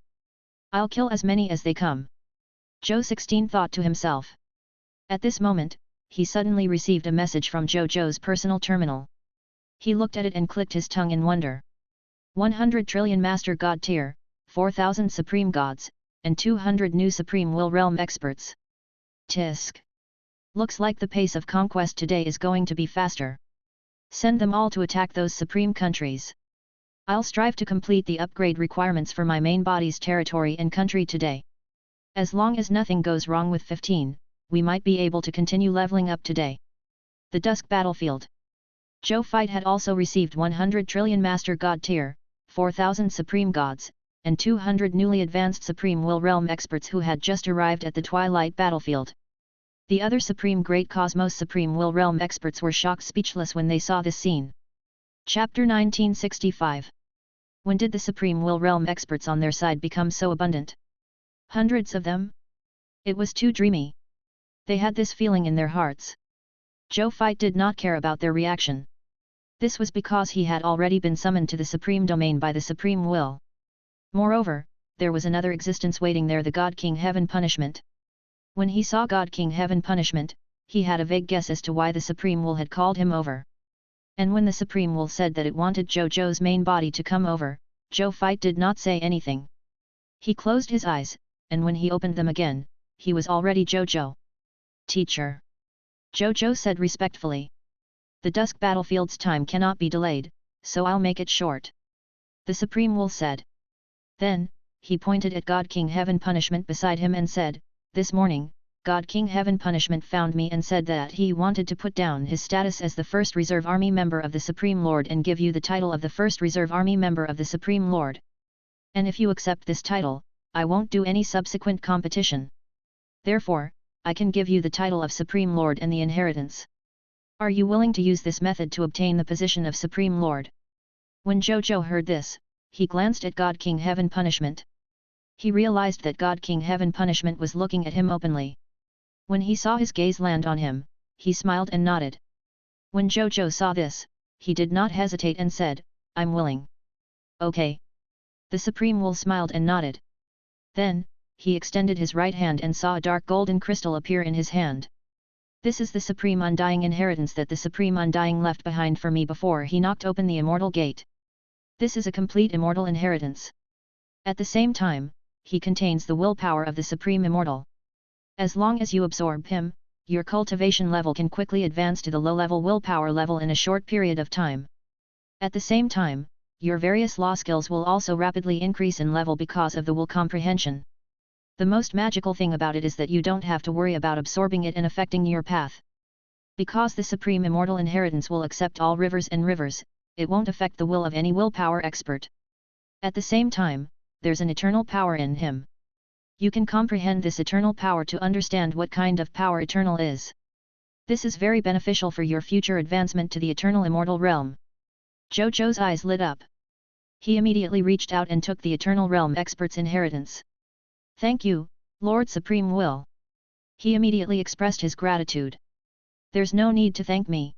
I'll kill as many as they come. Zhou 16 thought to himself. At this moment, he suddenly received a message from Zhou Zhou's personal terminal. He looked at it and clicked his tongue in wonder. 100 trillion Master God tier, 4,000 Supreme Gods, and 200 new Supreme Will Realm experts. Tisk. Looks like the pace of conquest today is going to be faster. Send them all to attack those supreme countries. I'll strive to complete the upgrade requirements for my main body's territory and country today. As long as nothing goes wrong with 15, we might be able to continue leveling up today. The Dusk Battlefield. Zhou Fight had also received 100 trillion Master God tier, 4,000 Supreme Gods, and 200 newly advanced Supreme Will Realm experts who had just arrived at the Twilight Battlefield. The other Supreme Great Cosmos Supreme Will Realm experts were shocked speechless when they saw this scene. Chapter 1965. When did the Supreme Will Realm experts on their side become so abundant? Hundreds of them? It was too dreamy. They had this feeling in their hearts. Zhou Fight did not care about their reaction. This was because he had already been summoned to the Supreme Domain by the Supreme Will. Moreover, there was another existence waiting there, the God King Heaven Punishment. When he saw God King Heaven Punishment, he had a vague guess as to why the Supreme Will had called him over. And when the Supreme Will said that it wanted Zhou Zhou's main body to come over, Zhou Fight did not say anything. He closed his eyes, and when he opened them again, he was already Zhou Zhou. Teacher. Zhou Zhou said respectfully. The dusk battlefield's time cannot be delayed, so I'll make it short. The Supreme Will said. Then, he pointed at God King Heaven Punishment beside him and said, this morning, God King Heaven Punishment found me and said that he wanted to put down his status as the First Reserve Army member of the Supreme Lord and give you the title of the First Reserve Army member of the Supreme Lord. And if you accept this title, I won't do any subsequent competition. Therefore, I can give you the title of Supreme Lord and the inheritance. Are you willing to use this method to obtain the position of Supreme Lord? When Zhou Zhou heard this, he glanced at God King Heaven Punishment. He realized that God King Heaven Punishment was looking at him openly. When he saw his gaze land on him, he smiled and nodded. When Zhou Zhou saw this, he did not hesitate and said, I'm willing. Okay. The Supreme Will smiled and nodded. Then, he extended his right hand and saw a dark golden crystal appear in his hand. This is the Supreme Undying Inheritance that the Supreme Undying left behind for me before he knocked open the Immortal Gate. This is a complete immortal inheritance. At the same time, he contains the willpower of the Supreme Immortal. As long as you absorb him, your cultivation level can quickly advance to the low-level willpower level in a short period of time. At the same time, your various law skills will also rapidly increase in level because of the will comprehension. The most magical thing about it is that you don't have to worry about absorbing it and affecting your path. Because the Supreme Immortal Inheritance will accept all rivers and rivers, it won't affect the will of any willpower expert. At the same time, there's an eternal power in him. You can comprehend this eternal power to understand what kind of power eternal is. This is very beneficial for your future advancement to the eternal immortal realm. Zhou Zhou's eyes lit up. He immediately reached out and took the eternal realm expert's inheritance. Thank you, Lord Supreme Will. He immediately expressed his gratitude. There's no need to thank me.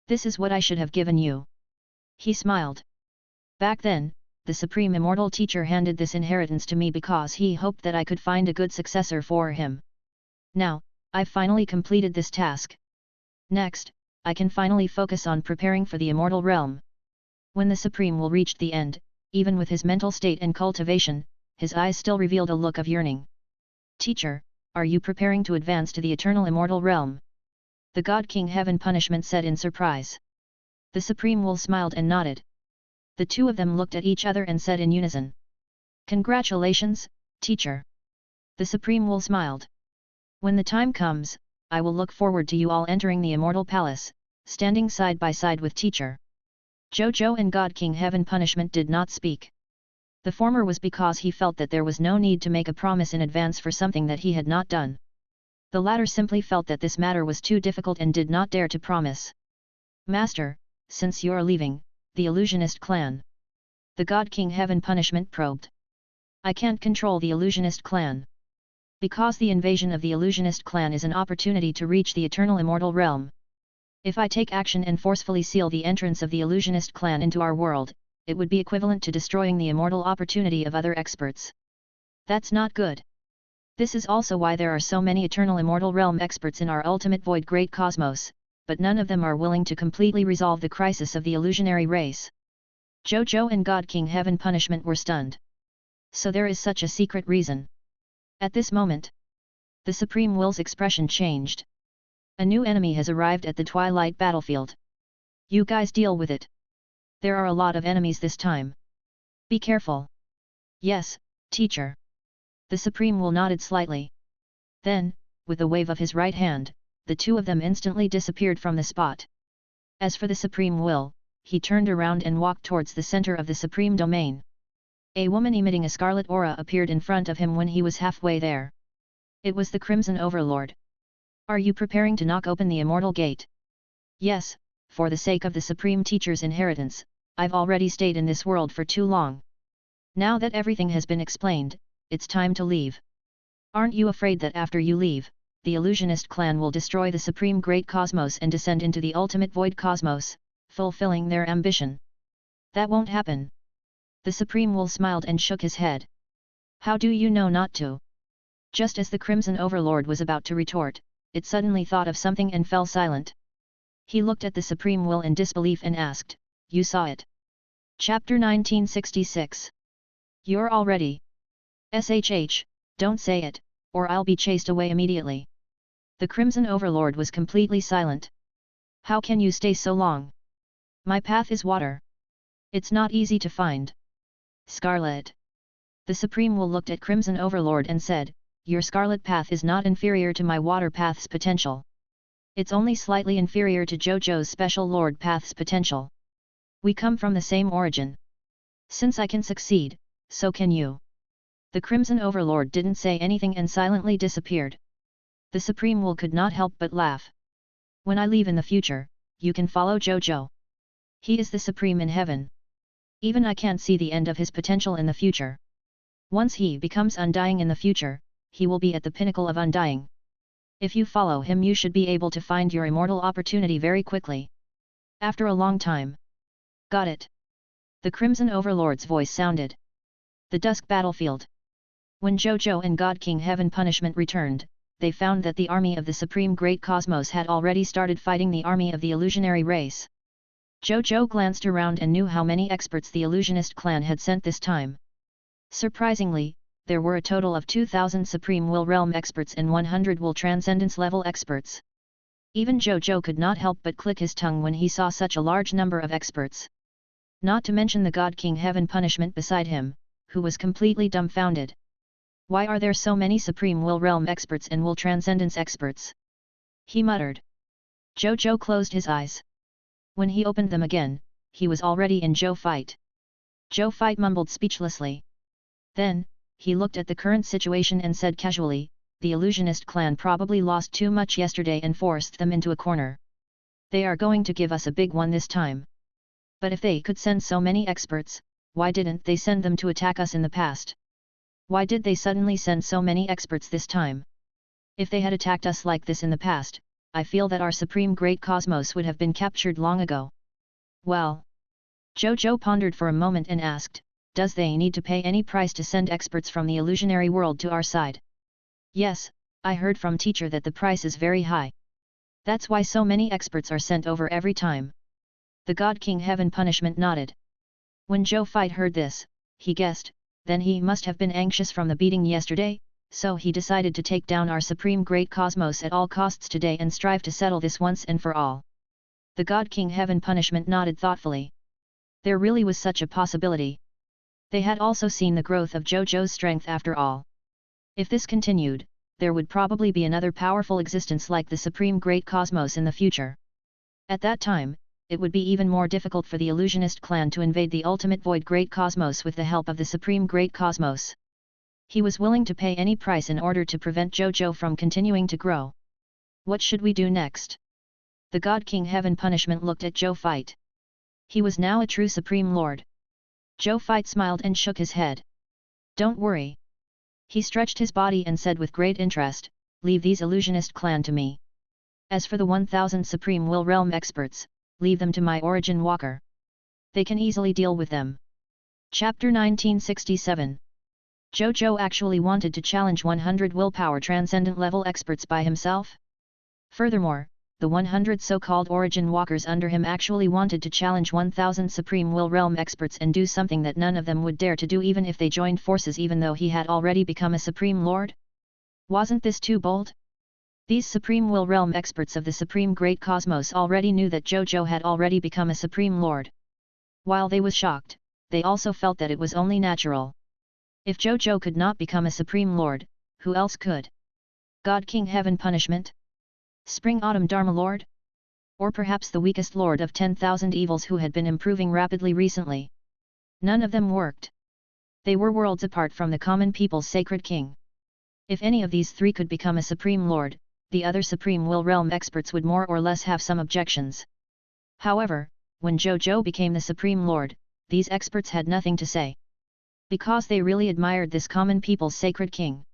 This is what I should have given you. He smiled. Back then, the Supreme Immortal Teacher handed this inheritance to me because he hoped that I could find a good successor for him. Now, I've finally completed this task. Next, I can finally focus on preparing for the immortal realm. When the Supreme Will reached the end, even with his mental state and cultivation, his eyes still revealed a look of yearning. Teacher, are you preparing to advance to the eternal immortal realm? The God King Heaven Punishment said in surprise. The Supreme Will smiled and nodded. The two of them looked at each other and said in unison. Congratulations, teacher. The Supreme Will smiled. When the time comes, I will look forward to you all entering the immortal palace, standing side by side with teacher. Zhou Zhou and God King Heaven Punishment did not speak. The former was because he felt that there was no need to make a promise in advance for something that he had not done. The latter simply felt that this matter was too difficult and did not dare to promise. Master, since you're leaving, the illusionist clan. The God King Heaven Punishment probed. I can't control the illusionist clan. Because the invasion of the illusionist clan is an opportunity to reach the eternal immortal realm. If I take action and forcefully seal the entrance of the illusionist clan into our world, it would be equivalent to destroying the immortal opportunity of other experts. That's not good. This is also why there are so many eternal immortal realm experts in our ultimate void great cosmos, but none of them are willing to completely resolve the crisis of the illusionary race. Zhou Zhou and God King Heaven Punishment were stunned. So there is such a secret reason. At this moment, the Supreme Will's expression changed. A new enemy has arrived at the Twilight battlefield. You guys deal with it. There are a lot of enemies this time. Be careful. Yes, teacher. The Supreme Will nodded slightly. Then, with a wave of his right hand, the two of them instantly disappeared from the spot. As for the Supreme Will, he turned around and walked towards the center of the Supreme Domain. A woman emitting a scarlet aura appeared in front of him when he was halfway there. It was the Crimson Overlord. Are you preparing to knock open the Immortal Gate? Yes, for the sake of the Supreme Teacher's inheritance, I've already stayed in this world for too long. Now that everything has been explained, it's time to leave. Aren't you afraid that after you leave, the illusionist clan will destroy the Supreme Great Cosmos and descend into the ultimate void cosmos, fulfilling their ambition? That won't happen. The Supreme Will smiled and shook his head. How do you know not to? Just as the Crimson Overlord was about to retort, it suddenly thought of something and fell silent. He looked at the Supreme Will in disbelief and asked, You saw it? Chapter 1966. You're already. SHH, don't say it, or I'll be chased away immediately. The Crimson Overlord was completely silent. How can you stay so long? My path is water. It's not easy to find. Scarlet. The Supreme Will looked at Crimson Overlord and said, your scarlet path is not inferior to my water path's potential. It's only slightly inferior to Zhou Zhou's special lord path's potential. We come from the same origin. Since I can succeed, so can you. The Crimson Overlord didn't say anything and silently disappeared. The Supreme Will could not help but laugh. When I leave in the future, you can follow Zhou Zhou. He is the Supreme in heaven. Even I can't see the end of his potential in the future. Once he becomes undying in the future, he will be at the pinnacle of undying. If you follow him, you should be able to find your immortal opportunity very quickly. After a long time. Got it. The Crimson Overlord's voice sounded. The Dusk Battlefield. When Zhou Zhou and God King Heaven Punishment returned, they found that the army of the Supreme Great Cosmos had already started fighting the army of the illusionary race. Zhou Zhou glanced around and knew how many experts the illusionist clan had sent this time. Surprisingly, there were a total of 2,000 Supreme Will Realm experts and 100 Will Transcendence level experts. Even Zhou Zhou could not help but click his tongue when he saw such a large number of experts. Not to mention the God King Heaven Punishment beside him, who was completely dumbfounded. Why are there so many Supreme Will Realm experts and Will Transcendence experts? He muttered. Zhou Zhou closed his eyes. When he opened them again, he was already in Zhou Fight. Zhou Fight mumbled speechlessly. Then, he looked at the current situation and said casually, the illusionist clan probably lost too much yesterday and forced them into a corner. They are going to give us a big one this time. But if they could send so many experts, why didn't they send them to attack us in the past? Why did they suddenly send so many experts this time? If they had attacked us like this in the past, I feel that our Supreme Great Cosmos would have been captured long ago. Well. Zhou Zhou pondered for a moment and asked, does they need to pay any price to send experts from the illusionary world to our side? Yes, I heard from teacher that the price is very high. That's why so many experts are sent over every time. The God King Heaven Punishment nodded. When Zhou Fight heard this, he guessed, then he must have been anxious from the beating yesterday, so he decided to take down our Supreme Great Cosmos at all costs today and strive to settle this once and for all. The God King Heaven Punishment nodded thoughtfully. There really was such a possibility. They had also seen the growth of Zhou Zhou's strength after all. If this continued, there would probably be another powerful existence like the Supreme Great Cosmos in the future. At that time, it would be even more difficult for the illusionist clan to invade the ultimate void Great Cosmos with the help of the Supreme Great Cosmos. He was willing to pay any price in order to prevent Zhou Zhou from continuing to grow. What should we do next? The God King Heaven Punishment looked at Zhou Fight. He was now a true Supreme Lord. Zhou Fight smiled and shook his head. Don't worry. He stretched his body and said with great interest, leave these illusionist clan to me. As for the 1,000 Supreme Will Realm experts, leave them to my Origin Walker. They can easily deal with them. Chapter 1967. Zhou Zhou actually wanted to challenge 100 willpower transcendent level experts by himself? Furthermore, the 100 so-called Origin Walkers under him actually wanted to challenge 1,000 Supreme Will Realm experts and do something that none of them would dare to do even if they joined forces, even though he had already become a Supreme Lord? Wasn't this too bold? These Supreme Will Realm experts of the Supreme Great Cosmos already knew that Zhou Zhou had already become a Supreme Lord. While they was shocked, they also felt that it was only natural. If Zhou Zhou could not become a Supreme Lord, who else could? God King Heaven Punishment? Spring Autumn Dharma Lord? Or perhaps the weakest Lord of 10,000 evils who had been improving rapidly recently? None of them worked. They were worlds apart from the common people's sacred king. If any of these three could become a Supreme Lord, the other Supreme Will Realm experts would more or less have some objections. However, when Zhou Zhou became the Supreme Lord, these experts had nothing to say. Because they really admired this common people's sacred king.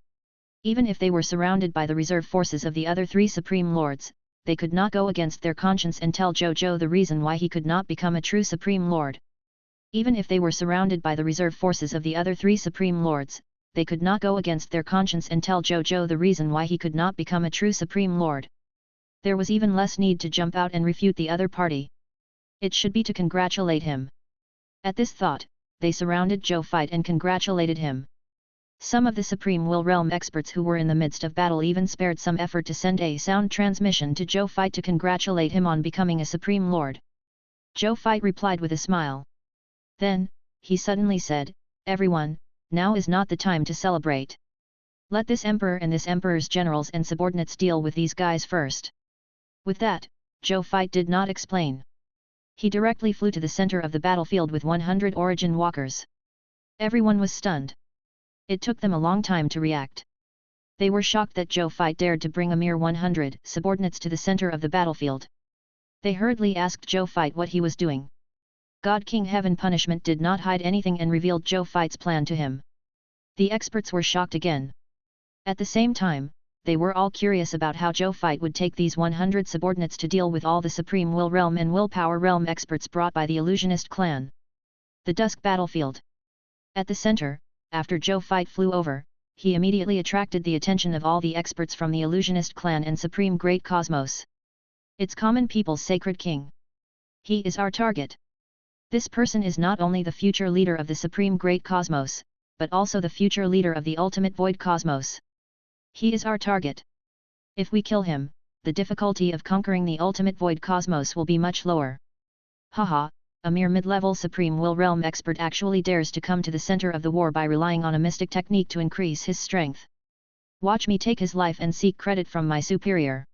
Even if they were surrounded by the reserve forces of the other three Supreme Lords, they could not go against their conscience and tell Zhou Zhou the reason why he could not become a true Supreme Lord. Even if they were surrounded by the reserve forces of the other three Supreme Lords, they could not go against their conscience and tell Zhou Zhou the reason why he could not become a true Supreme Lord. There was even less need to jump out and refute the other party. It should be to congratulate him. At this thought, they surrounded Zhou Fight and congratulated him. Some of the Supreme Will Realm experts who were in the midst of battle even spared some effort to send a sound transmission to Zhou Fai to congratulate him on becoming a Supreme Lord. Zhou Fai replied with a smile. Then, he suddenly said, "Everyone, now is not the time to celebrate. Let this emperor and this emperor's generals and subordinates deal with these guys first." With that, Zhou Fai did not explain. He directly flew to the center of the battlefield with 100 origin walkers. Everyone was stunned. It took them a long time to react. They were shocked that Zhou Fai dared to bring a mere 100 subordinates to the center of the battlefield. They hurriedly asked Zhou Fai what he was doing. God King Heaven Punishment did not hide anything and revealed Zhou Fai's plan to him. The experts were shocked again. At the same time, they were all curious about how Zhou Fai would take these 100 subordinates to deal with all the Supreme Will Realm and Willpower Realm experts brought by the Illusionist clan. The Dusk Battlefield. At the center, after Zhou Fai flew over, he immediately attracted the attention of all the experts from the Illusionist clan and Supreme Great Cosmos. It's common people's sacred king. He is our target. This person is not only the future leader of the Supreme Great Cosmos, but also the future leader of the Ultimate Void Cosmos. He is our target. If we kill him, the difficulty of conquering the Ultimate Void Cosmos will be much lower. Haha, a mere mid-level Supreme Will Realm expert actually dares to come to the center of the war by relying on a mystic technique to increase his strength. Watch me take his life and seek credit from my superior.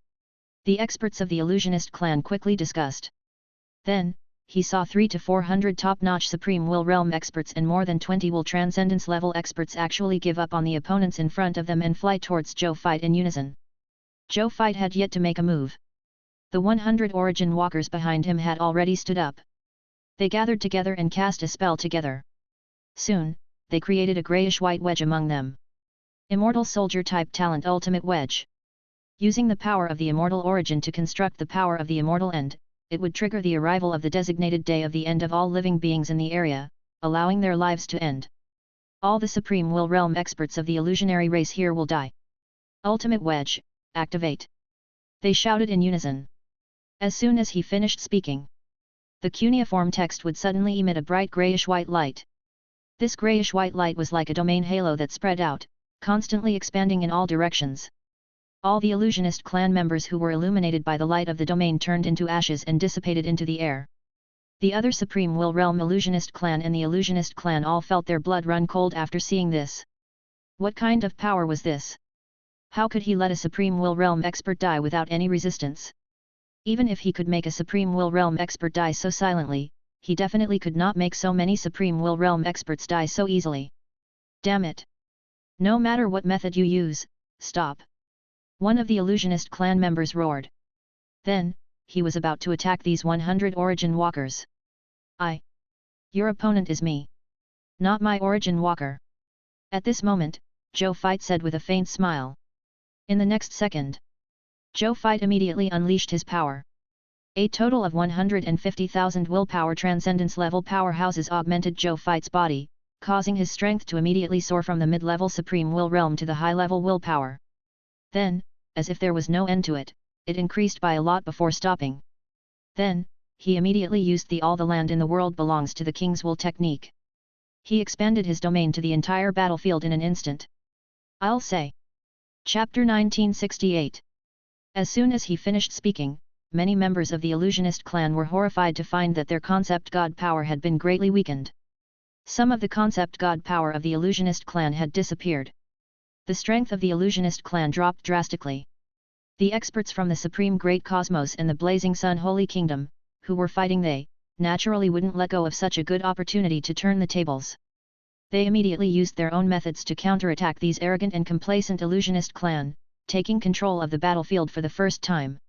The experts of the Illusionist clan quickly discussed. Then, he saw 300 to 400 top-notch Supreme Will Realm experts and more than 20 Will Transcendence level experts actually give up on the opponents in front of them and fly towards Zhou Fai in unison. Zhou Fai had yet to make a move. The 100 origin walkers behind him had already stood up. They gathered together and cast a spell together. Soon, they created a grayish-white wedge among them. Immortal Soldier-type Talent Ultimate Wedge. Using the power of the Immortal Origin to construct the power of the Immortal End, it would trigger the arrival of the designated day of the end of all living beings in the area, allowing their lives to end. All the Supreme Will Realm experts of the illusionary race here will die. Ultimate Wedge, activate! They shouted in unison. As soon as he finished speaking, the cuneiform text would suddenly emit a bright grayish-white light. This grayish-white light was like a domain halo that spread out, constantly expanding in all directions. All the Illusionist clan members who were illuminated by the light of the domain turned into ashes and dissipated into the air. The other Supreme Will Realm Illusionist clan and the Illusionist clan all felt their blood run cold after seeing this. What kind of power was this? How could he let a Supreme Will Realm expert die without any resistance? Even if he could make a Supreme Will Realm expert die so silently, he definitely could not make so many Supreme Will Realm experts die so easily. Damn it! No matter what method you use, stop! One of the Illusionist clan members roared. Then, he was about to attack these 100 origin walkers. Your opponent is me. Not my origin walker. At this moment, Zhou Fai said with a faint smile. In the next second, Zhou Fai immediately unleashed his power. A total of 150,000 willpower transcendence level powerhouses augmented Zhou Fai's body, causing his strength to immediately soar from the mid-level Supreme Will Realm to the high-level willpower. Then, as if there was no end to it, it increased by a lot before stopping. Then, he immediately used the all the land in the world belongs to the King's Will technique. He expanded his domain to the entire battlefield in an instant. I'll say. Chapter 1968. As soon as he finished speaking, many members of the Illusionist clan were horrified to find that their concept god power had been greatly weakened. Some of the concept god power of the Illusionist clan had disappeared. The strength of the Illusionist clan dropped drastically. The experts from the Supreme Great Cosmos and the Blazing Sun Holy Kingdom, who were fighting naturally wouldn't let go of such a good opportunity to turn the tables. They immediately used their own methods to counterattack these arrogant and complacent Illusionist clan, taking control of the battlefield for the first time.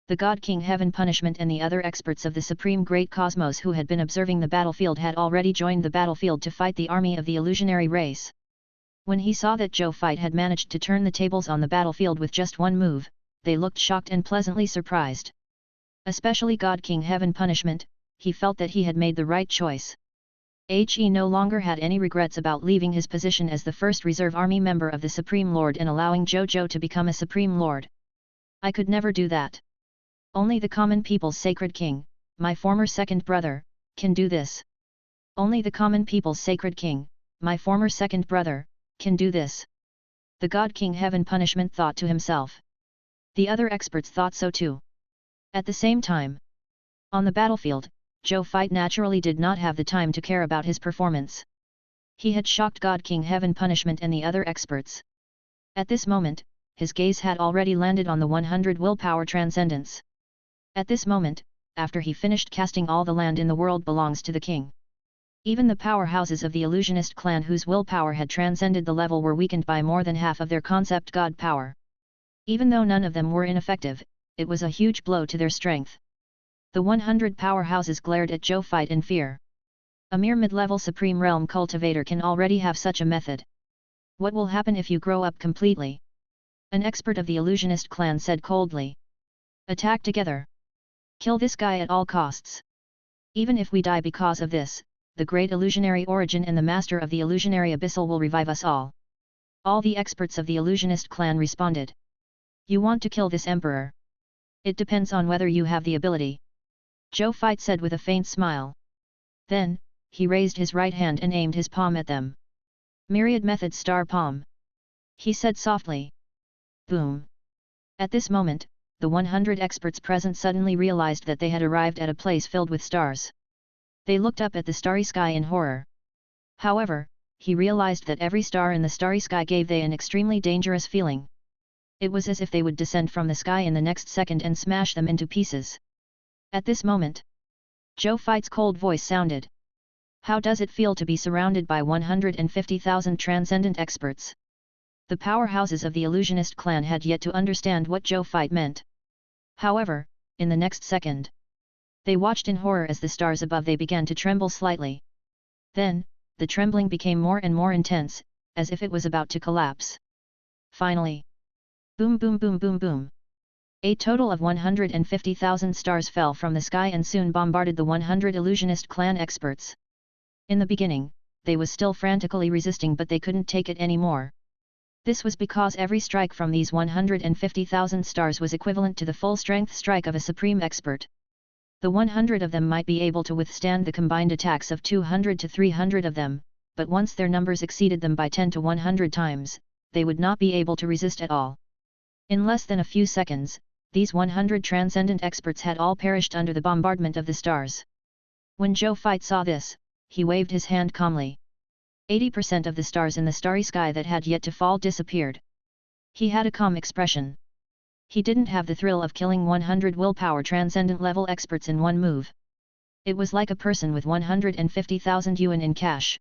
The God King Heaven Punishment and the other experts of the Supreme Great Cosmos who had been observing the battlefield had already joined the battlefield to fight the army of the illusionary race. When he saw that Zhou Fai had managed to turn the tables on the battlefield with just one move, they looked shocked and pleasantly surprised. Especially God King Heaven Punishment, he felt that he had made the right choice. He no longer had any regrets about leaving his position as the first reserve army member of the Supreme Lord and allowing Zhou Zhou to become a Supreme Lord. I could never do that. Only the common people's sacred king, my former second brother, can do this. Only the common people's sacred king, my former second brother, can do this. The God King Heaven Punishment thought to himself. The other experts thought so too. At the same time, on the battlefield, Zhou Fight naturally did not have the time to care about his performance. He had shocked God King Heaven Punishment and the other experts. At this moment, his gaze had already landed on the 100 willpower transcendence. At this moment, after he finished casting, all the land in the world belongs to the king. Even the powerhouses of the illusionist clan whose willpower had transcended the level were weakened by more than half of their concept god power. Even though none of them were ineffective, it was a huge blow to their strength. The 100 powerhouses glared at Zhou Fight in fear. A mere mid-level supreme realm cultivator can already have such a method. What will happen if you grow up completely? An expert of the illusionist clan said coldly. Attack together. Kill this guy at all costs. Even if we die because of this, the great illusionary origin and the master of the illusionary abyssal will revive us all. All the experts of the illusionist clan responded. You want to kill this emperor? It depends on whether you have the ability. Zhou Fight said with a faint smile. Then, he raised his right hand and aimed his palm at them. Myriad method star palm. He said softly. Boom. At this moment, the 100 experts present suddenly realized that they had arrived at a place filled with stars. They looked up at the starry sky in horror. However, he realized that every star in the starry sky gave they an extremely dangerous feeling. It was as if they would descend from the sky in the next second and smash them into pieces. At this moment, Zhou Fight's cold voice sounded. How does it feel to be surrounded by 150,000 transcendent experts? The powerhouses of the illusionist clan had yet to understand what Zhou Fight meant. However, in the next second, they watched in horror as the stars above they began to tremble slightly. Then, the trembling became more and more intense, as if it was about to collapse. Finally, boom boom boom boom boom. A total of 150,000 stars fell from the sky and soon bombarded the 100 illusionist clan experts. In the beginning, they was still frantically resisting, but they couldn't take it anymore. This was because every strike from these 150,000 stars was equivalent to the full strength strike of a supreme expert. The 100 of them might be able to withstand the combined attacks of 200 to 300 of them, but once their numbers exceeded them by 10 to 100 times, they would not be able to resist at all. In less than a few seconds, these 100 transcendent experts had all perished under the bombardment of the stars. When Zhou Fight saw this, he waved his hand calmly. 80% of the stars in the starry sky that had yet to fall disappeared. He had a calm expression. He didn't have the thrill of killing 100 willpower transcendent level experts in one move. It was like a person with 150,000 yuan in cash.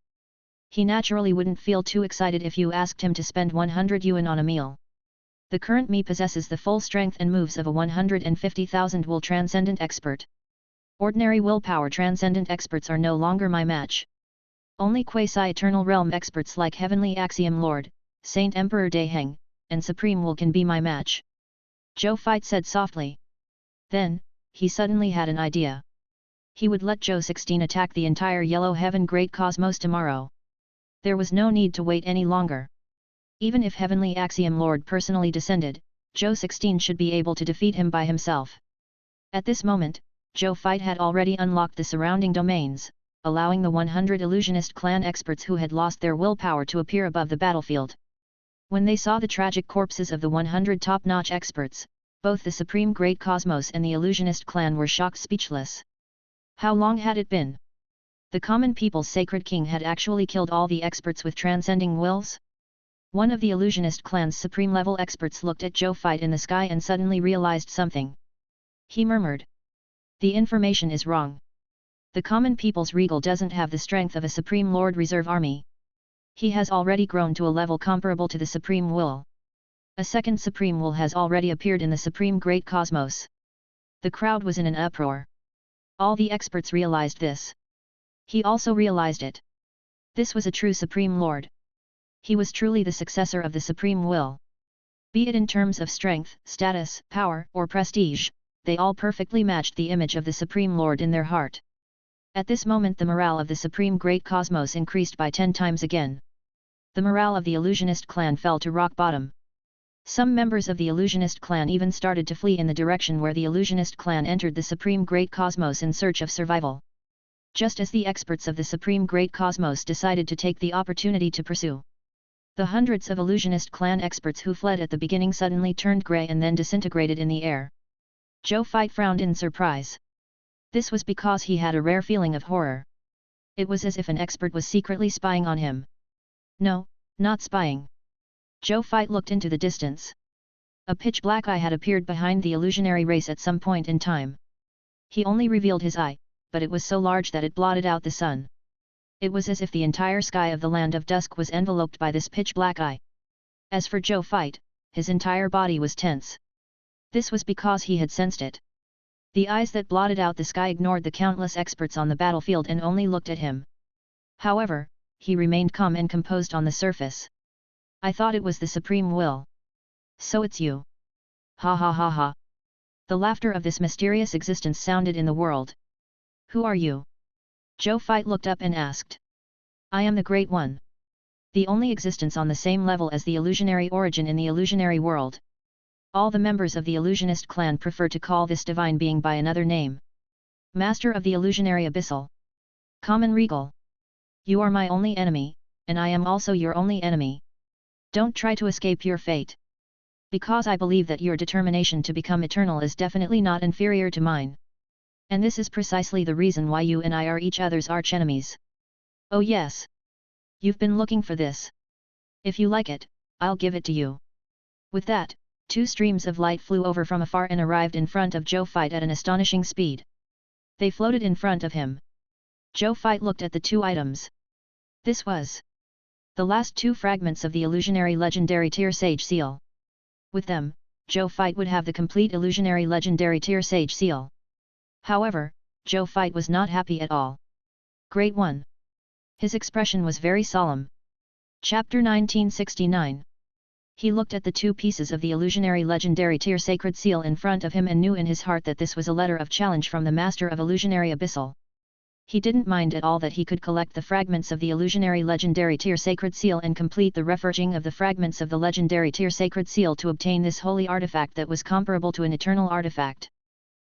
He naturally wouldn't feel too excited if you asked him to spend 100 yuan on a meal. The current me possesses the full strength and moves of a 150,000 will transcendent expert. Ordinary willpower transcendent experts are no longer my match. Only quasi-eternal realm experts like Heavenly Axiom Lord, Saint Emperor Deheng, and Supreme Will can be my match. Zhou Fight said softly. Then, he suddenly had an idea. He would let Zhou 16 attack the entire Yellow Heaven Great Cosmos tomorrow. There was no need to wait any longer. Even if Heavenly Axiom Lord personally descended, Zhou 16 should be able to defeat him by himself. At this moment, Zhou Fight had already unlocked the surrounding domains, allowing the 100 illusionist clan experts who had lost their willpower to appear above the battlefield. When they saw the tragic corpses of the 100 top-notch experts, both the Supreme Great Cosmos and the illusionist clan were shocked speechless. How long had it been? The common people's sacred king had actually killed all the experts with transcending wills? One of the illusionist clan's supreme-level experts looked at Zhou Fight in the sky and suddenly realized something. He murmured. The information is wrong. The common people's regal doesn't have the strength of a Supreme Lord Reserve Army. He has already grown to a level comparable to the Supreme Will. A second Supreme Will has already appeared in the Supreme Great Cosmos. The crowd was in an uproar. All the experts realized this. He also realized it. This was a true Supreme Lord. He was truly the successor of the Supreme Will. Be it in terms of strength, status, power, or prestige, they all perfectly matched the image of the Supreme Lord in their heart. At this moment the morale of the Supreme Great Cosmos increased by 10 times again. The morale of the illusionist clan fell to rock bottom. Some members of the illusionist clan even started to flee in the direction where the illusionist clan entered the Supreme Great Cosmos in search of survival. Just as the experts of the Supreme Great Cosmos decided to take the opportunity to pursue The hundreds of illusionist clan experts who fled at the beginning suddenly turned grey and then disintegrated in the air. Zhou Fei frowned in surprise. This was because he had a rare feeling of horror. It was as if an expert was secretly spying on him. No, not spying. Zhou Fei looked into the distance. A pitch-black eye had appeared behind the illusionary race at some point in time. He only revealed his eye, but it was so large that it blotted out the sun. It was as if the entire sky of the Land of Dusk was enveloped by this pitch-black eye. As for Zhou Fei, his entire body was tense. This was because he had sensed it. The eyes that blotted out the sky ignored the countless experts on the battlefield and only looked at him. However, he remained calm and composed on the surface. I thought it was the Supreme Will. So it's you. Ha ha ha ha. The laughter of this mysterious existence sounded in the world. Who are you? Zhou Fei looked up and asked. I am the Great One. The only existence on the same level as the illusionary origin in the illusionary world. All the members of the illusionist clan prefer to call this divine being by another name. Master of the illusionary abyssal. Common Regal. You are my only enemy, and I am also your only enemy. Don't try to escape your fate. Because I believe that your determination to become eternal is definitely not inferior to mine. And this is precisely the reason why you and I are each other's archenemies. Oh yes. You've been looking for this. If you like it, I'll give it to you. With that, two streams of light flew over from afar and arrived in front of Zhou Fei at an astonishing speed. They floated in front of him. Zhou Fei looked at the two items. This was the last two fragments of the illusionary legendary Tier Sage Seal. With them, Zhou Fei would have the complete illusionary legendary Tier Sage Seal. However, Zhou Fei was not happy at all. Great One. His expression was very solemn. Chapter 1969. He looked at the two pieces of the illusionary legendary Tier Sacred Seal in front of him and knew in his heart that this was a letter of challenge from the Master of Illusionary Abyssal. He didn't mind at all that he could collect the fragments of the illusionary legendary Tier Sacred Seal and complete the reforging of the fragments of the legendary Tier Sacred Seal to obtain this holy artifact that was comparable to an eternal artifact.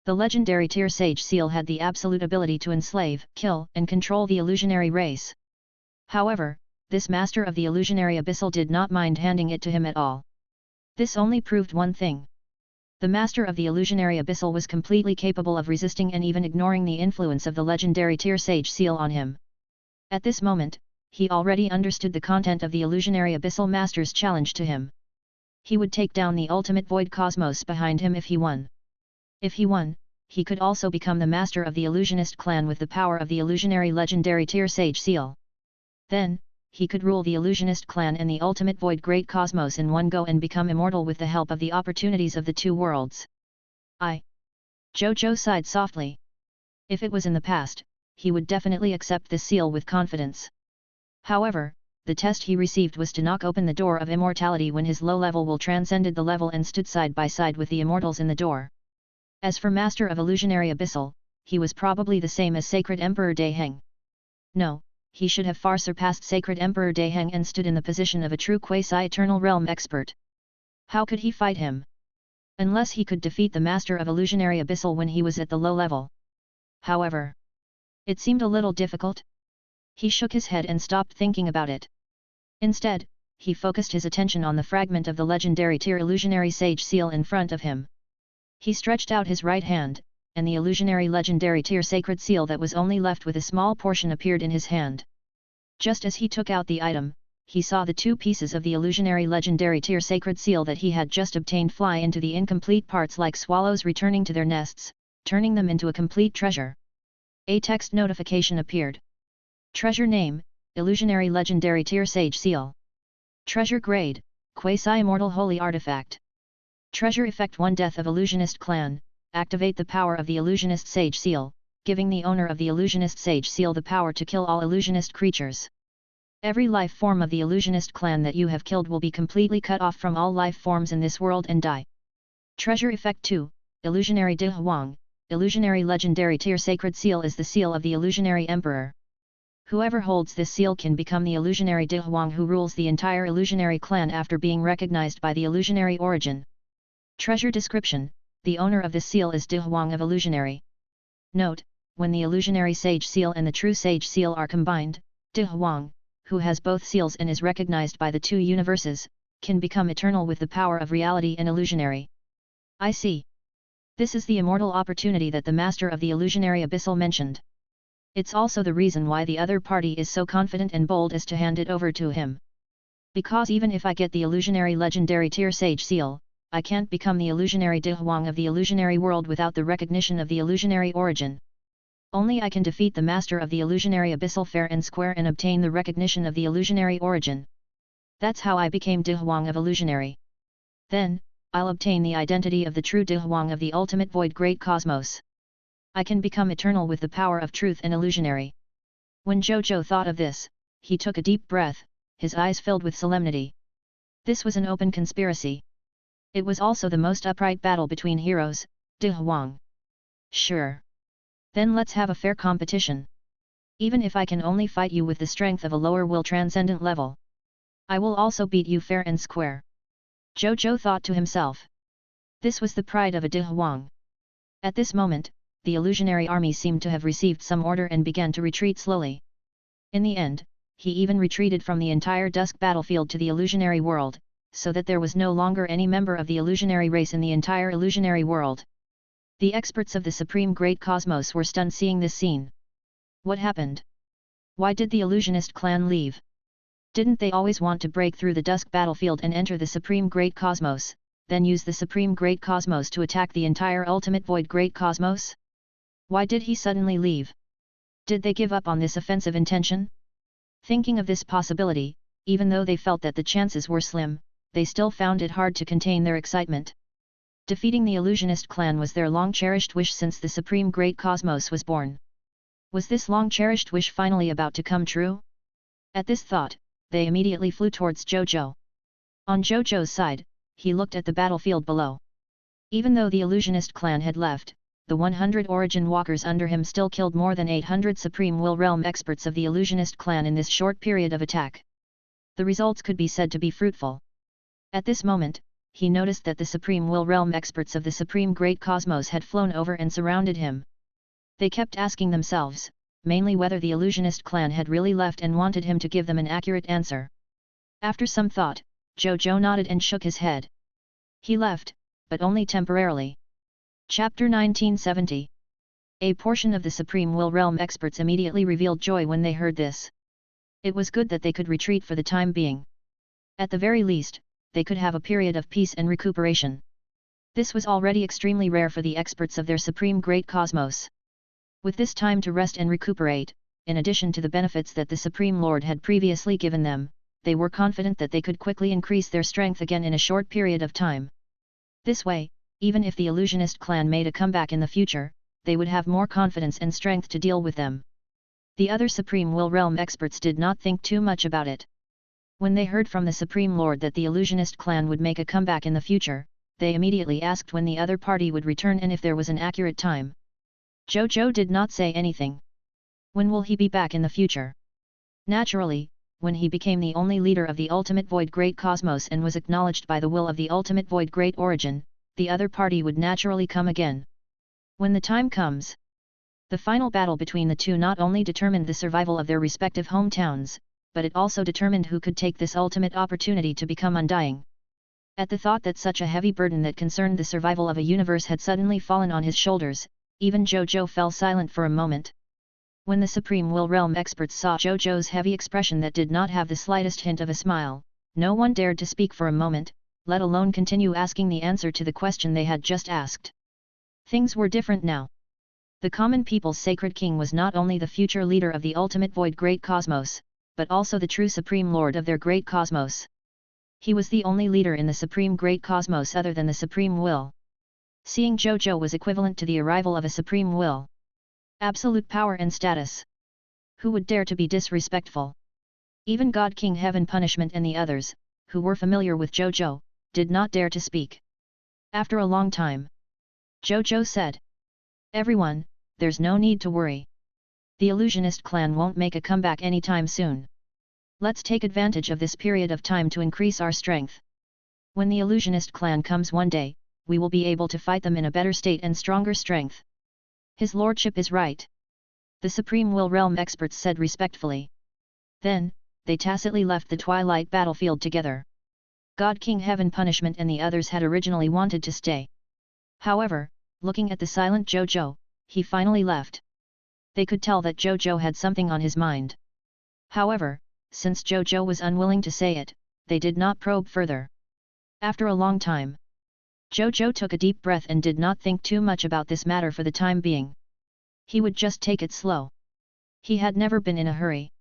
The legendary Tier Sage Seal had the absolute ability to enslave, kill, and control the illusionary race. However, this Master of the Illusionary Abyssal did not mind handing it to him at all. This only proved one thing. The Master of the Illusionary Abyssal was completely capable of resisting and even ignoring the influence of the legendary Tier Sage Seal on him. At this moment, he already understood the content of the Illusionary Abyssal Master's challenge to him. He would take down the ultimate void cosmos behind him if he won. If he won, he could also become the master of the illusionist clan with the power of the illusionary legendary Tier Sage Seal. Then, he could rule the illusionist clan and the ultimate void great cosmos in one go and become immortal with the help of the opportunities of the two worlds. Zhou Zhou sighed softly. If it was in the past, he would definitely accept this seal with confidence. However, the test he received was to knock open the door of immortality when his low-level will transcended the level and stood side by side with the immortals in the door. As for Master of Illusionary Abyssal, he was probably the same as Sacred Emperor Deheng. No, he should have far surpassed Sacred Emperor Deheng and stood in the position of a true quasi-eternal realm expert. How could he fight him? Unless he could defeat the Master of Illusionary Abyssal when he was at the low level. However, it seemed a little difficult. He shook his head and stopped thinking about it. Instead, he focused his attention on the fragment of the legendary Tier Illusionary Sage Seal in front of him. He stretched out his right hand, and the illusionary legendary Tier Sacred Seal that was only left with a small portion appeared in his hand. Just as he took out the item, he saw the two pieces of the illusionary legendary Tier Sacred Seal that he had just obtained fly into the incomplete parts like swallows returning to their nests, turning them into a complete treasure. A text notification appeared. Treasure name, Illusionary Legendary Tier Sage Seal. Treasure grade, Quasi-Immortal Holy Artifact. Treasure effect 1 Death of Illusionist Clan, activate the power of the Illusionist Sage Seal, giving the owner of the Illusionist Sage Seal the power to kill all illusionist creatures. Every life form of the Illusionist Clan that you have killed will be completely cut off from all life forms in this world and die. Treasure effect 2, Illusionary De Huang, Illusionary Legendary Tier Sacred Seal is the seal of the Illusionary Emperor. Whoever holds this seal can become the Illusionary De Huang who rules the entire Illusionary Clan after being recognized by the Illusionary Origin. Treasure description, the owner of this seal is De Huang of Illusionary. Note, when the Illusionary Sage Seal and the True Sage Seal are combined, De Huang, who has both seals and is recognized by the two universes, can become eternal with the power of reality and illusionary. I see. This is the immortal opportunity that the master of the illusionary abyssal mentioned. It's also the reason why the other party is so confident and bold as to hand it over to him. Because even if I get the illusionary legendary tier sage seal, I can't become the illusionary Dihuang of the illusionary world without the recognition of the illusionary origin. Only I can defeat the master of the illusionary abyssal fair and square and obtain the recognition of the illusionary origin. That's how I became Dihuang of illusionary. Then, I'll obtain the identity of the true Dihuang of the ultimate void great cosmos. I can become eternal with the power of truth and illusionary. When Zhou Zhou thought of this, he took a deep breath, his eyes filled with solemnity. This was an open conspiracy. It was also the most upright battle between heroes, Dihuang. Sure. Then let's have a fair competition. Even if I can only fight you with the strength of a lower will transcendent level, I will also beat you fair and square. Zhou Zhou thought to himself. This was the pride of a Dihuang. At this moment, the illusionary army seemed to have received some order and began to retreat slowly. In the end, he even retreated from the entire dusk battlefield to the illusionary world, so that there was no longer any member of the illusionary race in the entire illusionary world. The experts of the Supreme Great Cosmos were stunned seeing this scene. What happened? Why did the illusionist clan leave? Didn't they always want to break through the dusk battlefield and enter the Supreme Great Cosmos, then use the Supreme Great Cosmos to attack the entire Ultimate Void Great Cosmos? Why did he suddenly leave? Did they give up on this offensive intention? Thinking of this possibility, even though they felt that the chances were slim, they still found it hard to contain their excitement. Defeating the illusionist clan was their long-cherished wish since the Supreme Great Cosmos was born. Was this long-cherished wish finally about to come true? At this thought, they immediately flew towards Zhou Zhou. On Zhou Zhou's side, he looked at the battlefield below. Even though the illusionist clan had left, the 100 origin walkers under him still killed more than 800 Supreme Will Realm experts of the illusionist clan in this short period of attack. The results could be said to be fruitful. At this moment, he noticed that the Supreme Will Realm experts of the Supreme Great Cosmos had flown over and surrounded him. They kept asking themselves, mainly whether the illusionist clan had really left and wanted him to give them an accurate answer. After some thought, Zhou Zhou nodded and shook his head. He left, but only temporarily. Chapter 1970. A portion of the Supreme Will Realm experts immediately revealed joy when they heard this. It was good that they could retreat for the time being. At the very least, they could have a period of peace and recuperation. This was already extremely rare for the experts of their Supreme Great Cosmos. With this time to rest and recuperate, in addition to the benefits that the Supreme Lord had previously given them, they were confident that they could quickly increase their strength again in a short period of time. This way, even if the illusionist clan made a comeback in the future, they would have more confidence and strength to deal with them. The other Supreme Will Realm experts did not think too much about it. When they heard from the Supreme Lord that the illusionist clan would make a comeback in the future, they immediately asked when the other party would return and if there was an accurate time. Zhou Zhou did not say anything. When will he be back in the future? Naturally, when he became the only leader of the Ultimate Void Great Cosmos and was acknowledged by the will of the Ultimate Void Great Origin, the other party would naturally come again. When the time comes. The final battle between the two not only determined the survival of their respective hometowns, but it also determined who could take this ultimate opportunity to become undying. At the thought that such a heavy burden that concerned the survival of a universe had suddenly fallen on his shoulders, even Zhou Zhou fell silent for a moment. When the Supreme Will Realm experts saw Zhou Zhou's heavy expression that did not have the slightest hint of a smile, no one dared to speak for a moment, let alone continue asking the answer to the question they had just asked. Things were different now. The common people's sacred king was not only the future leader of the Ultimate Void Great Cosmos, but also the true Supreme Lord of their Great Cosmos. He was the only leader in the Supreme Great Cosmos other than the Supreme Will. Seeing Zhou Zhou was equivalent to the arrival of a Supreme Will. Absolute power and status. Who would dare to be disrespectful? Even God King Heaven Punishment and the others, who were familiar with Zhou Zhou, did not dare to speak. After a long time, Zhou Zhou said, "Everyone, there's no need to worry. The illusionist clan won't make a comeback anytime soon. Let's take advantage of this period of time to increase our strength. When the illusionist clan comes one day, we will be able to fight them in a better state and stronger strength." His lordship is right. The Supreme Will Realm experts said respectfully. Then, they tacitly left the twilight battlefield together. God King Heaven Punishment and the others had originally wanted to stay. However, looking at the silent Zhou Zhou, he finally left. They could tell that Zhou Zhou had something on his mind. However, since Zhou Zhou was unwilling to say it, they did not probe further. After a long time, Zhou Zhou took a deep breath and did not think too much about this matter for the time being. He would just take it slow. He had never been in a hurry.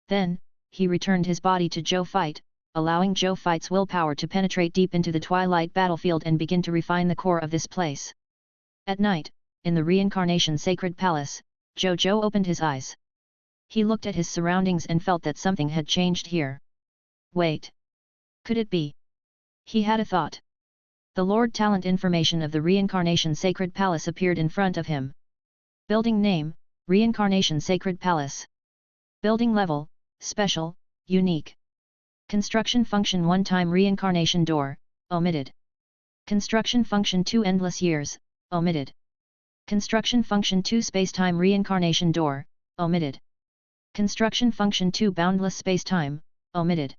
Then, he returned his body to Zhou Fight, allowing Zhou Fight's willpower to penetrate deep into the twilight battlefield and begin to refine the core of this place. At night, in the reincarnation sacred palace, Zhou Zhou opened his eyes. He looked at his surroundings and felt that something had changed here. Wait. Could it be? He had a thought. The Lord Talent information of the Reincarnation Sacred Palace appeared in front of him. Building name, Reincarnation Sacred Palace. Building level, Special, Unique. Construction function 1 time Reincarnation Door, omitted. Construction function 2 Endless Years, omitted. Construction function 2 Space-Time Reincarnation Door, omitted. Construction function 2 Boundless Space-Time, omitted.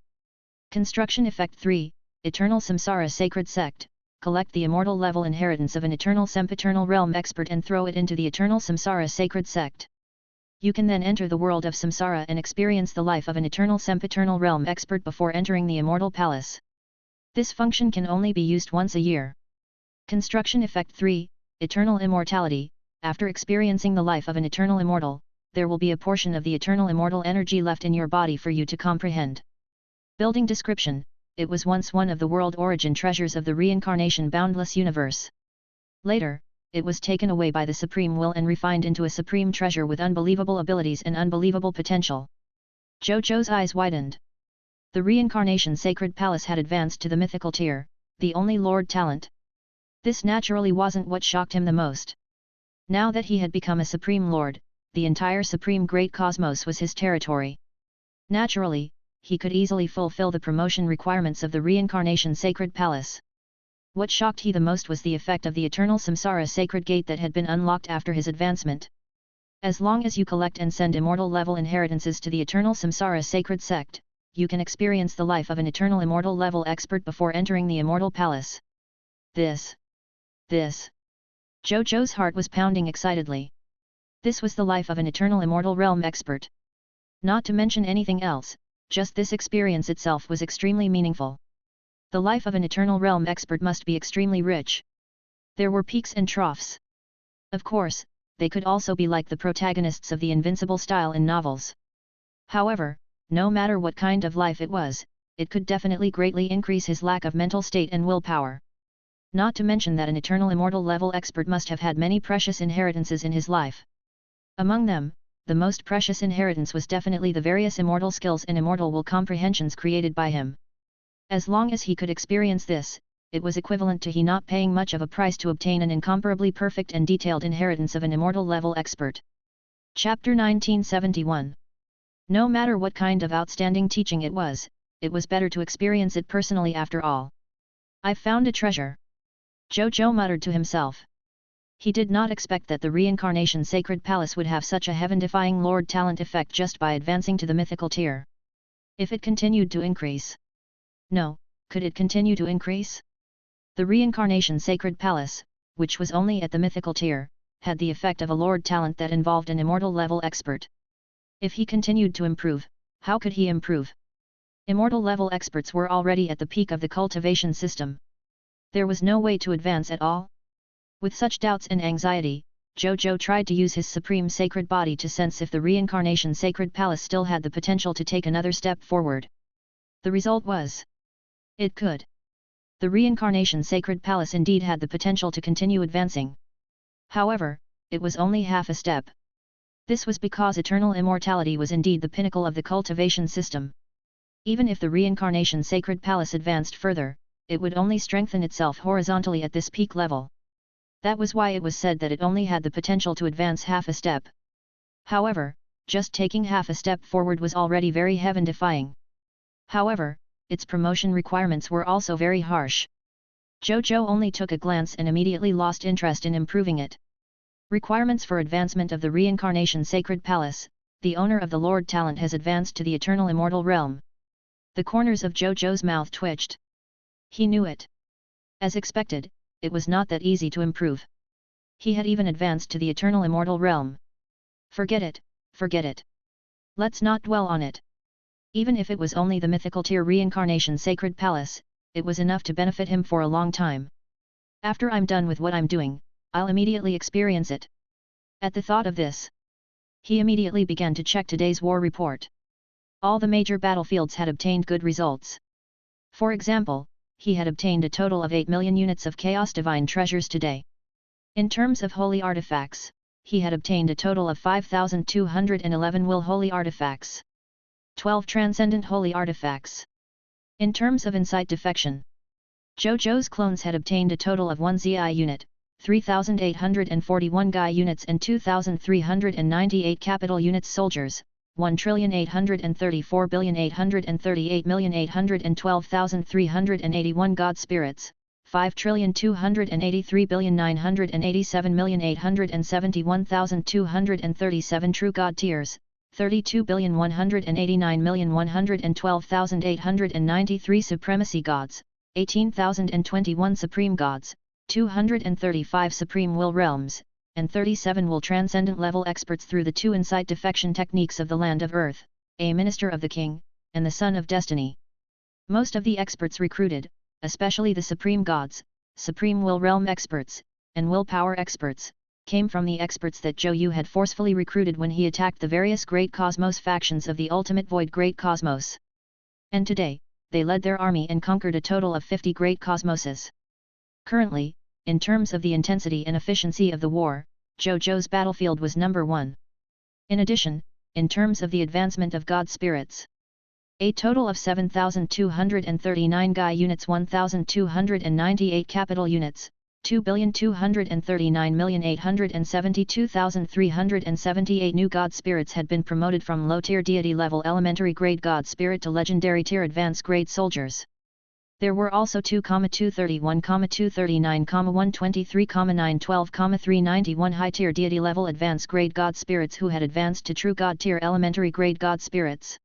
Construction effect 3, Eternal Samsara Sacred Sect, collect the immortal level inheritance of an eternal sempiternal realm expert and throw it into the Eternal Samsara Sacred Sect. You can then enter the world of Samsara and experience the life of an eternal sempiternal realm expert before entering the Immortal Palace. This function can only be used once a year. Construction effect 3, Eternal Immortality, after experiencing the life of an eternal immortal, there will be a portion of the eternal immortal energy left in your body for you to comprehend. Building description, it was once one of the world origin treasures of the reincarnation boundless universe. Later, it was taken away by the Supreme Will and refined into a supreme treasure with unbelievable abilities and unbelievable potential. Zhou Zhou's eyes widened. The reincarnation sacred palace had advanced to the mythical tier, the only Lord Talent. This naturally wasn't what shocked him the most. Now that he had become a Supreme Lord, the entire Supreme Great Cosmos was his territory. Naturally, he could easily fulfill the promotion requirements of the reincarnation sacred palace. What shocked he the most was the effect of the eternal samsara sacred gate that had been unlocked after his advancement. As long as you collect and send immortal level inheritances to the eternal samsara sacred sect, you can experience the life of an eternal immortal level expert before entering the immortal palace. This. Zhou Zhou's heart was pounding excitedly. This was the life of an eternal immortal realm expert. Not to mention anything else, just this experience itself was extremely meaningful. The life of an eternal realm expert must be extremely rich. There were peaks and troughs. Of course, they could also be like the protagonists of the invincible style in novels. However, no matter what kind of life it was, it could definitely greatly increase his lack of mental state and willpower. Not to mention that an eternal immortal level expert must have had many precious inheritances in his life. Among them, the most precious inheritance was definitely the various immortal skills and immortal will comprehensions created by him. As long as he could experience this, it was equivalent to he not paying much of a price to obtain an incomparably perfect and detailed inheritance of an immortal level expert. Chapter 1971. No matter what kind of outstanding teaching it was better to experience it personally after all. I've found a treasure. Zhou Zhou muttered to himself. He did not expect that the reincarnation sacred palace would have such a heaven-defying Lord Talent effect just by advancing to the mythical tier. If it continued to increase. No, could it continue to increase? The reincarnation sacred palace, which was only at the mythical tier, had the effect of a Lord Talent that involved an immortal level expert. If he continued to improve, how could he improve? Immortal level experts were already at the peak of the cultivation system. There was no way to advance at all. With such doubts and anxiety, Zhou Zhou tried to use his supreme sacred body to sense if the reincarnation sacred palace still had the potential to take another step forward. The result was, it could. The reincarnation sacred palace indeed had the potential to continue advancing. However, it was only half a step. This was because eternal immortality was indeed the pinnacle of the cultivation system. Even if the reincarnation sacred palace advanced further, it would only strengthen itself horizontally at this peak level. That was why it was said that it only had the potential to advance half a step. However, just taking half a step forward was already very heaven-defying. However, its promotion requirements were also very harsh. Zhou Zhou only took a glance and immediately lost interest in improving it. Requirements for advancement of the reincarnation sacred palace, the owner of the Lord Talent has advanced to the eternal immortal realm. The corners of Zhou Zhou's mouth twitched. He knew it. As expected, it was not that easy to improve. He had even advanced to the eternal immortal realm. Forget it, forget it. Let's not dwell on it. Even if it was only the mythical tier reincarnation sacred palace, it was enough to benefit him for a long time. After I'm done with what I'm doing, I'll immediately experience it. At the thought of this, he immediately began to check today's war report. All the major battlefields had obtained good results. For example, he had obtained a total of 8 million units of Chaos Divine Treasures today. In terms of holy artifacts, he had obtained a total of 5,211 Will Holy Artifacts. 12 Transcendent Holy Artifacts. In terms of Insight Defection, Zhou Zhou's clones had obtained a total of 1 ZI unit, 3,841 Guy units and 2,398 Capital Units Soldiers, 1,834,838,812,381 God Spirits, 5,283,987,871,237 True God Tiers, 32,189,112,893 Supremacy Gods, 18,021 Supreme Gods, 235 Supreme Will Realms, and 37 Will Transcendent Level Experts through the 2 Insight Defection techniques of the Land of Earth, a Minister of the King, and the Son of Destiny. Most of the experts recruited, especially the Supreme Gods, Supreme Will Realm Experts, and Willpower Experts, came from the experts that Zhou Yu had forcefully recruited when he attacked the various Great Cosmos factions of the Ultimate Void Great Cosmos. And today, they led their army and conquered a total of 50 Great Cosmoses. Currently, in terms of the intensity and efficiency of the war, Zhou Zhou's battlefield was number 1. In addition, in terms of the advancement of God Spirits, a total of 7,239 Guy units, 1,298 Capital units, 2,239,872,378 new God Spirits had been promoted from low-tier deity level elementary grade God Spirit to legendary tier advanced grade soldiers. There were also 2,231, 239, 123, 912, 391 high-tier deity level advanced grade God Spirits who had advanced to true God tier elementary grade God Spirits.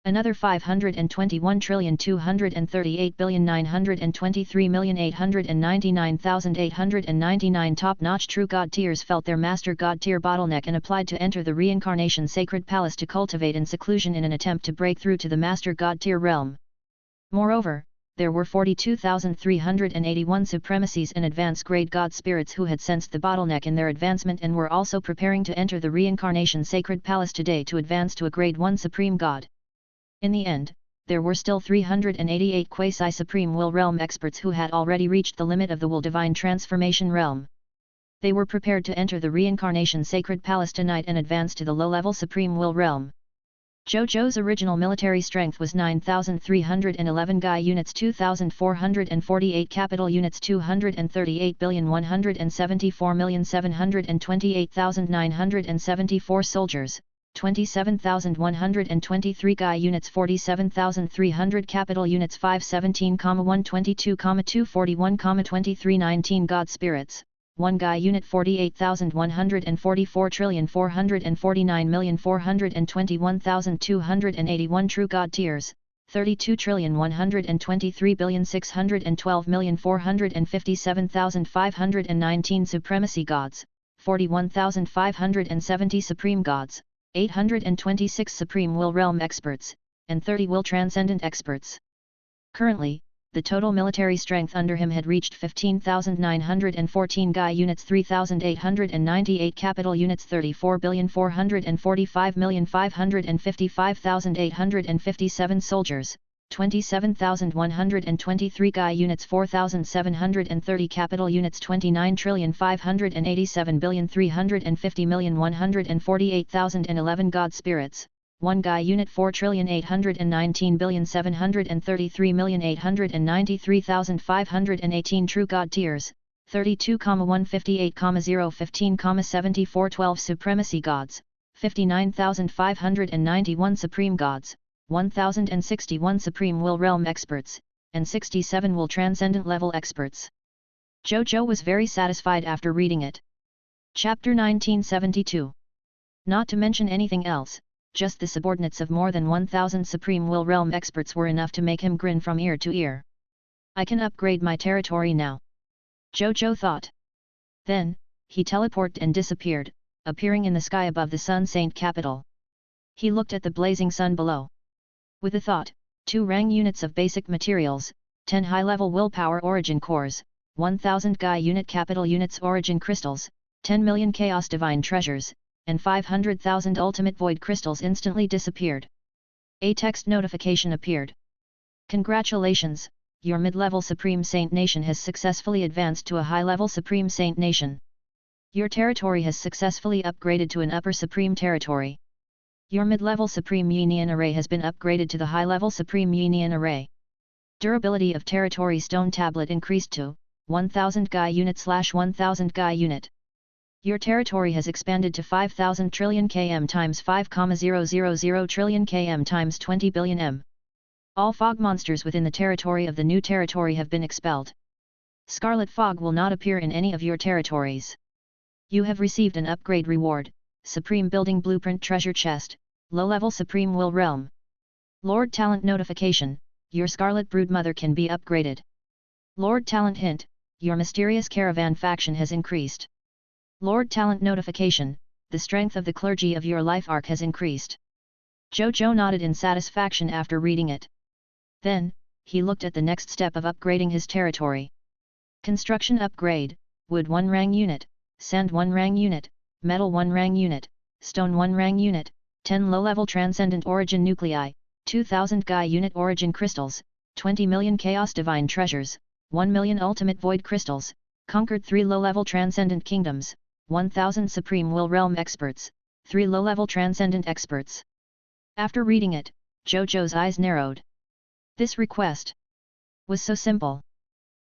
Another 521,238,923,899,899 top-notch true God tiers felt their master God tier bottleneck and applied to enter the reincarnation sacred palace to cultivate in seclusion in an attempt to break through to the master God tier realm. Moreover, there were 42,381 supremacies and advanced grade God spirits who had sensed the bottleneck in their advancement and were also preparing to enter the reincarnation sacred palace today to advance to a grade 1 supreme God. In the end, there were still 388 quasi-supreme will realm experts who had already reached the limit of the will divine transformation realm. They were prepared to enter the reincarnation sacred palace tonight and advance to the low-level supreme will realm. Zhou Zhou's original military strength was 9,311 Guy units, 2,448 Capital units, 238,174,728,974 soldiers, 27,123 Guy units, 47,300 Capital units, 517, 122, 241, 2319 God Spirits, 1 Guy unit, 48,144,449,421,281 True God Tiers, 32,123,612,457,519 Supremacy Gods, 41,570 Supreme Gods, 826 Supreme Will Realm Experts, and 30 Will Transcendent Experts. Currently, the total military strength under him had reached 15,914 Guy units, 3,898 Capital units, 34,445,555,857 soldiers, 27,123 Guy units, 4,730 Capital units, 29,587,350,148,011 God Spirits, 1 Guy unit, 4,819,733,893,518 True God Tiers, 32,158,015,7412 Supremacy Gods, 59,591 Supreme Gods, 1,061 Supreme Will Realm Experts, and 67 Will Transcendent Level Experts. Zhou Zhou was very satisfied after reading it. Chapter 1972. Not to mention anything else, just the subordinates of more than 1,000 Supreme Will Realm experts were enough to make him grin from ear to ear. I can upgrade my territory now, Zhou Zhou thought. Then, he teleported and disappeared, appearing in the sky above the Sun Saint capital. He looked at the blazing sun below. With a thought, 2 rang units of basic materials, 10 high-level willpower origin cores, 1,000 Gai unit capital units origin crystals, 10 million chaos divine treasures, and 500,000 ultimate void crystals instantly disappeared. A text notification appeared. Congratulations, your mid-level Supreme Saint Nation has successfully advanced to a high-level Supreme Saint Nation. Your territory has successfully upgraded to an upper Supreme Territory. Your mid-level Supreme Union Array has been upgraded to the high-level Supreme Union Array. Durability of Territory Stone Tablet increased to 1000 Gai unit/1000 Gai unit. Your territory has expanded to 5,000 trillion km times 5,000 trillion km times 20 billion m. All fog monsters within the territory of the new territory have been expelled. Scarlet fog will not appear in any of your territories. You have received an upgrade reward, Supreme Building Blueprint Treasure Chest, Low-Level Supreme Will Realm. Lord Talent Notification, your Scarlet Broodmother can be upgraded. Lord Talent Hint, your Mysterious Caravan faction has increased. Lord Talent Notification, the strength of the clergy of your life arc has increased. Zhou Zhou nodded in satisfaction after reading it. Then, he looked at the next step of upgrading his territory. Construction upgrade, Wood 1 rang unit, Sand 1 rang unit, Metal 1 rang unit, Stone 1 rang unit, 10 low-level Transcendent Origin Nuclei, 2,000 Gai unit Origin Crystals, 20 million Chaos Divine Treasures, 1 million Ultimate Void Crystals, conquered 3 low-level Transcendent Kingdoms, 1,000 Supreme Will Realm Experts, 3 low-level Transcendent Experts. After reading it, Zhou Zhou's eyes narrowed. This request was so simple.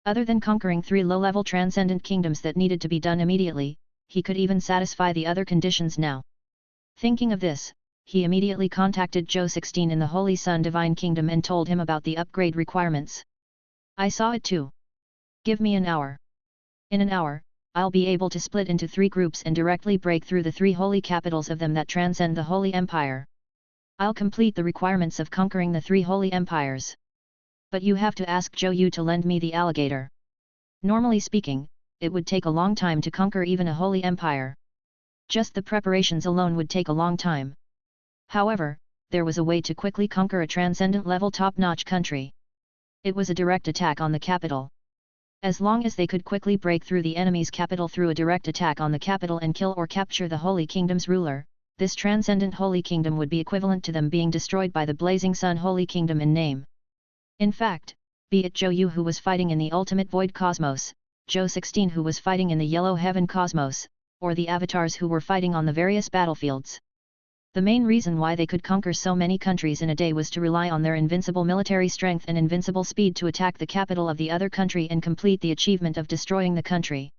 Other than conquering 3 low-level Transcendent Kingdoms that needed to be done immediately, he could even satisfy the other conditions now. Thinking of this, he immediately contacted Zhou 16 in the Holy Sun Divine Kingdom and told him about the upgrade requirements. I saw it too. Give me an hour. In an hour, I'll be able to split into 3 groups and directly break through the 3 holy capitals of them that transcend the Holy Empire. I'll complete the requirements of conquering the 3 holy empires. But you have to ask Zhou Yu to lend me the alligator. Normally speaking, it would take a long time to conquer even a holy empire. Just the preparations alone would take a long time. However, there was a way to quickly conquer a transcendent level top-notch country. It was a direct attack on the capital. As long as they could quickly break through the enemy's capital through a direct attack on the capital and kill or capture the Holy Kingdom's ruler, this transcendent Holy Kingdom would be equivalent to them being destroyed by the Blazing Sun Holy Kingdom in name. In fact, be it Zhou Yu who was fighting in the Ultimate Void Cosmos, Zhou 16 who was fighting in the Yellow Heaven Cosmos, or the avatars who were fighting on the various battlefields. The main reason why they could conquer so many countries in a day was to rely on their invincible military strength and invincible speed to attack the capital of the other country and complete the achievement of destroying the country.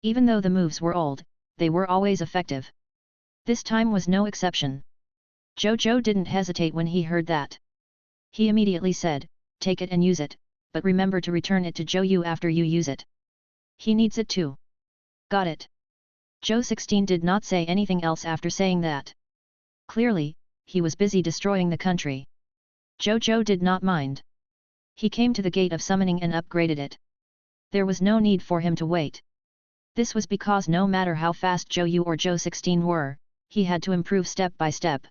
Even though the moves were old, they were always effective. This time was no exception. Zhou Zhou didn't hesitate when he heard that. He immediately said, "Take it and use it, but remember to return it to Zhou Yu after you use it. He needs it too." Got it. Zhou 16 did not say anything else after saying that. Clearly, he was busy destroying the country. Zhou Zhou did not mind. He came to the gate of summoning and upgraded it. There was no need for him to wait. This was because no matter how fast Zhou Yu or Zhou 16 were, he had to improve step by step.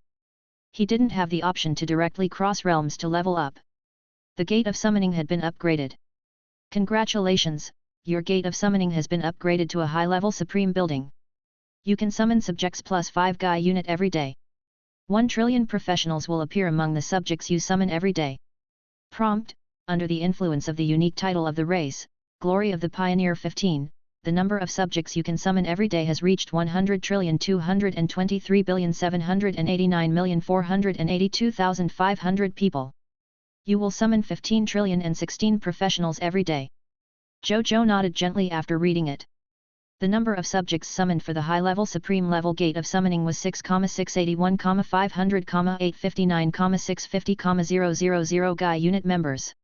He didn't have the option to directly cross realms to level up. The gate of summoning had been upgraded. Congratulations, your gate of summoning has been upgraded to a high-level supreme building. You can summon subjects plus 5 Gai unit every day. 1 trillion professionals will appear among the subjects you summon every day. Prompt: under the influence of the unique title of the race, Glory of the Pioneer 15, the number of subjects you can summon every day has reached 100,223,789,482,500 people. You will summon 15 trillion and 16 professionals every day. Zhou Zhou nodded gently after reading it. The number of subjects summoned for the high-level supreme level gate of summoning was 6,681,500,859,650,000 Gai unit members.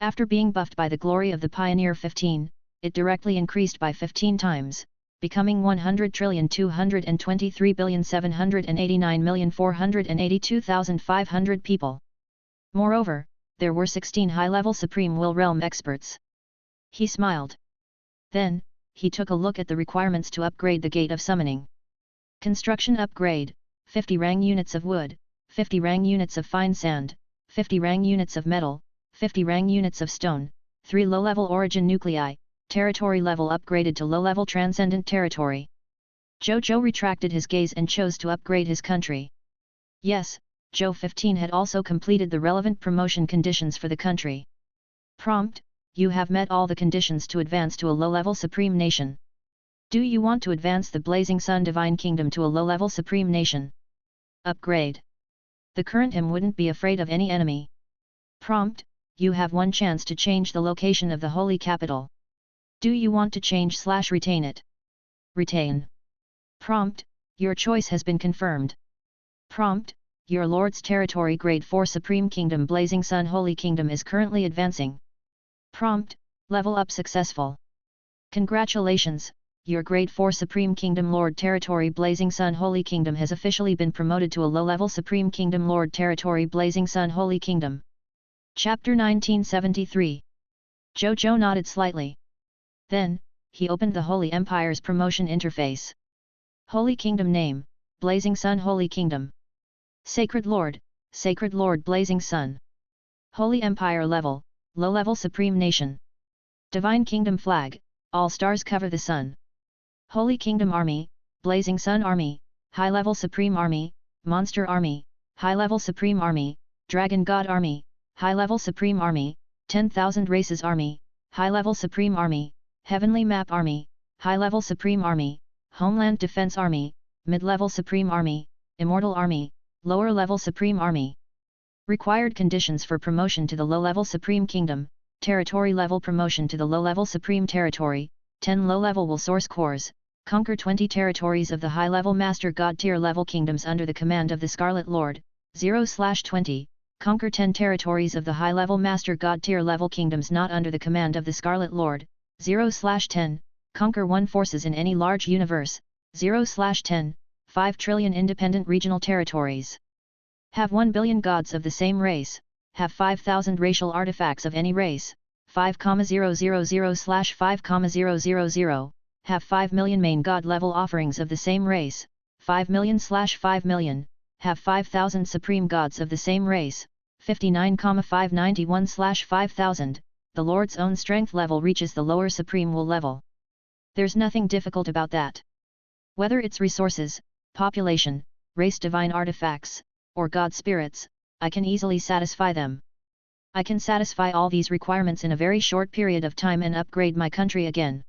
After being buffed by the Glory of the Pioneer 15, it directly increased by 15 times, becoming 100,223,789,482,500 people. Moreover, there were 16 high-level Supreme Will Realm experts. He smiled. Then, he took a look at the requirements to upgrade the Gate of Summoning. Construction upgrade, 50 Rang units of wood, 50 Rang units of fine sand, 50 Rang units of metal, 50 Rang units of stone, 3 low-level origin nuclei, territory level upgraded to low-level transcendent territory. Zhou Zhou retracted his gaze and chose to upgrade his country. Yes, Zhou 15 had also completed the relevant promotion conditions for the country. Prompt: you have met all the conditions to advance to a low-level supreme nation. Do you want to advance the Blazing Sun Divine Kingdom to a low-level supreme nation? Upgrade. The current him wouldn't be afraid of any enemy. Prompt: you have one chance to change the location of the holy capital. Do you want to change/retain it? Retain. Prompt: your choice has been confirmed. Prompt: your Lord's territory Grade 4 Supreme Kingdom Blazing Sun Holy Kingdom is currently advancing. Prompt: level up successful. Congratulations, your Grade 4 Supreme Kingdom Lord Territory Blazing Sun Holy Kingdom has officially been promoted to a low-level Supreme Kingdom Lord Territory Blazing Sun Holy Kingdom. Chapter 1973. Zhou Zhou nodded slightly. Then, he opened the Holy Empire's promotion interface. Holy Kingdom name, Blazing Sun Holy Kingdom. Sacred Lord Blazing Sun. Holy Empire level, low-level Supreme Nation. Divine Kingdom flag, all stars cover the sun. Holy Kingdom Army, Blazing Sun Army, high-level Supreme Army, Monster Army, high-level Supreme Army, Dragon God Army, high-level Supreme Army, 10,000 Races Army, high-level Supreme Army, Heavenly Map Army, high-level Supreme Army, Homeland Defense Army, mid-level Supreme Army, Immortal Army, lower-level Supreme Army. Required conditions for promotion to the low-level Supreme Kingdom: territory level promotion to the low-level Supreme Territory, 10 low-level will source cores, conquer 20 territories of the high-level Master God tier level kingdoms under the command of the Scarlet Lord, 0/20, conquer 10 territories of the high-level Master God tier level kingdoms not under the command of the Scarlet Lord, 0/10, conquer 1 forces in any large universe, 0/10, 5 trillion independent regional territories. Have 1 billion gods of the same race, have 5,000 racial artifacts of any race, 5,000/5,000, have 5 million main god level offerings of the same race, 5 million/5 million, have 5,000 supreme gods of the same race, 59,591/5,000, the Lord's own strength level reaches the lower supreme will level. There's nothing difficult about that. Whether it's resources, population, race divine artifacts, or god spirits, I can easily satisfy them. I can satisfy all these requirements in a very short period of time and upgrade my country again.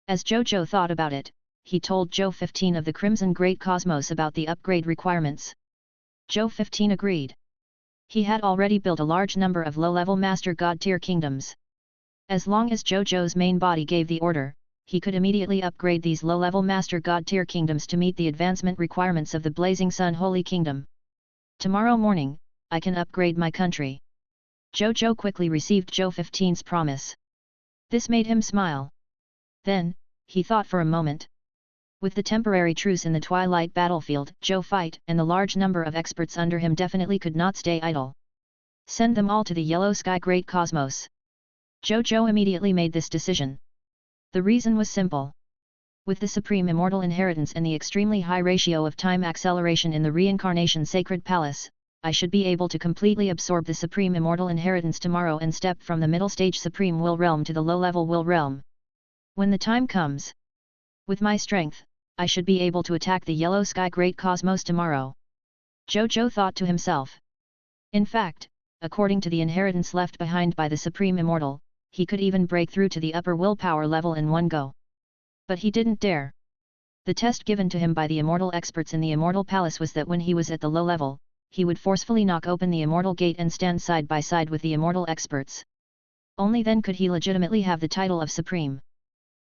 As Zhou Zhou thought about it, he told Zhou 15 of the Crimson Great Cosmos about the upgrade requirements. Zhou 15 agreed. He had already built a large number of low-level Master God tier kingdoms. As long as Zhou Zhou's main body gave the order, he could immediately upgrade these low-level Master God tier kingdoms to meet the advancement requirements of the Blazing Sun Holy Kingdom. Tomorrow morning, I can upgrade my country. Zhou Zhou quickly received Zhou 15's promise. This made him smile. Then, he thought for a moment. With the temporary truce in the Twilight battlefield, Zhou Fight and the large number of experts under him definitely could not stay idle. Send them all to the Yellow Sky Great Cosmos. Zhou Zhou immediately made this decision. The reason was simple. With the supreme immortal inheritance and the extremely high ratio of time acceleration in the reincarnation sacred palace, I should be able to completely absorb the supreme immortal inheritance tomorrow and step from the middle stage supreme will realm to the low-level will realm. When the time comes, with my strength, I should be able to attack the Yellow Sky Great Cosmos tomorrow. Zhou Zhou thought to himself. In fact, according to the inheritance left behind by the Supreme Immortal, he could even break through to the upper willpower level in one go. But he didn't dare. The test given to him by the immortal experts in the Immortal Palace was that when he was at the low level, he would forcefully knock open the Immortal Gate and stand side by side with the immortal experts. Only then could he legitimately have the title of Supreme.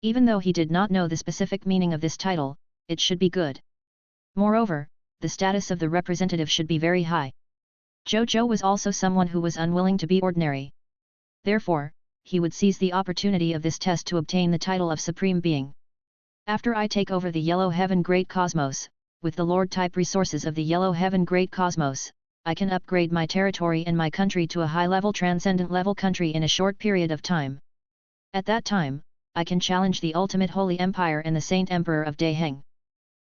Even though he did not know the specific meaning of this title, it should be good. Moreover, the status of the representative should be very high. Zhou Zhou was also someone who was unwilling to be ordinary. Therefore, he would seize the opportunity of this test to obtain the title of Supreme Being. After I take over the Yellow Heaven Great Cosmos, with the Lord-type resources of the Yellow Heaven Great Cosmos, I can upgrade my territory and my country to a high-level transcendent level country in a short period of time. At that time, I can challenge the ultimate Holy Empire and the Saint Emperor of Daheng.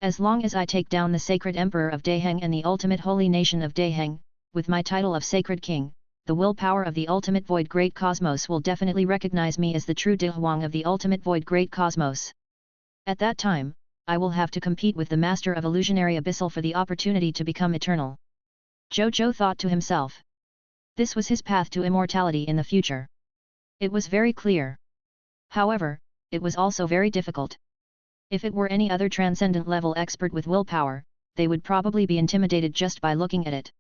As long as I take down the Sacred Emperor of Daheng and the ultimate Holy Nation of Daheng, with my title of Sacred King, the willpower of the Ultimate Void Great Cosmos will definitely recognize me as the true Dihuang of the Ultimate Void Great Cosmos. At that time, I will have to compete with the Master of Illusionary Abyssal for the opportunity to become eternal. Zhou Zhou thought to himself. This was his path to immortality in the future. It was very clear. However, it was also very difficult. If it were any other transcendent level expert with willpower, they would probably be intimidated just by looking at it.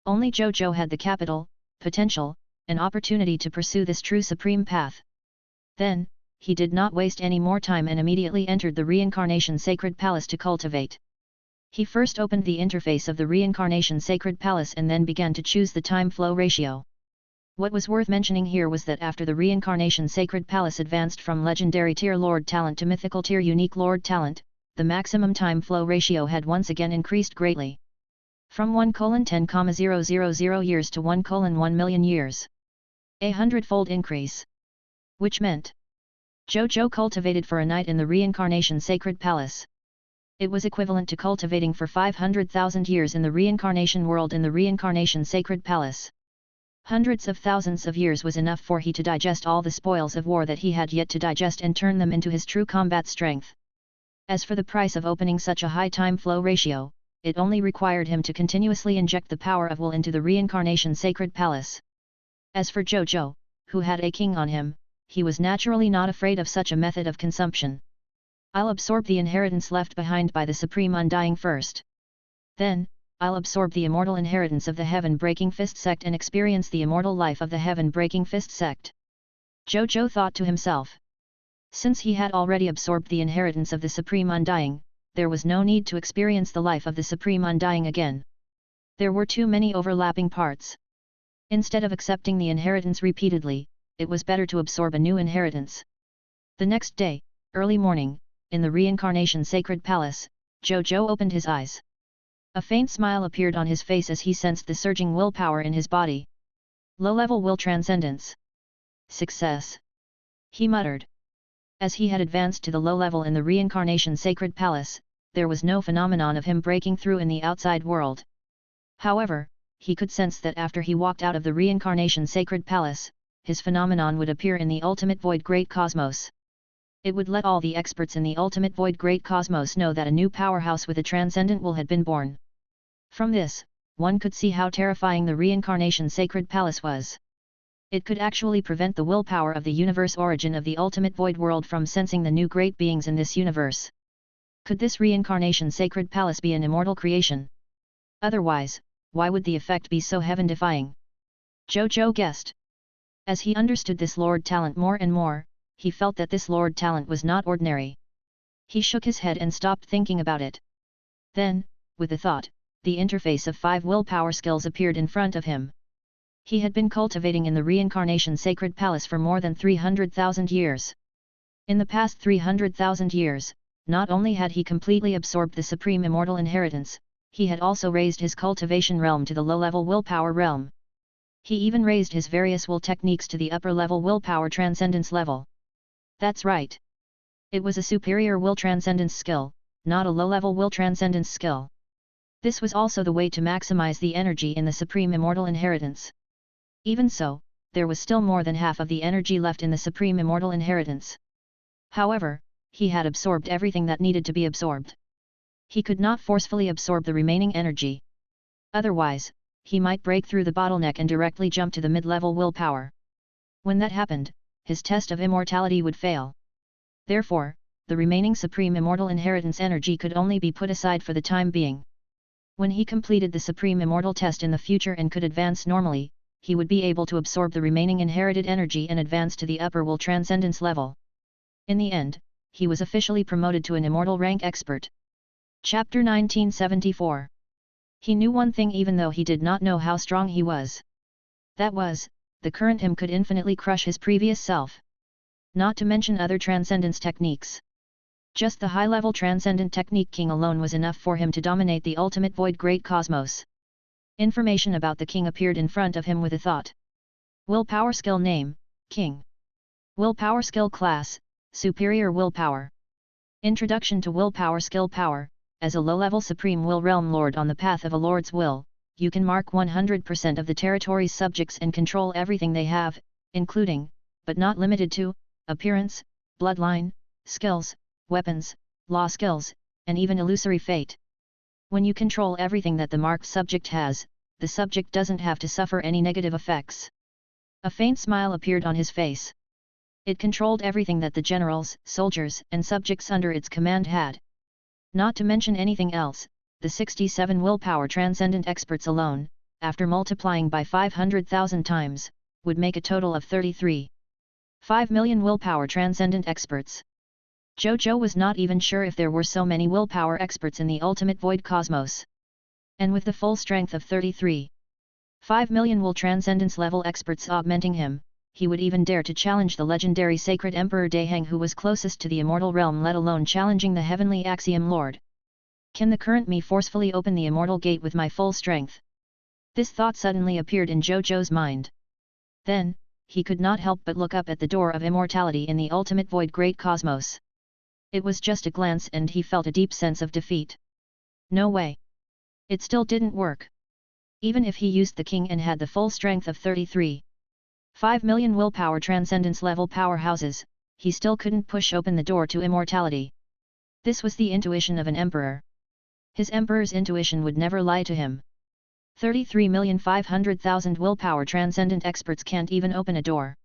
Only Zhou Zhou had the capital, potential, and opportunity to pursue this true supreme path. Then, he did not waste any more time and immediately entered the Reincarnation Sacred Palace to cultivate. He first opened the interface of the Reincarnation Sacred Palace and then began to choose the time flow ratio. What was worth mentioning here was that after the Reincarnation Sacred Palace advanced from Legendary Tier Lord Talent to Mythical Tier Unique Lord Talent, the maximum time flow ratio had once again increased greatly. From 1:10,000 years to 1:1 million years. A 100-fold increase. Which meant Zhou Zhou cultivated for a night in the Reincarnation Sacred Palace. It was equivalent to cultivating for 500,000 years in the Reincarnation World in the Reincarnation Sacred Palace. Hundreds of thousands of years was enough for he to digest all the spoils of war that he had yet to digest and turn them into his true combat strength. As for the price of opening such a high time flow ratio, it only required him to continuously inject the power of will into the Reincarnation Sacred Palace. As for Zhou Zhou, who had a king on him, he was naturally not afraid of such a method of consumption. I'll absorb the inheritance left behind by the Supreme Undying first. Then, I'll absorb the immortal inheritance of the Heaven-Breaking Fist sect and experience the immortal life of the Heaven-Breaking Fist sect. Zhou Zhou thought to himself. Since he had already absorbed the inheritance of the Supreme Undying, there was no need to experience the life of the Supreme Undying again. There were too many overlapping parts. Instead of accepting the inheritance repeatedly, it was better to absorb a new inheritance. The next day, early morning, in the Reincarnation Sacred Palace, Zhou Zhou opened his eyes. A faint smile appeared on his face as he sensed the surging willpower in his body. Low-level will transcendence. Success! He muttered. As he had advanced to the low level in the Reincarnation Sacred Palace, there was no phenomenon of him breaking through in the outside world. However, he could sense that after he walked out of the Reincarnation Sacred Palace, his phenomenon would appear in the Ultimate Void Great Cosmos. It would let all the experts in the Ultimate Void Great Cosmos know that a new powerhouse with a transcendent will had been born. From this, one could see how terrifying the Reincarnation Sacred Palace was. It could actually prevent the willpower of the universe origin of the Ultimate Void World from sensing the new great beings in this universe. Could this Reincarnation Sacred Palace be an immortal creation? Otherwise, why would the effect be so heaven-defying? Zhou Zhou guessed. As he understood this Lord Talent more and more, he felt that this Lord Talent was not ordinary. He shook his head and stopped thinking about it. Then, with a thought, the interface of 5 willpower skills appeared in front of him. He had been cultivating in the Reincarnation Sacred Palace for more than 300,000 years. In the past 300,000 years, not only had he completely absorbed the Supreme Immortal Inheritance, he had also raised his cultivation realm to the low-level willpower realm. He even raised his various will techniques to the upper-level willpower transcendence level. That's right. It was a superior will transcendence skill, not a low-level will transcendence skill. This was also the way to maximize the energy in the Supreme Immortal Inheritance. Even so, there was still more than half of the energy left in the Supreme Immortal Inheritance. However, he had absorbed everything that needed to be absorbed. He could not forcefully absorb the remaining energy. Otherwise, he might break through the bottleneck and directly jump to the mid-level willpower. When that happened, his test of immortality would fail. Therefore, the remaining Supreme Immortal Inheritance energy could only be put aside for the time being. When he completed the Supreme Immortal test in the future and could advance normally, he would be able to absorb the remaining inherited energy and advance to the upper will transcendence level. In the end, he was officially promoted to an immortal rank expert. Chapter 1974. He knew one thing even though he did not know how strong he was. That was, the current him could infinitely crush his previous self. Not to mention other transcendence techniques. Just the high-level transcendent technique king alone was enough for him to dominate the ultimate void great cosmos. Information about the king appeared in front of him with a thought. Willpower skill name, King. Willpower skill class, Superior Willpower. Introduction to Willpower skill power. As a low-level Supreme Will Realm Lord on the path of a Lord's will, you can mark 100% of the territory's subjects and control everything they have, including, but not limited to, appearance, bloodline, skills, weapons, law skills, and even illusory fate. When you control everything that the marked subject has, the subject doesn't have to suffer any negative effects. A faint smile appeared on his face. It controlled everything that the generals, soldiers, and subjects under its command had. Not to mention anything else, the 67 willpower transcendent experts alone, after multiplying by 500,000 times, would make a total of 33.5 million willpower transcendent experts. Zhou Zhou was not even sure if there were so many willpower experts in the ultimate void cosmos. And with the full strength of 33.5 million will transcendence level experts augmenting him, he would even dare to challenge the legendary sacred Emperor Daheng, who was closest to the immortal realm, let alone challenging the heavenly Axiom Lord. Can the current me forcefully open the immortal gate with my full strength? This thought suddenly appeared in Zhou Zhou's mind. Then, he could not help but look up at the door of immortality in the ultimate void great cosmos. It was just a glance and he felt a deep sense of defeat. No way. It still didn't work. Even if he used the king and had the full strength of 33.5 million willpower transcendence level powerhouses, he still couldn't push open the door to immortality. This was the intuition of an emperor. His emperor's intuition would never lie to him. 33,500,000 willpower transcendent experts can't even open a door.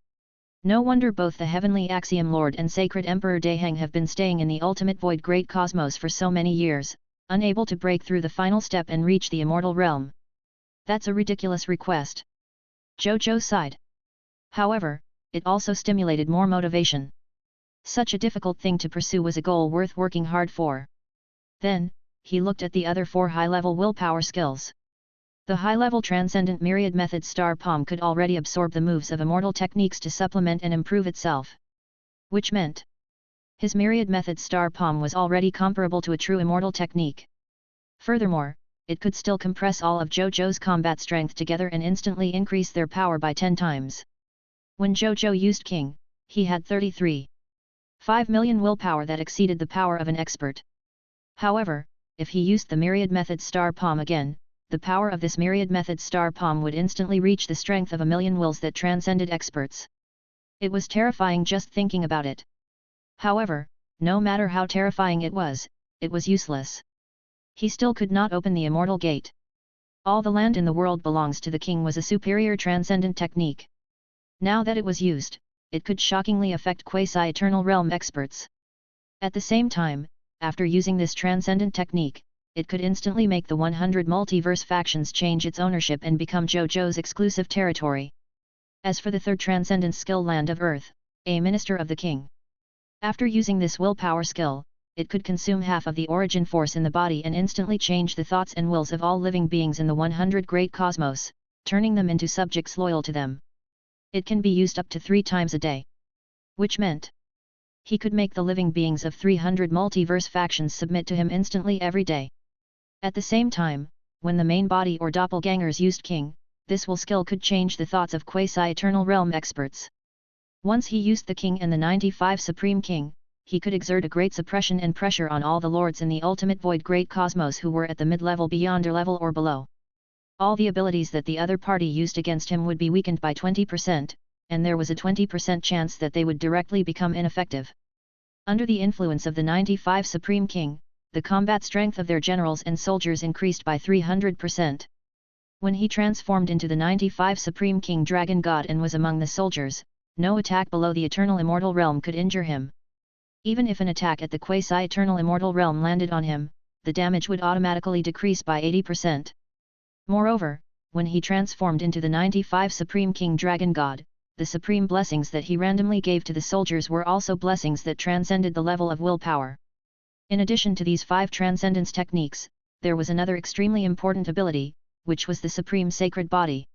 No wonder both the heavenly Axiom Lord and sacred Emperor Daheng have been staying in the ultimate void great cosmos for so many years, unable to break through the final step and reach the immortal realm. That's a ridiculous request. Zhou Zhou sighed. However, it also stimulated more motivation. Such a difficult thing to pursue was a goal worth working hard for. Then, he looked at the other 4 high-level willpower skills. The high-level transcendent myriad method star palm could already absorb the moves of immortal techniques to supplement and improve itself. Which meant, his myriad method star palm was already comparable to a true immortal technique. Furthermore, it could still compress all of Zhou Zhou's combat strength together and instantly increase their power by 10 times. When Zhou Zhou used King, he had 33.5 million willpower that exceeded the power of an expert. However, if he used the myriad method star palm again, the power of this myriad method star palm would instantly reach the strength of 1,000,000 wills that transcended experts. It was terrifying just thinking about it. However, no matter how terrifying it was useless. He still could not open the immortal gate. All the land in the world belongs to the king was a superior transcendent technique. Now that it was used, it could shockingly affect quasi-eternal realm experts. At the same time, after using this transcendent technique, it could instantly make the 100 multiverse factions change its ownership and become Zhou Zhou's exclusive territory. As for the third transcendent skill, Land of Earth, a minister of the king. After using this willpower skill, it could consume half of the origin force in the body and instantly change the thoughts and wills of all living beings in the 100 great cosmos, turning them into subjects loyal to them. It can be used up to 3 times a day. Which meant, he could make the living beings of 300 multiverse factions submit to him instantly every day. At the same time, when the main body or doppelgangers used King, this will skill could change the thoughts of quasi-eternal realm experts. Once he used the King and the 95 Supreme King, he could exert a great suppression and pressure on all the lords in the ultimate void great cosmos who were at the mid-level, beyond or level or below. All the abilities that the other party used against him would be weakened by 20%, and there was a 20% chance that they would directly become ineffective. Under the influence of the 95 Supreme King, the combat strength of their generals and soldiers increased by 300%. When he transformed into the 95 Supreme King Dragon God and was among the soldiers, no attack below the eternal immortal realm could injure him. Even if an attack at the quasi-eternal immortal realm landed on him, the damage would automatically decrease by 80%. Moreover, when he transformed into the 95 Supreme King Dragon God, the supreme blessings that he randomly gave to the soldiers were also blessings that transcended the level of willpower. In addition to these 5 transcendence techniques, there was another extremely important ability, which was the Supreme Sacred Body.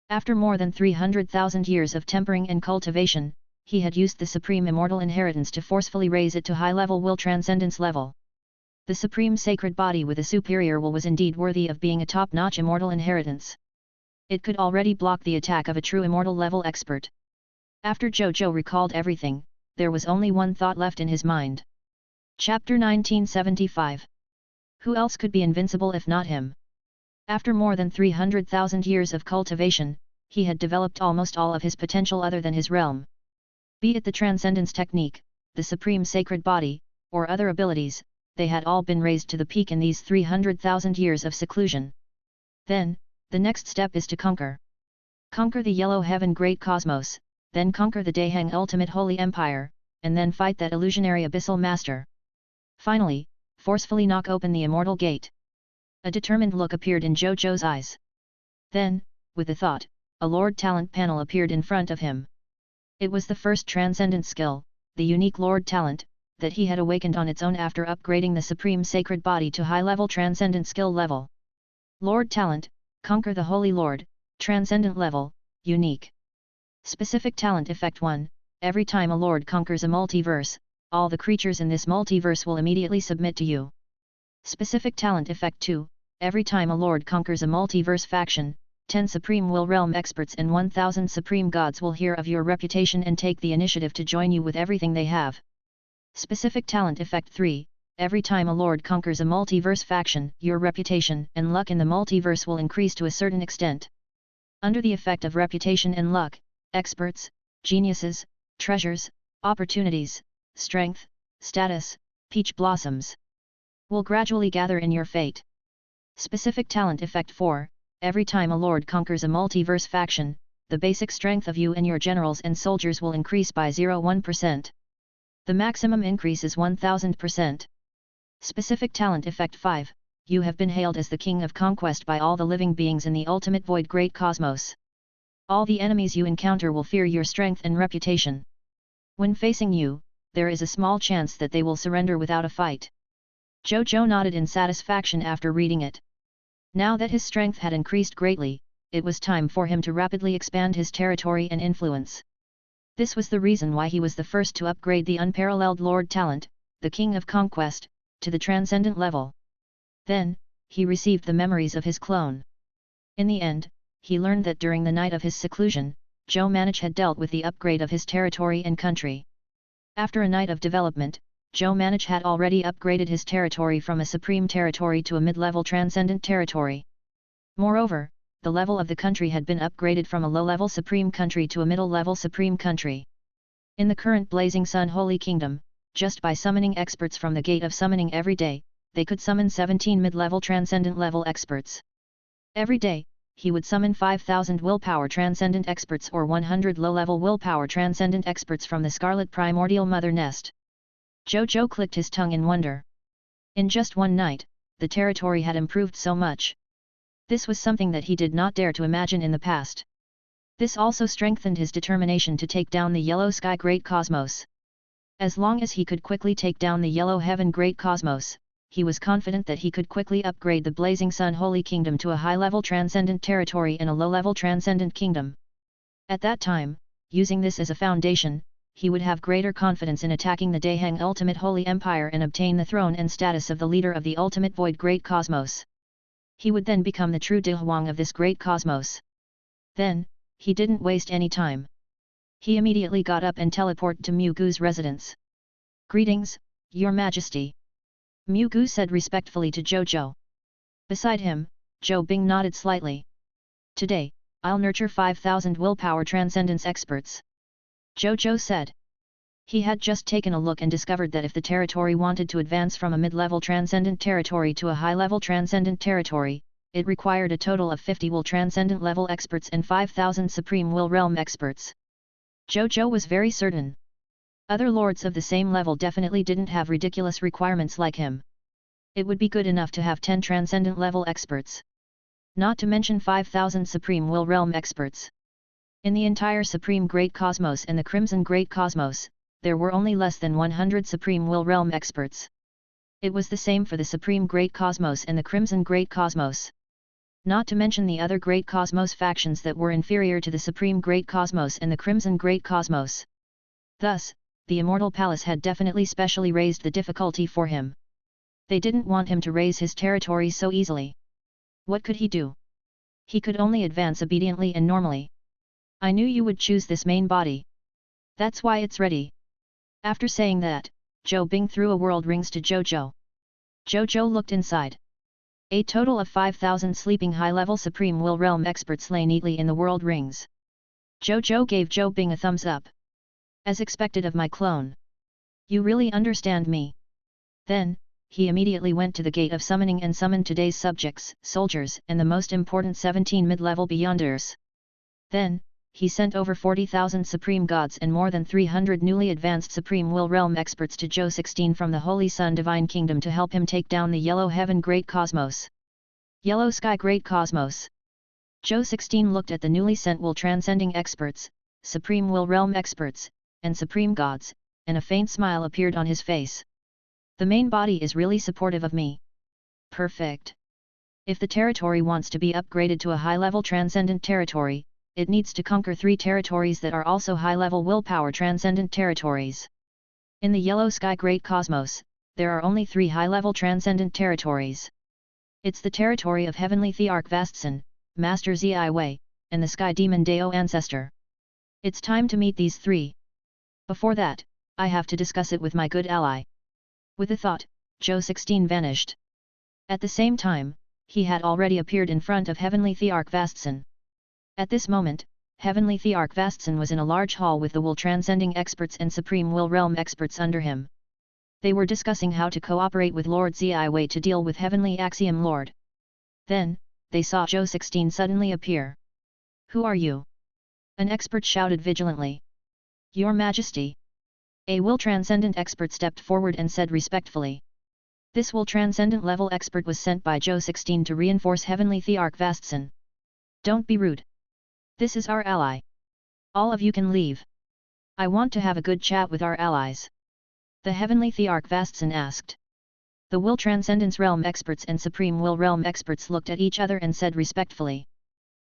After more than 300,000 years of tempering and cultivation, he had used the Supreme Immortal Inheritance to forcefully raise it to high-level will transcendence level. The Supreme Sacred Body with a superior will was indeed worthy of being a top-notch immortal inheritance. It could already block the attack of a true immortal level expert. After Zhou Zhou recalled everything, there was only one thought left in his mind. Chapter 1975. Who else could be invincible if not him? After more than 300,000 years of cultivation, he had developed almost all of his potential other than his realm. Be it the Transcendence Technique, the Supreme Sacred Body, or other abilities, they had all been raised to the peak in these 300,000 years of seclusion. Then, the next step is to conquer. Conquer the Yellow Heaven Great Cosmos, then conquer the Daheng Ultimate Holy Empire, and then fight that illusionary Abyssal Master. Finally, forcefully knock open the Immortal Gate. A determined look appeared in Zhou Zhou's eyes. Then, with a thought, a Lord Talent panel appeared in front of him. It was the first transcendent skill, the unique Lord Talent, that he had awakened on its own after upgrading the Supreme Sacred Body to high-level transcendent skill level. Lord Talent, conquer the Holy Lord, transcendent level, unique. Specific Talent Effect 1, every time a Lord conquers a multiverse, all the creatures in this multiverse will immediately submit to you. Specific Talent Effect 2, every time a Lord conquers a multiverse faction, 10 Supreme Will Realm experts and 1000 Supreme Gods will hear of your reputation and take the initiative to join you with everything they have. Specific Talent Effect 3, every time a Lord conquers a multiverse faction, your reputation and luck in the multiverse will increase to a certain extent. Under the effect of reputation and luck, experts, geniuses, treasures, opportunities, strength, status, peach blossoms will gradually gather in your fate. Specific Talent Effect 4, every time a Lord conquers a multiverse faction, the basic strength of you and your generals and soldiers will increase by 0.1%. The maximum increase is 1000%. Specific Talent Effect 5, you have been hailed as the King of Conquest by all the living beings in the ultimate void great cosmos. All the enemies you encounter will fear your strength and reputation. When facing you, there is a small chance that they will surrender without a fight. Zhou Zhou nodded in satisfaction after reading it. Now that his strength had increased greatly, it was time for him to rapidly expand his territory and influence. This was the reason why he was the first to upgrade the unparalleled Lord Talent, the King of Conquest, to the transcendent level. Then, he received the memories of his clone. In the end, he learned that during the night of his seclusion, Zhou Manich had dealt with the upgrade of his territory and country. After a night of development, Zhou Manich had already upgraded his territory from a supreme territory to a mid-level transcendent territory. Moreover, the level of the country had been upgraded from a low-level supreme country to a middle-level supreme country. In the current Blazing Sun Holy Kingdom, just by summoning experts from the Gate of Summoning every day, they could summon 17 mid-level transcendent level experts. Every day, he would summon 5,000 willpower transcendent experts or 100 low-level willpower transcendent experts from the Scarlet Primordial Mother Nest. Zhou Zhou clicked his tongue in wonder. In just one night, the territory had improved so much. This was something that he did not dare to imagine in the past. This also strengthened his determination to take down the Yellow Sky Great Cosmos. As long as he could quickly take down the Yellow Heaven Great Cosmos, he was confident that he could quickly upgrade the Blazing Sun Holy Kingdom to a high-level transcendent territory and a low-level transcendent kingdom. At that time, using this as a foundation, he would have greater confidence in attacking the Daheng Ultimate Holy Empire and obtain the throne and status of the leader of the Ultimate Void Great Cosmos. He would then become the true Dihuang of this great cosmos. Then, he didn't waste any time. He immediately got up and teleported to Mu Gu's residence. "Greetings, Your Majesty," Mu Gu said respectfully to Zhou Zhou. Beside him, Zhou Bing nodded slightly. "Today, I'll nurture 5,000 willpower transcendence experts," Zhou Zhou said. He had just taken a look and discovered that if the territory wanted to advance from a mid-level transcendent territory to a high-level transcendent territory, it required a total of 50 will transcendent level experts and 5,000 supreme will realm experts. Zhou Zhou was very certain. Other lords of the same level definitely didn't have ridiculous requirements like him. It would be good enough to have 10 transcendent level experts. Not to mention 5,000 supreme will realm experts. In the entire Supreme Great Cosmos and the Crimson Great Cosmos, there were only less than 100 Supreme Will Realm experts. It was the same for the Supreme Great Cosmos and the Crimson Great Cosmos. Not to mention the other Great Cosmos factions that were inferior to the Supreme Great Cosmos and the Crimson Great Cosmos. Thus, the Immortal Palace had definitely specially raised the difficulty for him. They didn't want him to raise his territory so easily. What could he do? He could only advance obediently and normally. I knew you would choose this main body. That's why it's ready. After saying that, Zhou Bing threw a world rings to Zhou Zhou. Zhou Zhou looked inside. A total of 5,000 sleeping high-level Supreme Will Realm experts lay neatly in the world rings. Zhou Zhou gave Zhou Bing a thumbs up. As expected of my clone. You really understand me. Then, he immediately went to the gate of summoning and summoned today's subjects, soldiers, and the most important 17 mid-level beyonders. Then, he sent over 40,000 supreme gods and more than 300 newly advanced Supreme Will Realm experts to Zhou 16 from the Holy Sun Divine Kingdom to help him take down the Yellow Heaven Great Cosmos. Yellow Sky Great Cosmos. Zhou 16 looked at the newly sent Will Transcending experts, Supreme Will Realm experts, and Supreme Gods, and a faint smile appeared on his face. The main body is really supportive of me. Perfect. If the territory wants to be upgraded to a high-level transcendent territory, it needs to conquer 3 territories that are also high-level willpower transcendent territories. In the Yellow Sky Great Cosmos, there are only 3 high-level transcendent territories. It's the territory of Heavenly Thearch Vastson, Master Zi Wei, and the Sky Demon Dao Ancestor. It's time to meet these 3. Before that, I have to discuss it with my good ally. With a thought, Zhou 16 vanished. At the same time, he had already appeared in front of Heavenly Thearch Vastson. At this moment, Heavenly Thearch Vastson was in a large hall with the Will Transcending experts and Supreme Will Realm experts under him. They were discussing how to cooperate with Lord Zi Wei to deal with Heavenly Axiom Lord. Then, they saw Zhou 16 suddenly appear. Who are you? An expert shouted vigilantly. Your Majesty. A Will Transcendent expert stepped forward and said respectfully. This Will Transcendent level expert was sent by Zhou 16 to reinforce Heavenly Thearch Vastson. Don't be rude. This is our ally. All of you can leave. I want to have a good chat with our allies. The Heavenly Thearch Vastson asked. The Will Transcendence Realm experts and Supreme Will Realm experts looked at each other and said respectfully.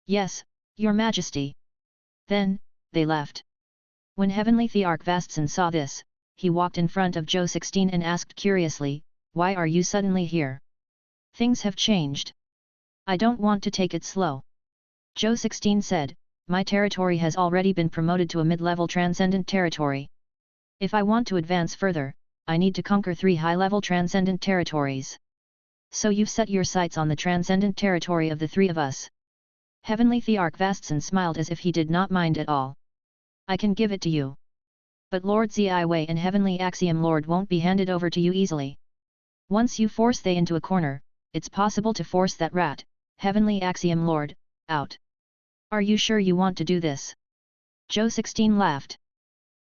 Yes, Your Majesty. Then, they left. When Heavenly Thearch Vastson saw this, he walked in front of Zhou 16 and asked curiously, why are you suddenly here? Things have changed. I don't want to take it slow. Zhou 16 said, my territory has already been promoted to a mid-level transcendent territory. If I want to advance further, I need to conquer 3 high-level transcendent territories. So you've set your sights on the transcendent territory of the 3 of us. Heavenly Thearch Vastson smiled as if he did not mind at all. I can give it to you. But Lord Zi Wei and Heavenly Axiom Lord won't be handed over to you easily. Once you force they into a corner, it's possible to force that rat, Heavenly Axiom Lord, out. Are you sure you want to do this? Zhou 16 laughed.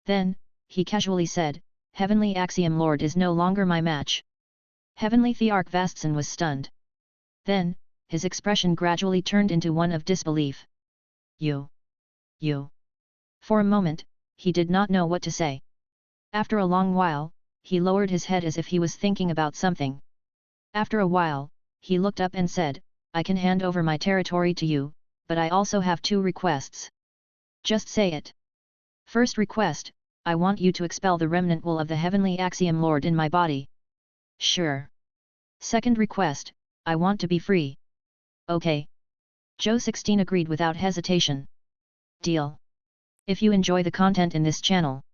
Then, he casually said, Heavenly Axiom Lord is no longer my match. Heavenly Thearch Vastson was stunned. Then, his expression gradually turned into one of disbelief. You. For a moment, he did not know what to say. After a long while, he lowered his head as if he was thinking about something. After a while, he looked up and said, I can hand over my territory to you, but I also have 2 requests. Just say it. First request, I want you to expel the remnant will of the Heavenly Axiom Lord in my body. Sure. Second request, I want to be free. Okay. Zhou 16 agreed without hesitation. Deal. If you enjoy the content in this channel,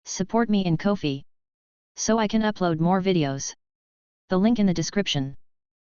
support me in Ko-fi, so I can upload more videos. The link in the description.